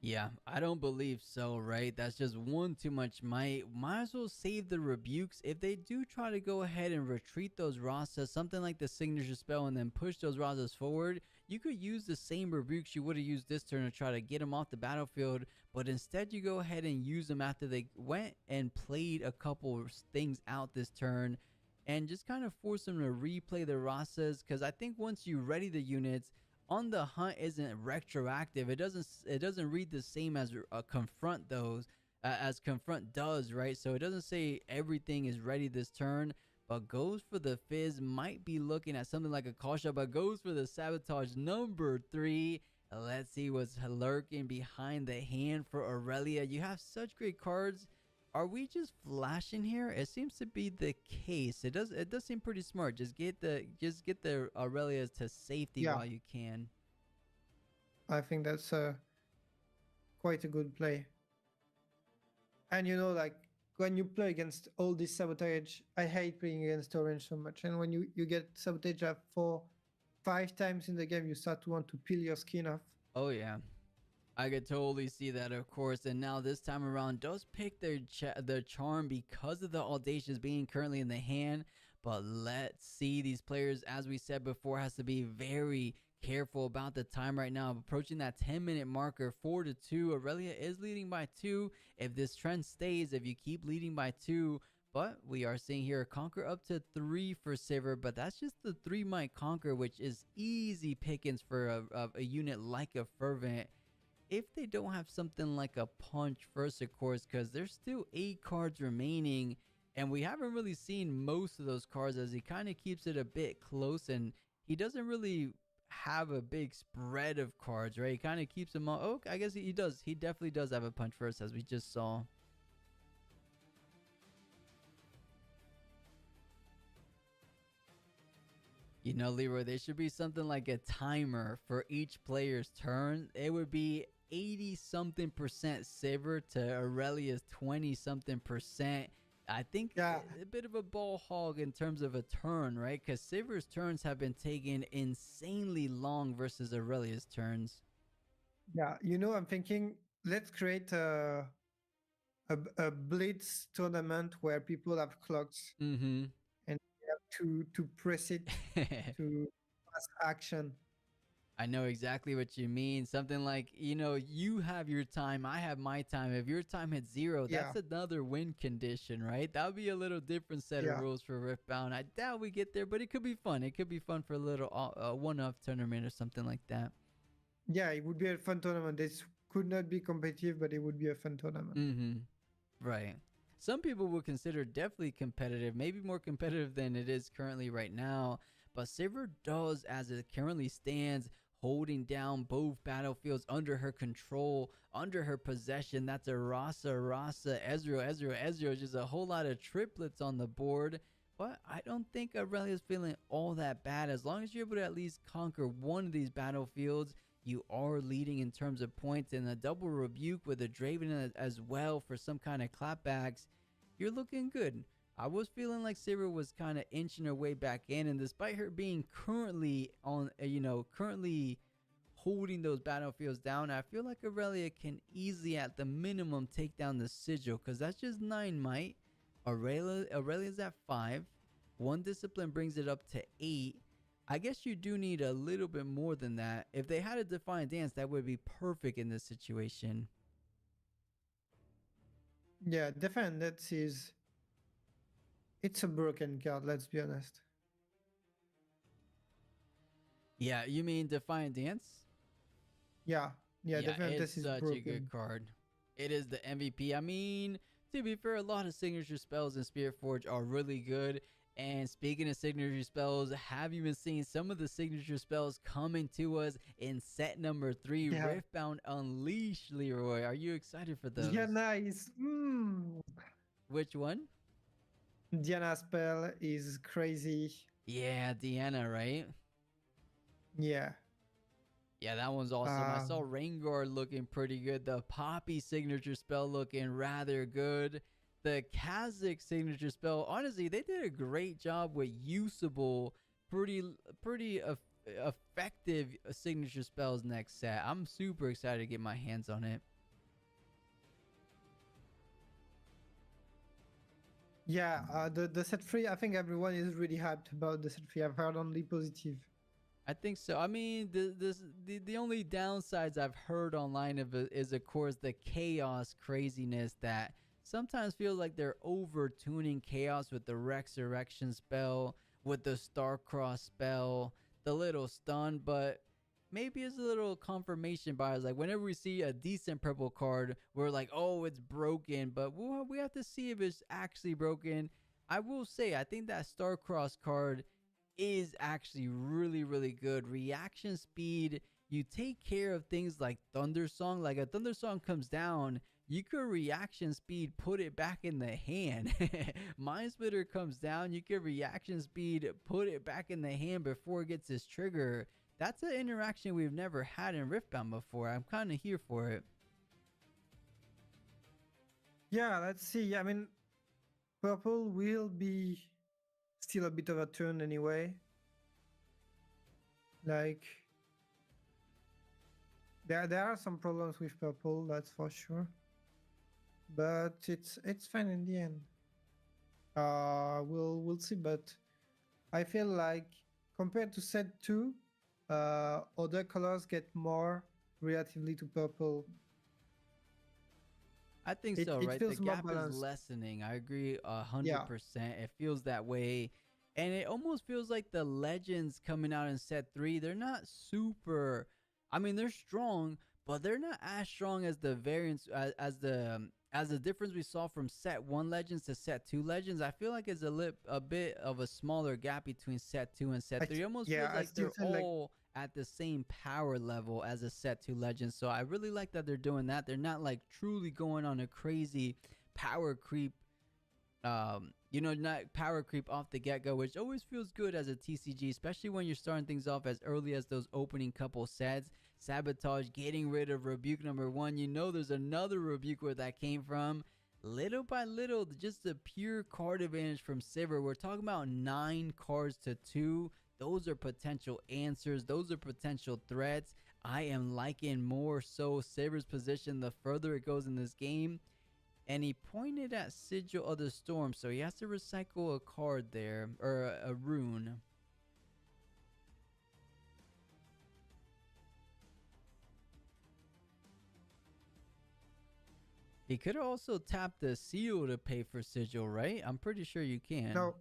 Yeah, I don't believe so, right? That's just one too much might. Might as well save the rebukes. If they do try to go ahead and retreat those Rasas, something like the signature spell, and then push those Rasas forward, you could use the same rebukes you would have used this turn to try to get them off the battlefield, but instead you go ahead and use them after they went and played a couple things out this turn, and just kind of force them to replay the Rasas, because I think once you ready the units, on the hunt isn't retroactive. It doesn't read the same as confront those as confront does, right? So it doesn't say everything is ready this turn, but goes for the fizz. Might be looking at something like a call shot, but goes for the sabotage number 3. Let's see what's lurking behind the hand for Aurelia. You have such great cards. Are we just flashing here? It seems to be the case. It does seem pretty smart. Just get the Aurelias to safety while you can. I think that's quite a good play. And you know, like when you play against all this sabotage, I hate playing against orange so much. And when you get sabotage 4-5 times in the game, you start to want to peel your skin off. Oh yeah. I could totally see that, of course, and now this time around does pick their charm because of the Audacious being currently in the hand, but let's see. These players, as we said before, has to be very careful about the time right now. Approaching that 10-minute marker, 4-2. Aurelia is leading by 2. If this trend stays, if you keep leading by 2, but we are seeing here a conquer up to 3 for Sivir, but that's just the 3 might conquer, which is easy pickings for a unit like a Fervent. If they don't have something like a punch first, of course, because there's still 8 cards remaining, and we haven't really seen most of those cards, as he kind of keeps it a bit close, and he doesn't really have a big spread of cards, right? He kind of keeps them all. Oh, I guess he does. He definitely does have a punch first, as we just saw. You know, Leroy, there should be something like a timer for each player's turn. It would be 80-something percent Sivir to Aurelia's 20-something percent. I think a bit of a ball hog in terms of a turn, right? Because Sivir's turns have been taken insanely long versus Aurelia's turns. Yeah, you know, I'm thinking let's create a blitz tournament where people have clocks and you have to press it to pass action. I know exactly what you mean. Something like, you know, you have your time, I have my time. If your time hits 0, that's another win condition, right? That would be a little different set of rules for Riftbound. I doubt we get there, but it could be fun. It could be fun for a little one-off tournament or something like that. Yeah, it would be a fun tournament. This could not be competitive, but it would be a fun tournament. Right. Some people would consider definitely competitive, maybe more competitive than it is currently right now. But Sivir does, as it currently stands, holding down both battlefields under her control, under her possession. That's a Rasa, Ezreal. Just a whole lot of triplets on the board. But I don't think Aurelia's feeling all that bad. As long as you're able to at least conquer one of these battlefields, you are leading in terms of points. And a double rebuke with a Draven as well for some kind of clapbacks. You're looking good. I was feeling like Sivir was kind of inching her way back in, and despite her being currently on, currently holding those battlefields down, I feel like Aurelia can easily, at the minimum, take down the Sigil, because that's just 9 might. Aurelia's at 5. 1 discipline brings it up to 8. I guess you do need a little bit more than that. If they had a Defiant Dance, that would be perfect in this situation. Yeah, Defiant Dance is... It's a broken card, let's be honest. Yeah, you mean Defiant Dance? Yeah, Defiant Dance it's is such broken. a good card. It is the MVP. I mean, to be fair, a lot of signature spells in Spiritforged are really good. And speaking of signature spells, have you been seeing some of the signature spells coming to us in set number 3, Yeah. Riftbound Unleashed, Leroy? Are you excited for those? Yeah, nice. Which one? Diana spell is crazy. Yeah, Deanna, right? Yeah. Yeah, that one's awesome. I saw Rengar looking pretty good. The Poppy signature spell looking rather good. The Kha'Zix signature spell, honestly, they did a great job with usable, pretty effective signature spells next set. I'm super excited to get my hands on it. Yeah, the set 3, I think everyone is really hyped about the set 3. I've heard only positive. I think so. I mean, the only downsides I've heard online of it is, of course, the chaos craziness that sometimes feels like they're over tuning chaos with the Resurrection spell, with the Starcross spell, the little stun, but maybe it's a little confirmation bias. Like whenever we see a decent purple card, we're like, oh, it's broken, but we have to see if it's actually broken. I will say, I think that Starcross card is actually really, really good. Reaction speed, you take care of things like Thundersong. Like a Thundersong comes down, you could reaction speed put it back in the hand. Mind Splitter comes down, you could reaction speed put it back in the hand before it gets its trigger. That's an interaction we've never had in Riftbound before. I'm kind of here for it. Yeah, let's see. I mean, purple will be still a bit of a turn anyway. Like, there are some problems with purple, that's for sure. But it's fine in the end. We'll see. But I feel like compared to set 2, other colors get more relatively to purple. I think so, right? The gap is balanced. lessening. I agree 100%. It feels that way. And it almost feels like the legends coming out in set 3, they're not super... I mean, they're strong, but they're not as strong as the variants, as the difference we saw from set 1 legends to set 2 legends. I feel like it's a bit of a smaller gap between set 2 and set 3. It almost feels like they're all at the same power level as a set 2 legend. So I really like that they're doing that. They're not like truly going on a crazy power creep, not power creep off the get-go, which always feels good as a TCG, especially when you're starting things off as early as those opening couple sets. Sabotage, getting rid of Rebuke number 1. You know there's another Rebuke where that came from. Little by little, just the pure card advantage from Sivir. We're talking about 9 cards to 2. Those are potential answers. Those are potential threats. I am liking more so Sivir's position the further it goes in this game. And he pointed at Sigil of the Storm, so he has to recycle a card there, or a rune. He could also tap the seal to pay for Sigil, right? I'm pretty sure you can. No.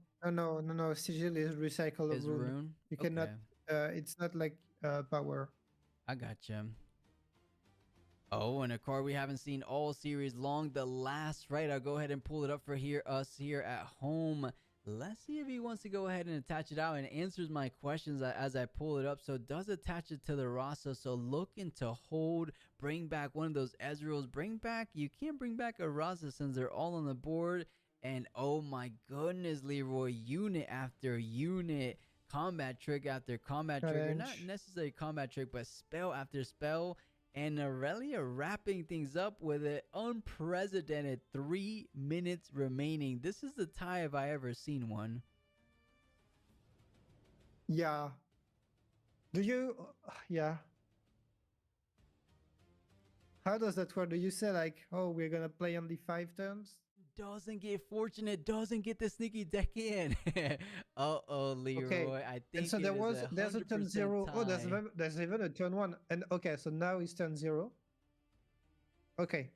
Sigil is recycle Is rune. rune? You cannot. It's not like power. I gotcha. Oh, and a card we haven't seen all series long, the last right. I'll go ahead and pull it up for us here at home. Let's see if he wants to go ahead and attach it out and answers my questions as I pull it up. So it does attach it to the Rasa. So looking to hold, bring back one of those Ezreals. You can't bring back a Rasa since they're all on the board. And oh my goodness, Leroy, unit after unit, combat trick after combat trigger. Not necessarily combat trick, but spell after spell. And Aurelia wrapping things up with an unprecedented 3 minutes remaining. This is the tie if I ever seen one. Yeah. Do you? Yeah. How does that work? Do you say like, oh, we're gonna play only 5 turns? Doesn't get fortunate, doesn't get the sneaky deck in. Uh-oh, Leroy. Okay. I think And so there's a turn 0. tie. Oh, there's even a turn 1. And okay, so now it's turn 0. Okay.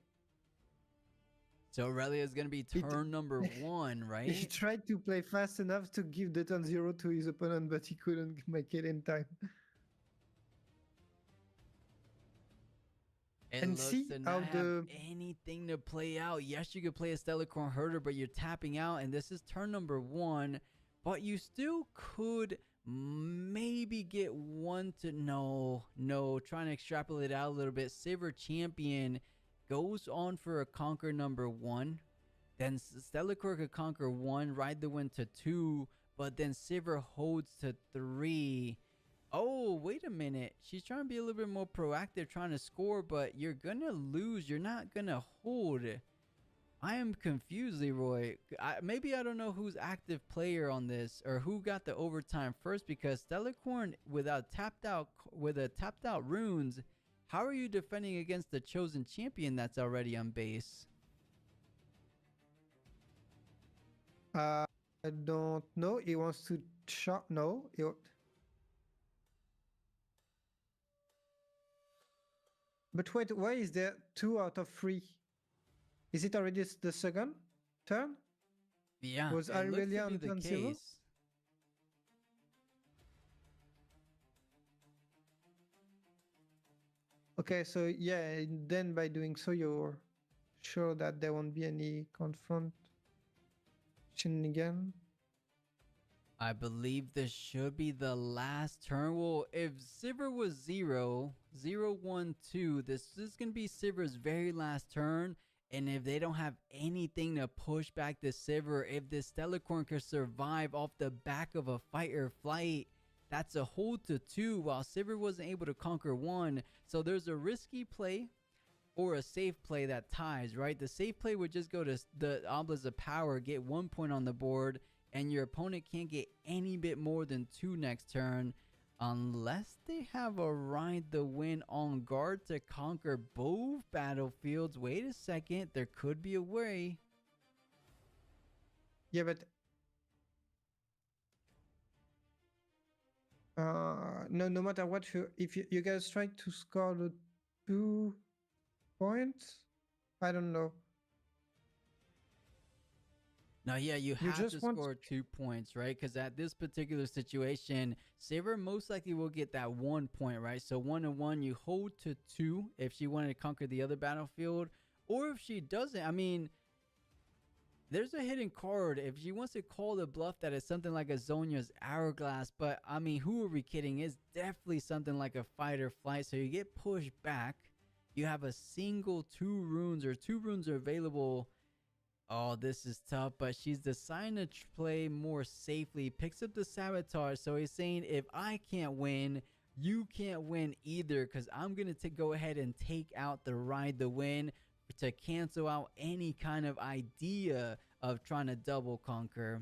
So Aurelia is going to be turn number 1, right? He tried to play fast enough to give the turn 0 to his opponent, but he couldn't make it in time. It And looks see to how not have anything to play out. Yes, you could play a Stellarcorn Herder, but you're tapping out, and this is turn number 1. But you still could maybe get one to... No, trying to extrapolate out a little bit. Sivir Champion goes on for a conquer number 1. Then Stellarcorn could conquer 1, ride the win to 2, but then Sivir holds to 3. Oh, wait a minute. She's trying to be a little bit more proactive, trying to score, but you're going to lose. You're not going to hold. I am confused, Leroy. Maybe I don't know who's active player on this or who got the overtime first, because Stellarcorn with a tapped out runes, how are you defending against the chosen champion that's already on base? I don't know. He wants to shot. No. But wait, why is there 2 out of 3? Is it already the second turn? Yeah, Was it looks Aurelia to be on the turn 0? case. Okay, so yeah, and then by doing so, you're sure that there won't be any confront again. I believe this should be the last turn. Well, if Sivir was 0, 1, 2, this is going to be Sivir's very last turn. And if they don't have anything to push back the Sivir, if this Stellarcorn can survive off the back of a fight or flight, that's a hold to 2, while Sivir wasn't able to conquer 1. So there's a risky play or a safe play that ties, right? The safe play would just go to the Obelisk of Power, get 1 point on the board, and your opponent can't get any bit more than 2 next turn unless they have a ride the win on guard to conquer both battlefields. Wait a second, there could be a way. Yeah, but no matter what, if you guys try to score the 2 points, I don't know. Now, yeah, you have to score 2 points, right? Because at this particular situation, Sivir most likely will get that 1 point, right? So 1 and 1, you hold to 2 if she wanted to conquer the other battlefield. Or if she doesn't, I mean, there's a hidden card. If she wants to call the bluff that it's something like a Zhonya's Hourglass, but I mean, who are we kidding? It's definitely something like a fight or flight. So you get pushed back. You have a single 2 runes, or 2 runes are available. Oh, this is tough, but she's deciding to play more safely. Picks up the Sabotage, so he's saying, if I can't win, you can't win either, because I'm going to go ahead and take out the ride the win to cancel out any kind of idea of trying to double conquer.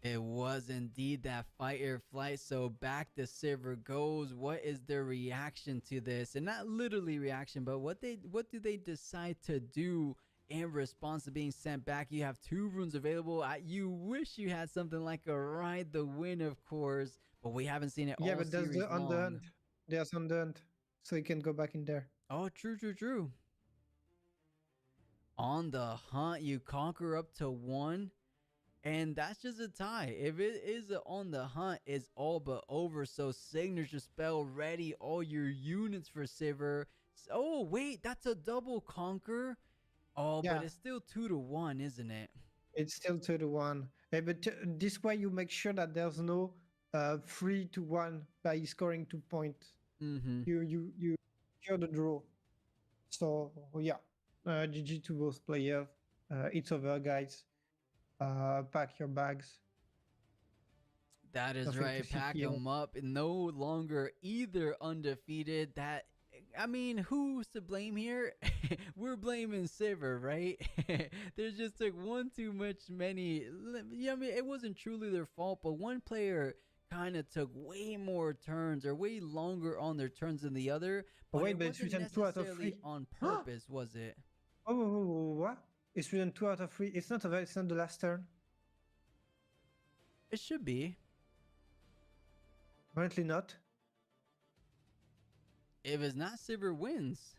It was indeed that fight or flight. So back to Sivir goes. What is their reaction to this? And not literally reaction, but what do they decide to do in response to being sent back? You have 2 runes available. You wish you had something like a ride the win, of course, but we haven't seen it all series long. Yeah, but there's on the hunt. There's on the hunt, so you can go back in there. Oh, true. On the hunt, you conquer up to 1. And that's just a tie. If it is on the hunt, it's all but over. So signature spell ready. All your units for Sivir. Oh, wait, that's a double conquer. Oh, yeah. But it's still 2 to 1, isn't it? It's still 2 to 1. But this way you make sure that there's no 3 to 1 by scoring 2 points. Mm-hmm. You cure the draw. So yeah, GG to both players. It's over, guys. Pack your bags. That is Nothing to right. see Pack here. them up. No longer either undefeated. That, I mean, who's to blame here? We're blaming Sivir, right? They just took one too many. Yeah, I mean, it wasn't truly their fault, but one player kind of took way more turns or way longer on their turns than the other. But wait, it but it's wasn't written 2 out of necessarily 3. on purpose, was it? Oh, what? It's written 2 out of 3. It's not the last turn. It should be. Apparently not. If it's not, Sivir wins.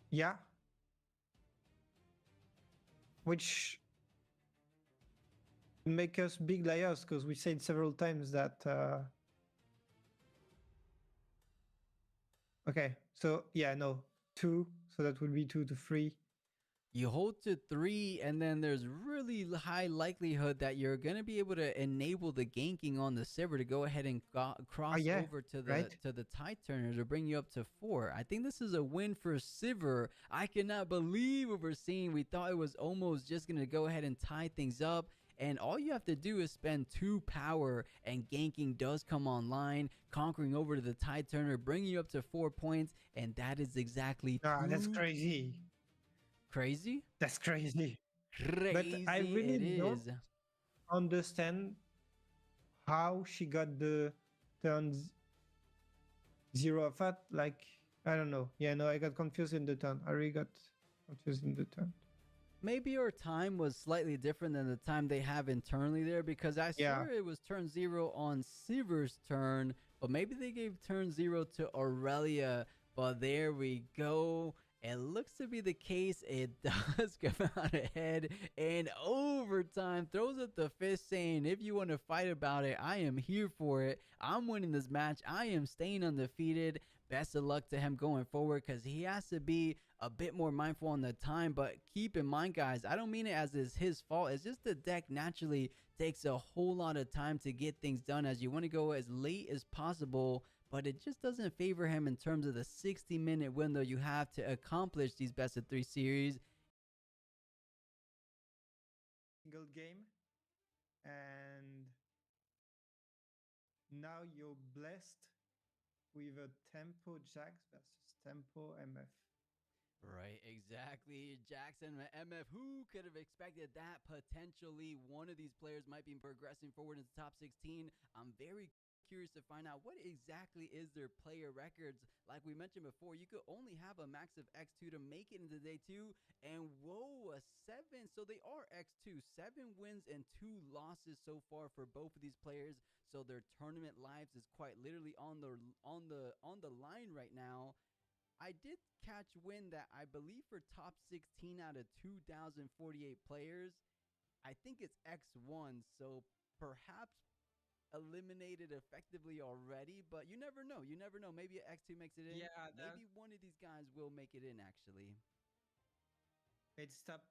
Yeah. Which make us big liars because we said several times that. Okay, so yeah, no, 2. So that would be 2 to 3. You hold to 3, and then there's really high likelihood that you're going to be able to enable the ganking on the Sivir to go ahead and cross over to the Tide Turner to bring you up to 4. I think this is a win for Sivir. I cannot believe what we're seeing. We thought it was almost just going to go ahead and tie things up. And all you have to do is spend 2 power, and ganking does come online, conquering over to the Tide Turner, bringing you up to 4 points, and that is exactly That's crazy. Crazy? That's crazy. Crazy. But I really don't understand how she got the turns 0 of that. Like, I don't know. Yeah, no, I got confused in the turn. I really got confused in the turn. Maybe our time was slightly different than the time they have internally there, because I swear it was turn 0 on Sivir's turn, but maybe they gave turn 0 to Aurelia. But there we go. It looks to be the case. It does come out ahead in overtime. Throws up the fist saying, if you want to fight about it, I am here for it. I'm winning this match. I am staying undefeated. Best of luck to him going forward, because he has to be a bit more mindful on the time. But keep in mind, guys, I don't mean it as is his fault. It's just the deck naturally takes a whole lot of time to get things done, as you want to go as late as possible. But it just doesn't favor him in terms of the 60-minute window you have to accomplish these best of 3 series. Single game, and now you're blessed with a Tempo Jax versus Tempo MF. Right, exactly. Jackson and MF, who could have expected that? Potentially one of these players might be progressing forward into top 16. I'm very curious to find out what exactly is their player records. Like we mentioned before, you could only have a max of X2 to make it into day 2, and whoa, a 7. So they are X2. 7 wins and 2 losses so far for both of these players. So their tournament lives is quite literally on the line right now. I did catch wind that I believe for top 16 out of 2,048 players, I think it's X1. So perhaps eliminated effectively already, but you never know. You never know. Maybe X2 makes it in. Yeah, maybe one of these guys will make it in, actually. It's top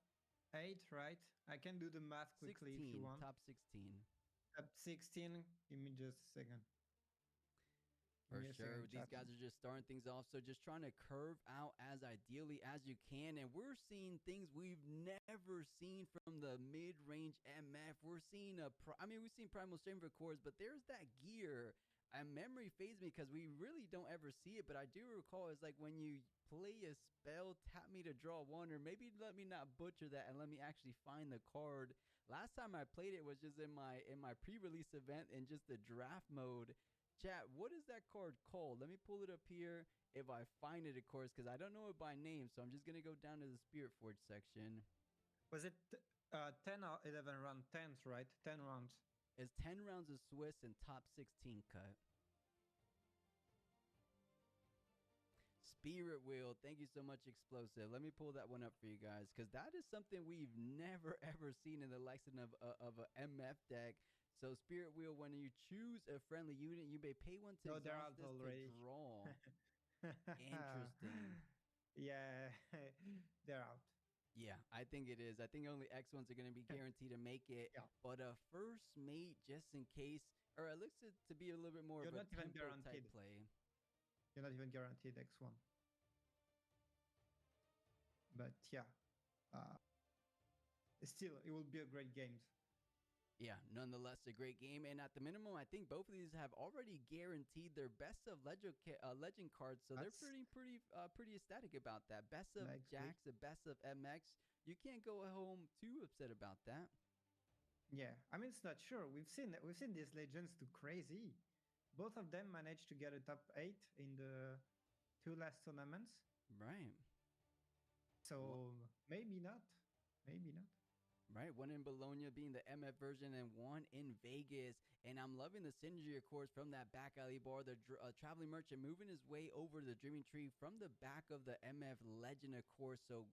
8, right? I can do the math quickly 16, if you want. top 16. Top 16. Give me just a second. For sure. These guys are just starting things off. So just trying to curve out as ideally as you can. And we're seeing things we've never seen from the mid-range MF. We're seeing we've seen Primal Stranger cores, but there's that gear. And memory fades me because we really don't ever see it. But I do recall it's like when you play a spell, tap me to draw 1, or maybe let me not butcher that and let me actually find the card. Last time I played it was just in my pre-release event in just the draft mode. Chat, what is that card called? Let me pull it up here if I find it, of course, because I don't know it by name. So I'm just going to go down to the Spiritforged section. Was it 10 or 11 rounds? 10, right? 10 rounds. It's 10 rounds of Swiss and top 16 cut. Spirit Wheel, thank you so much, Explosive. Let me pull that one up for you guys, because that is something we've never ever seen in the lesson of an MF deck. So Spirit Wheel, when you choose a friendly unit, you may pay 1 to exhaust this to draw. Interesting. Yeah, they're out. Yeah, I think it is. I think only X1s are going to be guaranteed to make it. Yeah. But a first mate, just in case, or it looks to be a little bit more of a tempo type play. You're not even guaranteed X1. But yeah, still, it will be a great game. Yeah, nonetheless, a great game. And at the minimum, I think both of these have already guaranteed their best of legend cards. So they're pretty ecstatic about that. Best of Jax, the best of MX. You can't go home too upset about that. Yeah, I mean, it's not sure. We've seen these legends do crazy. Both of them managed to get a top 8 in the 2 last tournaments. Right. So maybe not. Maybe not. Right, one in Bologna being the MF version and one in Vegas. And I'm loving the synergy, of course, from that back alley bar. The Traveling Merchant moving his way over the Dreaming Tree from the back of the MF Legend, of course. So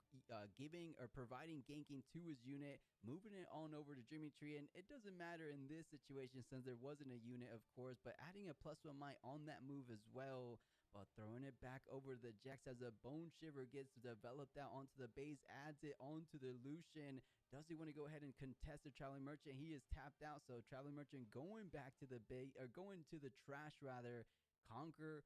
giving or providing ganking to his unit, moving it on over to Dreaming Tree. And it doesn't matter in this situation since there wasn't a unit, of course, but adding a +1 might on that move as well. But throwing it back over to the Jax as a Bone Shiver gets developed out onto the base, adds it onto the Lucian. Does he want to go ahead and contest the Traveling Merchant? He is tapped out, so Traveling Merchant going back to the base, or going to the trash rather. Conquer,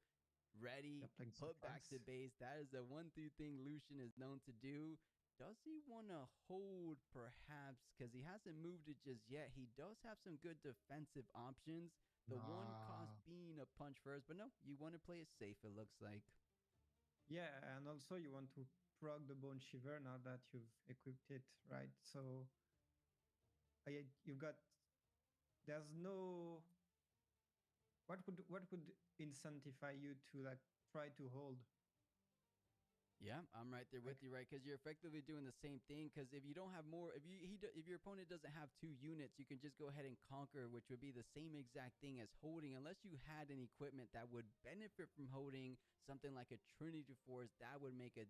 ready, put back to base. That is the 1-3 thing Lucian is known to do. Does he want to hold perhaps? Because he hasn't moved it just yet. He does have some good defensive options. The one cost being a punch first, but no, you want to play it safe, it looks like. Yeah, and also you want to proc the Bone Shiver now that you've equipped it, right? So you've got, there's no, what would incentivize you to like try to hold? Yeah, I'm right there with you, right? Because you're effectively doing the same thing. Because if you don't have more, if your opponent doesn't have 2 units, you can just go ahead and conquer, which would be the same exact thing as holding, unless you had an equipment that would benefit from holding, something like a Trinity Force. That would make a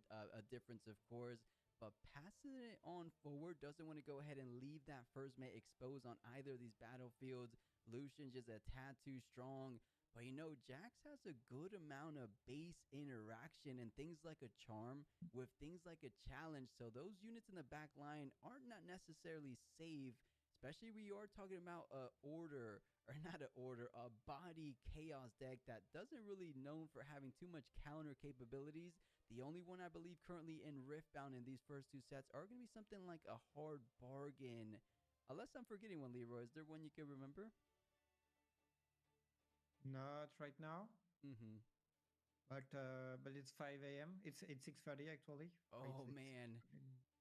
difference, of course. But passing it on forward, doesn't want to go ahead and leave that first mate exposed on either of these battlefields. Lucian's just a tad too strong. But you know, Jax has a good amount of base interaction and things like a charm with things like a challenge. So those units in the back line are not necessarily safe, especially we are talking about a body chaos deck that doesn't really known for having too much counter capabilities. The only one I believe currently in Riftbound in these first 2 sets are going to be something like a hard bargain. Unless I'm forgetting one, Leroy. Is there one you can remember? Not right now. Mm-hmm. But it's 5 a.m. It's 6:30 actually. Oh man.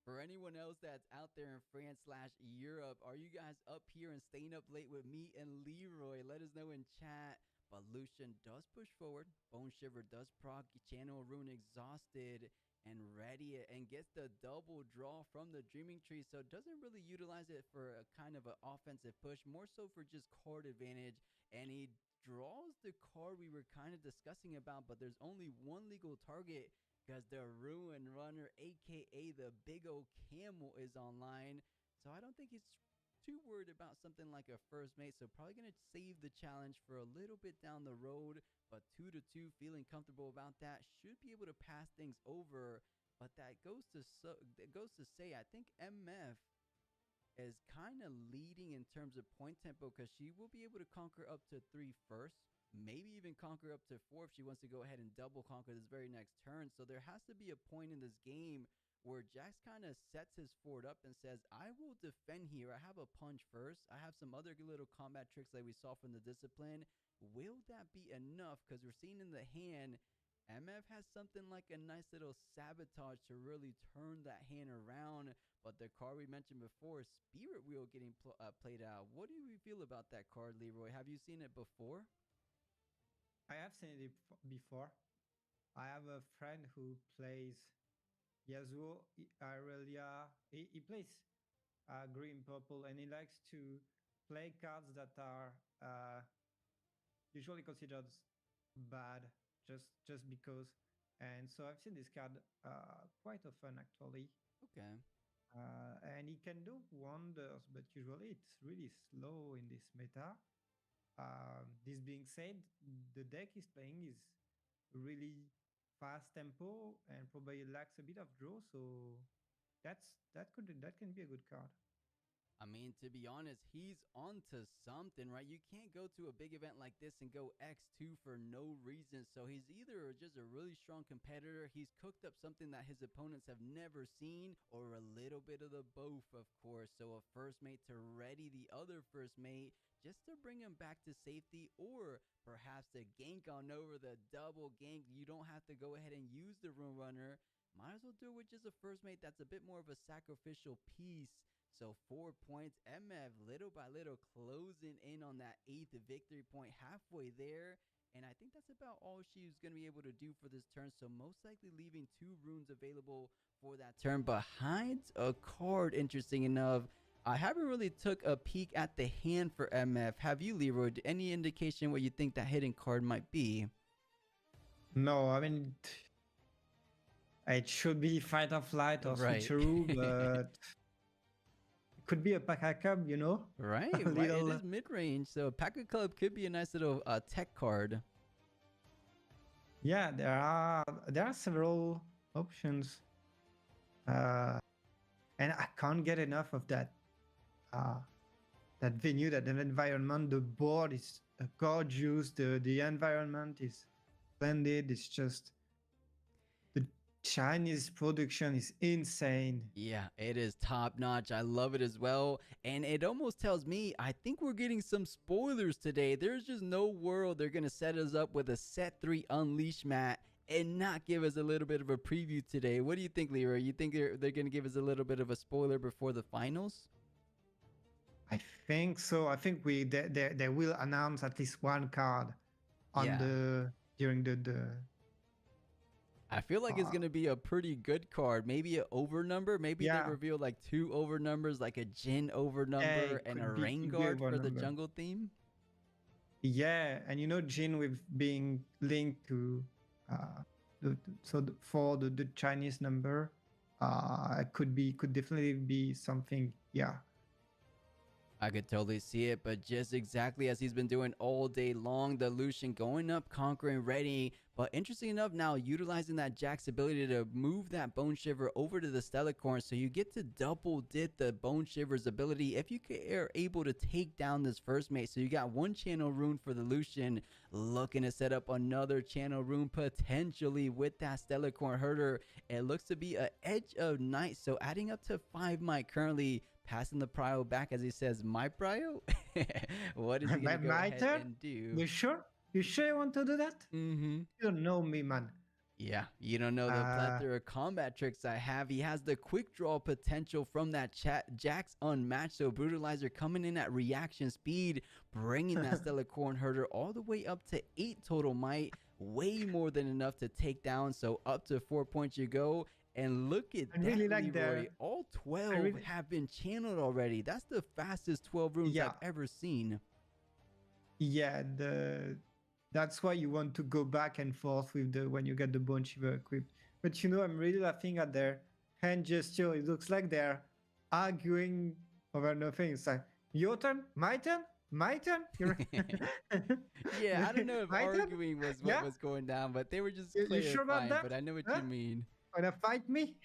For anyone else that's out there in France/Europe, are you guys up here and staying up late with me and Leroy? Let us know in chat. But Lucian does push forward. Bone Shiver does proc. Channel Rune exhausted and ready it and gets the double draw from the Dreaming Tree. So it doesn't really utilize it for a kind of an offensive push, more so for just card advantage. And he draws the card we were kind of discussing about, but there's only one legal target because the Ruin Runner, aka the big old camel, is online. So I don't think he's too worried about something like a first mate. So probably going to save the challenge for a little bit down the road. But 2-2, feeling comfortable about that. Should be able to pass things over. But that goes to say, I think MF is kind of leading in terms of point tempo because she will be able to conquer up to 3 first, maybe even conquer up to 4 if she wants to go ahead and double conquer this very next turn. So there has to be a point in this game where Jax kind of sets his fort up and says, I will defend here. I have a punch first. I have some other little combat tricks like we saw from the Discipline. Will that be enough? Because we're seeing in the hand, MF has something like a nice little sabotage to really turn that hand around. But the card we mentioned before, Spirit Wheel, getting played out. What do you feel about that card, Leroy? Have you seen it before? I have seen it before. I have a friend who plays Yasuo, Irelia. He plays green purple, and he likes to play cards that are usually considered bad just because. And so I've seen this card quite often actually. Okay. And he can do wonders, but usually it's really slow in this meta. This being said, the deck he's playing is really fast tempo and probably lacks a bit of draw, so that can be a good card. I mean, mean, to be honest, he's onto something, right? You can't go to a big event like this and go X2 for no reason. So he's either just a really strong competitor, he's cooked up something that his opponents have never seen, or a little bit of the both, of course. So a first mate to ready the other first mate just to bring him back to safety, or perhaps to gank on over the double gank. You don't have to go ahead and use the Rune Runner. Might as well do it with just a first mate that's a bit more of a sacrificial piece. So 4 points. MF little by little closing in on that 8th victory point, halfway there. And I think that's about all she's going to be able to do for this turn. So most likely leaving 2 runes available for that turn, but hides a card, interesting enough. I haven't really took a peek at the hand for MF. Have you, Leroy? Any indication what you think that hidden card might be? No, I mean, it should be Fight or Flight or Right. Switcheroo, but it could be a Pack Cub, you know? Right, A right. little- It is mid-range, so Pack Club could be a nice little tech card. Yeah, there are several options, and I can't get enough of that. That venue, that environment. The board is gorgeous. The environment is splendid. It's just the Chinese production is insane. Yeah, it is top notch. I love it as well. And it almost tells me, I think we're getting some spoilers today. There's just no world they're going to set us up with a set 3 Unleash mat and not give us a little bit of a preview today. What do you think, Leroy? You think they're going to give us a little bit of a spoiler before the finals? I think so. I think they will announce at least one card on during the I feel like it's going to be a pretty good card. Maybe an over number. Maybe they reveal like 2 over numbers, like a Jhin over number and a Rain Guard for the jungle theme. Yeah, and you know, Jhin with being linked to for the Chinese number, could definitely be something. Yeah. I could totally see it, but just exactly as he's been doing all day long, the Lucian going up, conquering, ready. But interesting enough, now utilizing that Jack's ability to move that Bone Shiver over to the Stellacorn, so you get to double dip the Bone Shiver's ability if you are able to take down this first mate. So you got 1 channel rune for the Lucian, looking to set up another channel rune potentially with that Stellacorn herder. It looks to be an Edge of Night, so adding up to 5 might currently. Passing the prio back, as he says, my prio? What is he going to go ahead and do? You sure? You sure you want to do that? Mm-hmm. You don't know me, man. Yeah, you don't know the plethora of combat tricks I have. He has the quick draw potential from that Jax Unmatched. So Brutalizer coming in at reaction speed, bringing that Stellacorn herder all the way up to 8 total might. Way more than enough to take down. So up to 4 points you go. And look at that, really like Leroy. All 12 have been channeled already. That's the fastest 12 runes I've ever seen. Yeah, that's why you want to go back and forth with when you get the Bone Shiver equipped. But you know, I'm really laughing at their hand gesture. It looks like they're arguing over nothing. It's like, your turn, my turn, my turn. Yeah, I don't know if arguing was what was going down, but they were just clarifying. You sure about that? But I know what you mean. Wanna fight me?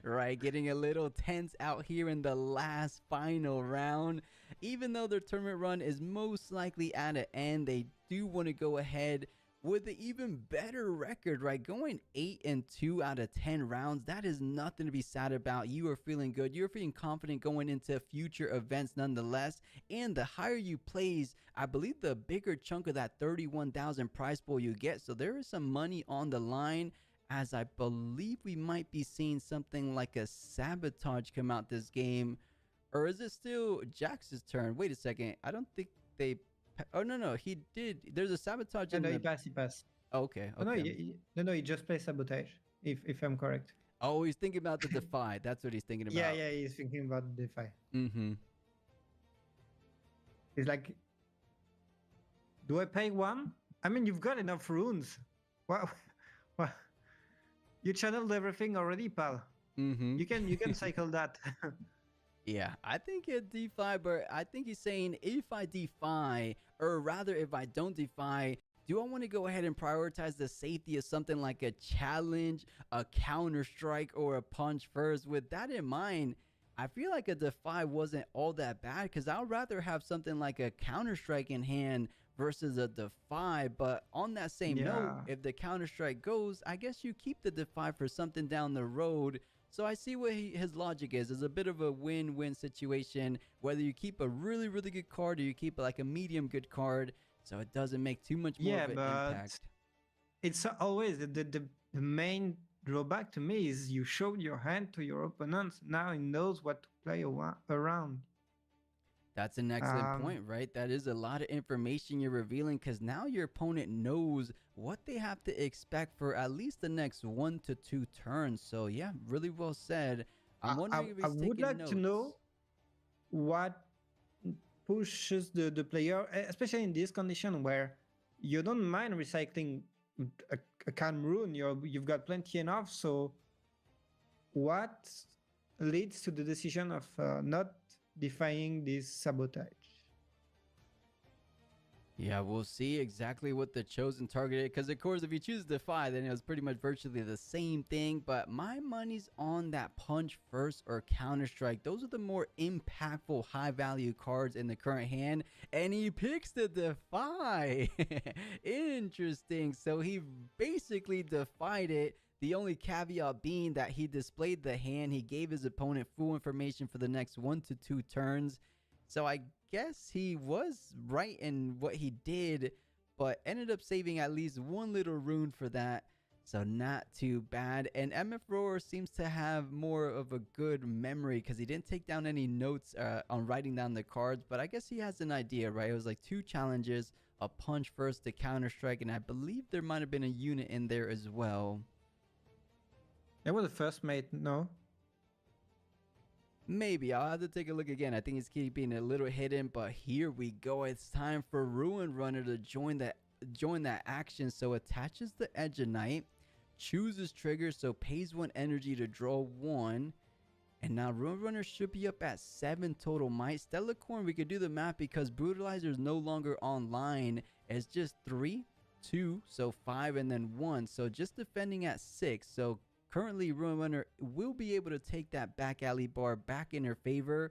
Right, getting a little tense out here in the last final round. Even though their tournament run is most likely at an end, they do want to go ahead with an even better record, right? Going 8-2 out of 10 rounds, that is nothing to be sad about. You are feeling good. You're feeling confident going into future events nonetheless. And the higher you plays, I believe the bigger chunk of that 31,000 prize pool you get. So there is some money on the line, as I believe we might be seeing something like a Sabotage come out this game. Or is it still Jax's turn? Wait a second. I don't think they... Oh, no, he did. There's a Sabotage in he passed. Oh, okay. No, he just plays Sabotage, if I'm correct. Oh, he's thinking about the Defy. That's what he's thinking about. Yeah, he's thinking about the Defy. Mm-hmm. He's like, do I pay 1? I mean, you've got enough runes. Well, you channeled everything already, pal. Mm-hmm. You can cycle that. Yeah, I think it defy, but I think he's saying if I defy, or rather if I don't defy, do I want to go ahead and prioritize the safety of something like a challenge, a counter strike, or a punch first? With that in mind, I feel like a Defy wasn't all that bad because I'd rather have something like a Counter-Strike in hand versus a Defy. But on that same note, Yeah. if the Counter-Strike goes, I guess you keep the Defy for something down the road. So I see what his logic is. It's a bit of a win-win situation, whether you keep a really, really good card or you keep like a medium good card, so it doesn't make too much more Yeah, of an but impact. it's always the main drawback to me is you showed your hand to your opponents. Now he knows what to play around. That's an excellent Um, point, right? That is a lot of information you're revealing because now your opponent knows what they have to expect for at least the next 1 to 2 turns. So, yeah, really well said. I'm wondering if I he's would taking like notes. to know what pushes the player, especially in this condition where you don't mind recycling a calm rune. You've got plenty enough. So, what leads to the decision of not defying this sabotage? Yeah, we'll see exactly what the chosen target is. Because, of course, if you choose Defy, then it was pretty much virtually the same thing. But my money's on that Punch First or Counter-Strike. Those are the more impactful, high-value cards in the current hand. And he picks the Defy. Interesting. So he basically defied it. The only caveat being that he displayed the hand. He gave his opponent full information for the next 1 to 2 turns. So I guess he was right in what he did, but ended up saving at least one little rune for that. So not too bad. And MF Roar seems to have more of a good memory because he didn't take down any notes on writing down the cards. But I guess he has an idea, right? It was like 2 challenges, a Punch First to Counter-Strike, and I believe there might have been a unit in there as well. That was the first mate, no? Maybe. I'll have to take a look again. I think it's keeping it a little hidden, but here we go. It's time for Ruin Runner to join that action. So attaches the Edge of Night, chooses trigger, so pays 1 energy to draw 1. And now Ruin Runner should be up at 7 total might. Stellacorn, we could do the math because Brutalizer is no longer online. It's just 3, 2, so 5, and then 1. So just defending at 6. So currently, Ruin Runner will be able to take that back alley bar back in her favor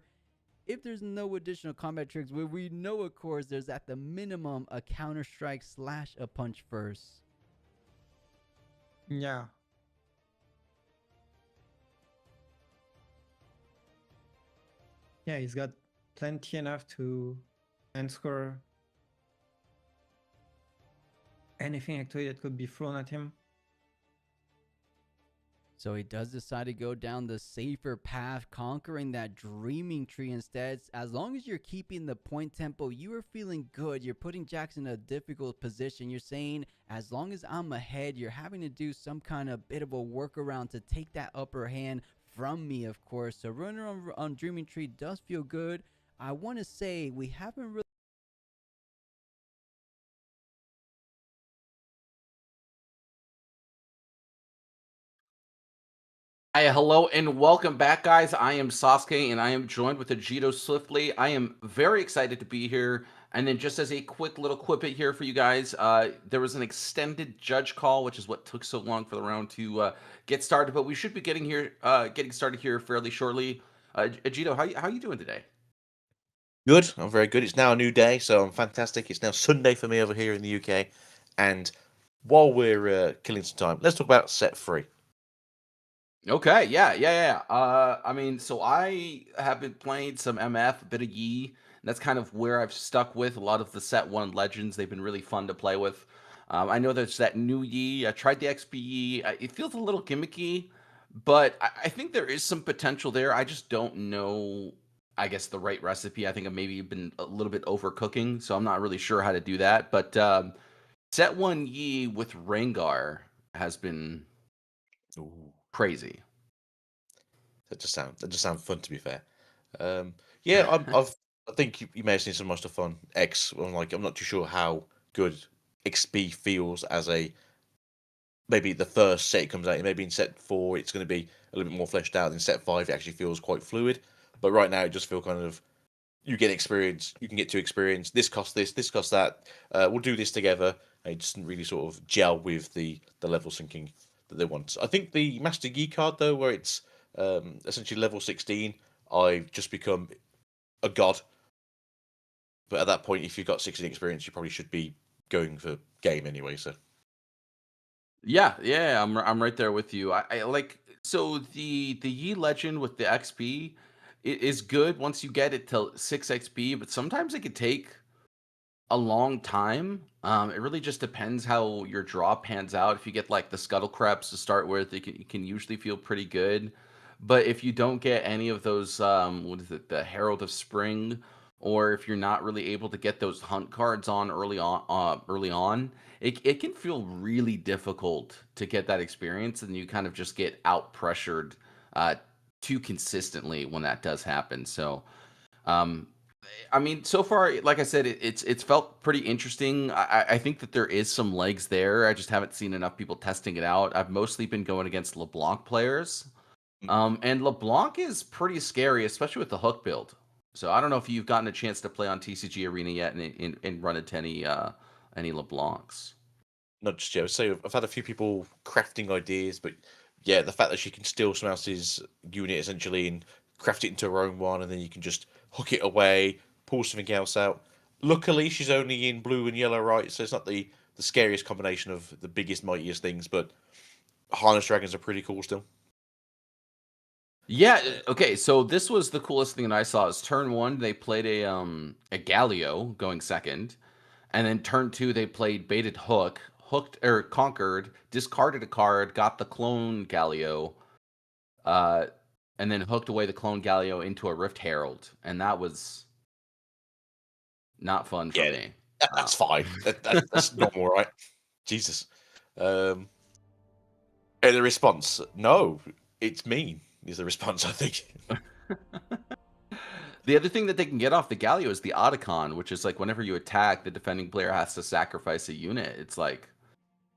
if there's no additional combat tricks, where we know, of course, there's at the minimum a Counter-Strike / a Punch First. Yeah. Yeah, he's got plenty enough to answer anything actually that could be thrown at him. So he does decide to go down the safer path, conquering that Dreaming Tree instead. As long as you're keeping the point tempo, you are feeling good. You're putting Jax in a difficult position. You're saying, as long as I'm ahead, you're having to do some kind of bit of a workaround to take that upper hand from me, of course. So running on Dreaming Tree does feel good. I want to say we haven't really... Hi, hello, and welcome back, guys. I am Sasuke, and I am joined with Ajito Swiftly. I am very excited to be here. And then just as a quick little quippet here for you guys, there was an extended judge call, which is what took so long for the round to get started. But we should be getting started here fairly shortly. Ajito, how you doing today? Good. I'm very good. It's now a new day, so I'm fantastic. It's now Sunday for me over here in the UK. And while we're killing some time, let's talk about set 3. Okay, yeah. I mean, so I have been playing some MF, a bit of Yi, and that's kind of where I've stuck with a lot of the set 1 legends. They've been really fun to play with. I know there's that new Yi. I tried the XP Yi. It feels a little gimmicky, but I think there is some potential there. I just don't know, I guess, the right recipe. I think I've maybe been a little bit overcooking, so I'm not really sure how to do that. But set 1 Yi with Rengar has been crazy. That just sounds fun, to be fair. Yeah, I think you may have seen some of my stuff on X. I'm not too sure how good XP feels as maybe the first set it comes out. Maybe in set 4 it's going to be a little bit more fleshed out. In set 5 it actually feels quite fluid. But right now it just feels kind of, you get experience, you can get to experience. This costs this costs that. We'll do this together. And it doesn't really sort of gel with the level syncing that they want. I think the Master Yi card though, where it's essentially level 16, I've just become a god. But at that point, if you've got 16 experience, you probably should be going for game anyway. So Yeah, I'm right there with you. I like so the Yi Legend with the XP is good once you get it to 6 XP, but sometimes it could take a long time. It really just depends how your draw pans out. If you get like the Scuttle Creps to start with, it can usually feel pretty good. But if you don't get any of those, what is it, the Herald of Spring, or if you're not really able to get those hunt cards on early on, it can feel really difficult to get that experience, and you kind of just get out pressured too consistently when that does happen. So, um, I mean, so far, like I said, it's felt pretty interesting. I think that there is some legs there. I just haven't seen enough people testing it out. I've mostly been going against LeBlanc players, and LeBlanc is pretty scary, especially with the hook build. So I don't know if you've gotten a chance to play on TCG Arena yet and run into any LeBlancs. not just yet. So I've had a few people crafting ideas, but yeah, the fact that she can steal someone else's unit essentially and craft it into her own one, and then you can just hook it away, pull something else out. Luckily, she's only in blue and yellow, right? So it's not the scariest combination of the biggest, mightiest things, but harness dragons are pretty cool still. Yeah, okay, so this was the coolest thing that I saw is turn 1, they played a Galio going second, and then turn 2 they played baited hook, hooked or conquered, discarded a card, got the clone Galio, uh, and then hooked away the clone Galio into a Rift Herald, and that was not fun for me. That's fine. That's normal, right? Jesus. And the response, no, it's mean, is the response, I think. The other thing that they can get off the Galio is the Otacon, which is like whenever you attack, the defending player has to sacrifice a unit. It's like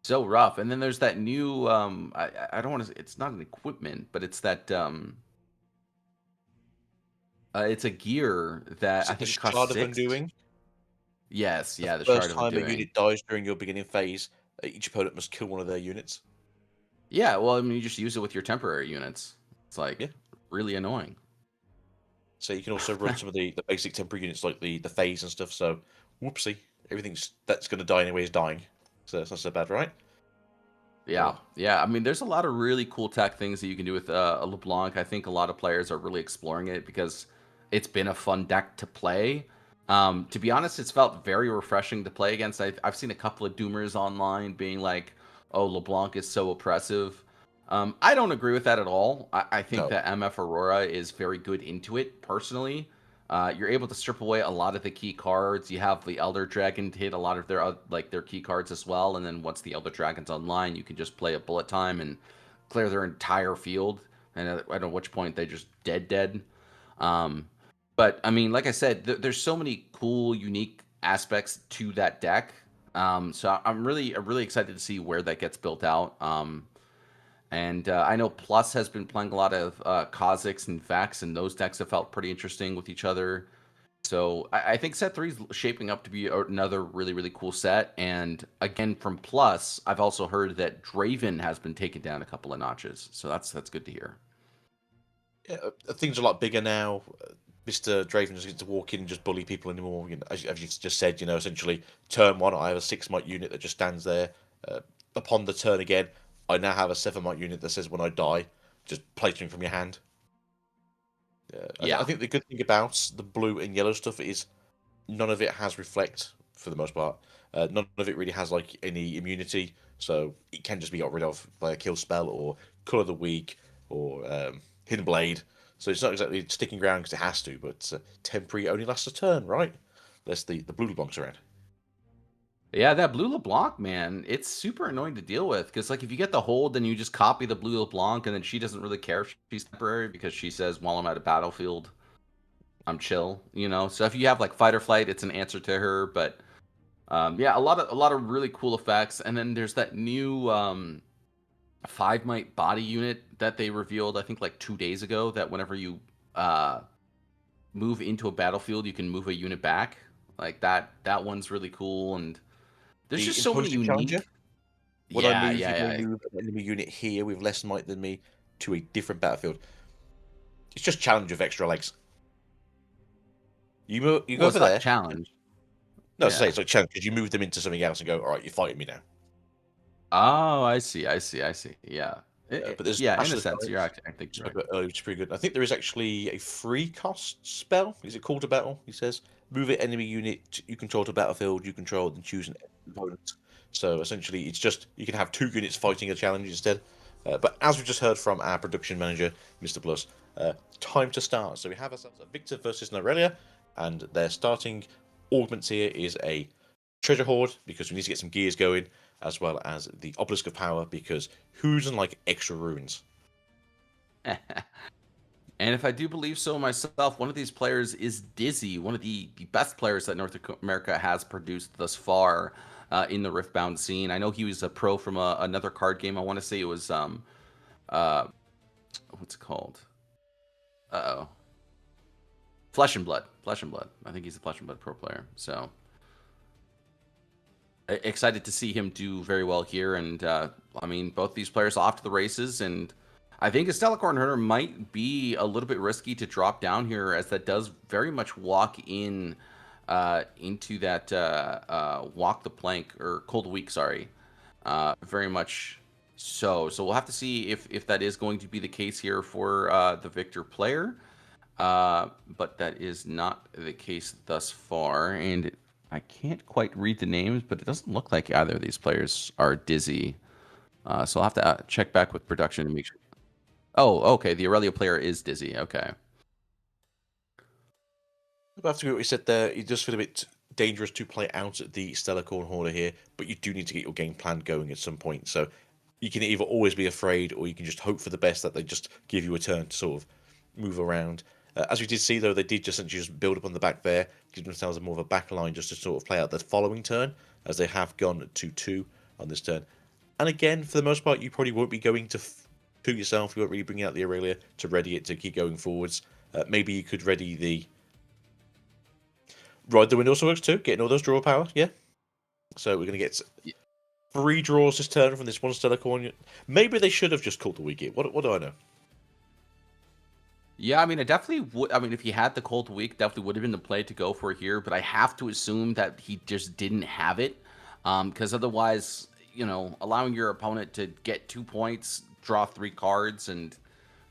so rough. And then there's that new I don't want to, it's not an equipment, but it's that it's a gear that I think the costs Shard of 6. Undoing. Yes, yeah, the First Shard of time a Undoing. unit dies during your beginning phase, each opponent must kill one of their units. Yeah, well, I mean, you just use it with your temporary units. It's like really annoying. So you can also run some of the basic temporary units like the phase and stuff. So, whoopsie, everything's that's going to die anyway is dying. So that's not so bad, right? Yeah. I mean, there's a lot of really cool tech things that you can do with a LeBlanc. I think a lot of players are really exploring it because it's been a fun deck to play. To be honest, it's felt very refreshing to play against. I've seen a couple of doomers online being like, "Oh, LeBlanc is so oppressive." I don't agree with that at all. I think that MF Aurora is very good into it personally. You're able to strip away a lot of the key cards. You have the Elder Dragon to hit a lot of their key cards as well, and then once the Elder Dragon's online, you can just play a bullet time and clear their entire field. And at which point they just dead. But I mean, like I said, there's so many cool, unique aspects to that deck. So I'm really excited to see where that gets built out. And I know Plus has been playing a lot of Kha'Zix and Vex, and those decks have felt pretty interesting with each other. So I think set 3 is shaping up to be another really cool set. And again, from Plus, I've also heard that Draven has been taken down a couple of notches. So that's good to hear. Yeah, things are a lot bigger now. Mr. Draven doesn't get to walk in and just bully people anymore. You know, as you just said, you know, essentially turn 1, I have a 6-might unit that just stands there. Upon the turn again, I now have a 7-might unit that says when I die, just play something from your hand. I think the good thing about the blue and yellow stuff is none of it has reflect for the most part. None of it really has like any immunity, so it can just be got rid of by a kill spell or color the weak or hidden blade. So it's not exactly sticking around because it has to, but temporary only lasts a turn, right? Unless the blue LeBlanc's around. Yeah, that blue LeBlanc, man, it's super annoying to deal with because, like, if you get the hold, then you just copy the blue LeBlanc, and then she doesn't really care if she's temporary because she says, "While I'm at a battlefield, I'm chill," you know. So if you have like fight or flight, it's an answer to her. But yeah, a lot of really cool effects, and then there's that new 5-might body unit that they revealed, I think, like 2 days ago. That whenever you move into a battlefield, you can move a unit back. Like that one's really cool and. There's just so many unique. When I move, you can move an enemy unit here with less might than me to a different battlefield. It's just challenge with extra legs. You go Well, over it's not there. challenge. No, Yeah. it's like challenge because you move them into something else and go, all right, you're fighting me now. Oh, I see. Yeah. But there's Yeah, in Ashes a of sense, Giants, you're actually, I think which you're right. which is pretty good. I think there is actually a free cost spell. Is it called a battle? He says, move an enemy unit you control to battlefield you control, then choose an opponent. So essentially, it's just you can have 2 units fighting a challenge instead. But as we just heard from our production manager, Mr. Plus, time to start. So we have ourselves a Victor versus Norelia, and their starting augments here is a treasure hoard because we need to get some gears going, as well as the obelisk of power because who doesn't like extra runes? And if I do believe so myself, one of these players is Dizzy, one of the best players that North America has produced thus far in the Riftbound scene. I know he was a pro from another card game. I want to say it was what's it called? Uh-oh. Flesh and Blood. Flesh and Blood. I think he's a Flesh and Blood pro player. So excited to see him do very well here. And I mean, both these players off to the races, and I think a Stellacorn Hunter might be a little bit risky to drop down here, as that does very much walk in into that walk the plank, or Cold Week, sorry. Very much so. So we'll have to see if that is going to be the case here for the Victor player. But that is not the case thus far, and I can't quite read the names, but it doesn't look like either of these players are Dizzy. So I'll have to check back with production to make sure. Oh, okay. The Aurelia player is Dizzy. Okay. I have to agree with what you said there. It does feel a bit dangerous to play out at the Stellacorn Hoarder here, but you do need to get your game plan going at some point. So you can either always be afraid, or you can just hope for the best that they just give you a turn to sort of move around. As we did see, though, they did just build up on the back there, give themselves more of a back line just to sort of play out the following turn, as they have gone to 2 on this turn. And again, for the most part, you probably won't be going to yourself. You won't really bring out the Aurelia to ready it to keep going forwards. Maybe you could ready the Ride the Wind also works too, getting all those draw power, yeah. So we're going to get 3 draws this turn from this one Stellacorn. Maybe they should have just called the week here. What do I know? Yeah, I mean, I definitely would. I mean, if he had the Cold Week, definitely would have been the play to go for here. But I have to assume that he just didn't have it, because otherwise, you know, allowing your opponent to get 2 points, draw 3 cards, and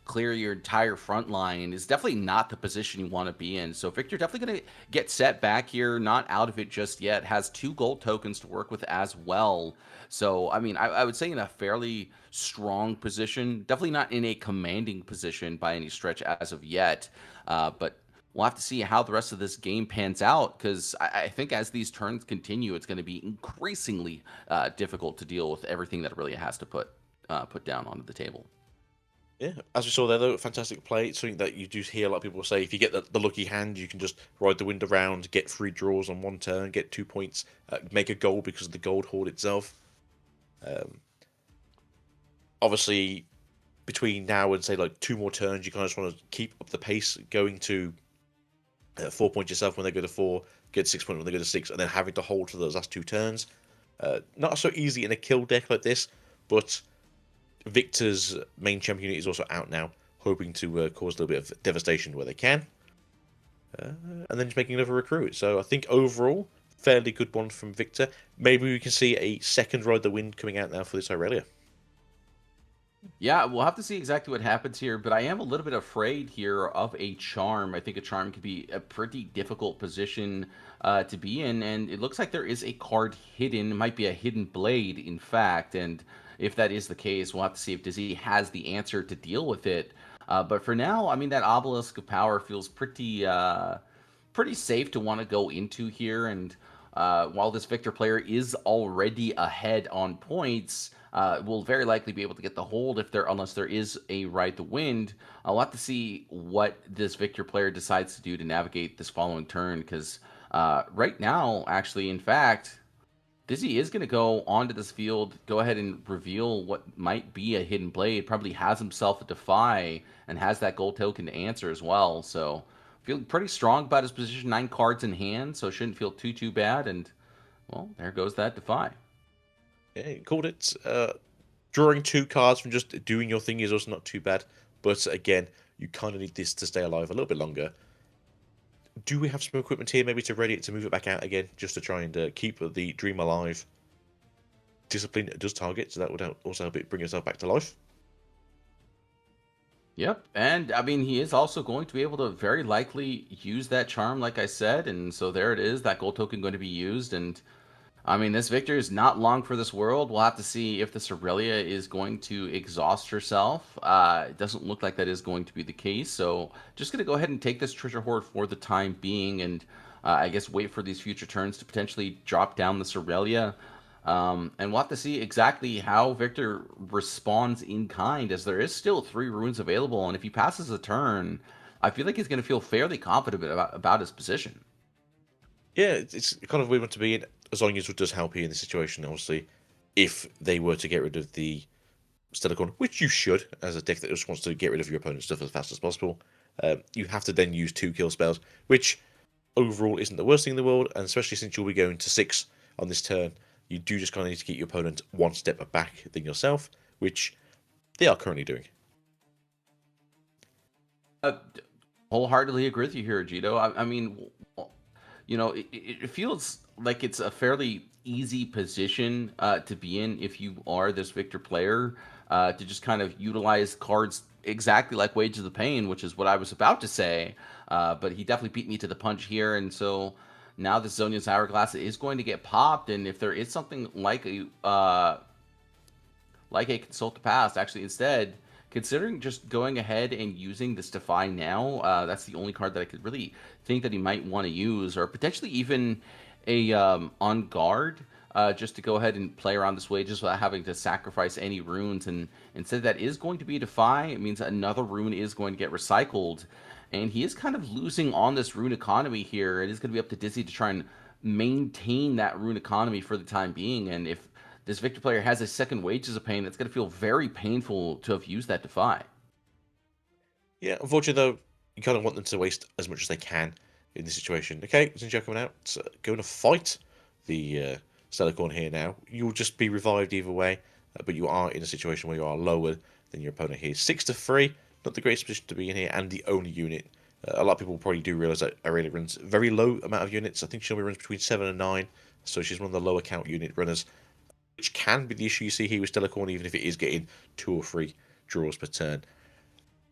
clear your entire front line is definitely not the position you want to be in. So Victor definitely going to get set back here, not out of it just yet, has 2 gold tokens to work with as well. So, I mean, I would say in a fairly strong position, definitely not in a commanding position by any stretch as of yet. But we'll have to see how the rest of this game pans out, because I think as these turns continue, it's going to be increasingly difficult to deal with everything that Aurelia has to put down onto the table. Yeah, as we saw there, though, fantastic play. It's something that you do hear a lot of people say. If you get the lucky hand, you can just ride the wind around, get 3 draws on 1 turn, get 2 points, make a goal because of the gold hoard itself. Obviously, between now and say like 2 more turns, you kind of just want to keep up the pace, going to 4 points yourself when they go to 4, get 6 points when they go to 6, and then having to hold to those last 2 turns. Not so easy in a kill deck like this, but Victor's main champion unit is also out now, hoping to cause a little bit of devastation where they can. And then just making another recruit. So I think overall, fairly good one from Victor. Maybe we can see a second Ride the Wind coming out now for this Aurelia. Yeah, we'll have to see exactly what happens here, but I am a little bit afraid here of a Charm. I think a Charm could be a pretty difficult position to be in, and it looks like there is a card hidden. It might be a Hidden Blade, in fact, and if that is the case, we'll have to see if Dizzy has the answer to deal with it. But for now, I mean, that Obelisk of Power feels pretty safe to want to go into here, and while this Victor player is already ahead on points, will very likely be able to get the hold unless there is a Ride the Wind. I'll have to see what this Victor player decides to do to navigate this following turn, because right now, actually, in fact, Dizzy is going to go onto this field, go ahead and reveal what might be a Hidden Blade, probably has himself a Defy, and has that gold token to answer as well. So feeling pretty strong about his position, 9 cards in hand, so shouldn't feel too bad. And, well, there goes that Defy. Yeah, called it. Drawing 2 cards from just doing your thing is also not too bad. But again, you kind of need this to stay alive a little bit longer. Do we have some equipment here maybe to ready it to move it back out again, just to try and keep the dream alive? Discipline does target, so that would also help it bring itself back to life. Yep, and I mean, he is also going to be able to very likely use that charm, like I said, and so there it is, that gold token going to be used, and I mean, this victory is not long for this world. We'll have to see if this Aurelia is going to exhaust herself. It doesn't look like that is going to be the case, so just going to go ahead and take this treasure hoard for the time being, and I guess wait for these future turns to potentially drop down this Aurelia. And we'll have to see exactly how Victor responds in kind, as there is still 3 runes available, and if he passes a turn, I feel like he's going to feel fairly confident about his position. Yeah, it's kind of weird one to be in. As long as it does help you in this situation, obviously, if they were to get rid of the Stellarcorn, which you should, as a deck that just wants to get rid of your opponent's stuff as fast as possible, you have to then use 2 kill spells, which overall isn't the worst thing in the world, and especially since you'll be going to 6 on this turn, you do just kind of need to keep your opponent 1 step back than yourself, which they are currently doing. Wholeheartedly agree with you here, Jito. I mean, you know, it feels like it's a fairly easy position to be in if you are this Victor player, to just kind of utilize cards exactly like Wages of Pain, which is what I was about to say, but he definitely beat me to the punch here, and so now this Zhonya's Hourglass is going to get popped, and if there is something like a Consult the Past, actually instead, considering just going ahead and using this Defy now, that's the only card that I could really think that he might want to use, or potentially even a On Guard, just to go ahead and play around this way, just without having to sacrifice any runes. And instead, that is going to be a Defy. It means another rune is going to get recycled, and he is kind of losing on this rune economy here. It is going to be up to Dizzy to try and maintain that rune economy for the time being, and if this Victor player has a second Wages of Pain, that's going to feel very painful to have used that Defy. Yeah, unfortunately, though, you kind of want them to waste as much as they can in this situation. Okay, since you're coming out, going to fight the Stellarcorn here now. You'll just be revived either way, but you are in a situation where you are lower than your opponent here. 6-3, not the greatest position to be in here, and the only unit. A lot of people probably do realise that Aurelia runs a very low amount of units. I think she only runs between 7 and 9, so she's one of the lower count unit runners, which can be the issue you see here with Stellarcorn, even if it is getting 2 or 3 draws per turn.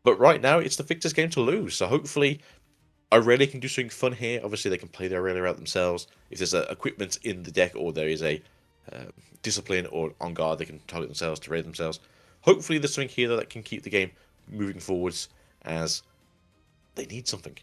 But right now, it's the Victor's game to lose, so hopefully Aurelia can do something fun here. Obviously, they can play their Aurelia out themselves. If there's equipment in the deck, or there is a Discipline or On Guard, they can target themselves to raid themselves. Hopefully, there's something here that can keep the game moving forwards, as they need something.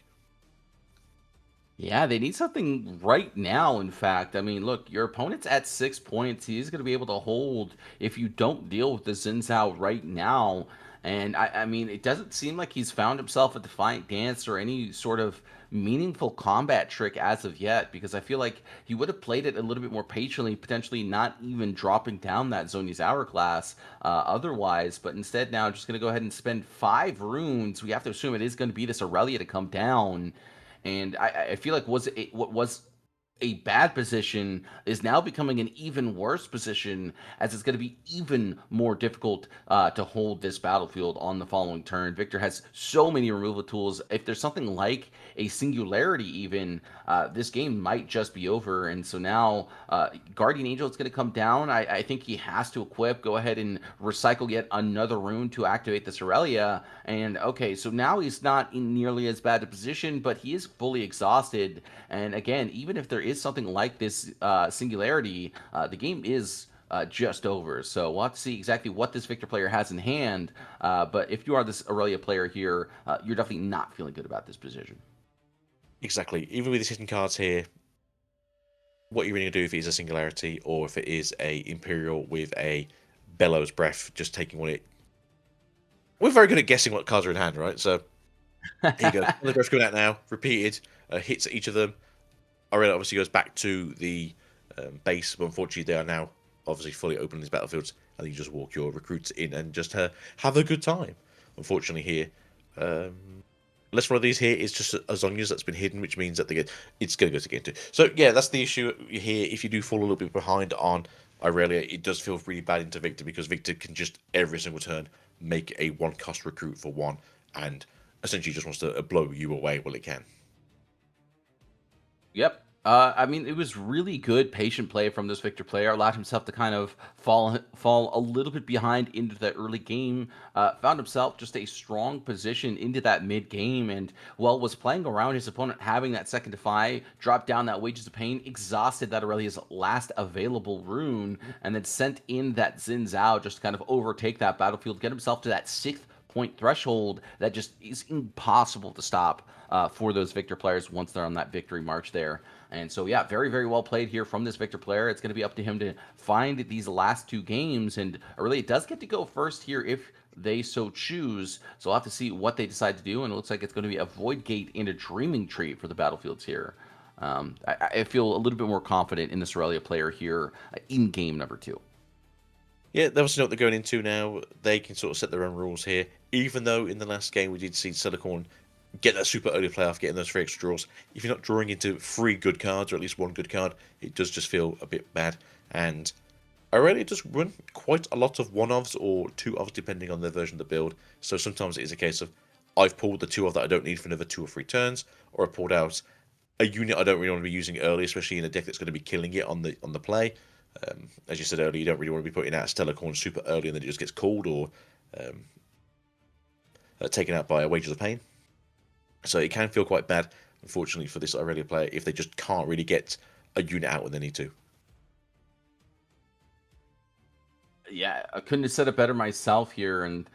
Yeah, they need something right now, in fact. I mean, look, your opponent's at 6 points. He's going to be able to hold if you don't deal with the Xin Zhao right now. And, I mean, it doesn't seem like he's found himself a Defiant Dance or any sort of meaningful combat trick as of yet, because I feel like he would have played it a little bit more patiently, potentially not even dropping down that Zhonya's Hourglass otherwise, but instead now just going to go ahead and spend 5 runes. We have to assume it is going to be this Aurelia to come down. And I feel like what was a bad position is now becoming an even worse position, as it's going to be even more difficult to hold this battlefield on the following turn. Victor has so many removal tools. If there's something like a Singularity even, this game might just be over. And so now Guardian Angel is going to come down. I think he has to go ahead and recycle yet another rune to activate this Aurelia. And okay, so now he's not in nearly as bad a position, but he is fully exhausted. And again, even if there is something like this Singularity, the game is just over. So we'll have to see exactly what this Victor player has in hand. But if you are this Aurelia player here, you're definitely not feeling good about this position. Exactly. Even with these hidden cards here, what you're going to do if it is a Singularity, or if it is a Imperial with a Bellows Breath, just taking what it... We're very good at guessing what cards are in hand, right? So here you go. The breath coming out now, repeated, hits at each of them. Aurelia obviously goes back to the base, but unfortunately they are now obviously fully open in these battlefields, and you just walk your recruits in and just have a good time. Unfortunately here, last one of these here is just a Zhonya's that's been hidden, which means that it's going to go to game 2. So yeah, that's the issue here. If you do fall a little bit behind on Aurelia, it does feel really bad into Victor, because Victor can just every single turn make a 1-cost recruit for 1 and essentially just wants to blow you away while it can. Yep. I mean, it was really good patient play from this Victor player. Allowed himself to kind of fall a little bit behind into the early game. Found himself just a strong position into that mid game, and was playing around his opponent having that second defy, dropped down that Wages of Pain, exhausted that Aurelia's last available rune, and then sent in that Xin Zhao just to kind of overtake that battlefield, get himself to that 6th point threshold that just is impossible to stop for those Victor players once they're on that victory march there. And so, yeah, very, very well played here from this Victor player. It's going to be up to him to find these last 2 games. And really, it does get to go first here if they so choose. So we'll have to see what they decide to do. And it looks like it's going to be a Void Gate and a Dreaming Tree for the battlefields here. I feel a little bit more confident in this Aurelia player here in game number 2. Yeah, they obviously know what they're going into now. They can sort of set their own rules here. Even though in the last game we did see Silicon get that super early playoff, getting those 3 extra draws. If you're not drawing into 3 good cards, or at least 1 good card, it does just feel a bit bad. And Aurelia does run quite a lot of 1-ofs or 2-ofs, depending on their version of the build. So sometimes it is a case of, I've pulled the 2-off that I don't need for another 2 or 3 turns, or I pulled out a unit I don't really want to be using early, especially in a deck that's going to be killing it on the play. As you said earlier, you don't really want to be putting out Stellar Corn super early and then it just gets called or taken out by a Wages of Pain. So it can feel quite bad, unfortunately, for this Aurelia player if they just can't really get a unit out when they need to. Yeah, I couldn't have said it better myself here. And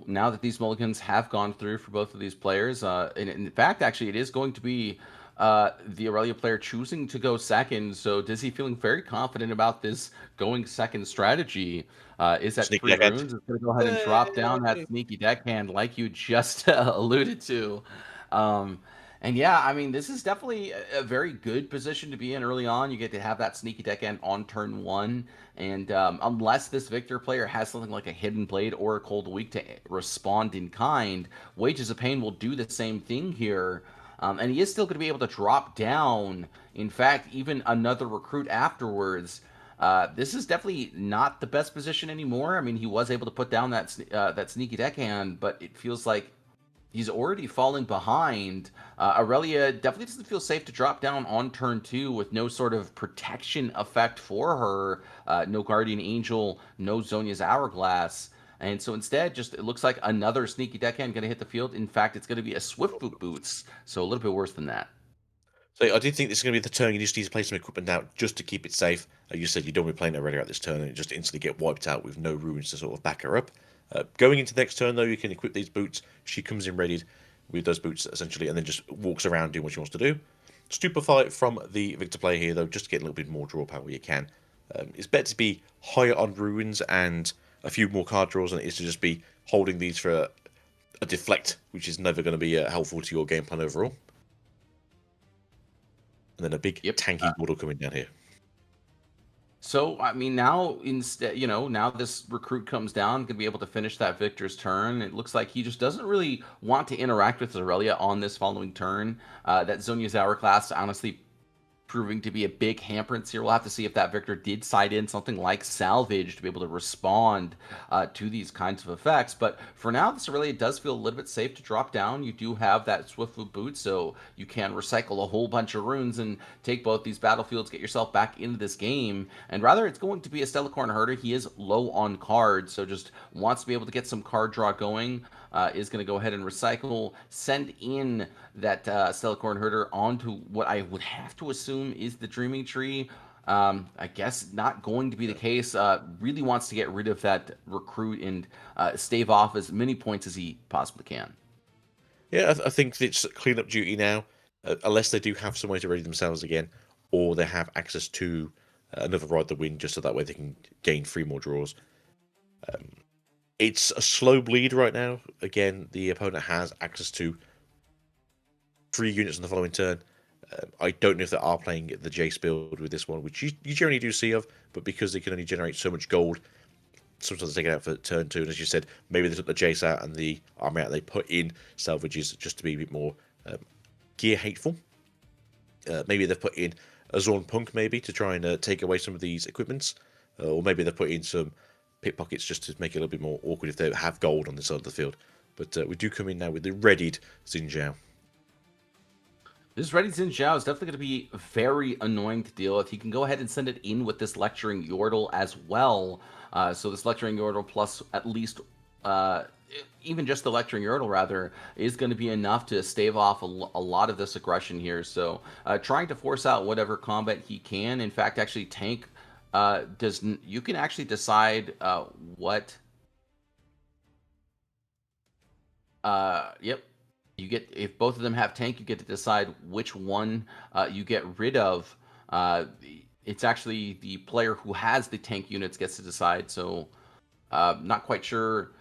now that these mulligans have gone through for both of these players, and in fact, actually, it is going to be the Aurelia player choosing to go second. So Dizzy feeling very confident about this going second strategy. Is that Sneaky 3 runes? It's going to go ahead and drop down that sneaky deckhand like you just alluded to. And yeah, I mean, this is definitely a very good position to be in early on. You get to have that sneaky deckhand on turn 1. And unless this Victor player has something like a Hidden Blade or a Cold Week to respond in kind, Wages of Pain will do the same thing here. And he is still going to be able to drop down, in fact, even another recruit afterwards. This is definitely not the best position anymore. I mean, he was able to put down that sneaky deckhand, but it feels like he's already falling behind. Aurelia definitely doesn't feel safe to drop down on turn 2 with no sort of protection effect for her. No Guardian Angel, no Zhonya's Hourglass. And so instead, just it looks like another sneaky deckhand going to hit the field. In fact, it's going to be a Swiftfoot Boots, so a little bit worse than that. So I did think this is going to be the turn you just need to play some equipment out just to keep it safe. You said you don't want to be playing Aurelia at this turn and just instantly get wiped out with no runes to sort of back her up. Going into the next turn, though, you can equip these boots. She comes in readied with those boots, essentially, and then just walks around doing what she wants to do. Stupefy from the Victor player here, though, just to get a little bit more draw power where you can. It's better to be higher on runes and a few more card draws than it is to just be holding these for a deflect, which is never going to be helpful to your game plan overall. And then a big tanky model coming down here. So, I mean, now instead, now this recruit comes down, going to be able to finish that Victor's turn. It looks like he just doesn't really want to interact with Aurelia on this following turn. That Zhonya's Hourglass, honestly, proving to be a big hamperance here. We'll have to see if that Victor did side in something like Salvage to be able to respond to these kinds of effects. But for now, this really does feel a little bit safe to drop down. You do have that Swiftfoot Boot, so you can recycle a whole bunch of runes and take both these battlefields, get yourself back into this game. And rather, it's going to be a Stellacorn Herder. He is low on cards, so just wants to be able to get some card draw going. Is going to go ahead and recycle, send in that Stellacorn Herder onto what I would have to assume is the Dreaming Tree. I guess not going to be the case. Really wants to get rid of that recruit and stave off as many points as he possibly can. Yeah, I think it's cleanup duty now, unless they do have some way to ready themselves again, or they have access to another Ride the Wind, just so that way they can gain 3 more draws. It's a slow bleed right now. Again, the opponent has access to 3 units on the following turn. I don't know if they are playing the Jace build with this one, which you generally do see of, but because they can only generate so much gold, sometimes they take it out for turn 2. And as you said, maybe they took the Jace out and the army out, they put in salvages just to be a bit more gear hateful. Maybe they've put in a Zorn Punk, maybe, to try and take away some of these equipments. Or maybe they've put in some pickpockets just to make it a little bit more awkward if they have gold on this side of the field. But we do come in now with the readied Xin Zhao. This Ready Xin Zhao is definitely going to be very annoying to deal with. He can go ahead and send it in with this Lecturing Yordle as well. So this Lecturing Yordle plus at least, even just the Lecturing Yordle rather, is going to be enough to stave off a lot of this aggression here. So trying to force out whatever combat he can. In fact, actually tank you can actually decide what. Yep. You get, if both of them have tank, you get to decide which one you get rid of. It's actually the player who has the tank units gets to decide. So not quite sure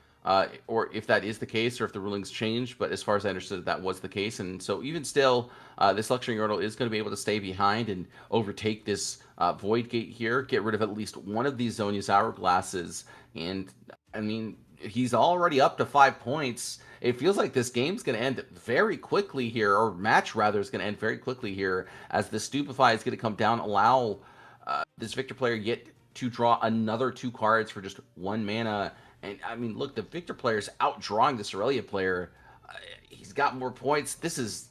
or if that is the case or if the rulings changed, but as far as I understood, that was the case. And so even still, this Lecturing Yordle is going to be able to stay behind and overtake this Void Gate here, get rid of at least one of these Zhonya's Hourglasses. And I mean, he's already up to 5 points. It feels like this game's going to end very quickly here, or match rather is going to end very quickly here, as the Stupefy is going to come down, allow this Victor player yet to draw another 2 cards for just 1 mana. And I mean, look, the Victor player's outdrawing this Aurelia player. He's got more points. This is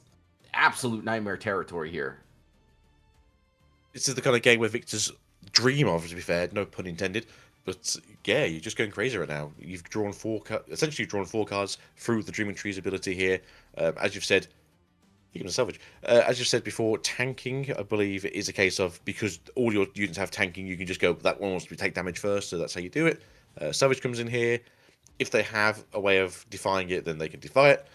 absolute nightmare territory here. This is the kind of game where Victor's dream of, to be fair, no pun intended. But yeah, you're just going crazy right now. You've drawn essentially drawn 4 cards through the Dreaming Tree's ability here. As you've said, you're going to salvage. As you've said before, tanking, I believe, is a case of, because all your units have tanking, you can just go, that one wants to take damage first, so that's how you do it. Savage comes in here. If they have a way of defying it, then they can defy it.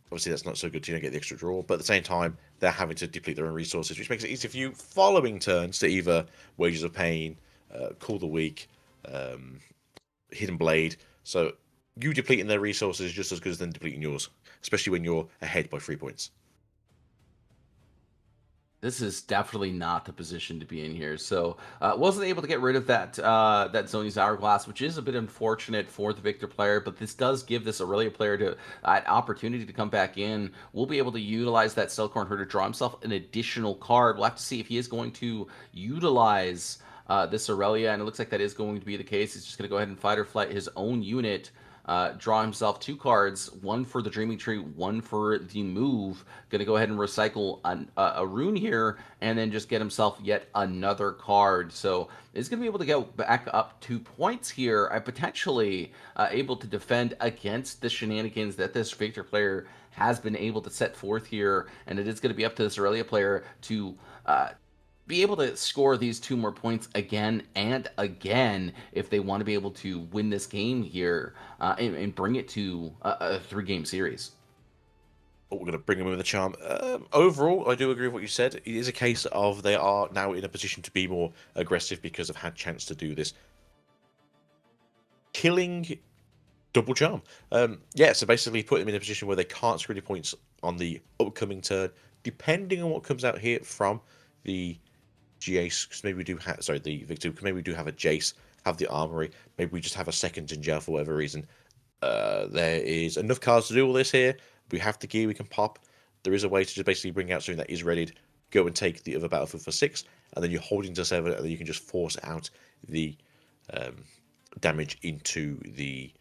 Obviously, that's not so good, you don't get the extra draw, but at the same time, they're having to deplete their own resources, which makes it easy for you following turns to either Wages of Pain, Call the Weak, Hidden Blade. So you depleting their resources is just as good as them depleting yours, especially when you're ahead by 3 points. This is definitely not the position to be in here. So wasn't able to get rid of that that Zhonya's Hourglass, which is a bit unfortunate for the Victor player, but this does give this Aurelia player to an opportunity to come back in. We'll be able to utilize that Steelcorn Herder to draw himself an additional card. We'll have to see if he is going to utilize this Aurelia, and it looks like that is going to be the case. He's just going to go ahead and fight or flight his own unit, draw himself 2 cards, one for the Dreaming Tree, one for the move. Going to go ahead and recycle a rune here, and then just get himself yet another card. So he's going to be able to go back up 2 points here, potentially able to defend against the shenanigans that this Victor player has been able to set forth here, and it is going to be up to this Aurelia player to be able to score these 2 more points again and again if they want to be able to win this game here and bring it to a 3-game series. But we're going to bring them with a charm. Overall, I do agree with what you said. It is a case of they are now in a position to be more aggressive because they've had chance to do this. Killing double charm. Yeah, so basically put them in a position where they can't score any points on the upcoming turn, depending on what comes out here from the Jace, because maybe we do have, sorry, the Victor, maybe we do have a Jace, have the Armory, maybe we just have a second in jail for whatever reason. There is enough cards to do all this here. We have the gear we can pop. There is a way to just basically bring out something that is readied, go and take the other battlefield for 6, and then you're holding to 7, and then you can just force out the damage into the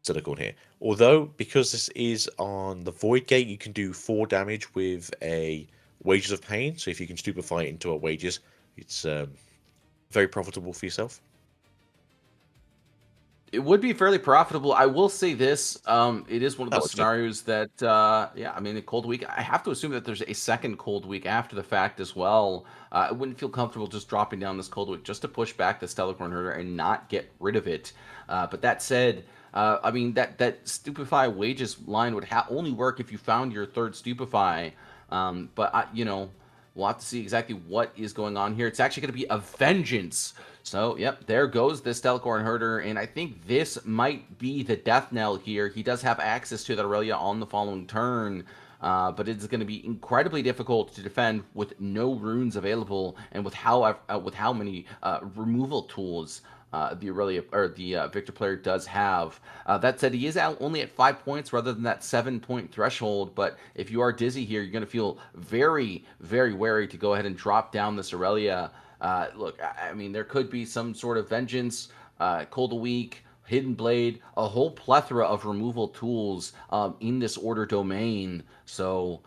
Silicon here. Although, because this is on the Void Gate, you can do 4 damage with a Wages of Pain, so if you can stupefy it into a Wages, it's very profitable for yourself. It would be fairly profitable. I will say this, it is one of those scenarios that, yeah, I mean, a Cold Week, I have to assume that there's a second Cold Week after the fact as well. I wouldn't feel comfortable just dropping down this Cold Week just to push back the Stellarcorn Herder and not get rid of it. But that said, I mean, that Stupefy Wages line would only work if you found your 3rd Stupefy. But, you know, we'll have to see exactly what is going on here. It's actually going to be a Vengeance. So, yep, there goes the Stellarcorn Herder, and I think this might be the death knell here. He does have access to the Aurelia on the following turn, but it's going to be incredibly difficult to defend with no runes available and with how many removal tools the Aurelia or the Victor player does have. That said, he is out only at 5 points rather than that 7-point threshold. But if you are dizzy here, you're going to feel very, very wary to go ahead and drop down this Aurelia. Look, I mean, there could be some sort of Vengeance, Cold a Week, Hidden Blade, a whole plethora of removal tools in this order domain. So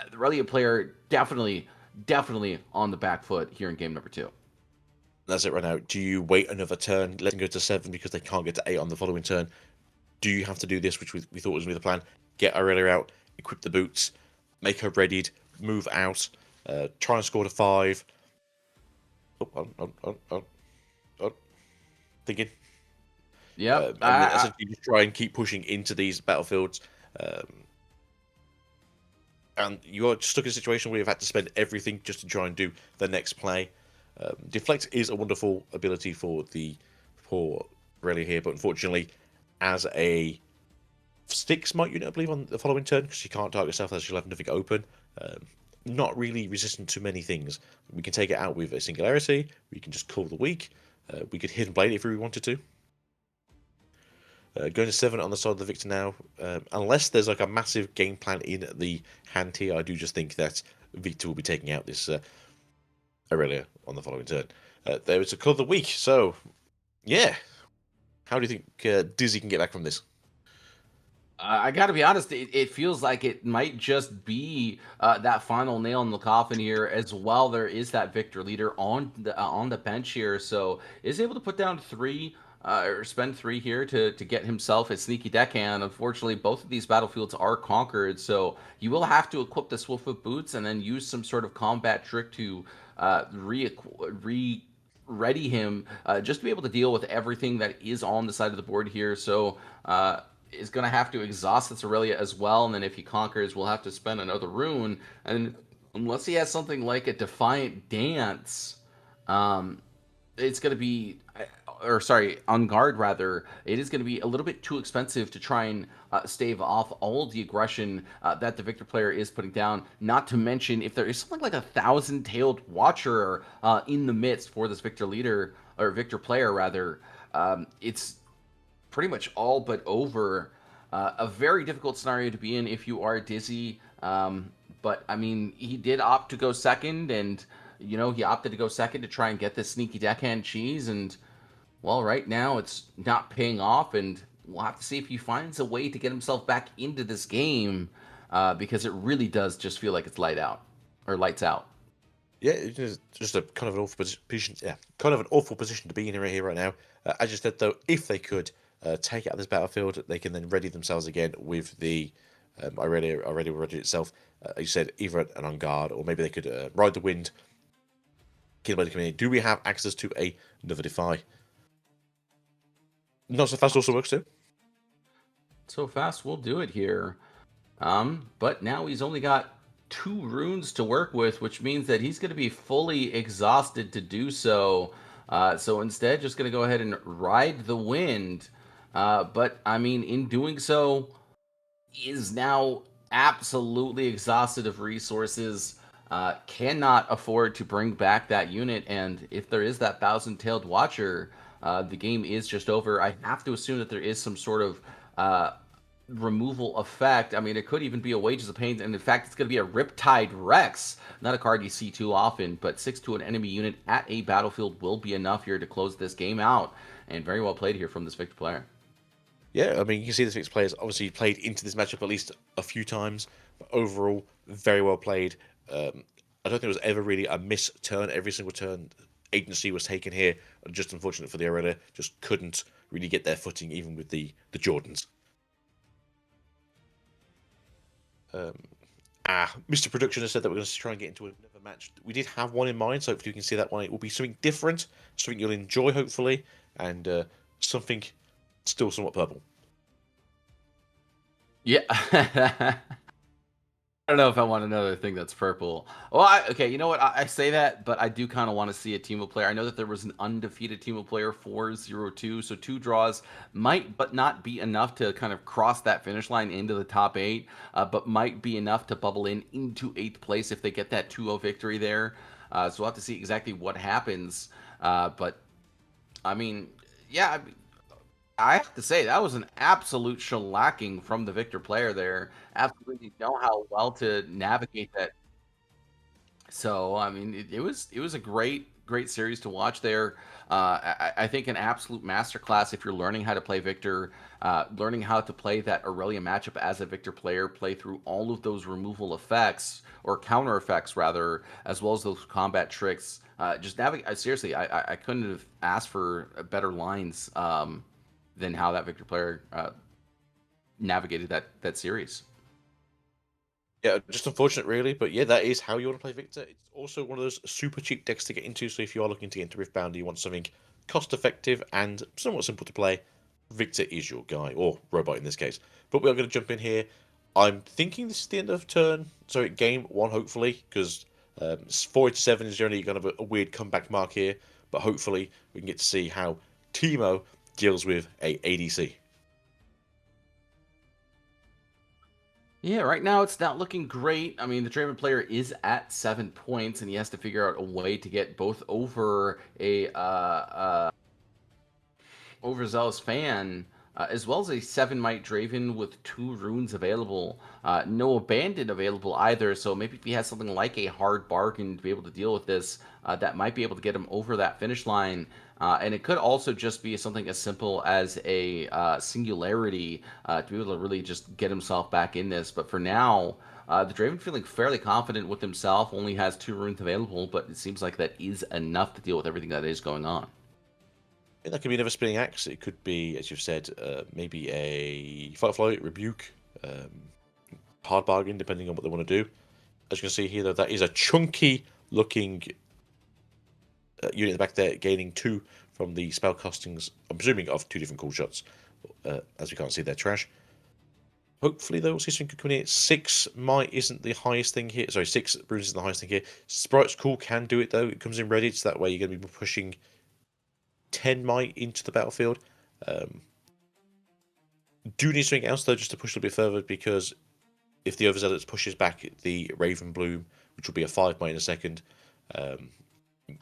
the Relia player definitely on the back foot here in game number 2. That's it right now. Do you wait another turn, let them go to 7 because they can't get to 8 on the following turn? Do you have to do this, which we thought was going to be the plan? Get Aurelia out, equip the boots, make her readied, move out, try and score to 5. Thinking. Yeah, essentially just try and keep pushing into these battlefields. And you're stuck in a situation where you've had to spend everything just to try and do the next play. Deflect is a wonderful ability for Aurelia here, but unfortunately, as a stick smite unit, I believe, on the following turn, because she can't target herself as she'll have nothing open, not really resistant to many things. We can take it out with a Singularity, we can just call the weak, we could Hidden Blade if we wanted to. Going to 7 on the side of the victor now. Unless there's like a massive game plan in the hand here, I do just think that Victor will be taking out this Aurelia on the following turn. There is a call of the week, so yeah. How do you think Dizzy can get back from this? I gotta be honest, it feels like it might just be that final nail in the coffin here as well. There is that victor leader on the bench here, so is able to put down 3 or spend 3 here to get himself a sneaky deckhand. Unfortunately, both of these battlefields are conquered, so you will have to equip the Swiftfoot boots and then use some sort of combat trick to ready him just to be able to deal with everything that is on the side of the board here. So is going to have to exhaust this Aurelia as well, and then if he conquers, we'll have to spend another rune. And unless he has something like a Defiant Dance, it's going to be, on guard rather, it is going to be a little bit too expensive to try and stave off all the aggression that the Victor player is putting down. Not to mention, if there is something like a 1,000-tailed Watcher in the midst for this Victor leader, or Victor player rather, it's pretty much all but over. A very difficult scenario to be in if you are Dizzy. But, I mean, he did opt to go second, and, you know, he opted to go second to try and get this sneaky deckhand cheese, and, well, right now it's not paying off, and we'll have to see if he finds a way to get himself back into this game, because it really does just feel like it's lights out. Yeah, it's just a kind of an awful position. Yeah, kind of an awful position to be in here right now. As you said, though, if they could take out this battlefield, they can then ready themselves again with the Aurelia itself. You said either an on guard, or maybe they could ride the wind. Kill by the community. Do we have access to another Defy? Not so fast also works too. So fast, we'll do it here. But now he's only got 2 runes to work with, which means that he's going to be fully exhausted to do so. So instead, just going to go ahead and ride the wind. But, I mean, in doing so, is now absolutely exhausted of resources, cannot afford to bring back that unit, and if there is that 1,000-tailed Watcher, the game is just over. I have to assume that there is some sort of removal effect. I mean, it could even be a Wages of Pain, and in fact, it's going to be a Riptide Rex. Not a card you see too often, but 6 to an enemy unit at a battlefield will be enough here to close this game out, and very well played here from this Victor player. Yeah, I mean, you can see the Victor players obviously played into this matchup at least a few times, but overall, very well played. I don't think there was ever really a miss turn. Every single turn, agency was taken here. Just unfortunate for the Aurelia, just couldn't really get their footing, even with the Jordans. Mr. Production has said that we're going to try and get into another match. We did have one in mind, so hopefully you can see that one. It will be something different, something you'll enjoy, hopefully, and something still somewhat purple. Yeah. I don't know if I want another thing that's purple. Well, okay, you know what? I say that, but I do kind of want to see a team of player. I know that there was an undefeated team of player 4-0-2, so 2 draws might but not be enough to kind of cross that finish line into the top 8, but might be enough to bubble into 8th place if they get that 2-0 victory there. So we'll have to see exactly what happens. But, I mean, yeah, I have to say, that was an absolute shellacking from the Victor player there. Absolutely know how well to navigate that. So, I mean, it was a great great series to watch there. I think an absolute masterclass if you're learning how to play Victor, learning how to play that Aurelia matchup as a Victor player, play through all of those removal effects, or counter effects rather, as well as those combat tricks. Just navigate. Seriously, I couldn't have asked for better lines than how that Victor player navigated that series. Yeah, just unfortunate, really. But yeah, that is how you want to play Victor. It's also one of those super cheap decks to get into. So if you are looking to get into Riftbound, you want something cost-effective and somewhat simple to play, Victor is your guy, or Robot in this case. But we are going to jump in here. I'm thinking this is the end of turn, so game 1, hopefully, because 4-7 is generally kind of a weird comeback mark here. But hopefully we can get to see how Teemo deals with a ADC. Yeah, right now it's not looking great. I mean, the Draven player is at 7 points, and he has to figure out a way to get both over a overzealous fan, as well as a 7 Might Draven with 2 runes available. No Abandon available either, so maybe if he has something like a hard bargain to be able to deal with this, that might be able to get him over that finish line. And it could also just be something as simple as a singularity to be able to really just get himself back in this. But for now, the Draven feeling fairly confident with himself, only has 2 runes available, but it seems like that is enough to deal with everything that is going on. And that could be another spinning axe. It could be, as you've said, maybe a Firefly, Rebuke, hard bargain, depending on what they want to do. As you can see here, though, that is a chunky looking unit in the back there, gaining 2 from the spell castings, I'm presuming of 2 different cool shots, as we can't see their trash. Hopefully, though, we'll see something coming here. 6 Might isn't the highest thing here. Sorry, 6 runes isn't the highest thing here. Sprite's cool, can do it, though. It comes in ready, so that way you're going to be pushing 10 Might into the battlefield. Do need something else, though, just to push a little bit further, because if the Overzealous pushes back the Raven Bloom, which will be a 5 Might in a second,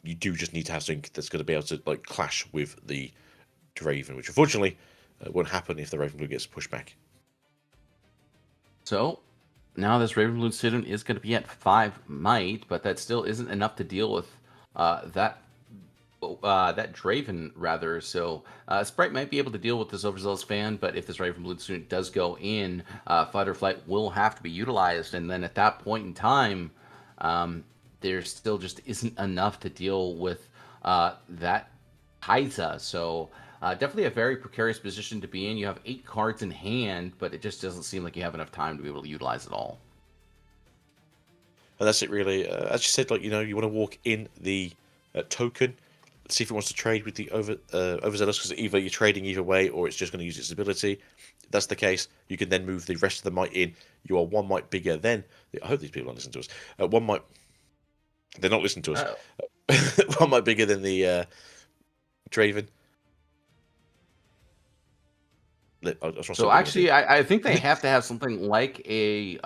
you do just need to have something that's going to be able to like clash with the Draven, which unfortunately won't happen if the Raven Bloom gets pushed back. So now this Raven Bloom student is going to be at 5 Might, but that still isn't enough to deal with that Draven, rather. So Sprite might be able to deal with this Overzealous fan, but if this Raven Bloom student does go in, Fight or Flight will have to be utilized, and then at that point in time, there still just isn't enough to deal with that Kai'Sa. So definitely a very precarious position to be in. You have 8 cards in hand, but it just doesn't seem like you have enough time to be able to utilize it all. And that's it, really. As you said, like, you know, you want to walk in the token, see if it wants to trade with the Overzealous, because either you're trading either way, or it's just going to use its ability. If that's the case, you can then move the rest of the Might in. You are 1 Might bigger than... I hope these people don't listen to us. 1 Might... They're not listening to us. Oh. 1 Might bigger than the Draven. So actually, I think they have to have something like a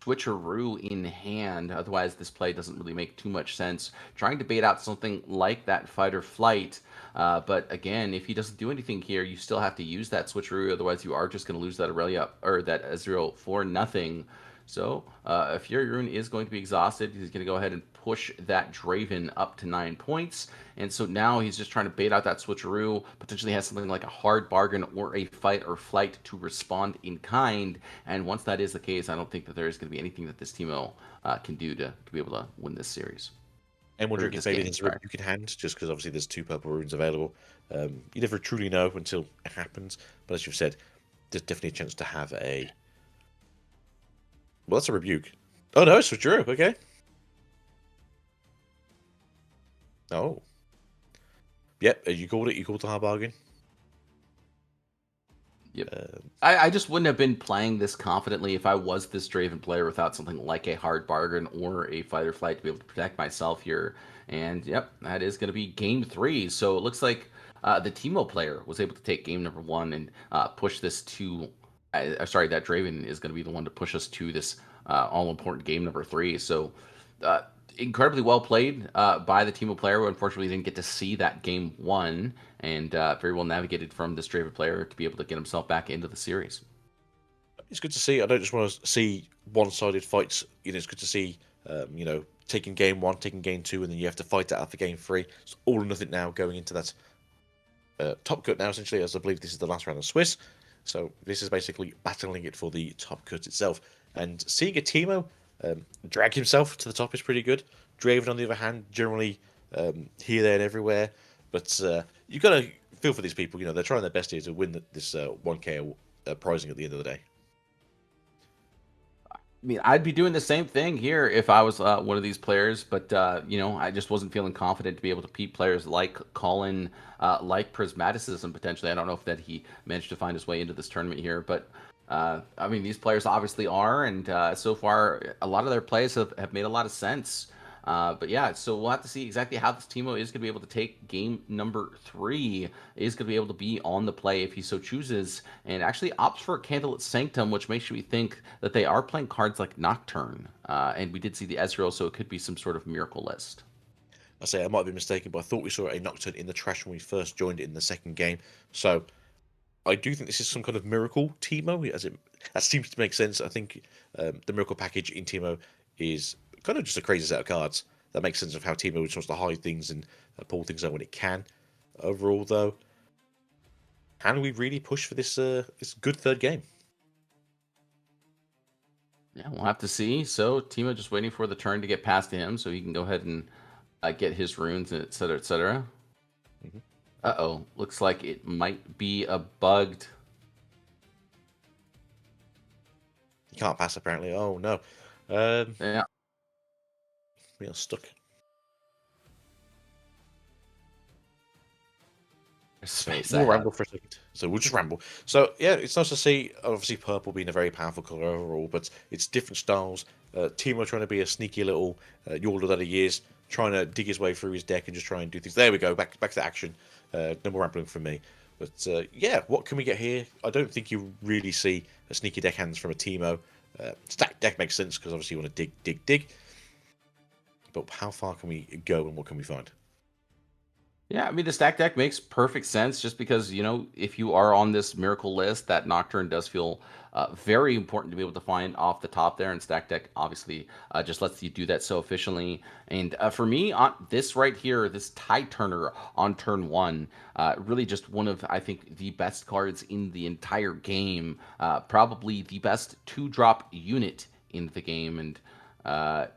switcheroo in hand. Otherwise, this play doesn't really make too much sense. Trying to bait out something like that Fight or Flight. But again, if he doesn't do anything here, you still have to use that switcheroo. Otherwise, you are just going to lose that Aurelia or that Ezreal for nothing. So if Fury Rune is going to be exhausted, he's going to go ahead and push that Draven up to 9 points. And so now he's just trying to bait out that switcheroo, potentially has something like a hard bargain or a Fight or Flight to respond in kind. And once that is the case, I don't think that there is going to be anything that this Teemo can do to be able to win this series. And wondering if maybe there's a Rebuke in hand, just because obviously there's 2 purple runes available. You never truly know until it happens. But as you've said, there's definitely a chance to have a... Well, that's a Rebuke. Oh, no, it's switcheroo. Okay. Oh. Yep, you called it. You called the hard bargain. Yep. I just wouldn't have been playing this confidently if I was this Draven player without something like a hard bargain or a Fight or Flight to be able to protect myself here. And yep, that is going to be game 3. So it looks like the Teemo player was able to take game number 1 and push this to... sorry, that Draven is going to be the one to push us to this all-important game number 3. So incredibly well played by the Teemo player, who unfortunately didn't get to see that game 1, and very well navigated from this Draven player to be able to get himself back into the series. It's good to see. I don't just want to see one-sided fights. You know, it's good to see, you know, taking game 1, taking game 2, and then you have to fight it out for game 3. It's all or nothing now going into that top cut now, essentially, as I believe this is the last round of Swiss. So this is basically battling it for the top cut itself. And seeing a Teemo drag himself to the top is pretty good. Draven, on the other hand, generally here, there, and everywhere. But you've got to feel for these people. They're trying their best here to win this 1K prizing at the end of the day. I mean, I'd be doing the same thing here if I was one of these players, but I just wasn't feeling confident to be able to beat players like Colin, like Prismaticism potentially. I don't know if that he managed to find his way into this tournament here, but I mean, these players obviously are, and so far a lot of their plays have made a lot of sense. But yeah, so we'll have to see exactly how this Teemo is going to be able to take game number 3. Is going to be able to be on the play if he so chooses, and actually opts for a Candlelit Sanctum, which makes me think that they are playing cards like Nocturne. And we did see the Ezreal, so it could be some sort of miracle list. I say I might be mistaken, but I thought we saw a Nocturne in the trash when we first joined it in the second game. So I do think this is some kind of miracle Teemo, that seems to make sense. I think the miracle package in Teemo is kind of just a crazy set of cards. That makes sense of how Teemo is supposed to hide things and pull things out when it can. Overall, though, can we really push for this good third game? Yeah, we'll have to see. So Teemo just waiting for the turn to get past him so he can go ahead and get his runes, etc., etc. Mm-hmm. Uh-oh. Looks like it might be a bugged. You can't pass, apparently. Oh, no. Yeah. We are stuck. So we'll ramble for a second. So we'll just ramble. So yeah, it's nice to see, obviously, purple being a very powerful color overall, but it's different styles. Teemo trying to be a sneaky little Yordle that he is, trying to dig his way through his deck and just try and do things. There we go, back to action. No more rambling from me. But yeah, what can we get here? I don't think you really see a sneaky deck hands from a Teemo. Stack deck makes sense because obviously you want to dig. But how far can we go and what can we find? Yeah, I mean, the stack deck makes perfect sense just because, if you are on this miracle list, that Nocturne does feel very important to be able to find off the top there. And stack deck obviously just lets you do that so efficiently. And for me, on this right here, this Tide Turner on turn 1, really just one of, I think, the best cards in the entire game. Probably the best 2-drop unit in the game. And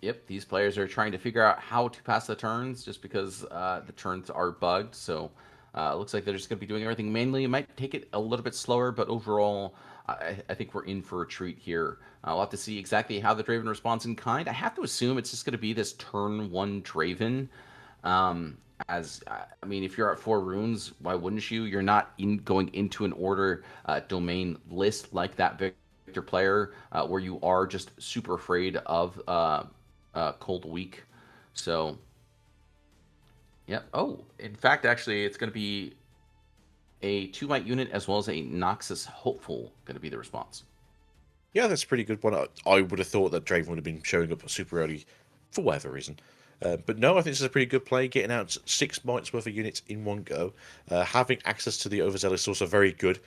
yep, these players are trying to figure out how to pass the turns just because the turns are bugged. So it looks like they're just going to be doing everything manually. It might take it a little bit slower, but overall, I think we're in for a treat here. We'll have to see exactly how the Draven responds in kind. I have to assume it's just going to be this turn 1 Draven. I mean, if you're at 4 runes, why wouldn't you? You're not going into an order domain list like that Victor player where you are just super afraid of Cold Week. So yep. Oh, in fact, actually, it's going to be a 2-white unit as well as a Noxus Hopeful going to be the response. Yeah, that's a pretty good one. I would have thought that Draven would have been showing up super early for whatever reason. But no, I think this is a pretty good play, getting out 6 mites worth of units in one go. Having access to the Overzealous is also very good.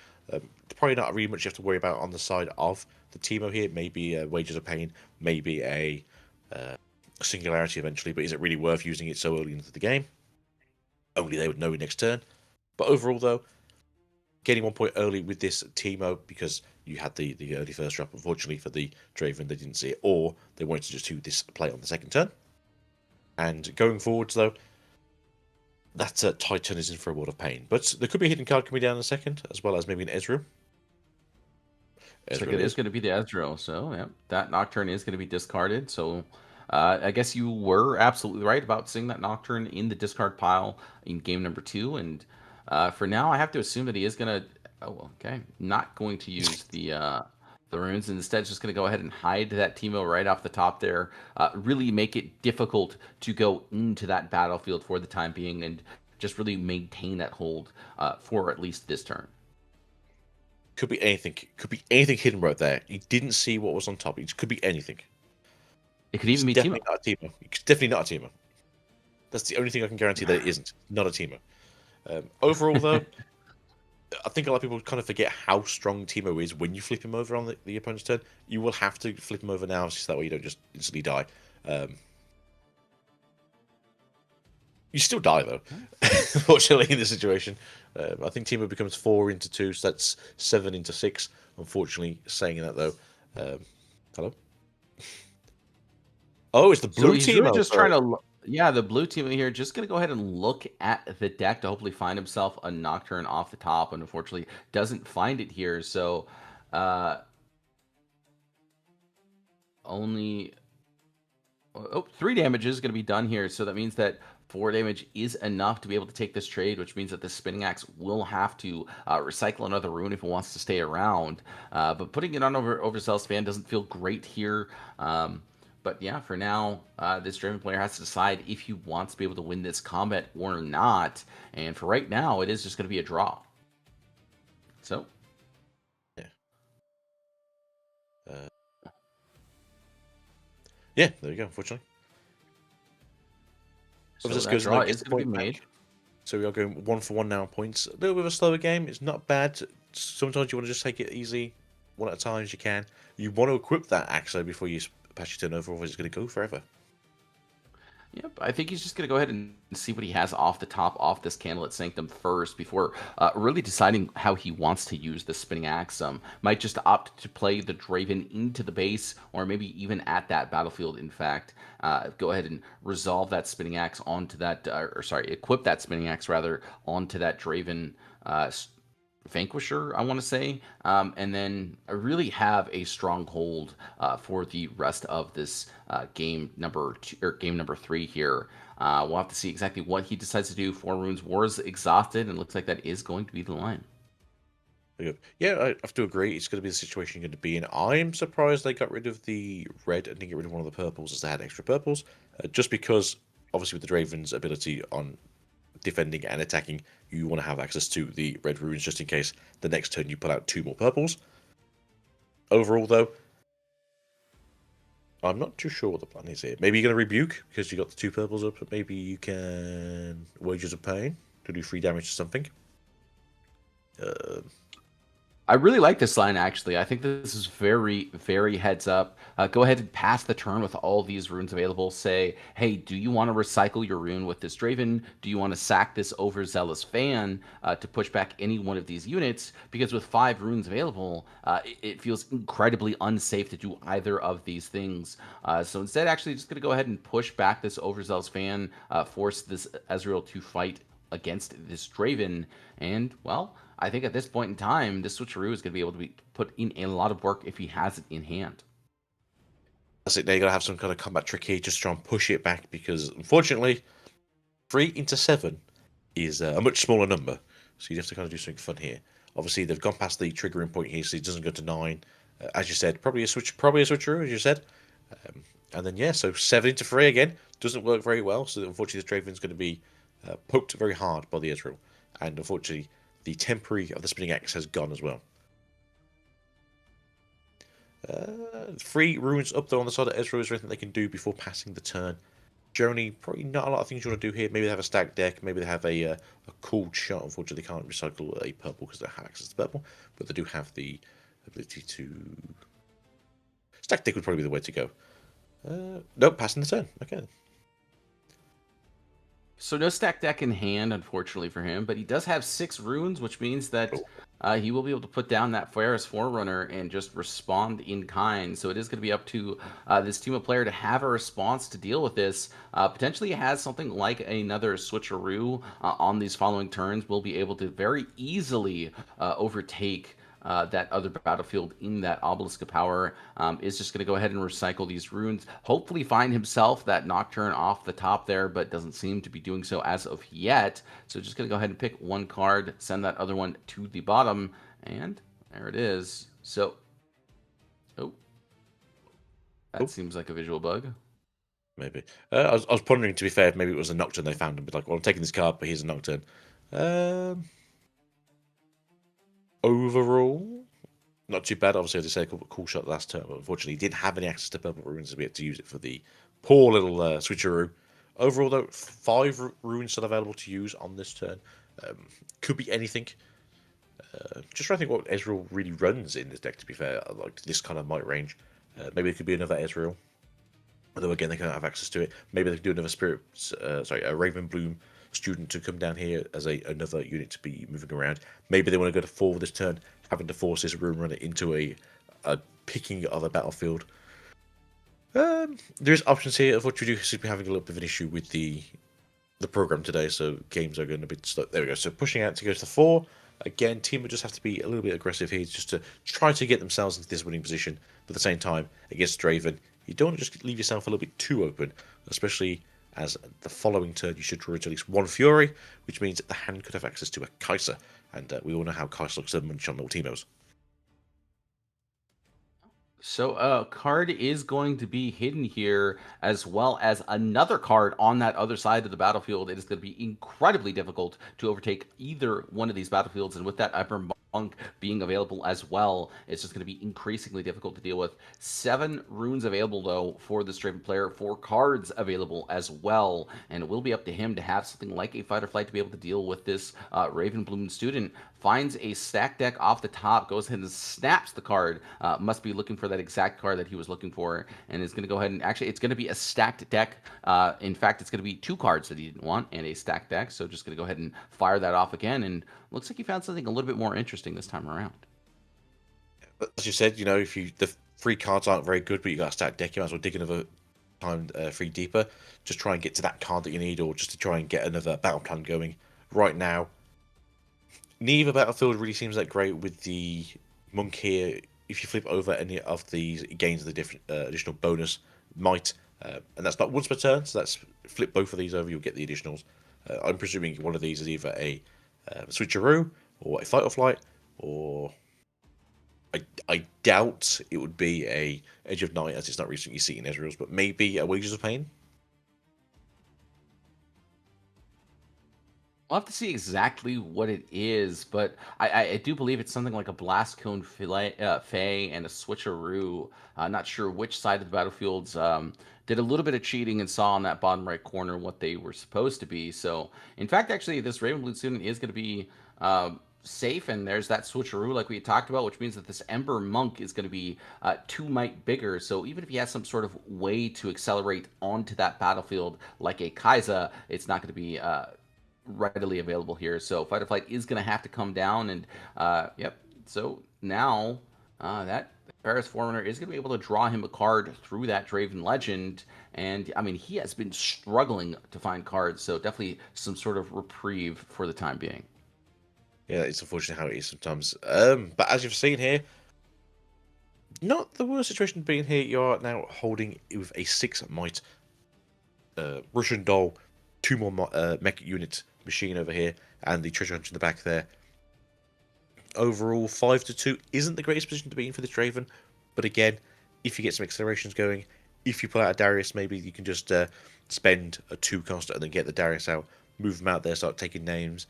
Probably not really much you have to worry about on the side of the Teemo here. Maybe Wages of Pain, maybe a Singularity eventually, but is it really worth using it so early into the game? Only they would know next turn. But overall, though, getting 1 point early with this Teemo because you had the early first drop. Unfortunately for the Draven, they didn't see it, or they wanted to just do this play on the second turn. And going forwards, though, that Tide Turn is in for a world of pain. But there could be a hidden card coming down in a second, as well as maybe an Ezreal. Looks like it is going to be the Ezreal, so yeah, that Nocturne is going to be discarded. So I guess you were absolutely right about seeing that Nocturne in the discard pile in game number 2. And for now, I have to assume that he is going to, not going to use the runes, and instead just going to go ahead and hide that Teemo right off the top there. Really make it difficult to go into that battlefield for the time being, and just really maintain that hold for at least this turn. Could be anything. Could be anything hidden right there. You didn't see what was on top. It could be anything. It could even be definitely Teemo. not a Teemo. It's definitely not a Teemo. That's the only thing I can guarantee that it isn't. Not a Teemo. Overall, though, I think a lot of people kind of forget how strong Teemo is when you flip him over on the opponent's turn. You will have to flip him over now, so that way you don't just instantly die. You still die though, unfortunately, in this situation. I think Teemo becomes 4 into 2, so that's 7 into 6. Unfortunately, saying that though. Hello? Oh, it's the So blue he's team. really just trying to, yeah, the blue team here just going to go ahead and look at the deck to hopefully find himself a Nocturne off the top, and unfortunately doesn't find it here. So only 3 damage is going to be done here. So that means that 4 damage is enough to be able to take this trade, which means that the Spinning Axe will have to recycle another rune if it wants to stay around. But putting it on Overzealous Fan doesn't feel great here. But yeah, for now, this Draven player has to decide if he wants to be able to win this combat or not. And for right now, it is just going to be a draw. So. Yeah. Yeah, there you go, unfortunately. So that draw is going to be made. So we are going 1 for 1 now on points. A little bit of a slower game. It's not bad. Sometimes you want to just take it easy, one at a time as you can. You want to equip that axe though before you pass your turn over, otherwise it's going to go forever. Yep, I think he's just going to go ahead and see what he has off the top, off this Candlelit Sanctum first, before really deciding how he wants to use the Spinning Axe. Might just opt to play the Draven into the base, or maybe even at that battlefield, in fact. Go ahead and resolve that Spinning Axe onto that, equip that Spinning Axe, rather, onto that Draven Vanquisher, I want to say, and then really have a strong hold for the rest of this game number 3 here. We'll have to see exactly what he decides to do. 4 runes, War's exhausted, and looks like that is going to be the line. Yeah, I have to agree. It's going to be the situation you're going to be in. I'm surprised they got rid of the red and didn't get rid of one of the purples, as they had extra purples, just because obviously with the Draven's ability on defending and attacking, you want to have access to the red runes just in case the next turn you pull out 2 more purples. Overall, though, I'm not too sure what the plan is here. Maybe you're going to rebuke because you got the 2 purples up, but maybe you can Wages of Pain to do 3 damage to something. I really like this line, actually. I think this is very, very heads up. Go ahead and pass the turn with all these runes available. Say, hey, do you want to recycle your rune with this Draven? Do you want to sack this Overzealous Fan to push back any one of these units? Because with 5 runes available, it feels incredibly unsafe to do either of these things. So instead, actually, just going to go ahead and push back this Overzealous Fan, force this Ezreal to fight against this Draven, and, well, I think at this point in time, this switcheroo is going to be able to be put in a lot of work if he has it in hand. That's it. They're going to have some kind of combat trick here, just try and push it back, because unfortunately, 3 into 7 is a much smaller number. So you have to kind of do something fun here. Obviously, they've gone past the triggering point here, so it doesn't go to 9. As you said, probably a switcheroo, as you said. And then, yeah, so 7 into 3 again. Doesn't work very well, so unfortunately, this Draven's going to be poked very hard by the Ezreal. And unfortunately, the temporary of the Spinning Axe has gone as well. 3 runes up there on the side of Ezreal. Is there anything they can do before passing the turn? Generally, probably not a lot of things you want to do here. Maybe they have a stacked deck. Maybe they have a cooled shot. Unfortunately, they can't recycle a purple because they have access to purple. But they do have the ability to... Stacked deck would probably be the way to go. Nope, passing the turn. Okay. So no stack deck in hand, unfortunately for him, but he does have 6 runes, which means that he will be able to put down that Polaris Forerunner and just respond in kind. So it is going to be up to this team of player to have a response to deal with this. Potentially has something like another switcheroo on these following turns. Will be able to very easily overtake that other battlefield in that Obelisk of Power. Is just going to go ahead and recycle these runes. Hopefully find himself that Nocturne off the top there, but doesn't seem to be doing so as of yet. So just going to go ahead and pick 1 card, send that other one to the bottom, and there it is. So, that seems like a visual bug. Maybe. I was pondering, to be fair, if maybe it was a Nocturne they found and be like, well, I'm taking this card, but here's a Nocturne. Overall, not too bad. Obviously, as I said, a cool shot last turn, but unfortunately, he didn't have any access to purple runes to be able to use it for the poor little switcheroo. Overall, though, 5 runes still available to use on this turn. Could be anything. Just trying to think what Ezreal really runs in this deck, to be fair, like this kind of might range. Maybe it could be another Ezreal. Although again, they can't have access to it. Maybe they can do another a Raven Bloom student to come down here as another unit to be moving around. Maybe they want to go to 4 this turn, having to force this Rune Runner into a picking of a battlefield. There's options here. Unfortunately, we seem to be having a little bit of an issue with the program today, so games are going a bit slow. There we go. So pushing out to go to 4. Again, team would just have to be a little bit aggressive here just to try to get themselves into this winning position. But at the same time, against Draven, you don't want to just leave yourself a little bit too open, especially as the following turn you should draw at least 1 Fury, which means that the hand could have access to a Kai'Sa. And we all know how Kai'Sa looks so much on Ultimos. So a card is going to be hidden here, as well as another card on that other side of the battlefield. It is going to be incredibly difficult to overtake either one of these battlefields, and with that Ember Monk being available as well, it's just going to be increasingly difficult to deal with. 7 runes available, though, for this Draven player, 4 cards available as well, and it will be up to him to have something like a Fight or Flight to be able to deal with this Raven Bloom student. Finds a stack deck off the top, goes ahead and snaps the card. Must be looking for that exact card that he was looking for, and is going to go ahead and actually, it's going to be a stacked deck. In fact, it's going to be 2 cards that he didn't want and a stacked deck. So just going to go ahead and fire that off again, and looks like he found something a little bit more interesting this time around. As you said, if the 3 cards aren't very good, but you got a stacked deck, you might as well dig another time 3 deeper. Just try and get to that card that you need, or just to try and get another battle plan going. Right now, neither battlefield really seems that great with the Monk here. If you flip over any of these, it gains the different additional bonus might, and that's not once per turn, so that's flip both of these over, you'll get the additionals. I'm presuming one of these is either a switcheroo, or a Fight or Flight, or I doubt it would be a Edge of Night, as it's not recently seen in Ezreal's, but maybe a Wages of Pain. We'll have to see exactly what it is, but I do believe it's something like a Blast Cone Fae and a Switcheroo. Not sure which side of the battlefields did a little bit of cheating and saw on that bottom right corner what they were supposed to be. So, in fact, actually, this Raven Bloom student is going to be safe, and there's that Switcheroo like we talked about, which means that this Ember Monk is going to be 2 might bigger. So even if he has some sort of way to accelerate onto that battlefield like a Kai'Sa, it's not going to be readily available here. So Fight or Flight is going to have to come down, and yep. So now that Paris Forerunner is going to be able to draw him a card through that Draven Legend, and I mean, he has been struggling to find cards, so definitely some sort of reprieve for the time being. Yeah, it's unfortunate how it is sometimes. But as you've seen here, not the worst situation being here. You're now holding with a 6 might Russian doll, 2 more mech unit machine over here, and the treasure hunt in the back there. Overall, 5-2 isn't the greatest position to be in for this Draven, but again, if you get some accelerations going, if you pull out a Darius, maybe you can just spend a 2 cost and then get the Darius out, move them out there, start taking names.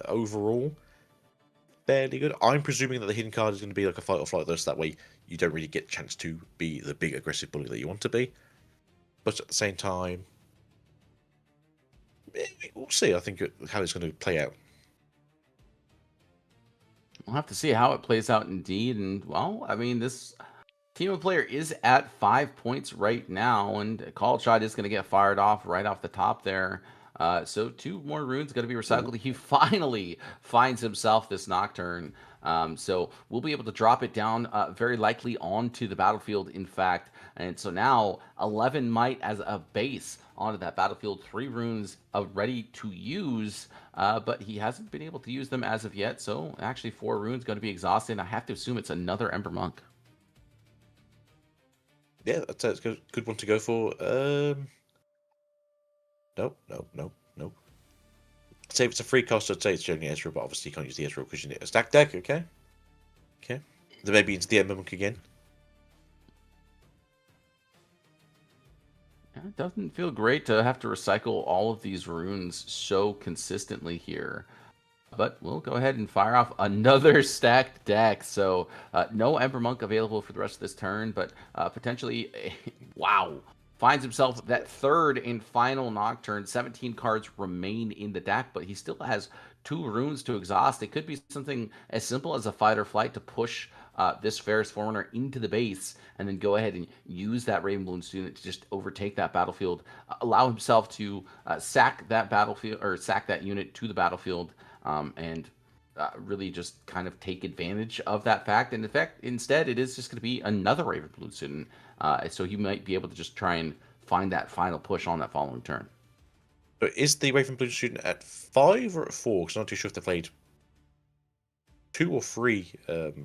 Overall, fairly good. I'm presuming that the hidden card is going to be like a Fight or Flight, though, so that way you don't really get a chance to be the big aggressive bully that you want to be. But at the same time, we'll see, I think, how it's going to play out. We'll have to see how it plays out indeed. And, well, I mean, this team of player is at 5 points right now, and a call shot is going to get fired off right off the top there. So 2 more runes going to be recycled. He finally finds himself this Nocturne. So we'll be able to drop it down very likely onto the battlefield, in fact. And so now 11 might as a base onto that battlefield. 3 runes ready to use, but he hasn't been able to use them as of yet. So actually 4 runes going to be exhausted. I have to assume it's another Ember Monk. Yeah, that's a good one to go for. Nope. I'd say if it's a free cost, I'd say it's generally Ezreal, but obviously you can't use the Ezreal because you need a stack deck, okay? Okay. Then maybe into the Ember Monk again. It doesn't feel great to have to recycle all of these runes so consistently here. But we'll go ahead and fire off another stacked deck. So no Ember Monk available for the rest of this turn, but potentially, wow, finds himself that 3rd and final Nocturne. 17 cards remain in the deck, but he still has 2 runes to exhaust. It could be something as simple as a Fight or Flight to push this Ferris Forerunner into the base, and then go ahead and use that Raven Balloon Student to just overtake that battlefield, allow himself to sack that battlefield or sack that unit to the battlefield, and really just kind of take advantage of that fact. And in fact, instead, it is just going to be another Raven Balloon Student, so he might be able to just try and find that final push on that following turn. But is the Raven Balloon Student at 5 or at 4? Because I'm not too sure if they played 2 or 3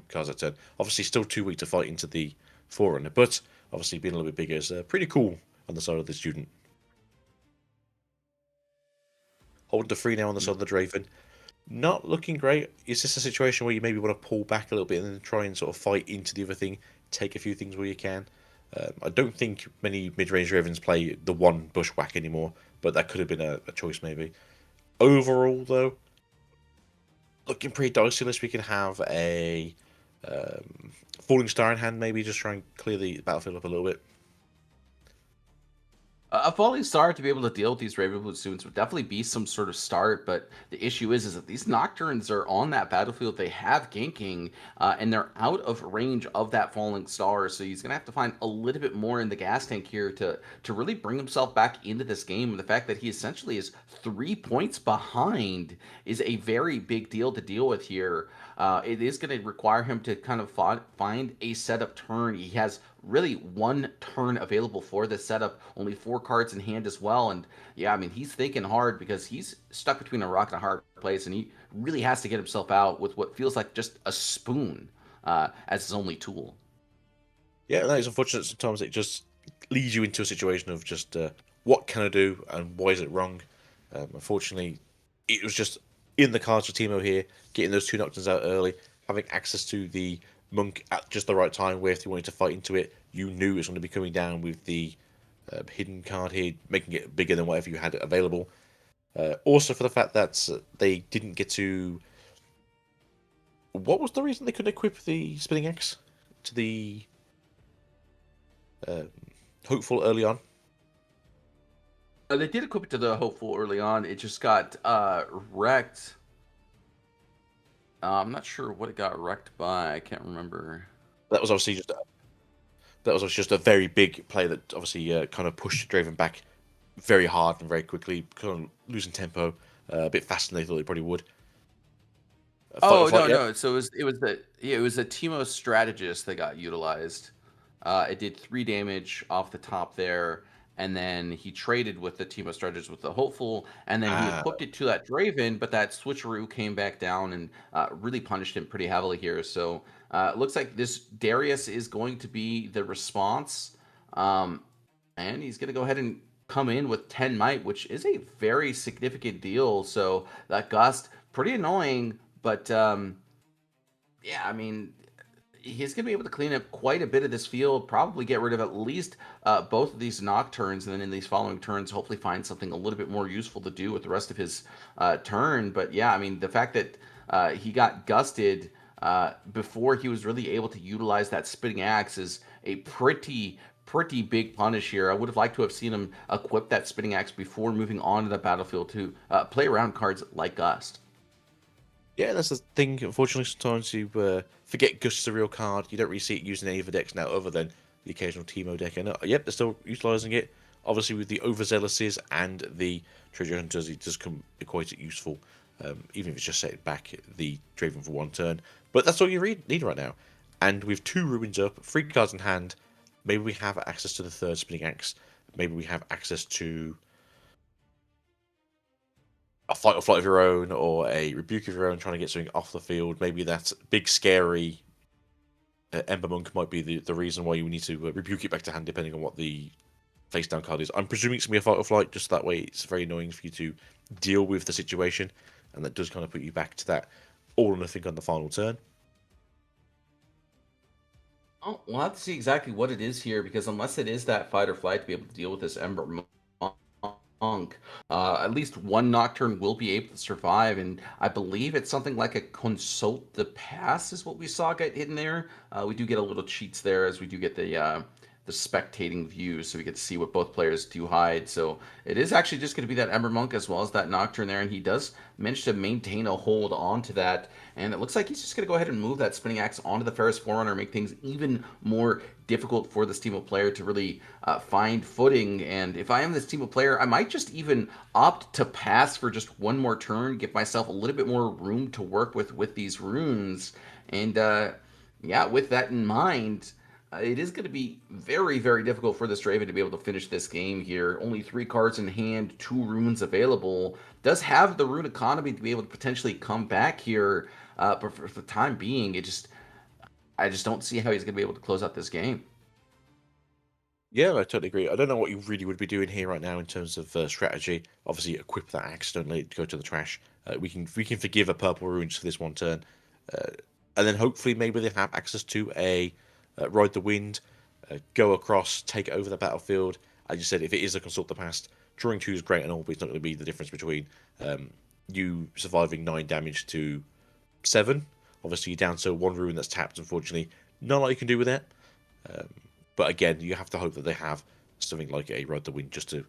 cards at turn. Obviously, still too weak to fight into the Forerunner, but obviously being a little bit bigger is pretty cool on the side of the Student. Holding the 3 now on the side of the Draven. Not looking great. Is this a situation where you maybe want to pull back a little bit and then try and sort of fight into the other thing, take a few things where you can? I don't think many mid-range Ravens play the one bushwhack anymore, but that could have been a choice maybe. Overall, though, looking pretty dicey unless we can have a Falling Star in hand, maybe just try and clear the battlefield up a little bit. A Falling Star to be able to deal with these Raven Balloon Students would definitely be some sort of start, but the issue is that these Nocturnes are on that battlefield. They have ganking, and they're out of range of that Falling Star, so he's going to have to find a little bit more in the gas tank here to really bring himself back into this game. And the fact that he essentially is 3 points behind is a very big deal to deal with here. It is going to require him to kind of find a setup turn. He has really 1 turn available for this setup, only 4 cards in hand as well. And yeah, I mean, he's thinking hard because he's stuck between a rock and a hard place, and he really has to get himself out with what feels like just a spoon as his only tool. Yeah, that is unfortunate. Sometimes it just leads you into a situation of just what can I do and why is it wrong? Unfortunately, it was just in the cards for Teemo here, getting those 2 Nocturnes out early, having access to the Monk at just the right time, where if you wanted to fight into it, you knew it was going to be coming down with the hidden card here, making it bigger than whatever you had available. Also for the fact that they didn't get to... What was the reason they couldn't equip the Spinning Axe to the Hopeful early on? They did equip it to the Hopeful early on. It just got wrecked. I'm not sure what it got wrecked by. I can't remember. That was obviously just a very big play that obviously kind of pushed Draven back very hard and very quickly, kind of losing tempo a bit faster than they thought they probably would. No. So it was the Teemo strategist that got utilized. It did 3 damage off the top there, and then he traded with the Teemo strategist with the Hopeful, and then he equipped it to that Draven, but that switcheroo came back down and really punished him pretty heavily here. So it looks like this Darius is going to be the response, and he's going to go ahead and come in with 10 might, which is a very significant deal. So that Gust, pretty annoying, but yeah, I mean, he's going to be able to clean up quite a bit of this field, probably get rid of at least both of these Nocturnes, and then in these following turns, hopefully find something a little bit more useful to do with the rest of his turn. But yeah, I mean, the fact that he got gusted before he was really able to utilize that Spinning Axe is a pretty big punish here. I would have liked to have seen him equip that Spinning Axe before moving on to the battlefield to play around cards like Gust. Yeah, that's the thing. Unfortunately, sometimes you forget Gust is a real card. You don't really see it used in any of the decks now, other than the occasional Teemo deck. And yep, they're still utilising it. Obviously, with the Overzealous and the Treasure Hunters, it does come quite useful, even if it's just setting back the Draven for 1 turn. But that's all you need right now. And with 2 Ruins up, 3 cards in hand, maybe we have access to the 3rd Spinning Axe. Maybe we have access to a Fight or Flight of your own, or a Rebuke of your own, trying to get something off the field. Maybe that big, scary Ember Monk might be the reason why you need to rebuke it back to hand, depending on what the face down card is. I'm presuming it's going to be a Fight or Flight, just that way it's very annoying for you to deal with the situation, and that does kind of put you back to that all or nothing on the final turn. Oh, we'll have to see exactly what it is here, because unless it is that Fight or Flight to be able to deal with this Ember Monk, at least 1 Nocturne will be able to survive, and I believe it's something like a Consult the Pass is what we saw get hidden there. We do get a little cheats there, as we do get the the spectating view, so we get to see what both players do hide. So it is actually just going to be that Ember Monk as well as that Nocturne there, and he does manage to maintain a hold onto that. And it looks like he's just going to go ahead and move that Spinning Axe onto the Ferris Forerunner, make things even more difficult for this team of player to really find footing. And if I am this team of player, I might just even opt to pass for just one more turn, give myself a little bit more room to work with these runes. And yeah, with that in mind, it is going to be very, very difficult for this Draven to be able to finish this game here. Only 3 cards in hand, 2 runes available. Does have the rune economy to be able to potentially come back here, but for the time being, I just don't see how he's going to be able to close out this game. Yeah, I totally agree. I don't know what you really would be doing here right now in terms of strategy. Obviously, equip that axe, don't let it go to the trash. We can forgive a purple rune for this one turn, and then hopefully maybe they have access to a ride the wind, go across, take over the battlefield. As you said, if it is a consult the past, drawing 2 is great and all, but it's not going to be the difference between you surviving 9 damage to 7. Obviously, you're down to 1 rune that's tapped. Unfortunately, not a lot you can do with it. But again, you have to hope that they have something like a ride the wind just to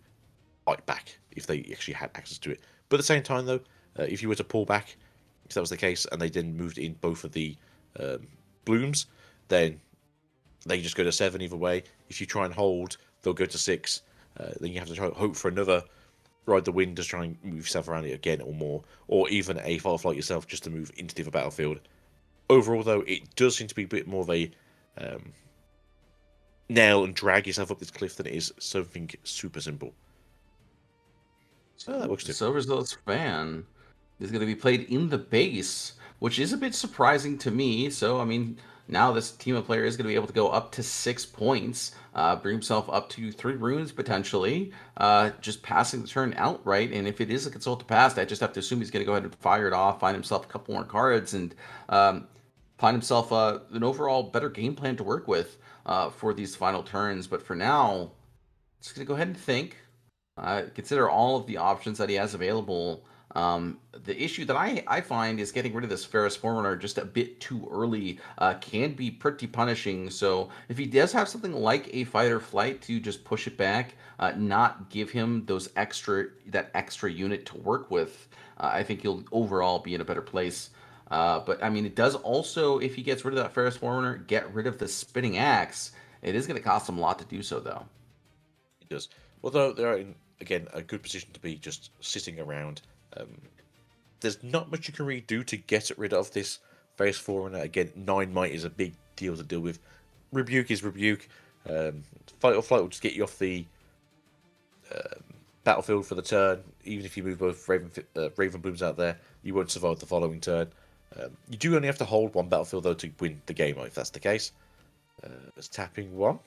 fight back if they actually had access to it. But at the same time, though, if you were to pull back, if that was the case, and they then moved in both of the blooms, then they just go to 7 either way. If you try and hold, they'll go to 6. Then you have to hope for another ride the wind to try and move yourself around it again or more, or even a Fireflight yourself just to move into the other battlefield. Overall, though, it does seem to be a bit more of a nail and drag yourself up this cliff than it is something super simple. So that works too. Silver's fan is going to be played in the base, which is a bit surprising to me. So, I mean, now this team of players is going to be able to go up to 6 points, bring himself up to 3 runes potentially, just passing the turn outright. And if it is a consult to pass, I just have to assume he's going to go ahead and fire it off, find himself a couple more cards, and find himself an overall better game plan to work with for these final turns. But for now, just going to go ahead and think, consider all of the options that he has available. The issue that I find is getting rid of this Ferris Forerunner just a bit too early can be pretty punishing. So if he does have something like a Fight or Flight to just push it back, not give him that extra unit to work with, I think he'll overall be in a better place. But I mean, it does also, if he gets rid of that Ferris Forerunner, get rid of the Spinning Axe. It is going to cost him a lot to do so, though. It does. Although they're in, again, a good position to be just sitting around. There's not much you can really do to get rid of this Ferris Forerunner. Again, 9 might is a big deal to deal with. Rebuke is Rebuke. Fight or Flight will just get you off the battlefield for the turn. Even if you move both Raven Blooms out there, you won't survive the following turn. You do only have to hold 1 battlefield, though, to win the game, if that's the case. It's tapping 1.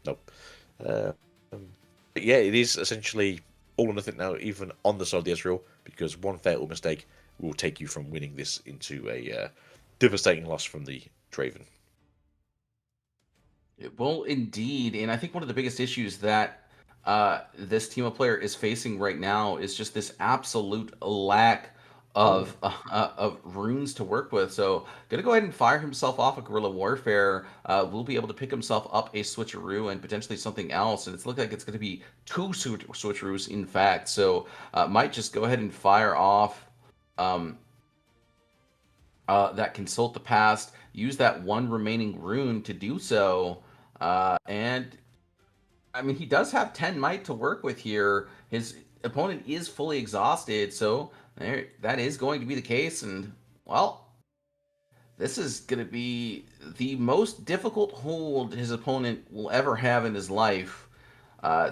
Nope. But yeah, it is essentially all or nothing now, even on the side of the Ezreal, because 1 fatal mistake will take you from winning this into a devastating loss from the Draven. Well, indeed, and I think one of the biggest issues that this team of player is facing right now is just this absolute lack of runes to work with. So gonna go ahead and fire himself off a guerrilla warfare. Will be able to pick himself up a switcheroo and potentially something else, and it's looking like it's going to be 2 switcheroos in fact. So might just go ahead and fire off that consult the past, use that 1 remaining rune to do so, and I mean, he does have 10 might to work with here. His opponent is fully exhausted, so that is going to be the case. And, well, this is going to be the most difficult hold his opponent will ever have in his life.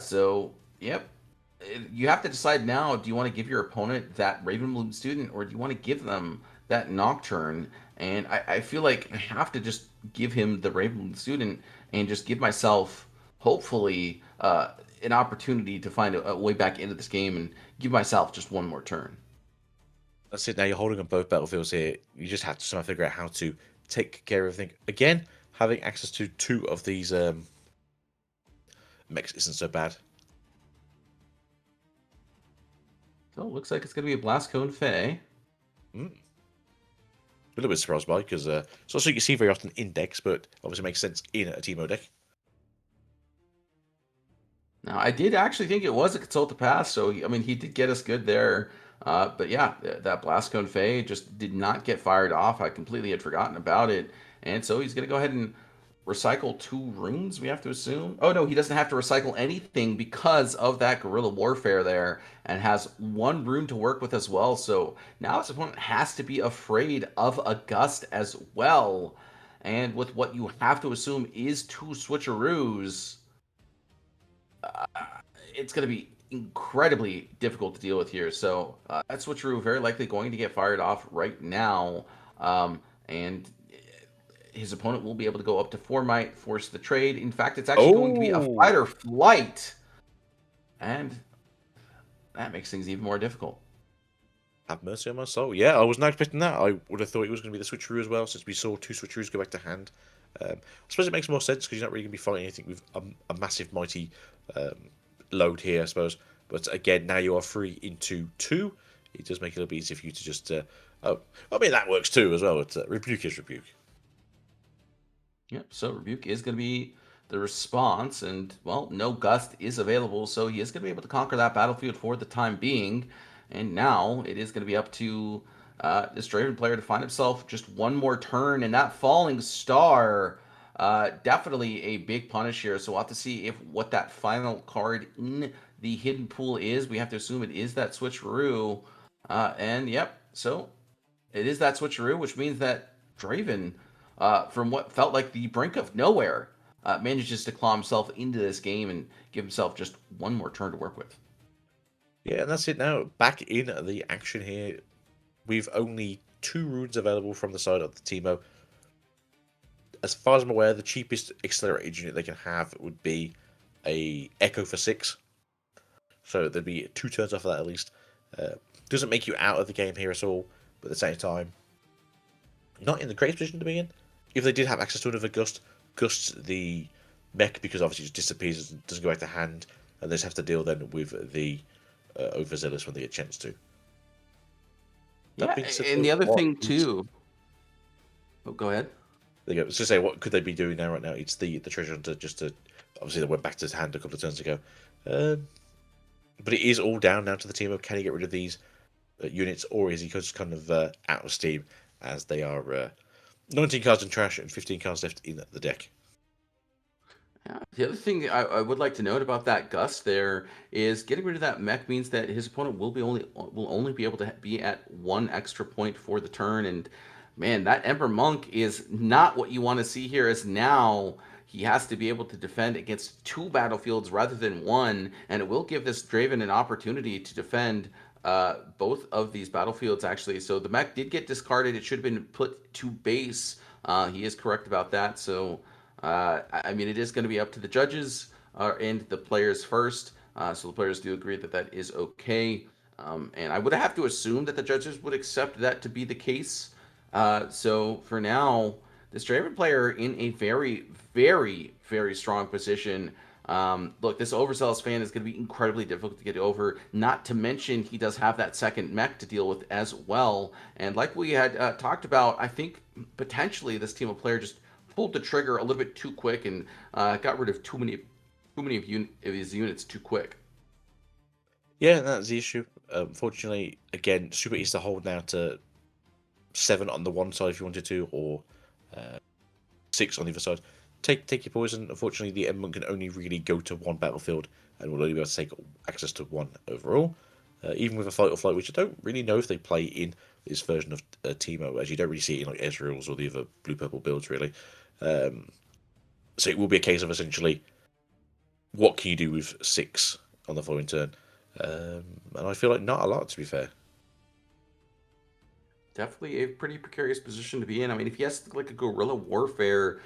So, yep. You have to decide now, do you want to give your opponent that Ravenbloom student, or do you want to give them that Nocturne? And I feel like I have to just give him the Ravenbloom student and just give myself, hopefully, an opportunity to find a way back into this game and give myself just 1 more turn. That's it. Now you're holding on both battlefields here. You just have to somehow figure out how to take care of everything. Again, having access to 2 of these mechs isn't so bad. So it looks like it's going to be a Blast Cone Fae. A little bit surprised by, because it's also you see very often in decks, but obviously makes sense in a Teemo deck. Now, I did actually think it was a Consult the Pass, so I mean, he did get us good there. But yeah, that Blast Cone Fey just did not get fired off. I completely had forgotten about it. And so he's going to go ahead and recycle 2 runes, we have to assume. Oh, no, he doesn't have to recycle anything because of that Guerrilla Warfare there and has 1 rune to work with as well. So now his opponent has to be afraid of a Gust as well. And with what you have to assume is 2 switcheroos, it's going to be incredibly difficult to deal with here. So that switcheroo very likely going to get fired off right now. And his opponent will be able to go up to 4 might, force the trade. In fact, it's actually going to be a fight or flight. And that makes things even more difficult. Have mercy on my soul. Yeah, I was not expecting that. I would have thought it was going to be the switcheroo as well, since we saw 2 switcheroos go back to hand. I suppose it makes more sense because you're not really going to be fighting anything with a massive, mighty load here, I suppose. But again, now you are 3 into 2. It does make it a little bit easier for you to just... I mean, that works too as well. But, Rebuke is Rebuke. Yep, so Rebuke is going to be the response. And, well, no Gust is available, so he is going to be able to conquer that battlefield for the time being. And now it is going to be up to this Draven player to find himself just 1 more turn. And that Falling Star, definitely a big punish here. So we'll have to see if what that final card in the hidden pool is. We have to assume it is that Switcheroo. And yep, so it is that Switcheroo, which means that Draven, from what felt like the brink of nowhere, manages to claw himself into this game and give himself just 1 more turn to work with. Yeah, and that's it now. Back in the action here. We've only 2 runes available from the side of the Teemo. As far as I'm aware, the cheapest accelerated unit they can have would be a Echo for 6. So there'd be 2 turns off of that at least. Doesn't make you out of the game here at all, but at the same time, not in the greatest position to be in. If they did have access to another Gust the mech, because obviously it just disappears and doesn't go back to hand, and they just have to deal then with the Overzealous when they get a chance to. Yeah, and the other thing too... Oh, go ahead. There you go. I was going to say, what could they be doing now? Right now, it's the treasure hunter. Obviously, they went back to his hand a couple of turns ago. But it is all down now to the team of can he get rid of these units, or is he just kind of out of steam as they are 19 cards in trash and 15 cards left in the deck. Yeah. The other thing I would like to note about that Gust there is getting rid of that mech means that his opponent will only be able to be at 1 extra point for the turn. And man, that Ember Monk is not what you want to see here, as now he has to be able to defend against 2 battlefields rather than 1, and it will give this Draven an opportunity to defend both of these battlefields, actually. So the mech did get discarded. It should have been put to base. He is correct about that. So I mean, it is going to be up to the judges and the players first. So the players do agree that that is okay. And I would have to assume that the judges would accept that to be the case. So for now, this Draven player in a very, very, very strong position. Look, this Overzealous fan is going to be incredibly difficult to get over. Not to mention, he does have that second mech to deal with as well. And like we had talked about, I think potentially this team of player just pulled the trigger a little bit too quick and got rid of too many of his units too quick. Yeah, that's the issue. Unfortunately, again, Super East to hold now to 7 on the one side if you wanted to, or 6 on the other side. Take your poison. Unfortunately, the Ember can only really go to 1 battlefield and will only be able to take access to 1 overall. Even with a Fight or Flight, which I don't really know if they play in this version of Teemo, as you don't really see it in like Ezreal's or the other blue-purple builds, really. So it will be a case of essentially, what can you do with 6 on the following turn? And I feel like not a lot, to be fair. Definitely a pretty precarious position to be in. I mean, if he has like a guerrilla warfare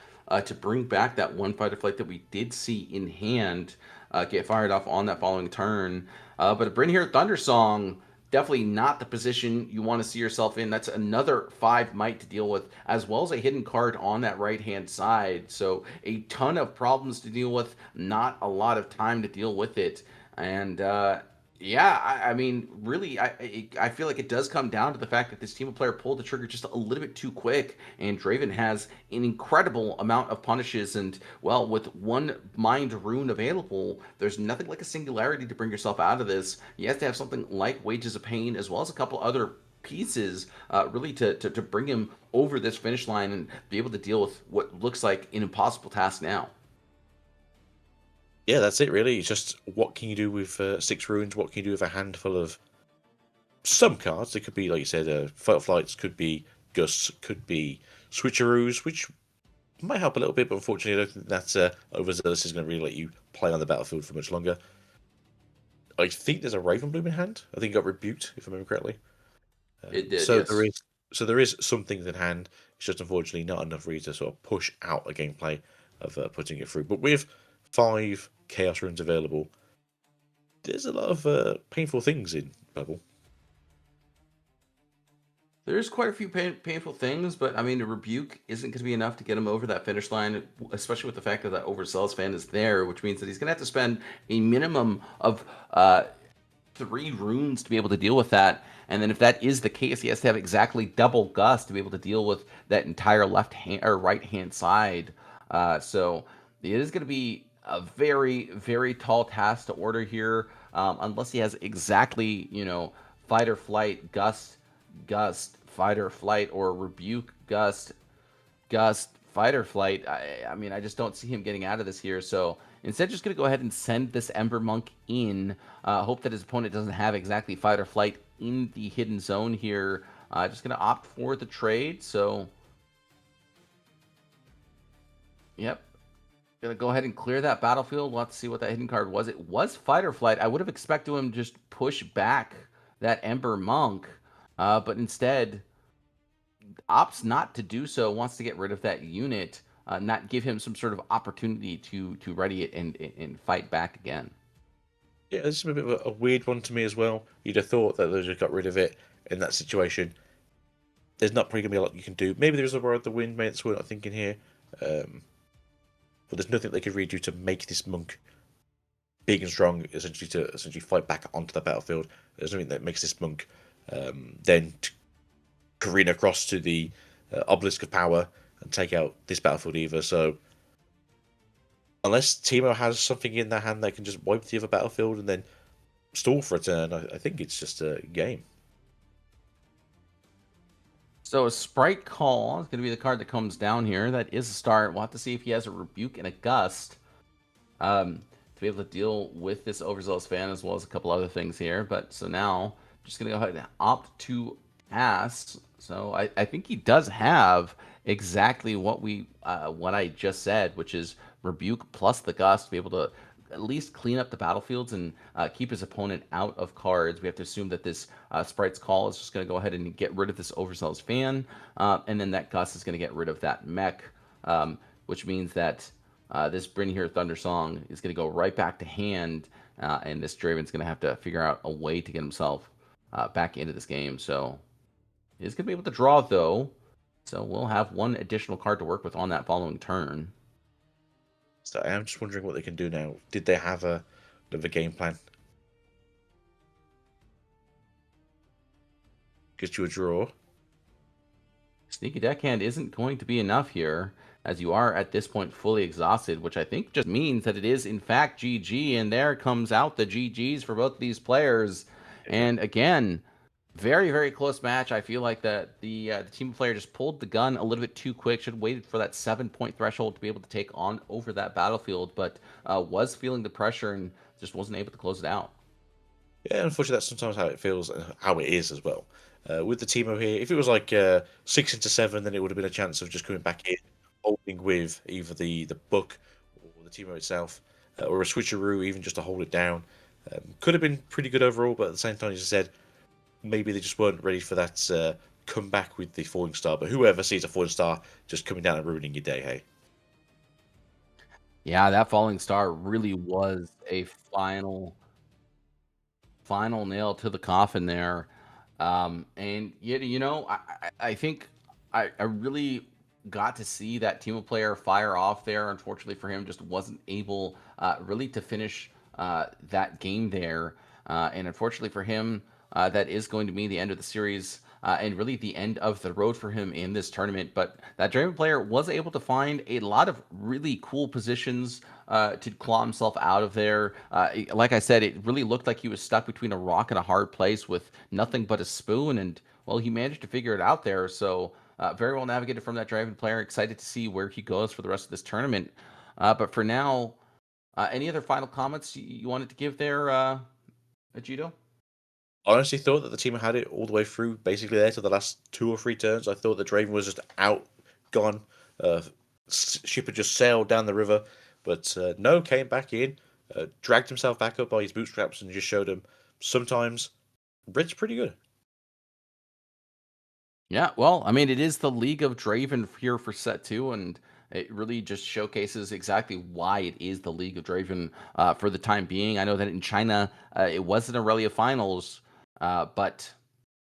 to bring back that 1 fight or flight that we did see in hand, get fired off on that following turn. But to bring here Thundersong, definitely not the position you want to see yourself in. That's another 5 might to deal with, as well as a hidden card on that right-hand side. So a ton of problems to deal with, not a lot of time to deal with it. And Yeah, I mean, really, I feel like it does come down to the fact that this team of player pulled the trigger just a little bit too quick, and Draven has an incredible amount of punishes, and well, with one mind rune available, there's nothing like a singularity to bring yourself out of this. You have to have something like Wages of Pain, as well as a couple other pieces, really to bring him over this finish line and be able to deal with what looks like an impossible task now. Yeah, that's it really. It's just what can you do with 6 runes? What can you do with a handful of some cards? It could be, like you said, Fight or Flights, could be Gusts, could be Switcheroos, which might help a little bit, but unfortunately, I don't think that Overzealous is going to really let you play on the battlefield for much longer. I think there's a Ravenbloom in hand. I think it got rebuked, if I remember correctly. It did, so yes. there is some things in hand. It's just unfortunately not enough for you to sort of push out a gameplay of putting it through. But with 5 Chaos Runes available, there's a lot of painful things in Bubble. There's quite a few painful things, but I mean, a rebuke isn't going to be enough to get him over that finish line, especially with the fact that that overzealous fan is there, which means that he's going to have to spend a minimum of 3 runes to be able to deal with that. And then if that is the case, he has to have exactly double Gust to be able to deal with that entire left hand or right hand side. So it is going to be a very, very tall task to order here, unless he has exactly, fight or flight, Gust, fight or flight, or rebuke, Gust, fight or flight. I mean, I just don't see him getting out of this here. So instead, just going to go ahead and send this Ember Monk in. Hope that his opponent doesn't have exactly fight or flight in the hidden zone here. Just going to opt for the trade. So, yep. Going to go ahead and clear that battlefield. We'll have to see what that hidden card was. It was fight or flight. I would have expected him to just push back that Ember Monk. But instead, opts not to do so, wants to get rid of that unit, not give him some sort of opportunity to ready it and fight back again. Yeah, this is a bit of a weird one to me as well. You'd have thought that they just got rid of it in that situation. There's not probably going to be a lot you can do. Maybe there's a War of the Wind, maybe that's what I'm thinking here. But there's nothing they could really do to make this monk big and strong, essentially to fight back onto the battlefield. There's nothing that makes this monk then careen across to the obelisk of power and take out this battlefield either. So unless Teemo has something in their hand that can just wipe the other battlefield and then stall for a turn, I think it's just a game. So a Sprite Call is going to be the card that comes down here. That is a start. We'll have to see if he has a Rebuke and a Gust to be able to deal with this Overzealous fan, as well as a couple other things here. But so now, just going to go ahead and opt to pass. So I think he does have exactly what I just said, which is Rebuke plus the Gust to be able to at least clean up the battlefields and keep his opponent out of cards. We have to assume that this Sprite's Call is just going to go ahead and get rid of this Overzealous fan, and then that Gust is going to get rid of that mech, which means that this Bryn here Thunder Song is going to go right back to hand, and this Draven's going to have to figure out a way to get himself back into this game. So he's going to be able to draw, though. So we'll have one additional card to work with on that following turn. So I am just wondering what they can do now. Did they have another game plan? Get you a draw. Sneaky Deckhand isn't going to be enough here, as you are at this point fully exhausted, which I think just means that it is in fact GG, and there comes out the GGs for both these players. And again, very, very close match. I feel like that the team player just pulled the gun a little bit too quick. Should have waited for that 7-point threshold to be able to take on over that battlefield, but was feeling the pressure and just wasn't able to close it out. Yeah, unfortunately, that's sometimes how it feels and how it is as well. With the Teemo here, if it was like 6 into 7, then it would have been a chance of just coming back in, holding with either the book or the Teemo itself, or a switcheroo, even just to hold it down. Could have been pretty good overall, but at the same time, as I said, maybe they just weren't ready for that comeback with the falling star. But whoever sees a falling star just coming down and ruining your day, hey? Yeah, that falling star really was a final nail to the coffin there. And I think I really got to see that Teemo player fire off there. Unfortunately for him, just wasn't able really to finish that game there. And unfortunately for him, that is going to mean the end of the series and really the end of the road for him in this tournament. But that Draven player was able to find a lot of really cool positions to claw himself out of there. Like I said, it really looked like he was stuck between a rock and a hard place with nothing but a spoon. And, well, he managed to figure it out there. So very well navigated from that Draven player. Excited to see where he goes for the rest of this tournament. But for now, any other final comments you wanted to give there, Ajito? I honestly thought that the team had it all the way through, basically there to the last 2 or 3 turns. I thought that Draven was just out, gone. Ship had just sailed down the river, but no, came back in, dragged himself back up by his bootstraps, and just showed him sometimes Brit's pretty good. Yeah, well, I mean, it is the League of Draven here for set 2, and it really just showcases exactly why it is the League of Draven for the time being. I know that in China, it wasn't Aurelia Finals, but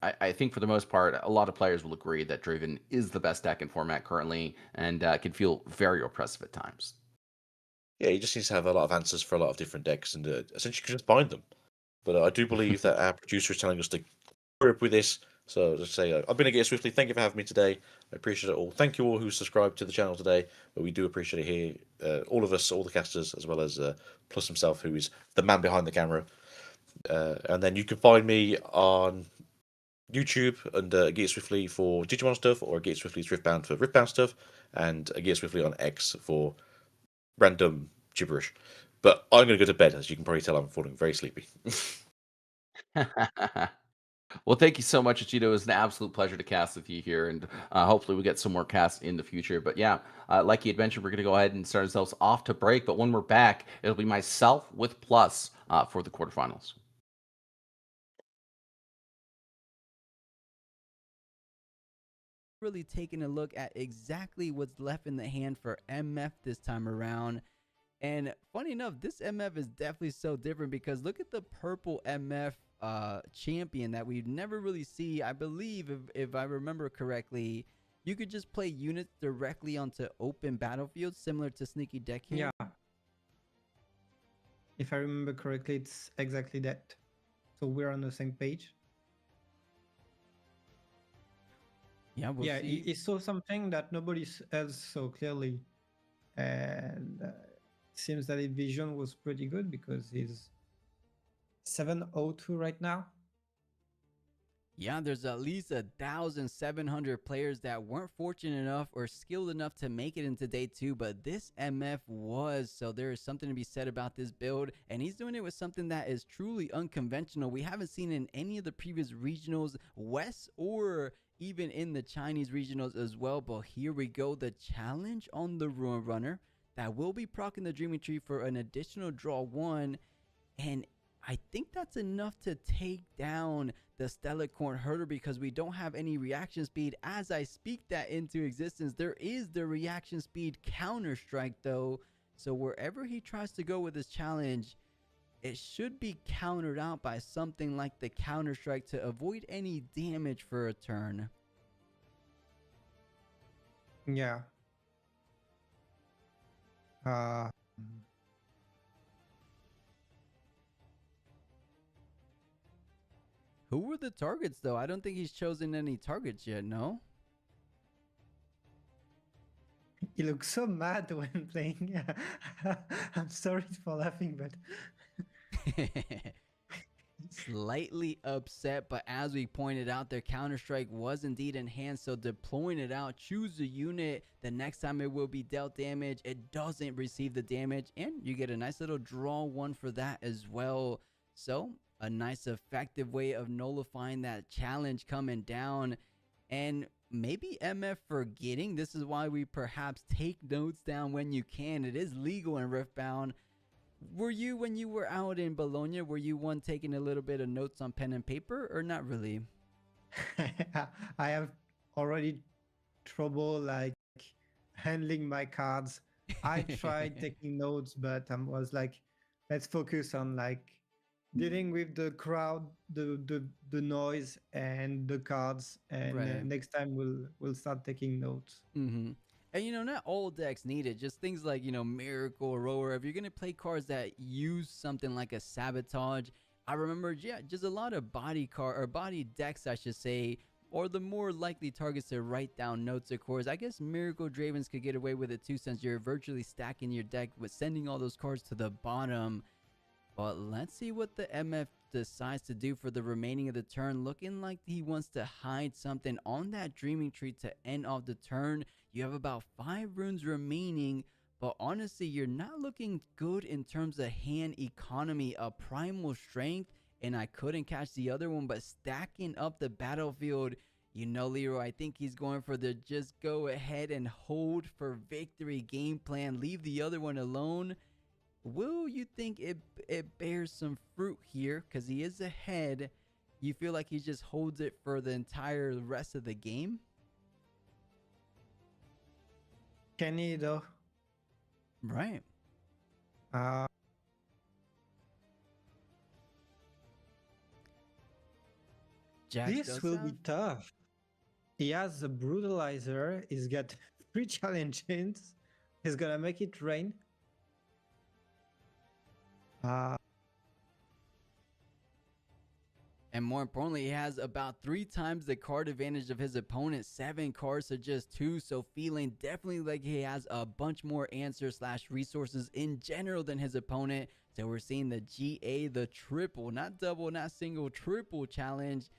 I think for the most part, a lot of players will agree that Draven is the best deck in format currently and can feel very oppressive at times. Yeah, he just needs to have a lot of answers for a lot of different decks, and essentially just bind them. But I do believe that our producer is telling us to hurry up with this. So just say, I've been Again Swiftly. Thank you for having me today. I appreciate it all. Thank you all who subscribed to the channel today. But we do appreciate it here. All of us, all the casters, as well as Plus himself, who is the man behind the camera. And then you can find me on YouTube under Again Swiftly for Digimon stuff, or Again Swiftly's Riftbound for Riftbound stuff, and Again Swiftly on X for random gibberish. But I'm going to go to bed, as you can probably tell I'm falling very sleepy. Well, thank you so much, Achito. It was an absolute pleasure to cast with you here, and hopefully we get some more casts in the future. But yeah, like you had mentioned, we're going to go ahead and start ourselves off to break. But when we're back, it'll be myself with Plus for the quarterfinals. Really taking a look at exactly what's left in the hand for MF this time around. And funny enough, this MF is definitely so different because look at the purple MF champion that we'd never really see. I believe, if I remember correctly, you could just play units directly onto open battlefields, similar to Sneaky Deckhand. Yeah. If I remember correctly, it's exactly that. So we're on the same page. Yeah, we'll yeah, see. he saw something that nobody else saw clearly. And it seems that his vision was pretty good because he's 702 right now. Yeah, there's at least 1,700 players that weren't fortunate enough or skilled enough to make it into day 2, but this MF was, so there is something to be said about this build, and he's doing it with something that is truly unconventional. We haven't seen in any of the previous regionals, West or even in the Chinese regionals as well, but here we go, the challenge on the Ruin Runner that will be proccing the Dreaming Tree for an additional draw 1, and I think that's enough to take down the Stellarcorn Herder because we don't have any reaction speed. As I speak that into existence, there is the reaction speed counter strike though. So wherever he tries to go with this challenge, it should be countered out by something like the counter strike to avoid any damage for a turn. Yeah. Who were the targets though? I don't think he's chosen any targets yet, no? He looks so mad when playing. I'm sorry for laughing, but slightly upset, but as we pointed out, their counter-strike was indeed enhanced, so deploying it out, choose a unit, the next time it will be dealt damage, it doesn't receive the damage, and you get a nice little draw 1 for that as well. So a nice effective way of nullifying that challenge coming down, and maybe MF forgetting. This is why we perhaps take notes down when you can. It is legal in Riftbound. Were you, when you were out in Bologna, were you one taking a little bit of notes on pen and paper, or not really? I have already trouble like handling my cards. I tried taking notes, but I was like, let's focus on like dealing with the crowd, the noise, and the cards. And Right. next time we'll start taking notes. Mm-hmm. And, you know, not all decks need it. Just things like, you know, Miracle, Rower. If you're going to play cards that use something like a Sabotage, I remember, yeah, just a lot of body decks, I should say, or the more likely targets to write down notes, of course. I guess Miracle Dravens could get away with it too, since you're virtually stacking your deck with sending all those cards to the bottom. But let's see what the MF decides to do for the remaining of the turn. Looking like he wants to hide something on that Dreaming Tree to end off the turn. You have about 5 runes remaining, but honestly, you're not looking good in terms of hand economy. A Primal Strength, and I couldn't catch the other one, but stacking up the battlefield, you know, Leroy, I think he's going for the just go ahead and hold for victory game plan. Leave the other one alone. Will you think it bears some fruit here? Because he is ahead. You feel like he just holds it for the entire rest of the game? Can he, though? Right. This will be tough. He has the Brutalizer. He's got 3 challenges. He's gonna make it rain. And more importantly, he has about 3 times the card advantage of his opponent. 7 cards to just 2. So feeling definitely like he has a bunch more answers / resources in general than his opponent. So we're seeing the GA, the triple, not double, not single, triple challenge.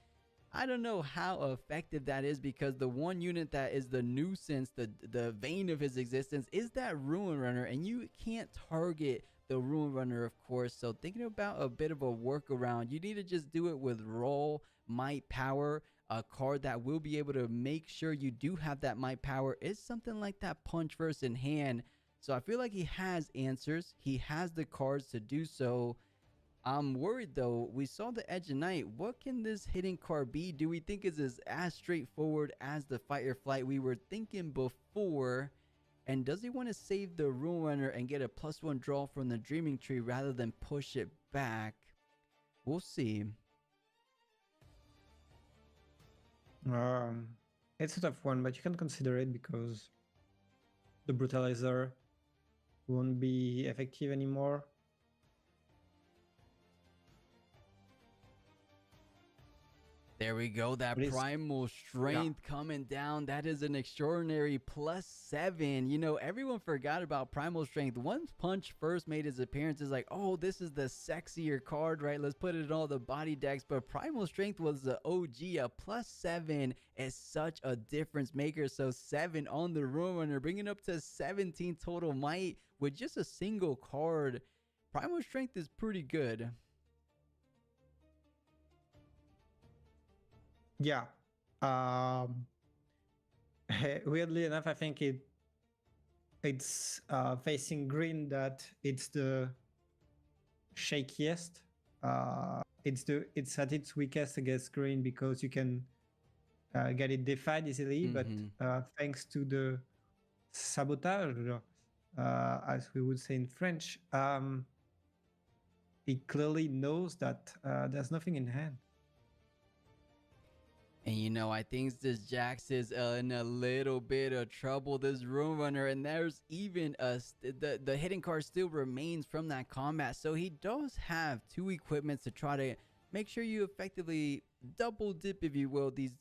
I don't know how effective that is, because the one unit that is the nuisance, the vein of his existence, is that Ruin Runner, and you can't target the Ruin Runner, of course. So thinking about a bit of a workaround, you need to just do it with Raw Might Power. A card that will be able to make sure you do have that Might Power is something like that Punch First in hand. So I feel like he has answers. He has the cards to do so. I'm worried though. We saw the Edge of Night. What can this hidden card be? Do we think it is as straightforward as the Fight or Flight we were thinking before? And does he want to save the Ruin Runner and get a +1 draw from the Dreaming Tree rather than push it back? We'll see. It's a tough one, but you can consider it because the Brutalizer won't be effective anymore. There we go. That Primal Strength coming down. That is an extraordinary +7. You know, everyone forgot about Primal Strength. Once Punch first made his appearance, it's like, oh, this is the sexier card, right? Let's put it in all the body decks. But Primal Strength was the OG. A +7 is such a difference maker. So 7 on the Ruin Runner, bringing up to 17 total might with just a single card. Primal Strength is pretty good. Yeah. Weirdly enough, I think it's facing green that it's the shakiest. It's at its weakest against green because you can get it defied easily, but thanks to the sabotage, as we would say in French, he clearly knows that there's nothing in hand. And you know, I think this Jax is in a little bit of trouble, this Ruin Runner, and there's even the hidden card still remains from that combat. So he does have 2 equipments to try to make sure you effectively double dip, if you will, these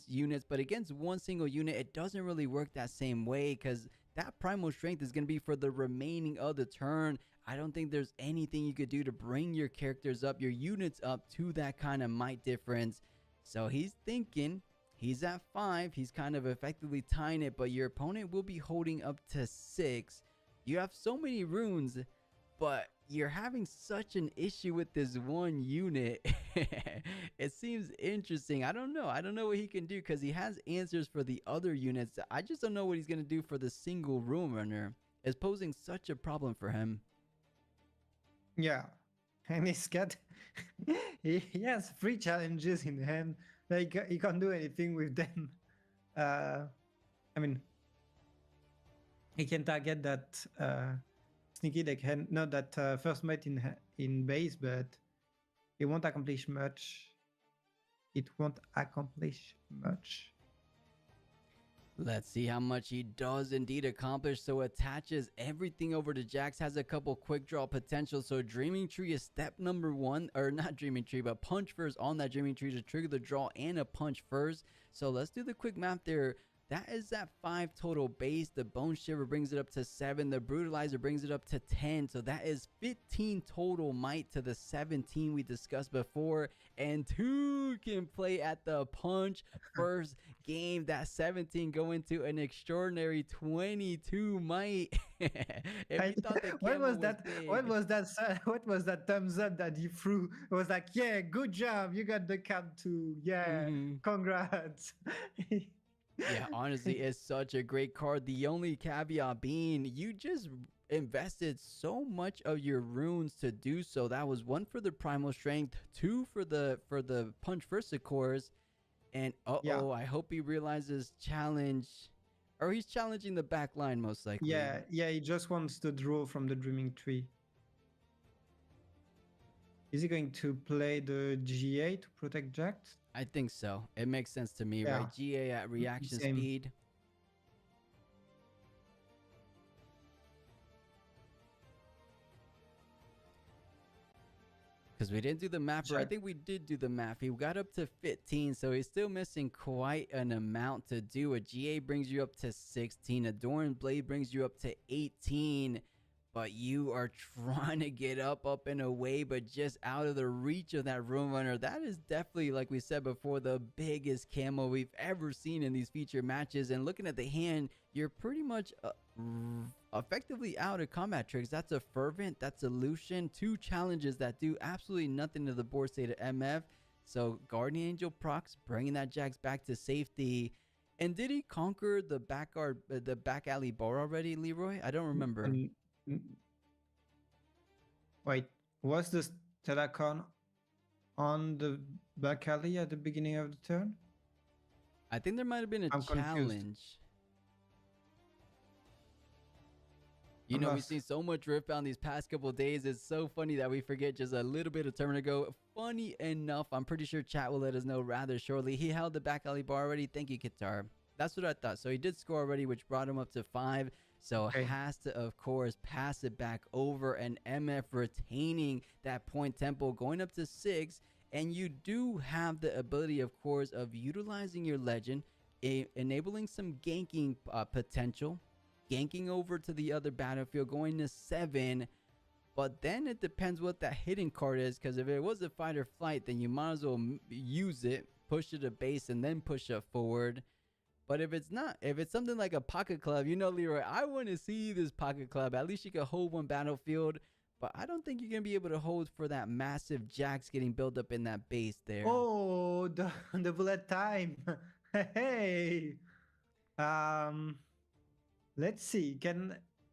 units. But against one single unit, it doesn't really work that same way, because that Primal Strength is going to be for the remaining of the turn. I don't think there's anything you could do to bring your characters up, your units up to that kind of might difference. So he's thinking, he's at 5, he's kind of effectively tying it, but your opponent will be holding up to 6. You have so many runes, but you're having such an issue with this one unit. It seems interesting. I don't know what he can do, because he has answers for the other units. I just don't know what he's going to do for the single Ruin Runner. It's posing such a problem for him. Yeah. And he's got he has 3 challenges in hand. Like, he can't do anything with them. I mean, he can target that sneaky deck hand, not that first mate in base, but it won't accomplish much. It won't accomplish much. Let's see how much he does indeed accomplish. So attaches everything over to Jax, has a couple quick draw potential. So Dreaming Tree is step number one, or not Dreaming Tree, but Punch first on that Dreaming Tree to trigger the draw and a Punch first. So let's do the quick math there. That is at 5 total base. The Bone Shiver brings it up to 7. The Brutalizer brings it up to 10. So that is 15 total might to the 17 we discussed before. And 2 can play at the Punch first game. That 17 go into an extraordinary 22 might. What was that thumbs up that he threw? It was like, yeah, good job. You got the count 2. Yeah, congrats. Yeah, honestly, it's such a great card. The only caveat being you just invested so much of your runes to do so. That was 1 for the primal strength, 2 for the punch first, of course. And I hope he realizes challenge, or he's challenging the back line most likely. Yeah, he just wants to draw from the Dreaming Tree. Is he going to play the GA to protect Jax? I think so. It makes sense to me, right? GA at reaction speed. Because we didn't do the map, or I think we did do the map. He got up to 15, so he's still missing quite an amount to do. A GA brings you up to 16. A Doran Blade brings you up to 18. But you are trying to get up and away, but just out of the reach of that Rune Runner. That is definitely, like we said before, the biggest camo we've ever seen in these feature matches. And looking at the hand, you're pretty much effectively out of combat tricks. That's a Fervent, that's a Lucian, 2 challenges that do absolutely nothing to the board state of MF. So Guardian Angel procs, bringing that Jax back to safety. And did he conquer the back alley bar already, Leroy? I don't remember. Wait, was the Stellacon on the back alley at the beginning of the turn? I think there might have been a challenge. Confused. You know, we've seen so much Riftbound these past couple of days. It's so funny that we forget just a little bit of tournament ago. Funny enough, I'm pretty sure chat will let us know rather shortly. He held the back alley bar already. Thank you, Qatar. That's what I thought. So he did score already, which brought him up to 5. So has to, of course, pass it back over, and MF retaining that point tempo, going up to 6. And you do have the ability, of course, of utilizing your legend, enabling some ganking potential, ganking over to the other battlefield, going to 7. But then it depends what that hidden card is, because if it was a fight or flight, then you might as well use it, push it to base, and then push it forward. But if it's not, if it's something like a Pocket Club, you know, Leroy, I want to see this Pocket Club. At least you can hold 1 battlefield. But I don't think you're going to be able to hold for that massive Jax getting built up in that base there. Oh, the bullet time. Hey. Let's see.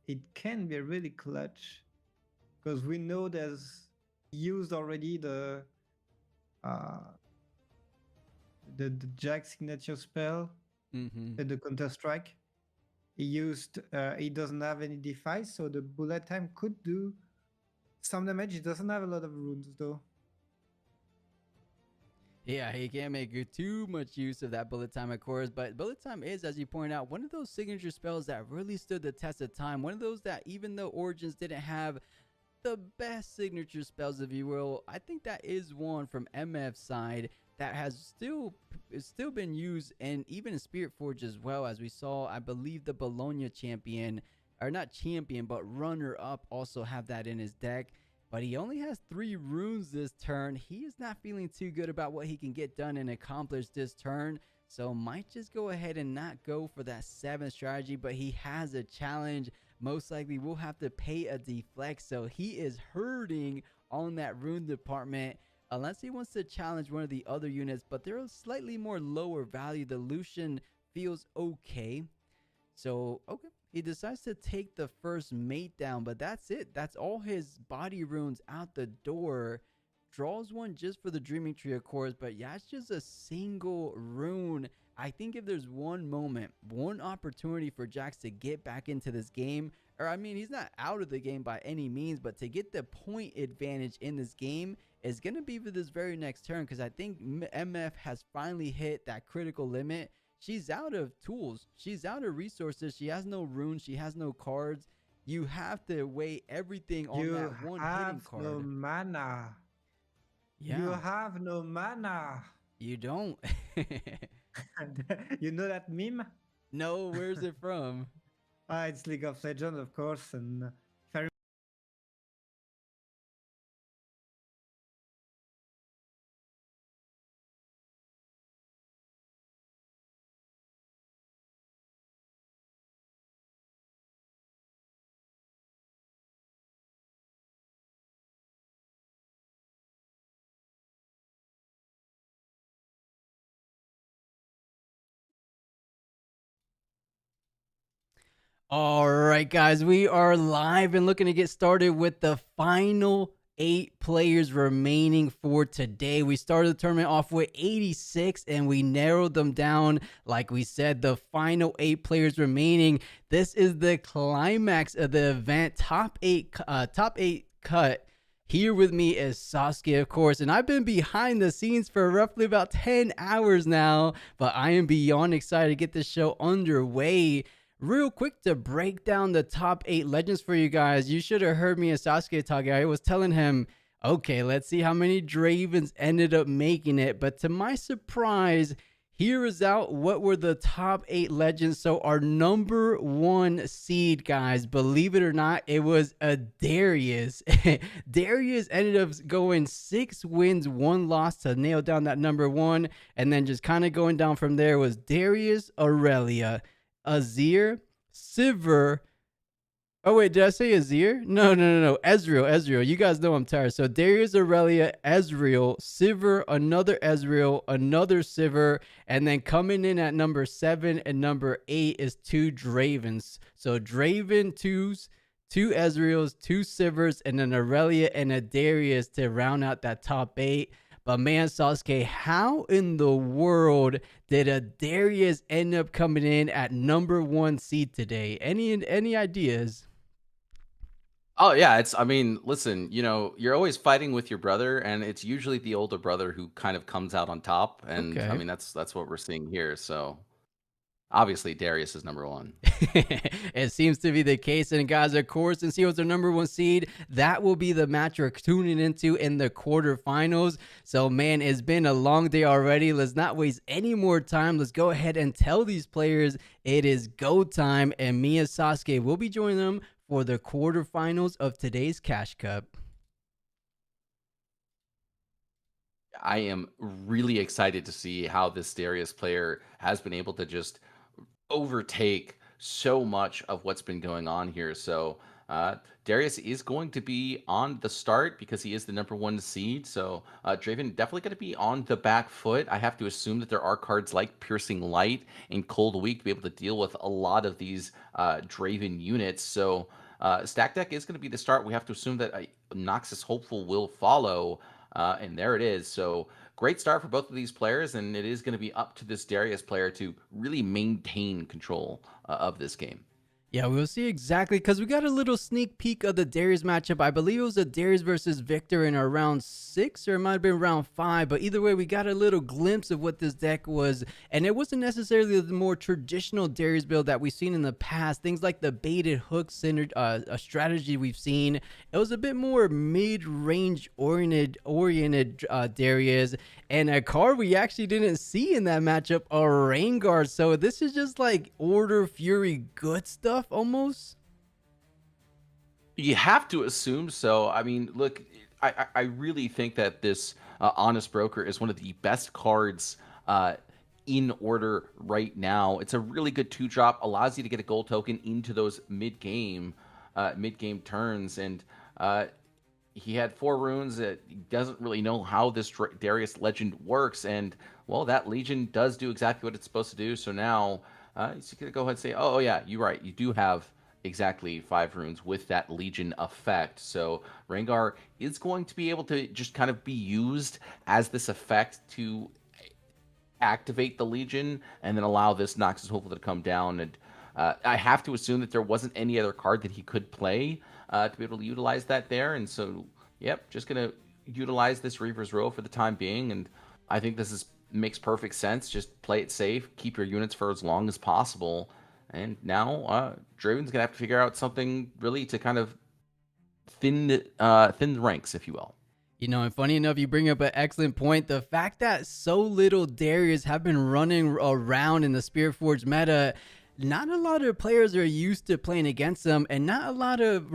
It can be really clutch. Because we know there's used already the Jax signature spell. The Counter Strike. He doesn't have any defies, so the bullet time could do some damage. He doesn't have a lot of runes though. Yeah, he can't make too much use of that bullet time, of course, but bullet time is, as you point out, one of those signature spells that really stood the test of time. One of those that, even though Origins didn't have the best signature spells, if you will, I think that is one from MF's side that has still been used, and even in Spiritforged as well, as we saw. I believe the Bologna champion, or not champion, but runner up, also have that in his deck. But he only has 3 runes this turn. He is not feeling too good about what he can get done and accomplish this turn, so might just go ahead and not go for that 7th strategy. But he has a challenge. Most likely will have to pay a deflect, so he is hurting on that rune department, unless he wants to challenge one of the other units, but they're a slightly more lower value. The Lucian feels okay. So, okay, he decides to take the first mate down, but that's it. That's all his body runes out the door. Draws 1 just for the Dreaming Tree, of course, but yeah, it's just a single rune. I think if there's one moment, one opportunity for Jax to get back into this game, or I mean, he's not out of the game by any means, but to get the point advantage in this game is going to be for this very next turn, because I think MF has finally hit that critical limit. she's out of tools. She's out of resources. She has no runes. She has no cards. You have to weigh everything on that one hitting card. You have no mana. Yeah. You have no mana. You don't. You know that meme? No, where's it from? It's League of Legends, of course, and All right, guys, we are live and looking to get started with the final 8 players remaining for today. We started the tournament off with 86 and we narrowed them down. Like we said, the final 8 players remaining. This is the climax of the event. Top 8 cut. Here with me is Sasuke, of course, and I've been behind the scenes for roughly about 10 hours now, but I am beyond excited to get this show underway. Real quick to break down the top 8 legends for you guys. You should have heard me and Sasuke talking. I was telling him, okay, let's see how many Dravens ended up making it. But to my surprise, here is out what were the top 8 legends. So our number 1 seed, guys, believe it or not, it was a Darius. Darius ended up going 6 wins, 1 loss to nail down that number 1. And then just kind of going down from there was Darius, Aurelia, Azir, Sivir. Oh wait, did I say Azir? No. Ezreal. You guys know I'm tired. So Darius, Aurelia, Ezreal, Sivir, another Ezreal, another Sivir, and then coming in at number 7 and number 8 is 2 Dravens. So Draven, 2 Ezreals, 2 Sivirs, and then Aurelia and a Darius to round out that top 8. But man, Sasuke, how in the world did a Darius end up coming in at number 1 seed today? Any ideas? Oh yeah, I mean, listen, you're always fighting with your brother, and it's usually the older brother who kind of comes out on top. And Okay. I mean, that's what we're seeing here. So obviously Darius is number 1. It seems to be the case. And guys, of course, since he was their number 1 seed, that will be the match we're tuning into in the quarterfinals. So man, it's been a long day already. Let's not waste any more time. Let's go ahead and tell these players it is go time, and me and Sasuke will be joining them for the quarterfinals of today's Cash Cup. I am really excited to see how this Darius player has been able to just overtake so much of what's been going on here. So Darius is going to be on the start because he is the number 1 seed. So Draven definitely going to be on the back foot. I have to assume that there are cards like Piercing Light and Cold Weak to be able to deal with a lot of these Draven units. So Stack Deck is going to be the start. We have to assume that Noxus Hopeful will follow. And there it is. So great start for both of these players, and it is going to be up to this Darius player to really maintain control of this game. Yeah, we'll see exactly, because we got a little sneak peek of the Darius matchup. I believe it was a Darius versus Victor in our round 6, or it might have been round 5. But either way, we got a little glimpse of what this deck was. And it wasn't necessarily the more traditional Darius build that we've seen in the past. Things like the baited hook centered a strategy we've seen. It was a bit more mid-range oriented Darius. And a card we actually didn't see in that matchup, a Rengar. So this is just like Order Fury good stuff almost. You have to assume so. I mean, look, I really think that this Honest Broker is one of the best cards in Order right now. It's a really good 2-drop, allows you to get a gold token into those mid-game turns, and he had 4 runes. That he doesn't really know how this Darius legend works, and well, that Legion does do exactly what it's supposed to do. So now he's gonna go ahead and say, oh yeah, you're right, you do have exactly 5 runes with that Legion effect. So Rengar is going to be able to just kind of be used as this effect to activate the Legion and then allow this Noxus Hopeful to come down. And I have to assume that there wasn't any other card that he could play to be able to utilize that there. And so, yep, just going to utilize this Reaper's Row for the time being. And I think this is makes perfect sense. Just play it safe, keep your units for as long as possible. And now Draven's gonna have to figure out something really to kind of thin the ranks, if you will. You know, and funny enough, you bring up an excellent point. The fact that so little Darius have been running around in the Spiritforged meta, not a lot of players are used to playing against them, and not a lot of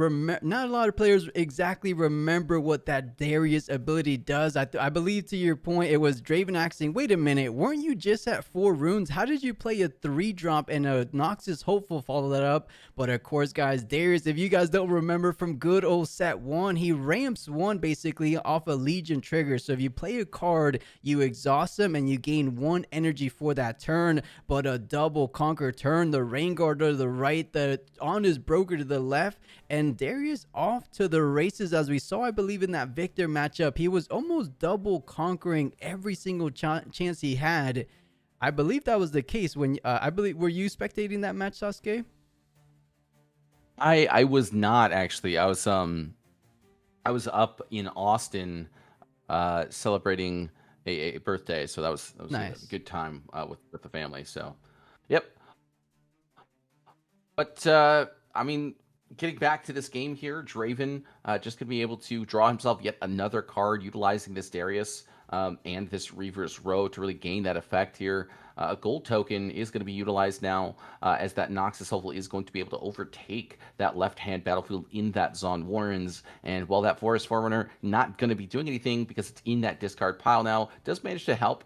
players exactly remember what that Darius ability does. I believe, to your point, it was Draven asking, "Wait a minute, weren't you just at 4 runes? How did you play a 3-drop and a Noxus Hopeful follow that up?" But of course, guys, Darius, if you guys don't remember from good old set 1, he ramps 1 basically off a Legion trigger. So if you play a card, you exhaust them and you gain 1 energy for that turn. But a double conquer turn, the Rain Guard to the right, the Honest Broker to the left, and Darius off to the races. As we saw, I believe, in that Victor matchup, he was almost double conquering every single chance he had. I believe that was the case when were you spectating that match, Sasuke? I was not actually. I was up in Austin celebrating a birthday, so that was Nice. a good time with the family. So, yep. But I mean, getting back to this game here, Draven just gonna be able to draw himself yet another card utilizing this Darius and this Reaver's Row to really gain that effect here. A gold token is going to be utilized now as that Noxus hopefully is going to be able to overtake that left-hand battlefield in that Zon Warrens. And while that Forest Forerunner not going to be doing anything because it's in that discard pile now, does manage to help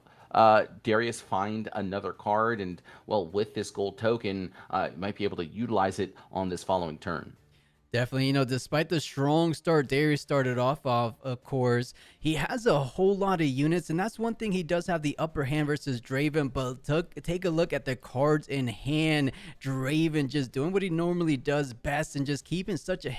Darius find another card. And, well, with this gold token, might be able to utilize it on this following turn. Definitely, you know, despite the strong start Darius started off of course, he has a whole lot of units, and that's one thing he does have the upper hand versus Draven. But take a look at the cards in hand. Draven just doing what he normally does best and just keeping such a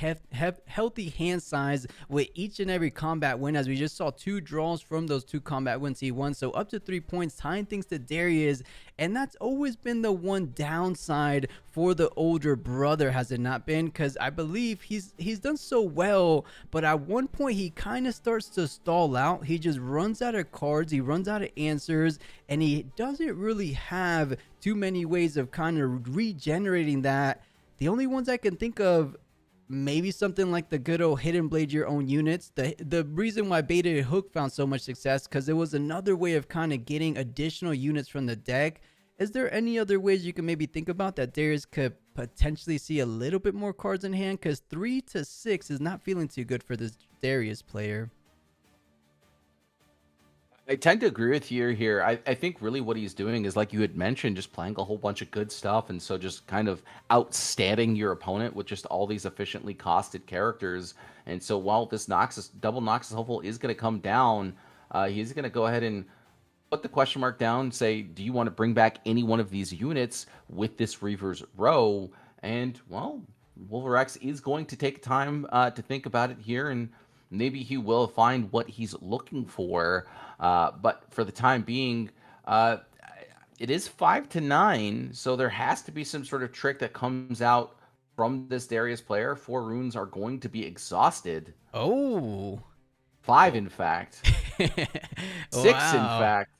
healthy hand size with each and every combat win, as we just saw 2 draws from those 2 combat wins he won. So up to 3 points, tying things to Darius, and that's always been the one downside for the older brother, has it not been? Because I believe he's done so well, but at one point he kind of starts to stall out. He just runs out of cards, he runs out of answers, and he doesn't really have too many ways of kind of regenerating that. The only ones I can think of, maybe something like the good old Hidden Blade your own units. The reason why Baited Hook found so much success, because it was another way of kind of getting additional units from the deck. Is there any other ways you can maybe think about that Darius could potentially see a little bit more cards in hand? Because 3 to 6 is not feeling too good for this Darius player. I tend to agree with you here. I think really what he's doing is, like you had mentioned, just playing a whole bunch of good stuff, and so just kind of outstanding your opponent with just all these efficiently costed characters. And so while this double Noxus Hopeful is going to come down, he's going to go ahead and put the question mark down, say, do you want to bring back any one of these units with this Reaver's Row? And, well, Wolverex is going to take time to think about it here, and maybe he will find what he's looking for. But for the time being, it is 5 to 9, so there has to be some sort of trick that comes out from this Darius player. 4 runes are going to be exhausted. Oh. 5, in fact. 6, in fact.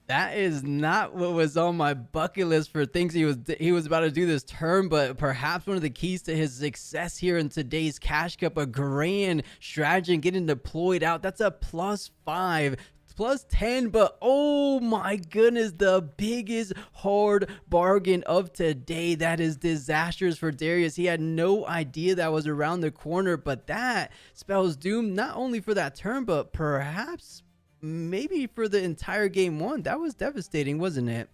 That is not what was on my bucket list for things he was about to do this turn, but perhaps one of the keys to his success here in today's Cash Cup, a grand strategy and getting deployed out. That's a +5, +10, but oh my goodness, the biggest hard bargain of today. That is disastrous for Darius. He had no idea that was around the corner, but that spells doom not only for that turn, but perhaps maybe for the entire game 1. That was devastating, wasn't it?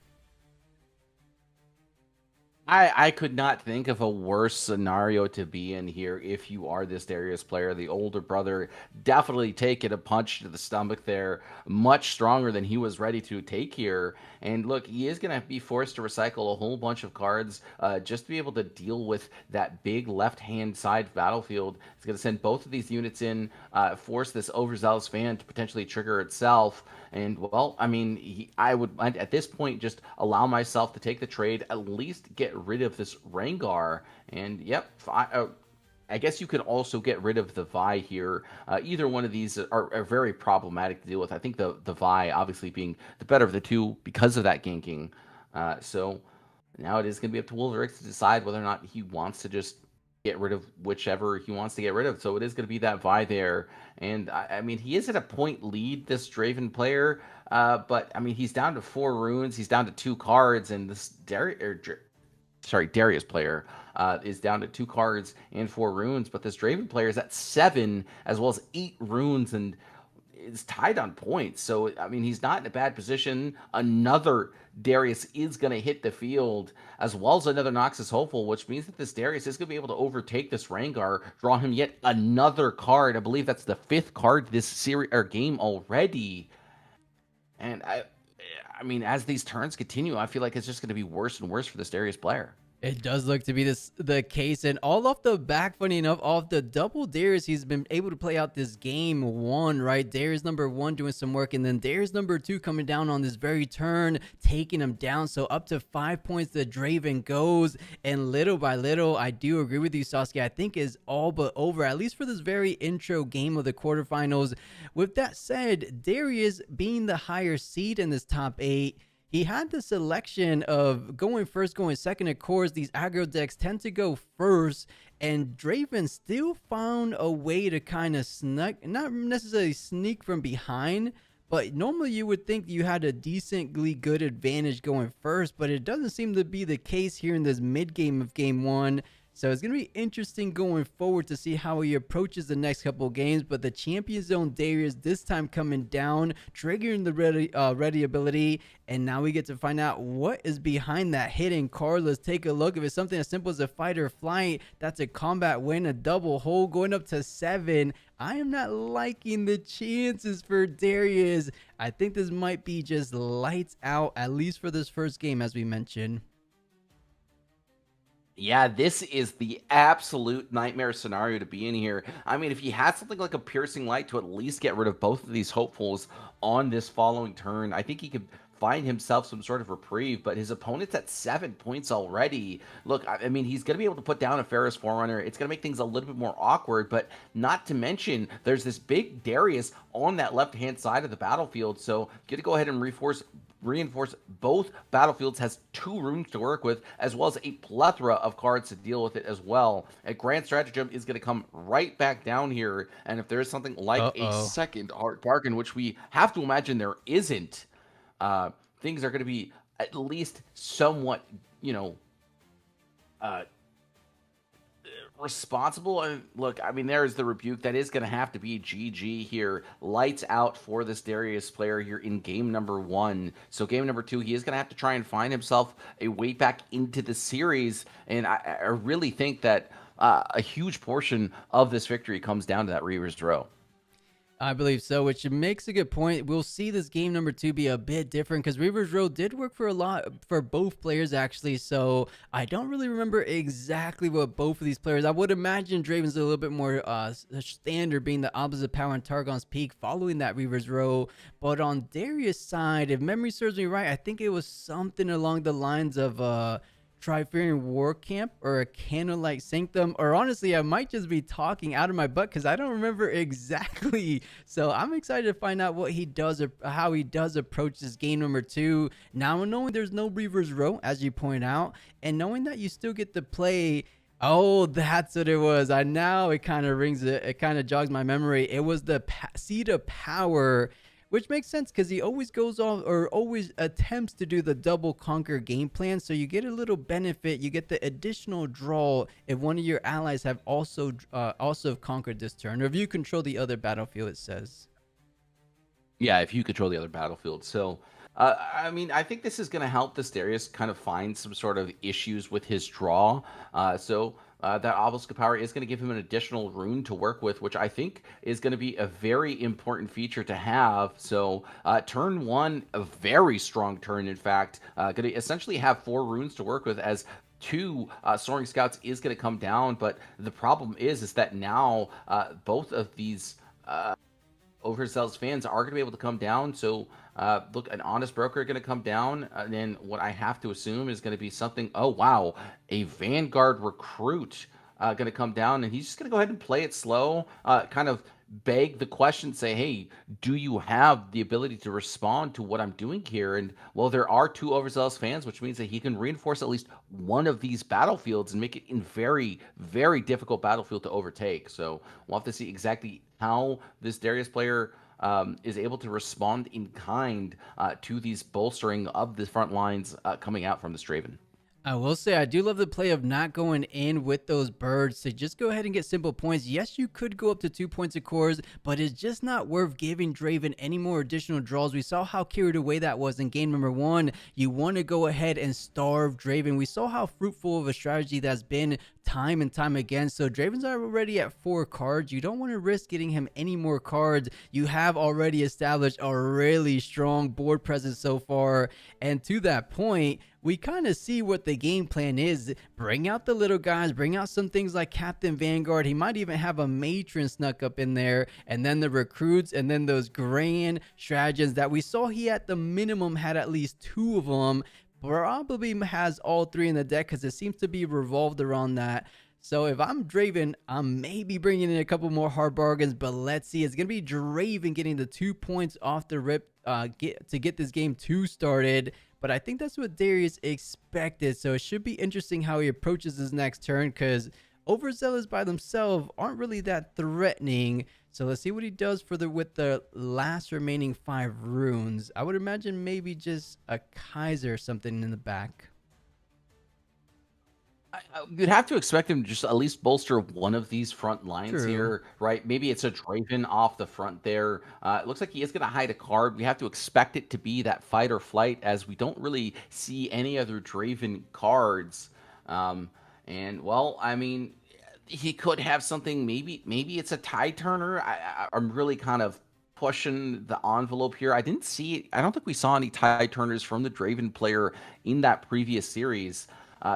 I could not think of a worse scenario to be in here if you are this Darius player. The older brother definitely taking a punch to the stomach there, much stronger than he was ready to take here. And look, he is going to be forced to recycle a whole bunch of cards just to be able to deal with that big left-hand side battlefield. He's going to send both of these units in, force this overzealous fan to potentially trigger itself. And, well, I mean, I would, at this point, just allow myself to take the trade, at least get rid of this Rengar. And, yep, I guess you could also get rid of the Vi here. Either one of these are very problematic to deal with. I think the Vi obviously being the better of the two because of that ganking. So now it is going to be up to Wolverix to decide whether or not he wants to just get rid of whichever he wants to get rid of. So it is going to be that Vi there. And I mean, he is at a point lead, this Draven player. But I mean, he's down to 4 runes. He's down to 2 cards. And this Darius player is down to 2 cards and 4 runes, but this Draven player is at 7 as well as 8 runes and is tied on points. So I mean, he's not in a bad position. Another Darius is going to hit the field as well as another Noxus Hopeful, which means that this Darius is going to be able to overtake this Rengar, draw him yet another card. I believe that's the 5th card this series or game already. And I mean, as these turns continue, I feel like it's just going to be worse and worse for this Darius player. It does look to be the case, and all off the back, funny enough, off the double Darius, he's been able to play out this game 1, right? Darius number 1 doing some work, and then Darius number 2 coming down on this very turn, taking him down. So up to 5 points the Draven goes, and little by little, I do agree with you, Sasuke. I think is all but over, at least for this very intro game of the quarterfinals. With that said, Darius being the higher seed in this top 8, he had the selection of going first, going second. Of course, these aggro decks tend to go first, and Draven still found a way to kind of sneak, not necessarily sneak from behind, but normally you would think you had a decently good advantage going first, but it doesn't seem to be the case here in this mid game of game 1. So it's going to be interesting going forward to see how he approaches the next couple of games. But the Champion Zone Darius this time coming down, triggering the ready ability. And now we get to find out what is behind that hidden card. Let's take a look. If it's something as simple as a fight or flight, that's a combat win, a double hole going up to 7. I am not liking the chances for Darius. I think this might be just lights out, at least for this first game, as we mentioned. Yeah, this is the absolute nightmare scenario to be in here. I mean, if he had something like a Piercing Light to at least get rid of both of these hopefuls on this following turn, I think he could find himself some sort of reprieve, but his opponent's at 7 points already. Look, I mean, he's going to be able to put down a Ferris Forerunner. It's going to make things a little bit more awkward, but not to mention, there's this big Darius on that left-hand side of the battlefield, so get to go ahead and reinforce both battlefields, has 2 runes to work with, as well as a plethora of cards to deal with it as well. A Grand Stratagem is going to come right back down here, and if there is something like a second Heart Bargain, which we have to imagine there isn't, things are going to be at least somewhat, responsible. And look, I mean, there's the rebuke. That is going to have to be GG here. Lights out for this Darius player here in game number 1. So game number 2, he is going to have to try and find himself a way back into the series. And I really think that a huge portion of this victory comes down to that Reaver's Row. I believe so, which makes a good point. We'll see this game number 2 be a bit different because Reaver's Row did work for both players, actually. So I don't really remember exactly what both of these players. I would imagine Draven's a little bit more standard, being the opposite power in Targon's Peak following that Reaver's Row. But on Darius' side, if memory serves me right, I think it was something along the lines of Trifarian War Camp or a Candlelight Sanctum, or honestly, I might just be talking out of my butt because I don't remember exactly. So I'm excited to find out what he does, or how he does approach this game number 2. Now, knowing there's no Reaver's Row, as you point out, and knowing that you still get to play. Oh, that's what it was. It kind of rings it kind of jogs my memory. It was the Seed of Power, which makes sense because he always goes off or always attempts to do the double conquer game plan. So you get a little benefit. You get the additional draw if one of your allies have also conquered this turn, or if you control the other battlefield, it says. Yeah, if you control the other battlefield. So, I mean, I think this is going to help this Darius kind of find some sort of issues with his draw. That Obelisk of Power is going to give him an additional rune to work with, which I think is going to be a very important feature to have. So turn 1, a very strong turn, in fact, going to essentially have 4 runes to work with, as 2 Soaring Scouts is going to come down. But the problem is that now both of these Overzealous fans are going to be able to come down. So look, an Honest Broker going to come down, and then what I have to assume is going to be something. Oh wow, a Vanguard Recruit going to come down, and he's just going to go ahead and play it slow, kind of beg the question, say, hey, do you have the ability to respond to what I'm doing here? And well, there are 2 overzealous fans, which means that he can reinforce at least one of these battlefields and make it in very, very difficult battlefield to overtake. So we'll have to see exactly how this Darius player is able to respond in kind to these bolstering of the front lines coming out from this Draven. I will say I do love the play of not going in with those birds to just go ahead and get simple points. Yes, you could go up to 2 points of cores, but it's just not worth giving Draven any more additional draws. We saw how carried away that was in game number 1. You want to go ahead and starve Draven. We saw how fruitful of a strategy that's been time and time again. So Draven's already at 4 cards. You don't want to risk getting him any more cards. You have already established a really strong board presence so far. And to that point, we kind of see what the game plan is. Bring out the little guys, bring out some things like Captain Vanguard. He might even have a matron snuck up in there, and then the recruits, and then those grand strategies that we saw he at the minimum had at least 2 of them. Probably has all 3 in the deck because it seems to be revolved around that. So if I'm Draven, I'm maybe bringing in a couple more hard bargains, but let's see. It's going to be Draven getting the 2 points off the rip to get this game 2 started. But I think that's what Darius expected. So it should be interesting how he approaches his next turn, because overzealous by themselves aren't really that threatening. So let's see what he does with the last remaining 5 runes. I would imagine maybe just a Kaiser or something in the back. You'd have to expect him to just at least bolster one of these front lines True. here, right? Maybe it's a Draven off the front there. It looks like he is going to hide a card. We have to expect it to be that fight or flight, as we don't really see any other Draven cards. And well, I mean, he could have something. Maybe it's a tide turner. I'm really kind of pushing the envelope here. I don't think we saw any tide turners from the Draven player in that previous series.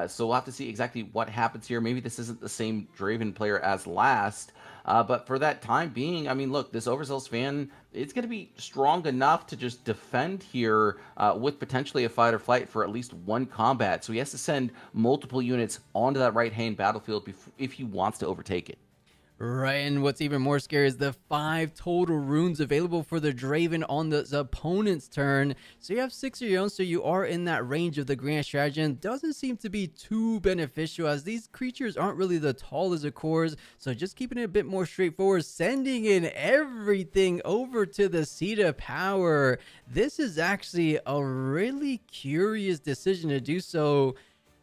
So we'll have to see exactly what happens here. Maybe this isn't the same Draven player as last. But for that time being, I mean, look, this overzealous fan, it's going to be strong enough to just defend here with potentially a fight or flight for at least 1 combat. So he has to send multiple units onto that right-hand battlefield if he wants to overtake it. Right, and what's even more scary is the 5 total runes available for the Draven on the opponent's turn. So you have 6 of your own, so you are in that range of the grand strategy. And doesn't seem to be too beneficial, as these creatures aren't really the tallest of cores. So just keeping it a bit more straightforward, sending in everything over to the seat of power. This is actually a really curious decision to do so,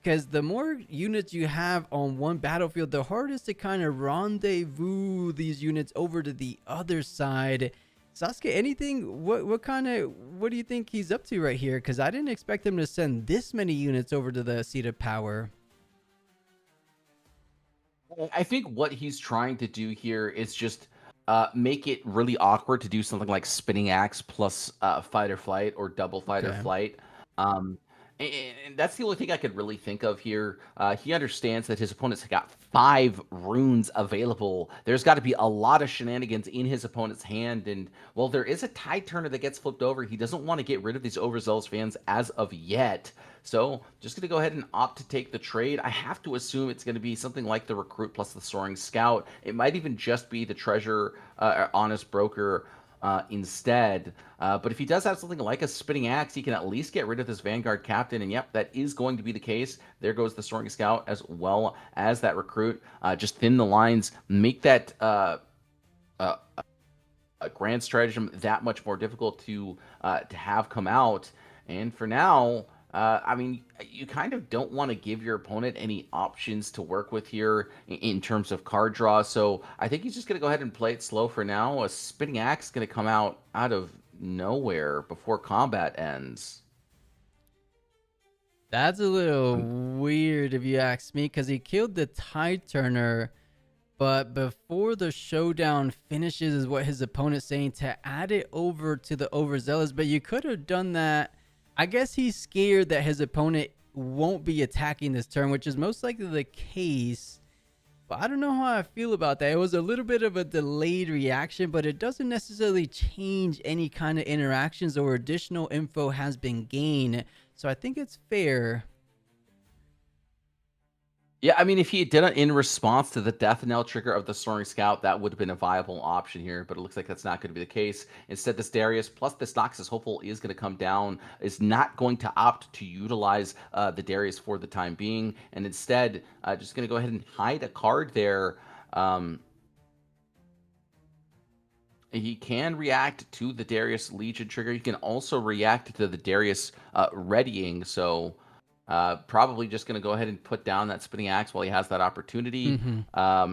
because the more units you have on one battlefield, the hardest to kind of rendezvous these units over to the other side. Sasuke, anything? What do you think he's up to right here? Because I didn't expect him to send this many units over to the seat of power. I think what he's trying to do here is just make it really awkward to do something like spinning axe plus fight or flight, or double fight or flight. And that's the only thing I could really think of here. He understands that his opponent's got 5 runes available. There's got to be a lot of shenanigans in his opponent's hand. And, well, there is a tide turner that gets flipped over. He doesn't want to get rid of these overzealous fans as of yet. So just going to go ahead and opt to take the trade. I have to assume it's going to be something like the recruit plus the soaring scout. It might even just be the treasure honest broker instead. But if he does have something like a spinning axe, he can at least get rid of this Vanguard captain. And yep, that is going to be the case. There goes the soaring scout as well as that recruit. Just thin the lines, make that a grand stratagem that much more difficult to have come out. And for now, I mean, you kind of don't want to give your opponent any options to work with here in terms of card draw. So I think he's just going to go ahead and play it slow for now. A spinning axe is going to come out of nowhere before combat ends. That's a little weird if you ask me, because he killed the tide turner, but before the showdown finishes is what his opponent's saying, to add it over to the overzealous. But you could have done that. I guess he's scared that his opponent won't be attacking this turn, which is most likely the case. But I don't know how I feel about that. It was a little bit of a delayed reaction, but it doesn't necessarily change any kind of interactions or additional info has been gained. So I think it's fair. Yeah, I mean, if he did it in response to the death knell trigger of the Soaring Scout, that would have been a viable option here, but it looks like that's not going to be the case. Instead, this Darius plus this Noxus Hopeful is going to come down, is not going to opt to utilize the Darius for the time being, and instead, just going to go ahead and hide a card there. He can react to the Darius Legion trigger. He can also react to the Darius readying, so... probably just going to go ahead and put down that Spinning Axe while he has that opportunity.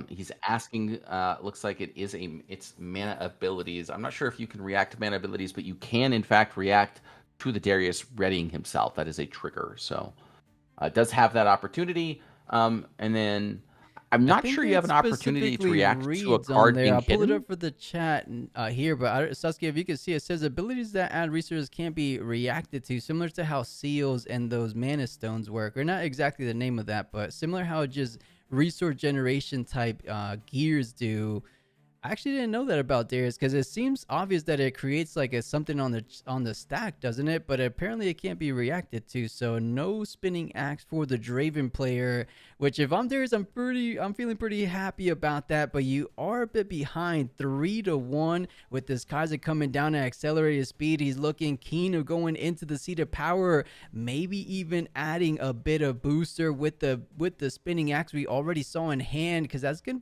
He's asking, looks like it's mana abilities. I'm not sure if you can react to mana abilities, but you can in fact react to the Darius readying himself. That is a trigger. So it does have that opportunity. And then I'm not sure you have an opportunity to react to a card being I'll pull it hidden. up for the chat here, but Sasuke, if you can see, it says abilities that add resources can't be reacted to, similar to how seals and those mana stones work, or not exactly the name of that, but similar how just resource generation type gears do. I actually didn't know that about Darius, because it seems obvious that it creates like something on the stack, doesn't it? But apparently it can't be reacted to. So no Spinning Axe for the Draven player. Which, if I'm Darius, I'm feeling pretty happy about that. But you are a bit behind, 3-1 with this Kaiser coming down at accelerated speed. He's looking keen of going into the seat of power, maybe even adding a bit of booster with the Spinning Axe we already saw in hand, because that's gonna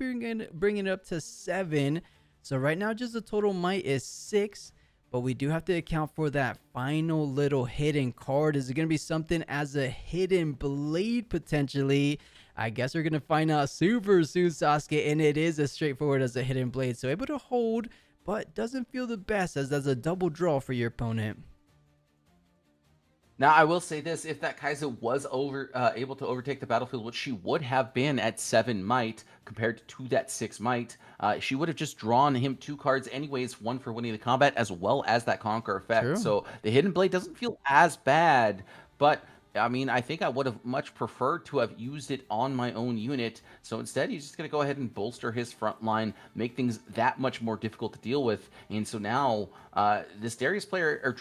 bring it up to 7. So right now, just the total might is 6, but we do have to account for that final little hidden card. Is it going to be something as a hidden blade potentially? I guess we're going to find out super soon, Sasuke, and it is as straightforward as a hidden blade. So able to hold, but doesn't feel the best, as that's a double draw for your opponent. Now, I will say this, if that Kaiser was able to overtake the battlefield, which she would have been at 7 might compared to that 6 might, she would have just drawn him 2 cards anyways, one for winning the combat as well as that Conquer effect. True. So the Hidden Blade doesn't feel as bad, but I mean, I think I would have much preferred to have used it on my own unit. So instead, he's just going to go ahead and bolster his front line, make things that much more difficult to deal with. And so now, this Darius player, or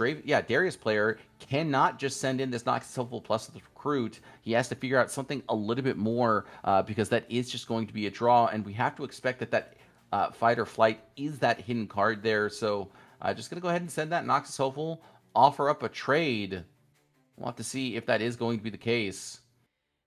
Darius player cannot just send in this Noxus Hopeful plus the Recruit. He has to figure out something a little bit more, because that is just going to be a draw. And we have to expect that Fight or Flight is that hidden card there. So just going to go ahead and send that Noxus Hopeful, offer up a trade. We'll have to see if that is going to be the case.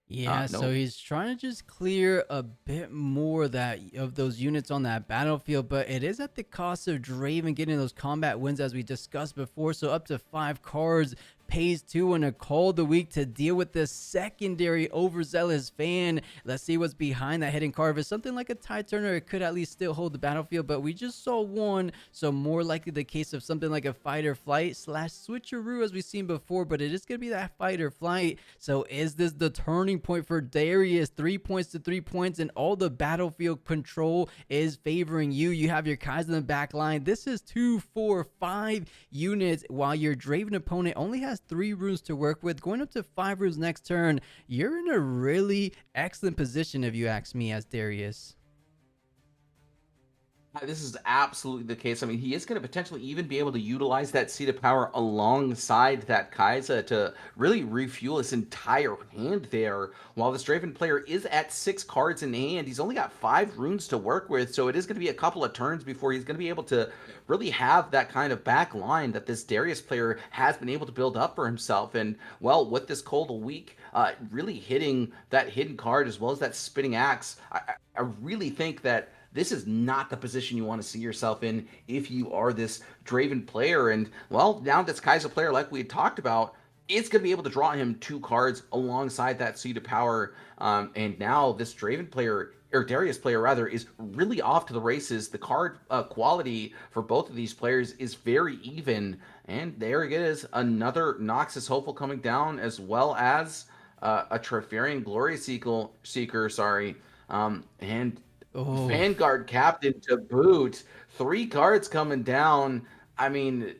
Yeah, No. so he's trying to just clear a bit more of those units on that battlefield, but it is at the cost of Draven getting those combat wins, as we discussed before. So up to 5 cards, pays 2 and a call of the week to deal with this secondary overzealous fan. Let's see what's behind that hidden card. If it's something like a Tide Turner, it could at least still hold the battlefield, but we just saw one, so more likely the case of something like a Fight or Flight / switcheroo, as we've seen before, but it is going to be that Fight or Flight. So is this the turning point for Darius? 3 points to 3 points, and all the battlefield control is favoring you. You have your Kaiser in the back line. This is 2, 4, 5 units, while your Draven opponent only has 3 runes to work with. Going up to 5 runes next turn, you're in a really excellent position, if you ask me, as Darius. This is absolutely the case. I mean, he is going to potentially even be able to utilize that Seat of Power alongside that Kaiser to really refuel his entire hand there. While this Draven player is at 6 cards in hand, he's only got 5 runes to work with, so it is going to be a couple of turns before he's going to be able to really have that kind of back line that this Darius player has been able to build up for himself. And, well, with this Cold a Week really hitting that hidden card as well as that Spinning Axe, I really think that this is not the position you want to see yourself in if you are this Draven player. And, well, now this Kaiser player, like we had talked about, is going to be able to draw him 2 cards alongside that Seat of Power. And now this Draven player, or Darius player rather, is really off to the races. The card quality for both of these players is very even. And there it is, another Noxus Hopeful coming down, as well as a Trifarian Glory Seeker, and Vanguard Captain to boot. 3 cards coming down. I mean,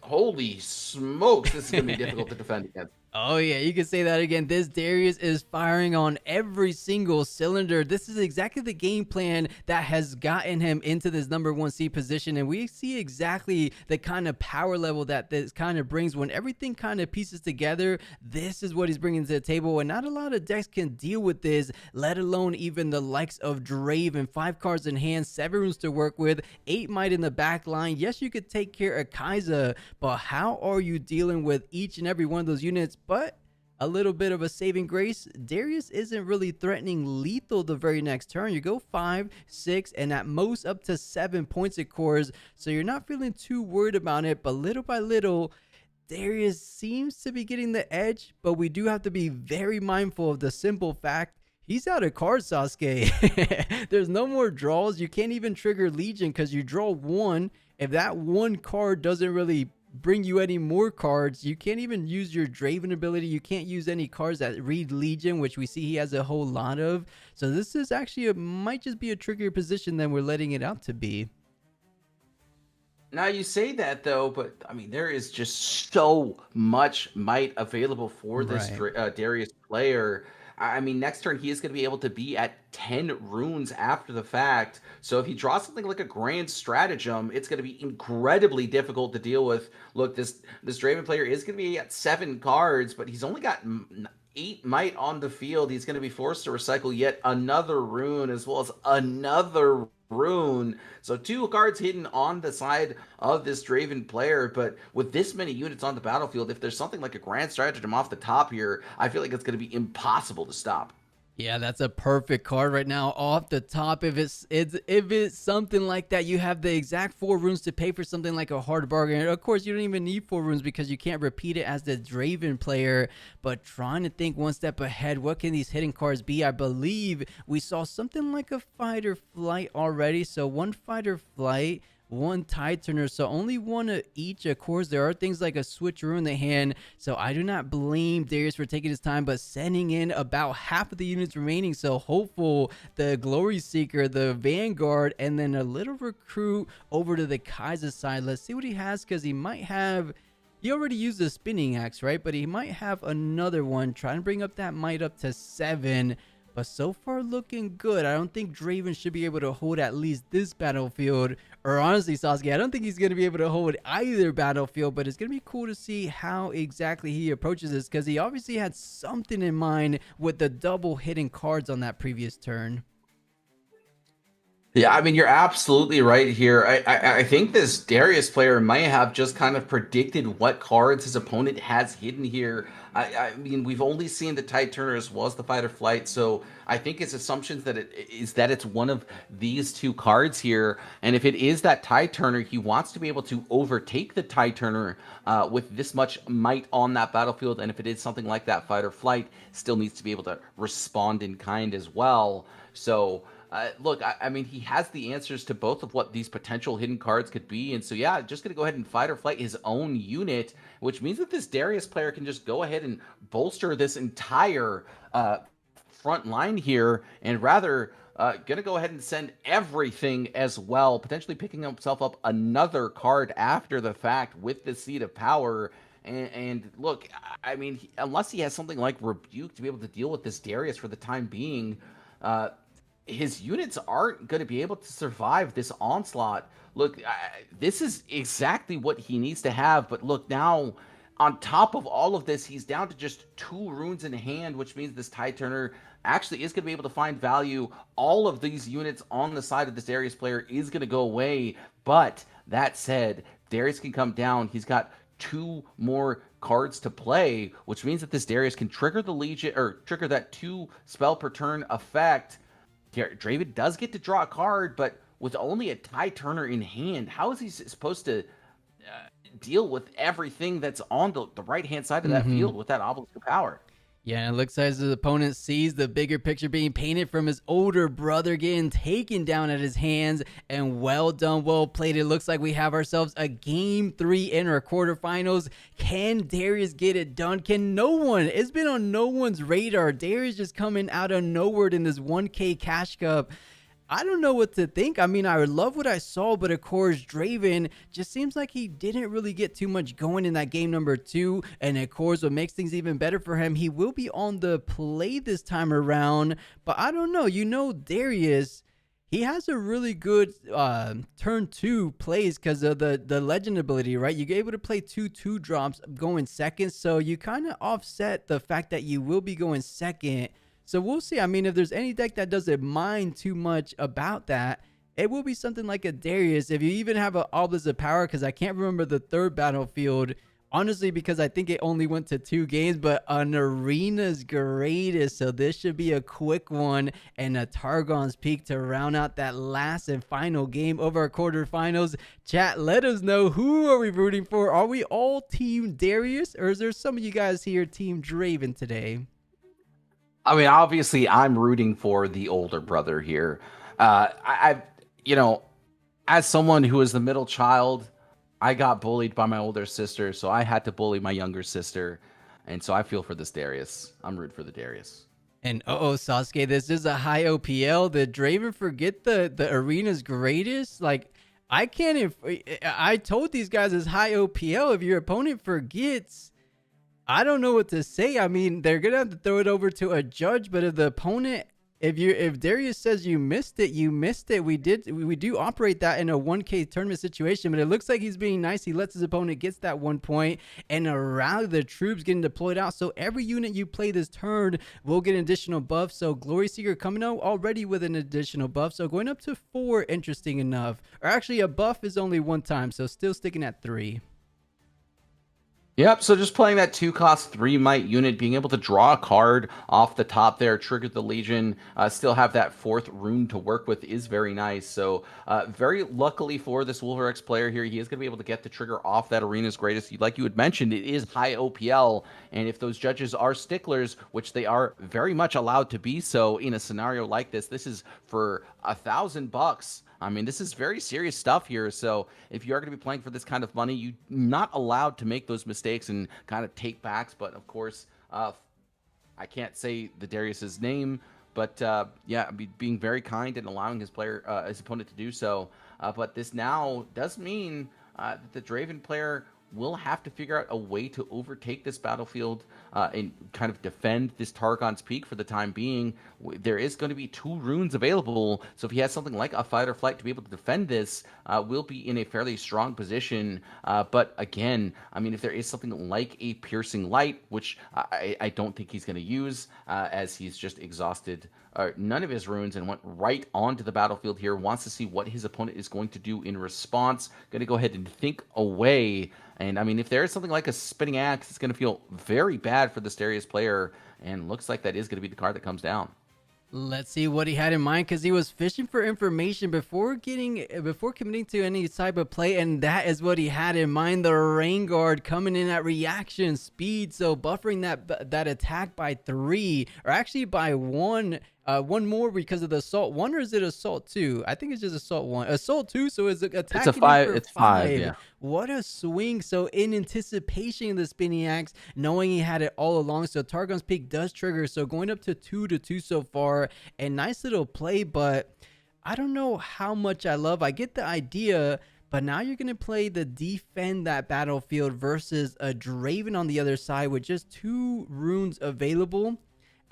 holy smokes, this is going to be difficult to defend against. Oh yeah, you can say that again. This Darius is firing on every single cylinder. This is exactly the game plan that has gotten him into this number 1 seed position, and we see exactly the kind of power level that this kind of brings when everything kind of pieces together. This is what he's bringing to the table, and not a lot of decks can deal with this, let alone even the likes of Draven. 5 cards in hand, 7 runes to work with, 8 might in the back line. Yes, you could take care of Kai'Sa, but how are you dealing with each and every one of those units? But a little bit of a saving grace, Darius isn't really threatening lethal the very next turn. You go 5, 6, and at most up to 7 points of cores, so you're not feeling too worried about it. But little by little, Darius seems to be getting the edge, but we do have to be very mindful of the simple fact he's out of cards, Sasuke. There's no more draws. You can't even trigger Legion because you draw 1. If that 1 card doesn't really bring you any more cards, you can't even use your Draven ability. You can't use any cards that read Legion, which we see he has a whole lot of. So this is actually might just be a trickier position than we're letting it out to be. Now you say that though, but I mean there is just so much might available for this Darius player. I mean, next turn he is going to be able to be at 10 runes after the fact. So if he draws something like a Grand Stratagem, it's going to be incredibly difficult to deal with. Look, this Draven player is going to be at 7 cards, but he's only got 8 might on the field. He's going to be forced to recycle yet another rune as well as another rune. So 2 cards hidden on the side of this Draven player, but with this many units on the battlefield, if there's something like a Grand Stratagem off the top here, I feel like it's going to be impossible to stop. Yeah, that's a perfect card right now off the top. If it's something like that, you have the exact 4 runes to pay for something like a hard bargain. Of course, you don't even need 4 runes because you can't repeat it as the Draven player. But trying to think one step ahead, what can these hidden cards be? I believe we saw something like a Fighter Flight already. So 1 Fighter Flight, 1 Tide Turner, so only 1 of each. Of course, there are things like a switcheroo in the hand, so I do not blame Darius for taking his time, but sending in about half of the units remaining. So hopeful, the Glory Seeker, the Vanguard, and then a little recruit over to the Kai'Sa side. Let's see what he has, because he might have... He already used the Spinning Axe, right? But he might have another one. Trying to bring up that might up to 7. But so far looking good. I don't think Draven should be able to hold at least this battlefield. Or honestly, Sasuke, I don't think he's going to be able to hold either battlefield. But it's going to be cool to see how exactly he approaches this, because he obviously had something in mind with the double hidden cards on that previous turn. Yeah, I mean, you're absolutely right here. I think this Darius player might have just kind of predicted what cards his opponent has hidden here. I mean, we've only seen the Tide Turner as well as the Fighter Flight, so I think his assumptions that it's one of these 2 cards here. And if it is that Tide Turner, he wants to be able to overtake the Tide Turner with this much might on that battlefield. And if it is something like that Fighter Flight, still needs to be able to respond in kind as well. So... look, I mean, he has the answers to both of what these potential hidden cards could be. And so, yeah, just going to go ahead and Fight or Flight his own unit, which means that this Darius player can just go ahead and bolster this entire front line here, and rather going to go ahead and send everything as well, potentially picking himself up another card after the fact with the Seed of Power. And look, I mean, unless he has something like Rebuke to be able to deal with this Darius for the time being, his units aren't going to be able to survive this onslaught. Look, this is exactly what he needs to have. But look, now on top of all of this, he's down to just 2 runes in hand, which means this Tide Turner actually is going to be able to find value. All of these units on the side of this Darius player is going to go away. But that said, Darius can come down. He's got 2 more cards to play, which means that this Darius can trigger the Legion, or trigger that 2 spell per turn effect. Draven does get to draw a card, but with only a Tide Turner in hand, how is he supposed to deal with everything that's on the right-hand side of that field with that Obelisk of Power? Yeah, it looks like his opponent sees the bigger picture being painted from his older brother getting taken down at his hands, and well done, well played. It looks like we have ourselves a Game 3 in our quarterfinals. Can Darius get it done? Can no one? It's been on no one's radar. Darius just coming out of nowhere in this 1K Cash Cup. I don't know what to think. I mean, I love what I saw, but of course, Draven just seems like he didn't really get too much going in that game number 2. And of course, what makes things even better for him, he will be on the play this time around. But I don't know. You know, Darius, he has a really good turn 2 plays because of the legend ability, right? You're able to play 2/2 drops going second. So you kind of offset the fact that you will be going second. So we'll see. I mean, if there's any deck that doesn't mind too much about that, it will be something like a Darius. If you even have an Obelisk of Power, because I can't remember the third battlefield, honestly, because I think it only went to 2 games, but an Arena's Greatest. So this should be a quick one, and a Targon's Peak to round out that last and final game of our quarterfinals. Chat, let us know, who are we rooting for? Are we all Team Darius, or is there some of you guys here Team Draven today? I mean, obviously, I'm rooting for the older brother here. You know, as someone who is the middle child, I got bullied by my older sister, so I had to bully my younger sister, and so I feel for this Darius. I'm rooting for the Darius. And Sasuke, this is a high OPL. Did Draven forget the Arena's Greatest? Like, I can't. I told these guys it's high OPL. If your opponent forgets, I don't know what to say. I mean, they're gonna have to throw it over to a judge, but if the opponent, if Darius says you missed it, you missed it. We do operate that in a 1K tournament situation, but it looks like he's being nice. He lets his opponent gets that 1 point, and around the troops getting deployed out. So every unit you play this turn will get an additional buff. So Glory Seeker coming out already with an additional buff. So going up to 4, interesting enough. Or actually, a buff is only 1 time, so still sticking at 3. Yep, so just playing that 2-cost 3 might unit, being able to draw a card off the top there, trigger the Legion, still have that 4th rune to work with is very nice. So very luckily for this Wolverex player here, he is going to be able to get the trigger off that Arena's Greatest. Like you had mentioned, it is high OPL, and if those judges are sticklers, which they are very much allowed to be so in a scenario like this is for $1,000. I mean, this is very serious stuff here. So if you are going to be playing for this kind of money, you're not allowed to make those mistakes and kind of take backs. But of course, I can't say the Darius's name, but yeah, being very kind and allowing his opponent to do so. But this now does mean that the Draven player will have to figure out a way to overtake this battlefield and kind of defend this Targon's Peak for the time being. There is going to be 2 runes available, so if he has something like a Fight or Flight to be able to defend this, we'll be in a fairly strong position. But again, I mean, if there is something like a Piercing Light, which I don't think he's going to use, as he's just exhausted none of his runes and went right onto the battlefield here, wants to see what his opponent is going to do in response, going to go ahead and think away. And I mean, if there is something like a Spinning Axe, it's going to feel very bad for this Darius player, and looks like that is going to be the card that comes down. Let's see what he had in mind, because he was fishing for information before committing to any type of play, and that is what he had in mind. The Rain Guard coming in at reaction speed, so buffering that attack by 3, or actually by 1. 1 more because of the Assault 1, or is it Assault 2? I think it's just Assault 1. Assault 2, so it's attacking. It's a 5. It's 5. Yeah. What a swing. So in anticipation of the Spinning Axe, knowing he had it all along, so Targon's Peak does trigger. So going up to 2-2 so far, a nice little play, but I don't know how much I get the idea, but now you're going to play the defend that battlefield versus a Draven on the other side with just 2 runes available.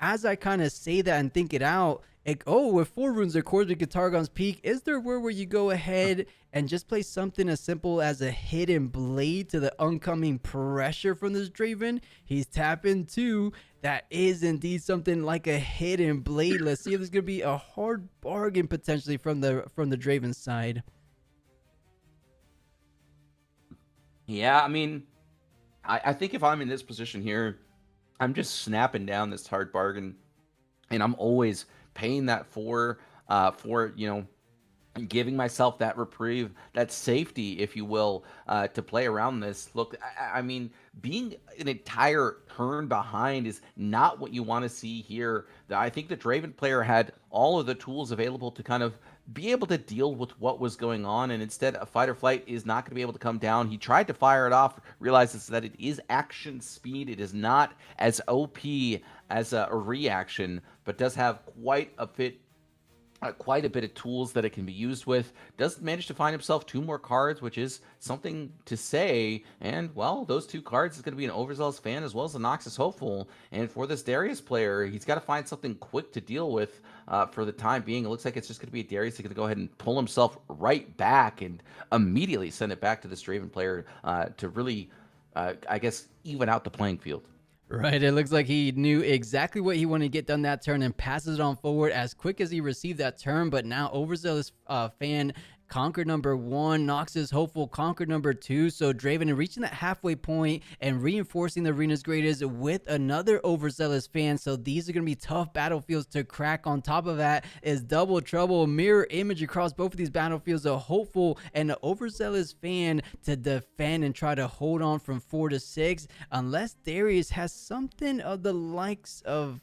As I kind of say that and think it out, with 4 runes, of course, we get Targon's Peak. Is there where you go ahead and just play something as simple as a Hidden Blade to the oncoming pressure from this Draven? He's tapping 2. That is indeed something like a Hidden Blade. Let's see if there's going to be a hard bargain potentially from the Draven side. Yeah, I mean, I think if I'm in this position here, I'm just snapping down this hard bargain, and I'm always paying that for giving myself that reprieve, that safety, if you will, to play around this. Look, I mean, being an entire turn behind is not what you want to see here. I think the Draven player had all of the tools available to kind of be able to deal with what was going on, and instead a Fight or Flight is not going to be able to come down. He tried to fire it off, realizes that it is action speed. It is not as OP as a reaction, but does have quite a bit quite a bit of tools that it can be used with. Does manage to find himself 2 more cards, which is something to say. And, well, those 2 cards is going to be an Overzealous Fan as well as a Noxus Hopeful. And for this Darius player, he's got to find something quick to deal with for the time being. It looks like it's just going to be a Darius who's going to go ahead and pull himself right back and immediately send it back to this Draven player to really, I guess, even out the playing field. Right, it looks like he knew exactly what he wanted to get done that turn and passes it on forward as quick as he received that turn. But now Overzealous Fan conquered number 1, Noxus Hopeful conquered number 2. So Draven reaching that halfway point and reinforcing the arena's greatest with another Overzealous Fan. So these are going to be tough battlefields to crack. On top of that is double trouble, mirror image across both of these battlefields, a Hopeful and an Overzealous Fan to defend and try to hold on from 4 to 6, unless Darius has something of the likes of,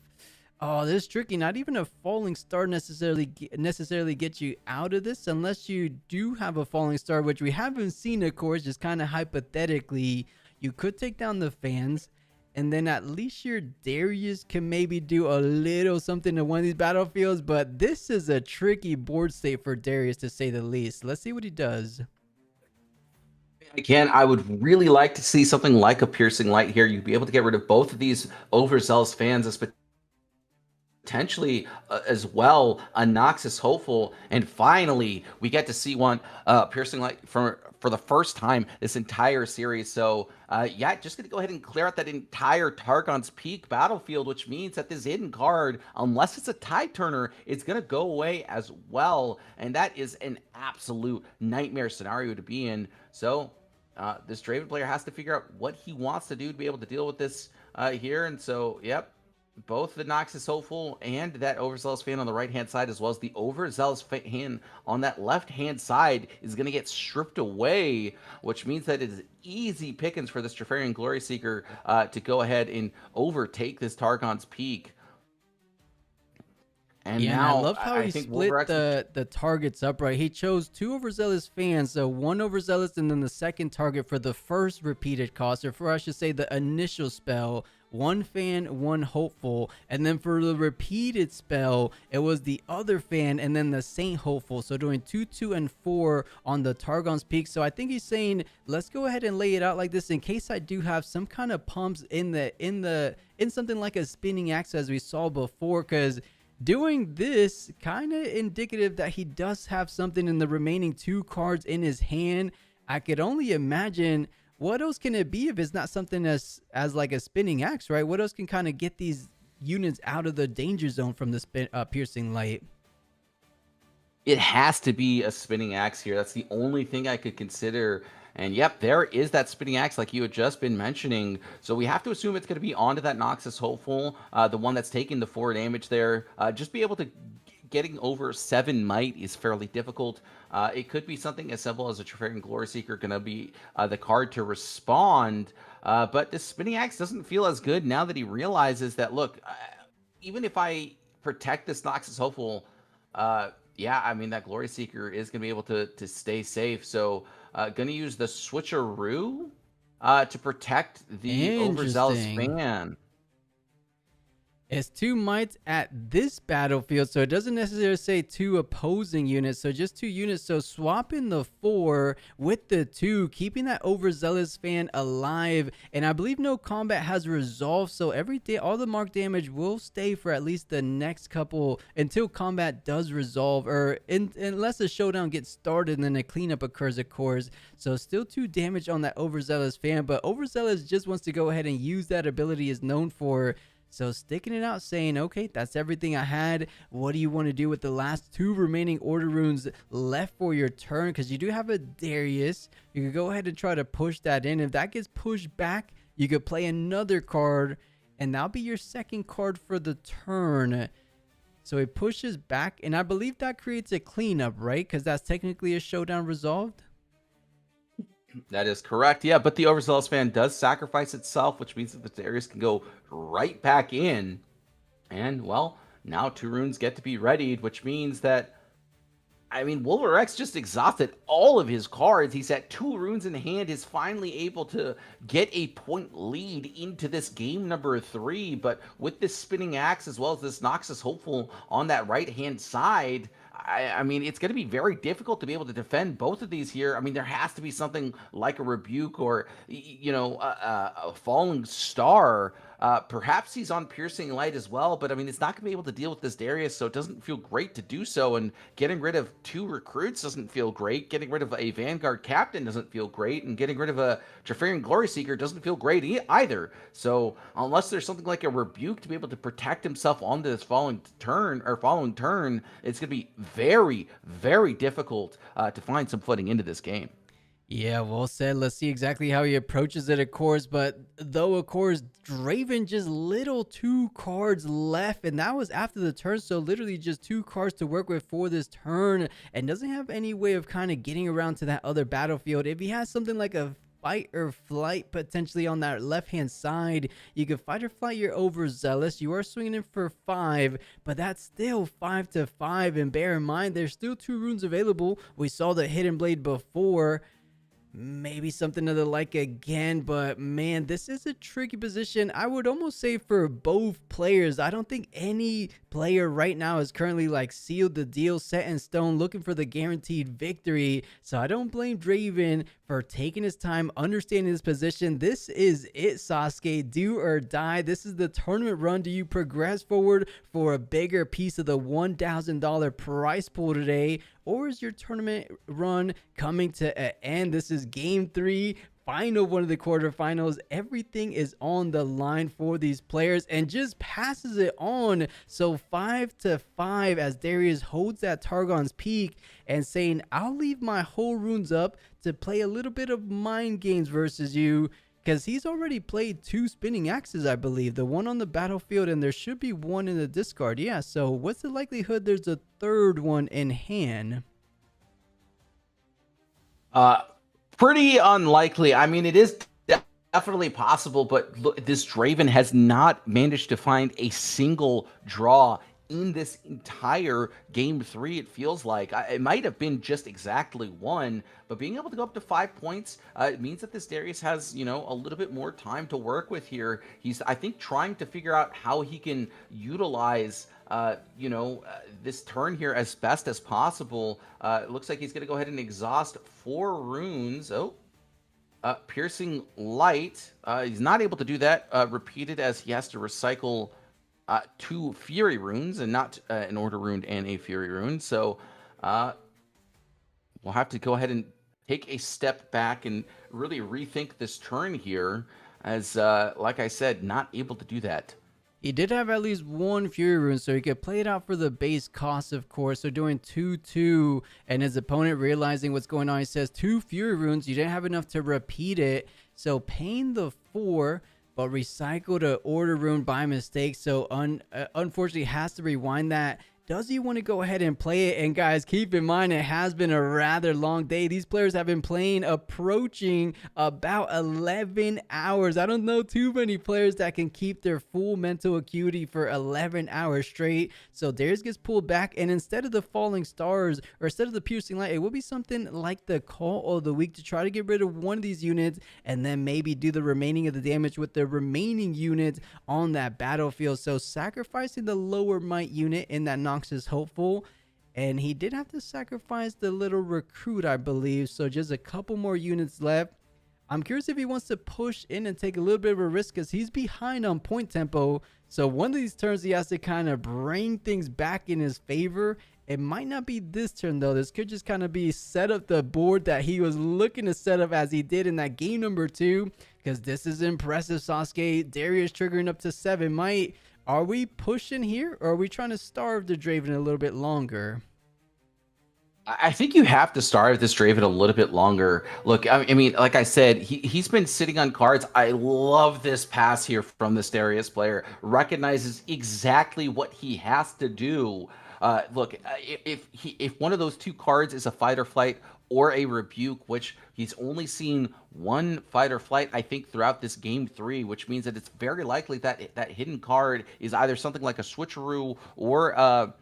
oh, this is tricky. Not even a falling star necessarily gets you out of this, unless you do have a falling star, which we haven't seen, of course. Just kind of hypothetically, you could take down the fans, and then at least your Darius can maybe do a little something to one of these battlefields. But this is a tricky board state for Darius, to say the least. Let's see what he does. Again, I would really like to see something like a Piercing Light here. You'd be able to get rid of both of these Overzealous Fans as potentially as well a Noxus Hopeful, and finally we get to see one Piercing Light for the first time this entire series. So yeah, just gonna go ahead and clear out that entire Targon's Peak battlefield, which means that this hidden card, unless it's a Tide Turner, it's gonna go away as well, and that is an absolute nightmare scenario to be in. So this Draven player has to figure out what he wants to do to be able to deal with this here. And so, yep, both the Noxus Hopeful and that Overzealous Fan on the right-hand side, as well as the Overzealous Fan on that left-hand side, is going to get stripped away, which means that it is easy pickings for this Trifarian Glory Seeker to go ahead and overtake this Targon's Peak. And yeah, now, and I love how he split the targets up, right? He chose 2 Overzealous Fans, so 1 Overzealous and then the second target for the first repeated cost, or for I should say the initial spell, 1 Fan, 1 Hopeful, and then for the repeated spell, it was the other Fan and then the Saint Hopeful. So doing 2, 2, and 4 on the Targon's Peak. So I think he's saying, let's go ahead and lay it out like this in case I do have some kind of pumps in something like a spinning axe as we saw before, because doing this kind of indicative that he does have something in the remaining 2 cards in his hand. I could only imagine what else can it be if it's not something as like a spinning axe, right? What else can kind of get these units out of the danger zone from the Piercing Light? It has to be a spinning axe here. That's the only thing I could consider. And yep, there is that spinning axe like you had just been mentioning. So we have to assume it's going to be onto that Noxus Hopeful, the one that's taking the 4 damage there. Just be able to getting over 7 might is fairly difficult. It could be something as simple as a Trifarian Glory Seeker going to be the card to respond. But the spinning axe doesn't feel as good now that he realizes that, look, even if I protect this Noxus Hopeful, yeah, I mean, that Glory Seeker is going to be able to stay safe. So going to use the Switcheroo to protect the Overzealous Fan. It's 2 mites at this battlefield, so it doesn't necessarily say 2 opposing units, so just 2 units. So swapping the 4 with the 2, keeping that Overzealous Fan alive, and I believe no combat has resolved, so every day all the mark damage will stay for at least the next couple until combat does resolve, or unless the showdown gets started and then a cleanup occurs, of course. So still 2 damage on that Overzealous Fan, but Overzealous just wants to go ahead and use that ability is known for. So sticking it out, saying, okay, that's everything I had. What do you want to do with the last 2 remaining order runes left for your turn? Because you do have a Darius. You could go ahead and try to push that in. If that gets pushed back, you could play another card, and that'll be your second card for the turn. So it pushes back, and I believe that creates a cleanup, right? Because that's technically a showdown resolved. That is correct. Yeah, but the Overzealous Fan does sacrifice itself, which means that the Darius can go right back in. And, well, now 2 runes get to be readied, which means that, I mean, Wolverex just exhausted all of his cards. He's at 2 runes in hand, is finally able to get a point lead into this game number 3. But with this spinning axe, as well as this Noxus Hopeful on that right-hand side, I mean, it's going to be very difficult to be able to defend both of these here. I mean, there has to be something like a rebuke or, a falling star. Perhaps he's on piercing light as well, but I mean, it's not going to be able to deal with this Darius, so it doesn't feel great to do so. And getting rid of 2 recruits doesn't feel great. Getting rid of a Vanguard captain doesn't feel great, and getting rid of a Trifarian Glory Seeker doesn't feel great either. So unless there's something like a rebuke to be able to protect himself on this following turn, it's going to be very, very difficult to find some footing into this game. Yeah, well said. Let's see exactly how he approaches it, of course. But though, of course, Draven just little 2 cards left, and that was after the turn. So literally just 2 cards to work with for this turn, and doesn't have any way of kind of getting around to that other battlefield. If he has something like a fight or flight potentially on that left-hand side, you could fight or flight your overzealous. You are swinging in for 5, but that's still 5 to 5. And bear in mind, there's still 2 runes available. We saw the Hidden Blade before. Maybe something of the like again, but man, this is a tricky position. I would almost say for both players. I don't think any player right now is currently like sealed the deal, set in stone, looking for the guaranteed victory. So I don't blame Draven for taking his time, understanding his position. This is it, Sasuke. Do or die. This is the tournament run. Do you progress forward for a bigger piece of the $1,000 prize pool today? Or is your tournament run coming to an end? This is game 3, final one of the quarterfinals. Everything is on the line for these players and just passes it on. So 5 to 5 as Darius holds that Targon's Peak and saying, I'll leave my whole runes up to play a little bit of mind games versus you. Because he's already played 2 spinning axes, I believe. The one on the battlefield, and there should be one in the discard. Yeah, so what's the likelihood there's a 3rd one in hand? Pretty unlikely. I mean, it is definitely possible, but look, this Draven has not managed to find a single draw in this entire game 3. It feels like it might have been just exactly 1, but being able to go up to 5 points, it means that this Darius has, a little bit more time to work with here. He's, I think, trying to figure out how he can utilize this turn here as best as possible. It looks like he's going to go ahead and exhaust 4 runes. Piercing Light. He's not able to do that repeated, as he has to recycle 2 Fury runes and not an Order rune and a Fury rune. So we'll have to go ahead and take a step back and really rethink this turn here, as like I said, not able to do that. He did have at least 1 Fury rune, so he could play it out for the base cost, of course. So doing 2-2, and his opponent realizing what's going on, he says 2 Fury runes. You didn't have enough to repeat it, so paying the 4, but recycled an Order rune by mistake. So unfortunately has to rewind that. Does he want to go ahead and play it? And guys, keep in mind, it has been a rather long day. These players have been playing approaching about 11 hours. I don't know too many players that can keep their full mental acuity for 11 hours straight. So Darius gets pulled back, and instead of the falling stars, or instead of the piercing light, it will be something like the call of the week to try to get rid of one of these units, and then maybe do the remaining of the damage with the remaining units on that battlefield. So sacrificing the lower might unit in that Nox is hopeful, and he did have to sacrifice the little recruit, I believe. So just a couple more units left. I'm curious if he wants to push in and take a little bit of a risk, because he's behind on point tempo. So one of these turns he has to kind of bring things back in his favor. It might not be this turn though. This could just kind of be set up the board that he was looking to set up as he did in that game number 2, because this is impressive, Sasuke. Darius triggering up to 7 might. Are we pushing here, or are we trying to starve the Draven a little bit longer? I think you have to starve this Draven a little bit longer. Look, I mean, like I said, he's been sitting on cards. I love this pass here from this Darius player. Recognizes exactly what he has to do. Look, if one of those 2 cards is a fight or flight or a rebuke, which he's only seen 1 fight or flight, I think, throughout this game 3, which means that it's very likely that that hidden card is either something like a switcheroo or a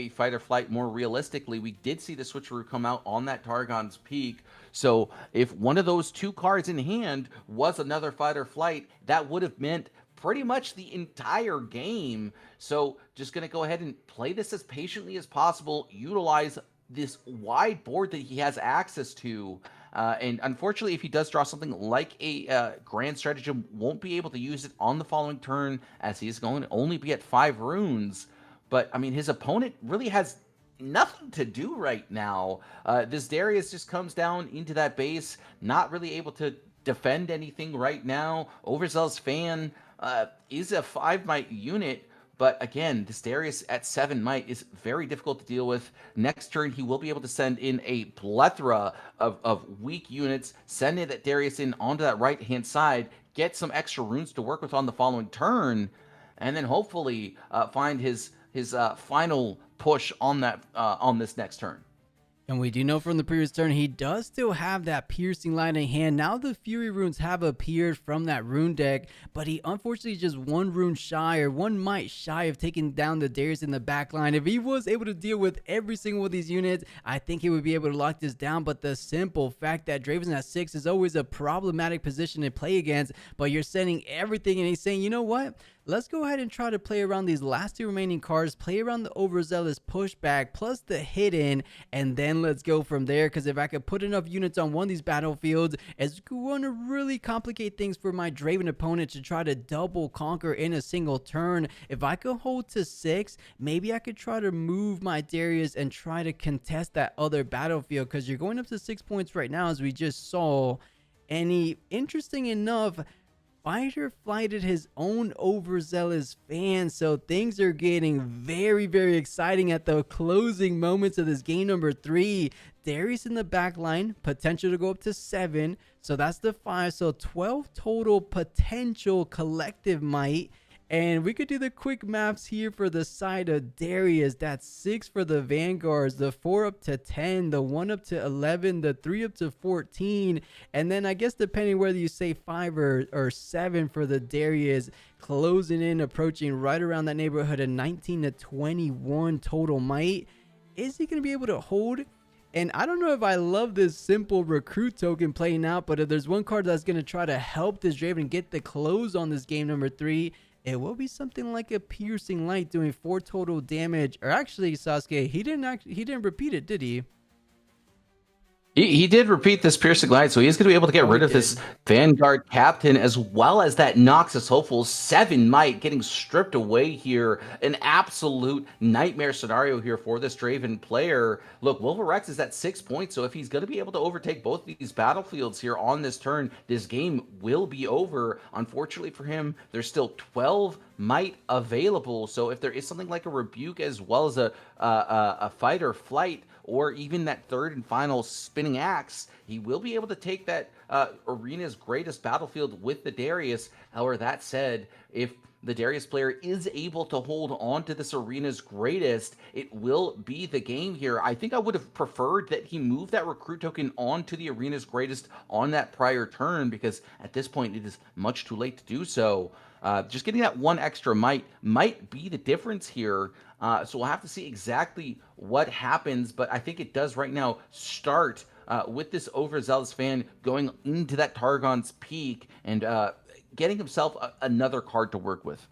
fight or flight. More realistically, we did see the switcheroo come out on that Targon's Peak. So if one of those 2 cards in hand was another fight or flight, that would have meant pretty much the entire game. So just going to go ahead and play this as patiently as possible, utilize this wide board that he has access to. And unfortunately, if he does draw something like a Grand Stratagem, won't be able to use it on the following turn, as he is going to only be at 5 runes. But, I mean, his opponent really has nothing to do right now. This Darius just comes down into that base, not really able to defend anything right now. Overzealous Fan is a 5 might unit, but again, this Darius at 7 might is very difficult to deal with. Next turn, he will be able to send in a plethora of weak units, send in that Darius in onto that right-hand side, get some extra runes to work with on the following turn, and then hopefully find his final push on that on this next turn. And we do know from the previous turn, he does still have that piercing line in hand. Now the Fury runes have appeared from that rune deck, but he unfortunately is just 1 rune shy, or 1 might shy of taking down the Darius in the back line. If he was able to deal with every single one of these units, I think he would be able to lock this down. But the simple fact that Draven at 6 is always a problematic position to play against, but you're sending everything, and he's saying, you know what? Let's go ahead and try to play around these last 2 remaining cards, play around the overzealous pushback plus the hidden, and then let's go from there. Because if I could put enough units on one of these battlefields, it's going to really complicate things for my Draven opponent to try to double conquer in a single turn. If I could hold to 6, maybe I could try to move my Darius and try to contest that other battlefield, because you're going up to 6 points right now, as we just saw. And he, interesting enough, Fighter flighted his own overzealous Fan, so things are getting very, very exciting at the closing moments of this game number 3. Darius in the back line, potential to go up to 7, so that's the 5, so 12 total potential collective might. And we could do the quick maps here for the side of Darius. That's 6 for the Vanguards, the 4 up to 10, the 1 up to 11, the 3 up to 14. And then I guess depending whether you say 5 or 7 for the Darius, closing in, approaching right around that neighborhood of 19 to 21 total might. Is he going to be able to hold? And I don't know if I love this simple recruit token playing out, but if there's one card that's going to try to help this Draven get the close on this game number 3, it will be something like a piercing light doing 4 total damage. Or actually, Sasuke, he didn't repeat it, did he? He did repeat this piercing light, so he is going to be able to get rid of this Vanguard captain, as well as that Noxus Hopeful. 7 might getting stripped away here. An absolute nightmare scenario here for this Draven player. Look, Wolverex is at 6 points, so if he's going to be able to overtake both these battlefields here on this turn, this game will be over. Unfortunately for him, there's still 12 might available, so if there is something like a Rebuke as well as a Fight or Flight, or even that 3rd and final Spinning Axe, he will be able to take that arena's greatest battlefield with the Darius. However, that said, if the Darius player is able to hold on to this arena's greatest, it will be the game here. I think I would have preferred that he moved that recruit token onto the arena's greatest on that prior turn, because at this point it is much too late to do so. Just getting that 1 extra might be the difference here. So we'll have to see exactly what happens, but I think it does right now start with this overzealous Fan going into that Targon's Peak and getting himself another card to work with.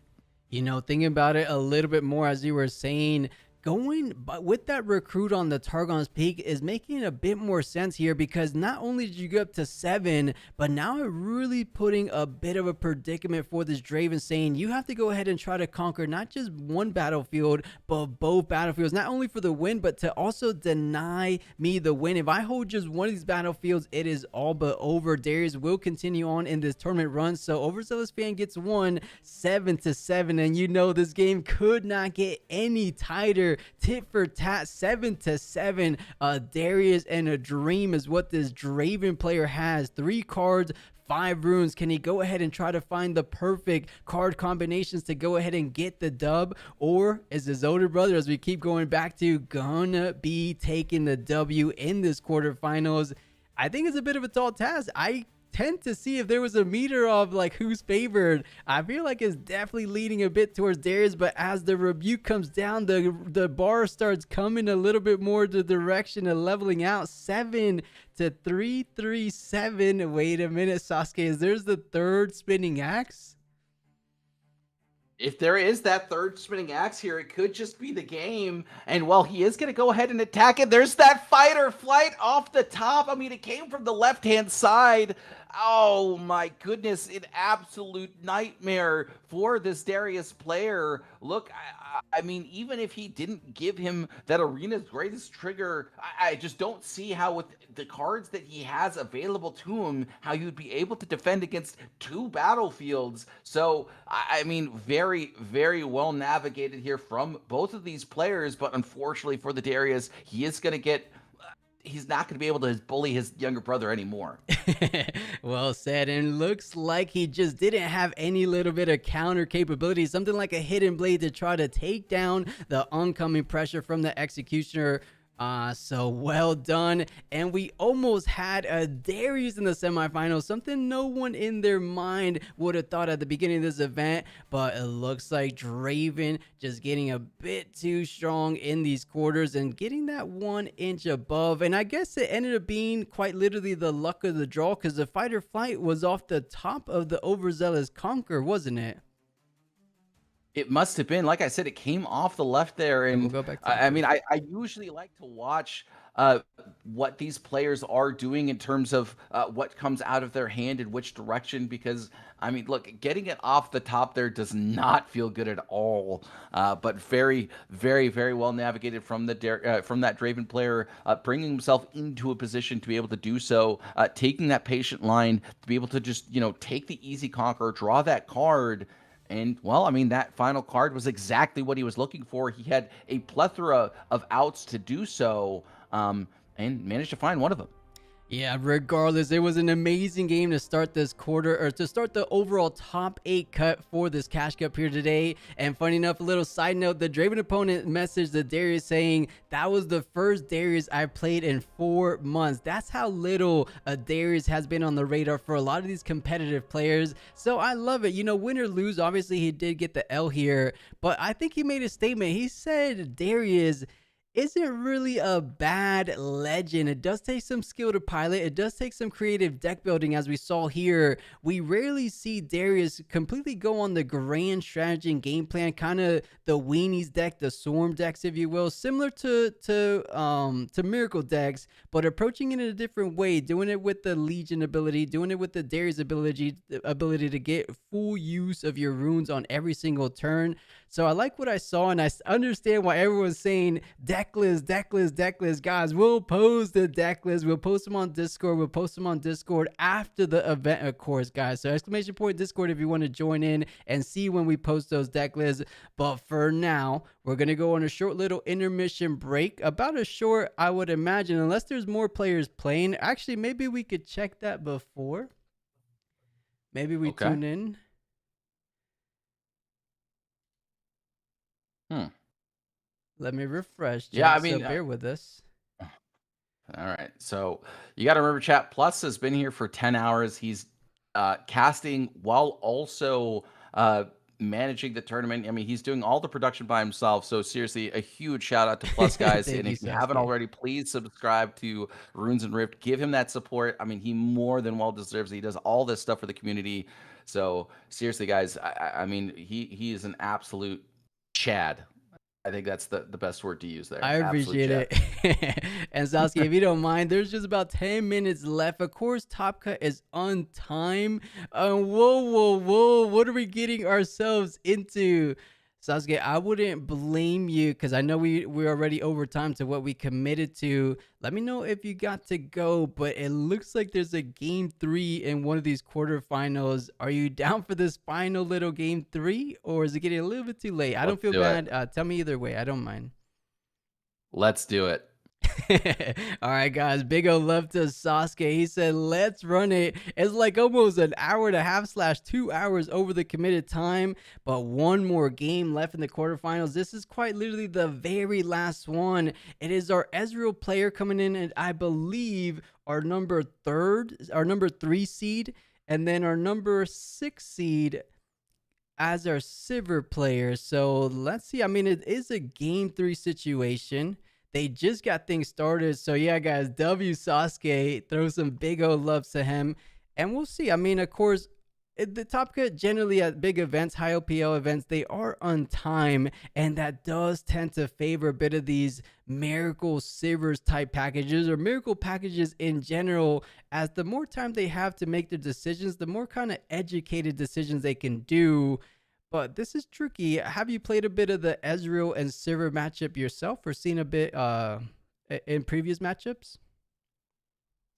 You know, thinking about it a little bit more, as you were saying, going with that recruit on the Targon's Peak is making a bit more sense here, because not only did you get up to 7, but now it really putting a bit of a predicament for this Draven, saying you have to go ahead and try to conquer not just one battlefield, but both battlefields, not only for the win, but to also deny me the win. If I hold just one of these battlefields, it is all but over. Darius will continue on in this tournament run, so Overzealous Fan gets 1, 7 to 7, and you know this game could not get any tighter. Tit for tat, 7 to 7. Darius and a dream is what this Draven player has. 3 cards, 5 runes. Can he go ahead and try to find the perfect card combinations to go ahead and get the dub? Or is his older brother, as we keep going back to, gonna be taking the W in this quarterfinals? I think it's a bit of a tall task. I tend to see if there was a meter of like who's favored. I feel like it's definitely leaning a bit towards Darius, but as the rebuke comes down, the bar starts coming a little bit more the direction of leveling out. 7 to 3-3-7. Wait a minute, Sasuke, there's the 3rd Spinning Axe? If there is that third spinning axe here, it could just be the game. And while he is going to go ahead and attack it, there's that fight or flight off the top. I mean, it came from the left-hand side. Oh my goodness, an absolute nightmare for this Darius player. Look, I mean, even if he didn't give him that arena's greatest trigger, I just don't see how with the cards that he has available to him, how you'd be able to defend against 2 battlefields. So, I mean, very, very well navigated here from both of these players, but unfortunately for the Darius, he is going to get he's not going to be able to bully his younger brother anymore. Well said. And looks like he just didn't have any little bit of counter capability, something like a hidden blade to try to take down the oncoming pressure from the executioner. So well done. And we almost had a Darius in the semifinals, something no one in their mind would have thought at the beginning of this event, but it looks like Draven just getting a bit too strong in these quarters and getting that 1 inch above. And I guess it ended up being quite literally the luck of the draw, because the fight or flight was off the top of the overzealous Conquer, wasn't it? It must have been. Like I said, it came off the left there. And we'll go back to I mean, I usually like to watch what these players are doing in terms of what comes out of their hand in which direction, because, I mean, look, getting it off the top there does not feel good at all. But very, very, very well navigated from that Draven player, bringing himself into a position to be able to do so, taking that patient line to be able to just, take the easy conquer, draw that card. And, well, I mean, that final card was exactly what he was looking for. He had a plethora of outs to do so, and managed to find one of them. Yeah, regardless, it was an amazing game to start this quarter, or to start the overall top 8 cut for this Cash Cup here today. And funny enough, a little side note, the Draven opponent messaged the Darius saying that was the first Darius I played in 4 months. That's how little a Darius has been on the radar for a lot of these competitive players. So I love it. Win or lose, obviously he did get the L here, but I think he made a statement. He said Darius isn't really a bad legend. It does take some skill to pilot. It does take some creative deck building, as we saw here. We rarely see Darius completely go on the grand strategy and game plan, kind of the weenies deck, the swarm decks, if you will, similar to miracle decks, but approaching it in a different way, doing it with the Legion ability, doing it with the Darius ability to get full use of your runes on every single turn. So I like what I saw, and I understand why everyone's saying deck list. Guys, we'll post the deck list. We'll post them on Discord. We'll post them on Discord after the event, of course, guys. So exclamation point Discord if you want to join in and see when we post those deck lists. But for now, we're going to go on a short little intermission break. About as short, I would imagine, unless there's more players playing. Actually, maybe we could check that before. Maybe we tune in. Let me refresh. Yeah, I mean, so bear with us. All right. So you got to remember, chat. Plus has been here for 10 hours. He's casting while also managing the tournament. I mean, he's doing all the production by himself. So seriously, a huge shout out to Plus, guys. And if you haven't already, please subscribe to Runes and Rift. Give him that support. I mean, he more than well deserves it. He does all this stuff for the community. So seriously, guys, I mean, he is an absolute Chad. I think that's the best word to use there. I appreciate it. And Sasuke, if you don't mind, there's just about 10 minutes left. Of course, Top Cut is on time. Whoa. What are we getting ourselves into? Sasuke, I wouldn't blame you, because I know we're already over time to what we committed to. Let me know if you got to go, but it looks like there's a game 3 in one of these quarterfinals. Are you down for this final little game 3, or is it getting a little bit too late? I don't feel bad. Tell me either way. I don't mind. Let's do it. All right, guys, big ol' love to Sasuke. He said, let's run it. It's like almost an hour and a half / 2 hours over the committed time, but one more game left in the quarterfinals. This is quite literally the very last one. It is our Ezreal player coming in, and I believe our number 3 seed, and then our number 6 seed as our Sivir player. So let's see. I mean, it is a game 3 situation. They just got things started. So yeah, guys, W Sasuke, throw some big old loves to him. And we'll see. I mean, of course, the top cut generally at big events, high OPL events, they are on time, and that does tend to favor a bit of these miracle Sivers type packages or miracle packages in general, as the more time they have to make their decisions, the more kind of educated decisions they can do. But this is tricky. Have you played a bit of the Ezreal and Sivir matchup yourself, or seen a bit in previous matchups?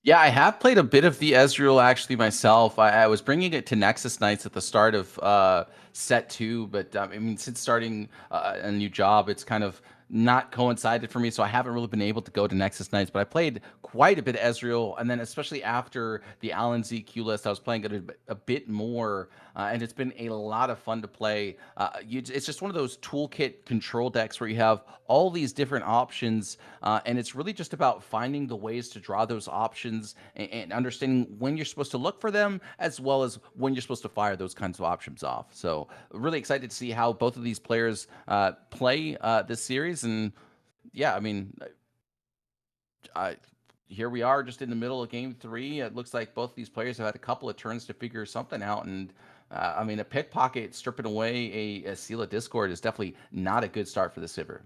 Yeah, I have played a bit of the Ezreal actually myself. I was bringing it to Nexus Nights at the start of set 2, but I mean, since starting a new job, it's kind of not coincided for me, so I haven't really been able to go to Nexus Nights. But I played quite a bit of Ezreal, and then especially after the Allen ZQ list, I was playing it a bit more, and it's been a lot of fun to play. It's just one of those toolkit control decks where you have all these different options, and it's really just about finding the ways to draw those options and understanding when you're supposed to look for them, as well as when you're supposed to fire those kinds of options off. So really excited to see how both of these players play this series. And yeah, I mean, here we are just in the middle of game 3. It looks like both these players have had a couple of turns to figure something out. And I mean, a pickpocket stripping away a Seal of Discord is definitely not a good start for the Sivir.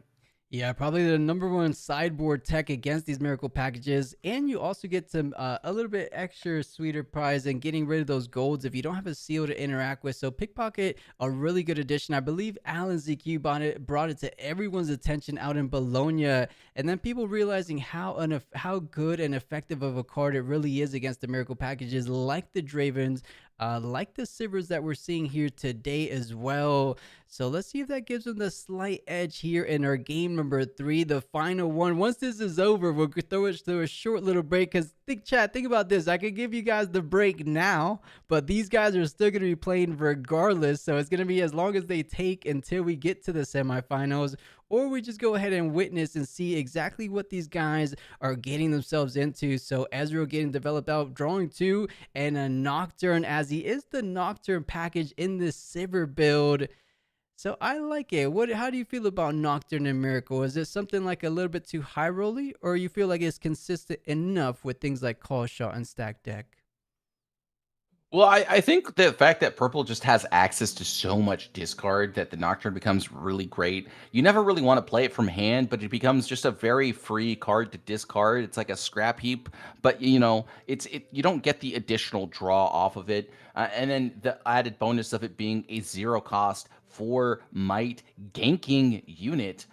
Yeah, probably the #1 sideboard tech against these miracle packages, and you also get some a little bit extra sweeter prize and getting rid of those golds if you don't have a seal to interact with. So pickpocket, a really good addition. I believe Alan ZQ brought it to everyone's attention out in Bologna, and then people realizing how good and effective of a card it really is against the miracle packages, like the Dravens, like the Sivers that we're seeing here today as well. So let's see if that gives them the slight edge here in our game number 3, the final one. Once this is over, we'll throw it through a short little break, because think about this. I could give you guys the break now, but these guys are still going to be playing regardless. So it's going to be as long as they take until we get to the semifinals, or we just go ahead and witness and see exactly what these guys are getting themselves into. So Ezreal getting developed out, drawing 2, and a Nocturne, as he is the Nocturne package in this Sivir build. So I like it. How do you feel about Nocturne and Miracle? Is it something like a little bit too high rolly, or you feel like it's consistent enough with things like Call Shot and Stack Deck? Well, I think the fact that purple just has access to so much discard that the Nocturne becomes really great. You never really want to play it from hand, but it becomes just a very free card to discard. It's like a scrap heap, but you know, you don't get the additional draw off of it. And then the added bonus of it being a 0 cost for might ganking unit,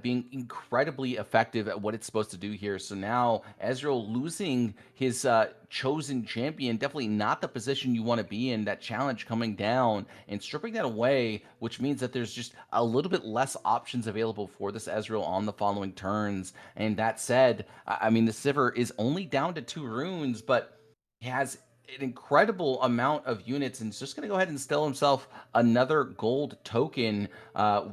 being incredibly effective at what it's supposed to do here. So now Ezreal losing his chosen champion, definitely not the position you want to be in. That challenge coming down and stripping that away, which means that there's just a little bit less options available for this Ezreal on the following turns. And that said, I mean, the Sivir is only down to 2 runes, but he has an incredible amount of units, and is just going to go ahead and steal himself another gold token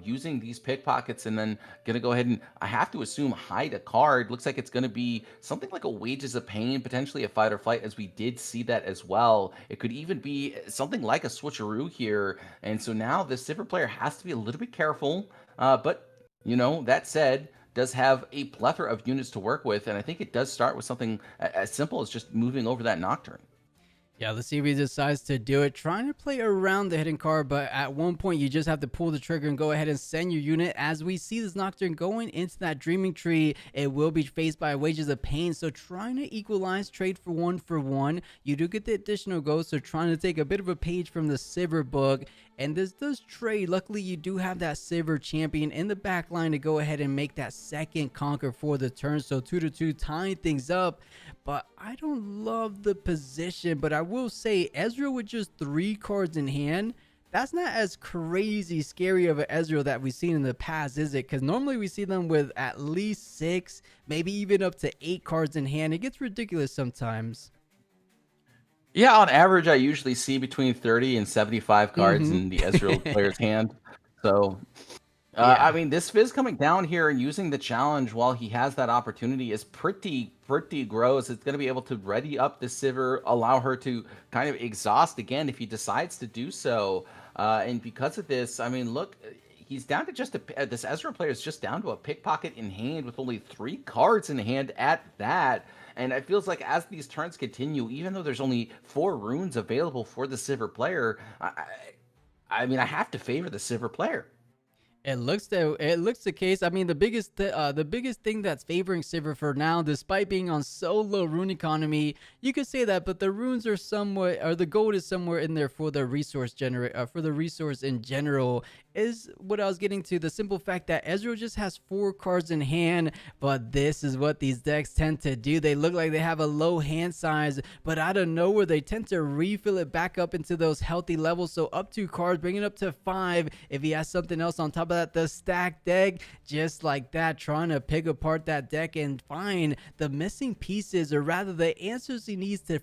using these pickpockets, and then going to go ahead and, I have to assume, hide a card. Looks like it's going to be something like a Wages of Pain, potentially a Fight or Flight, as we did see that as well. It could even be something like a switcheroo here, and so now the Sivir player has to be a little bit careful, but, you know, that said, does have a plethora of units to work with, and I think it does start with something as simple as just moving over that Nocturne. Yeah, let's see if he decides to do it. Trying to play around the hidden card, but at one point you just have to pull the trigger and go ahead and send your unit. As we see this Nocturne going into that Dreaming Tree, it will be faced by Wages of Pain. So trying to equalize, trade for 1 You do get the additional ghost, so trying to take a bit of a page from the Sivir book. And this does trade. Luckily, you do have that Sivir champion in the back line to go ahead and make that second conquer for the turn. So 2-2, tying things up. But I don't love the position. But I will say, Ezreal with just 3 cards in hand, that's not as crazy scary of an Ezreal that we've seen in the past, is it? Because normally we see them with at least 6, maybe even up to 8 cards in hand. It gets ridiculous sometimes. Yeah, on average, I usually see between 30 and 75 cards in the Ezreal player's hand. So, I mean, this Fizz coming down here and using the challenge while he has that opportunity is pretty gross. It's going to be able to ready up the Sivir, allow her to kind of exhaust again if he decides to do so. And because of this, I mean, look, he's down to just this Ezreal player is just down to a pickpocket in hand with only 3 cards in hand at that. And it feels like as these turns continue, even though there's only 4 runes available for the Sivir player, I mean, I have to favor the Sivir player. It looks the case. I mean, the biggest thing that's favoring Sivir for now, despite being on so low rune economy, you could say that, but the runes are somewhat, or the gold is somewhere in there for the resource for the resource in general. Is what I was getting to. The simple fact that Ezreal just has 4 cards in hand, but this is what these decks tend to do. They look like they have a low hand size, but out of nowhere they tend to refill it back up into those healthy levels. So up 2 cards, bring it up to 5. If he has something else on top of that, the stack deck, just like that, trying to pick apart that deck and find the missing pieces, or rather the answers he needs to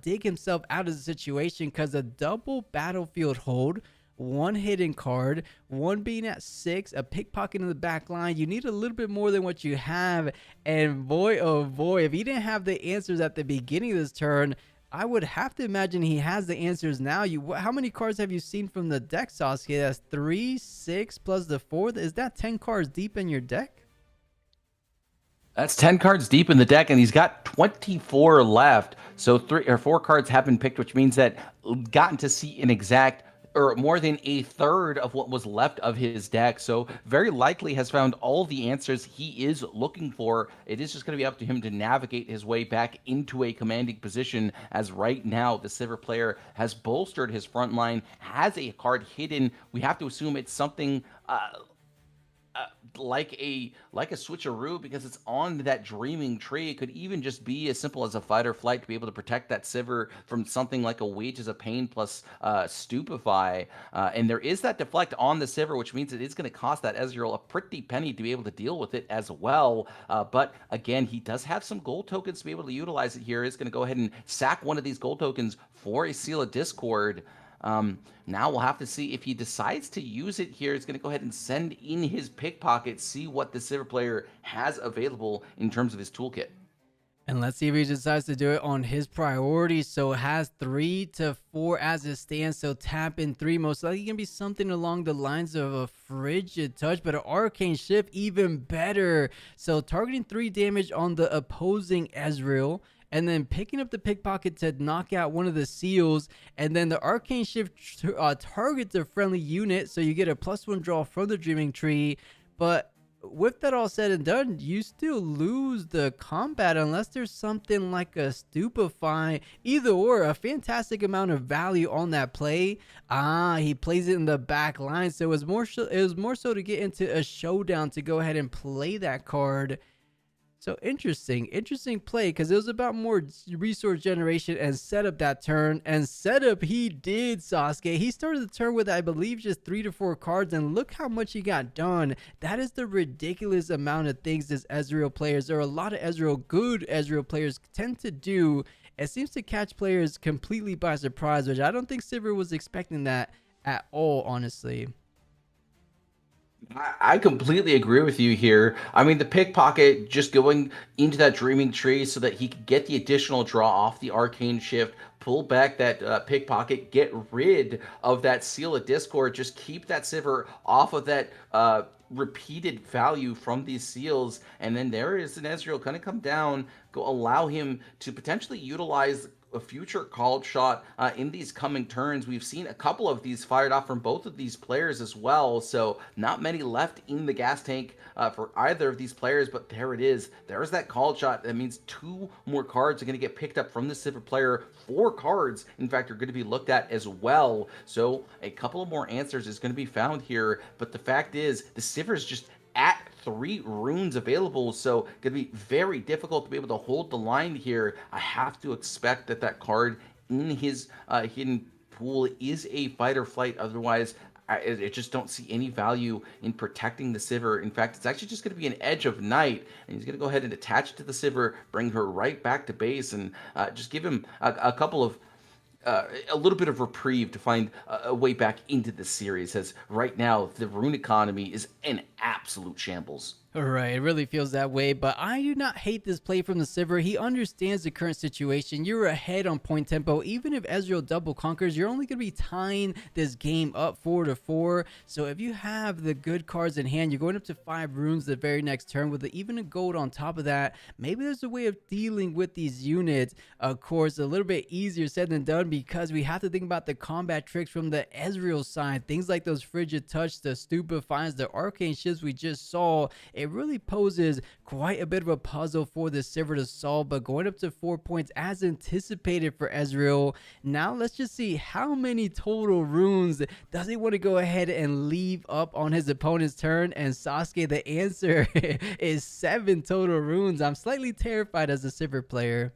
dig himself out of the situation, because a double battlefield hold, 1 hidden card, 1 being at 6, a pickpocket in the back line. You need a little bit more than what you have. And boy, oh boy, if he didn't have the answers at the beginning of this turn, I would have to imagine he has the answers now. How many cards have you seen from the deck, Sasuke? That's 3, 6 plus the 4. Is that 10 cards deep in your deck? That's 10 cards deep in the deck, and he's got 24 left. So 3 or 4 cards have been picked, which means that gotten to see an exact, or more than a third of what was left of his deck. So very likely has found all the answers he is looking for. It is just going to be up to him to navigate his way back into a commanding position, as right now the Sivir player has bolstered his front line, has a card hidden. We have to assume it's something like a switcheroo, because it's on that dreaming tree. It could even just be as simple as a fight or flight to be able to protect that Sivir from something like a Wages of Pain plus Stupefy. And there is that deflect on the Sivir, which means it is going to cost that Ezreal a pretty penny to be able to deal with it as well. But again, he does have some gold tokens to be able to utilize it here. He's going to go ahead and sack one of these gold tokens for a Seal of Discord. Now we'll have to see if he decides to use it here. He's going to go ahead and send in his pickpocket, see what the Sivir player has available in terms of his toolkit. And let's see if he decides to do it on his priorities. So it has 3 to 4 as it stands. So tap in 3. Most likely going to be something along the lines of a Frigid Touch, but an Arcane Shift, even better. So targeting 3 damage on the opposing Ezreal, and then picking up the pickpocket to knock out one of the seals, and then the Arcane Shift targets a friendly unit, so you get a +1 draw from the Dreaming Tree. But with that all said and done, you still lose the combat unless there's something like a Stupefy, either or, a fantastic amount of value on that play. He plays it in the back line, so it was more so to get into a showdown to go ahead and play that card. So interesting play, because it was about more resource generation and setup that turn. And setup he did, Sasuke. He started the turn with, I believe, just 3 to 4 cards, and look how much he got done. That is the ridiculous amount of things this Ezreal players, or a lot of good Ezreal players, tend to do. It seems to catch players completely by surprise, which I don't think Sivir was expecting that at all, honestly. I completely agree with you here. I mean, the pickpocket just going into that Dreaming Tree so that he could get the additional draw off the Arcane Shift, pull back that pickpocket, get rid of that Seal of Discord, just keep that Sivir off of that repeated value from these seals. And then there is an Ezreal going to come down, allow him to potentially utilize a future called shot in these coming turns. We've seen a couple of these fired off from both of these players as well, so not many left in the gas tank for either of these players, but there it is. There's that called shot. That means 2 more cards are going to get picked up from the Sivir player. 4 cards, in fact, are going to be looked at as well, so a couple of more answers is going to be found here. But the fact is, the Sivir is just at 3 runes available, so gonna be very difficult to be able to hold the line here. I have to expect that that card in his hidden pool is a fight or flight. Otherwise, I just don't see any value in protecting the Sivir. In fact, it's actually just going to be an Edge of Night, and he's going to go ahead and attach to the Sivir, bring her right back to base, and just give him a couple of a little bit of reprieve to find a way back into the series, as right now the rune economy is in absolute shambles. Right, it really feels that way, but I do not hate this play from the Sivir. He understands the current situation. You're ahead on point tempo. Even if Ezreal double conquers, you're only going to be tying this game up 4-4. So if you have the good cards in hand, you're going up to 5 runes the very next turn with even a gold on top of that. Maybe there's a way of dealing with these units. Of course, a little bit easier said than done because we have to think about the combat tricks from the Ezreal side. Things like those Frigid Touch, the Stupefies, the Arcane Shifts we just saw. It really poses quite a bit of a puzzle for the Sivir to solve, but going up to 4 points as anticipated for Ezreal. Now let's just see how many total runes does he want to go ahead and leave up on his opponent's turn. And Sasuke, the answer is 7 total runes. I'm slightly terrified as a Sivir player.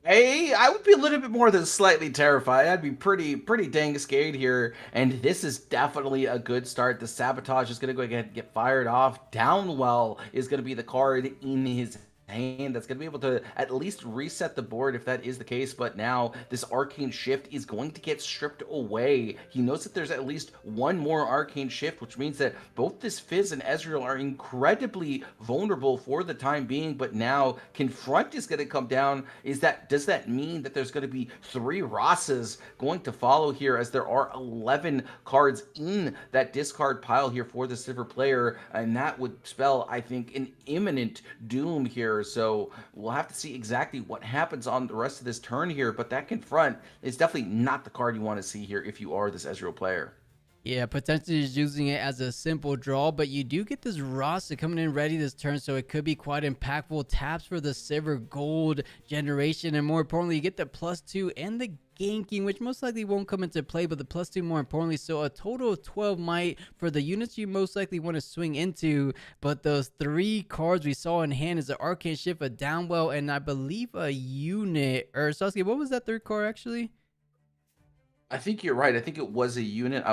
Hey, I would be a little bit more than slightly terrified. I'd be pretty dang scared here. And this is definitely a good start. The Sabotage is going to go ahead and get fired off. Downwell is going to be the card in his hand that's going to be able to at least reset the board if that is the case. But now this Arcane Shift is going to get stripped away. He knows that there's at least one more Arcane Shift, which means that both this Fizz and Ezreal are incredibly vulnerable for the time being. But now Confront is going to come down. Does that mean that there's going to be 3 Rosses going to follow here, as there are 11 cards in that discard pile here for the Sivir player, and that would spell, I think, an imminent doom here. So we'll have to see exactly what happens on the rest of this turn here, but that Confront is definitely not the card you want to see here if you are this Ezreal player. Yeah, potentially just using it as a simple draw, but you do get this Rasa coming in ready this turn, so it could be quite impactful. Taps for the Sivir gold generation, and more importantly, you get the +2 and the ganking, which most likely won't come into play, but the +2 more importantly. So a total of 12 might for the units you most likely want to swing into. But those 3 cards we saw in hand is an Arcane Shift, a Downwell, and I believe a unit. Or Sasuke, what was that 3rd card actually? I think you're right. I think it was a unit.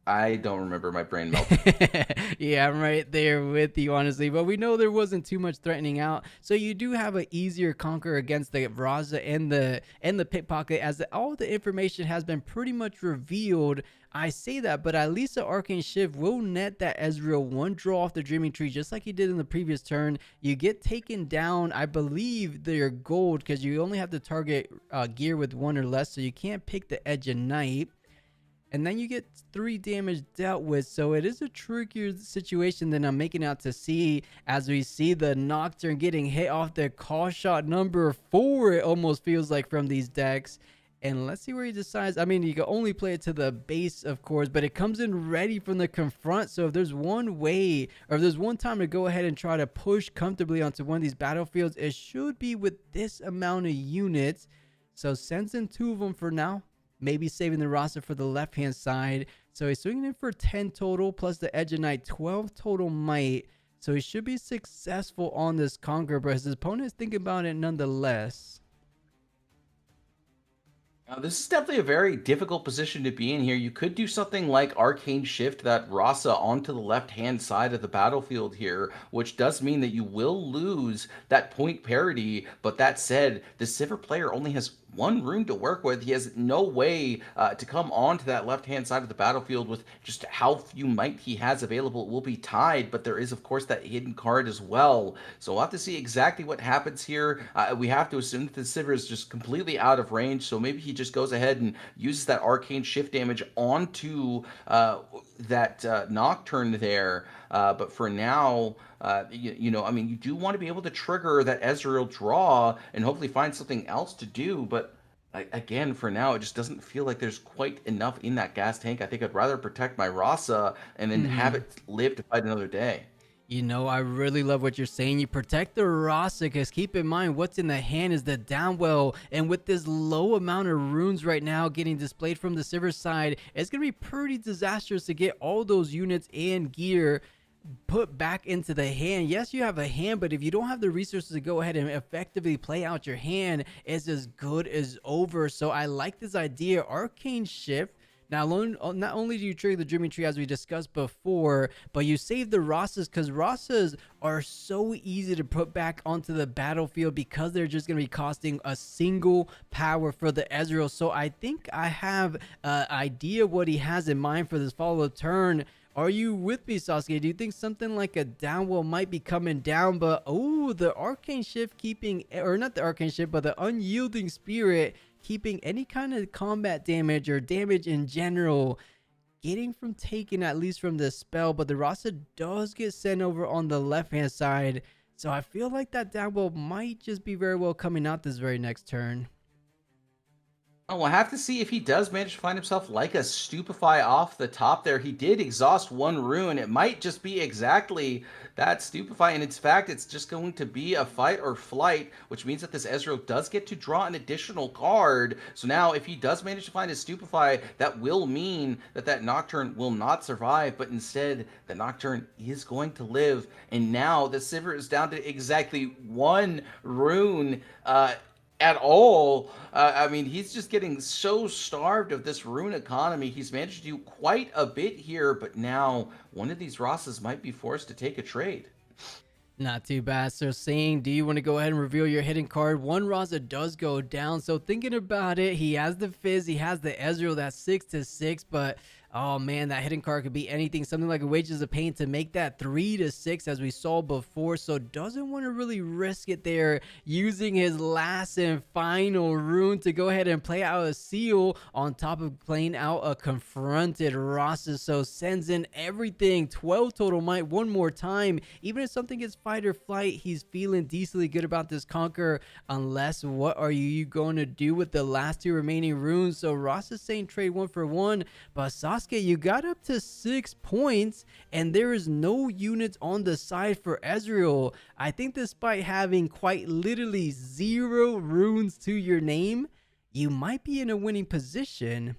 I don't remember, my brain melted. Yeah, I'm right there with you, honestly. But we know there wasn't too much threatening out, so you do have an easier conquer against the Raza and the Pickpocket, as all the information has been pretty much revealed. I say that, but at least the Arcane Shift will net that Ezreal 1 draw off the Dreaming Tree, just like he did in the previous turn. You get taken down, I believe they're gold, because you only have to target gear with 1 or less, so you can't pick the Edge of Night. And then you get 3 damage dealt with, so it is a trickier situation than I'm making out to see, as we see the Nocturne getting hit off the call shot number 4, it almost feels like, from these decks. And let's see where he decides. I mean, you can only play it to the base, of course, but it comes in ready from the Confront. So if there's one way, or if there's one time to go ahead and try to push comfortably onto one of these battlefields, it should be with this amount of units. So sends in 2 of them for now. Maybe saving the roster for the left-hand side. So he's swinging in for 10 total, plus the Edge of Night, 12 total might. So he should be successful on this conquer, but his opponent is thinking about it nonetheless. Now, this is definitely a very difficult position to be in here. You could do something like Arcane Shift that Rasa onto the left-hand side of the battlefield here, which does mean that you will lose that point parity. But that said, the Sivir player only has 1 rune to work with. He has no way to come onto that left-hand side of the battlefield with just how few might he has available. It will be tied, but there is, of course, that hidden card as well. So we'll have to see exactly what happens here. We have to assume that the Sivir is just completely out of range, so maybe he just goes ahead and uses that Arcane Shift damage onto that Nocturne there. But for now, you know, I mean, you do want to be able to trigger that Ezreal draw and hopefully find something else to do. But again, for now, it just doesn't feel like there's quite enough in that gas tank. I think I'd rather protect my Rasa and then have it live to fight another day. You know, I really love what you're saying. You protect the Rasa, because keep in mind, what's in the hand is the Downwell. And with this low amount of runes right now getting displayed from the Sivir side, it's going to be pretty disastrous to get all those units and gear put back into the hand. Yes, you have a hand, but if you don't have the resources to go ahead and effectively play out your hand, it's as good as over. So I like this idea. Arcane Shift. Now, not only do you trigger the Dreaming Tree as we discussed before, but you save the Rosas, because Rosas are so easy to put back onto the battlefield because they're just going to be costing a single power for the Ezreal. So I think I have an idea what he has in mind for this follow-up turn. Are you with me, Sasuke? Do you think something like a downwell might be coming down? But oh, the Arcane Shift keeping, or not the Arcane Shift, but the Unyielding Spirit keeping any kind of combat damage or damage in general getting from taken, at least from the spell. But the Rasa does get sent over on the left hand side, so I feel like that downwell might just be very well coming out this very next turn. Oh, we'll have to see if he does manage to find himself like a Stupefy off the top there. He did exhaust one rune. It might just be exactly that Stupefy, and in fact, it's just going to be a fight or flight, which means that this Ezreal does get to draw an additional card. So now, if he does manage to find his Stupefy, that will mean that that Nocturne will not survive, but instead, the Nocturne is going to live. And now, the Sivir is down to exactly one rune, at all. I mean, he's just getting so starved of this rune economy. He's managed to do quite a bit here, but now one of these Rosses might be forced to take a trade. Not too bad. So saying, do you want to go ahead and reveal your hidden card? One Rasa does go down. So thinking about it, he has the Fizz, he has the Ezreal, that's 6-6, but oh man, that hidden card could be anything. Something like a Wages of Pain to make that 3-6 as we saw before. So doesn't want to really risk it there, using his last and final rune to go ahead and play out a seal on top of playing out a Confronted Rasa. So sends in everything, 12 total might one more time. Even if something gets fight or flight, he's feeling decently good about this Conqueror, unless what are you going to do with the last two remaining runes? So Rasa's saying trade 1 for 1, but Sasuke, you got up to 6 points and there is no units on the side for Ezreal. I think despite having quite literally 0 runes to your name, you might be in a winning position.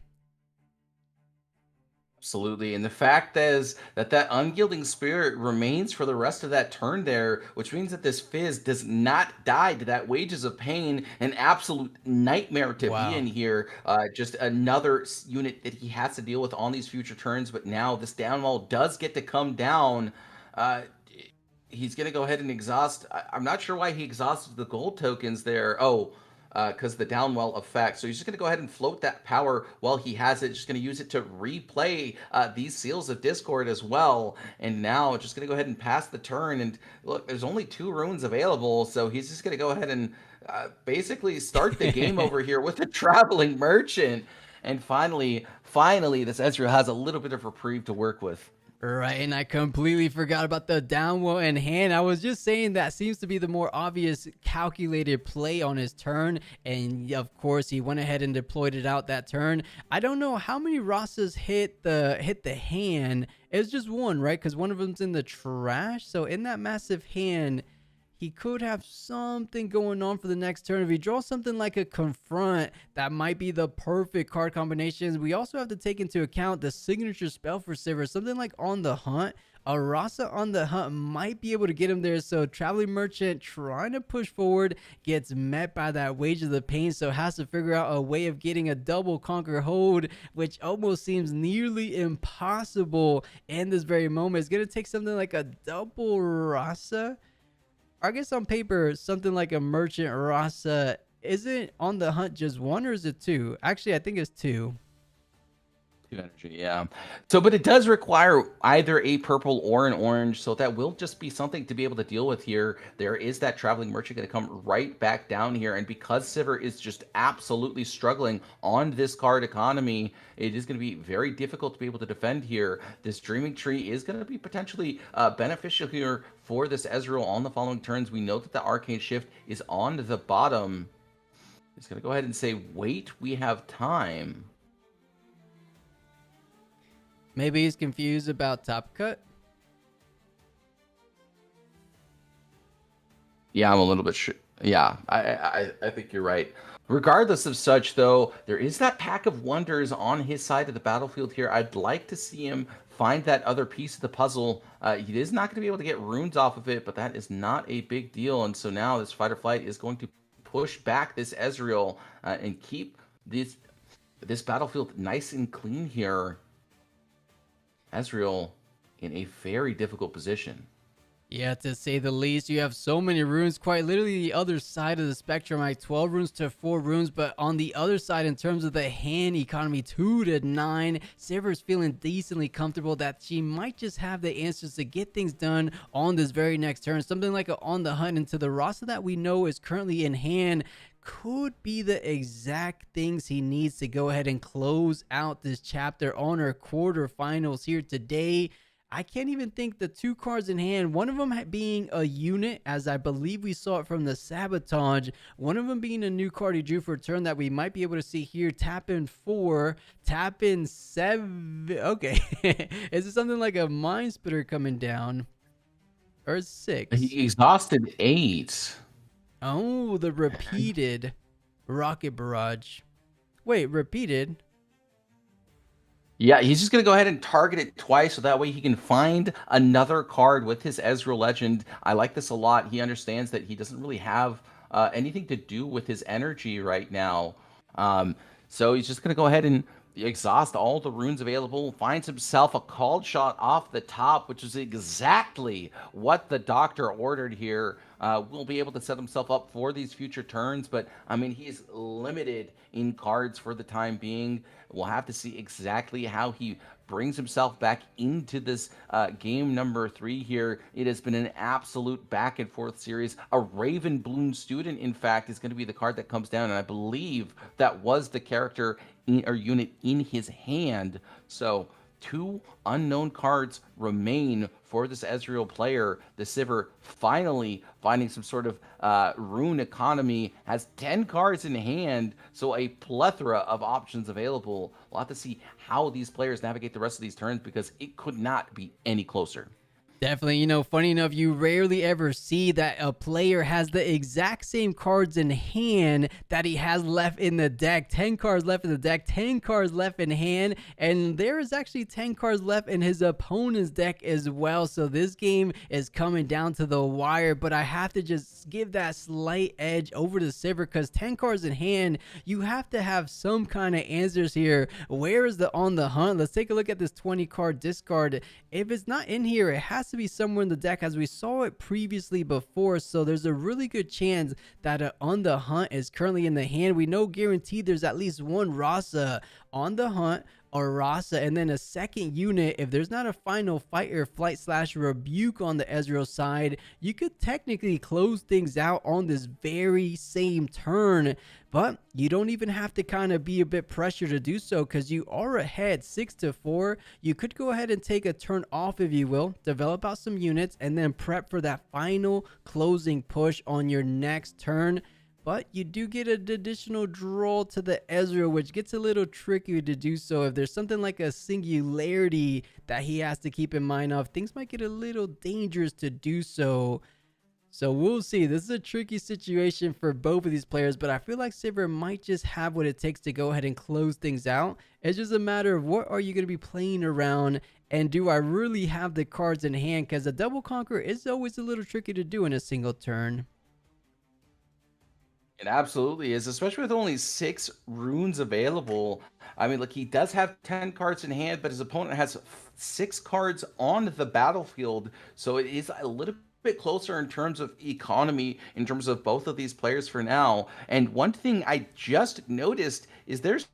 Absolutely, and the fact is that Unyielding Spirit remains for the rest of that turn there, which means that this Fizz does not die to that Wages of Pain. An absolute nightmare to be in here. Just another unit that he has to deal with on these future turns, but now this downwall does get to come down. He's going to go ahead and exhaust. I'm not sure why he exhausted the gold tokens there. Because the downwell effect. So he's just going to go ahead and float that power while he has it. Just going to use it to replay these Seals of Discord as well. And now just going to go ahead and pass the turn. And look, there's only 2 runes available. So he's just going to go ahead and basically start the game over here with a Traveling Merchant. And finally, this Ezreal has a little bit of reprieve to work with. Right, and I completely forgot about the downwell in hand. I was just saying that seems to be the more obvious calculated play on his turn, and of course he went ahead and deployed it out that turn. I don't know how many Rosses hit the hand. It's just one, right? Because one of them's in the trash. So in that massive hand, he could have something going on for the next turn. If he draws something like a Confront, that might be the perfect card combinations. We also have to take into account the signature spell for Sivir, something like On the Hunt. A Rasa on the Hunt might be able to get him there. So Traveling Merchant trying to push forward, gets met by that Wages of Pain, so has to figure out a way of getting a double Conquer hold, which almost seems nearly impossible in this very moment. It's going to take something like a double Rasa. I guess on paper, something like a Merchant Rasa. Isn't On the Hunt just 1 or is it 2? Actually, I think it's 2. 2 energy, yeah. So, but it does require either a purple or an orange, so that will just be something to be able to deal with here. There is that Traveling Merchant going to come right back down here, and because Sivir is just absolutely struggling on this card economy, it is going to be very difficult to be able to defend here. This Dreaming Tree is going to be potentially beneficial here for this Ezreal on the following turns. We know that the Arcane Shift is on the bottom. He's going to go ahead and say, wait, we have time. Maybe he's confused about Top Cut. Yeah, I'm a little bit sure. Yeah, I think you're right. Regardless of such, though, there is that Pack of Wonders on his side of the battlefield here. I'd like to see him find that other piece of the puzzle. He is not going to be able to get runes off of it, but that is not a big deal. And so now this Fight or Flight is going to push back this Ezreal and keep this battlefield nice and clean here. Ezreal in a very difficult position. Yeah, to say the least. You have so many runes, quite literally the other side of the spectrum, like 12 runes to 4 runes. But on the other side, in terms of the hand economy, 2 to 9, Sivir's feeling decently comfortable that she might just have the answers to get things done on this very next turn. Something like a on the hunt into the roster that we know is currently in hand could be the exact things he needs to go ahead and close out this chapter on our quarterfinals here today. I can't even think the 2 cards in hand, one of them being a unit, as I believe we saw it from the Sabotage, one of them being a new card he drew for a turn that we might be able to see here. Tap in 4, tap in 7. Okay. Is it something like a Mind Splitter coming down? Or 6? He exhausted 8. Oh, the repeated Rocket Barrage. Wait, repeated? Yeah, he's just going to go ahead and target it twice so that way he can find another card with his Ezreal Legend. I like this a lot. He understands that he doesn't really have anything to do with his energy right now. So he's just going to go ahead and exhaust all the runes available, finds himself a called shot off the top, which is exactly what the doctor ordered here. Will be able to set himself up for these future turns, but I mean, he's limited in cards for the time being. We'll have to see exactly how he brings himself back into this game number 3 here. It has been an absolute back and forth series. A Raven Bloom student, in fact, is going to be the card that comes down, and I believe that was the character or unit in his hand. So 2 unknown cards remain for this Ezreal player. The Sivir finally finding some sort of rune economy, has 10 cards in hand, so a plethora of options available. We'll have to see how these players navigate the rest of these turns because it could not be any closer. Definitely, you know, funny enough, you rarely ever see that a player has the exact same cards in hand that he has left in the deck. 10 cards left in the deck, 10 cards left in hand, and there is actually 10 cards left in his opponent's deck as well. So this game is coming down to the wire, but I have to just give that slight edge over to Sivir because 10 cards in hand, you have to have some kind of answers here. Where is the on the hunt? Let's take a look at this 20 card discard. If it's not in here, it has to be somewhere in the deck as we saw it previously before, so there's a really good chance that on the hunt is currently in the hand. We know guaranteed there's at least one Rasa on the hunt, or Rasa, and then a second unit. If there's not a final fight or flight / rebuke on the Ezreal side, you could technically close things out on this very same turn, but you don't even have to kind of be a bit pressured to do so because you are ahead 6-4. You could go ahead and take a turn off, if you will, develop out some units, and then prep for that final closing push on your next turn. But you do get an additional draw to the Ezreal, which gets a little tricky to do so. If there's something like a singularity that he has to keep in mind of, things might get a little dangerous to do so. So we'll see. This is a tricky situation for both of these players, but I feel like Sivir might just have what it takes to go ahead and close things out. It's just a matter of what are you going to be playing around, and do I really have the cards in hand? Because a double conquer is always a little tricky to do in a single turn. It absolutely is, especially with only 6 runes available. I mean, look, he does have 10 cards in hand, but his opponent has 6 cards on the battlefield. So it is a little bit closer in terms of economy, in terms of both of these players for now. And one thing I just noticed is there's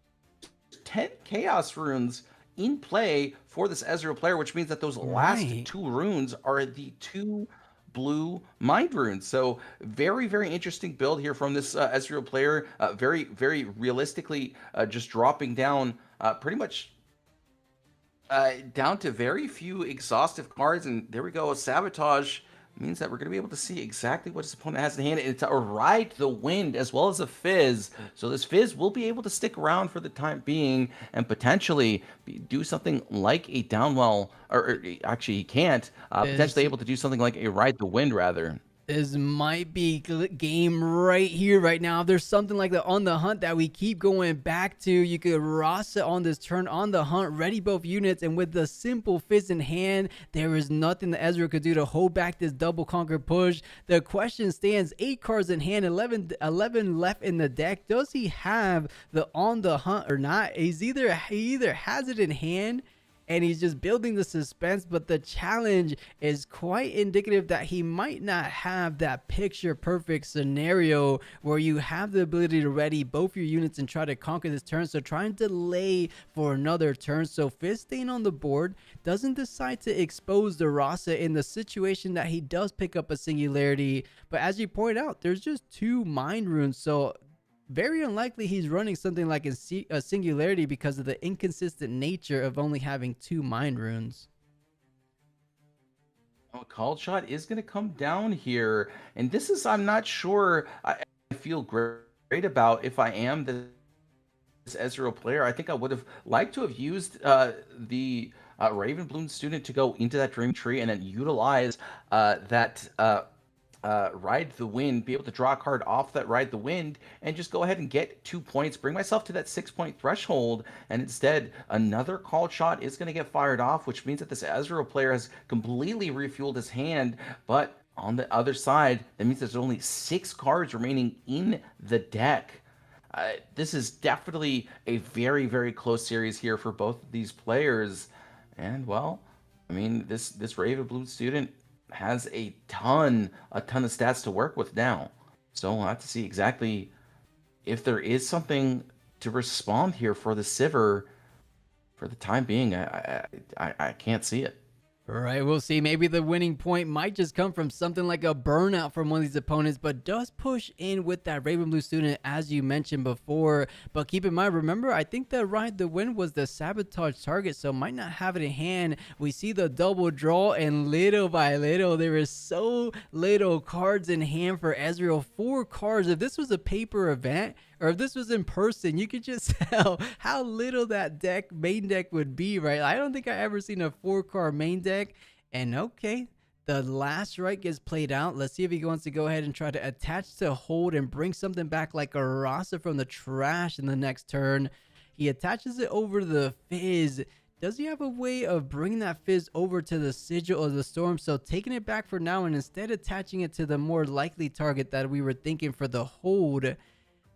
10 Chaos runes in play for this Ezreal player, which means that those last 2 runes are the 2 blue mind runes. So very, very interesting build here from this Ezreal player. Very, very realistically just dropping down pretty much down to very few exhaustive cards. And there we go. Sabotage means that we're going to be able to see exactly what his opponent has in hand. It's a Ride the Wind as well as a Fizz. So this Fizz will be able to stick around for the time being and potentially do something like a Downwell, or actually he can't, potentially able to do something like a Ride the Wind rather. This might be game right here, right now. If there's something like the on the hunt that we keep going back to, you could Rasa on this turn on the hunt, ready both units, and with the simple Fizz in hand, there is nothing the Ezreal could do to hold back this double conquer push. The question stands, 8 cards in hand, 11 left in the deck. Does he have the on the hunt or not? He either has it in hand, and he's just building the suspense. But the challenge is quite indicative that he might not have that picture perfect scenario where you have the ability to ready both your units and try to conquer this turn. So try and delay for another turn. So Fizz staying on the board, doesn't decide to expose the Rasa in the situation that he does pick up a singularity. But as you point out, there's just 2 mind runes, so very unlikely he's running something like a singularity because of the inconsistent nature of only having 2 mind runes. Oh, called shot is going to come down here, and this is, I'm not sure I feel great about if I am this Ezreal player. I think I would have liked to have used the Ravenbloom student to go into that Dream Tree and then utilize that Ride the Wind, be able to draw a card off that Ride the Wind, and just go ahead and get 2 points, bring myself to that 6-point threshold. And instead, another called shot is going to get fired off, which means that this Ezreal player has completely refueled his hand. But on the other side, that means there's only 6 cards remaining in the deck. This is definitely a very, very close series here for both of these players. And, well, I mean, this Ravenbloom student has a ton of stats to work with now. So we'll have to see exactly if there is something to respond here for the Sivir. For the time being, I can't see it. Right, we'll see. Maybe the winning point might just come from something like a burnout from one of these opponents, but does push in with that Ravenblue student, as you mentioned before. But keep in mind, remember, I think the Ride the Wind was the sabotage target, so might not have it in hand. We see the double draw, and little by little, there is so little cards in hand for Ezreal. 4 cards. If this was a paper event, or if this was in person, you could just tell how little that main deck would be, right? I don't think I ever seen a 4-card main deck. And okay, the last right gets played out. Let's see if he wants to go ahead and try to attach to hold and bring something back like a Rasa from the trash in the next turn. He attaches it over to the Fizz. Does he have a way of bringing that Fizz over to the Sigil of the Storm? So taking it back for now and instead attaching it to the more likely target that we were thinking for the hold.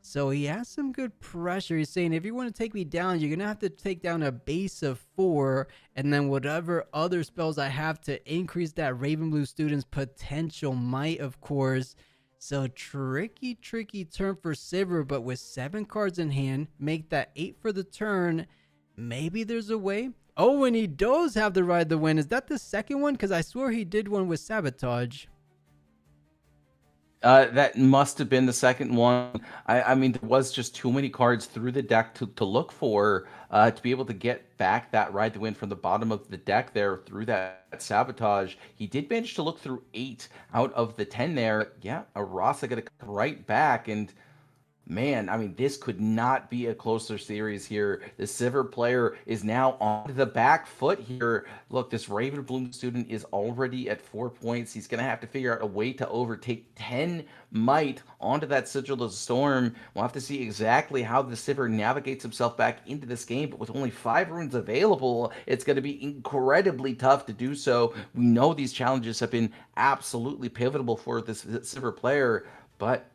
So he has some good pressure. He's saying, if you want to take me down, you're going to have to take down a base of 4. And then whatever other spells I have to increase that Ravenblue student's potential might, of course. So tricky turn for Sivir. But with 7 cards in hand, make that 8 for the turn. Maybe there's a way. Oh, and he does have the Ride the Wind. Is that the second one? Because I swear he did one with Sabotage. That must have been the second one. I mean, there was just too many cards through the deck to look for to be able to get back that Ride the Wind from the bottom of the deck there through that sabotage. He did manage to look through 8 out of the 10 there. Yeah, a Rasa gonna come right back, and man, I mean, this could not be a closer series here. The Sivir player is now on the back foot here. Look, this Ravenbloom student is already at 4 points. He's going to have to figure out a way to overtake 10 might onto that Sigil of the Storm. We'll have to see exactly how the Sivir navigates himself back into this game, but with only 5 runes available, it's going to be incredibly tough to do so. We know these challenges have been absolutely pivotal for this Sivir player, but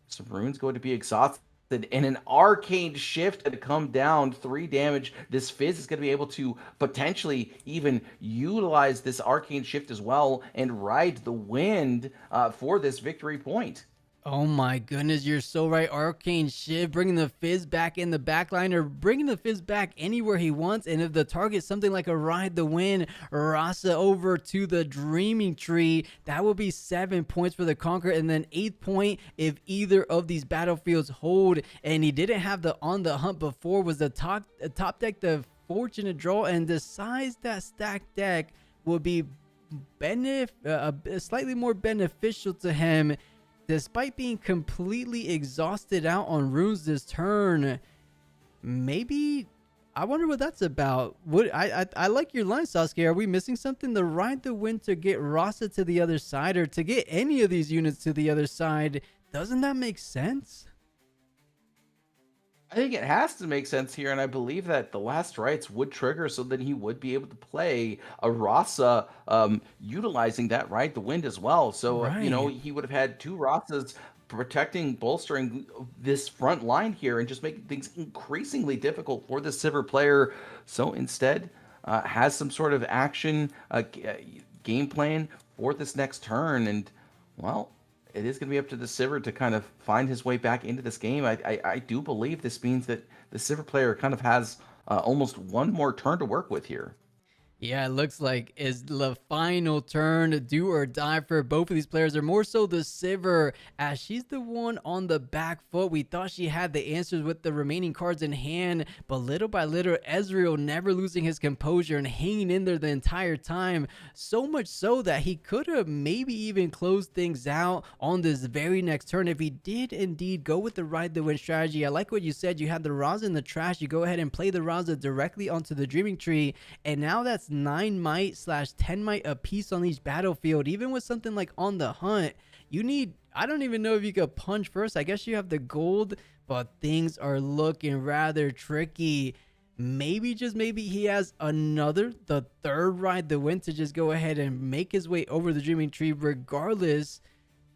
some runes going to be exhausted, and an arcane shift to come down 3 damage. This Fizz is going to be able to potentially even utilize this arcane shift as well and ride the wind for this victory point. Oh my goodness, you're so right. Arcane Shift, bringing the Fizz back in the backline, or bringing the Fizz back anywhere he wants. And if the target's something like a Ride the Wind, Rasa over to the Dreaming Tree, that will be 7 points for the Conqueror. And then 8th point if either of these battlefields hold. And he didn't have the On the Hunt before, was the top deck the Fortunate Draw, and decides that stacked deck will be slightly more beneficial to him. Despite being completely exhausted out on runes this turn. Maybe, I wonder what that's about. I like your line, Sasuke. Are we missing something? The Ride the Wind to get Rasa to the other side, or to get any of these units to the other side. Doesn't that make sense? I think it has to make sense here, and I believe that the last rites would trigger so that he would be able to play a Rasa utilizing that Ride the Wind as well. So, you know, he would have had 2 Rasas protecting, bolstering this front line here and just making things increasingly difficult for the Sivir player. So instead, has some sort of action game plan for this next turn. And, well, it is going to be up to the Sivir to kind of find his way back into this game. I do believe this means that the Sivir player kind of has almost one more turn to work with here. Yeah, it looks like is the final turn to do or die for both of these players, or more so the Sivir, as she's the one on the back foot. We thought she had the answers with the remaining cards in hand, but little by little, Ezreal never losing his composure and hanging in there the entire time. So much so that he could have maybe even closed things out on this very next turn if he did indeed go with the ride the win strategy. I like what you said. You had the Raza in the trash. You go ahead and play the Raza directly onto the Dreaming Tree, and now that's 9 might / 10 might a piece on each battlefield. Even with something like On the Hunt, you need, I don't even know if you could punch first. I guess you have the gold, but things are looking rather tricky. Maybe, just maybe, he has the third ride the win to just go ahead and make his way over the Dreaming Tree regardless.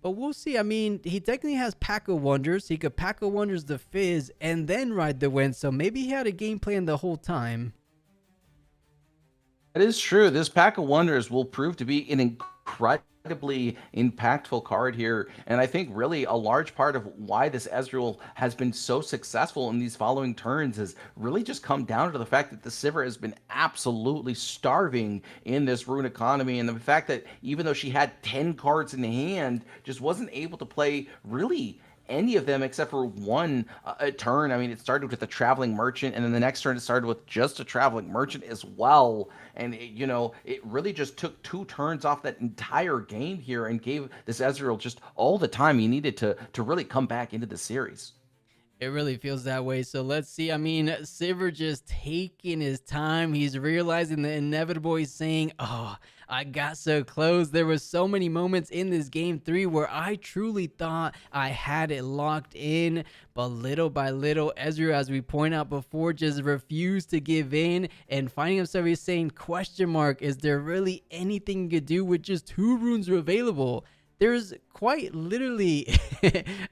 But we'll see. I mean, he technically has Pack of Wonders. He could Pack of Wonders the Fizz and then ride the win. So maybe he had a game plan the whole time. That is true. This Pack of Wonders will prove to be an incredibly impactful card here. And I think really a large part of why this Ezreal has been so successful in these following turns has really just come down to the fact that the Sivir has been absolutely starving in this rune economy. And the fact that even though she had 10 cards in hand, just wasn't able to play really any of them except for one turn. I mean, it started with a Traveling Merchant, and then the next turn it started with just a Traveling Merchant as well. And, it really just took 2 turns off that entire game here and gave this Ezreal just all the time he needed to really come back into the series. It really feels that way. So let's see. I mean, Sivir just taking his time. He's realizing the inevitable. He's saying, oh, I got so close. There were so many moments in this game 3 where I truly thought I had it locked in. But little by little, Ezreal, as we point out before, just refused to give in. And finding himself, he's saying, question mark, is there really anything you could do with just 2 runes available? There's quite literally,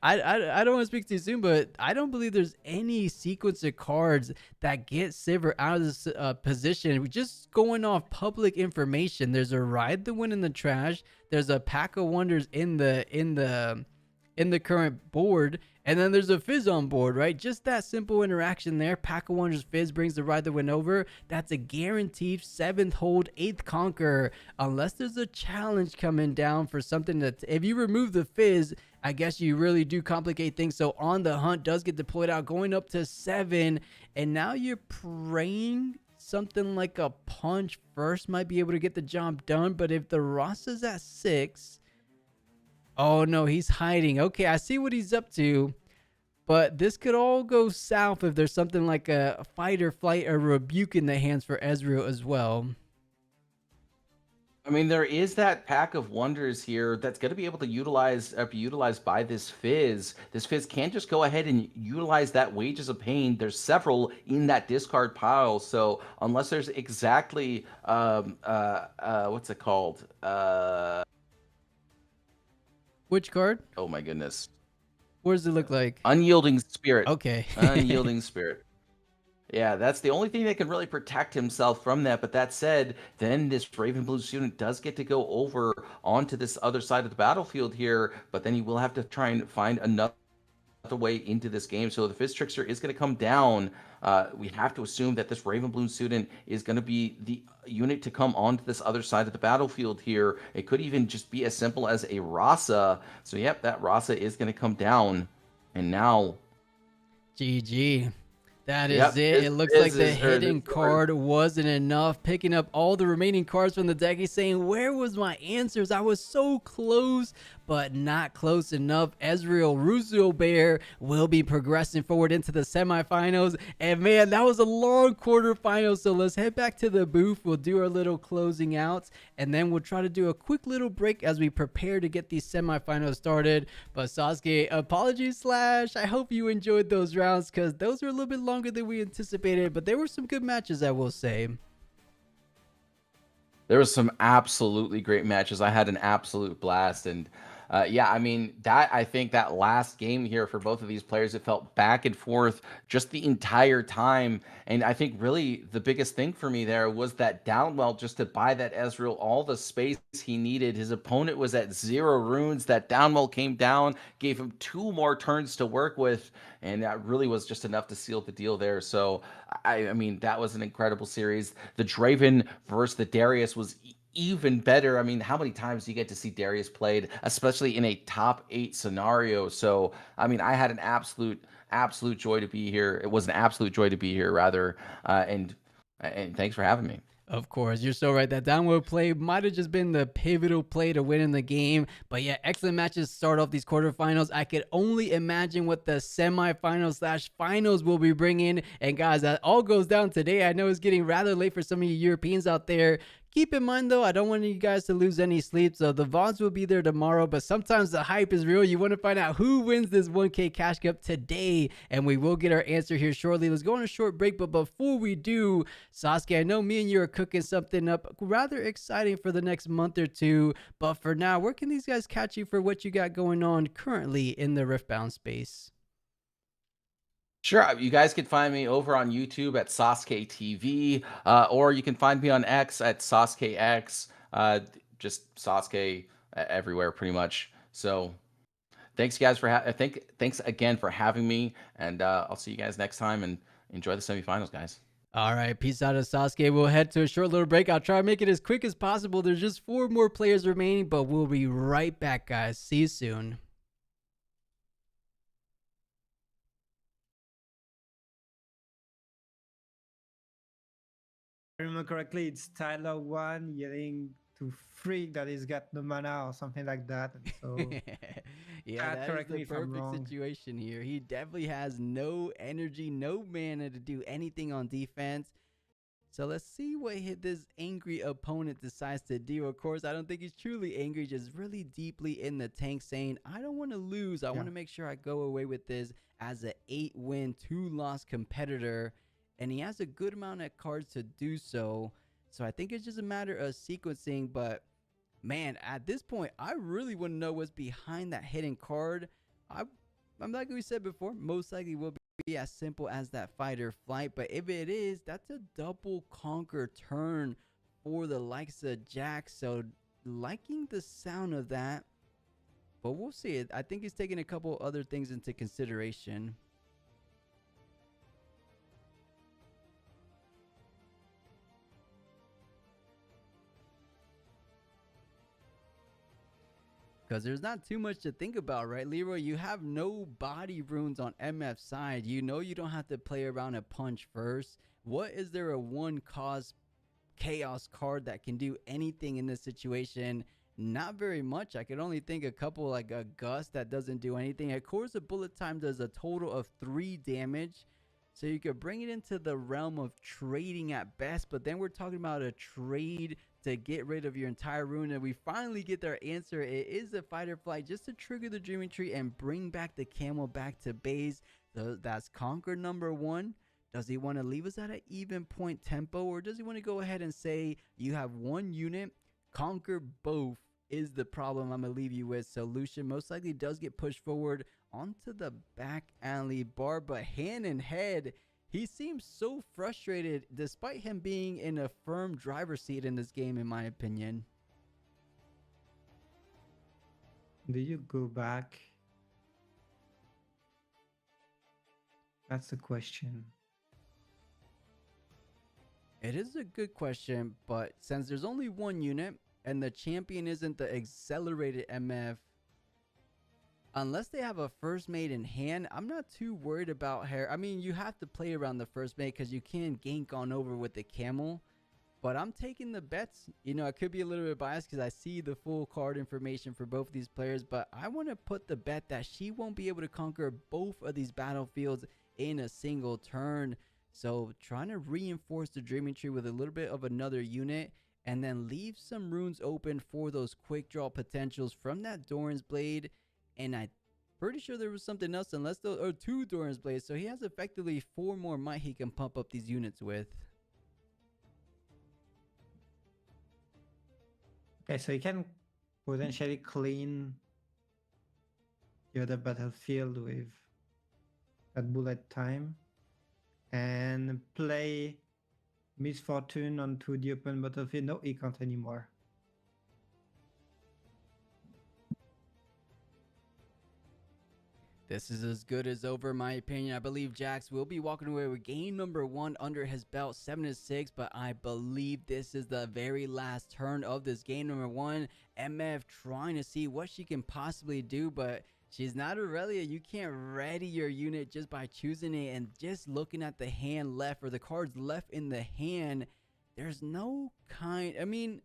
I don't want to speak too soon, but I don't believe there's any sequence of cards that get Sivir out of this position. Just going off public information, there's a ride the win in the trash. There's a Pack of Wonders in the current board, and then there's a Fizz on board, right? Just that simple interaction there. Pack of Wonders Fizz brings the ride the win over. That's a guaranteed 7th hold, 8th conquer, unless there's a challenge coming down for something that, if you remove the Fizz, I guess you really do complicate things. So On the Hunt does get deployed out, going up to 7, and now you're praying something like a punch first might be able to get the job done. But if the Ross is at 6, oh no, he's hiding. Okay, I see what he's up to. But this could all go south if there's something like a fight or flight or rebuke in the hands for Ezreal as well. I mean, there is that Pack of Wonders here that's going to be able to be utilized by this Fizz. This Fizz can't just go ahead and utilize that Wages of Pain. There's several in that discard pile. So unless there's exactly, what's it called? Which card? Oh my goodness. What does it look like? Unyielding Spirit. Okay. Unyielding Spirit. Yeah, that's the only thing that can really protect himself from that. But that said, then this Raven Blue student does get to go over onto this other side of the battlefield here. But then he will have to try and find another way into this game. So the Fizz Trickster is going to come down. We have to assume that this Raven Bloom student is going to be the unit to come onto this other side of the battlefield here. It could even just be as simple as a Rasa. So yep, that Rasa is going to come down. And now GG. That is it. It looks like the hidden card wasn't enough. Picking up all the remaining cards from the deck. He's saying, where was my answers? I was so close, but not close enough. Ezreal Russo Bear will be progressing forward into the semifinals. And man, that was a long quarterfinal. So let's head back to the booth. We'll do our little closing outs, and then we'll try to do a quick little break as we prepare to get these semifinals started. But Sasuke, apologies / I hope you enjoyed those rounds, because those were a little bit longer than we anticipated, but there were some good matches, I will say. There was some absolutely great matches. I had an absolute blast, and yeah, I mean, I think that last game here for both of these players, it felt back and forth just the entire time. And I think really the biggest thing for me there was that downwell just to buy that Ezreal all the space he needed. His opponent was at 0 runes. That downwell came down, gave him 2 more turns to work with, and that really was just enough to seal the deal there. So, I mean, that was an incredible series. The Draven versus the Darius was even better. I mean, how many times do you get to see Darius played, especially in a top 8 scenario? So, I mean, I had an absolute joy to be here. It was an absolute joy to be here, rather. And thanks for having me. Of course, you're so right. That downward play might have just been the pivotal play to win in the game. But yeah, excellent matches start off these quarterfinals. I could only imagine what the semifinals / finals will be bringing. And guys, that all goes down today. I know it's getting rather late for some of you Europeans out there. Keep in mind, though, I don't want you guys to lose any sleep, so the VODs will be there tomorrow, but sometimes the hype is real. You want to find out who wins this 1K Cash Cup today, and we will get our answer here shortly. Let's go on a short break, but before we do, Sasuke, I know me and you are cooking something up rather exciting for the next month or two, but for now, where can these guys catch you for what you got going on currently in the Riftbound space? Sure, you guys can find me over on YouTube at Sasuke TV, or you can find me on X at Sasuke X. Just Sasuke everywhere, pretty much. So, thanks, guys, for thanks again for having me, and I'll see you guys next time. And enjoy the semifinals, guys. All right, peace out of Sasuke. We'll head to a short little break. I'll try to make it as quick as possible. There's just 4 more players remaining, but we'll be right back, guys. See you soon. I remember correctly, it's Tyler 1 yelling to Freak that he's got no mana or something like that. And so, yeah, that correct is me the if I'm perfect wrong. situation here. He definitely has no energy, no mana to do anything on defense. So let's see what this angry opponent decides to do. Of course, I don't think he's truly angry, just really deeply in the tank saying, I don't want to lose. I want to make sure I go away with this as an 8-win, 2-loss competitor. And he has a good amount of cards to do so. So I think it's just a matter of sequencing. But man, at this point, I really want to know what's behind that hidden card. I'm like we said before, most likely will be as simple as that fight or flight. But if it is, that's a double conquer turn for the likes of Jack. So liking the sound of that. But we'll see. I think he's taking a couple other things into consideration. Because there's not too much to think about, right, Leroy? You have no body runes on MF side. You know you don't have to play around a punch first. What is there a 1-cost chaos card that can do anything in this situation? Not very much. I could only think a couple, like a Gust that doesn't do anything. Of course, a bullet time does a total of 3 damage. So you could bring it into the realm of trading at best, but then we're talking about a trade to get rid of your entire rune, and we finally get their answer. It is a fight or flight just to trigger the Dreaming Tree and bring back the camel back to base. So that's conquer number 1. Does he want to leave us at an even point tempo, or does he want to go ahead and say you have 1 unit, conquer both is the problem I'm going to leave you with? So Lucian most likely does get pushed forward onto the back alley bar, but hand in head, he seems so frustrated despite him being in a firm driver's seat in this game, in my opinion. Do you go back? That's the question. It is a good question, but since there's only 1 unit and the champion isn't the accelerated MF, unless they have a first mate in hand, I'm not too worried about her. I mean, you have to play around the first mate because you can gank on over with the camel. But I'm taking the bets. You know, I could be a little bit biased because I see the full card information for both of these players. But I want to put the bet that she won't be able to conquer both of these battlefields in a single turn. So trying to reinforce the Dreaming Tree with a little bit of another unit. And then leave some runes open for those quick draw potentials from that Doran's Blade. And I'm pretty sure there was something else, unless those are 2 Doran's Blades. So he has effectively 4 more might he can pump up these units with. Okay, so he can potentially clean the other battlefield with that bullet time, and play Misfortune onto the open battlefield. No, he can't anymore. This is as good as over, in my opinion. I believe Jax will be walking away with game number 1 under his belt, 7-6. But I believe this is the very last turn of this game number 1. MF trying to see what she can possibly do, but she's not Aurelia. You can't ready your unit just by choosing it and just looking at the hand left, or the cards left in the hand. There's no kind. I mean,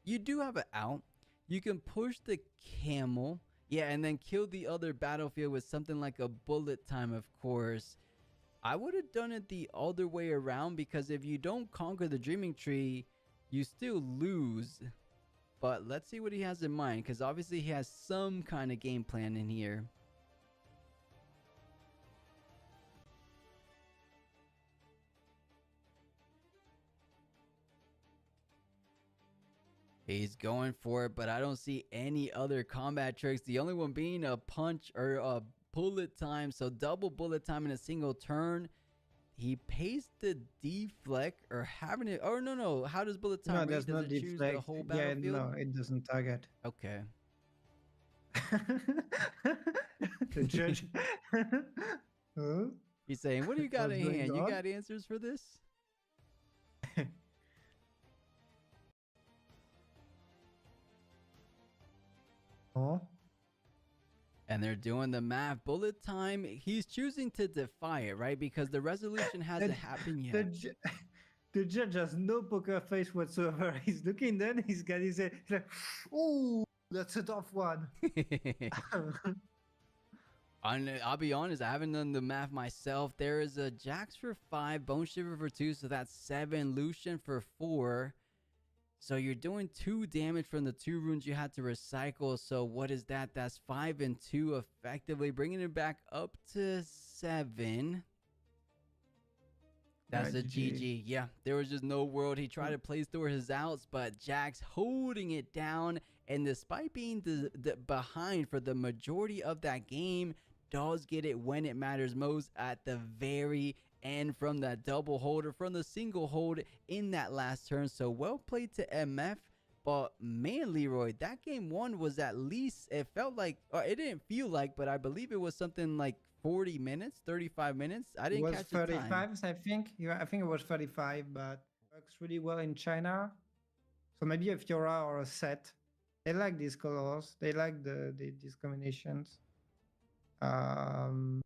you do have an out. You can push the camel. Yeah, and then kill the other battlefield with something like a bullet time, of course. I would have done it the other way around, because if you don't conquer the Dreaming Tree, you still lose. But let's see what he has in mind, because obviously he has some kind of game plan in here. He's going for it, but I don't see any other combat tricks. The only one being a punch or a bullet time. So double bullet time in a single turn. He pays the deflect or having it. Oh, no. How does bullet time No, there's does no it choose the whole battlefield? Yeah, no, it doesn't target. Okay. The judge. Huh? He's saying, what do you got What's in going hand? You on? got answers for this? Oh. And they're doing the math. Bullet time, he's choosing to defy it, right? Because the resolution hasn't happened yet. The judge has no poker face whatsoever. He's looking, then he's got his head. He's like, ooh, that's a tough one. I'll be honest, I haven't done the math myself. There is a Jax for 5, Bone Shiver for 2, so that's 7, Lucian for 4. So you're doing 2 damage from the 2 runes you had to recycle. So what is that? That's 5 and 2, effectively bringing it back up to 7. That's a GG. Yeah, there was just no world. He tried to play through his outs, but Jax holding it down. And despite being behind for the majority of that game, does get it when it matters most at the very end, from that double hold or from the single hold in that last turn. So well played to MF. But man, Leroy, that game 1 was at least, it felt like, or it didn't feel like, but I believe it was something like 40 minutes, 35 minutes. I didn't catch the time. It was 35, I think. Yeah, I think it was 35, but works really well in China. So maybe a Fiora or a set. They like these colors. They like these combinations. I'm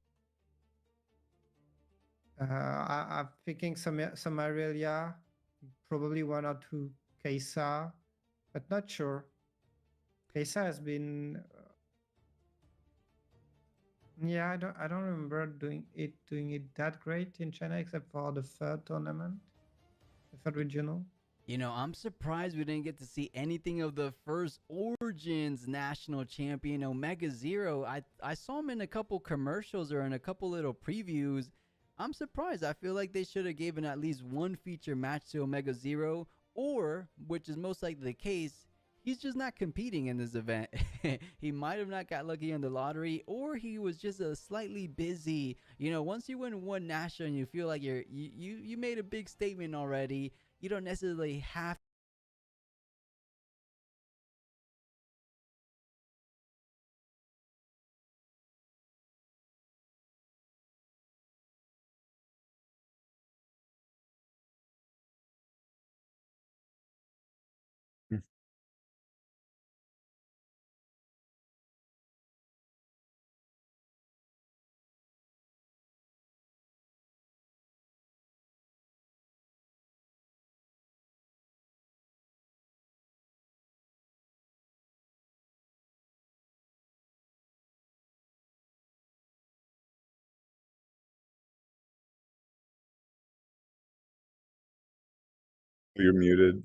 thinking some Aurelia, probably 1 or 2 Kai'Sa, but not sure. Kai'Sa has been, yeah, I don't remember doing it that great in China, except for the third tournament, the third regional. You know, I'm surprised we didn't get to see anything of the first Origins national champion, Omega Zero. I saw him in a couple commercials or in a couple little previews. I'm surprised. I feel like they should have given at least 1 feature match to Omega Zero, or, which is most likely the case, he's just not competing in this event. He might have not got lucky in the lottery, or he was just a slightly busy. You know, once you win 1 national and you feel like you made a big statement already, you don't necessarily have You're muted.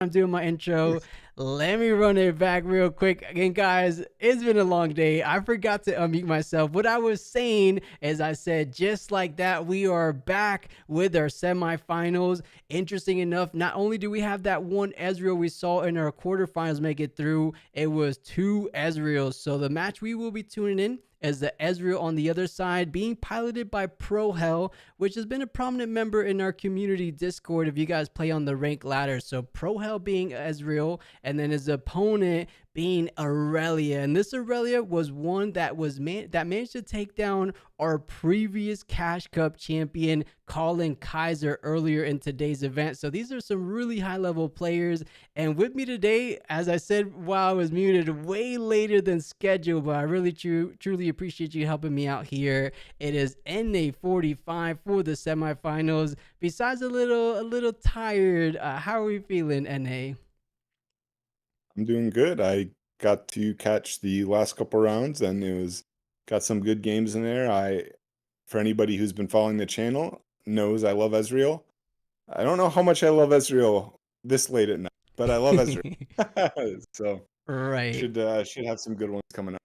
I'm doing my intro. Let me run it back real quick. Again, guys, it's been a long day. I forgot to unmute myself. What I was saying is I said, just like that, we are back with our semifinals. Interesting enough, not only do we have that one Ezreal we saw in our quarterfinals make it through, it was 2 Ezreals. So the match we will be tuning in as the Ezreal on the other side being piloted by ProHell, which has been a prominent member in our community Discord if you guys play on the rank ladder. So ProHell being Ezreal, and then his opponent being Aurelia. And this Aurelia was one that managed to take down our previous Cash Cup champion, Colin Kaiser, earlier in today's event. So these are some really high level players. And with me today, as I said while I was muted, way later than scheduled, but I really truly appreciate you helping me out here. It is NA45 for the semifinals. Besides a little tired, how are we feeling, NA? I'm doing good. I got to catch the last couple rounds, and got some good games in there. For anybody who's been following the channel, knows I love Ezreal. I don't know how much I love Ezreal this late at night, but I love Ezreal. So right, should have some good ones coming up.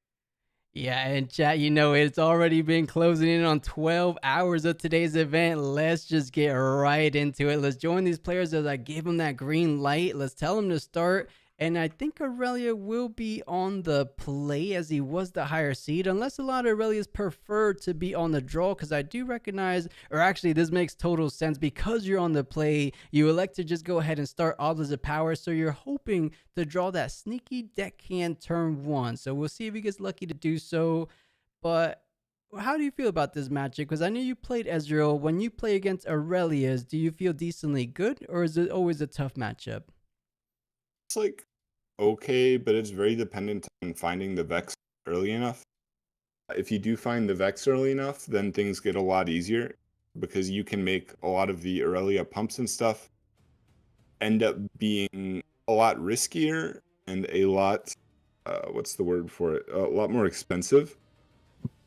Yeah, and chat, it's already been closing in on 12 hours of today's event. Let's just get right into it. Let's join these players as I give them that green light. Let's tell them to start. And I think Aurelia will be on the play as he was the higher seed, unless a lot of Aurelias prefer to be on the draw, because I do recognize, or actually this makes total sense, because you're on the play, you elect to just go ahead and start Aulas of Power, so you're hoping to draw that sneaky deckhand turn 1. So we'll see if he gets lucky to do so. But how do you feel about this matchup? Because I know you played Ezreal. When you play against Aurelias, do you feel decently good, or is it always a tough matchup? It's like okay, but it's very dependent on finding the Vex early enough. If you do find the Vex early enough, then things get a lot easier, because you can make a lot of the Aurelia pumps and stuff end up being a lot riskier and a lot, what's the word for it? A lot more expensive.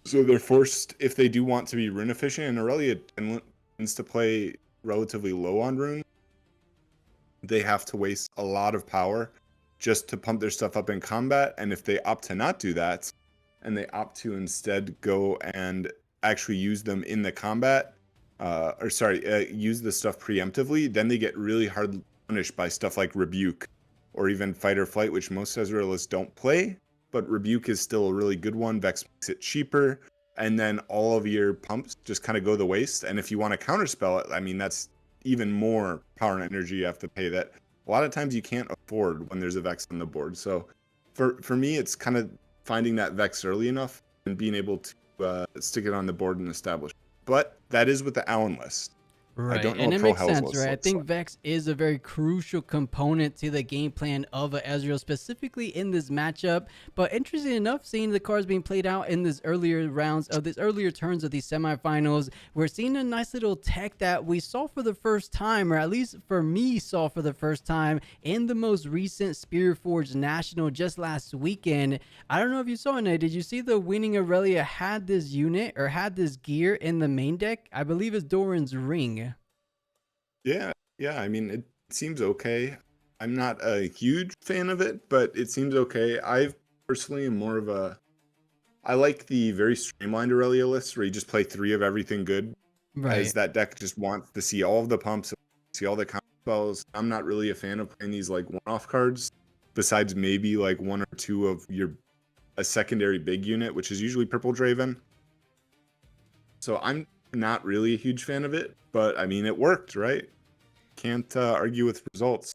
So they're forced, if they do want to be rune efficient, and Aurelia tends to play relatively low on rune, they have to waste a lot of power just to pump their stuff up in combat. And if they opt to not do that, and they opt to instead go and actually use them in the combat, use the stuff preemptively, then they get really hard punished by stuff like Rebuke or even Fight or Flight, which most Ezrealists don't play. But Rebuke is still a really good one. Vex makes it cheaper, and then all of your pumps just kind of go to waste. And if you want to counterspell it, I mean, that's even more power and energy you have to pay that a lot of times you can't afford when there's a Vex on the board. So for me, it's kind of finding that Vex early enough and being able to stick it on the board and establish. But that is with the Allen list. Right, and it makes sense, right? I think Vex is a very crucial component to the game plan of Ezreal, specifically in this matchup. But interesting enough, seeing the cards being played out in this earlier rounds of these earlier turns of these semifinals, we're seeing a nice little tech that we saw for the first time, or at least for me saw for the first time in the most recent Spiritforged National just last weekend. I don't know if you saw it. Did you see the winning Aurelia had this unit or had this gear in the main deck? I believe it's Doran's Ring. Yeah. I mean, it seems okay. I'm not a huge fan of it, but it seems okay. I personally am more of I like the very streamlined Aurelia list where you just play 3 of everything good. Right. As that deck just wants to see all of the pumps, see all the counter spells. I'm not really a fan of playing these like one-off cards, besides maybe like 1 or 2 of a secondary big unit, which is usually Purple Draven. So I'm not really a huge fan of it, but I mean, it worked, right? Can't argue with results.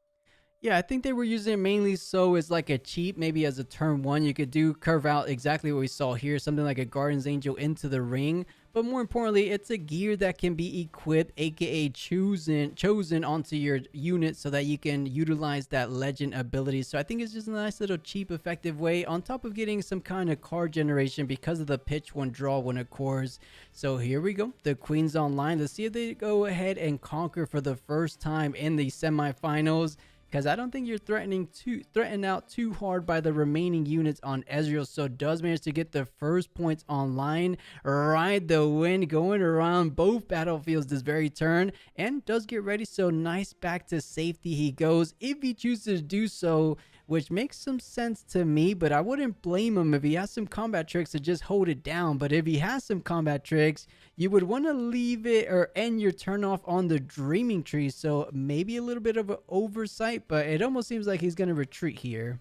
Yeah, I think they were using it mainly so as like a cheat, maybe as a turn 1. You could curve out exactly what we saw here, something like a Guardian's Angel into the ring. But more importantly, it's a gear that can be equipped, aka chosen onto your unit so that you can utilize that legend ability. So I think it's just a nice little cheap, effective way on top of getting some kind of card generation because of the pitch 1 draw 1 of course. So here we go. The Queen's online. Let's see if they go ahead and conquer for the first time in the semifinals, because I don't think you're threatened out too hard by the remaining units on Ezreal. So does manage to get the first points online, ride the wind, going around both battlefields this very turn, and does get ready. So nice back to safety he goes, if he chooses to do so. which makes some sense to me, but I wouldn't blame him if he has some combat tricks to just hold it down. But if he has some combat tricks, you would want to leave it or end your turn off on the Dreaming Tree. So maybe a little bit of an oversight, but it almost seems like he's going to retreat here.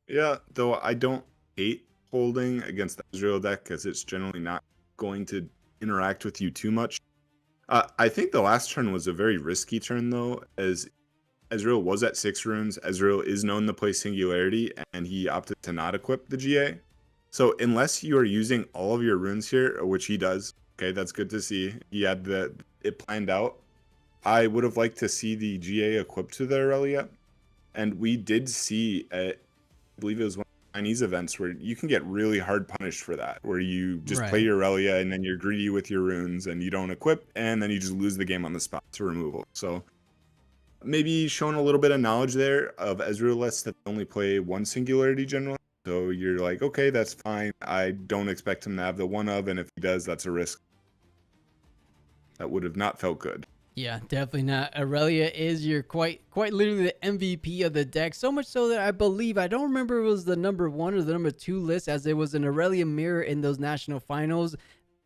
Yeah, though I don't hate holding against the Ezreal deck because it's generally not going to interact with you too much. I think the last turn was a very risky turn, though, as Ezreal was at 6 runes. Ezreal is known to play Singularity, and he opted to not equip the GA. So unless you are using all of your runes here, which he does, okay, that's good to see. He had it planned out. I would have liked to see the GA equipped to the Aurelia, and we did see at, I believe it was one of the Chinese events where you can get really hard punished for that, where you just play your Aurelia and then you're greedy with your runes and you don't equip, and then you just lose the game on the spot to removal. So maybe showing a little bit of knowledge there of Ezreal lists that only play one Singularity generally. So you're like, okay, that's fine. I don't expect him to have the one of, and if he does, that's a risk. That would have not felt good. Yeah, definitely not. Aurelia is your quite literally the MVP of the deck. So much so that I believe, I don't remember if it was the number 1 or the number 2 list, as it was an Aurelia mirror in those national finals.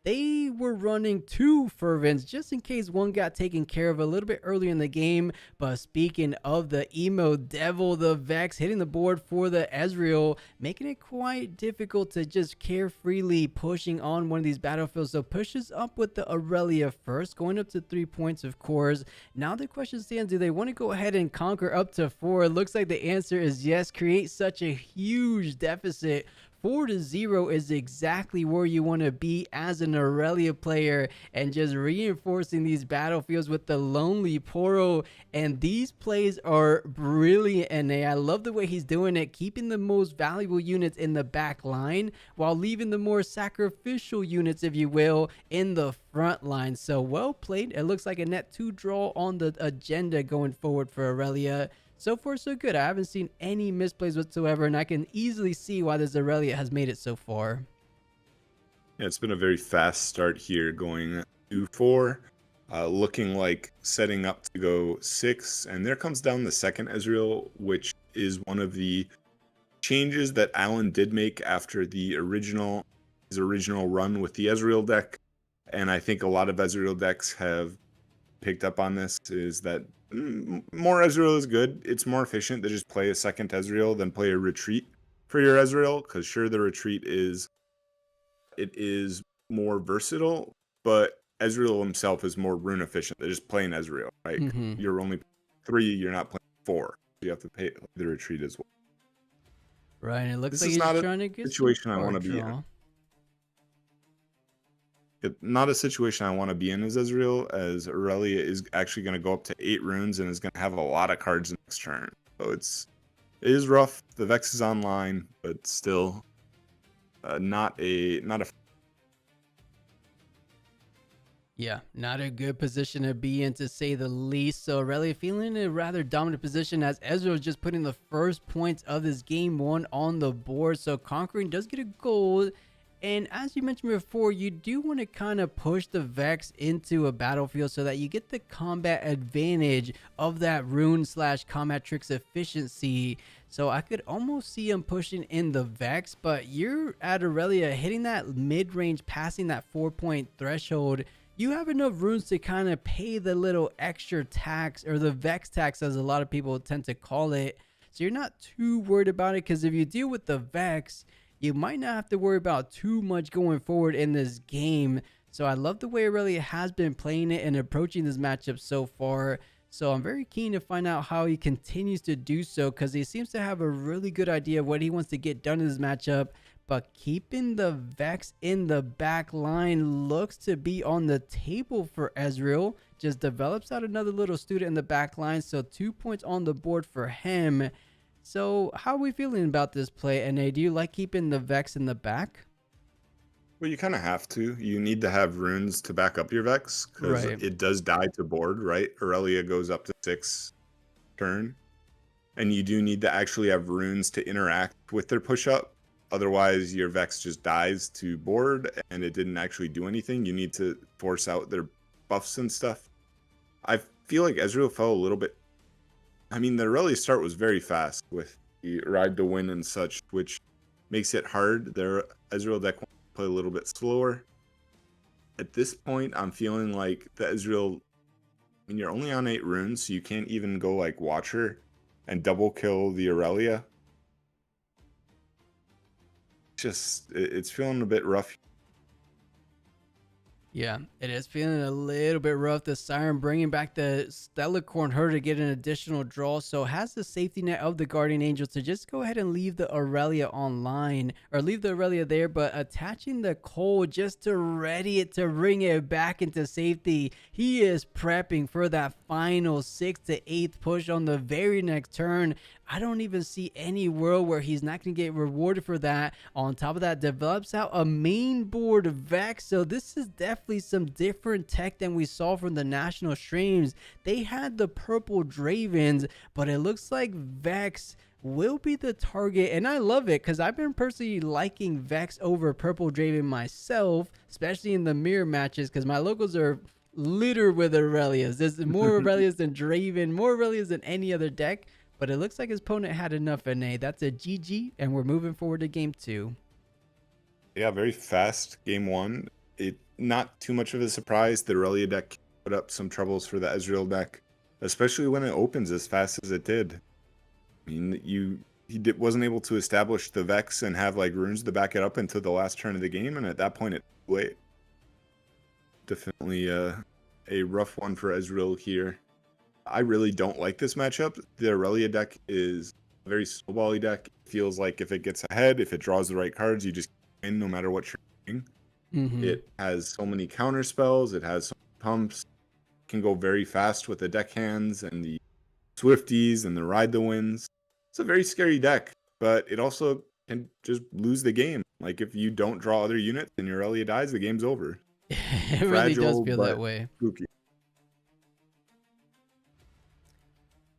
They were running 2 fervents just in case one got taken care of a little bit earlier in the game. But speaking of the emo devil, the Vex hitting the board for the Ezreal, making it quite difficult to just carefreely pushing on one of these battlefields. So pushes up with the Aurelia first, going up to 3 points, of course. Now the question stands, do they want to go ahead and conquer up to 4? It looks like the answer is yes. Create such a huge deficit. 4-0 is exactly where you want to be as an Aurelia player, and just reinforcing these battlefields with the Lonely Poro. And these plays are brilliant, and I love the way he's doing it, keeping the most valuable units in the back line while leaving the more sacrificial units, if you will, in the front line. So well played. It looks like a net 2 draw on the agenda going forward for Aurelia. So far, so good. I haven't seen any misplays whatsoever, and I can easily see why this Aurelia has made it so far. Yeah, it's been a very fast start here, going 2-4, looking like setting up to go 6. And there comes down the second Ezreal, which is one of the changes that Alan did make after his original run with the Ezreal deck. And I think a lot of Ezreal decks have picked up on this, is that more Ezreal is good. It's more efficient to just play a second Ezreal than play a retreat for your Ezreal, because sure, the retreat is more versatile, but Ezreal himself is more rune efficient than just playing Ezreal, right? You're only 3, you're not playing 4. You have to pay the retreat as well. Right, and it looks This like is he's not trying to a get situation I some want card to be draw. in. Not a situation I want to be in as Ezreal, as Aurelia is actually going to go up to 8 runes and is going to have a lot of cards next turn. So it is rough. The Vex is online, but still not a. Yeah, not a good position to be in, to say the least. So Aurelia feeling in a rather dominant position, as Ezreal is just putting the first points of this game 1 on the board. So conquering does get a gold. And as you mentioned before, you do want to kind of push the Vex into a battlefield so that you get the combat advantage of that rune / combat tricks efficiency. So I could almost see him pushing in the Vex, but you're at Aurelia hitting that mid-range, passing that 4-point threshold. You have enough runes to kind of pay the little extra tax, or the Vex tax as a lot of people tend to call it. So you're not too worried about it, because if you deal with the Vex, you might not have to worry about too much going forward in this game. So I love the way Aurelia has been playing it and approaching this matchup so far. So I'm very keen to find out how he continues to do so, because he seems to have a really good idea of what he wants to get done in this matchup. But keeping the Vex in the back line looks to be on the table for Ezreal. Just develops out another little student in the back line. So 2 points on the board for him. So how are we feeling about this play, NA? Do you like keeping the Vex in the back? Well, you kind of have to. You need to have runes to back up your Vex, because it does die to board, right? Aurelia goes up to 6 turn. And you do need to actually have runes to interact with their push-up. Otherwise, your Vex just dies to board, and it didn't actually do anything. You need to force out their buffs and stuff. I feel like Ezreal fell a little bit I mean, the early start was very fast with the ride the win and such, which makes it hard. Their Ezreal deck wants to play a little bit slower. At this point, I'm feeling like the Ezreal, I mean, you're only on 8 runes, so you can't even go like Watcher and double kill the Aurelia. It's feeling a bit rough. Yeah, it is feeling a little bit rough. The Siren bringing back the Stellarcorn her to get an additional draw. So has the safety net of the Guardian Angel to just go ahead and leave the Aurelia online, or leave the Aurelia there, but attaching the Cole just to ready it to bring it back into safety. He is prepping for that final 6th to 8th push on the very next turn. I don't even see any world where he's not going to get rewarded for that. On top of that, develops out a main board Vex. So this is definitely some different tech than we saw from the national streams. They had the purple Dravens, but it looks like Vex will be the target, and I love it because I've been personally liking Vex over purple Draven myself, especially in the mirror matches, because my locals are littered with Aurelias. There's more Aurelias than Draven, more Aurelias than any other deck. But it looks like his opponent had enough in A. That's a GG, and we're moving forward to game 2. Yeah, very fast game 1. It not too much of a surprise. The Aurelia deck put up some troubles for the Ezreal deck, especially when it opens as fast as it did. I mean, he wasn't able to establish the Vex and have like runes to back it up until the last turn of the game, and at that point it wait. Definitely a rough one for Ezreal here. I really don't like this matchup. The Aurelia deck is a very snowbally deck. It feels like if it gets ahead, if it draws the right cards, you just win no matter what you're doing. It has so many counter spells. It has so many pumps. It can go very fast with the deck hands and the Swifties and the Ride the Winds. It's a very scary deck, but it also can just lose the game. Like if you don't draw other units and your Aurelia dies, the game's over. It really does feel that way. Spooky.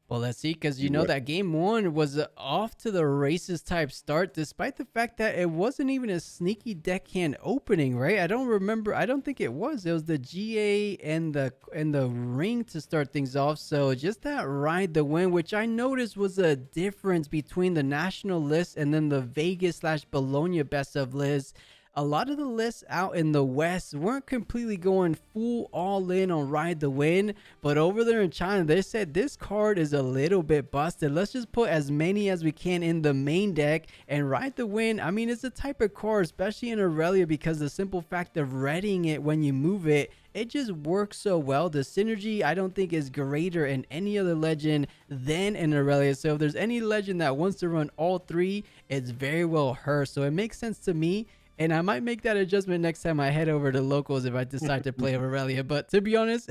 Well, let's see, because you know that game 1 was off to the races type start, despite the fact that it wasn't even a sneaky deckhand opening, right? I don't think it was. It was the GA and the ring to start things off. So just that ride the win, which I noticed was a difference between the national list and then the Vegas/Bologna best of list. A lot of the lists out in the West weren't completely going full all in on Ride the Win, but over there in China, they said this card is a little bit busted. Let's just put as many as we can in the main deck and Ride the Win. I mean, it's a type of card, especially in Aurelia, because the simple fact of readying it when you move it, it just works so well. The synergy, I don't think, is greater in any other legend than in Aurelia. So if there's any legend that wants to run all 3, it's very well her. So it makes sense to me. And I might make that adjustment next time I head over to locals if I decide to play Aurelia. But to be honest,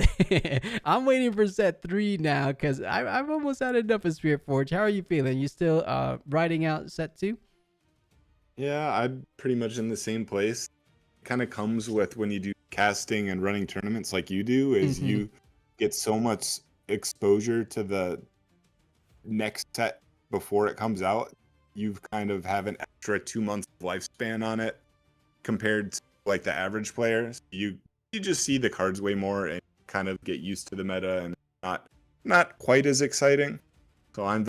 I'm waiting for set 3 now because I've almost had enough of Spiritforged. How are you feeling? You still riding out set 2? Yeah, I'm pretty much in the same place. Kind of comes with when you do casting and running tournaments like you do, is you get so much exposure to the next set before it comes out. You kind of have an extra 2 months lifespan on it compared to like the average player. So you just see the cards way more and kind of get used to the meta, and not quite as exciting. So I'm